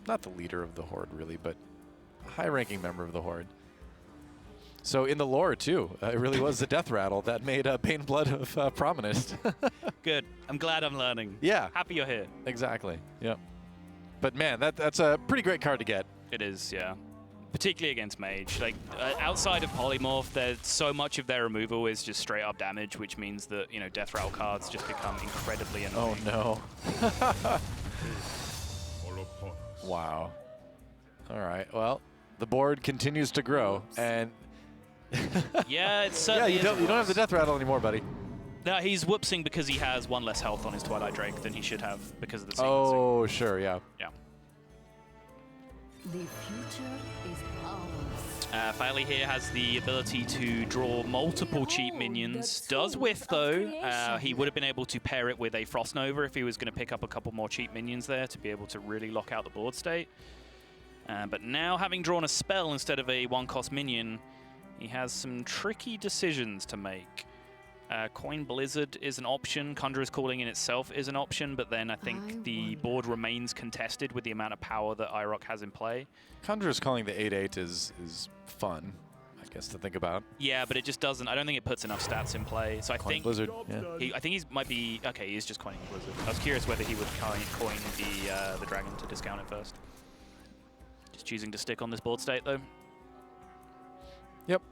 not the leader of the Horde really, but a high-ranking member of the Horde. So in the lore too, it really was the death rattle that made Bane Bloodhoof prominent. Good. I'm glad I'm learning. Yeah. Happy you're here. Exactly. Yep. But man, that's a pretty great card to get. It is, yeah. Particularly against Mage. Like, outside of Polymorph, there's so much of their removal is just straight up damage, which means that, you know, death rattle cards just become incredibly annoying. Oh no. Wow. All right. Well, the board continues to grow, and yeah, it's certainly you don't have the death rattle anymore, buddy. No, he's whoopsing because he has 1 less health on his Twilight Drake than he should have because of the sequencing. Oh, sure, yeah. Yeah. The future is ours. Faeli here has the ability to draw multiple cheap minions. Does whiff, though. He would have been able to pair it with a Frost Nova if he was going to pick up a couple more cheap minions there to be able to really lock out the board state. But now, having drawn a spell instead of a 1-cost minion, he has some tricky decisions to make. Coin Blizzard is an option. Conjurer's Calling in itself is an option, but then I think the board remains contested with the amount of power that AyRoK has in play. Conjurer's Calling the 8/8 is fun, I guess, to think about. Yeah, but it just doesn't. I don't think it puts enough stats in play. So I Coin think Blizzard, yeah. I think he might be okay. He's just coining Blizzard. I was curious whether he would coin the dragon to discount it first. Just choosing to stick on this board state though. Yep.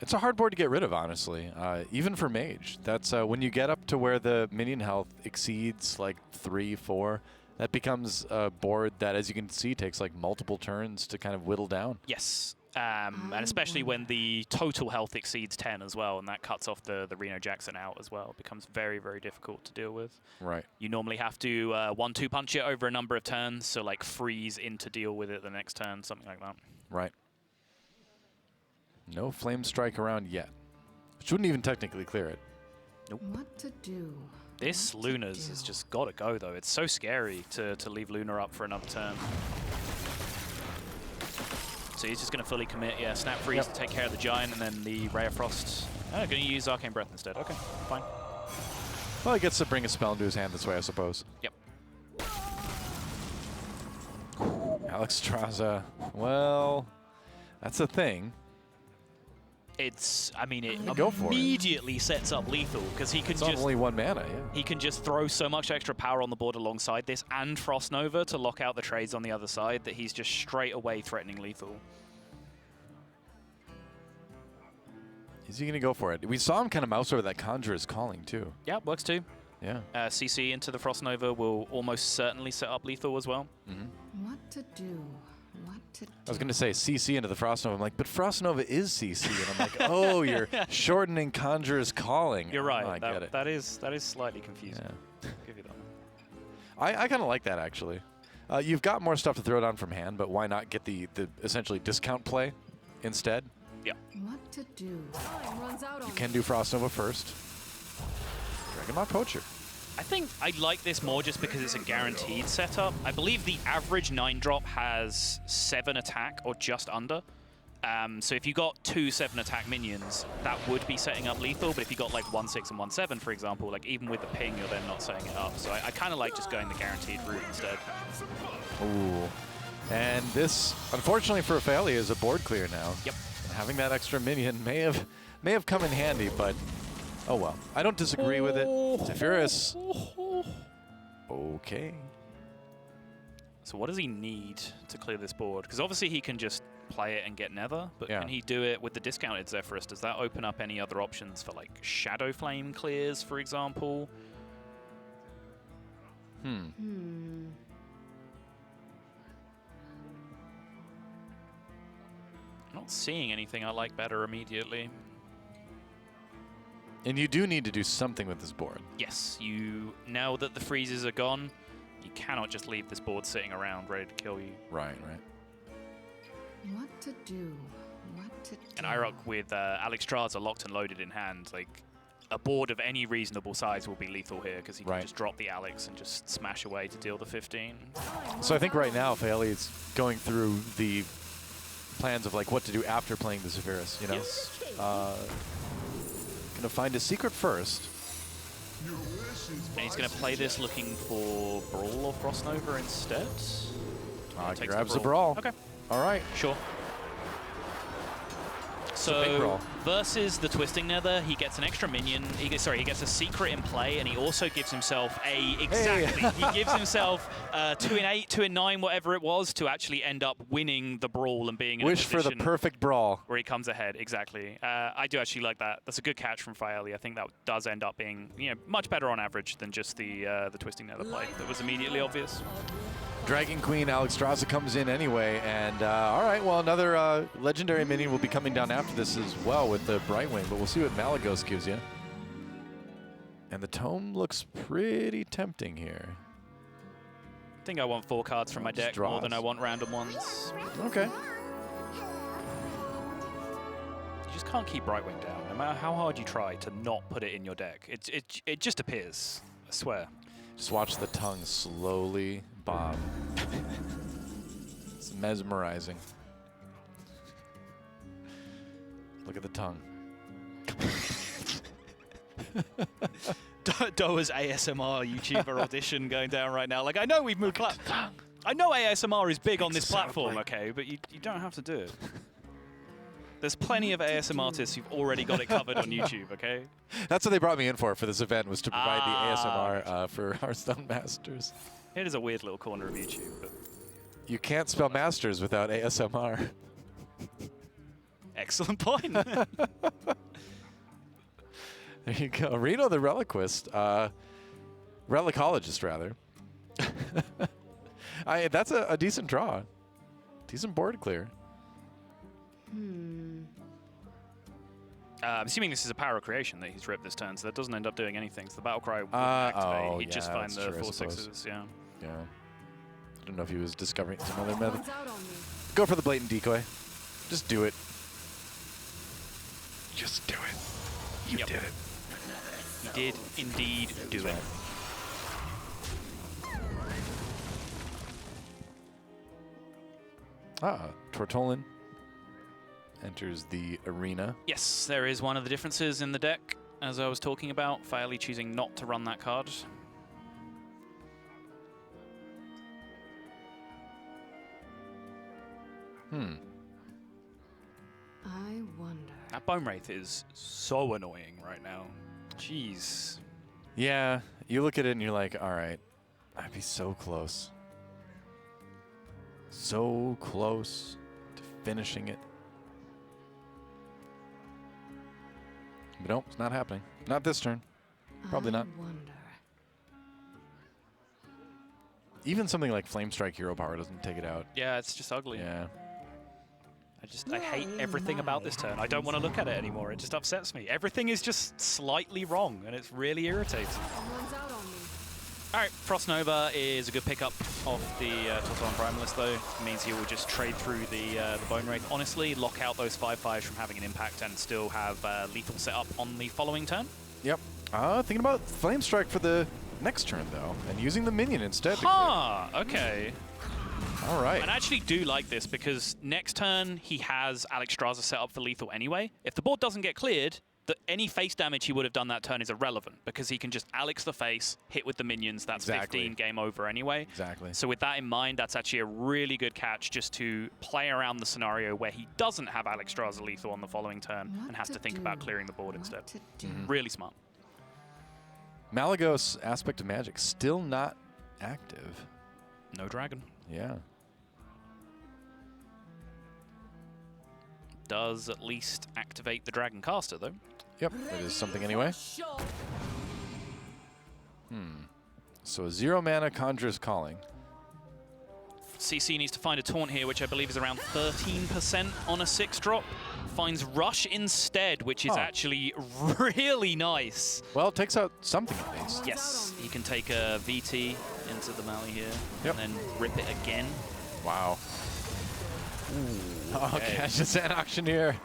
It's a hard board to get rid of, honestly, even for Mage. That's when you get up to where the minion health exceeds like 3, 4, that becomes a board that, as you can see, takes like multiple turns to kind of whittle down. Yes, and especially when the total health exceeds 10 as well, and that cuts off the Reno Jackson out as well. It becomes very, very difficult to deal with. Right. You normally have to 1-2 punch it over a number of turns, so like freeze in to deal with it the next turn, something like that. Right. No Flame Strike around yet. Which wouldn't even technically clear it. Nope. What to do? This Luna's has just got to go, though. It's so scary to leave Luna up for another turn. So he's just going to fully commit, yeah, Snap Freeze to take care of the Giant, and then the Ray of Frost. Oh, going to use Arcane Breath instead. Okay, fine. Well, he gets to bring a spell into his hand this way, I suppose. Yep. Alexstrasza, well, that's a thing. It's, I mean, it for immediately sets up lethal because he can it's just only 1 mana, yeah. He can just throw so much extra power on the board alongside this and Frost Nova to lock out the trades on the other side that he's just straight away threatening lethal. Is he going to go for it? We saw him kind of mouse over that Conjurer's Calling, too. Yeah, works too. Yeah. CC into the Frost Nova will almost certainly set up lethal as well. What to do? What to do? I was going to say CC into the Frost Nova. I'm like, but Frost Nova is CC. And I'm like, oh, you're shortening Conjurer's Calling. You're right. Oh, I get it. That is slightly confusing. Yeah. I'll give you that. I kind of like that, actually. You've got more stuff to throw down from hand, but why not get the essentially discount play instead? Yeah. What to do? Time runs out on You can do Frost Nova first. Dragonmon Poacher. I think I like this more just because it's a guaranteed setup. I believe the average 9-drop has 7 attack or just under. So if you got 2 7-attack minions, that would be setting up lethal. But if you got like 1/6 and 1/7, for example, like even with the ping, you're then not setting it up. So I kind of like just going the guaranteed route instead. Ooh. And this, unfortunately for Faeli, is a board clear now. Yep. And having that extra minion may have come in handy, but oh well. I don't disagree with it. Zephyrus. Okay. So what does he need to clear this board? Because obviously he can just play it and get Nether, but Yeah. can he do it with the discounted Zephyrus? Does that open up any other options for like Shadow Flame clears, for example? Not seeing anything I like better immediately. And you do need to do something with this board. Yes, now that the freezes are gone, you cannot just leave this board sitting around ready to kill you. Right. What to do? What to do? And AyRoK with Alex Traza locked and loaded in hand, like a board of any reasonable size will be lethal here because he can just drop the Alex and just smash away to deal the 15. So I think right now Faeli is going through the plans of like what to do after playing the Zephyrus, you know? Yes. Gonna find a secret first. And he's going to play this looking for Brawl or Frost Nova instead. Grabs the Brawl. Okay. All right. Sure. So versus the Twisting Nether, he gets an extra minion. He gets a secret in play, and he also gives himself he gives himself 2 in 8, 2 in 9, whatever it was, to actually end up winning the Brawl and being in Wish a position for the perfect Brawl. where he comes ahead. Exactly. I do actually like that. That's a good catch from Faeli. I think that does end up being much better on average than just the Twisting Nether play that was immediately obvious. Dragon Queen Alex Traza comes in anyway, and all right, well, another legendary minion will be coming down after this as well with the Brightwing, but we'll see what Malagos gives you. And the Tome looks pretty tempting here. I think I want 4 cards from my deck more than I want random ones. Okay. You just can't keep Brightwing down, no matter how hard you try to not put it in your deck. It just appears, I swear. Just watch the tongue slowly bob. It's mesmerizing. Look at the tongue. Doa's ASMR YouTuber audition going down right now. Like, I know we've moved I know ASMR is big on this platform, okay, but you don't have to do it. There's plenty of ASMR artists who've already got it covered on YouTube, okay? That's what they brought me in for this event, was to provide the ASMR for Hearthstone Masters. It is a weird little corner of YouTube, but you can't spell Masters without ASMR. Excellent point. There you go. Reno the Reliquist. Relicologist, rather. That's a decent draw. Decent board clear. I'm assuming this is a power creation that he's ripped this turn, so that doesn't end up doing anything. So the battle cry wouldn't activate. He'd just find the 4/6s, yeah. Yeah. I don't know if he was discovering some other method. Go for the blatant decoy. Just do it. Just do it. You did it. He did indeed do it. Tortolin enters the arena. Yes, there is one of the differences in the deck, as I was talking about. Faeli choosing not to run that card. I wonder. That Bone Wraith is so annoying right now. Jeez. Yeah, you look at it and you're like, all right, I'd be so close. So close to finishing it. But nope, it's not happening. Not this turn. Probably not. Wonder. Even something like Flame Strike Hero Power doesn't take it out. Yeah, it's just ugly. Yeah. I hate everything about this turn. I don't want to look at it anymore. It just upsets me. Everything is just slightly wrong, and it's really irritating. All right, Frost Nova is a good pickup of the Totalon Primalist, though. It means he will just trade through the Bone Wraith. Honestly, lock out those 5/5s from having an impact and still have lethal set up on the following turn. Yep. Thinking about Flame Strike for the next turn, though, and using the minion instead. Okay. All right. And I actually do like this because next turn he has Alexstrasza set up for lethal anyway. If the board doesn't get cleared, any face damage he would have done that turn is irrelevant because he can just Alex the face, hit with the minions, that's 15, game over anyway. Exactly. So with that in mind, that's actually a really good catch just to play around the scenario where he doesn't have Alexstrasza lethal on the following turn and has to think about clearing the board instead. Really smart. Malygos Aspect of Magic still not active. No dragon. Yeah. Does at least activate the Dragon Caster, though. Yep, that is something anyway. So 0 mana Conjurer's Calling. CC needs to find a taunt here, which I believe is around 13% on a 6-drop. Finds Rush instead, which is actually really nice. Well, it takes out something at least. Yes, he can take a VT into the Mali here, and then rip it again. Wow. Ooh, okay, catch the Sand Auctioneer.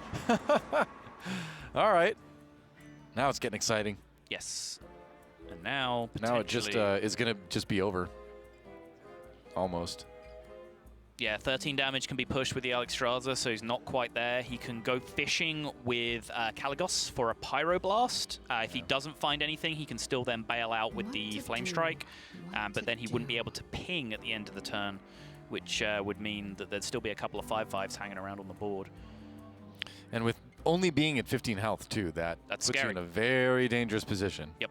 All right. Now it's getting exciting. Yes. And now, now it just is going to just be over. Almost. Yeah, 13 damage can be pushed with the Alexstrasza, so he's not quite there. He can go fishing with Kaligos for a Pyroblast. If he doesn't find anything, he can still then bail out with the Flame Strike, but then he wouldn't be able to ping at the end of the turn, which would mean that there'd still be a couple of 5/5s hanging around on the board. And with only being at 15 health, too, that's puts scary. you in a very dangerous position. Yep.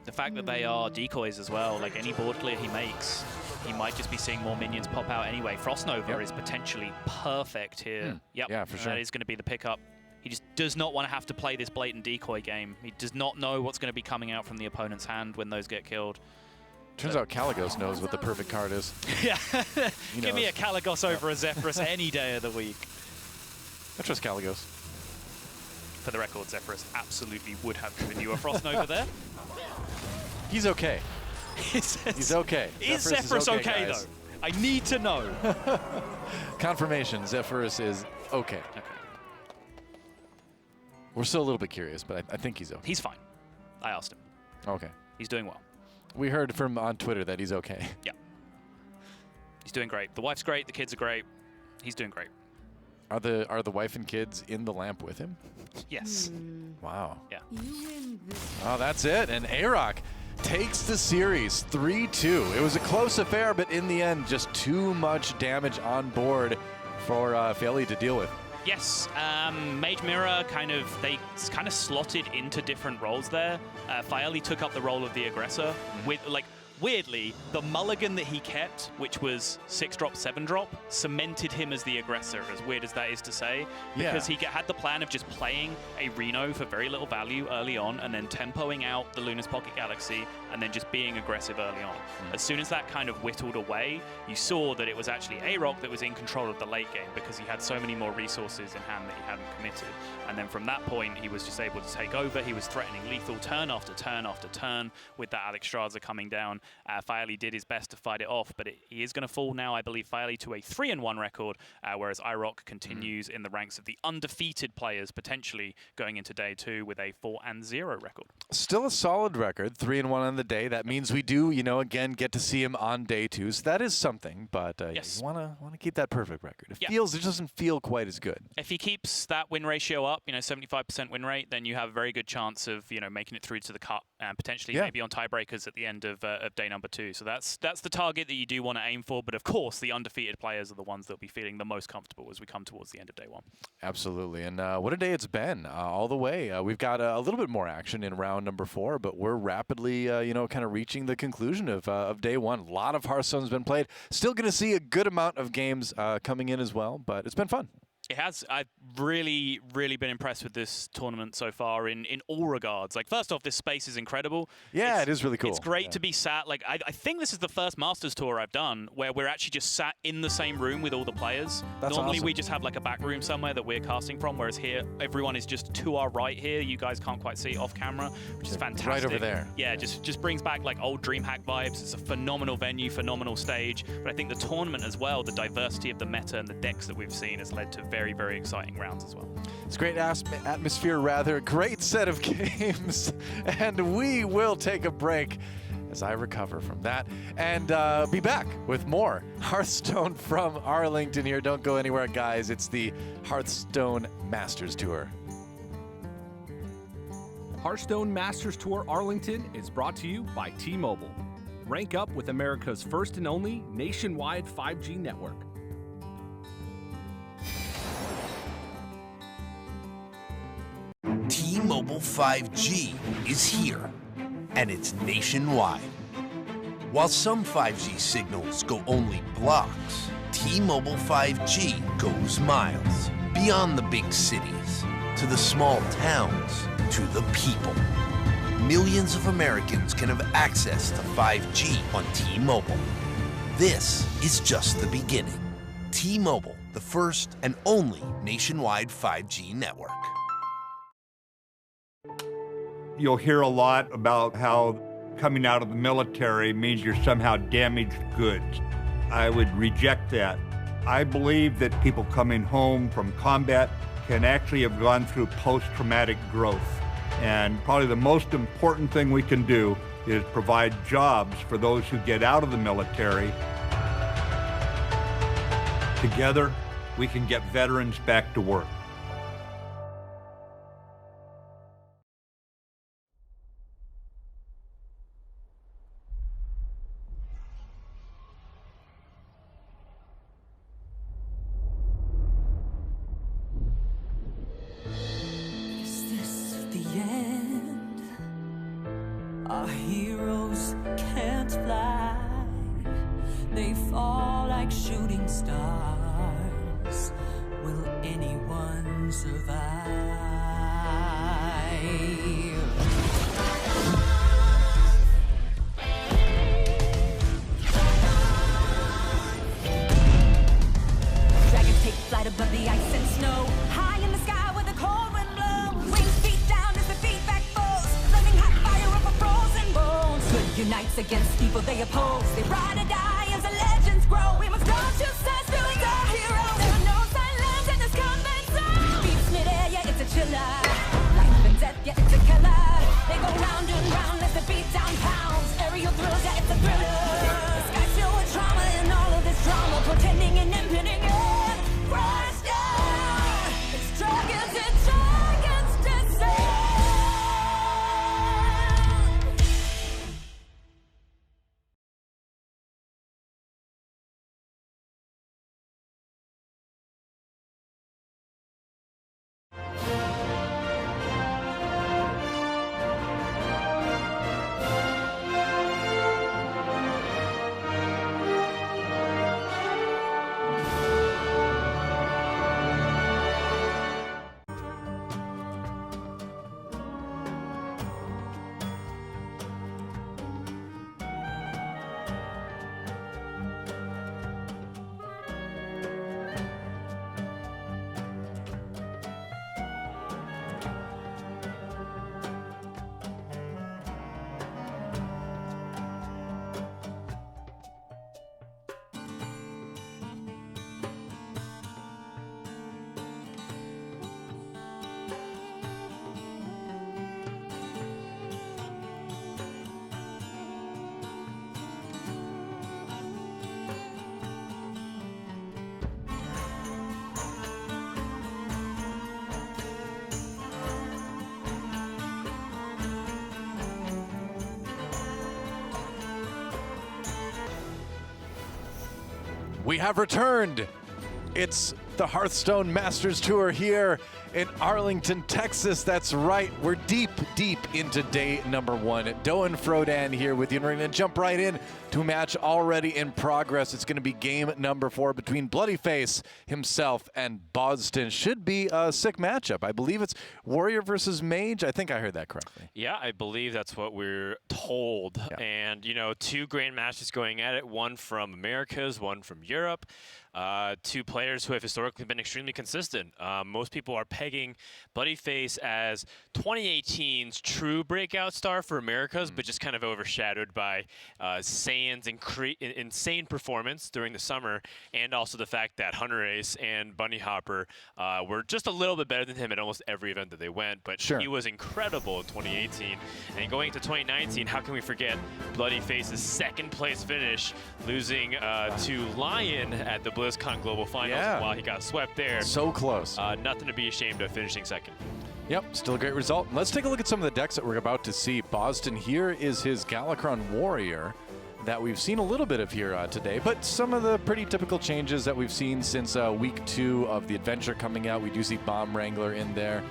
The fact that they are decoys as well, like any board clear he makes, he might just be seeing more minions pop out anyway. Frost Nova is potentially perfect here. Yep. Yeah, for sure. That is going to be the pickup. He just does not want to have to play this blatant decoy game. He does not know what's going to be coming out from the opponent's hand when those get killed. Turns out Kaligos knows what the perfect card is. Yeah. Give me a Kaligos over a Zephyrus any day of the week. I trust Kaligos. For the record, Zephyrus absolutely would have given you a Frost Nova there. He's okay. He's okay. Is Zephyrus okay, though? I need to know. Confirmation, Zephyrus is okay. We're still a little bit curious, but I think he's okay. He's fine. I asked him. Okay. He's doing well. We heard from on Twitter that he's okay. Yeah. He's doing great. The wife's great. The kids are great. He's doing great. Are the wife and kids in the lamp with him? Yes. Wow. Yeah. Oh, that's it. And AyRoK takes the series 3-2. It was a close affair, but in the end, just too much damage on board for Faeli to deal with. Yes, Mage Mirror they kind of slotted into different roles there. Faeli took up the role of the aggressor with weirdly, the mulligan that he kept, which was 6-drop, 7-drop, cemented him as the aggressor, as weird as that is to say, because he had the plan of just playing a Reno for very little value early on, and then tempoing out the Luna's Pocket Galaxy, and then just being aggressive early on. As soon as that kind of whittled away, you saw that it was actually AyRoK that was in control of the late game, because he had so many more resources in hand that he hadn't committed. And then from that point, he was just able to take over. He was threatening lethal turn after turn after turn with that Alexstrasza coming down. Faeli did his best to fight it off, but he is going to fall now, I believe, Faeli to a 3-1 record, whereas AyRoK continues in the ranks of the undefeated players, potentially going into day 2 with a 4-0 record. Still a solid record, 3-1 on the day. That means we do, again, get to see him on day 2. So that is something, but yes. you want to keep that perfect record. It doesn't feel quite as good. If he keeps that win ratio up, 75% win rate, then you have a very good chance of, making it through to the cut and potentially maybe on tiebreakers at the end of day number 2. So that's the target that you do want to aim for. But of course, the undefeated players are the ones that will be feeling the most comfortable as we come towards the end of day 1. Absolutely. And what a day it's been all the way. We've got a little bit more action in round number 4, but we're rapidly, kind of reaching the conclusion of day 1. A lot of Hearthstone's been played. Still going to see a good amount of games coming in as well, but it's been fun. It has. I really, really been impressed with this tournament so far in all regards. Like, first off, this space is incredible. Yeah, it is really cool. It's great to be sat. Like, I think this is the first Masters Tour I've done where we're actually just sat in the same room with all the players. That's Normally, awesome. we just have like a back room somewhere that we're casting from, whereas here, everyone is just to our right here. You guys can't quite see off camera, which is fantastic. Right over there. Yeah, just brings back like old DreamHack vibes. It's a phenomenal venue, phenomenal stage. But I think the tournament as well, the diversity of the meta and the decks that we've seen has led to very, very exciting rounds as well. It's great atmosphere, rather. Great set of games. And we will take a break as I recover from that and be back with more Hearthstone from Arlington here. Don't go anywhere, guys. It's the Hearthstone Masters Tour. Hearthstone Masters Tour Arlington is brought to you by T-Mobile. Rank up with America's first and only nationwide 5G network. T-Mobile 5G is here, and it's nationwide. While some 5G signals go only blocks, T-Mobile 5G goes miles, beyond the big cities, to the small towns, to the people. Millions of Americans can have access to 5G on T-Mobile. This is just the beginning. T-Mobile, the first and only nationwide 5G network. You'll hear a lot about how coming out of the military means you're somehow damaged goods. I would reject that. I believe that people coming home from combat can actually have gone through post-traumatic growth. And probably the most important thing we can do is provide jobs for those who get out of the military. Together, we can get veterans back to work. Is this the end? Our heroes can't fly. They fall like shooting stars. Will anyone survive? Dragons take flight above the ice and snow. High in the sky where the cold wind blows. Wings beat down as they beat back foes. Flaming hot fire over frozen bones. Good unites against people they oppose. They ride or die as the legends grow. We must don't choose sides, doing our heroes. There are no silence in this combat zone. Beats midair, yeah, it's a chiller. Life and death, yeah, it's a killer. They go round and round as they beat down pounds. Aerial thrills, yeah, it's a thriller. The sky's filled with trauma and all of this drama, portending and impending end. Crash down. It's dragons descend. We have returned. It's the Hearthstone Masters Tour here in Arlington, Texas. That's right, we're deep into day number 1. Doe and Frodan here with you, and we're going to jump right in to a match already in progress. It's going to be game number 4 between bloodyface himself and Bozzzton. Should be a sick matchup. I believe it's Warrior versus Mage. I think I heard that correctly. Yeah, I believe that's what we're told. Yeah. And, you know, 2 Grandmasters going at it, one from Americas, one from Europe. 2 players who have historically been extremely consistent. Most people are pegging bloodyface as 2018's true breakout star for Americas, but just kind of overshadowed by Saiyan's insane performance during the summer, and also the fact that Hunter Ace and Bunnyhoppor were just a little bit better than him at almost every event that they went. But he was incredible in 2018. And going into 2019, how can we forget bloodyface's 2nd place finish, losing to Lion at the BlizzCon Global Finals while he got swept there. So close. Nothing to be ashamed of, finishing 2nd. Yep, still a great result. Let's take a look at some of the decks that we're about to see. Bozzzton here is his Galakrond Warrior that we've seen a little bit of here today, but some of the pretty typical changes that we've seen since week 2 of the adventure coming out. We do see Bomb Wrangler in there.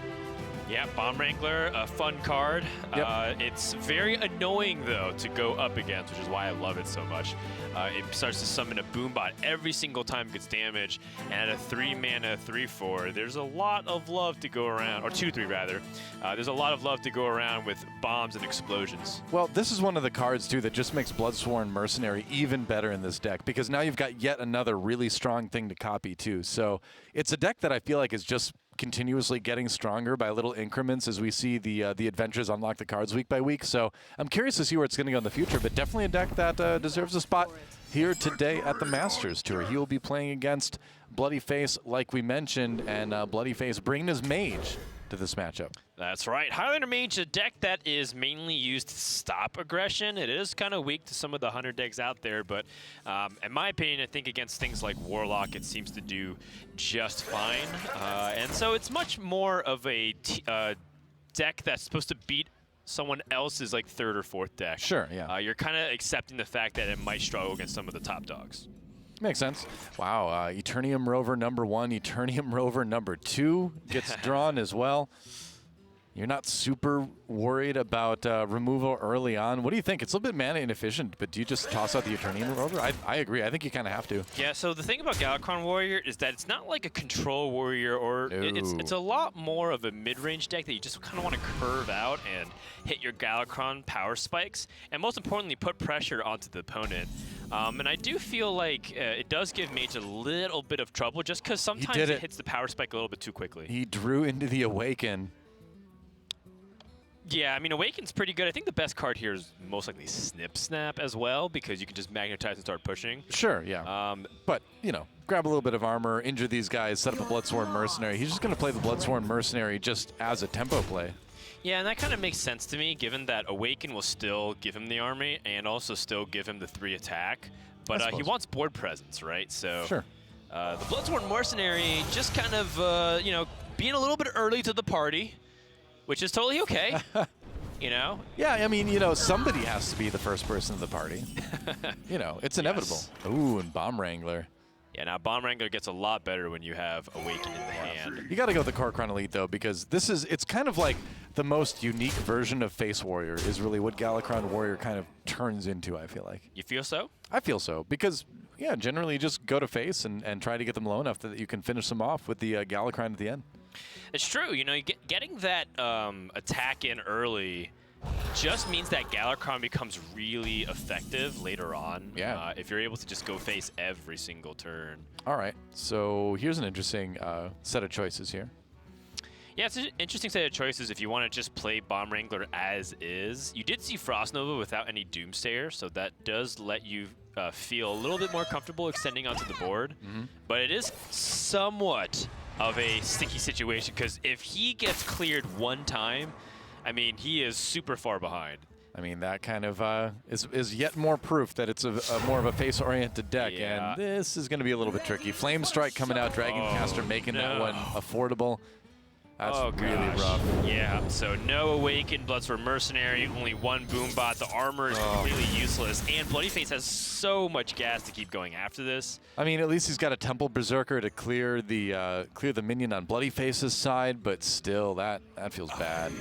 Yeah, Bomb Wrangler, a fun card. Yep. It's very annoying, though, to go up against, which is why I love it so much. It starts to summon a Boombot every single time it gets damage, and at a 3-mana 3/4, there's a lot of love to go around, or 2/3 rather. There's a lot of love to go around with bombs and explosions. Well, this is one of the cards, too, that just makes Bloodsworn Mercenary even better in this deck, because now you've got yet another really strong thing to copy, too. So it's a deck that I feel like is just continuously getting stronger by little increments as we see the adventures unlock the cards week by week. So I'm curious to see where it's going to go in the future, but definitely a deck that deserves a spot here today at the Masters Tour. He will be playing against bloodyface, like we mentioned, and bloodyface bringing his Mage to this matchup. That's right. Highlander Mage, a deck that is mainly used to stop aggression. It is kind of weak to some of the Hunter decks out there, but in my opinion, I think against things like Warlock, it seems to do just fine. And so it's much more of a deck that's supposed to beat someone else's like 3rd or 4th deck. Sure, yeah. You're kind of accepting the fact that it might struggle against some of the top dogs. Makes sense. Wow, Eternium Rover number 1, Eternium Rover number 2 gets drawn as well. You're not super worried about removal early on. What do you think? It's a little bit mana inefficient, but do you just toss out the Eternium Rover? I agree. I think you kind of have to. Yeah, so the thing about Galakrond Warrior is that it's not like a control warrior, or it's a lot more of a mid-range deck that you just kind of want to curve out and hit your Galakrond power spikes, and most importantly, put pressure onto the opponent. And I do feel like it does give Mage a little bit of trouble, just because sometimes it hits the power spike a little bit too quickly. He drew into the Awaken. Yeah, I mean, Awaken's pretty good. I think the best card here is most likely Snip Snap as well, because you can just magnetize and start pushing. Sure, yeah. But, you know, grab a little bit of armor, injure these guys, set up a Bloodsworn Mercenary. He's just going to play the Bloodsworn Mercenary just as a tempo play. Yeah, and that kind of makes sense to me, given that Awaken will still give him the army and also still give him the 3 attack. But he wants board presence, right? So sure. The Bloodsworn Mercenary just kind of, you know, being a little bit early to the party, which is totally okay, you know? Yeah, I mean, you know, somebody has to be the first person of the party. You know, it's inevitable. Ooh, and Bomb Wrangler. Yeah, now Bomb Wrangler gets a lot better when you have Awaken in the hand. You got to go with the Kor'kron Elite, though, because it's kind of like the most unique version of Face Warrior is really what Galakrond Warrior kind of turns into, I feel like. You feel so? I feel so, because, yeah, generally you just go to Face and try to get them low enough that you can finish them off with the Galakrond at the end. It's true. You know, getting that attack in early just means that Galakrond becomes really effective later on. Yeah. If you're able to just go Face every single turn. All right. So here's an interesting set of choices here. Yeah, it's an interesting set of choices if you want to just play Bomb Wrangler as is. You did see Frost Nova without any Doomsayer, so that does let you feel a little bit more comfortable extending onto the board. But it is somewhat of a sticky situation, because if he gets cleared one time, I mean, he is super far behind. I mean, that kind of is yet more proof that it's a more of a face-oriented deck, and this is going to be a little bit tricky. Flame Strike coming out, Dragon Caster making that one affordable. That's oh, really gosh. rough. Yeah, so no Awakened, Bloodsword Mercenary, only one Boombot. The armor is completely useless, and Bloodyface has so much gas to keep going after this. I mean, at least he's got a Temple Berserker to clear the minion on Bloodyface's side, but still, that feels bad.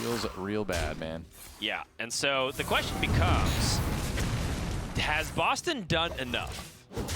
Feels real bad, man. Yeah, and so the question becomes, has Bozzzton done enough?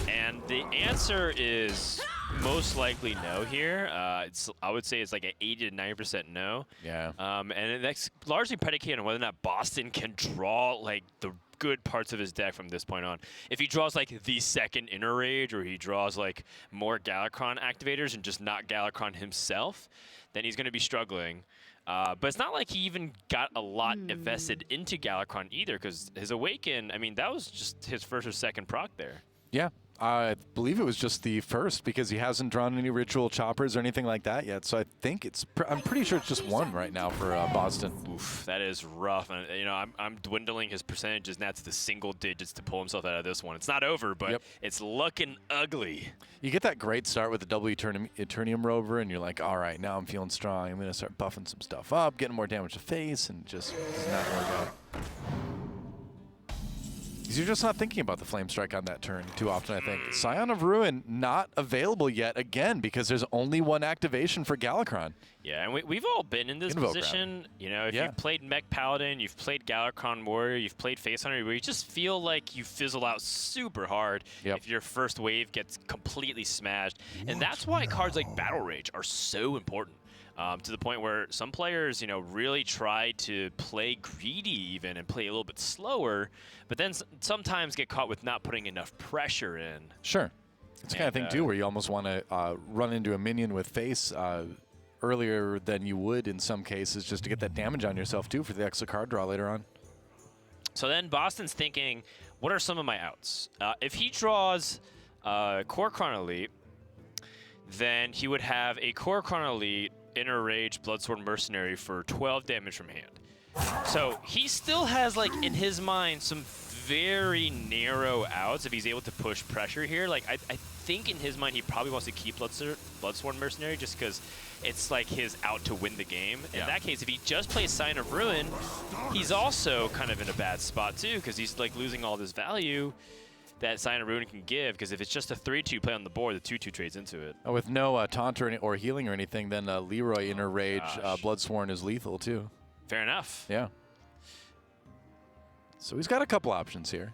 And the answer is most likely no here. I would say it's like an 80 to 90% no. Yeah. And that's largely predicated on whether or not Bozzzton can draw like the good parts of his deck from this point on. If he draws like the second Inner Rage, or he draws like more Galakrond activators and just not Galakrond himself, then he's going to be struggling. But it's not like he even got a lot invested into Galakrond either, because his Awaken, I mean, that was just his first or second proc there. Yeah, I believe it was just the first, because he hasn't drawn any Ritual Choppers or anything like that yet. So I think I'm pretty sure it's just one right now for Bozzzton. Oof, that is rough. And, you know, I'm dwindling his percentages now to the single digits to pull himself out of this one. It's not over, but it's looking ugly. You get that great start with the double Eternium Rover, and you're like, all right, now I'm feeling strong. I'm going to start buffing some stuff up, getting more damage to face, and just does not work out. You're just not thinking about the Flame Strike on that turn too often, I think. Scion of Ruin not available yet, again, because there's only one activation for Galakrond. Yeah, and we've all been in this position. You know, if you've played Mech Paladin, you've played Galakrond Warrior, you've played Face Hunter, where you just feel like you fizzle out super hard if your first wave gets completely smashed. And that's why cards like Battle Rage are so important. To the point where some players, you know, really try to play greedy even and play a little bit slower, but then sometimes get caught with not putting enough pressure in. Sure. It's the kind of thing, too, where you almost want to run into a minion with face earlier than you would in some cases, just to get that damage on yourself, too, for the extra card draw later on. So then Bozzzton's thinking, what are some of my outs? If he draws Kor'kron Elite, then he would have a Kor'kron Elite, Inner Rage, Bloodsword Mercenary for 12 damage from hand. So he still has, like, in his mind, some very narrow outs if he's able to push pressure here. Like, I think in his mind he probably wants to keep Bloodsworn Mercenary just because it's like his out to win the game. In that case, if he just plays Sign of Ruin, he's also kind of in a bad spot too, because he's like losing all this value that Sign of Ruin can give, because if it's just a 3-2 play on the board, the 2-2 trades into it. With no taunt or healing or anything, then Leroy Inner Rage Bloodsworn is lethal too. Fair enough. Yeah. So he's got a couple options here.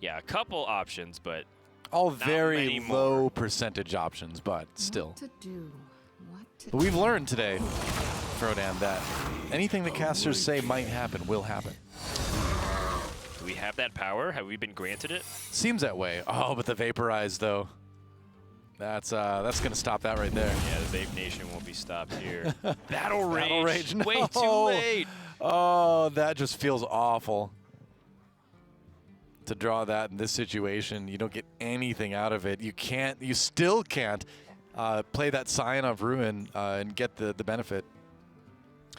Yeah, a couple options, but all very low percentage options, but still. But we've learned today, Frodan, that anything the casters say might happen will happen. Do we have that power? Have we been granted it? Seems that way. Oh, but the Vaporize, though. That's going to stop that right there. Yeah, the Vape Nation won't be stopped here. Battle Rage. Battle Rage. No. Way too late. Oh, that just feels awful. To draw that in this situation, you don't get anything out of it. You still can't play that Scion of Ruin and get the benefit.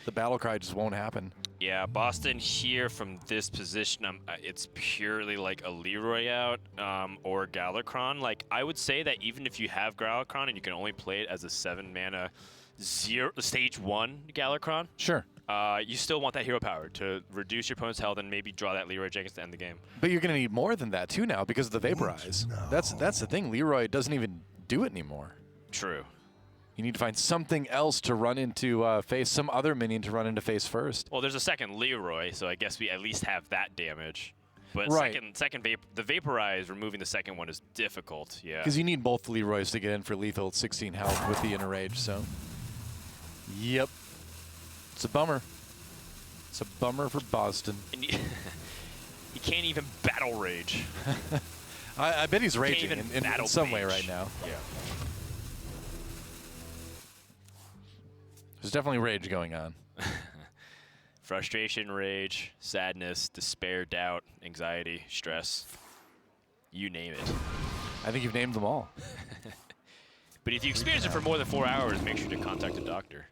The battle cry just won't happen. Yeah, Bozzzton here from this position, it's purely like a Leroy out or Galakrond. Like, I would say that even if you have Galakrond and you can only play it as a 7-mana stage 1 Galakrond, sure, you still want that hero power to reduce your opponent's health and maybe draw that Leroy Jenkins to end the game. But you're going to need more than that too now because of the Vaporize. That's the thing. Leroy doesn't even do it anymore. True. You need to find something else to run into face, some other minion to run into face first. Well, there's a second Leroy, so I guess we at least have that damage. But the Vaporize, removing the second one is difficult, yeah. Because you need both Leroys to get in for lethal at 16 health with the Inner Rage, so. Yep. It's a bummer. It's a bummer for Bozzzton. And he can't even Battle Rage. I bet he's raging in some way right now. Yeah. There's definitely rage going on. Frustration, rage, sadness, despair, doubt, anxiety, stress. You name it. I think you've named them all. But if you experience it for more than 4 hours, make sure to contact a doctor.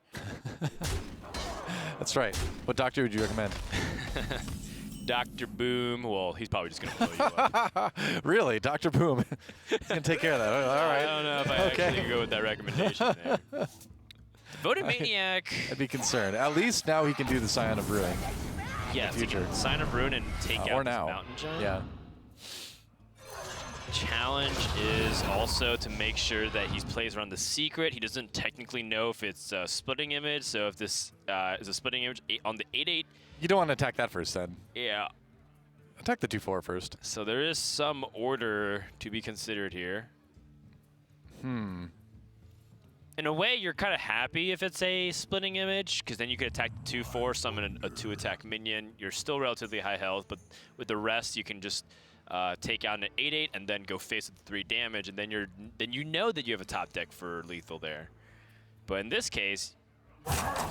That's right. What doctor would you recommend? Dr. Boom. Well, he's probably just going to blow you up. Really? Dr. Boom? He's going to take care of that. All right. I don't know if I actually go with that recommendation there. Voted Maniac. I'd be concerned. At least now he can do the Scion of Ruin. Yeah, future. Sign of Ruin and take out or this now. Mountain Giant. Yeah. Challenge is also to make sure that he plays around the secret. He doesn't technically know if it's a splitting image, so if this is a splitting image on the 8/8. You don't want to attack that first, then. Yeah. Attack the 2/4 first. So there is some order to be considered here. In a way, you're kind of happy if it's a splitting image, because then you could attack the 2/4, summon a 2-attack minion. You're still relatively high health, but with the rest, you can just take out an 8/8 and then go face with 3 damage, and then you know that you have a top deck for lethal there. But in this case,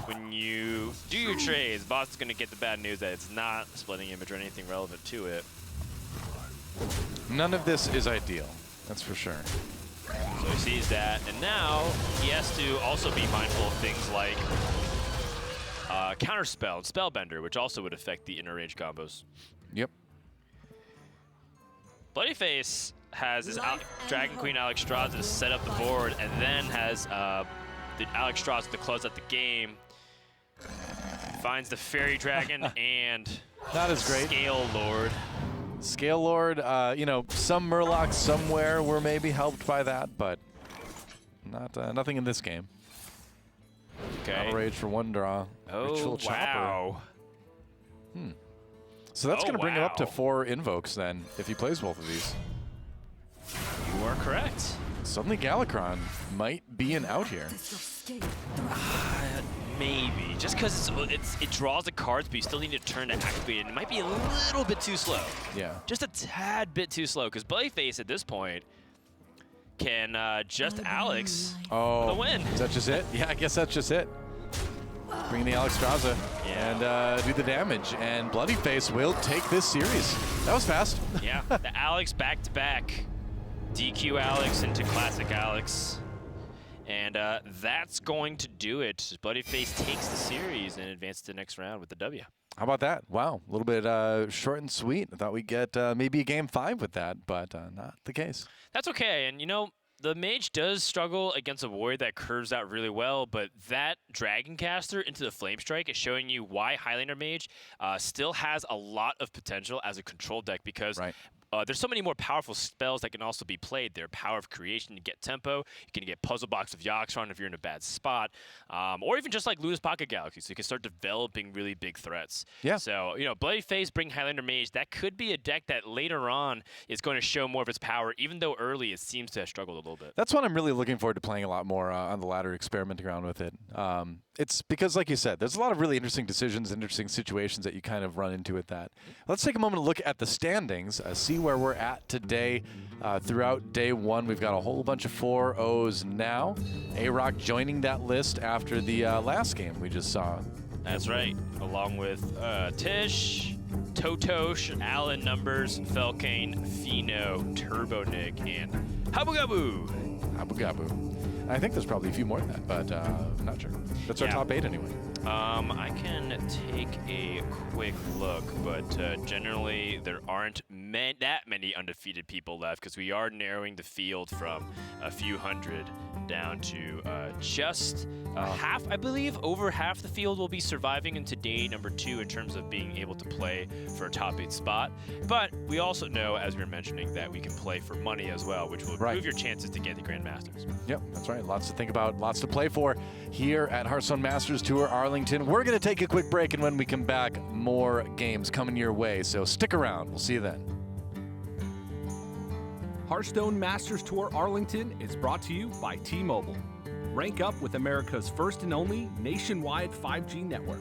when you do your trades, boss is going to get the bad news that it's not a splitting image or anything relevant to it. None of this is ideal. That's for sure. So he sees that, and now he has to also be mindful of things like Counterspell and Spellbender, which also would affect the inner range combos. Yep. Bloodyface has his Dragon Queen Alexstrasza to set up the board, and then has the Alexstrasza to close out the game. Finds the Fairy Dragon and not as great. Scale Lord. Scale Lord, you know, some Murlocs somewhere were maybe helped by that, but nothing in this game. Okay. Rage for 1 draw. Oh, Ritual Chopper. wow. So that's going to bring him up to 4 invokes then, if he plays both of these. You are correct. Suddenly Galakron might be an out here. Maybe. Just because it draws the cards, but you still need to turn to activate it. It might be a little bit too slow. Yeah. Just a tad bit too slow, because Bloodyface at this point can just Alex for the win. Is that just it? Yeah, I guess that's just it. Bring the Alexstrasza and do the damage, and Bloodyface will take this series. That was fast. Yeah, the Alex back-to-back. DQ Alex into Classic Alex. And that's going to do it. Bloodyface takes the series and advances to the next round with the W. How about that? Wow, a little bit short and sweet. I thought we'd get maybe a game 5 with that, but not the case. That's okay, and you know, the Mage does struggle against a warrior that curves out really well, but that Dragon Caster into the Flame Strike is showing you why Highlander Mage still has a lot of potential as a control deck, because there's so many more powerful spells that can also be played there. Power of Creation to get tempo. You can get Puzzle Box of Yaxron if you're in a bad spot. Or even just like Luna's Pocket Galaxy, so you can start developing really big threats. Yeah. So, you know, Bloodyface, bring Highlander Mage. That could be a deck that later on is going to show more of its power, even though early it seems to have struggled a little bit. That's what I'm really looking forward to playing a lot more on the ladder, experimenting around with it. It's because, like you said, there's a lot of really interesting decisions, interesting situations that you kind of run into with that. Let's take a moment to look at the standings, see where we're at today. Throughout day 1, we've got a whole bunch of 4-0s now. AyRoK joining that list after the last game we just saw. That's right, along with Tish, Totosh, Alan Numbers, Felkane, Fino, Turbo Nick, and Habugabu. Habugabu. I think there's probably a few more than that, but I'm not sure. That's our top 8 anyway. I can take a quick look, but generally there aren't that many undefeated people left, because we are narrowing the field from a few hundred down to just half, I believe. Over half the field will be surviving into day number 2 in terms of being able to play for a top 8 spot. But we also know, as we were mentioning, that we can play for money as well, which will improve your chances to get the Grandmasters. Yep, that's right. Lots to think about, lots to play for here at Hearthstone Masters Tour Arlington. We're going to take a quick break, and when we come back, more games coming your way. So stick around. We'll see you then. Hearthstone Masters Tour Arlington is brought to you by T-Mobile. Rank up with America's first and only nationwide 5G network.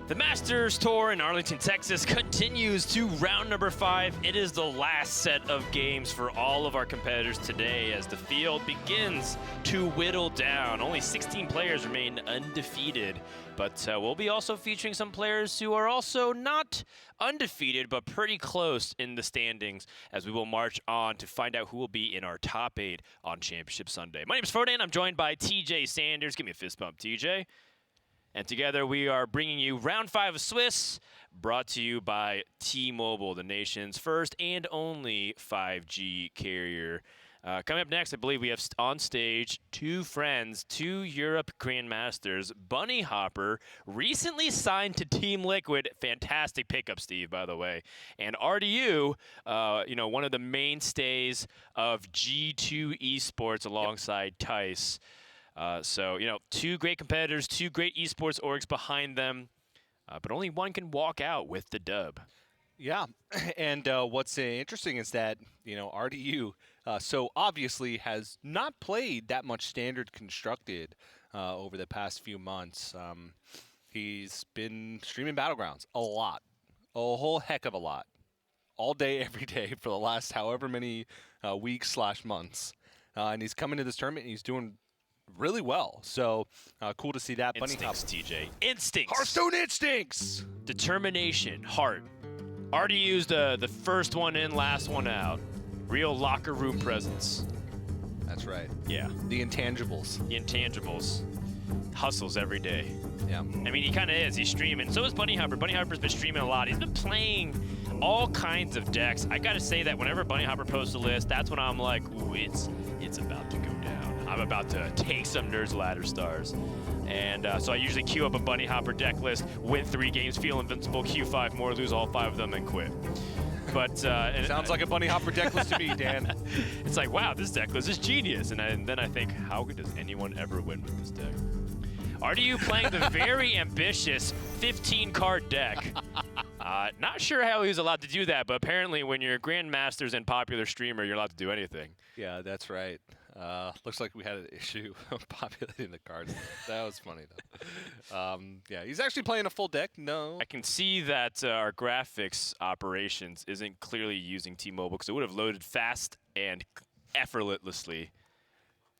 The Masters Tour in Arlington, Texas continues to round number 5. It is the last set of games for all of our competitors today as the field begins to whittle down. Only 16 players remain undefeated, but we'll be also featuring some players who are also not undefeated, but pretty close in the standings as we will march on to find out who will be in our top 8 on Championship Sunday. My name is Ferdinand. I'm joined by TJ Sanders. Give me a fist bump, TJ. And together we are bringing you Round 5 of Swiss, brought to you by T-Mobile, the nation's first and only 5G carrier. Coming up next, I believe we have on stage two friends, two Europe Grandmasters. Bunnyhoppor, recently signed to Team Liquid. Fantastic pickup, Steve, by the way. And RDU, one of the mainstays of G2 Esports alongside Tice. Two great competitors, two great esports orgs behind them, but only one can walk out with the dub. Yeah, and what's interesting is that, RDU so obviously has not played that much standard constructed over the past few months. He's been streaming Battlegrounds a lot, a whole heck of a lot, all day, every day for the last however many weeks/months. And he's coming to this tournament and he's doing really well. So cool to see that. Instincts, TJ. Instincts. Hearthstone instincts. Determination. Heart. RDU's the first one in, last one out. Real locker room presence. That's right. Yeah. The intangibles. The intangibles. Hustles every day. Yeah. I mean, he kind of is. He's streaming. So is Bunnyhoppor. Bunnyhoppor's been streaming a lot. He's been playing all kinds of decks. I got to say that whenever Bunnyhoppor posts a list, that's when I'm like, ooh, it's about to go down. I'm about to take some Nerds Ladder stars. And so I usually queue up a Bunnyhoppor deck list, win 3 games, feel invincible, queue 5 more, lose all 5 of them, and quit. But sounds like a Bunnyhoppor deck list to me, Dan. It's like, wow, this deck list is genius. And then I think, how does anyone ever win with this deck? RDU playing the very ambitious 15-card deck. Not sure how he was allowed to do that, but apparently when you're Grandmasters and popular streamer, you're allowed to do anything. Yeah, that's right. Looks like we had an issue populating the cards. That was funny, though. Yeah, he's actually playing a full deck. No. I can see that our graphics operations isn't clearly using T-Mobile because it would have loaded fast and effortlessly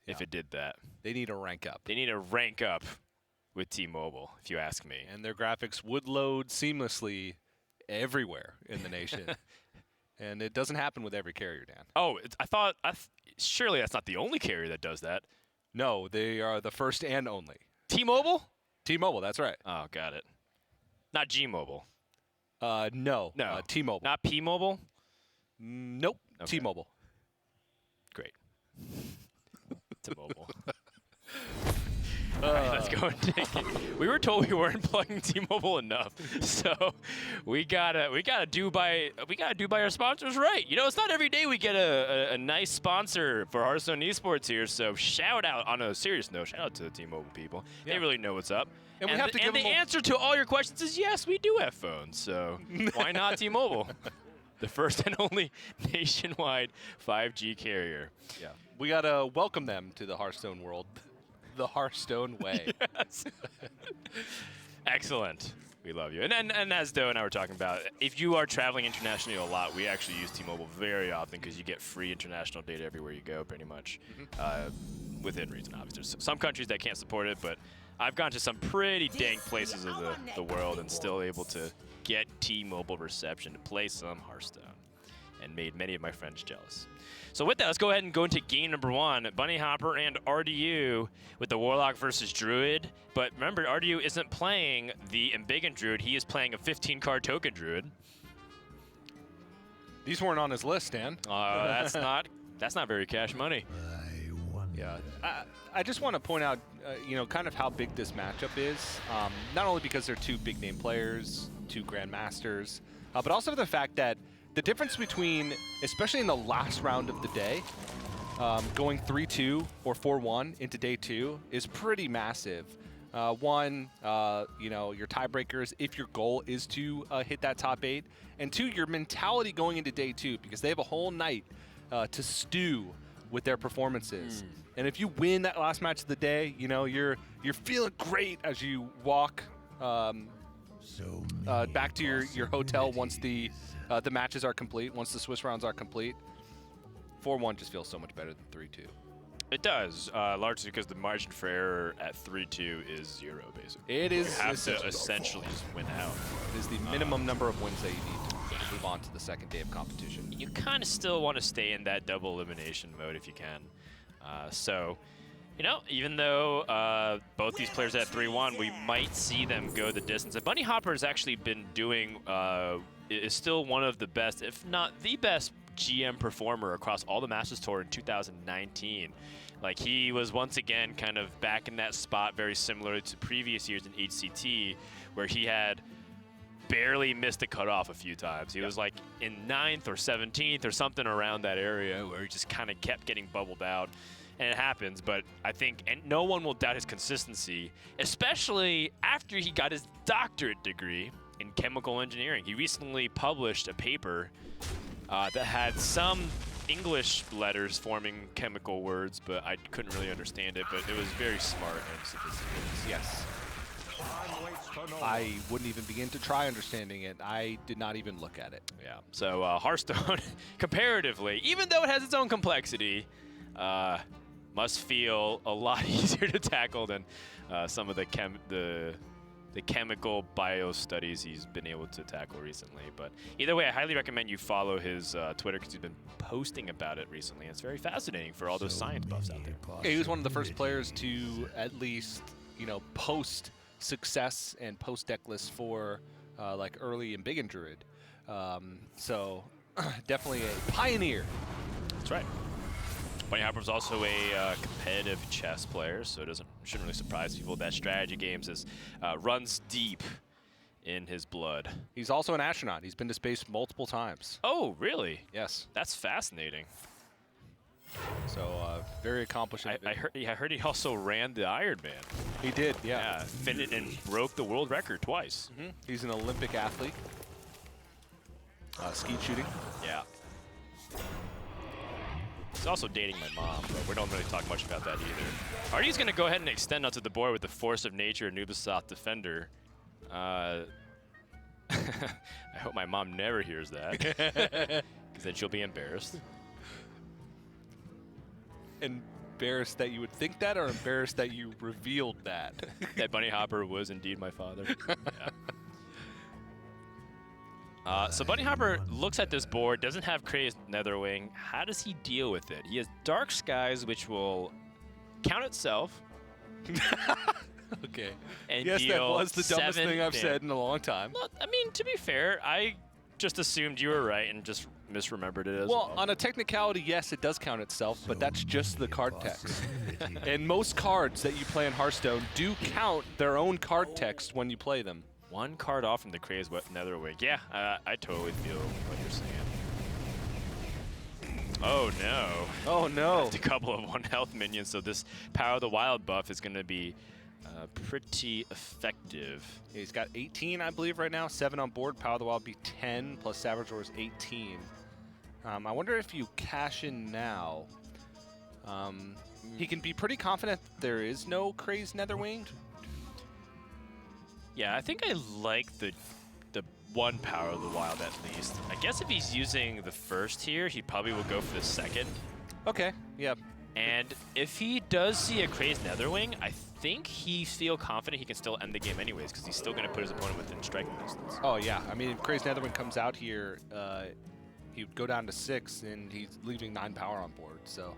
if it did that. They need a rank up. They need a rank up with T-Mobile, if you ask me. And their graphics would load seamlessly everywhere in the nation. And it doesn't happen with every carrier, Dan. Oh, surely that's not the only carrier that does that. No, they are the first and only. T-Mobile? T-Mobile, that's right. Oh, got it. Not G-Mobile. No. T-Mobile. Not P-Mobile? Nope. Okay. T-Mobile. Great. T-Mobile. All right, let's go and take it. We were told we weren't plugging T-Mobile enough, so we gotta do by our sponsors right. It's not every day we get a nice sponsor for Hearthstone Esports here. So shout out on a serious note. Shout out to the T-Mobile people. Yeah. They really know what's up. And we have to give them the answer to all your questions is yes, we do have phones. So why not T-Mobile? The first and only nationwide 5G carrier. Yeah, we gotta welcome them to the Hearthstone world. The Hearthstone way. Yes. Excellent. We love you. And as Doe and I were talking about, if you are traveling internationally a lot, we actually use T-Mobile very often because you get free international data everywhere you go, pretty much, within reason, obviously. There's some countries that can't support it, but I've gone to some pretty dank places of the world and still able to get T-Mobile reception to play some Hearthstone and made many of my friends jealous. So with that, let's go ahead and go into game number 1. Bunnyhoppor and RDU with the Warlock versus Druid. But remember, RDU isn't playing the Embiggen Druid. He is playing a 15-card token Druid. These weren't on his list, Dan. That's not very cash money. Yeah. I just want to point out, kind of how big this matchup is. Not only because they're two big-name players, two Grandmasters, but also the fact that the difference between, especially in the last round of the day, going 3-2 or 4-1 into day 2 is pretty massive. One, your tiebreakers if your goal is to hit that top 8, and 2, your mentality going into day 2 because they have a whole night to stew with their performances. And if you win that last match of the day, you're feeling great as you walk back to your hotel once the matches are complete, once the Swiss rounds are complete. 4-1 just feels so much better than 3-2. It does, largely because the margin for error at 3-2 is 0, basically. It is. You have to essentially just win out. It is the minimum number of wins that you need to move on to the second day of competition. You kind of still want to stay in that double elimination mode if you can. So, you know, even though both these players at 3-1, we might see them go the distance. And Bunnyhoppor has actually been doing, is still one of the best, if not the best, GM performer across all the Masters Tour in 2019. Like, he was once again kind of back in that spot, very similar to previous years in HCT, where he had barely missed the cutoff a few times. He was like in 9th or 17th or something around that area, where he just kind of kept getting bubbled out. And it happens, but I think no one will doubt his consistency, especially after he got his doctorate degree in chemical engineering. He recently published a paper that had some English letters forming chemical words, but I couldn't really understand it, but it was very smart and sophisticated. Yes. I wouldn't even begin to try understanding it. I did not even look at it. Yeah. So Hearthstone, comparatively, even though it has its own complexity, must feel a lot easier to tackle than some of the chemical bio studies he's been able to tackle recently. But either way, I highly recommend you follow his Twitter, because he's been posting about it recently. It's very fascinating for all those science buffs out there. Yeah, he was one of the first players to at least, you know, post success and post deck lists for like early and big in Druid. So definitely a pioneer. That's right. Bunnyhoppor is also a competitive chess player, so it shouldn't really surprise people that strategy games runs deep in his blood. He's also an astronaut. He's been to space multiple times. Oh, really? Yes. That's fascinating. So very accomplished. I heard he also ran the Ironman. He did, yeah. Finished and broke the world record twice. Mm-hmm. He's an Olympic athlete. Skeet shooting. Yeah. He's also dating my mom, but we don't really talk much about that either. Artie's going to go ahead and extend onto the board with the Force of Nature Nubisoft Defender. I hope my mom never hears that, because then she'll be embarrassed. Embarrassed that you would think that, or embarrassed that you revealed that? That Bunnyhoppor was indeed my father. Yeah. So Bunnyhoppor looks at this board, doesn't have Crazed Netherwing. How does he deal with it? He has Dark Skies, which will count itself. Okay. And yes, that was the dumbest thing I've damage. said in a long time. Well, I mean, to be fair, I just assumed you were right and just misremembered it as well. On a technicality, yes, it does count itself, but that's just the card text. And most cards that you play in Hearthstone do count their own card text when you play them. One card off from the Crazed Netherwing. Yeah, I totally feel what you're saying. Oh, no. Oh, no. Just a couple of 1 health minions, so this Power of the Wild buff is going to be pretty effective. Yeah, he's got 18, I believe, right now. 7 on board. Power of the Wild be 10, plus Savage Roar is 18. I wonder if you cash in now. He can be pretty confident there is no Crazed Netherwing. Yeah, I think I like the 1 Power of the Wild at least. I guess if he's using the first here, he probably will go for the second. Okay, yeah. And if he does see a Crazed Netherwing, I think he feel confident he can still end the game anyways, because he's still going to put his opponent within striking distance. Oh, yeah. I mean, if Crazed Netherwing comes out here, he would go down to 6, and he's leaving 9 power on board, so.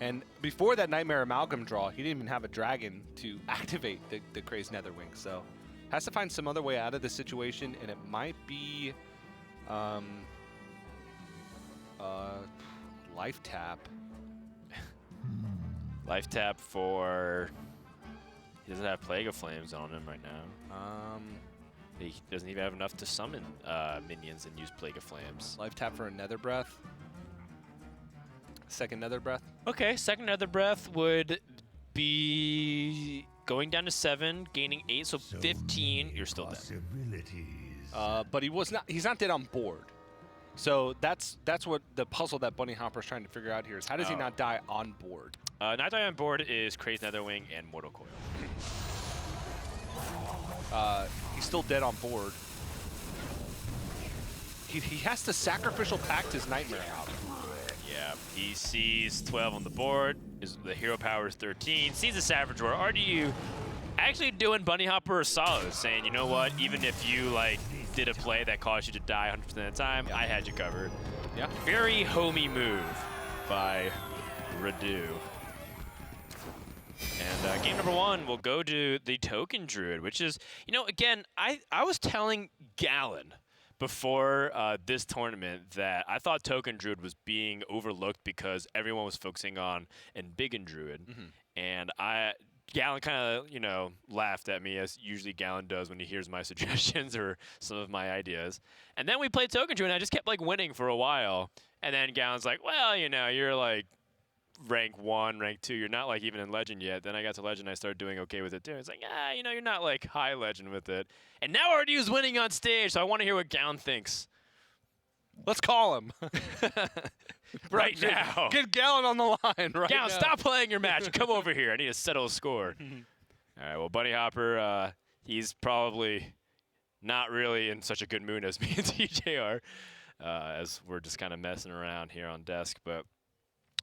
And before that Nightmare Amalgam draw, he didn't even have a dragon to activate the Crazed Netherwing, so. Has to find some other way out of the situation, and it might be life tap. Life tap for... He doesn't have Plague of Flames on him right now. He doesn't even have enough to summon minions and use Plague of Flames. Life tap for a Nether Breath. Second Nether Breath. Okay, second Nether Breath would be going down to 7, gaining 8, so 15. You're still dead. But he's not dead on board. So that's what the puzzle that Bunnyhoppor is trying to figure out here is how does he not die on board? Not die on board is Crazed Netherwing and Mortal Coil. He's still dead on board. He has to sacrificial pact his Nightmare out. Yeah, he sees 12 on the board. The hero power is 13. Sees the Savage Roar. RDU actually doing Bunnyhoppor a solid, saying, you know what, even if you like did a play that caused you to die 100% of the time, I had you covered. Yeah. Very homey move by Radu. And game number 1 will go to the Token Druid, which is, you know, again, I was telling Gallon before this tournament that I thought Token Druid was being overlooked because everyone was focusing on Embiggen Druid. And Gallon kind of, you know, laughed at me, as usually Gallon does when he hears my suggestions or some of my ideas. And then we played Token Druid, and I just kept, like, winning for a while. And then Gallon's like, well, you know, you're, like, rank 1, rank 2. You're not, like, even in Legend yet. Then I got to Legend, I started doing okay with it, too. It's like, you know, you're not, like, high Legend with it. And now RDU's winning on stage, so I want to hear what Gallon thinks. Let's call him. Right now. Get Gallon on the line right Gallon, now. stop playing your match. Come over here. I need to settle a score. All right, well, Bunnyhoppor, he's probably not really in such a good mood as me and TJ are, as we're just kind of messing around here on desk. But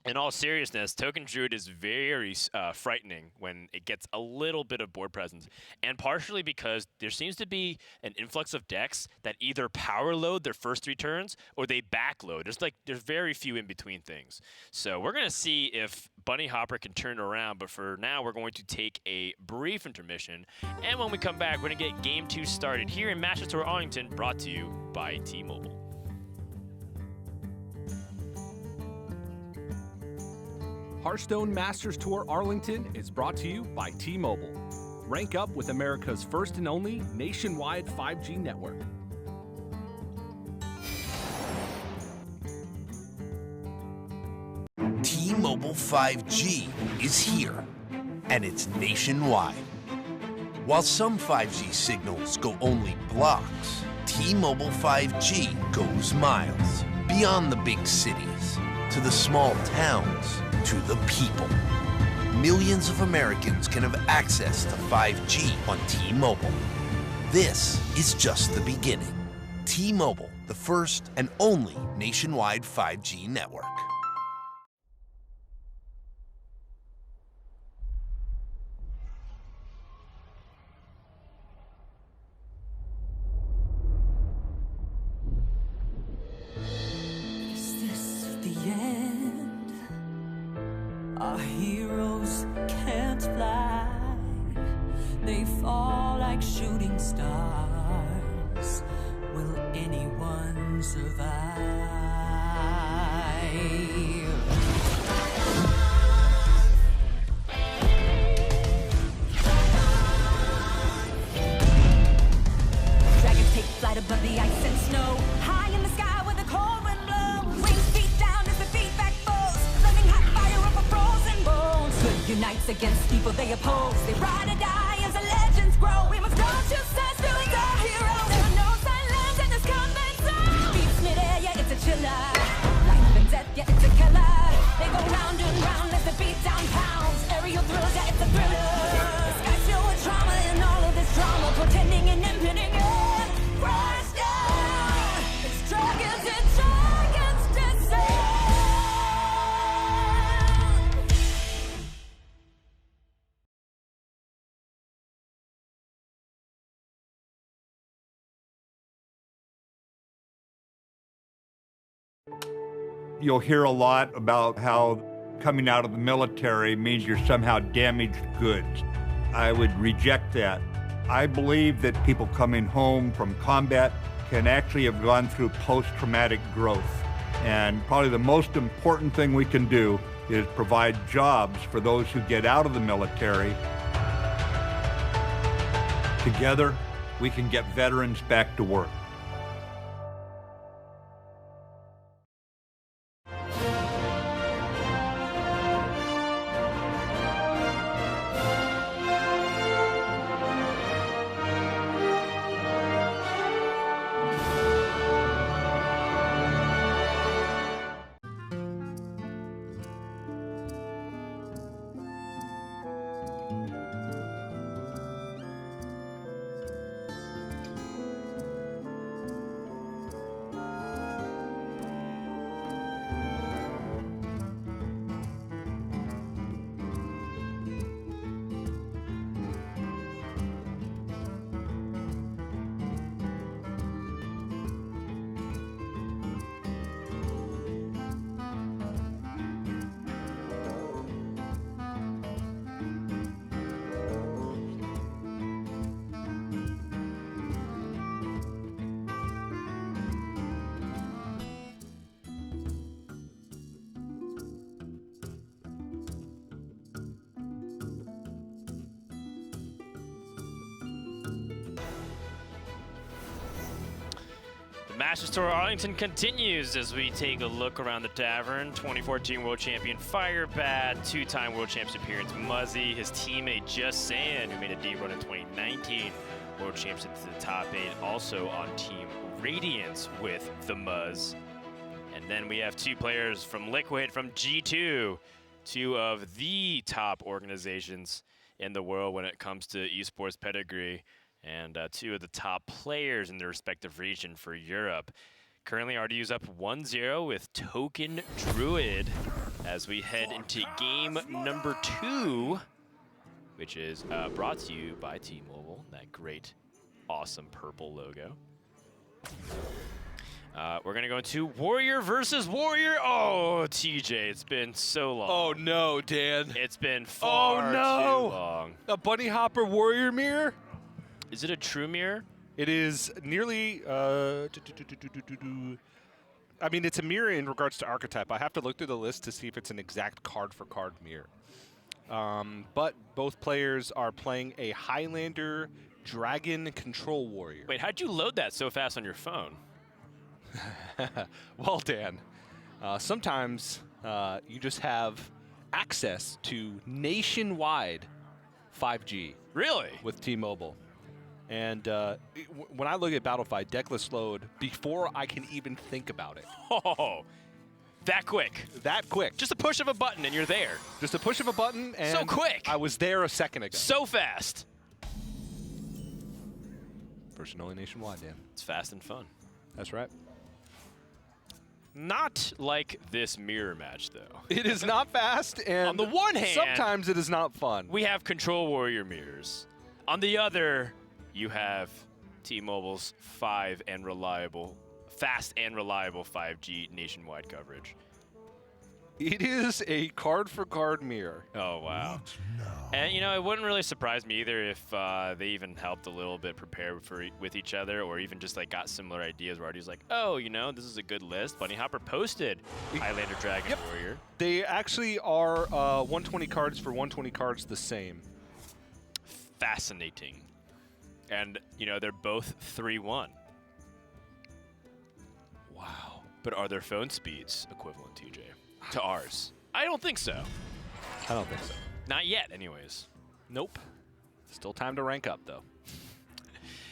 in all seriousness, Token Druid is very frightening when it gets a little bit of board presence, and partially because there seems to be an influx of decks that either power load their first 3 turns or they backload. There's very few in between things. So we're gonna see if Bunnyhoppor can turn around, but for now we're going to take a brief intermission, and when we come back, we're gonna get Game 2 started here in Masters Tour Arlington, brought to you by T-Mobile. Hearthstone Masters Tour Arlington is brought to you by T-Mobile. Rank up with America's first and only nationwide 5G network. T-Mobile 5G is here, and it's nationwide. While some 5G signals go only blocks, T-Mobile 5G goes miles, beyond the big cities, to the small towns, to the people. Millions of Americans can have access to 5G on T-Mobile. This is just the beginning. T-Mobile, the first and only nationwide 5G network. Is this the end? Our heroes can't fly. They fall like shooting stars. Will anyone survive? Dragons take flight above the ice and snow. High in the sky where the cold wind blows. Wings feet down as the feedback foes. Flaming hot fire over frozen bones. Good unites against evil they oppose. They ride or die as the legends grow. We must go to sides, villains are heroes. There are no silence in this combat zone. Beats midair, yeah, it's a chiller. Life and death, yeah, it's a killer. They go round and round as the beat down pounds. Aerial thrills, yeah, it's a thriller. The sky's filled with trauma and all of this drama. Pretending and impending, yeah. Crash down. It's dragons descend. You'll hear a lot about how coming out of the military means you're somehow damaged goods. I would reject that. I believe that people coming home from combat can actually have gone through post-traumatic growth. And probably the most important thing we can do is provide jobs for those who get out of the military. Together, we can get veterans back to work. Masters Tour Arlington continues as we take a look around the tavern. 2014 World Champion Firebat, two-time World Champs appearance Muzzy, his teammate Just Sand, who made a deep run in 2019 World Champs into the top 8, also on Team Radiance with the Muzz. And then we have two players from Liquid, from G2, two of the top organizations in the world when it comes to esports pedigree, and two of the top players in their respective region for Europe. Currently, RDU's up 1-0 with Token Druid as we head into game number 2, which is brought to you by T-Mobile, that great, awesome purple logo. We're going to go into Warrior versus Warrior. Oh, TJ, it's been so long. Oh, no, Dan. It's been far too long. A Bunnyhoppor Warrior mirror? Is it a true mirror? It is nearly, I mean, it's a mirror in regards to archetype. I have to look through the list to see if it's an exact card-for-card mirror. But both players are playing a Highlander Dragon Control Warrior. Wait, how'd you load that so fast on your phone? Well, Dan, sometimes you just have access to nationwide 5G. Really? With T-Mobile. And when I look at Battlefield, decklist load before I can even think about it. Oh, that quick. That quick. Just a push of a button and you're there. Just a push of a button and so quick. I was there a second ago. So fast. First and only nationwide, Dan. It's fast and fun. That's right. Not like this mirror match, though. It is not fast, and on the one hand, sometimes it is not fun. We have Control Warrior mirrors. On the other, you have T-Mobile's fast and reliable 5G nationwide coverage. It is a card-for-card mirror. Oh, wow. And, you know, it wouldn't really surprise me either if they even helped a little bit prepare with each other, or even just, like, got similar ideas where Artie's like, oh, you know, this is a good list. Bunnyhoppor posted Highlander Dragon Warrior. They actually are 120 cards for 120 cards the same. Fascinating. And, you know, they're both 3-1. Wow. But are their phone speeds equivalent, TJ? To ours? I don't think so. I don't think so. Not yet, anyways. Nope. Still time to rank up, though.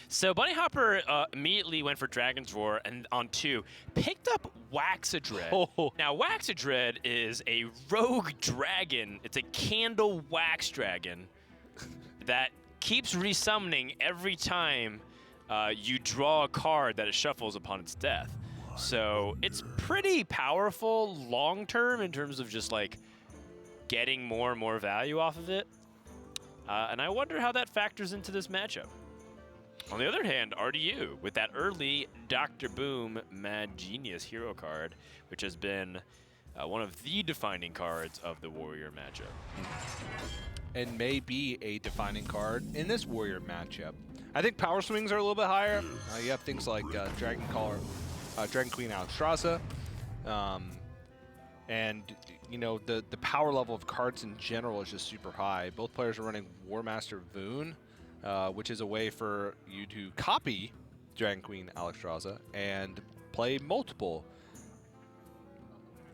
So Bunnyhoppor immediately went for Dragon's Roar, and on 2, picked up Waxadread. Oh. Now, Waxadread is a rogue dragon. It's a candle wax dragon that keeps resummoning every time you draw a card that it shuffles upon its death. So it's pretty powerful long-term in terms of just like getting more and more value off of it. And I wonder how that factors into this matchup. On the other hand, RDU with that early Dr. Boom Mad Genius hero card, which has been one of the defining cards of the Warrior matchup. And may be a defining card in this Warrior matchup. I think power swings are a little bit higher. You have things like Dragon Queen Alexstrasza, and you know the power level of cards in general is just super high. Both players are running War Master Voon, which is a way for you to copy Dragon Queen Alexstrasza and play multiple.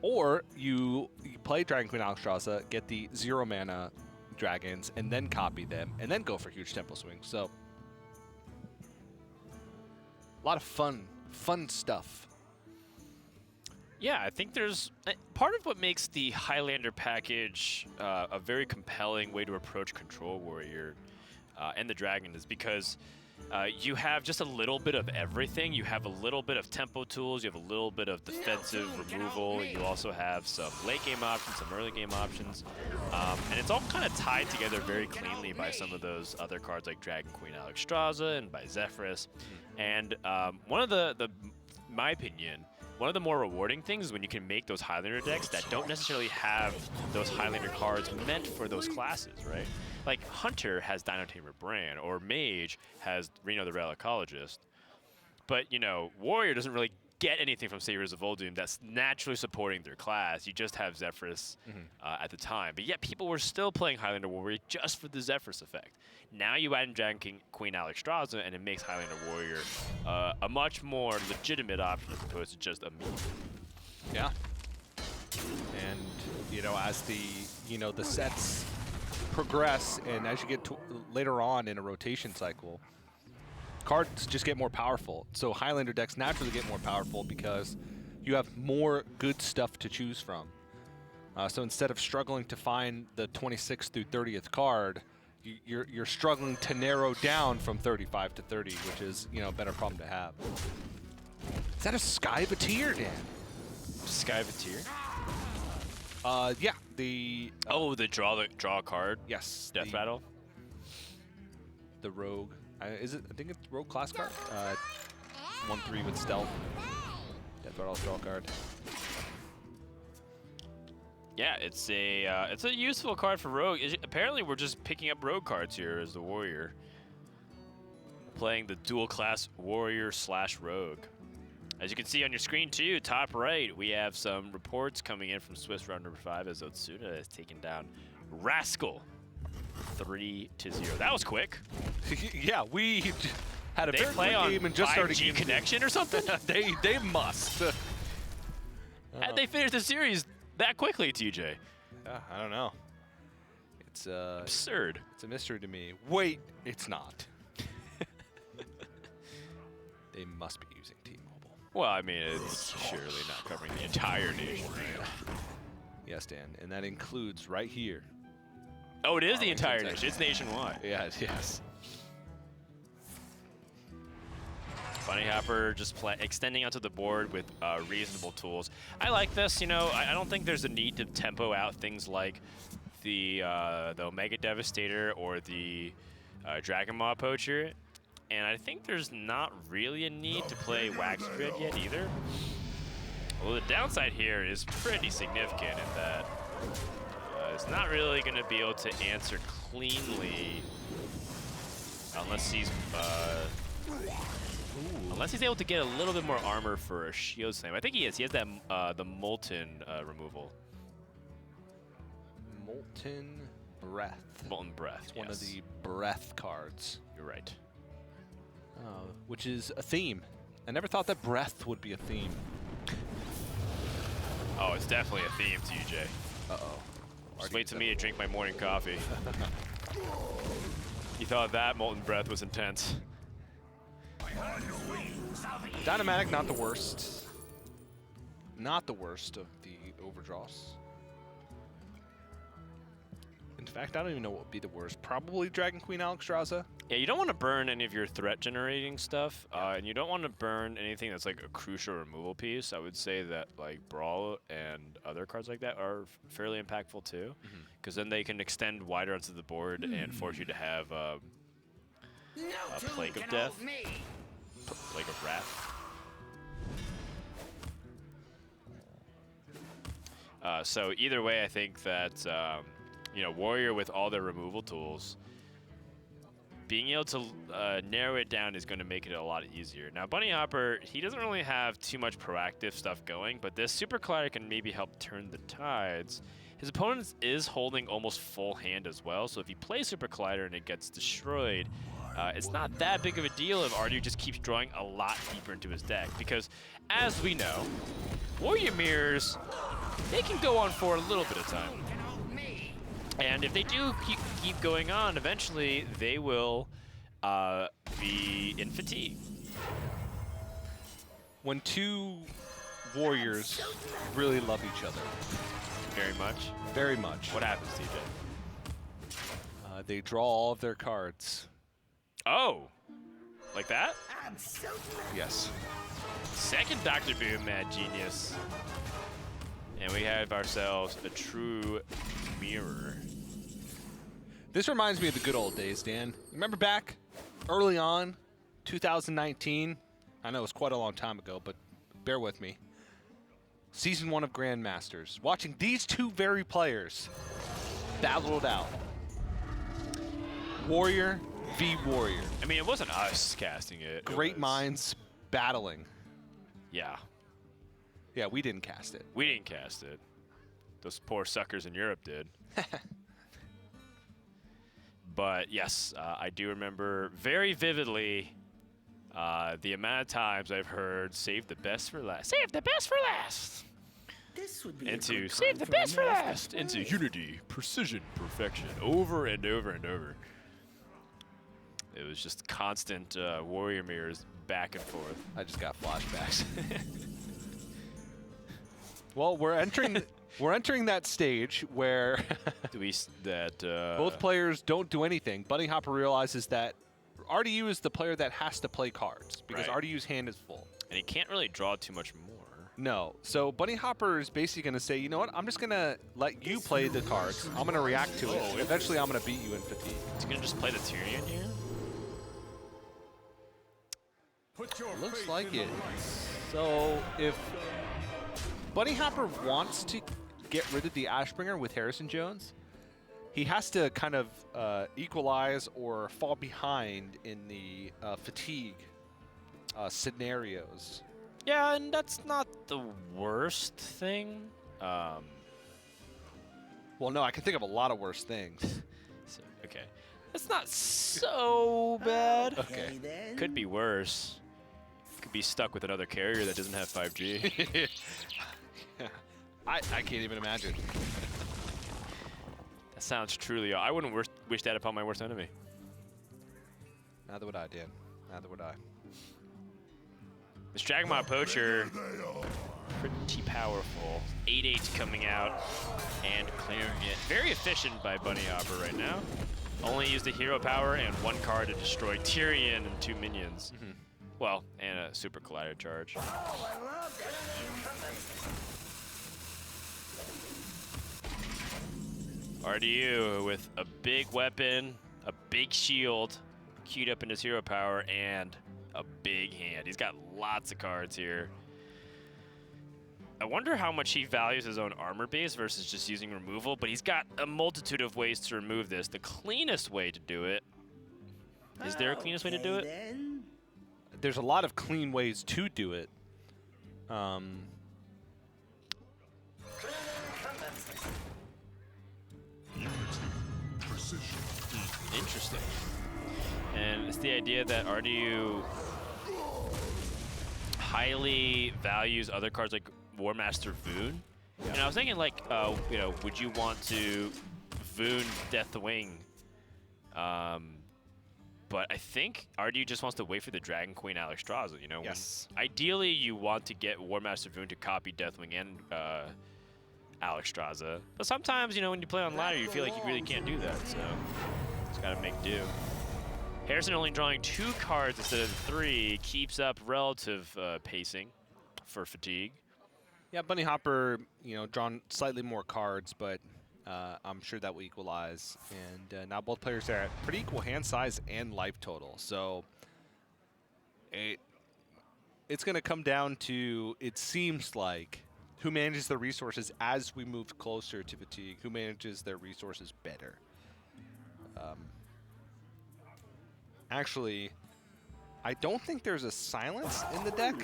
Or you play Dragon Queen Alexstrasza, get the 0 mana dragons, and then copy them, and then go for huge tempo swings. So a lot of fun stuff. Yeah, I think there's part of what makes the Highlander package a very compelling way to approach Control Warrior and the Dragon is because you have just a little bit of everything. You have a little bit of tempo tools, you have a little bit of defensive removal, you also have some late game options, some early game options, and it's all kind of tied together very cleanly by some of those other cards like Dragon Queen Alexstrasza and by Zephyrus. And one of my opinion, one of the more rewarding things is when you can make those Highlander decks that don't necessarily have those Highlander cards meant for those classes, right? Like Hunter has Dino-Tamer Bran, or Mage has Reno the Relicologist. But, you know, Warrior doesn't really get anything from Saviors of Uldum that's naturally supporting their class. You just have Zephrys at the time. But yet people were still playing Highlander Warrior just for the Zephrys effect. Now you add in Dragon King Queen Alexstrasza, and it makes Highlander Warrior a much more legitimate option as opposed to just a meme. Yeah. And, you know, as the, you know, the sets progress and as you get to later on in a rotation cycle, cards just get more powerful. So Highlander decks naturally get more powerful because you have more good stuff to choose from. So instead of struggling to find the 26th through 30th card, you're struggling to narrow down from 35 to 30, which is, you know, a better problem to have. Is that a Skyvateer, Dan? Skyvateer? Yeah, the the draw card. Yes, Death Rattle. The rogue. Is it? I think it's rogue class card. 1/3 with stealth. Death Rattle draw card. Yeah, it's a useful card for rogue. Apparently, we're just picking up rogue cards here as the warrior, playing the dual class warrior / rogue. As you can see on your screen too, top right, we have some reports coming in from Swiss round number 5 as Otsuna has taken down Rascal 3-0. That was quick. Yeah, we had a they very play quick on game and just started 5G connection or something? they must. How'd they finish the series that quickly, TJ? I don't know. It's absurd. It's a mystery to me. Wait, it's not. They must be using T-Mobile. Well, I mean, it's surely not covering the entire nation, right? Yes, Dan, and that includes right here. Oh, it is the entire nation. It's nationwide. Yeah, yes. Bunnyhoppor just extending onto the board with reasonable tools. I like this. You know, I don't think there's a need to tempo out things like the Omega Devastator or the Dragon Maw Poacher. And I think there's not really a need to play Wax Grid yet either. Well, the downside here is pretty significant in that it's not really going to be able to answer cleanly unless he's able to get a little bit more armor for a Shield Slam. I think he is. He has that the Molten removal. Molten Breath. Molten Breath. It's one of the breath cards. You're right. Which is a theme. I never thought that breath would be a theme. Oh, it's definitely a theme, TJ. Uh-oh. Just wait till me to drink my morning coffee. You thought that Molten Breath was intense. Dynamatic, not the worst. Not the worst of the overdraws. In fact, I don't even know what would be the worst. Probably Dragon Queen Alexstrasza. Yeah, you don't want to burn any of your threat-generating stuff, and you don't want to burn anything that's like a crucial removal piece. I would say that like Brawl and other cards like that are fairly impactful too, because then they can extend wider onto the board and force you to have a Plague of Death, Plague of Wrath. So either way, I think that you know, Warrior with all their removal tools, being able to narrow it down is going to make it a lot easier. Now, Bunnyhoppor, he doesn't really have too much proactive stuff going, but this Super Collider can maybe help turn the tides. His opponent is holding almost full hand as well, so if you play Super Collider and it gets destroyed, it's not that big of a deal if Ardu just keeps drawing a lot deeper into his deck, because as we know, Warrior Mirrors, they can go on for a little bit of time. And if they do keep going on, eventually they will be in fatigue. When two warriors really love each other. Very much? Very much. What happens, TJ? They draw all of their cards. Oh, like that? Yes. Second Dr. Boom, Mad Genius. And we have ourselves a true mirror. This reminds me of the good old days, Dan. Remember back early on, 2019? I know it was quite a long time ago, but bear with me. Season 1 of Grandmasters. Watching these two very players battle it out. Warrior v. Warrior. I mean, it wasn't us casting it. Great minds battling. Yeah. Yeah, we didn't cast it. We didn't cast it. Those poor suckers in Europe did. But yes, I do remember very vividly the amount of times I've heard "save the best for last." Save the best for last. This would be Into save the best for last. Into unity, precision, perfection, over and over and over. It was just constant warrior mirrors back and forth. I just got flashbacks. Well, we're entering that stage where both players don't do anything. Bunnyhoppor realizes that RDU is the player that has to play cards because RDU's hand is full. And he can't really draw too much more. No. So Bunnyhoppor is basically going to say, you know what, I'm just going to let you play the cards. I'm going to react to it. Eventually, I'm going to beat you in fatigue. He's going to just play the Tyrion here? Looks like it. So if Bunnyhoppor wants to get rid of the Ashbringer with Harrison Jones, he has to kind of equalize or fall behind in the fatigue scenarios. Yeah, and that's not the worst thing. Well, no, I can think of a lot of worse things. So, okay. That's not so bad. Okay. Could be worse. Could be stuck with another carrier that doesn't have 5G. I can't even imagine. That sounds truly... I wouldn't wish that upon my worst enemy. Neither would I, Dan. Neither would I. This Dragmod Poacher, pretty powerful. 8/8 coming out and clearing it. Very efficient by Bunnyhoppor right now. Only used a hero power and 1 card to destroy Tyrion and 2 minions. Well, and a Super Collider charge. RDU with a big weapon, a big shield, queued up in his hero power, and a big hand. He's got lots of cards here. I wonder how much he values his own armor base versus just using removal, but he's got a multitude of ways to remove this. The cleanest way to do it... Is there a cleanest way to do it? There's a lot of clean ways to do it. Interesting. And it's the idea that RDU highly values other cards like War Master Voon. Yeah. And I was thinking, like, you know, would you want to Voon Deathwing? But I think RDU just wants to wait for the Dragon Queen Alexstrasza, you know? Yes. Ideally, you want to get War Master Voon to copy Deathwing and Alexstrasza. But sometimes, you know, when you play on ladder, you feel like you really can't do that, so just gotta make do. Harrison only drawing 2 cards instead of 3 keeps up relative pacing for fatigue. Yeah, Bunnyhoppor, you know, drawn slightly more cards, but I'm sure that will equalize. And now both players are at pretty equal hand size and life total. So it's going to come down to, it seems like, who manages the resources as we move closer to fatigue, who manages their resources better. Actually, I don't think there's a silence in the deck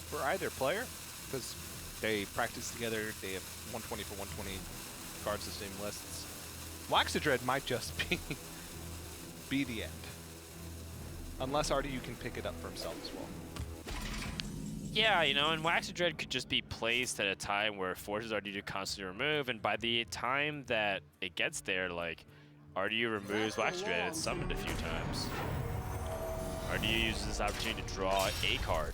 for either player, because they practice together, they have 120 for 120 cards, the same lists. Waxadread might just be the end. Unless RDU can pick it up for himself as well. Yeah, you know, and Waxadread could just be placed at a time where it forces RDU to constantly remove, and by the time that it gets there, like, RDU removes Waxadread, it's summoned a few times. RDU uses this opportunity to draw a card.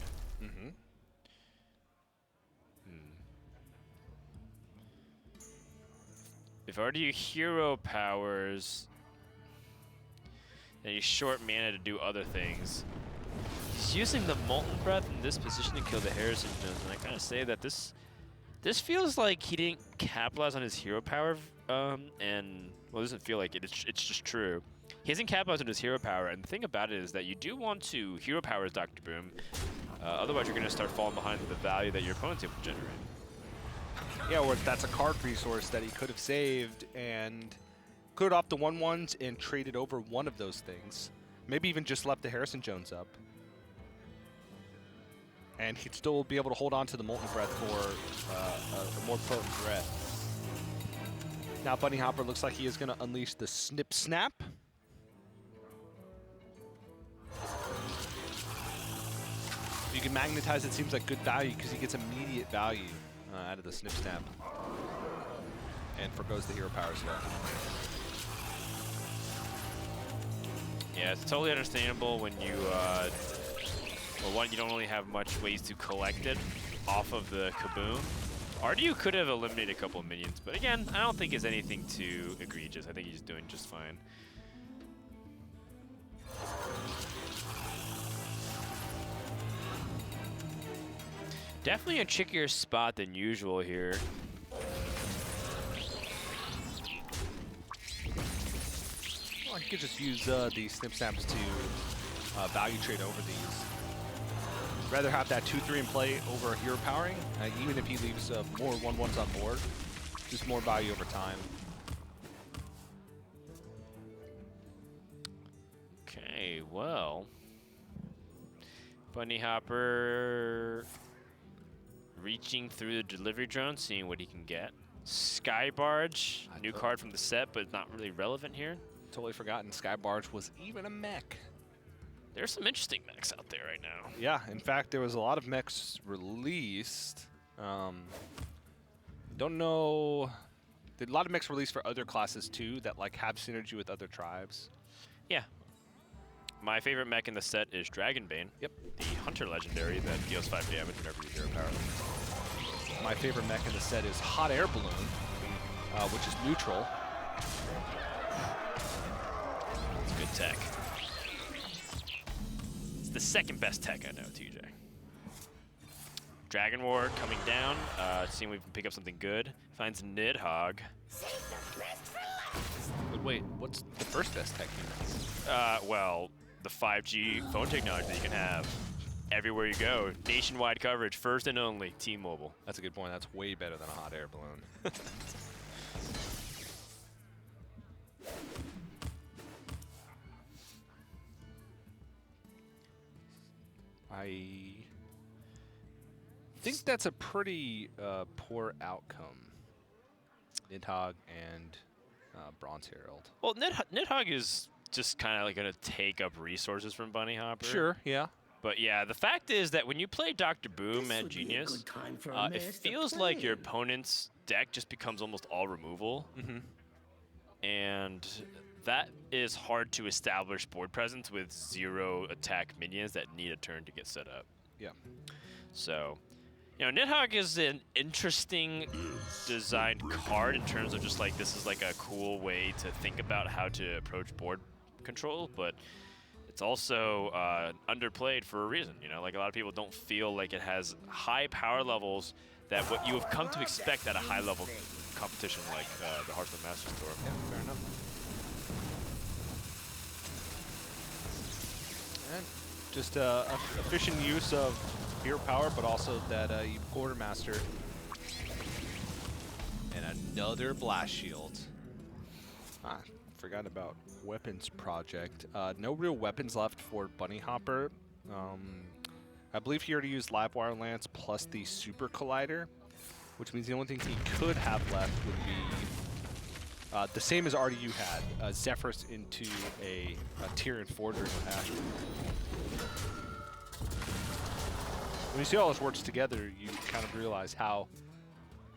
If RDU hero powers, then he's short mana to do other things. He's using the Molten Breath in this position to kill the Harrison Jones, and I gotta say that this feels like he didn't capitalize on his hero power, and well, it doesn't feel like it. It's just true. He hasn't capitalized on his hero power, and the thing about it is that you do want to hero power his Dr. Boom. Otherwise, you're gonna start falling behind the value that your opponent's able to generate. Yeah, or that's a card resource that he could have saved and cleared off the 1/1s and traded over one of those things. Maybe even just left the Harrison Jones up. And he'd still be able to hold on to the Molten Breath for a more potent threat. Now Bunnyhoppor looks like he is going to unleash the Snip Snap. You can magnetize, it seems like good value because he gets immediate value out of the Snip Snap. And forgoes the hero power spell. Yeah, it's totally understandable when you, well, one, you don't really have much ways to collect it off of the Kaboom. RDU could have eliminated a couple of minions, but again, I don't think it's anything too egregious. I think he's doing just fine. Definitely a trickier spot than usual here. Well, you could just use the Snip Snaps to value trade over these. Rather have that 2-3 in play over hero powering, even if he leaves more 1-1s on board. Just more value over time. Okay, well. Bunnyhoppor reaching through the delivery drone, seeing what he can get. Sky Barge, new card from the set, but not really relevant here. Totally forgotten Sky Barge was even a mech. There's some interesting mechs out there right now. Yeah, in fact, there was a lot of mechs released. Don't know. Did a lot of mechs released for other classes too that like have synergy with other tribes. Yeah. My favorite mech in the set is Dragonbane. Yep. The Hunter legendary that deals 5 damage whenever you hero power. My favorite mech in the set is Hot Air Balloon, which is neutral. It's good tech. It's the second best tech I know, TJ. Dragon War coming down, seeing if we can pick up something good. Finds Nidhogg. But wait, what's the first best tech units? Well, the 5G phone technology that you can have everywhere you go. Nationwide coverage, first and only, T-Mobile. That's a good point. That's way better than a Hot Air Balloon. I think that's a pretty poor outcome. Nidhogg and Bronze Herald. Well, Nidhogg is just kind of like going to take up resources from Bunnyhoppor. Sure, yeah. But yeah, the fact is that when you play Dr. Boom at Genius, it feels like your opponent's deck just becomes almost all removal. And that is hard to establish board presence with 0 attack minions that need a turn to get set up. Yeah. So, you know, Nidhogg is an interesting designed card in terms of just like, this is like a cool way to think about how to approach board control, but it's also underplayed for a reason. You know, like a lot of people don't feel like it has high power levels that what you have come to expect at a high level competition like the Hearthstone Masters Tour. Yeah, fair enough. And just efficient use of hero power, but also that Quartermaster. And another Blast Shield. Forgot about Weapons Project. No real weapons left for Bunnyhoppor. I believe he already used Livewire Lance plus the Super Collider, which means the only thing he could have left would be the same as RDU had, Zephyrs into a Tyrion Forger in the past. When you see all this works together, you kind of realize how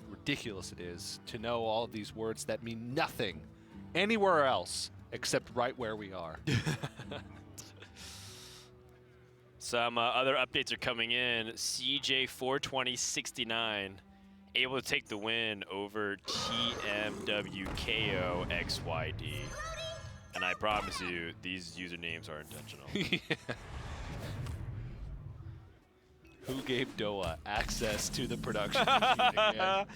ridiculous it is to know all of these words that mean nothing anywhere else except right where we are. Some other updates are coming in. CJ 42069 able to take the win over TMWKO XYD. And I promise you, these usernames are intentional. Who gave Doa access to the production machine again?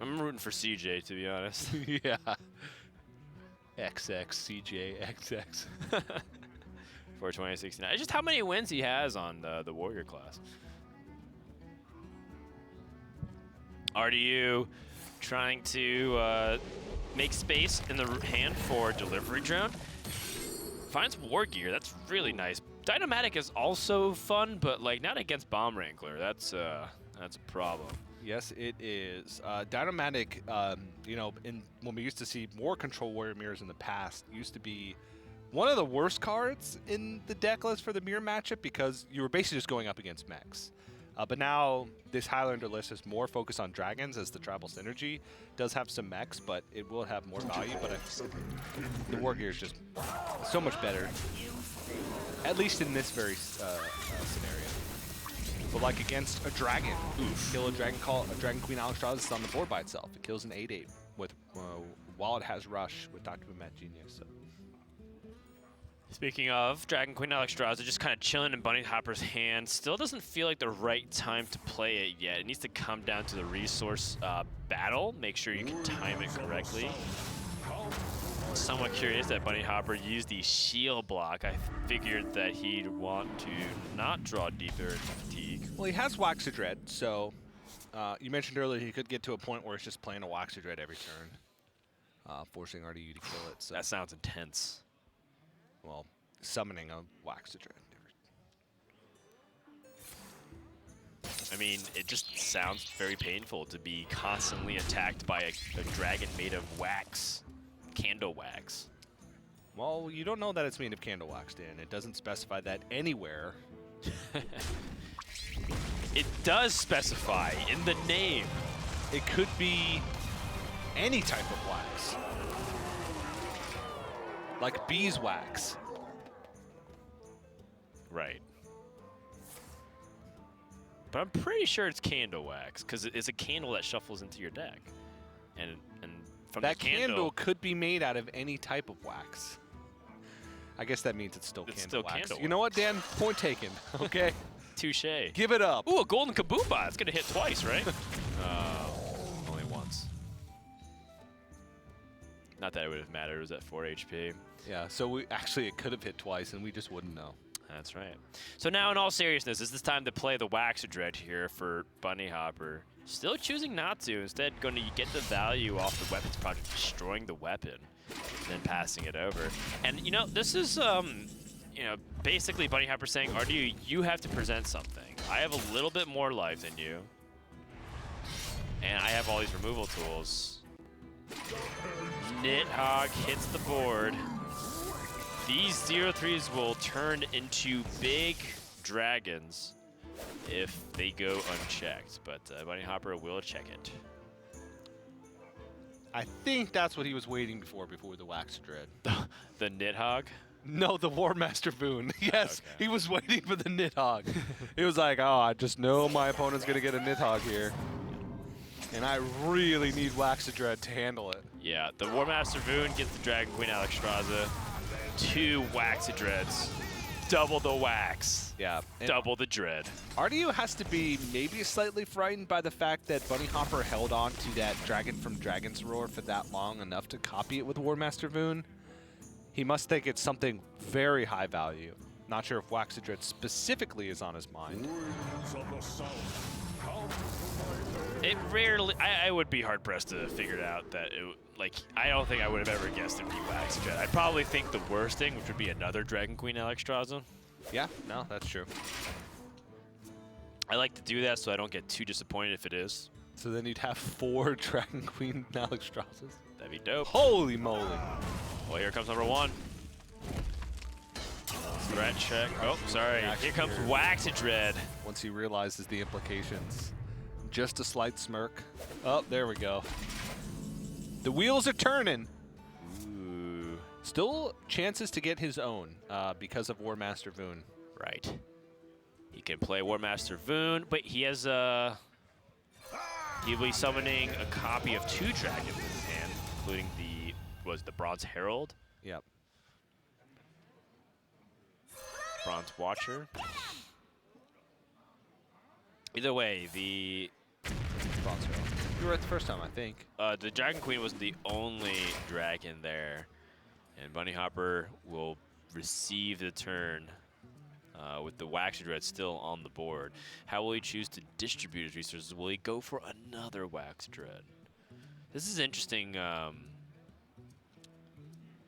I'm rooting for CJ, to be honest. Yeah. XX, CJ, XX. 42069. Just how many wins he has on the Warrior class. RDU trying to make space in the hand for Delivery Drone. Finds War Gear. That's really nice Dynamatic is also fun, but like not against Bomb Wrangler. That's a problem. Yes, it is. Dynamatic, you know, when we used to see more Control Warrior mirrors in the past, used to be one of the worst cards in the deck list for the mirror matchup because you were basically just going up against mechs. But now this Highlander list is more focused on dragons as the tribal synergy. Does have some mechs, but it will have more value. But the War Gear is just so much better, at least in this very scenario. But like against a dragon, kill a Dragon Queen Alexstrasza on the board by itself. It kills an 8/8 with while it has Rush with Dr. Boom Genius. So. Speaking of, Dragon Queen Alexstrasza just kind of chilling in Bunnyhoppor's hand. Still doesn't feel like the right time to play it yet. It needs to come down to the resource battle. Make sure you can time it correctly. Somewhat curious that Bunnyhoppor used the shield block. I figured that he'd want to not draw deeper into fatigue. Well, he has Waxadread, so you mentioned earlier he could get to a point where it's just playing a Waxadread every turn, forcing RDU to kill it. So. That sounds intense. Well, summoning a Waxadread. I mean, it just sounds very painful to be constantly attacked by a dragon made of wax. Candle wax. Well, you don't know that it's made of candle wax, Dan. It doesn't specify that anywhere. It does specify in the name. It could be any type of wax. Like beeswax. Right. But I'm pretty sure it's candle wax, because it's a candle that shuffles into your deck. And from that the candle could be made out of any type of wax. I guess that means it's still candle wax. Candle you know what, Dan? Point taken. Okay. Touche. Give it up. Ooh, a golden Kaboomba. It's going to hit twice, right? Only once. Not that it would have mattered. It was at 4 HP. Yeah, so it could have hit twice, and we just wouldn't know. That's right. So now, in all seriousness, is this time to play the Waxadread here for Bunnyhoppor? Still choosing not to. Instead, going to get the value off the Weapons Project, destroying the weapon, and then passing it over. And, you know, this is, you know, basically Bunnyhoppor saying, RDU, you have to present something. I have a little bit more life than you, and I have all these removal tools. Nidhogg hits the board. These 0/3s will turn into big dragons if they go unchecked, but Bunnyhoppor will check it. I think that's what he was waiting before the Waxadread. The Nidhogg? No, the War Master Boon. Yes, okay. He was waiting for the Nidhogg. He was like, oh, I just know my opponent's going to get a Nidhogg here. And I really need Waxadread to handle it. Yeah, the War Master Boon gets the Dragon Queen Alexstrasza. 2 Waxadreads. Double the wax. Yeah. Double the dread. RDU has to be maybe slightly frightened by the fact that Bunnyhoppor held on to that Dragon from Dragon's Roar for that long enough to copy it with War Master Boon. He must think it's something very high value. Not sure if Waxadread specifically is on his mind. It rarely, I would be hard pressed to figure it out that it, like, I don't think I would have ever guessed it would be Waxadread. I'd probably think the worst thing, which would be another Dragon Queen Alexstrasza. Yeah, no, that's true. I like to do that so I don't get too disappointed if it is. So then you'd have 4 Dragon Queen Alexstrazzas. That'd be dope. Holy moly. Well, here comes number 1. Threat check. Oh, sorry. Here comes Waxadread. Once he realizes the implications. Just a slight smirk. Oh, there we go. The wheels are turning. Ooh. Still chances to get his own because of War Master Boon. Right. He can play War Master Boon, but he has he'll be summoning a copy of 2 dragons in his hand, including the Bronze Herald. Yep. Bronze Watcher. Either way, the Bronze Herald. You were right the first time, I think. The Dragon Queen was the only dragon there, and Bunnyhoppor will receive the turn with the Waxadread still on the board. How will he choose to distribute his resources? Will he go for another Waxadread? This is interesting.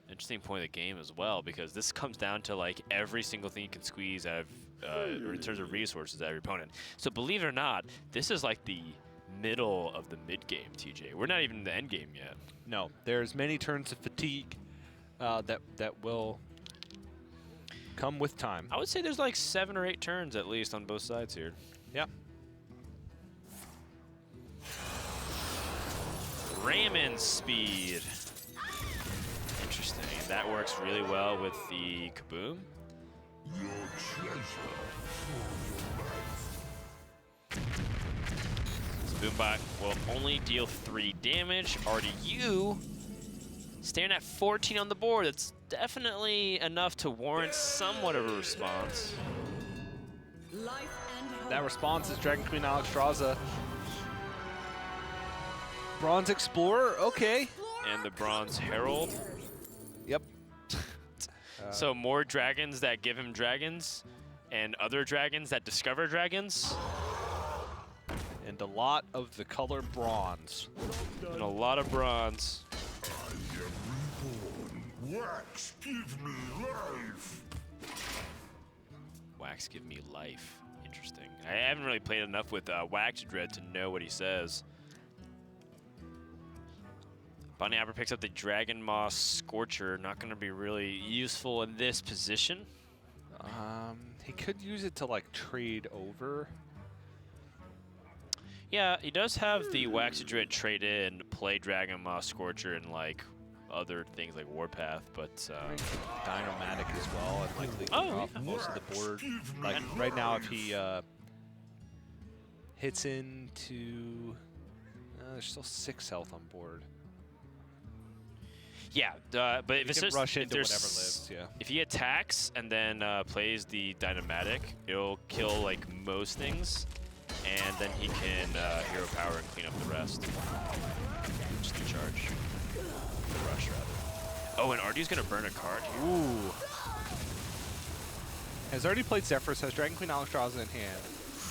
interesting point of the game as well, because this comes down to like every single thing you can squeeze out of, or in terms of resources out of your opponent. So believe it or not, this is like the middle of the mid game, TJ. We're not even in the end game yet. No, there's many turns of fatigue that will come with time. I would say there's like 7 or 8 turns at least on both sides here. Yeah. Ramming speed. Interesting. That works really well with the Kaboom. Boombot will only deal 3 damage. RDU staying at 14 on the board. That's definitely enough to warrant somewhat of a response. That response is Dragon Queen Alexstrasza. Bronze Explorer, okay. And the Bronze Herald. Yep. So more dragons that give him dragons, and other dragons that discover dragons. And a lot of the color bronze. And a lot of bronze. Wax, give me life. Wax, give me life. Interesting. I haven't really played enough with Wax Dread to know what he says. Bunnyhoppor picks up the Dragon Moss Scorcher. Not going to be really useful in this position. He could use it to like trade over. Yeah, he does have the Wax Dread trade in, play Dragon Moss Scorcher and like other things like Warpath, but Dynomatic as well, and likely off most of the board. Like right now, if he hits into, there's still 6 health on board. Yeah, but if it's just rush into there's, whatever lives, yeah. If he attacks and then plays the Dynomatic, it'll kill like most things, and then he can hero power and clean up the rest. Just the charge. The rush, rather. Oh, and Ardu's gonna burn a card here. Ooh. Has already played Zephyrs, has Dragon Queen Alexstrasza in hand.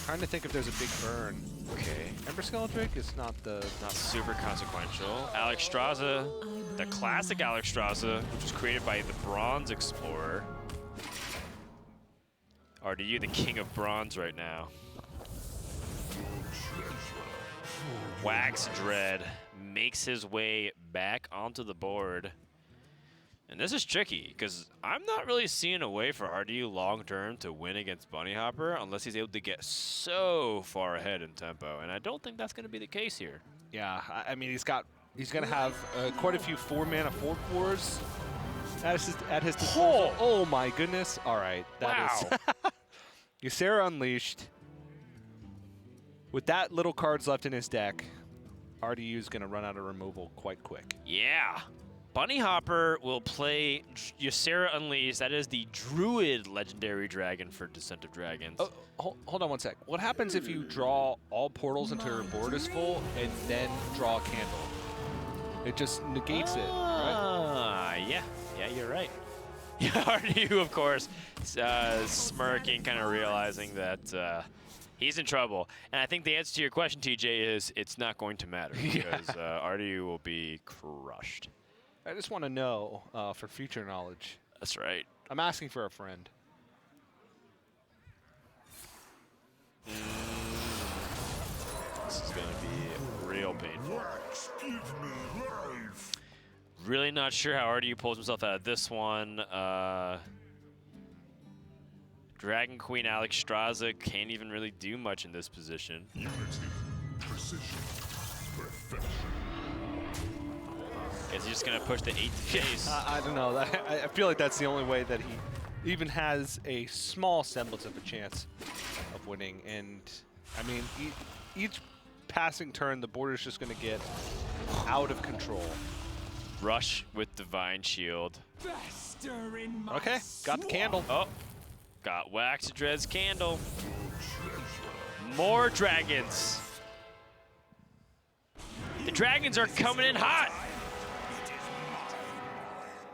Trying to think if there's a big burn. Okay. Ember Skeledrake is not super consequential. Alexstrasza, the classic Alexstrasza, which was created by the Bronze Explorer. RDU, the king of bronze right now. Wax Dread makes his way back onto the board. And this is tricky, because I'm not really seeing a way for RDU long-term to win against Bunnyhoppor unless he's able to get so far ahead in tempo, and I don't think that's going to be the case here. Yeah, I mean, he's going to have quite a few 4-mana 4/4s at his disposal. Oh my goodness. All right. That is Ysera Unleashed. With that little cards left in his deck, RDU is going to run out of removal quite quick. Yeah. Bunnyhoppor will play Ysera Unleashed. That is the Druid legendary dragon for Descent of Dragons. Oh, hold on one sec. What happens if you draw all portals until your board is full and then draw a candle? It just negates it, right? Yeah, you're right. Yeah, RDU, of course, smirking, kind of realizing that he's in trouble. And I think the answer to your question, TJ, is it's not going to matter because RDU will be crushed. I just want to know for future knowledge. That's right. I'm asking for a friend. This is going to be real painful. Really not sure how RDU pulls himself out of this one. Dragon Queen Alexstrasza can't even really do much in this position. Unity, precision, perfection. Is he just going to push the 8th face? I don't know. I feel like that's the only way that he even has a small semblance of a chance of winning. And, I mean, each passing turn, the board is just going to get out of control. Rush with Divine Shield. Okay, got the candle. Oh, got Wax Dread's candle. More dragons. The dragons are coming in hot.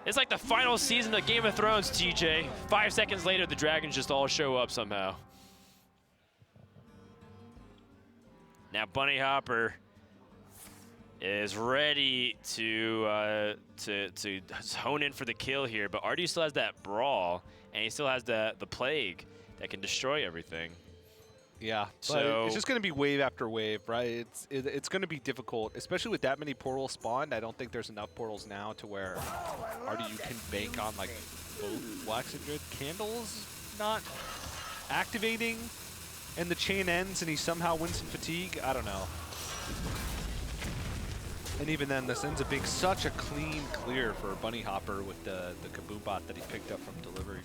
It's like the final season of Game of Thrones, TJ. 5 seconds later, the dragons just all show up somehow. Now Bunnyhoppor is ready to to hone in for the kill here, but RDU still has that Brawl, and he still has the Plague that can destroy everything. Yeah, so but it's just going to be wave after wave, right? It's going to be difficult, especially with that many portals spawned. I don't think there's enough portals now to where RDU can bank on like both Wax and Grid candles not activating, and the chain ends and he somehow wins some fatigue. I don't know. And even then, this ends up being such a clean clear for Bunnyhoppor with the Kaboom bot that he picked up from delivery.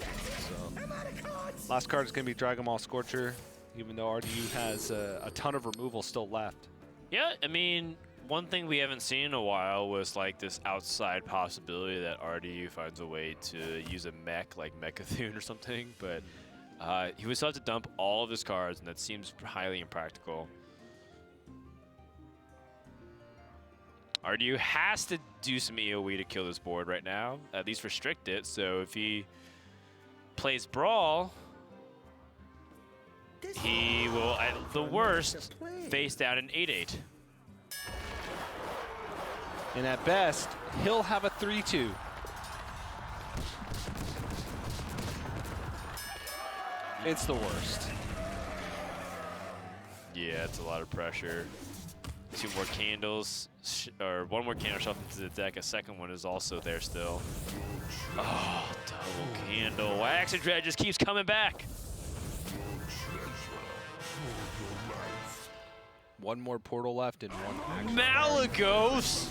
So last card is going to be Dragon Ball Scorcher, even though RDU has a ton of removal still left. Yeah, I mean, one thing we haven't seen in a while was like this outside possibility that RDU finds a way to use a mech like Mechathune or something, but he would still have to dump all of his cards, and that seems highly impractical. RDU has to do some EOE to kill this board right now, at least restrict it, so if he plays Brawl, he will, at the worst, face down an 8-8. And at best, he'll have a 3-2. It's the worst. Yeah, it's a lot of pressure. 2 more candles, or 1 more candle shuffled into the deck. A second one is also there still. Oh, double candle. Wax and Dread just keeps coming back. 1 more portal left and 1 Malagos!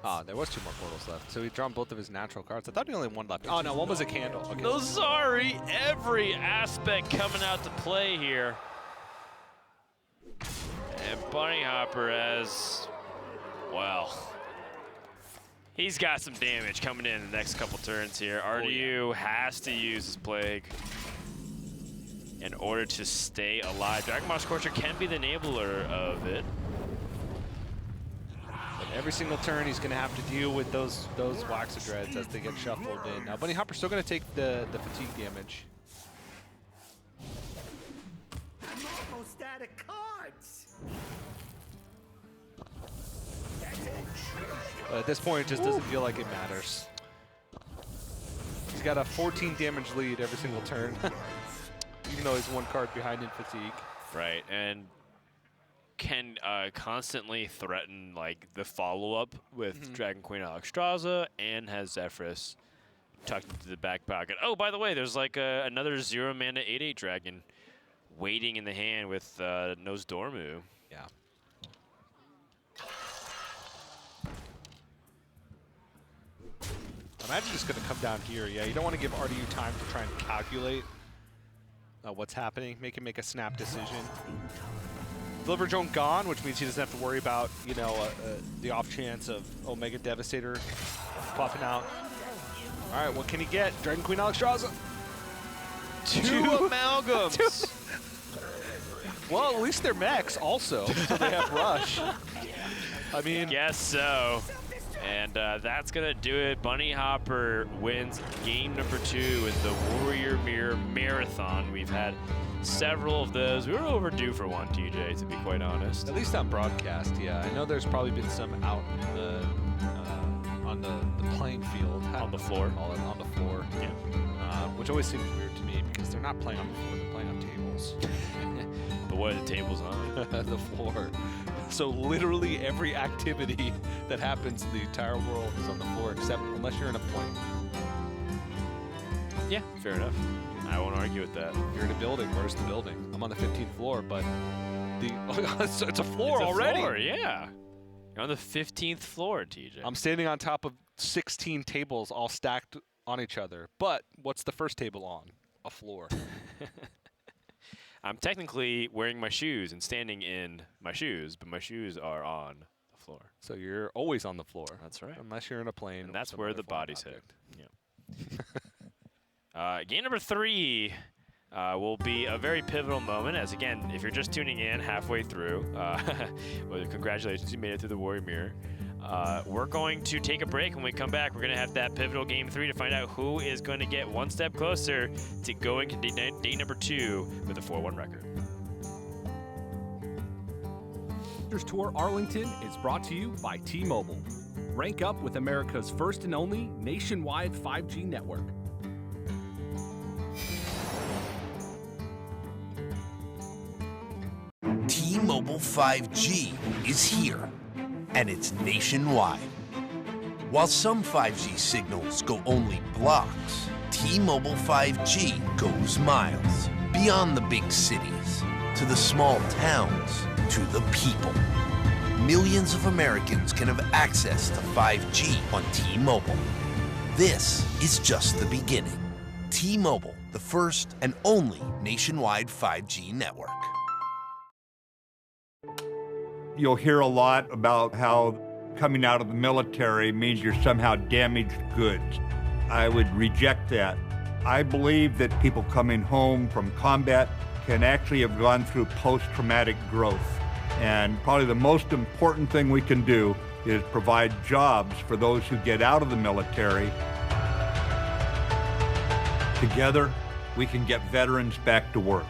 Ah, there was 2 more portals left. So he drawn both of his natural cards. I thought he only had 1 left. Oh no, 1 was a candle. Okay. No, sorry, every aspect coming out to play here. And Bunnyhoppor has, well, he's got some damage coming in the next couple turns here. RDU has to use his Plague in order to stay alive. Dragon Ball Scorcher can be the enabler of it. But every single turn, he's going to have to deal with those Wax-O-Dreads as they get shuffled in. Now, Bunnyhoppor's still going to take the fatigue damage. I'm almost out of cards. But at this point, it just doesn't feel like it matters. He's got a 14 damage lead every single turn, even though he's 1 card behind in fatigue. Right, and can constantly threaten like the follow-up with Dragon Queen Alexstrasza, and has Zephrys tucked into the back pocket. Oh, by the way, there's like another 0-mana 8/8 dragon waiting in the hand with Nose Dormu. Yeah. Imagine it's going to come down here. Yeah, you don't want to give RDU time to try and calculate what's happening. Make a snap decision. Deliver Drone gone, which means he doesn't have to worry about, you know, the off chance of Omega Devastator popping out. All right, what can he get? Dragon Queen Alexstrasza. 2 amalgams. Well, at least they're mechs also, so they have rush. I mean, guess so. And that's going to do it. Bunnyhoppor wins game number 2 in the Warrior Mirror Marathon. We've had several of those. We were overdue for one, TJ, to be quite honest. At least on broadcast, yeah. I know there's probably been some out on the playing field. On the floor. On the floor. Yeah. Which always seems weird to me because they're not playing on the floor, they're playing on tables. But what are the tables on? The floor. So literally every activity that happens in the entire world is on the floor, except unless you're in a plane. Yeah, fair enough. I won't argue with that. If you're in a building, where's the building? I'm on the 15th floor, but it's a floor already. Floor, yeah. You're on the 15th floor, TJ. I'm standing on top of 16 tables all stacked on each other. But what's the first table on? A floor. I'm technically wearing my shoes and standing in my shoes, but my shoes are on the floor. So you're always on the floor. That's right. Unless you're in a plane. And that's where the bodies hit. Yeah. Game number 3 will be a very pivotal moment, as again, if you're just tuning in halfway through, well, congratulations, you made it through the Warrior Mirror. We're going to take a break. When we come back, we're going to have that pivotal game 3 to find out who is going to get 1 step closer to going to day number 2 with a 4-1 record. Masters Tour Arlington is brought to you by T-Mobile. Rank up with America's first and only nationwide 5G network. T-Mobile 5G is here, and it's nationwide. While some 5G signals go only blocks, T-Mobile 5G goes miles, beyond the big cities, to the small towns, to the people. Millions of Americans can have access to 5G on T-Mobile. This is just the beginning. T-Mobile, the first and only nationwide 5G network. You'll hear a lot about how coming out of the military means you're somehow damaged goods. I would reject that. I believe that people coming home from combat can actually have gone through post-traumatic growth. And probably the most important thing we can do is provide jobs for those who get out of the military. Together, we can get veterans back to work.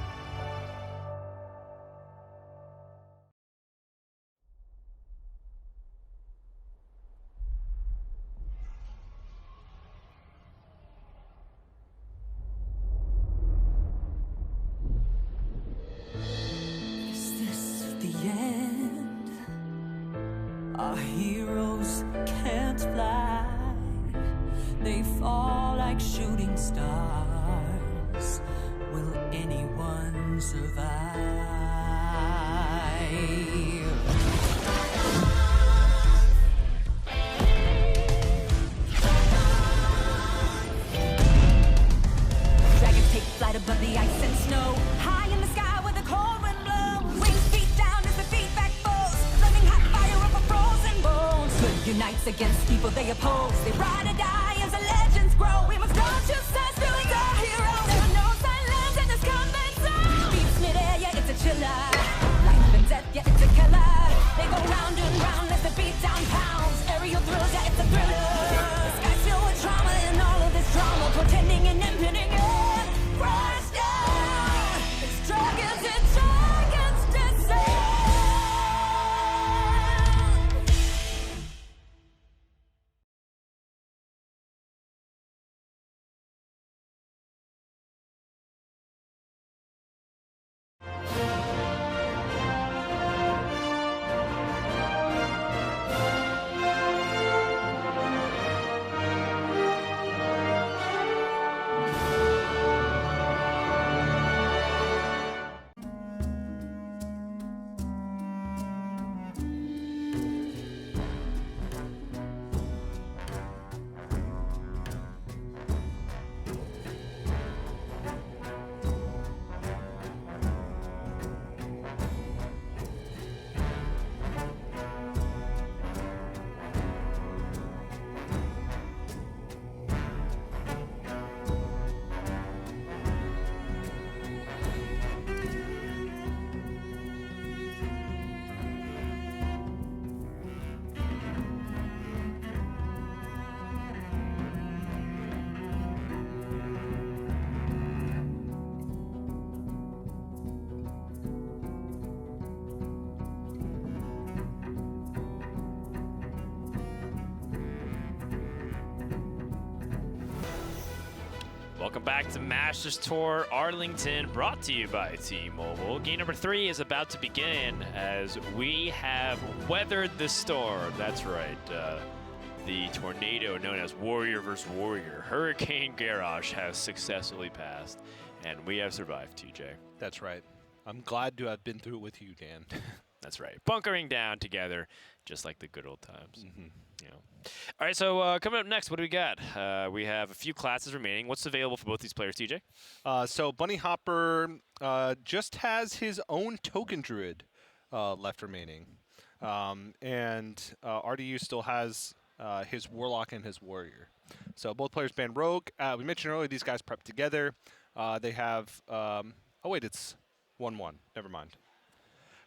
Our heroes can't fly. They fall like shooting stars. Will anyone survive? Dragons take flight above the ice and snow. High in the sky where the cold wind blows. Wings feet down as the feedback foes. Flaming hot fire over frozen bones. Good unites against people they oppose. They ride or die as the legends grow. We must don't choose sides, feelings are heroes. There are no silence in this combat zone. Beats midair, yeah, it's a chiller. Life and death, yeah, it's a killer. They go round and round as the beat down pounds. Aerial thrills, yeah, it's a thriller. The sky's filled with trauma and all of this drama. Pretending and impending, yeah. Crush down. It's dragons descend. Welcome back to Masters Tour Arlington, brought to you by T-Mobile. Game number 3 is about to begin as we have weathered the storm. That's right. The tornado known as Warrior vs. Warrior, Hurricane Garrosh, has successfully passed, and we have survived, TJ. That's right. I'm glad to have been through it with you, Dan. That's right. Bunkering down together, just like the good old times. You know. All right, so coming up next, what do we got? We have a few classes remaining. What's available for both these players, TJ? So Bunnyhoppor just has his own token druid left remaining. And RDU still has his warlock and his warrior. So both players ban rogue. We mentioned earlier these guys prep together. They have, oh wait, it's 1-1. Never mind.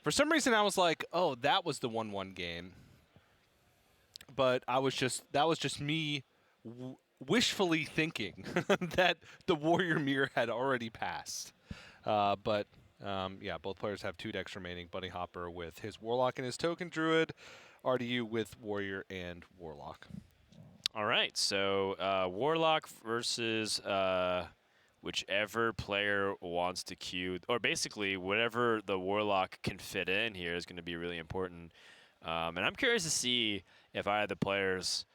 For some reason, I was like, oh, that was the 1-1 game. But that was just me wishfully thinking that the warrior mirror had already passed. But Yeah, both players have 2 decks remaining. Bunnyhoppor with his Warlock and his Token Druid. RDU with Warrior and Warlock. All right, so Warlock versus whichever player wants to queue, or basically whatever the Warlock can fit in here is going to be really important. And I'm curious to see if either of the players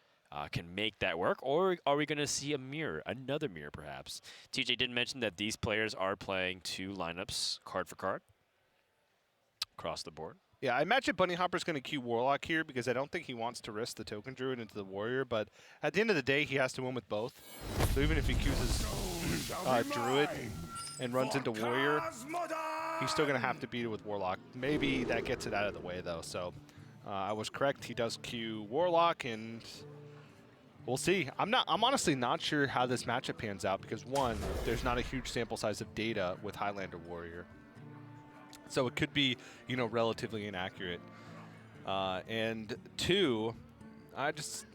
can make that work, or are we going to see a mirror, another mirror perhaps? TJ did mention that these players are playing 2 lineups, card for card, across the board. Yeah, I imagine Bunnyhopper's going to queue Warlock here because I don't think he wants to risk the Token Druid into the Warrior, but at the end of the day, he has to win with both. So even if he queues his Druid and runs into Warrior, he's still going to have to beat it with Warlock. Maybe that gets it out of the way, though. So I was correct. He does queue Warlock, and we'll see. I'm honestly not sure how this matchup pans out because, 1, there's not a huge sample size of data with Highlander Warrior. So it could be, you know, relatively inaccurate. And 2, I just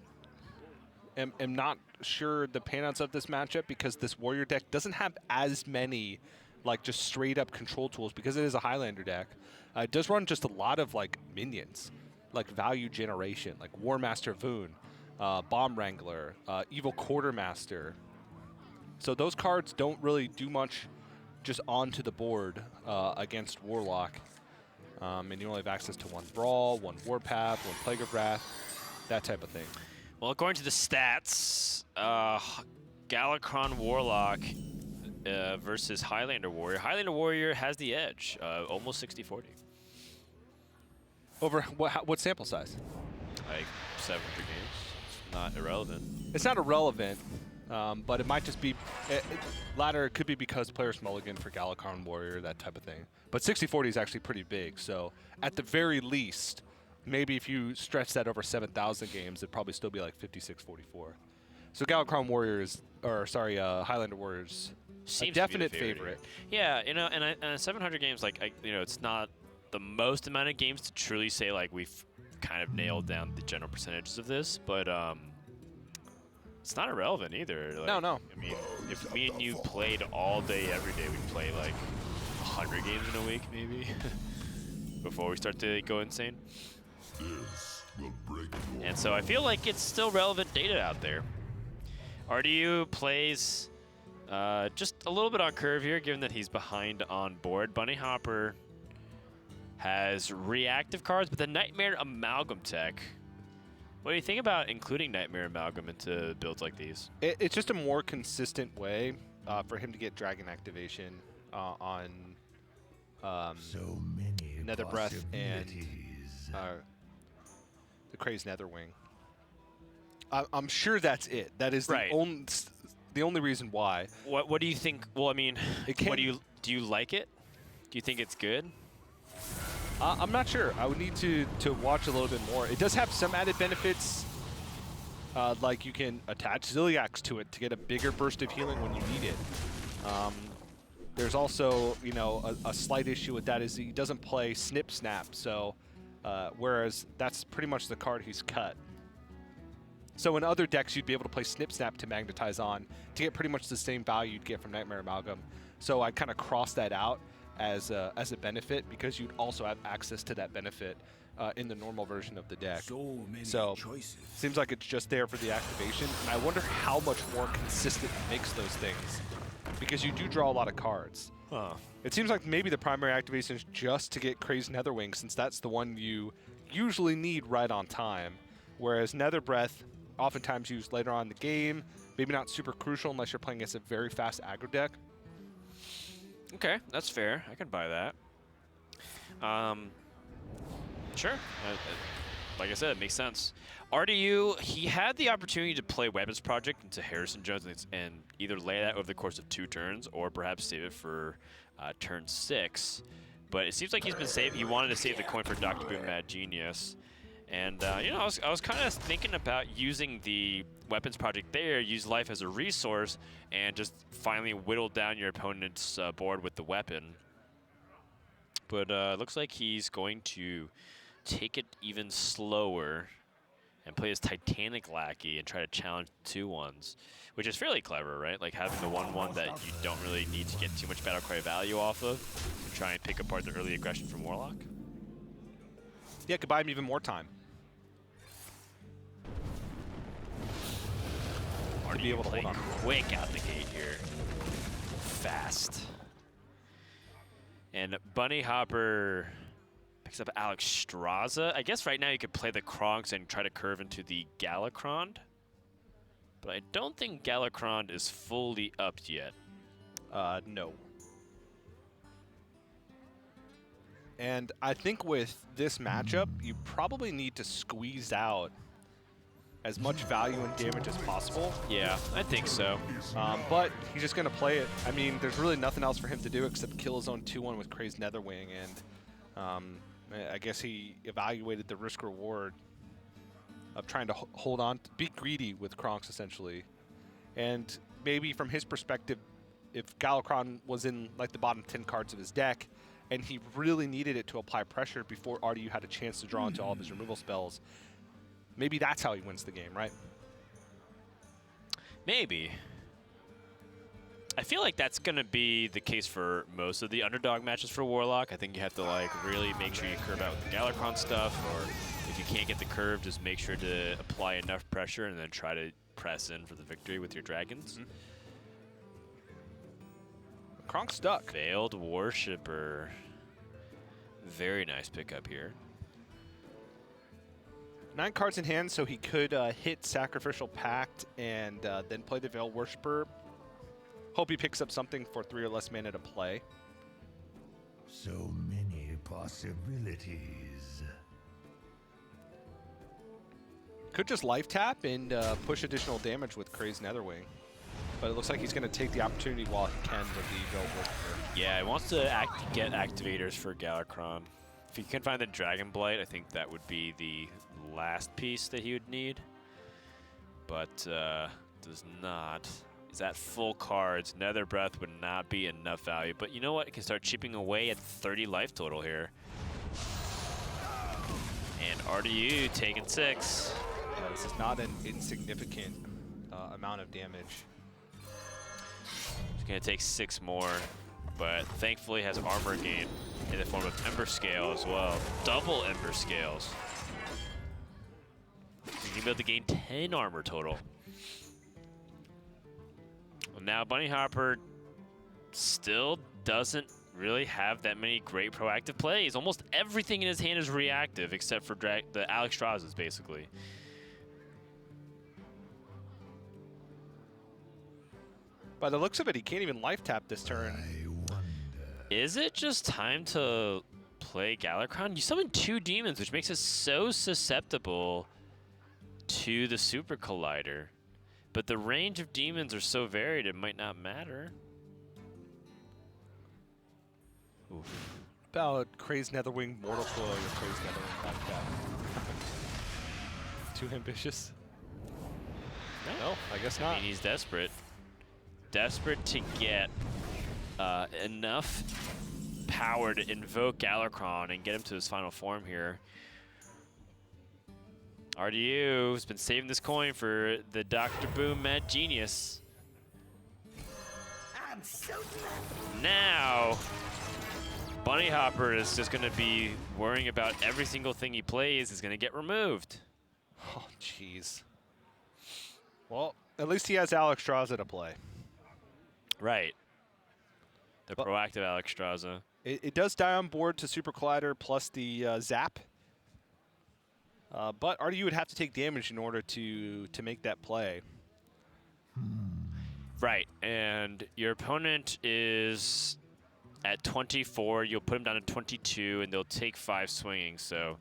am not sure the panouts of this matchup because this Warrior deck doesn't have as many, like, just straight-up control tools because it is a Highlander deck. It does run just a lot of, like, minions, like value generation, like War Master Voon, Bomb Wrangler, Evil Quartermaster. So those cards don't really do much just onto the board against Warlock. And you only have access to 1 Brawl, 1 Warpath, 1 Plague of Wrath, that type of thing. Well, according to the stats, Galakrond Warlock versus Highlander Warrior. Highlander Warrior has the edge, almost 60-40. Over what sample size? Like 700 games. It's not irrelevant. It's not irrelevant, but it might just be latter. It could be because players mulligan for Galakrond Warrior, that type of thing. But 60-40 is actually pretty big. So at the very least, maybe if you stretch that over 7,000 games, it'd probably still be like 56-44. So Galakrond Warrior is, or sorry, Highlander Warrior's a definite favorite. Yeah, you know, and 700 games, like, you know, it's not the most amount of games to truly say like we've kind of nailed down the general percentages of this, but it's not irrelevant either. Like, no. I mean, if me and you played all day, every day, we'd play like 100 games in a week, maybe, before we start to go insane. And so I feel like it's still relevant data out there. RDU plays just a little bit on curve here, given that he's behind on board. Bunnyhoppor has reactive cards, but the Nightmare Amalgam tech. What do you think about including Nightmare Amalgam into builds like these? It's just a more consistent way for him to get Dragon activation on so many Nether Breath and the Crazed Netherwing. I'm sure that's it. That is the only reason why. What do you think? Well, I mean, do you like it? Do you think it's good? I'm not sure. I would need to watch a little bit more. It does have some added benefits, like you can attach Ziliax to it to get a bigger burst of healing when you need it. There's also, you know, a slight issue with that is he doesn't play Snip Snap, so whereas that's pretty much the card he's cut. So in other decks, you'd be able to play Snip Snap to magnetize on to get pretty much the same value you'd get from Nightmare Amalgam. So I kind of cross that out as a benefit because you'd also have access to that benefit in the normal version of the deck. So seems like it's just there for the activation. And I wonder how much more consistent it makes those things because you do draw a lot of cards. It seems like maybe the primary activation is just to get Crazed Netherwing since that's the one you usually need right on time. Whereas Nether Breath, oftentimes used later on in the game, maybe not super crucial unless you're playing against a very fast aggro deck. Okay, that's fair. I can buy that. Sure. Like I said, it makes sense. RDU, he had the opportunity to play Weapons Project into Harrison Jones and either lay that over the course of 2 turns or perhaps save it for turn 6. But it seems like he's been saved. He wanted to save the coin for Dr. Boom Mad Genius. And, you know, I was kind of thinking about using the Weapons Project there, use life as a resource, and just finally whittle down your opponent's board with the weapon. But looks like he's going to take it even slower and play his Titanic Lackey and try to challenge 2/1s, which is fairly clever, right? Like having the 1/1 that you don't really need to get too much battle cry value off of to try and pick apart the early aggression from Warlock. Yeah, could buy him even more time. To be able to hold on quick out the gate here. Fast. And Bunnyhoppor picks up Alexstrasza. I guess right now you could play the Kronks and try to curve into the Galakrond. But I don't think Galakrond is fully upped yet. No. And I think with this matchup, you probably need to squeeze out as much value and damage as possible. Yeah, I think so. But he's just going to play it. I mean, there's really nothing else for him to do except kill his own 2/1 with Crazed Netherwing, and I guess he evaluated the risk-reward of trying to hold on, be greedy with Kronks, essentially. And maybe from his perspective, if Galakrond was in like the bottom 10 cards of his deck, and he really needed it to apply pressure before RDU had a chance to draw into all of his removal spells, maybe that's how he wins the game, right? Maybe. I feel like that's going to be the case for most of the underdog matches for Warlock. I think you have to like really make sure you curve out with the Galakrond stuff, or if you can't get the curve, just make sure to apply enough pressure and then try to press in for the victory with your dragons. Kronk stuck. Veiled Worshipper. Very nice pickup here. 9 cards in hand, so he could hit Sacrificial Pact and then play the Veiled Worshipper. Hope he picks up something for 3 or less mana to play. So many possibilities. Could just life tap and push additional damage with Crazed Netherwing. But it looks like he's going to take the opportunity while he can with the Veiled Worshipper. Yeah, he wants to get activators for Galakrond. If you can find the Dragon Blight, I think that would be the last piece that he would need. But does not. Is at full cards. Nether Breath would not be enough value. But you know what? It can start chipping away at 30 life total here. And RDU taking 6. Yeah, this is not an insignificant amount of damage. He's going to take 6 more. But thankfully has armor gain in the form of Ember Scale as well. Double Ember Scales. He's going to be able to gain 10 armor total. Well, now Bunnyhoppor still doesn't really have that many great proactive plays. Almost everything in his hand is reactive except for the Alexstrasza's, basically. By the looks of it, he can't even life tap this turn. Is it just time to play Galakrond? You summon 2 demons, which makes it so susceptible to the Super Collider. But the range of demons are so varied, it might not matter. Oof. About Crazed Netherwing, Mortal Coil, or Crazed Netherwing life tap. Too ambitious? No, I guess not. I mean, he's desperate. Desperate to get enough power to invoke Galakrond and get him to his final form here. RDU has been saving this coin for the Dr. Boom Mad Genius. I'm so Now, Bunnyhoppor is just going to be worrying about every single thing he plays is going to get removed. Oh, jeez. Well, at least he has Alexstrasza to play. Right. The proactive Alexstrasza. It does die on board to Super Collider plus the Zap. But RDU would have to take damage in order to make that play. Right, and your opponent is at 24. You'll put them down to 22, and they'll take 5 swinging. So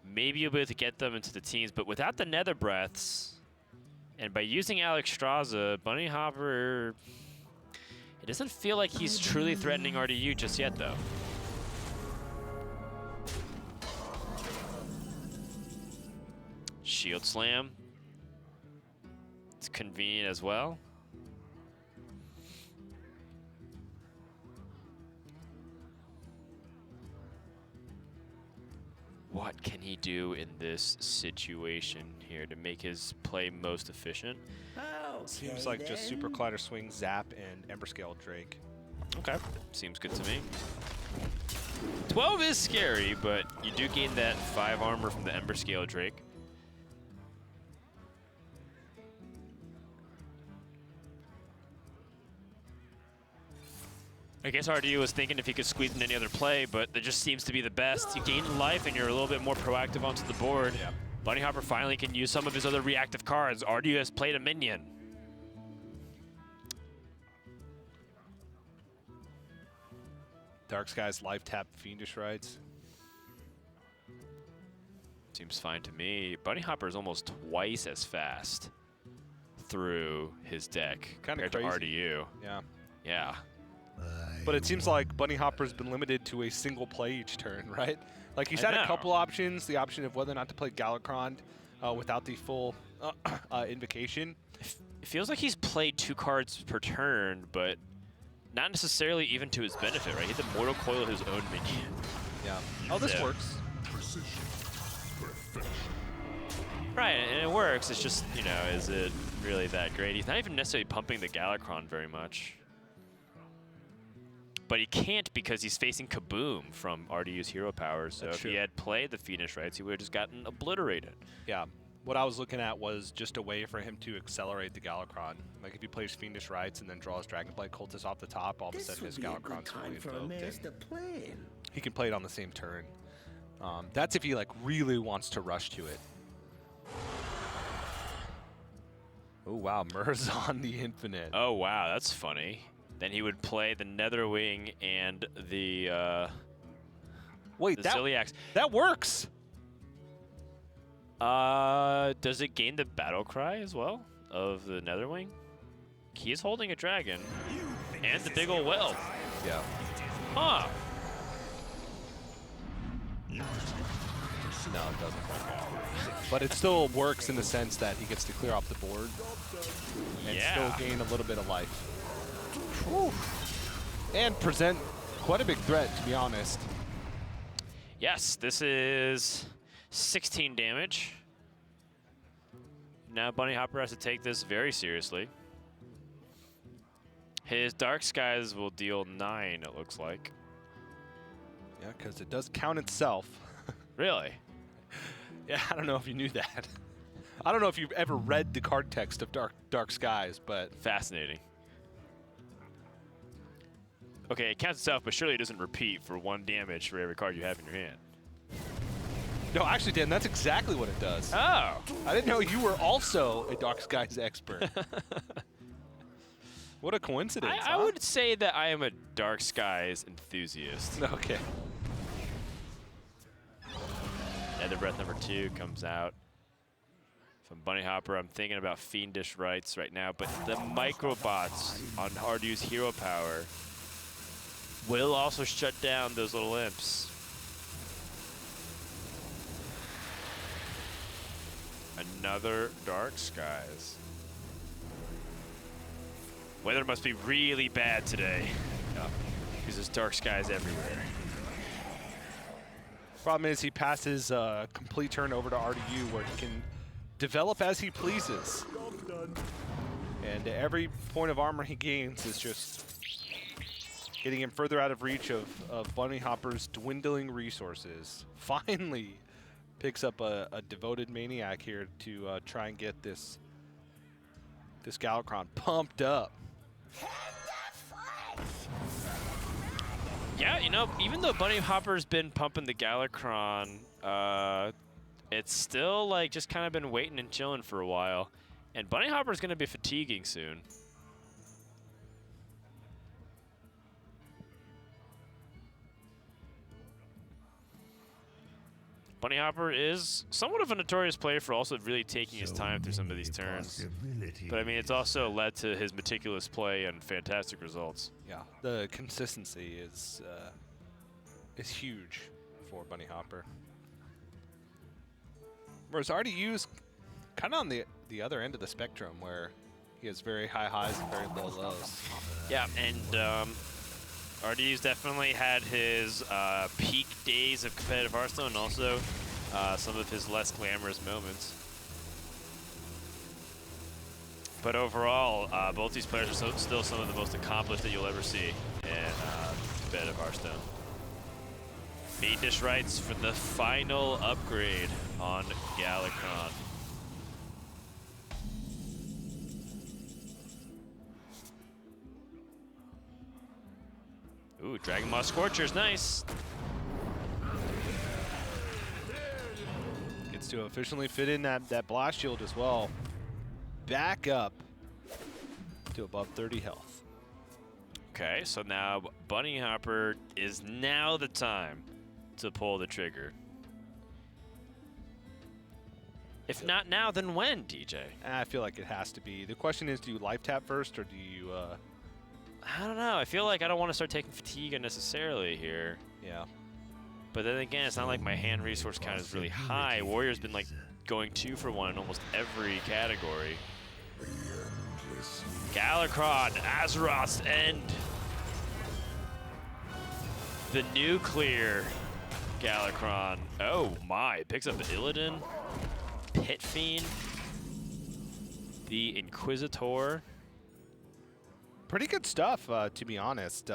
maybe you'll be able to get them into the teams, but without the Nether Breaths, and by using Alexstrasza, Bunnyhoppor, it doesn't feel like he's truly threatening RDU just yet, though. Shield Slam. It's convenient as well. what can he do in this situation here to make his play most efficient? Seems like just Super Collider Swing, Zap, and Ember Scale Drake. Okay, seems good to me. 12 is scary, but you do gain that 5 armor from the Ember Scale Drake. I guess RDU was thinking if he could squeeze in any other play, but that just seems to be the best. You gain life and you're a little bit more proactive onto the board. Yeah. Bunnyhoppor finally can use some of his other reactive cards. RDU has played a minion. Dark Skies live tap Fiendish Rites. Seems fine to me. Bunnyhoppor is almost twice as fast through his deck Kinda compared crazy. to RDU. Yeah. Yeah. But it seems like Bunnyhopper's been limited to a single play each turn, right? Like he's had a couple options, the option of whether or not to play Galakrond without the full invocation. It feels like he's played 2 cards per turn, but not necessarily even to his benefit, right? He had the Mortal Coil his own minion. Yeah. Oh, this works. Right, and it works. It's just, you know, is it really that great? He's not even necessarily pumping the Galakrond very much. But he can't because he's facing Kaboom from RDU's hero power. So if he had played the Fiendish Rites, he would have just gotten obliterated. Yeah. What I was looking at was just a way for him to accelerate the Galakrond. Like if he plays Fiendish Rites and then draws Dragonblight Cultist off the top, all of a sudden his Galakrond's fully invoked. He can play it on the same turn. That's if he like really wants to rush to it. Oh wow, Murzon the Infinite. Oh wow, that's funny. Then he would play the Netherwing and the wait, the Ziliax. That works. Does it gain the battle cry as well of the Netherwing? He is holding a dragon and the big ol' well. Yeah. Huh. No, it doesn't work out. But it still works in the sense that he gets to clear off the board and still gain a little bit of life. Whew. And present quite a big threat, to be honest. Yes, this is 16 damage. Now Bunnyhoppor has to take this very seriously. His Dark Skies will deal 9, it looks like. Yeah, because it does count itself. Really? Yeah, I don't know if you knew that. I don't know if you've ever read the card text of Dark Skies, but... Fascinating. Okay, it counts itself, but surely it doesn't repeat for 1 damage for every card you have in your hand. No, actually, Dan, that's exactly what it does. Oh. I didn't know you were also a Dark Skies expert. What a coincidence, I would say that I am a Dark Skies enthusiast. Okay. Nether Breath number 2 comes out. From Bunnyhoppor, I'm thinking about Fiendish Rites right now, but the microbots on RDU's hero power will also shut down those little imps. Another Dark Skies. Weather must be really bad today. Yeah. Because there's Dark Skies everywhere. Problem is he passes a complete turn over to RDU where he can develop as he pleases. And every point of armor he gains is just getting him further out of reach of Bunnyhoppor's dwindling resources. Finally picks up a devoted maniac here to try and get this Galakrond pumped up. Yeah, you know, even though Bunnyhoppor's been pumping the Galakrond, it's still like just kind of been waiting and chilling for a while. And Bunnyhoppor's going to be fatiguing soon. Bunnyhoppor is somewhat of a notorious player for also really taking his time through some of these turns. But I mean, it's also led to his meticulous play and fantastic results. Yeah, the consistency is huge for Bunnyhoppor. Whereas RDU's kind of on the other end of the spectrum where he has very high highs and very low lows. Yeah, and RDU's definitely had his peak days of competitive Hearthstone, and also some of his less glamorous moments. But overall, both these players are still some of the most accomplished that you'll ever see in bed of Hearthstone. Main dish rights for the final upgrade on Galakrond. Ooh, Dragon Moss Scorcher's nice. Gets to efficiently fit in that blast shield as well. Back up to above 30 health. Okay, so now Bunnyhoppor is now the time to pull the trigger. If not now, then when, DJ? I feel like it has to be. The question is, do you life tap first, or do you... I don't know. I feel like I don't want to start taking fatigue unnecessarily here. Yeah. But then again, it's not like my hand resource count is really high. Warrior's been like going 2 for 1 in almost every category. Galakrond, Azeroth's End. The nuclear Galakrond. Oh my, picks up Illidan, Pit Fiend, the Inquisitor. Pretty good stuff, to be honest.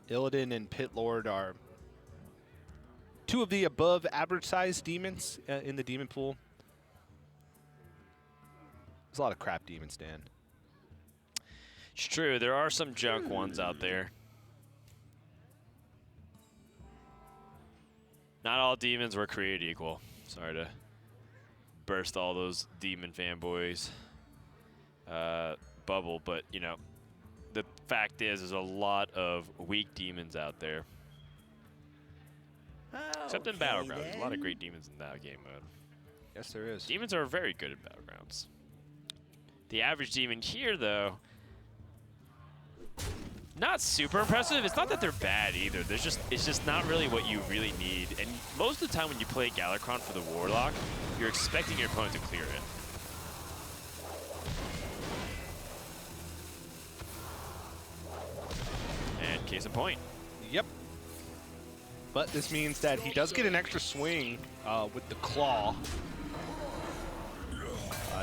Illidan and Pit Lord are 2 of the above average sized demons in the demon pool. There's a lot of crap demons, Dan. It's true, there are some junk ones out there. Not all demons were created equal. Sorry to burst all those demon fanboys bubble, but you know, the fact is there's a lot of weak demons out there. Except in Battlegrounds. There's a lot of great demons in that game mode. Yes, there is. Demons are very good at Battlegrounds. The average demon here, though, not super impressive. It's not that they're bad either. It's just not really what you really need. And most of the time when you play Galakrond for the Warlock, you're expecting your opponent to clear it. And case in point. Yep. But this means that he does get an extra swing with the claw.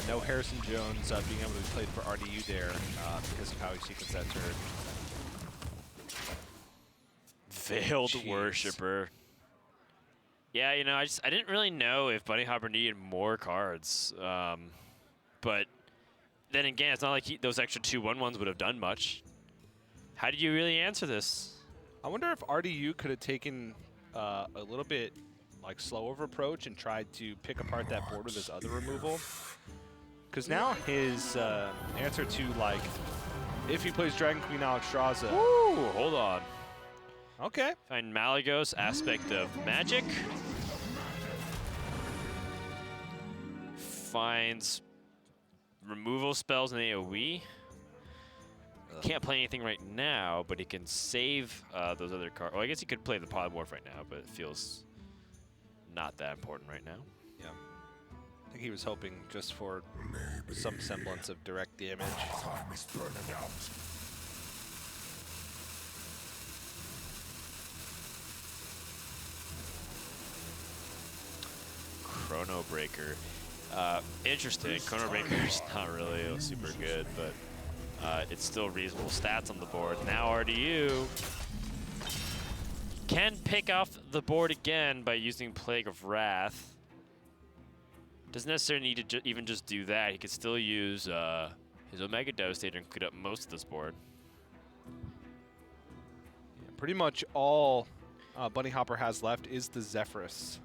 No Harrison Jones being able to be played for RDU there because of how he sequenced that turn. Veiled Worshipper. Yeah, you know, I didn't really know if Bunnyhoppor needed more cards. But then again, it's not like those extra 2 1/1s would have done much. How do you really answer this? I wonder if RDU could have taken a little bit like slow of approach and tried to pick apart that board with his other removal. Because now his answer to, like, if he plays Dragon Queen Alexstrasza. Ooh, hold on. Okay. Find Malygos, Aspect of Magic. Finds removal spells in AoE. Can't play anything right now, but he can save those other cards. Well, I guess he could play the Polymorph right now, but it feels not that important right now. Yeah. I think he was hoping just for some semblance of direct damage. Time is burning out. Chrono Breaker. Interesting. Chrono Breaker is not really super good, but it's still reasonable stats on the board. Now RDU can pick off the board again by using Plague of Wrath. Doesn't necessarily need to even just do that. He could still use his Omega Devastator and clean up most of this board. Yeah, pretty much all Bunnyhoppor has left is the Zephyrus.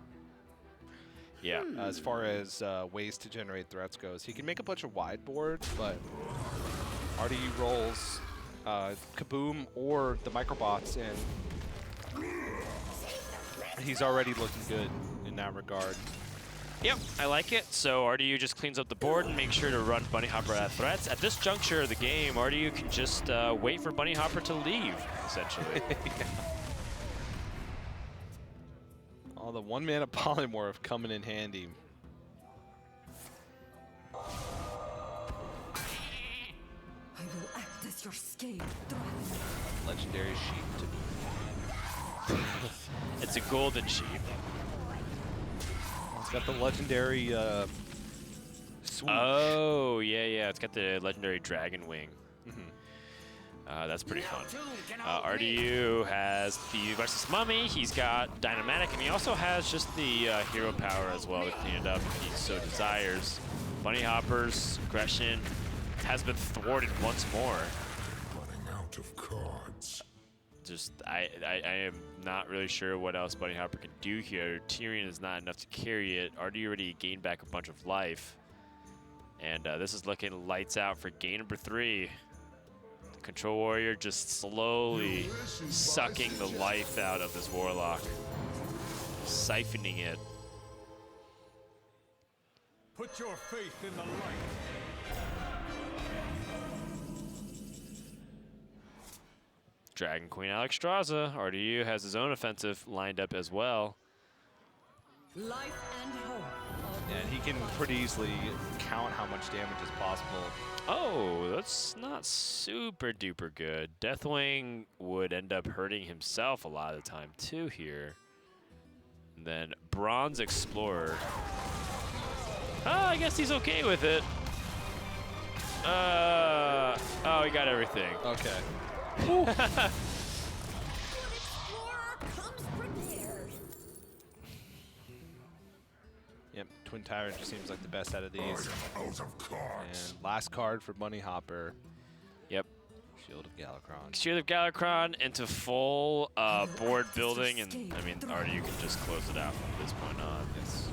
Yeah. As far as ways to generate threats goes. He can make a bunch of wide boards, but RDU rolls Kaboom or the Microbots, and he's already looking good in that regard. Yep, I like it. So RDU just cleans up the board and makes sure to run Bunnyhoppor at threats. At this juncture of the game, RDU can just wait for Bunnyhoppor to leave, essentially. Yeah. Oh, the 1-mana Polymorph coming in handy. I will act as your scaled dragon. Legendary sheep to It's a golden sheep. It's got the legendary swoop. Oh, yeah. It's got the legendary dragon wing. That's pretty fun. RDU has the versus Mummy. He's got Dynamatic, and he also has just the hero power as well to clean it up if he so desires. Bunnyhoppor's aggression has been thwarted once more. Running out of cards. Just, I am not really sure what else Bunnyhoppor can do here. Tyrion is not enough to carry it. RDU already gained back a bunch of life. And this is looking lights out for game number 3. Control Warrior just slowly sucking the life out of this Warlock. Siphoning it. Put your faith in the light. Dragon Queen Alexstrasza. RDU has his own offensive lined up as well. Life and hope. And he can pretty easily count how much damage is possible. Oh, that's not super duper good. Deathwing would end up hurting himself a lot of the time too here. And then Bronze Explorer. Oh, I guess he's okay with it. Oh, he got everything. Okay. Yep, Twin Tyrant just seems like the best out of these. Out of cards. And last card for Bunnyhoppor. Yep. Shield of Galakrond. Shield of Galakrond into full board building, and I mean, RDU can just close it out from this point on. Yes.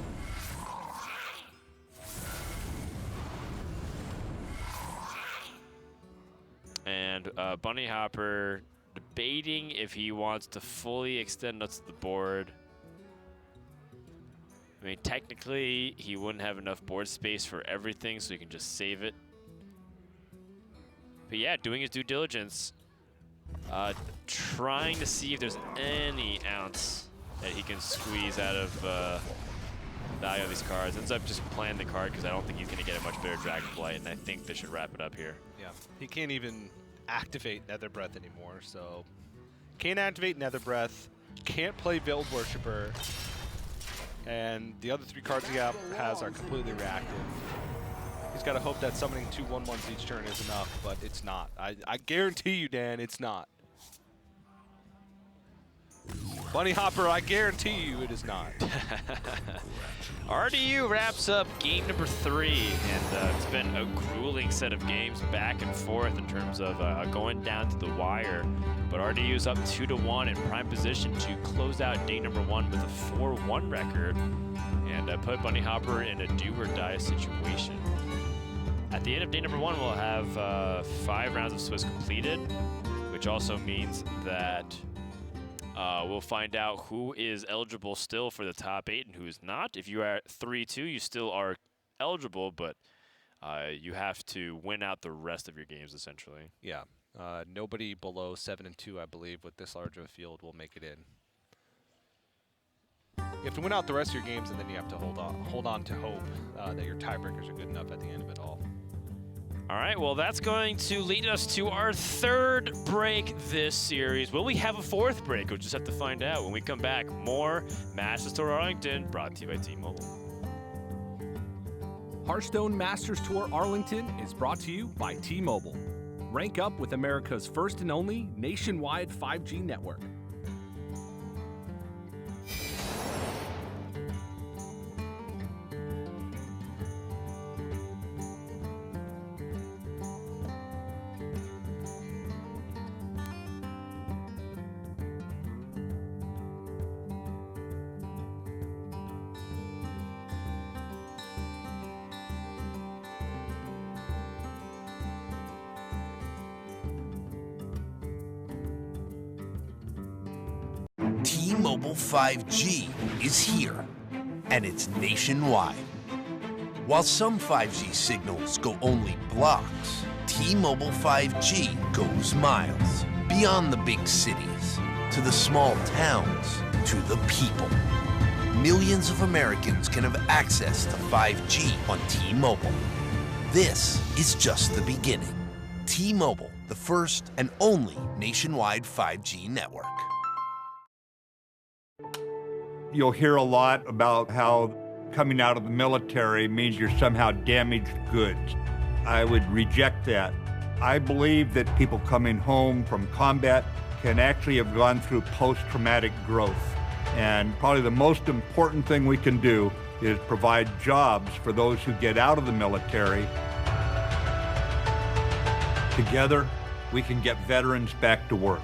And Bunnyhoppor debating if he wants to fully extend us to the board. I mean, technically, he wouldn't have enough board space for everything, so he can just save it. But yeah, doing his due diligence, trying to see if there's any ounce that he can squeeze out of value of these cards. Ends up just playing the card because I don't think he's going to get a much better Dragon Blight, and I think this should wrap it up here. Yeah, he can't even activate Nether Breath anymore, so can't activate Nether Breath, can't play Veiled Worshipper, and the other 3 cards he has are completely reactive. He's got to hope that summoning 2 1/1s each turn is enough, but it's not. I guarantee you, Dan, it's not. Bunnyhoppor, I guarantee you it is not. RDU wraps up game number 3, and it's been a grueling set of games back and forth in terms of going down to the wire. But RDU is up 2-1 in prime position to close out day number 1 with a 4-1 record and put Bunnyhoppor in a do-or-die situation. At the end of day number 1, we'll have 5 rounds of Swiss completed, which also means that we'll find out who is eligible still for the top 8 and who is not. If you are at 3-2, you still are eligible, but you have to win out the rest of your games, essentially. Yeah. Nobody below 7-2, I believe, with this large of a field will make it in. You have to win out the rest of your games, and then you have to hold on to hope that your tiebreakers are good enough at the end of it all. All right, well, that's going to lead us to our 3rd break this series. Will we have a 4th break? We'll just have to find out when we come back. More Masters Tour Arlington, brought to you by T-Mobile. Hearthstone Masters Tour Arlington is brought to you by T-Mobile. Rank up with America's first and only nationwide 5G network. T-Mobile 5G is here, and it's nationwide. While some 5G signals go only blocks, T-Mobile 5G goes miles. Beyond the big cities, to the small towns, to the people. Millions of Americans can have access to 5G on T-Mobile. This is just the beginning. T-Mobile, the first and only nationwide 5G network. You'll hear a lot about how coming out of the military means you're somehow damaged goods. I would reject that. I believe that people coming home from combat can actually have gone through post-traumatic growth. And probably the most important thing we can do is provide jobs for those who get out of the military. Together, we can get veterans back to work.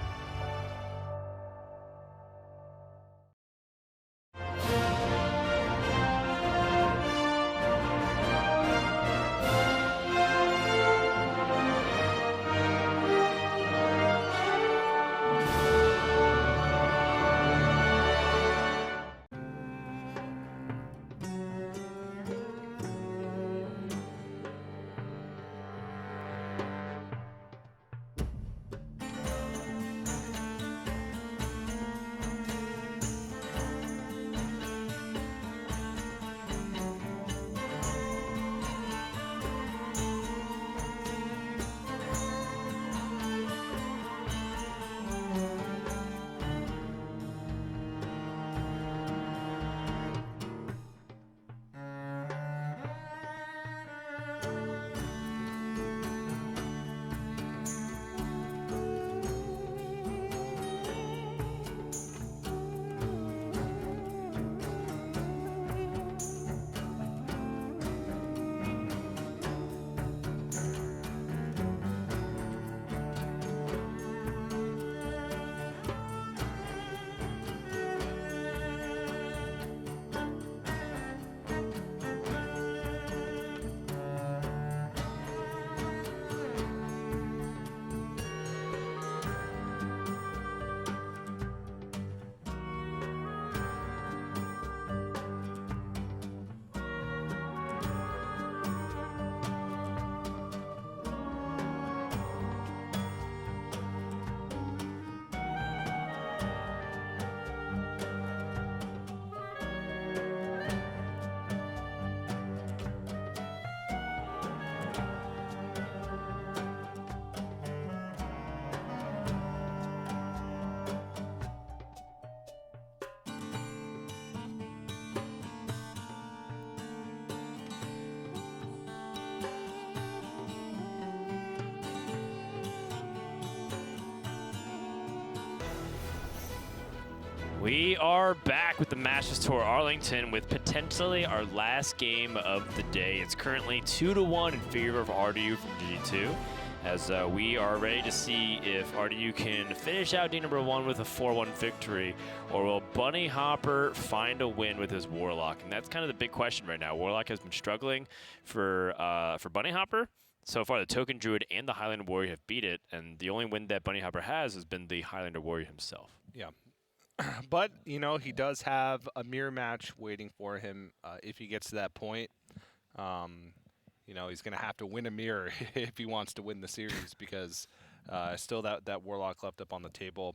We are back with the Masters Tour Arlington with potentially our last game of the day. It's currently 2-1 in favor of RDU from G2, as we are ready to see if RDU can finish out day number 1 with a 4-1 victory, or will Bunnyhoppor find a win with his Warlock? And that's kind of the big question right now. Warlock has been struggling for Bunnyhoppor. So far, the Token Druid and the Highlander Warrior have beat it, and the only win that Bunnyhoppor has been the Highlander Warrior himself. Yeah. But, you know, he does have a mirror match waiting for him if he gets to that point. You know, he's going to have to win a mirror if he wants to win the series, because still that Warlock left up on the table.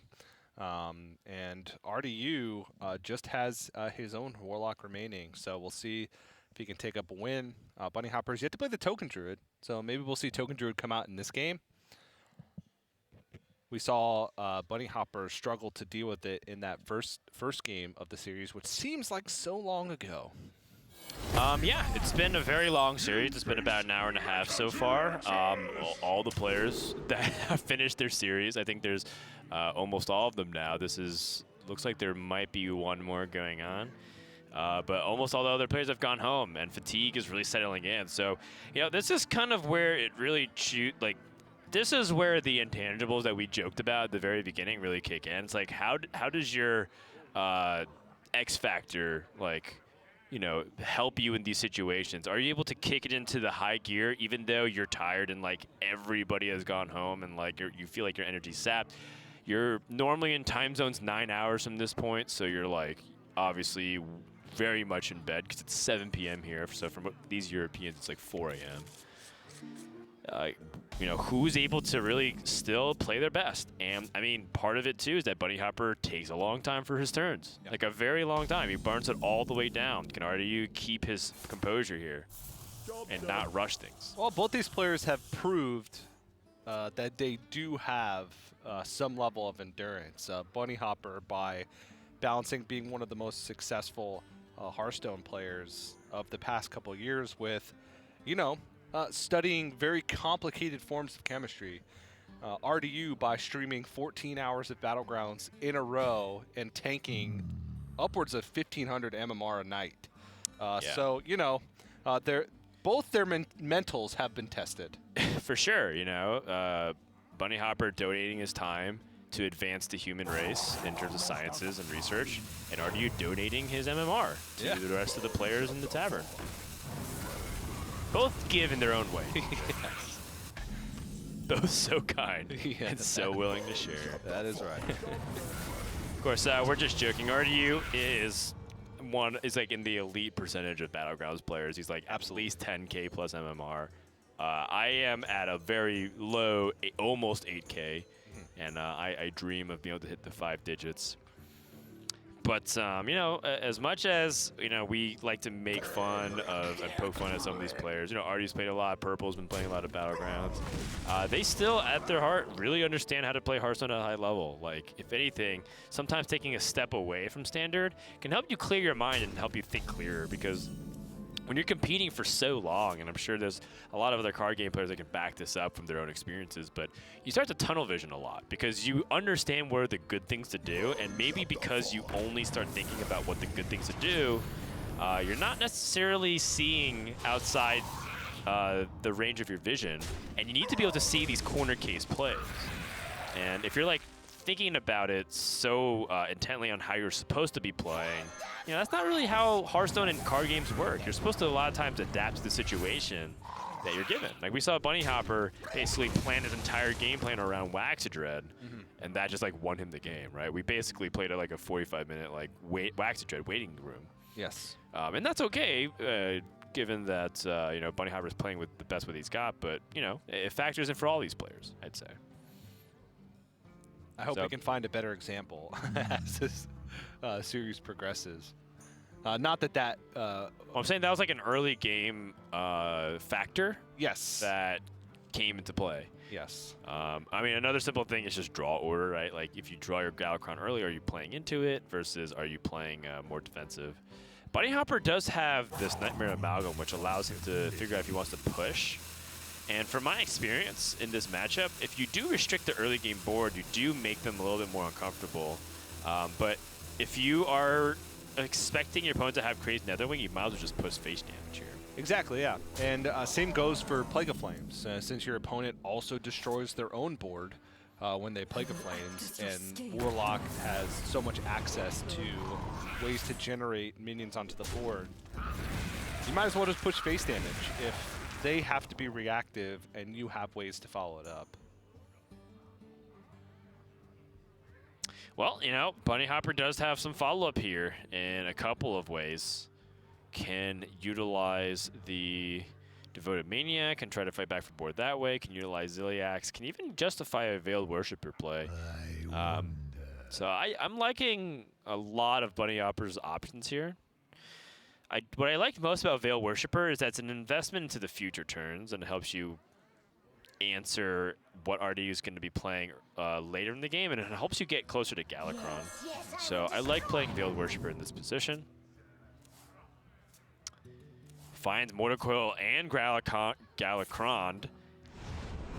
And RDU just has his own Warlock remaining, so we'll see if he can take up a win. Bunnyhoppor's yet to play the Token Druid, so maybe we'll see Token Druid come out in this game. We saw Bunnyhoppor struggle to deal with it in that first game of the series, which seems like so long ago. Yeah, it's been a very long series. It's been about an hour and a half so far. All the players that have finished their series, I think there's almost all of them now. Looks like there might be one more going on. But almost all the other players have gone home, and fatigue is really settling in. So, you know, this is kind of where it really this is where the intangibles that we joked about at the very beginning really kick in. It's like, how does your X factor, like, you know, help you in these situations? Are you able to kick it into the high gear even though you're tired and like everybody has gone home and like you feel like your energy's sapped? You're normally in time zones 9 hours from this point, so you're like obviously very much in bed because it's 7 p.m. here. So from these Europeans, it's like 4 a.m. You know, who's able to really still play their best? And I mean, part of it too is that Bunnyhoppor takes a long time for his turns, like a very long time. He burns it all the way down. Can RDU keep his composure here and not rush things? Well, both these players have proved that they do have some level of endurance. Bunnyhoppor, by balancing being one of the most successful Hearthstone players of the past couple of years with, studying very complicated forms of chemistry. RDU by streaming 14 hours of Battlegrounds in a row and tanking upwards of 1,500 MMR a night. So, both their mentals have been tested. For sure, Bunnyhoppor donating his time to advance the human race in terms of sciences and research, and RDU donating his MMR to the rest of the players in the tavern. Both give in their own way. Yes. Both so kind and so willing to share. That is right. Of course, we're just joking. RDU is like in the elite percentage of Battlegrounds players. He's like at least 10K plus MMR. I am at a very low, almost 8K, and I dream of being able to hit the 5 digits. But, as much as, we like to make fun of and poke fun at some of these players, Artie's played a lot, Purple's been playing a lot of Battlegrounds, they still, at their heart, really understand how to play Hearthstone at a high level. Like, if anything, sometimes taking a step away from Standard can help you clear your mind and help you think clearer, because when you're competing for so long, and I'm sure there's a lot of other card game players that can back this up from their own experiences, but you start to tunnel vision a lot because you understand what are the good things to do, and maybe because you only start thinking about what the good things to do, you're not necessarily seeing outside the range of your vision, and you need to be able to see these corner case plays. And if you're like thinking about it so intently on how you're supposed to be playing, that's not really how Hearthstone and card games work. You're supposed to a lot of times adapt to the situation that you're given. Like we saw Bunnyhoppor basically plan his entire game plan around Waxadread, and that just like won him the game, right? We basically played at like a 45-minute like Waxadread waiting room. Yes. And that's okay, given that Bunnyhoppor is playing with the best what he's got, but it factors in for all these players, I'd say. I hope we can find a better example as this series progresses. Not that well, I'm saying that was like an early game factor. Yes. That came into play. Yes. I mean, another simple thing is just draw order, right? Like if you draw your Galakrond early, are you playing into it versus are you playing more defensive? Bunnyhoppor does have this Nightmare Amalgam, which allows him to figure out if he wants to push. And from my experience in this matchup, if you do restrict the early game board, you do make them a little bit more uncomfortable. But if you are expecting your opponent to have crazy Netherwing, you might as well just push face damage here. Exactly, yeah. And same goes for Plague of Flames. Since your opponent also destroys their own board when they Plague of Flames, and Warlock has so much access to ways to generate minions onto the board, you might as well just push face damage if they have to be reactive and you have ways to follow it up. Well, Bunnyhoppor does have some follow-up here in a couple of ways. Can utilize the Devoted Maniac and try to fight back for board that way. Can utilize Ziliax. Can even justify a Veiled Worshipper play. So I'm liking a lot of Bunnyhoppor's options here. What I like most about Veiled Worshipper is that it's an investment into the future turns and it helps you answer what RDU is going to be playing later in the game, and it helps you get closer to Galakrond. So I like playing Veiled Worshipper in this position. Finds Mortal Coil and Galakrond,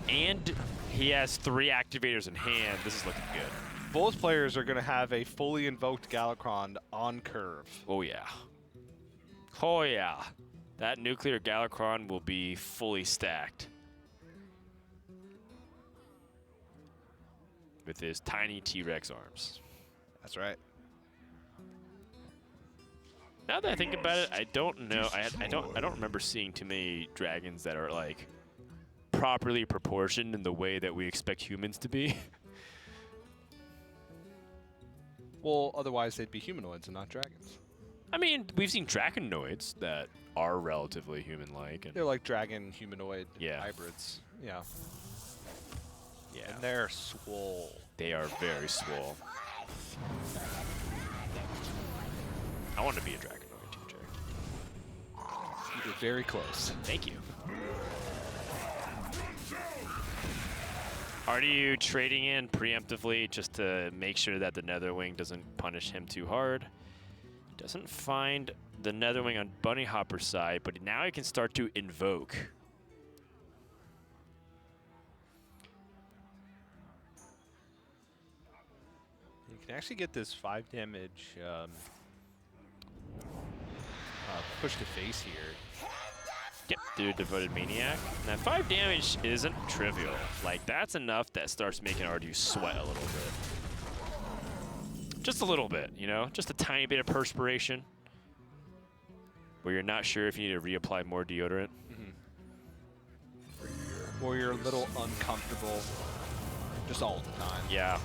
and he has 3 activators in hand. This is looking good. Both players are going to have a fully invoked Galakrond on curve. Oh, yeah. Oh, yeah. That nuclear Galakrond will be fully stacked with his tiny T-Rex arms. That's right. Now that I think about it, I don't know. I don't remember seeing too many dragons that are like properly proportioned in the way that we expect humans to be. Well, otherwise they'd be humanoids and not dragons. I mean, we've seen Draconoids that are relatively human-like. And they're like dragon humanoid hybrids. Yeah. Yeah. And they're swole. They are very swole. I want to be a Draconoid too, Jake. You're very close. Thank you. Are you trading in preemptively just to make sure that the Netherwing doesn't punish him too hard? Doesn't find the Netherwing on Bunnyhopper's side, but now he can start to invoke. You can actually get this 5 damage push to face here. Yep, through Devoted Maniac. And that 5 damage isn't trivial. Like, that's enough that starts making RDU sweat a little bit. Just a little bit, you know? Just a tiny bit of perspiration where you're not sure if you need to reapply more deodorant. Or you're a little uncomfortable just all the time. Yeah.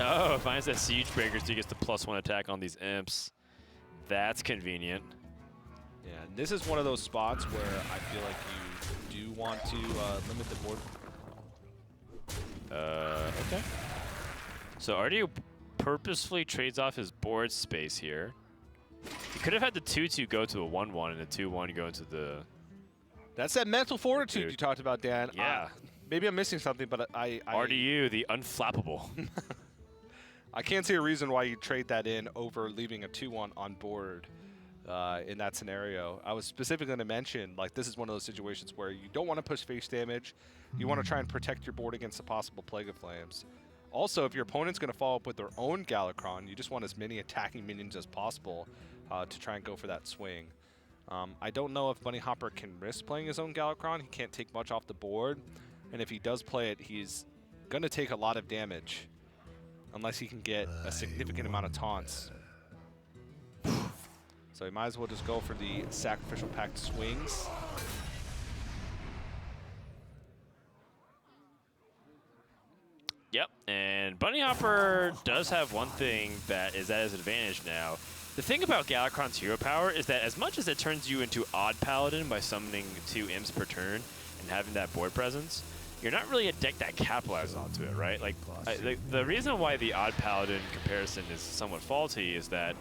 Oh, finds that Siege Breaker, so he gets the +1 attack on these imps. That's convenient. Yeah, and this is one of those spots where I feel like you do want to limit the board. Okay. So RDU purposefully trades off his board space here. He could have had the 2-2 go to a 1-1 and the 2-1 go into the... That's that mental fortitude you talked about, Dan. Yeah. Maybe I'm missing something, but I RDU, the unflappable. I can't see a reason why you trade that in over leaving a 2-1 on board in that scenario. I was specifically going to mention, like, this is one of those situations where you don't want to push face damage. You want to try and protect your board against a possible Plague of Flames. Also, if your opponent's going to follow up with their own Galakron, you just want as many attacking minions as possible to try and go for that swing. I don't know if Bunnyhoppor can risk playing his own Galakron. He can't take much off the board. And if he does play it, he's going to take a lot of damage unless he can get a significant amount of taunts. So he might as well just go for the Sacrificial Pact swings. Yep, and Bunnyhoppor does have one thing that is at his advantage now. The thing about Galakron's hero power is that as much as it turns you into Odd Paladin by summoning 2 imps per turn and having that board presence, you're not really a deck that capitalizes onto it, right? Like, the reason why the Odd Paladin comparison is somewhat faulty is that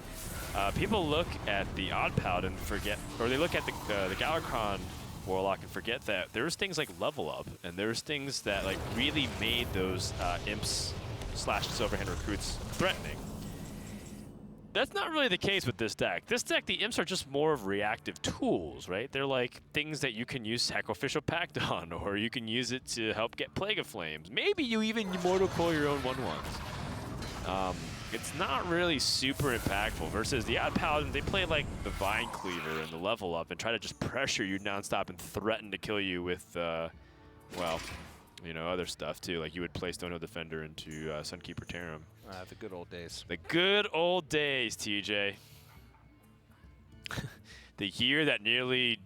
people look at the Odd Paladin or they look at the Galakron Warlock and forget that there's things like level up, and there's things that like really made those imps / Silverhand recruits threatening. That's not really the case with this deck. This deck, the imps are just more of reactive tools, right? They're like things that you can use Sacrificial Pact on, or you can use it to help get Plague of Flames. Maybe you even Mortal Coil your own 1/1s. It's not really super impactful versus the Odd Paladin. They play like the Vine Cleaver and the level up and try to just pressure you nonstop and threaten to kill you with, well, you know, other stuff too. Like you would play Stonehill Defender into Sunkeeper Tarim. The good old days. The good old days, TJ. The year that nearly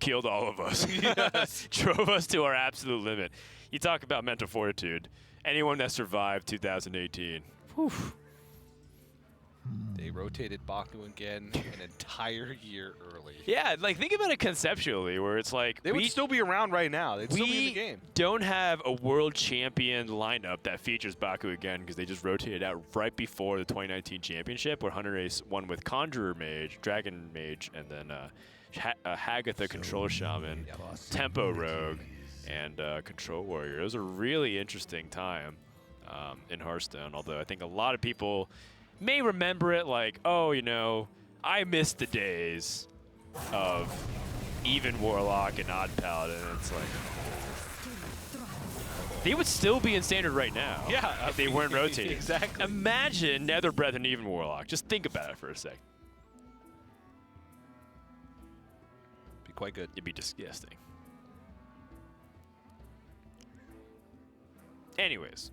killed all of us. Yes. Drove us to our absolute limit. You talk about mental fortitude. Anyone that survived 2018. Whew. They rotated Baku again an entire year early. Yeah, like think about it conceptually, where it's like they would still be around right now. They'd still be in the game. We don't have a world champion lineup that features Baku again because they just rotated out right before the 2019 championship, where Hunter Ace won with Conjurer Mage, Dragon Mage, and then Hagatha Control Shaman, Tempo Rogue, and Control Warrior. It was a really interesting time in Hearthstone, although I think a lot of people may remember it like, oh, you know, I missed the days of even Warlock and Odd Paladin. It's like, they would still be in Standard right now. Yeah. If they weren't rotating. Exactly. Imagine Nether Breath and even Warlock. Just think about it for a sec. Be quite good. It'd be disgusting. Anyways.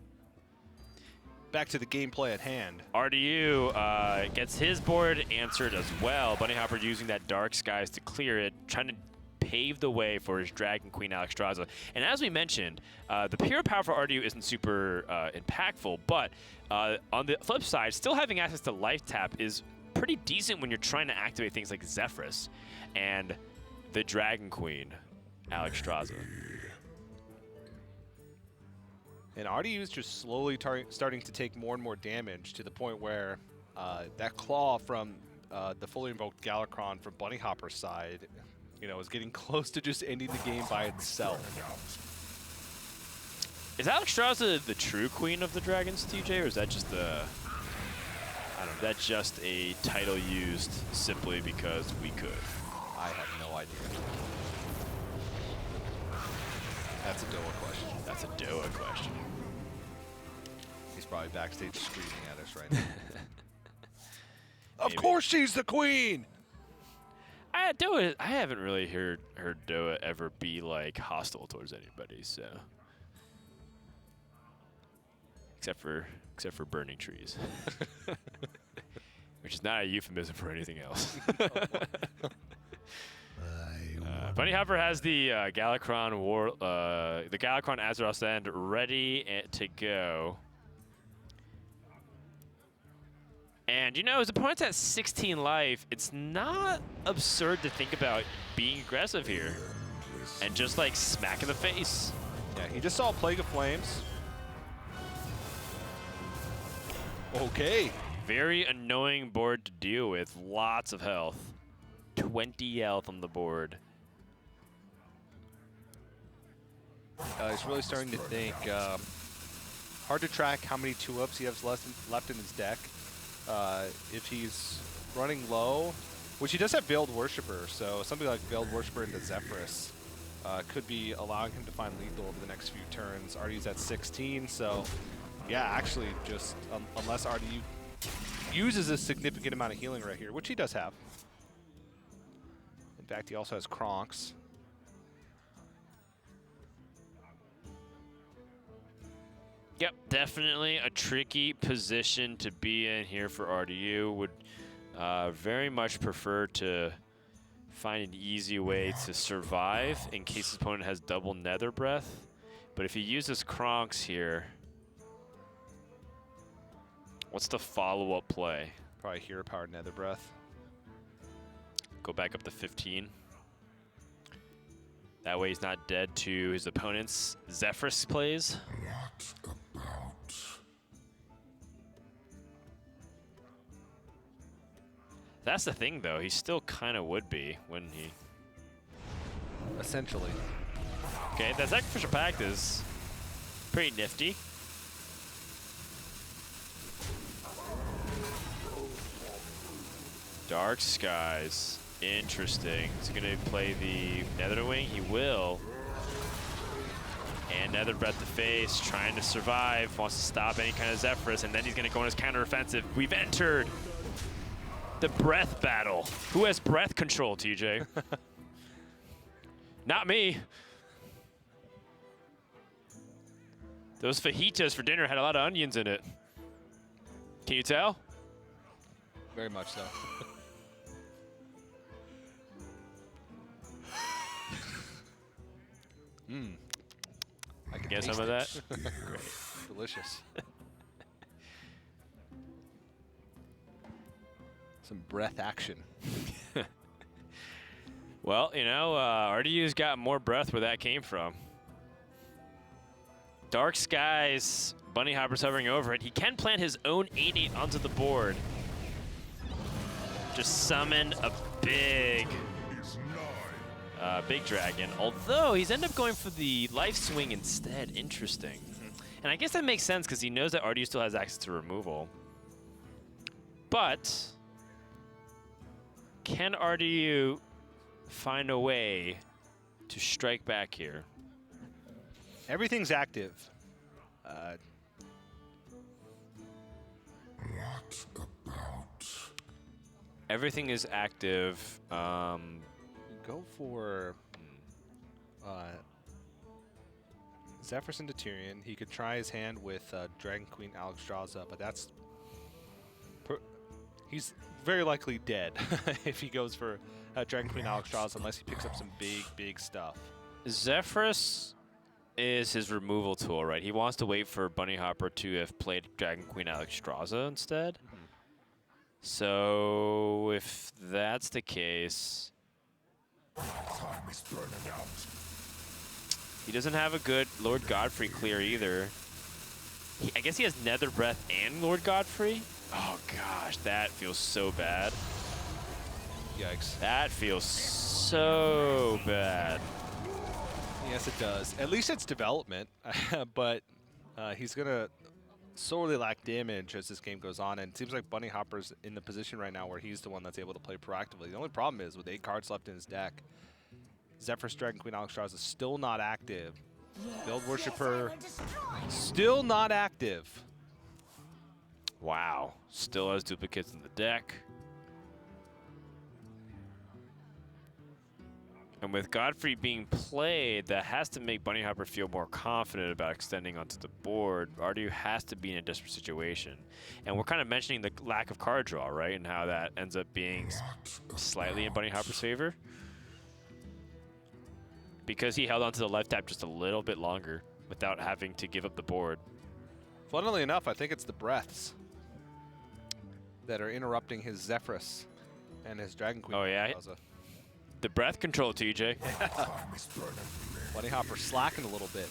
Back to the gameplay at hand. RDU gets his board answered as well. Bunnyhoppor using that Dark Skies to clear it, trying to pave the way for his Dragon Queen Alexstrasza. And as we mentioned, the pure power for RDU isn't super impactful, but on the flip side, still having access to Life Tap is pretty decent when you're trying to activate things like Zephyrus and the Dragon Queen Alexstrasza. And RDU is just slowly starting to take more and more damage to the point where that claw from the fully invoked Galakron from Bunnyhopper's side, you know, is getting close to just ending the game by itself. Is Alexstrasza the true queen of the dragons, TJ, or is that just the... I don't know. That's just a title used simply because we could. I have no idea. That's a Doa question. That's a Doa question. He's probably backstage screaming at us right now. Of course she's the queen! I haven't really heard Doa ever be like hostile towards anybody, so except for burning trees, which is not a euphemism for anything else. Bunnyhoppor has the Galakrond Azeroth Sand ready to go. And, you know, his opponent's at 16 life. It's not absurd to think about being aggressive here and just, like, smack in the face. Yeah, he just saw Plague of Flames. Okay. Very annoying board to deal with. Lots of health. 20 health on the board. He's really starting to think. Hard to track how many 2-ups he has left in his deck. If he's running low, which he does have Veiled Worshipper, so something like Veiled Worshipper into Zephyrus could be allowing him to find lethal over the next few turns. Artie's at 16, so yeah, actually just unless Artie uses a significant amount of healing right here, which he does have. In fact, he also has Kronks. Yep, definitely a tricky position to be in here for RDU. Would very much prefer to find an easy way to survive in case his opponent has double Nether Breath. But if he uses Kronks here, what's the follow-up play? Probably Hero Power Nether Breath. Go back up to 15. That way he's not dead to his opponent's Zephyrus plays. That's the thing, though. He still kind of would be, wouldn't he? Essentially. Okay, that Sacrificial Pact is pretty nifty. Dark Skies. Interesting. Is he going to play the Netherwing? He will. And Nether Breath to face, trying to survive, wants to stop any kind of Zephyrus, and then he's going to go on his counteroffensive. We've entered the breath battle. Who has breath control, TJ? Not me. Those fajitas for dinner had a lot of onions in it. Can you tell? Very much so. I can get some of that. Great. Delicious. Some breath action. Well, you know, RDU's got more breath where that came from. Dark Skies, Bunnyhoppor's hovering over it. He can plant his own 8/8 onto the board. Just summon a big dragon. Although, he's ended up going for the life swing instead. Interesting. And I guess that makes sense because he knows that RDU still has access to removal. But can RDU find a way to strike back here? Everything's active. What about? Everything is active. Go for Zephyrus into Tyrion. He could try his hand with Dragon Queen Alexstrasza, but that's he's very likely dead if he goes for Dragon Queen Alexstrasza, unless he picks up some big stuff. Zephyrus is his removal tool, right? He wants to wait for Bunnyhoppor to have played Dragon Queen Alexstrasza instead. So if that's the case, Time is burning out. he doesn't have a good Lord Godfrey clear either. I guess he has Nether Breath and Lord Godfrey. Oh gosh, that feels so bad. Yikes. That feels so bad. Yes, it does. At least it's development, but he's gonna sorely lack damage as this game goes on, and it seems like Bunnyhopper's in the position right now where he's the one that's able to play proactively. The only problem is with 8 cards left in his deck, Zephyrus, Dragon Queen, Alexstrasza is still not active. Build Worshipper, still not active. Wow, still has duplicates in the deck. And with Godfrey being played, that has to make Bunnyhoppor feel more confident about extending onto the board. RDU has to be in a desperate situation. And we're kind of mentioning the lack of card draw, right? And how that ends up being slightly in Bunnyhopper's favor. Because he held onto the left tap just a little bit longer without having to give up the board. Funnily enough, I think it's the breaths that are interrupting his Zephyrus and his Dragon Queen. Oh, yeah? The breath control, TJ. Bunnyhopper slacking a little bit.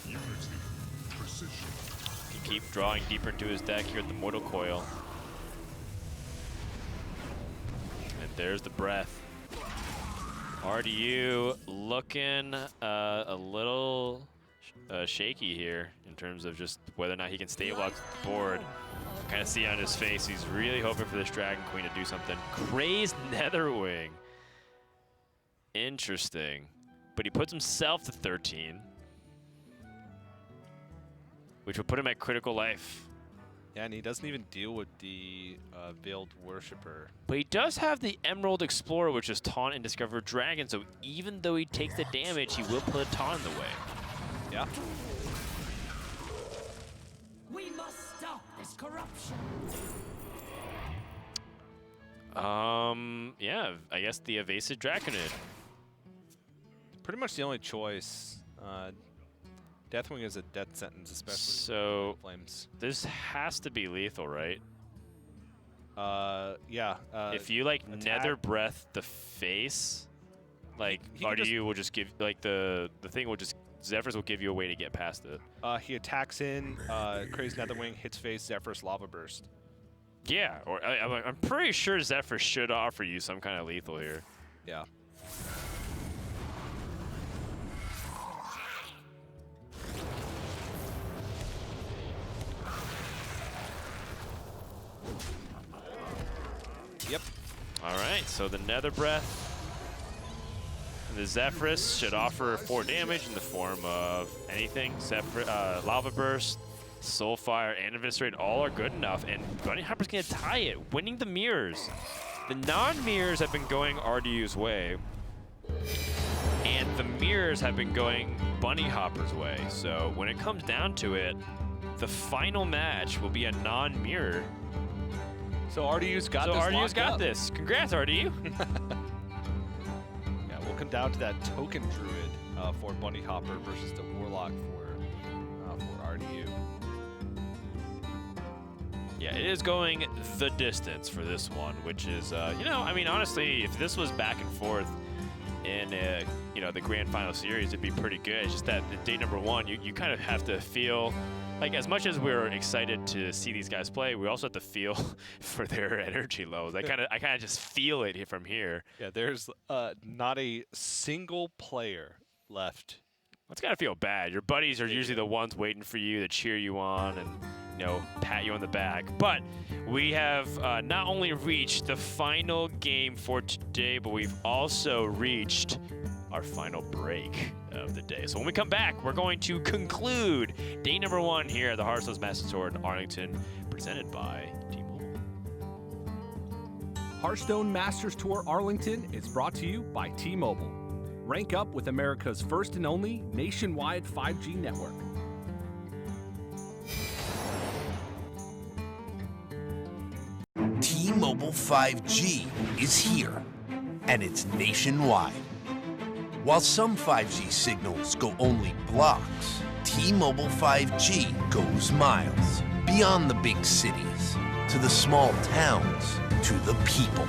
He keep drawing deeper into his deck here at the Mortal Coil. And there's the breath. RDU looking a little shaky here in terms of just whether or not he can stabilize the board. Kind of see on his face, he's really hoping for this Dragon Queen to do something. Crazed Netherwing. Interesting. But he puts himself to 13. Which will put him at critical life. Yeah, and he doesn't even deal with the Veiled Worshipper. But he does have the Emerald Explorer, which is Taunt and Discover Dragon, so even though he takes the damage, he will put a Taunt in the way. Yeah. We must stop this corruption. Yeah, I guess the Evasive Draconid. Pretty much the only choice. Deathwing is a death sentence, especially so flames. This has to be lethal, right? Yeah. If you like Nether Breath the face, like RDU will just give the thing will just Zephyrus will give you a way to get past it. He attacks in, Crazed Netherwing, hits face, Zephyrus Lava Burst. Yeah, or I'm pretty sure Zephyrus should offer you some kind of lethal here. Yeah. Yep. All right, so the Nether Breath. The Zephyrus should offer 4 damage in the form of anything. Lava Burst, Soulfire, and Eviscerate all are good enough, and Bunnyhopper's gonna tie it, winning the mirrors. The non-mirrors have been going RDU's way, and the mirrors have been going Bunnyhopper's way. So when it comes down to it, the final match will be a non-mirror. So RDU's got this. So RDU's got this. Congrats, RDU. Yeah, we'll come down to that token druid for Bunnyhoppor versus the Warlock for RDU. Yeah, it is going the distance for this one, which is, you know, I mean, honestly, if this was back and forth in, you know, the grand final series, it'd be pretty good. It's just that the day number 1, you kind of have to feel, like, as much as we're excited to see these guys play, we also have to feel for their energy levels. I kind of just feel it from here. Yeah, there's not a single player left. It's gotta feel bad. Your buddies are usually the ones waiting for you to cheer you on and, you know, pat you on the back. But we have not only reached the final game for today, but we've also reached our final break of the day. So when we come back, we're going to conclude day number 1 here at the Hearthstone Masters Tour in Arlington, presented by T-Mobile. Hearthstone Masters Tour Arlington is brought to you by T-Mobile. Rank up with America's first and only nationwide 5G network. T-Mobile 5G is here, and it's nationwide. While some 5G signals go only blocks, T-Mobile 5G goes miles, beyond the big cities, to the small towns, to the people.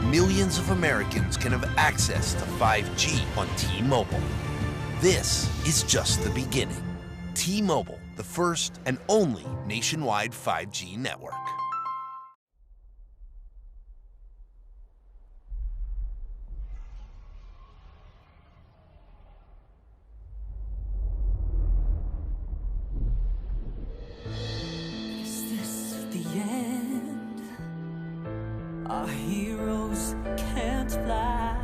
Millions of Americans can have access to 5G on T-Mobile. This is just the beginning. T-Mobile, the first and only nationwide 5G network. end. Our heroes can't fly.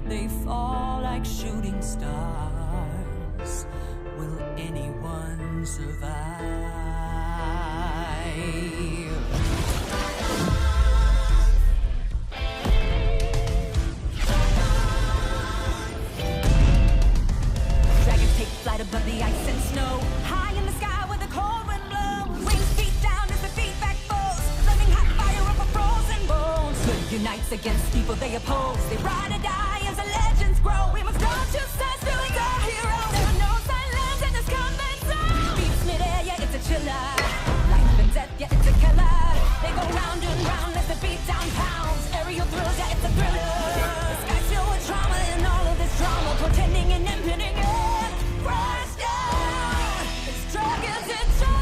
They fall like shooting stars. Will anyone survive? Dragons take flight above the ice and snow. High in the sky where the cold wind blows. Wings feet down as the feedback foes. Flaming hot fire over frozen bones. Good unites against people they oppose. They ride or die as the legends grow. We must go to sides, villains are heroes. There are no silence in this combat zone. Beats midair, yeah, it's a chiller. Life and death, yeah, it's a killer. They go round and round as the beat down pounds. Aerial thrills, yeah, it's a thriller. The sky's filled with trauma and all of this drama. Pretending and impending it. Crash down. It's dragons descend.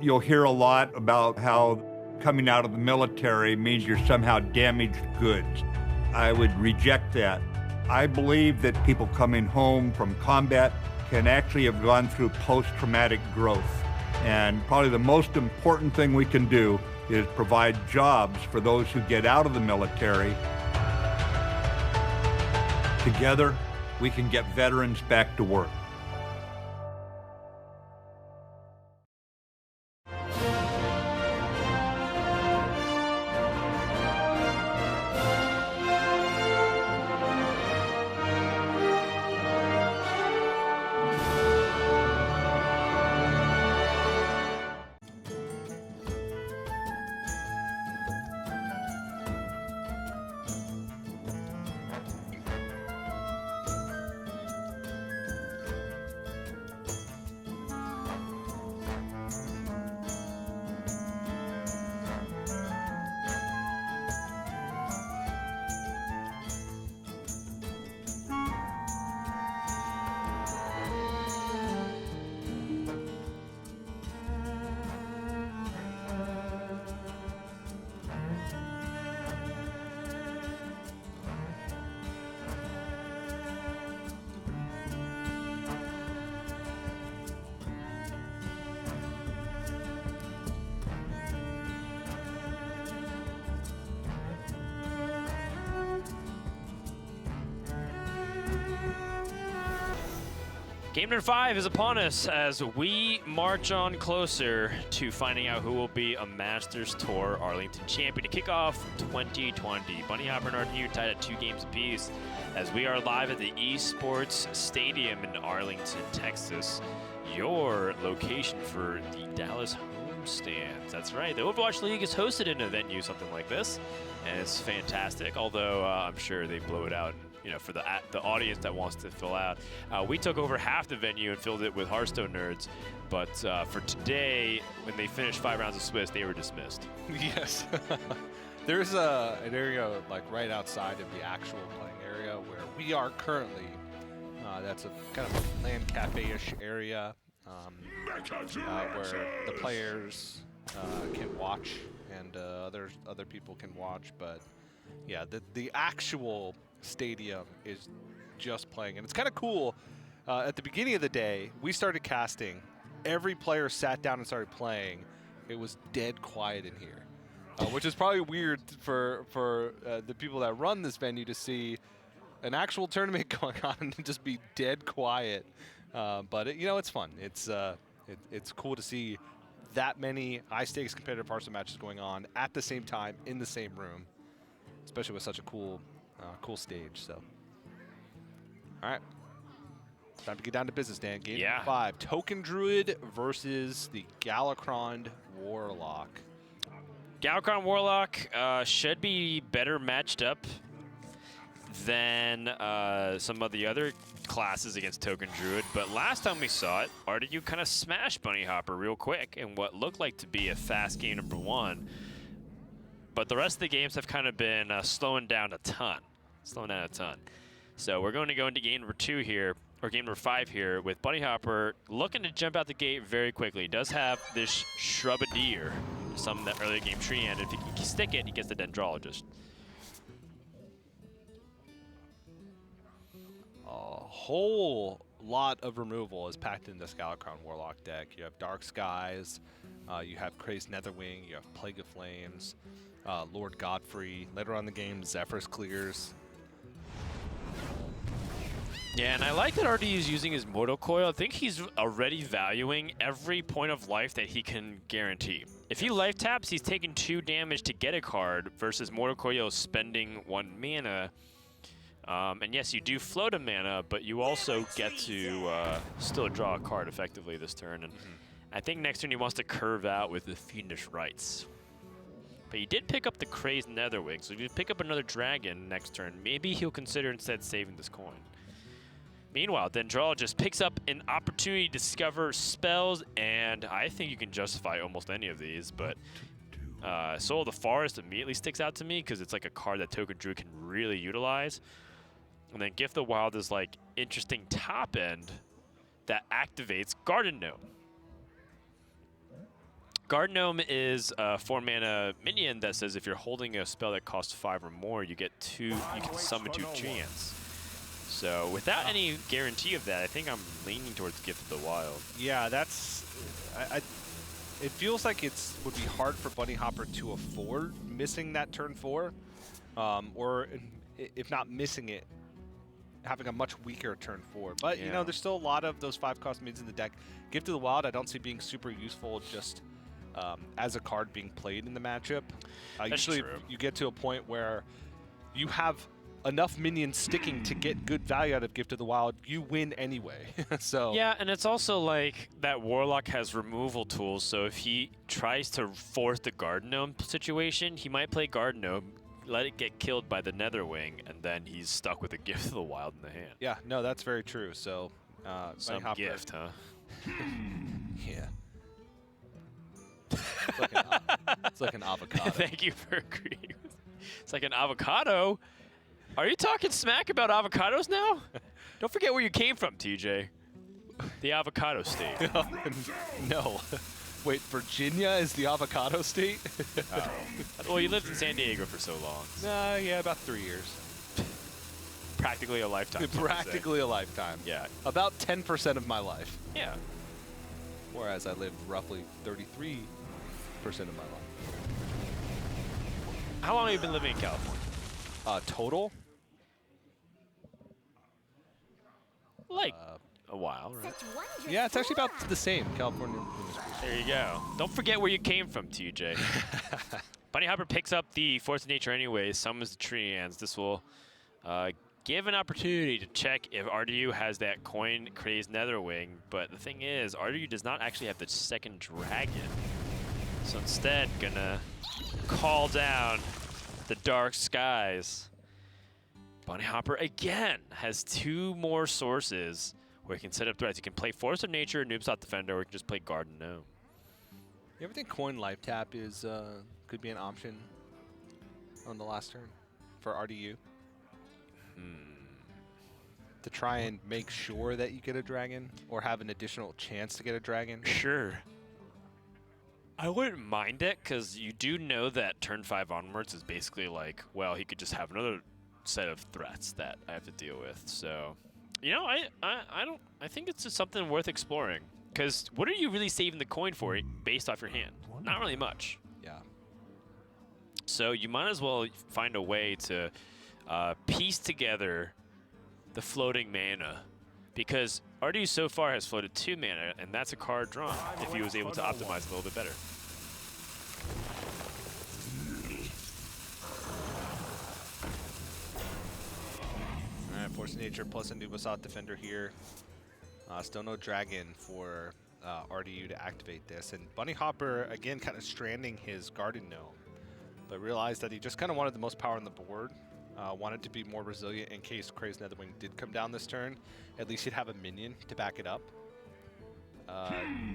You'll hear a lot about how coming out of the military means you're somehow damaged goods. I would reject that. I believe that people coming home from combat can actually have gone through post-traumatic growth. And probably the most important thing we can do is provide jobs for those who get out of the military. Together, we can get veterans back to work. Game number 5 is upon us as we march on closer to finding out who will be a Masters Tour Arlington champion to kick off 2020. Bunnyhoppor and RTU tied at 2 games apiece as we are live at the Esports Stadium in Arlington, Texas. Your location for the Dallas homestands. That's right. The Overwatch League is hosted in a venue something like this, and it's fantastic, although I'm sure they blow it out, you know, for the audience that wants to fill out. We took over half the venue and filled it with Hearthstone nerds, but for today, when they finished 5 rounds of Swiss, they were dismissed. Yes. There's an area like right outside of the actual playing area where we are currently. That's a kind of a LAN cafe-ish area where the players can watch and other people can watch. But yeah, the actual stadium is just playing, and it's kind of cool. At the beginning of the day, we started casting. Every player sat down and started playing. It was dead quiet in here, which is probably weird for the people that run this venue to see an actual tournament going on and just be dead quiet. But you know, it's fun. It's cool to see that many high-stakes competitive Hearthstone matches going on at the same time in the same room, especially with such a cool stage. So, all right, time to get down to business, Dan. Game 5: Token Druid versus the Galakrond Warlock. Galakrond Warlock should be better matched up than some of the other classes against Token Druid, but last time we saw it, RTU kind of smashed Bunnyhoppor real quick in what looked like to be a fast game number 1. But the rest of the games have kind of been slowing down a ton. So we're going to go into game number 2 here or game number 5 here, with Bunnyhoppor looking to jump out the gate very quickly. He does have this Shrubadier, some that early game tree, and if he can stick it, he gets the Dendrologist. A whole lot of removal is packed in the Scalacrown Warlock deck. You have Dark Skies, you have Crazed Netherwing, you have Plague of Flames, Lord Godfrey. Later on in the game, Zephyr's Clears. Yeah, and I like that RD is using his Mortal Coil. I think he's already valuing every point of life that he can guarantee. If he life taps, he's taking 2 damage to get a card versus Mortal Coil spending 1 mana. And yes, you do float a mana, but you also get to still draw a card effectively this turn. And I think next turn he wants to curve out with the Fiendish Rites. But he did pick up the Crazed Netherwing, so if you pick up another dragon next turn, maybe he'll consider instead saving this coin. Meanwhile, Dendrologist picks up an opportunity to discover spells, and I think you can justify almost any of these, but Soul of the Forest immediately sticks out to me because it's like a card that Token Druid can really utilize. And then Gift of the Wild is like interesting top end that activates Garden Gnome. Garden Gnome is a 4-mana minion that says if you're holding a spell that costs 5 or more, you get 2. You can summon 2 treants. So without any guarantee of that, I think I'm leaning towards Gift of the Wild. Yeah, that's. It feels like it would be hard for Bunnyhoppor to afford missing that turn 4, or if not missing it, having a much weaker turn 4. But you know, there's still a lot of those 5-cost mids in the deck. Gift of the Wild, I don't see being super useful just as a card being played in the matchup. Usually, you get to a point where you have enough minions sticking to get good value out of Gift of the Wild, you win anyway. So yeah, and it's also like that Warlock has removal tools, so if he tries to force the Garden Gnome situation, he might play Garden Gnome, let it get killed by the Netherwing, and then he's stuck with a Gift of the Wild in the hand. Yeah, no, that's very true. So some gift, huh? Yeah. It's like an avocado. Thank you for agreeing. It's like an avocado. Are you talking smack about avocados now? Don't forget where you came from, TJ. The avocado state. No. Wait, Virginia is the avocado state? Oh. Well, you lived in San Diego for so long. Yeah, about 3 years. Practically a lifetime. Practically a lifetime. Yeah. About 10% of my life. Yeah. Whereas I lived roughly 33% of my life. How long have you been living in California? Total? Like a while, right? Yeah, it's actually about the same, California. There you go. Don't forget where you came from, TJ. Bunnyhoppor picks up the Force of Nature anyways, summons the Treants. This will give an opportunity to check if RDU has that coin Crazed Netherwing, but the thing is, RDU does not actually have the second dragon. So instead, gonna call down the Dark Skies. Bunnyhoppor again has 2 more sources where you can set up threats. You can play Force of Nature, Noobsot Defender, or you can just play Garden Gnome. You ever think coin life tap is could be an option on the last turn for RDU? To try and make sure that you get a dragon or have an additional chance to get a dragon? Sure. I wouldn't mind it because you do know that turn 5 onwards is basically like, well, he could just have another set of threats that I have to deal with. So, you know, I think it's just something worth exploring. Because what are you really saving the coin for based off your hand? Not really much. Yeah. So you might as well find a way to piece together the floating mana. Because RDU so far has floated 2 mana, and that's a card drawn if he was able to optimize a little bit better. All right, Force of Nature plus a Noobsot Defender here. Still no dragon for RDU to activate this. And Bunnyhoppor, again, kind of stranding his Garden Gnome, but realized that he just kind of wanted the most power on the board. Wanted to be more resilient in case Crazed Netherwing did come down this turn. At least he'd have a minion to back it up.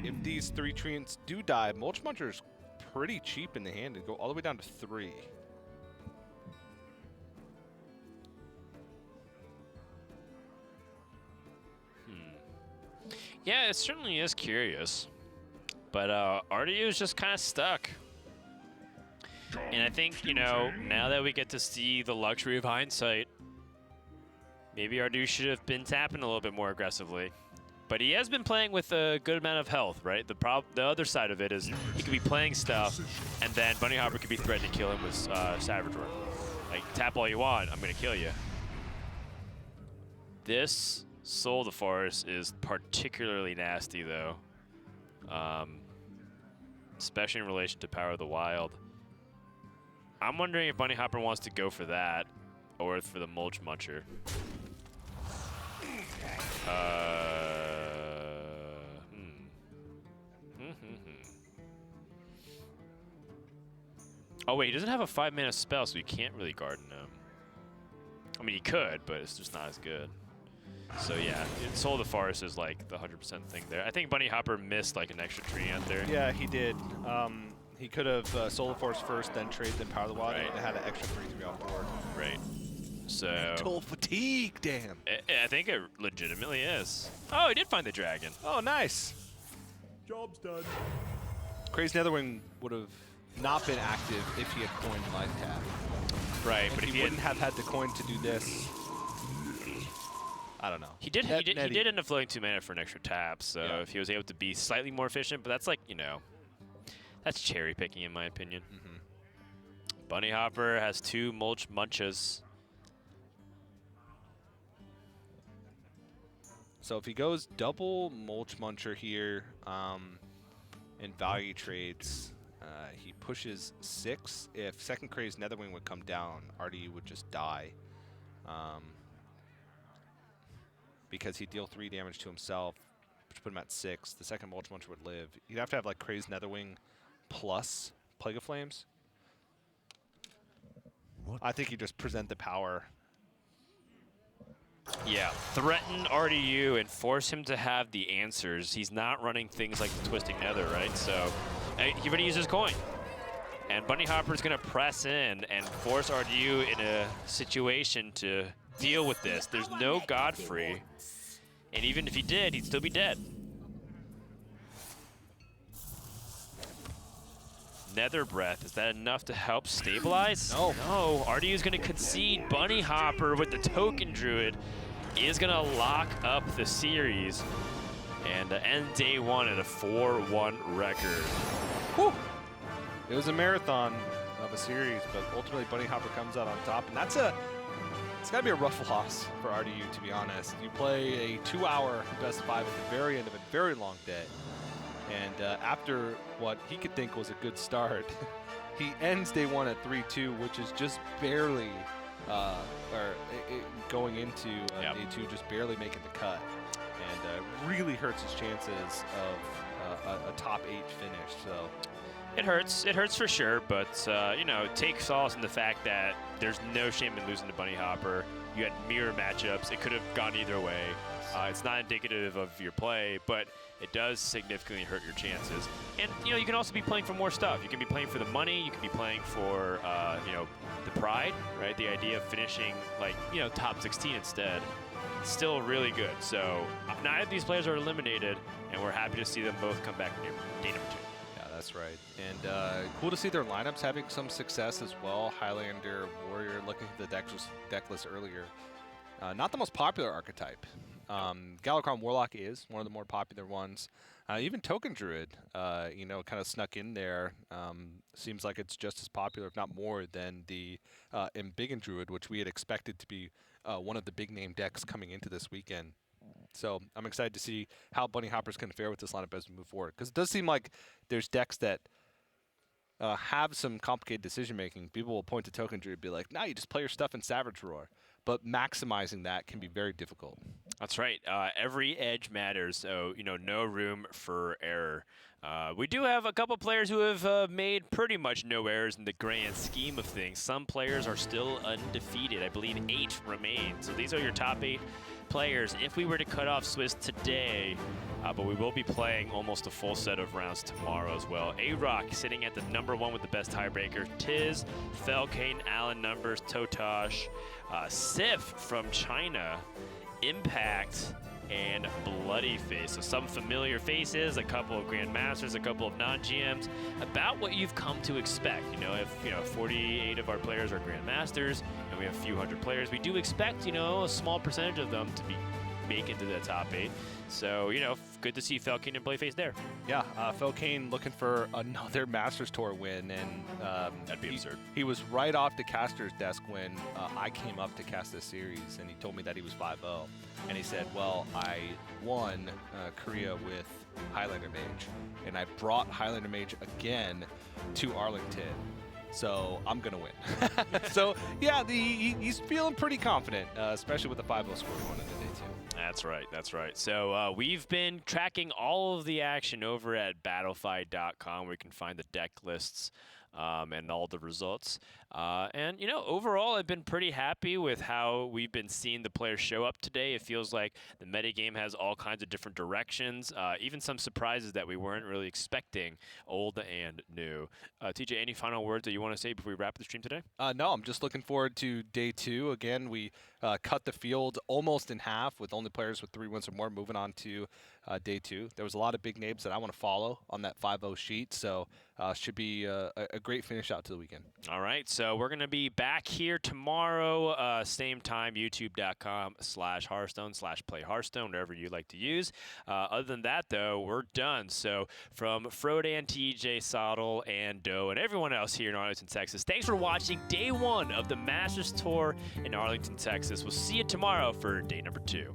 If these 3 treants do die, Mulch Muncher's pretty cheap in the hand and go all the way down to 3. Yeah, it certainly is curious. But RDU is just kind of stuck. And I think, you know, now that we get to see the luxury of hindsight, maybe RDU should have been tapping a little bit more aggressively. But he has been playing with a good amount of health, right? The other side of it is he could be playing stuff, and then Bunnyhoppor could be threatening to kill him with Savage Roar. Like, tap all you want, I'm going to kill you. This Soul of the Forest is particularly nasty, though. Especially in relation to Power of the Wild. I'm wondering if Bunnyhoppor wants to go for that, or for the Mulch Muncher. Oh wait, he doesn't have a 5-mana spell, so he can't really garden him. I mean, he could, but it's just not as good. So yeah, Soul of the Forest is like the 100% thing there. I think Bunnyhoppor missed like an extra tree out there. Yeah, he did. He could have Soul of the Forest first, then trade, then Power of the Wild, and had an extra 3/3 on board. Right. So Mental fatigue, damn. I think it legitimately is. Oh, he did find the dragon. Oh, nice. Job's done. Crazy Netherwing would have not been active if he had coined Life Tap. Right, but if he wouldn't have had the coin to do this. I don't know. He did end up flowing 2 mana for an extra tap, so if he was able to be slightly more efficient, but that's like, you know, that's cherry picking in my opinion. Bunnyhoppor has 2 Mulch Munches. So if he goes double Mulch Muncher here in value trades, he pushes 6. If second Crazed Netherwing would come down, RDU would just die. Because he'd deal 3 damage to himself, which put him at 6. The second Mulch Muncher would live. You'd have to have like Crazed Netherwing plus Plague of Flames. I think you just present the power. Yeah, threaten RDU and force him to have the answers. He's not running things like the Twisting Nether, right? So he already uses coin. And Bunnyhopper's going to press in and force RDU in a situation to deal with this. There's no Godfrey. And even if he did, he'd still be dead. Nether Breath, is that enough to help stabilize? No. No, RDU's going to concede. Bunnyhoppor with the Token Druid is going to lock up the series and end day 1 at a 4-1 record. Whew. It was a marathon of a series, but ultimately Bunnyhoppor comes out on top, and it's got to be a rough loss for RDU, to be honest. You play a 2-hour best of 5 at the very end of a very long day. And after what he could think was a good start, he ends day 1 at 3-2, which is just barely, going into day 2, just barely making the cut. And really hurts his chances of a top 8 finish. So it hurts for sure, but you know, take solace in the fact that there's no shame in losing to Bunnyhoppor. You had mirror matchups. It could have gone either way. It's not indicative of your play, but it does significantly hurt your chances. And you know, you can also be playing for more stuff. You can be playing for the money. You can be playing for you know, the pride, right? The idea of finishing like, you know, top 16 instead. Still really good. So neither of these players are eliminated, and we're happy to see them both come back in day number 2. Yeah, that's right. And cool to see their lineups having some success as well. Highlander, Warrior, looking at the deck list earlier. Not the most popular archetype. Galakrond Warlock is one of the more popular ones. Even Token Druid, you know, kind of snuck in there. Seems like it's just as popular, if not more, than the Embiggen Druid, which we had expected to be one of the big name decks coming into this weekend. So I'm excited to see how Bunnyhoppor's going to fare with this lineup as we move forward. Because it does seem like there's decks that have some complicated decision making. People will point to Token Druid and be like, nah, you just play your stuff in Savage Roar. But maximizing that can be very difficult. That's right. Every edge matters, so you know, no room for error. We do have a couple players who have made pretty much no errors in the grand scheme of things. Some players are still undefeated. I believe 8 remain. So these are your top 8 players. If we were to cut off Swiss today, but we will be playing almost a full set of rounds tomorrow as well. AyRoK sitting at the #1 with the best tiebreaker. Tiz, Felkane, Allen numbers, Totosh, Sif from China, Impact, and bloodyface. So some familiar faces, a couple of Grandmasters, a couple of non-GMs, about what you've come to expect. If 48 of our players are Grandmasters and we have a few hundred players, we do expect, a small percentage of them to make it to the top 8. So, good to see Felkane and bloodyface there. Yeah, Felkane looking for another Masters Tour win, and that'd be absurd. He was right off the caster's desk when I came up to cast this series, and he told me that he was 5-0. And he said, well, I won Korea with Highlander Mage, and I brought Highlander Mage again to Arlington. So I'm going to win. So, yeah, he's feeling pretty confident, especially with the 5-0 score going into day 2. That's right. That's right. So we've been tracking all of the action over at battlefied.com, where you can find the deck lists and all the results. And, overall, I've been pretty happy with how we've been seeing the players show up today. It feels like the metagame has all kinds of different directions, even some surprises that we weren't really expecting, old and new. TJ, any final words that you want to say before we wrap the stream today? No, I'm just looking forward to day 2. Again, we cut the field almost in half, with only players with 3 wins or more moving on to day 2. There was a lot of big names that I want to follow on that 5-0 sheet, so should be a great finish out to the weekend. All right, so we're going to be back here tomorrow, same time, youtube.com/Hearthstone/Play Hearthstone, whatever you like to use. Other than that, though, we're done. So from Frodan, TJ, Soddle, and Doe, and everyone else here in Arlington, Texas, thanks for watching day 1 of the Masters Tour in Arlington, Texas. We'll see you tomorrow for day number 2.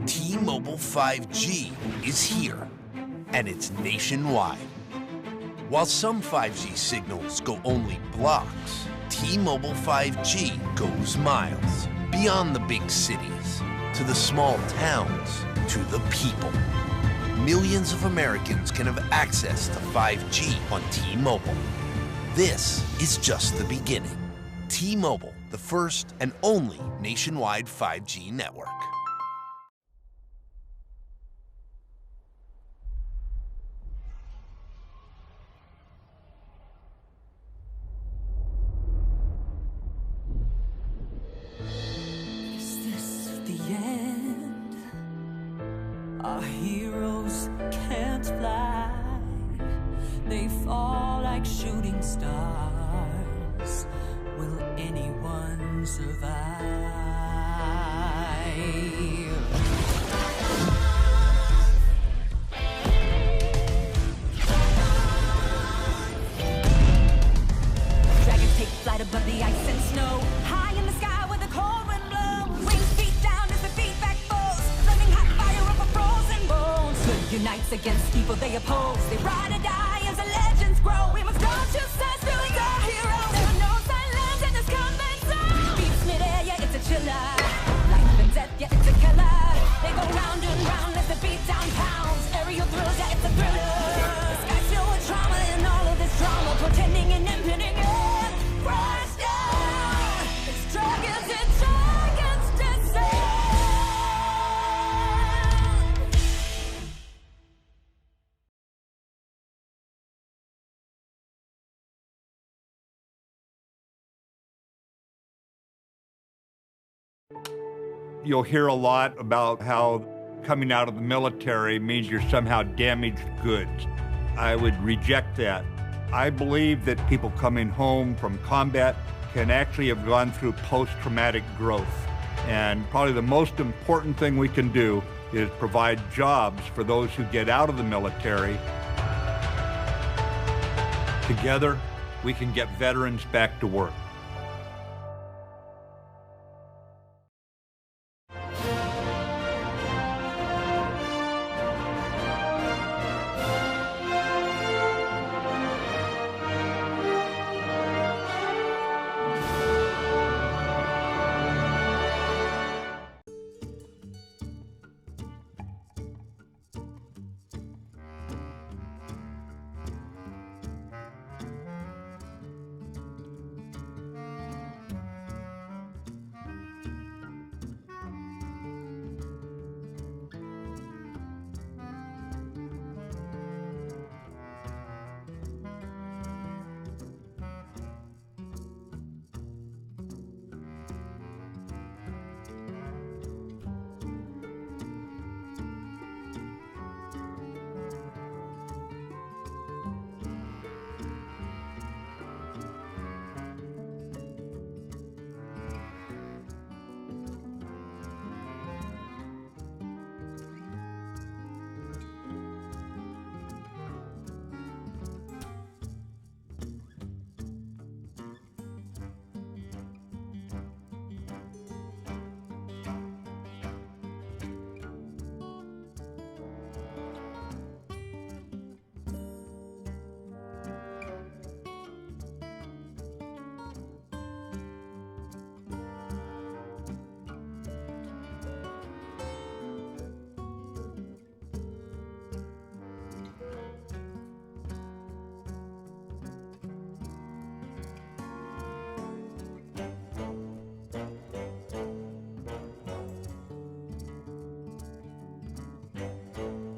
T-Mobile 5G is here, and it's nationwide. While some 5G signals go only blocks, T-Mobile 5G goes miles. Beyond the big cities, to the small towns, to the people. Millions of Americans can have access to 5G on T-Mobile. This is just the beginning. T-Mobile, the first and only nationwide 5G network. Is this the end? Our heroes can't fly. They fall like shooting stars. Will anyone survive? Dragons take flight above the ice and snow. High in the sky where the cold wind blows. Wings beat down as the feedback falls. Flaming hot fire over frozen bones. Good unites against people they oppose. They ride or die as the legends grow. We must go to sense to our heroes. There are no silence in this combat zone. Beats mid-air, yeah, it's a chiller. Life and death, yeah, it's a killer. They go round and round as the beat down pounds. Aerial thrills, yeah, it's a thriller. The sky's filled with trauma and all of this drama. Pretending and impending end. Crash down. It's dragons descend. You'll hear a lot about how coming out of the military means you're somehow damaged goods. I would reject that. I believe that people coming home from combat can actually have gone through post-traumatic growth. And probably the most important thing we can do is provide jobs for those who get out of the military. Together, we can get veterans back to work.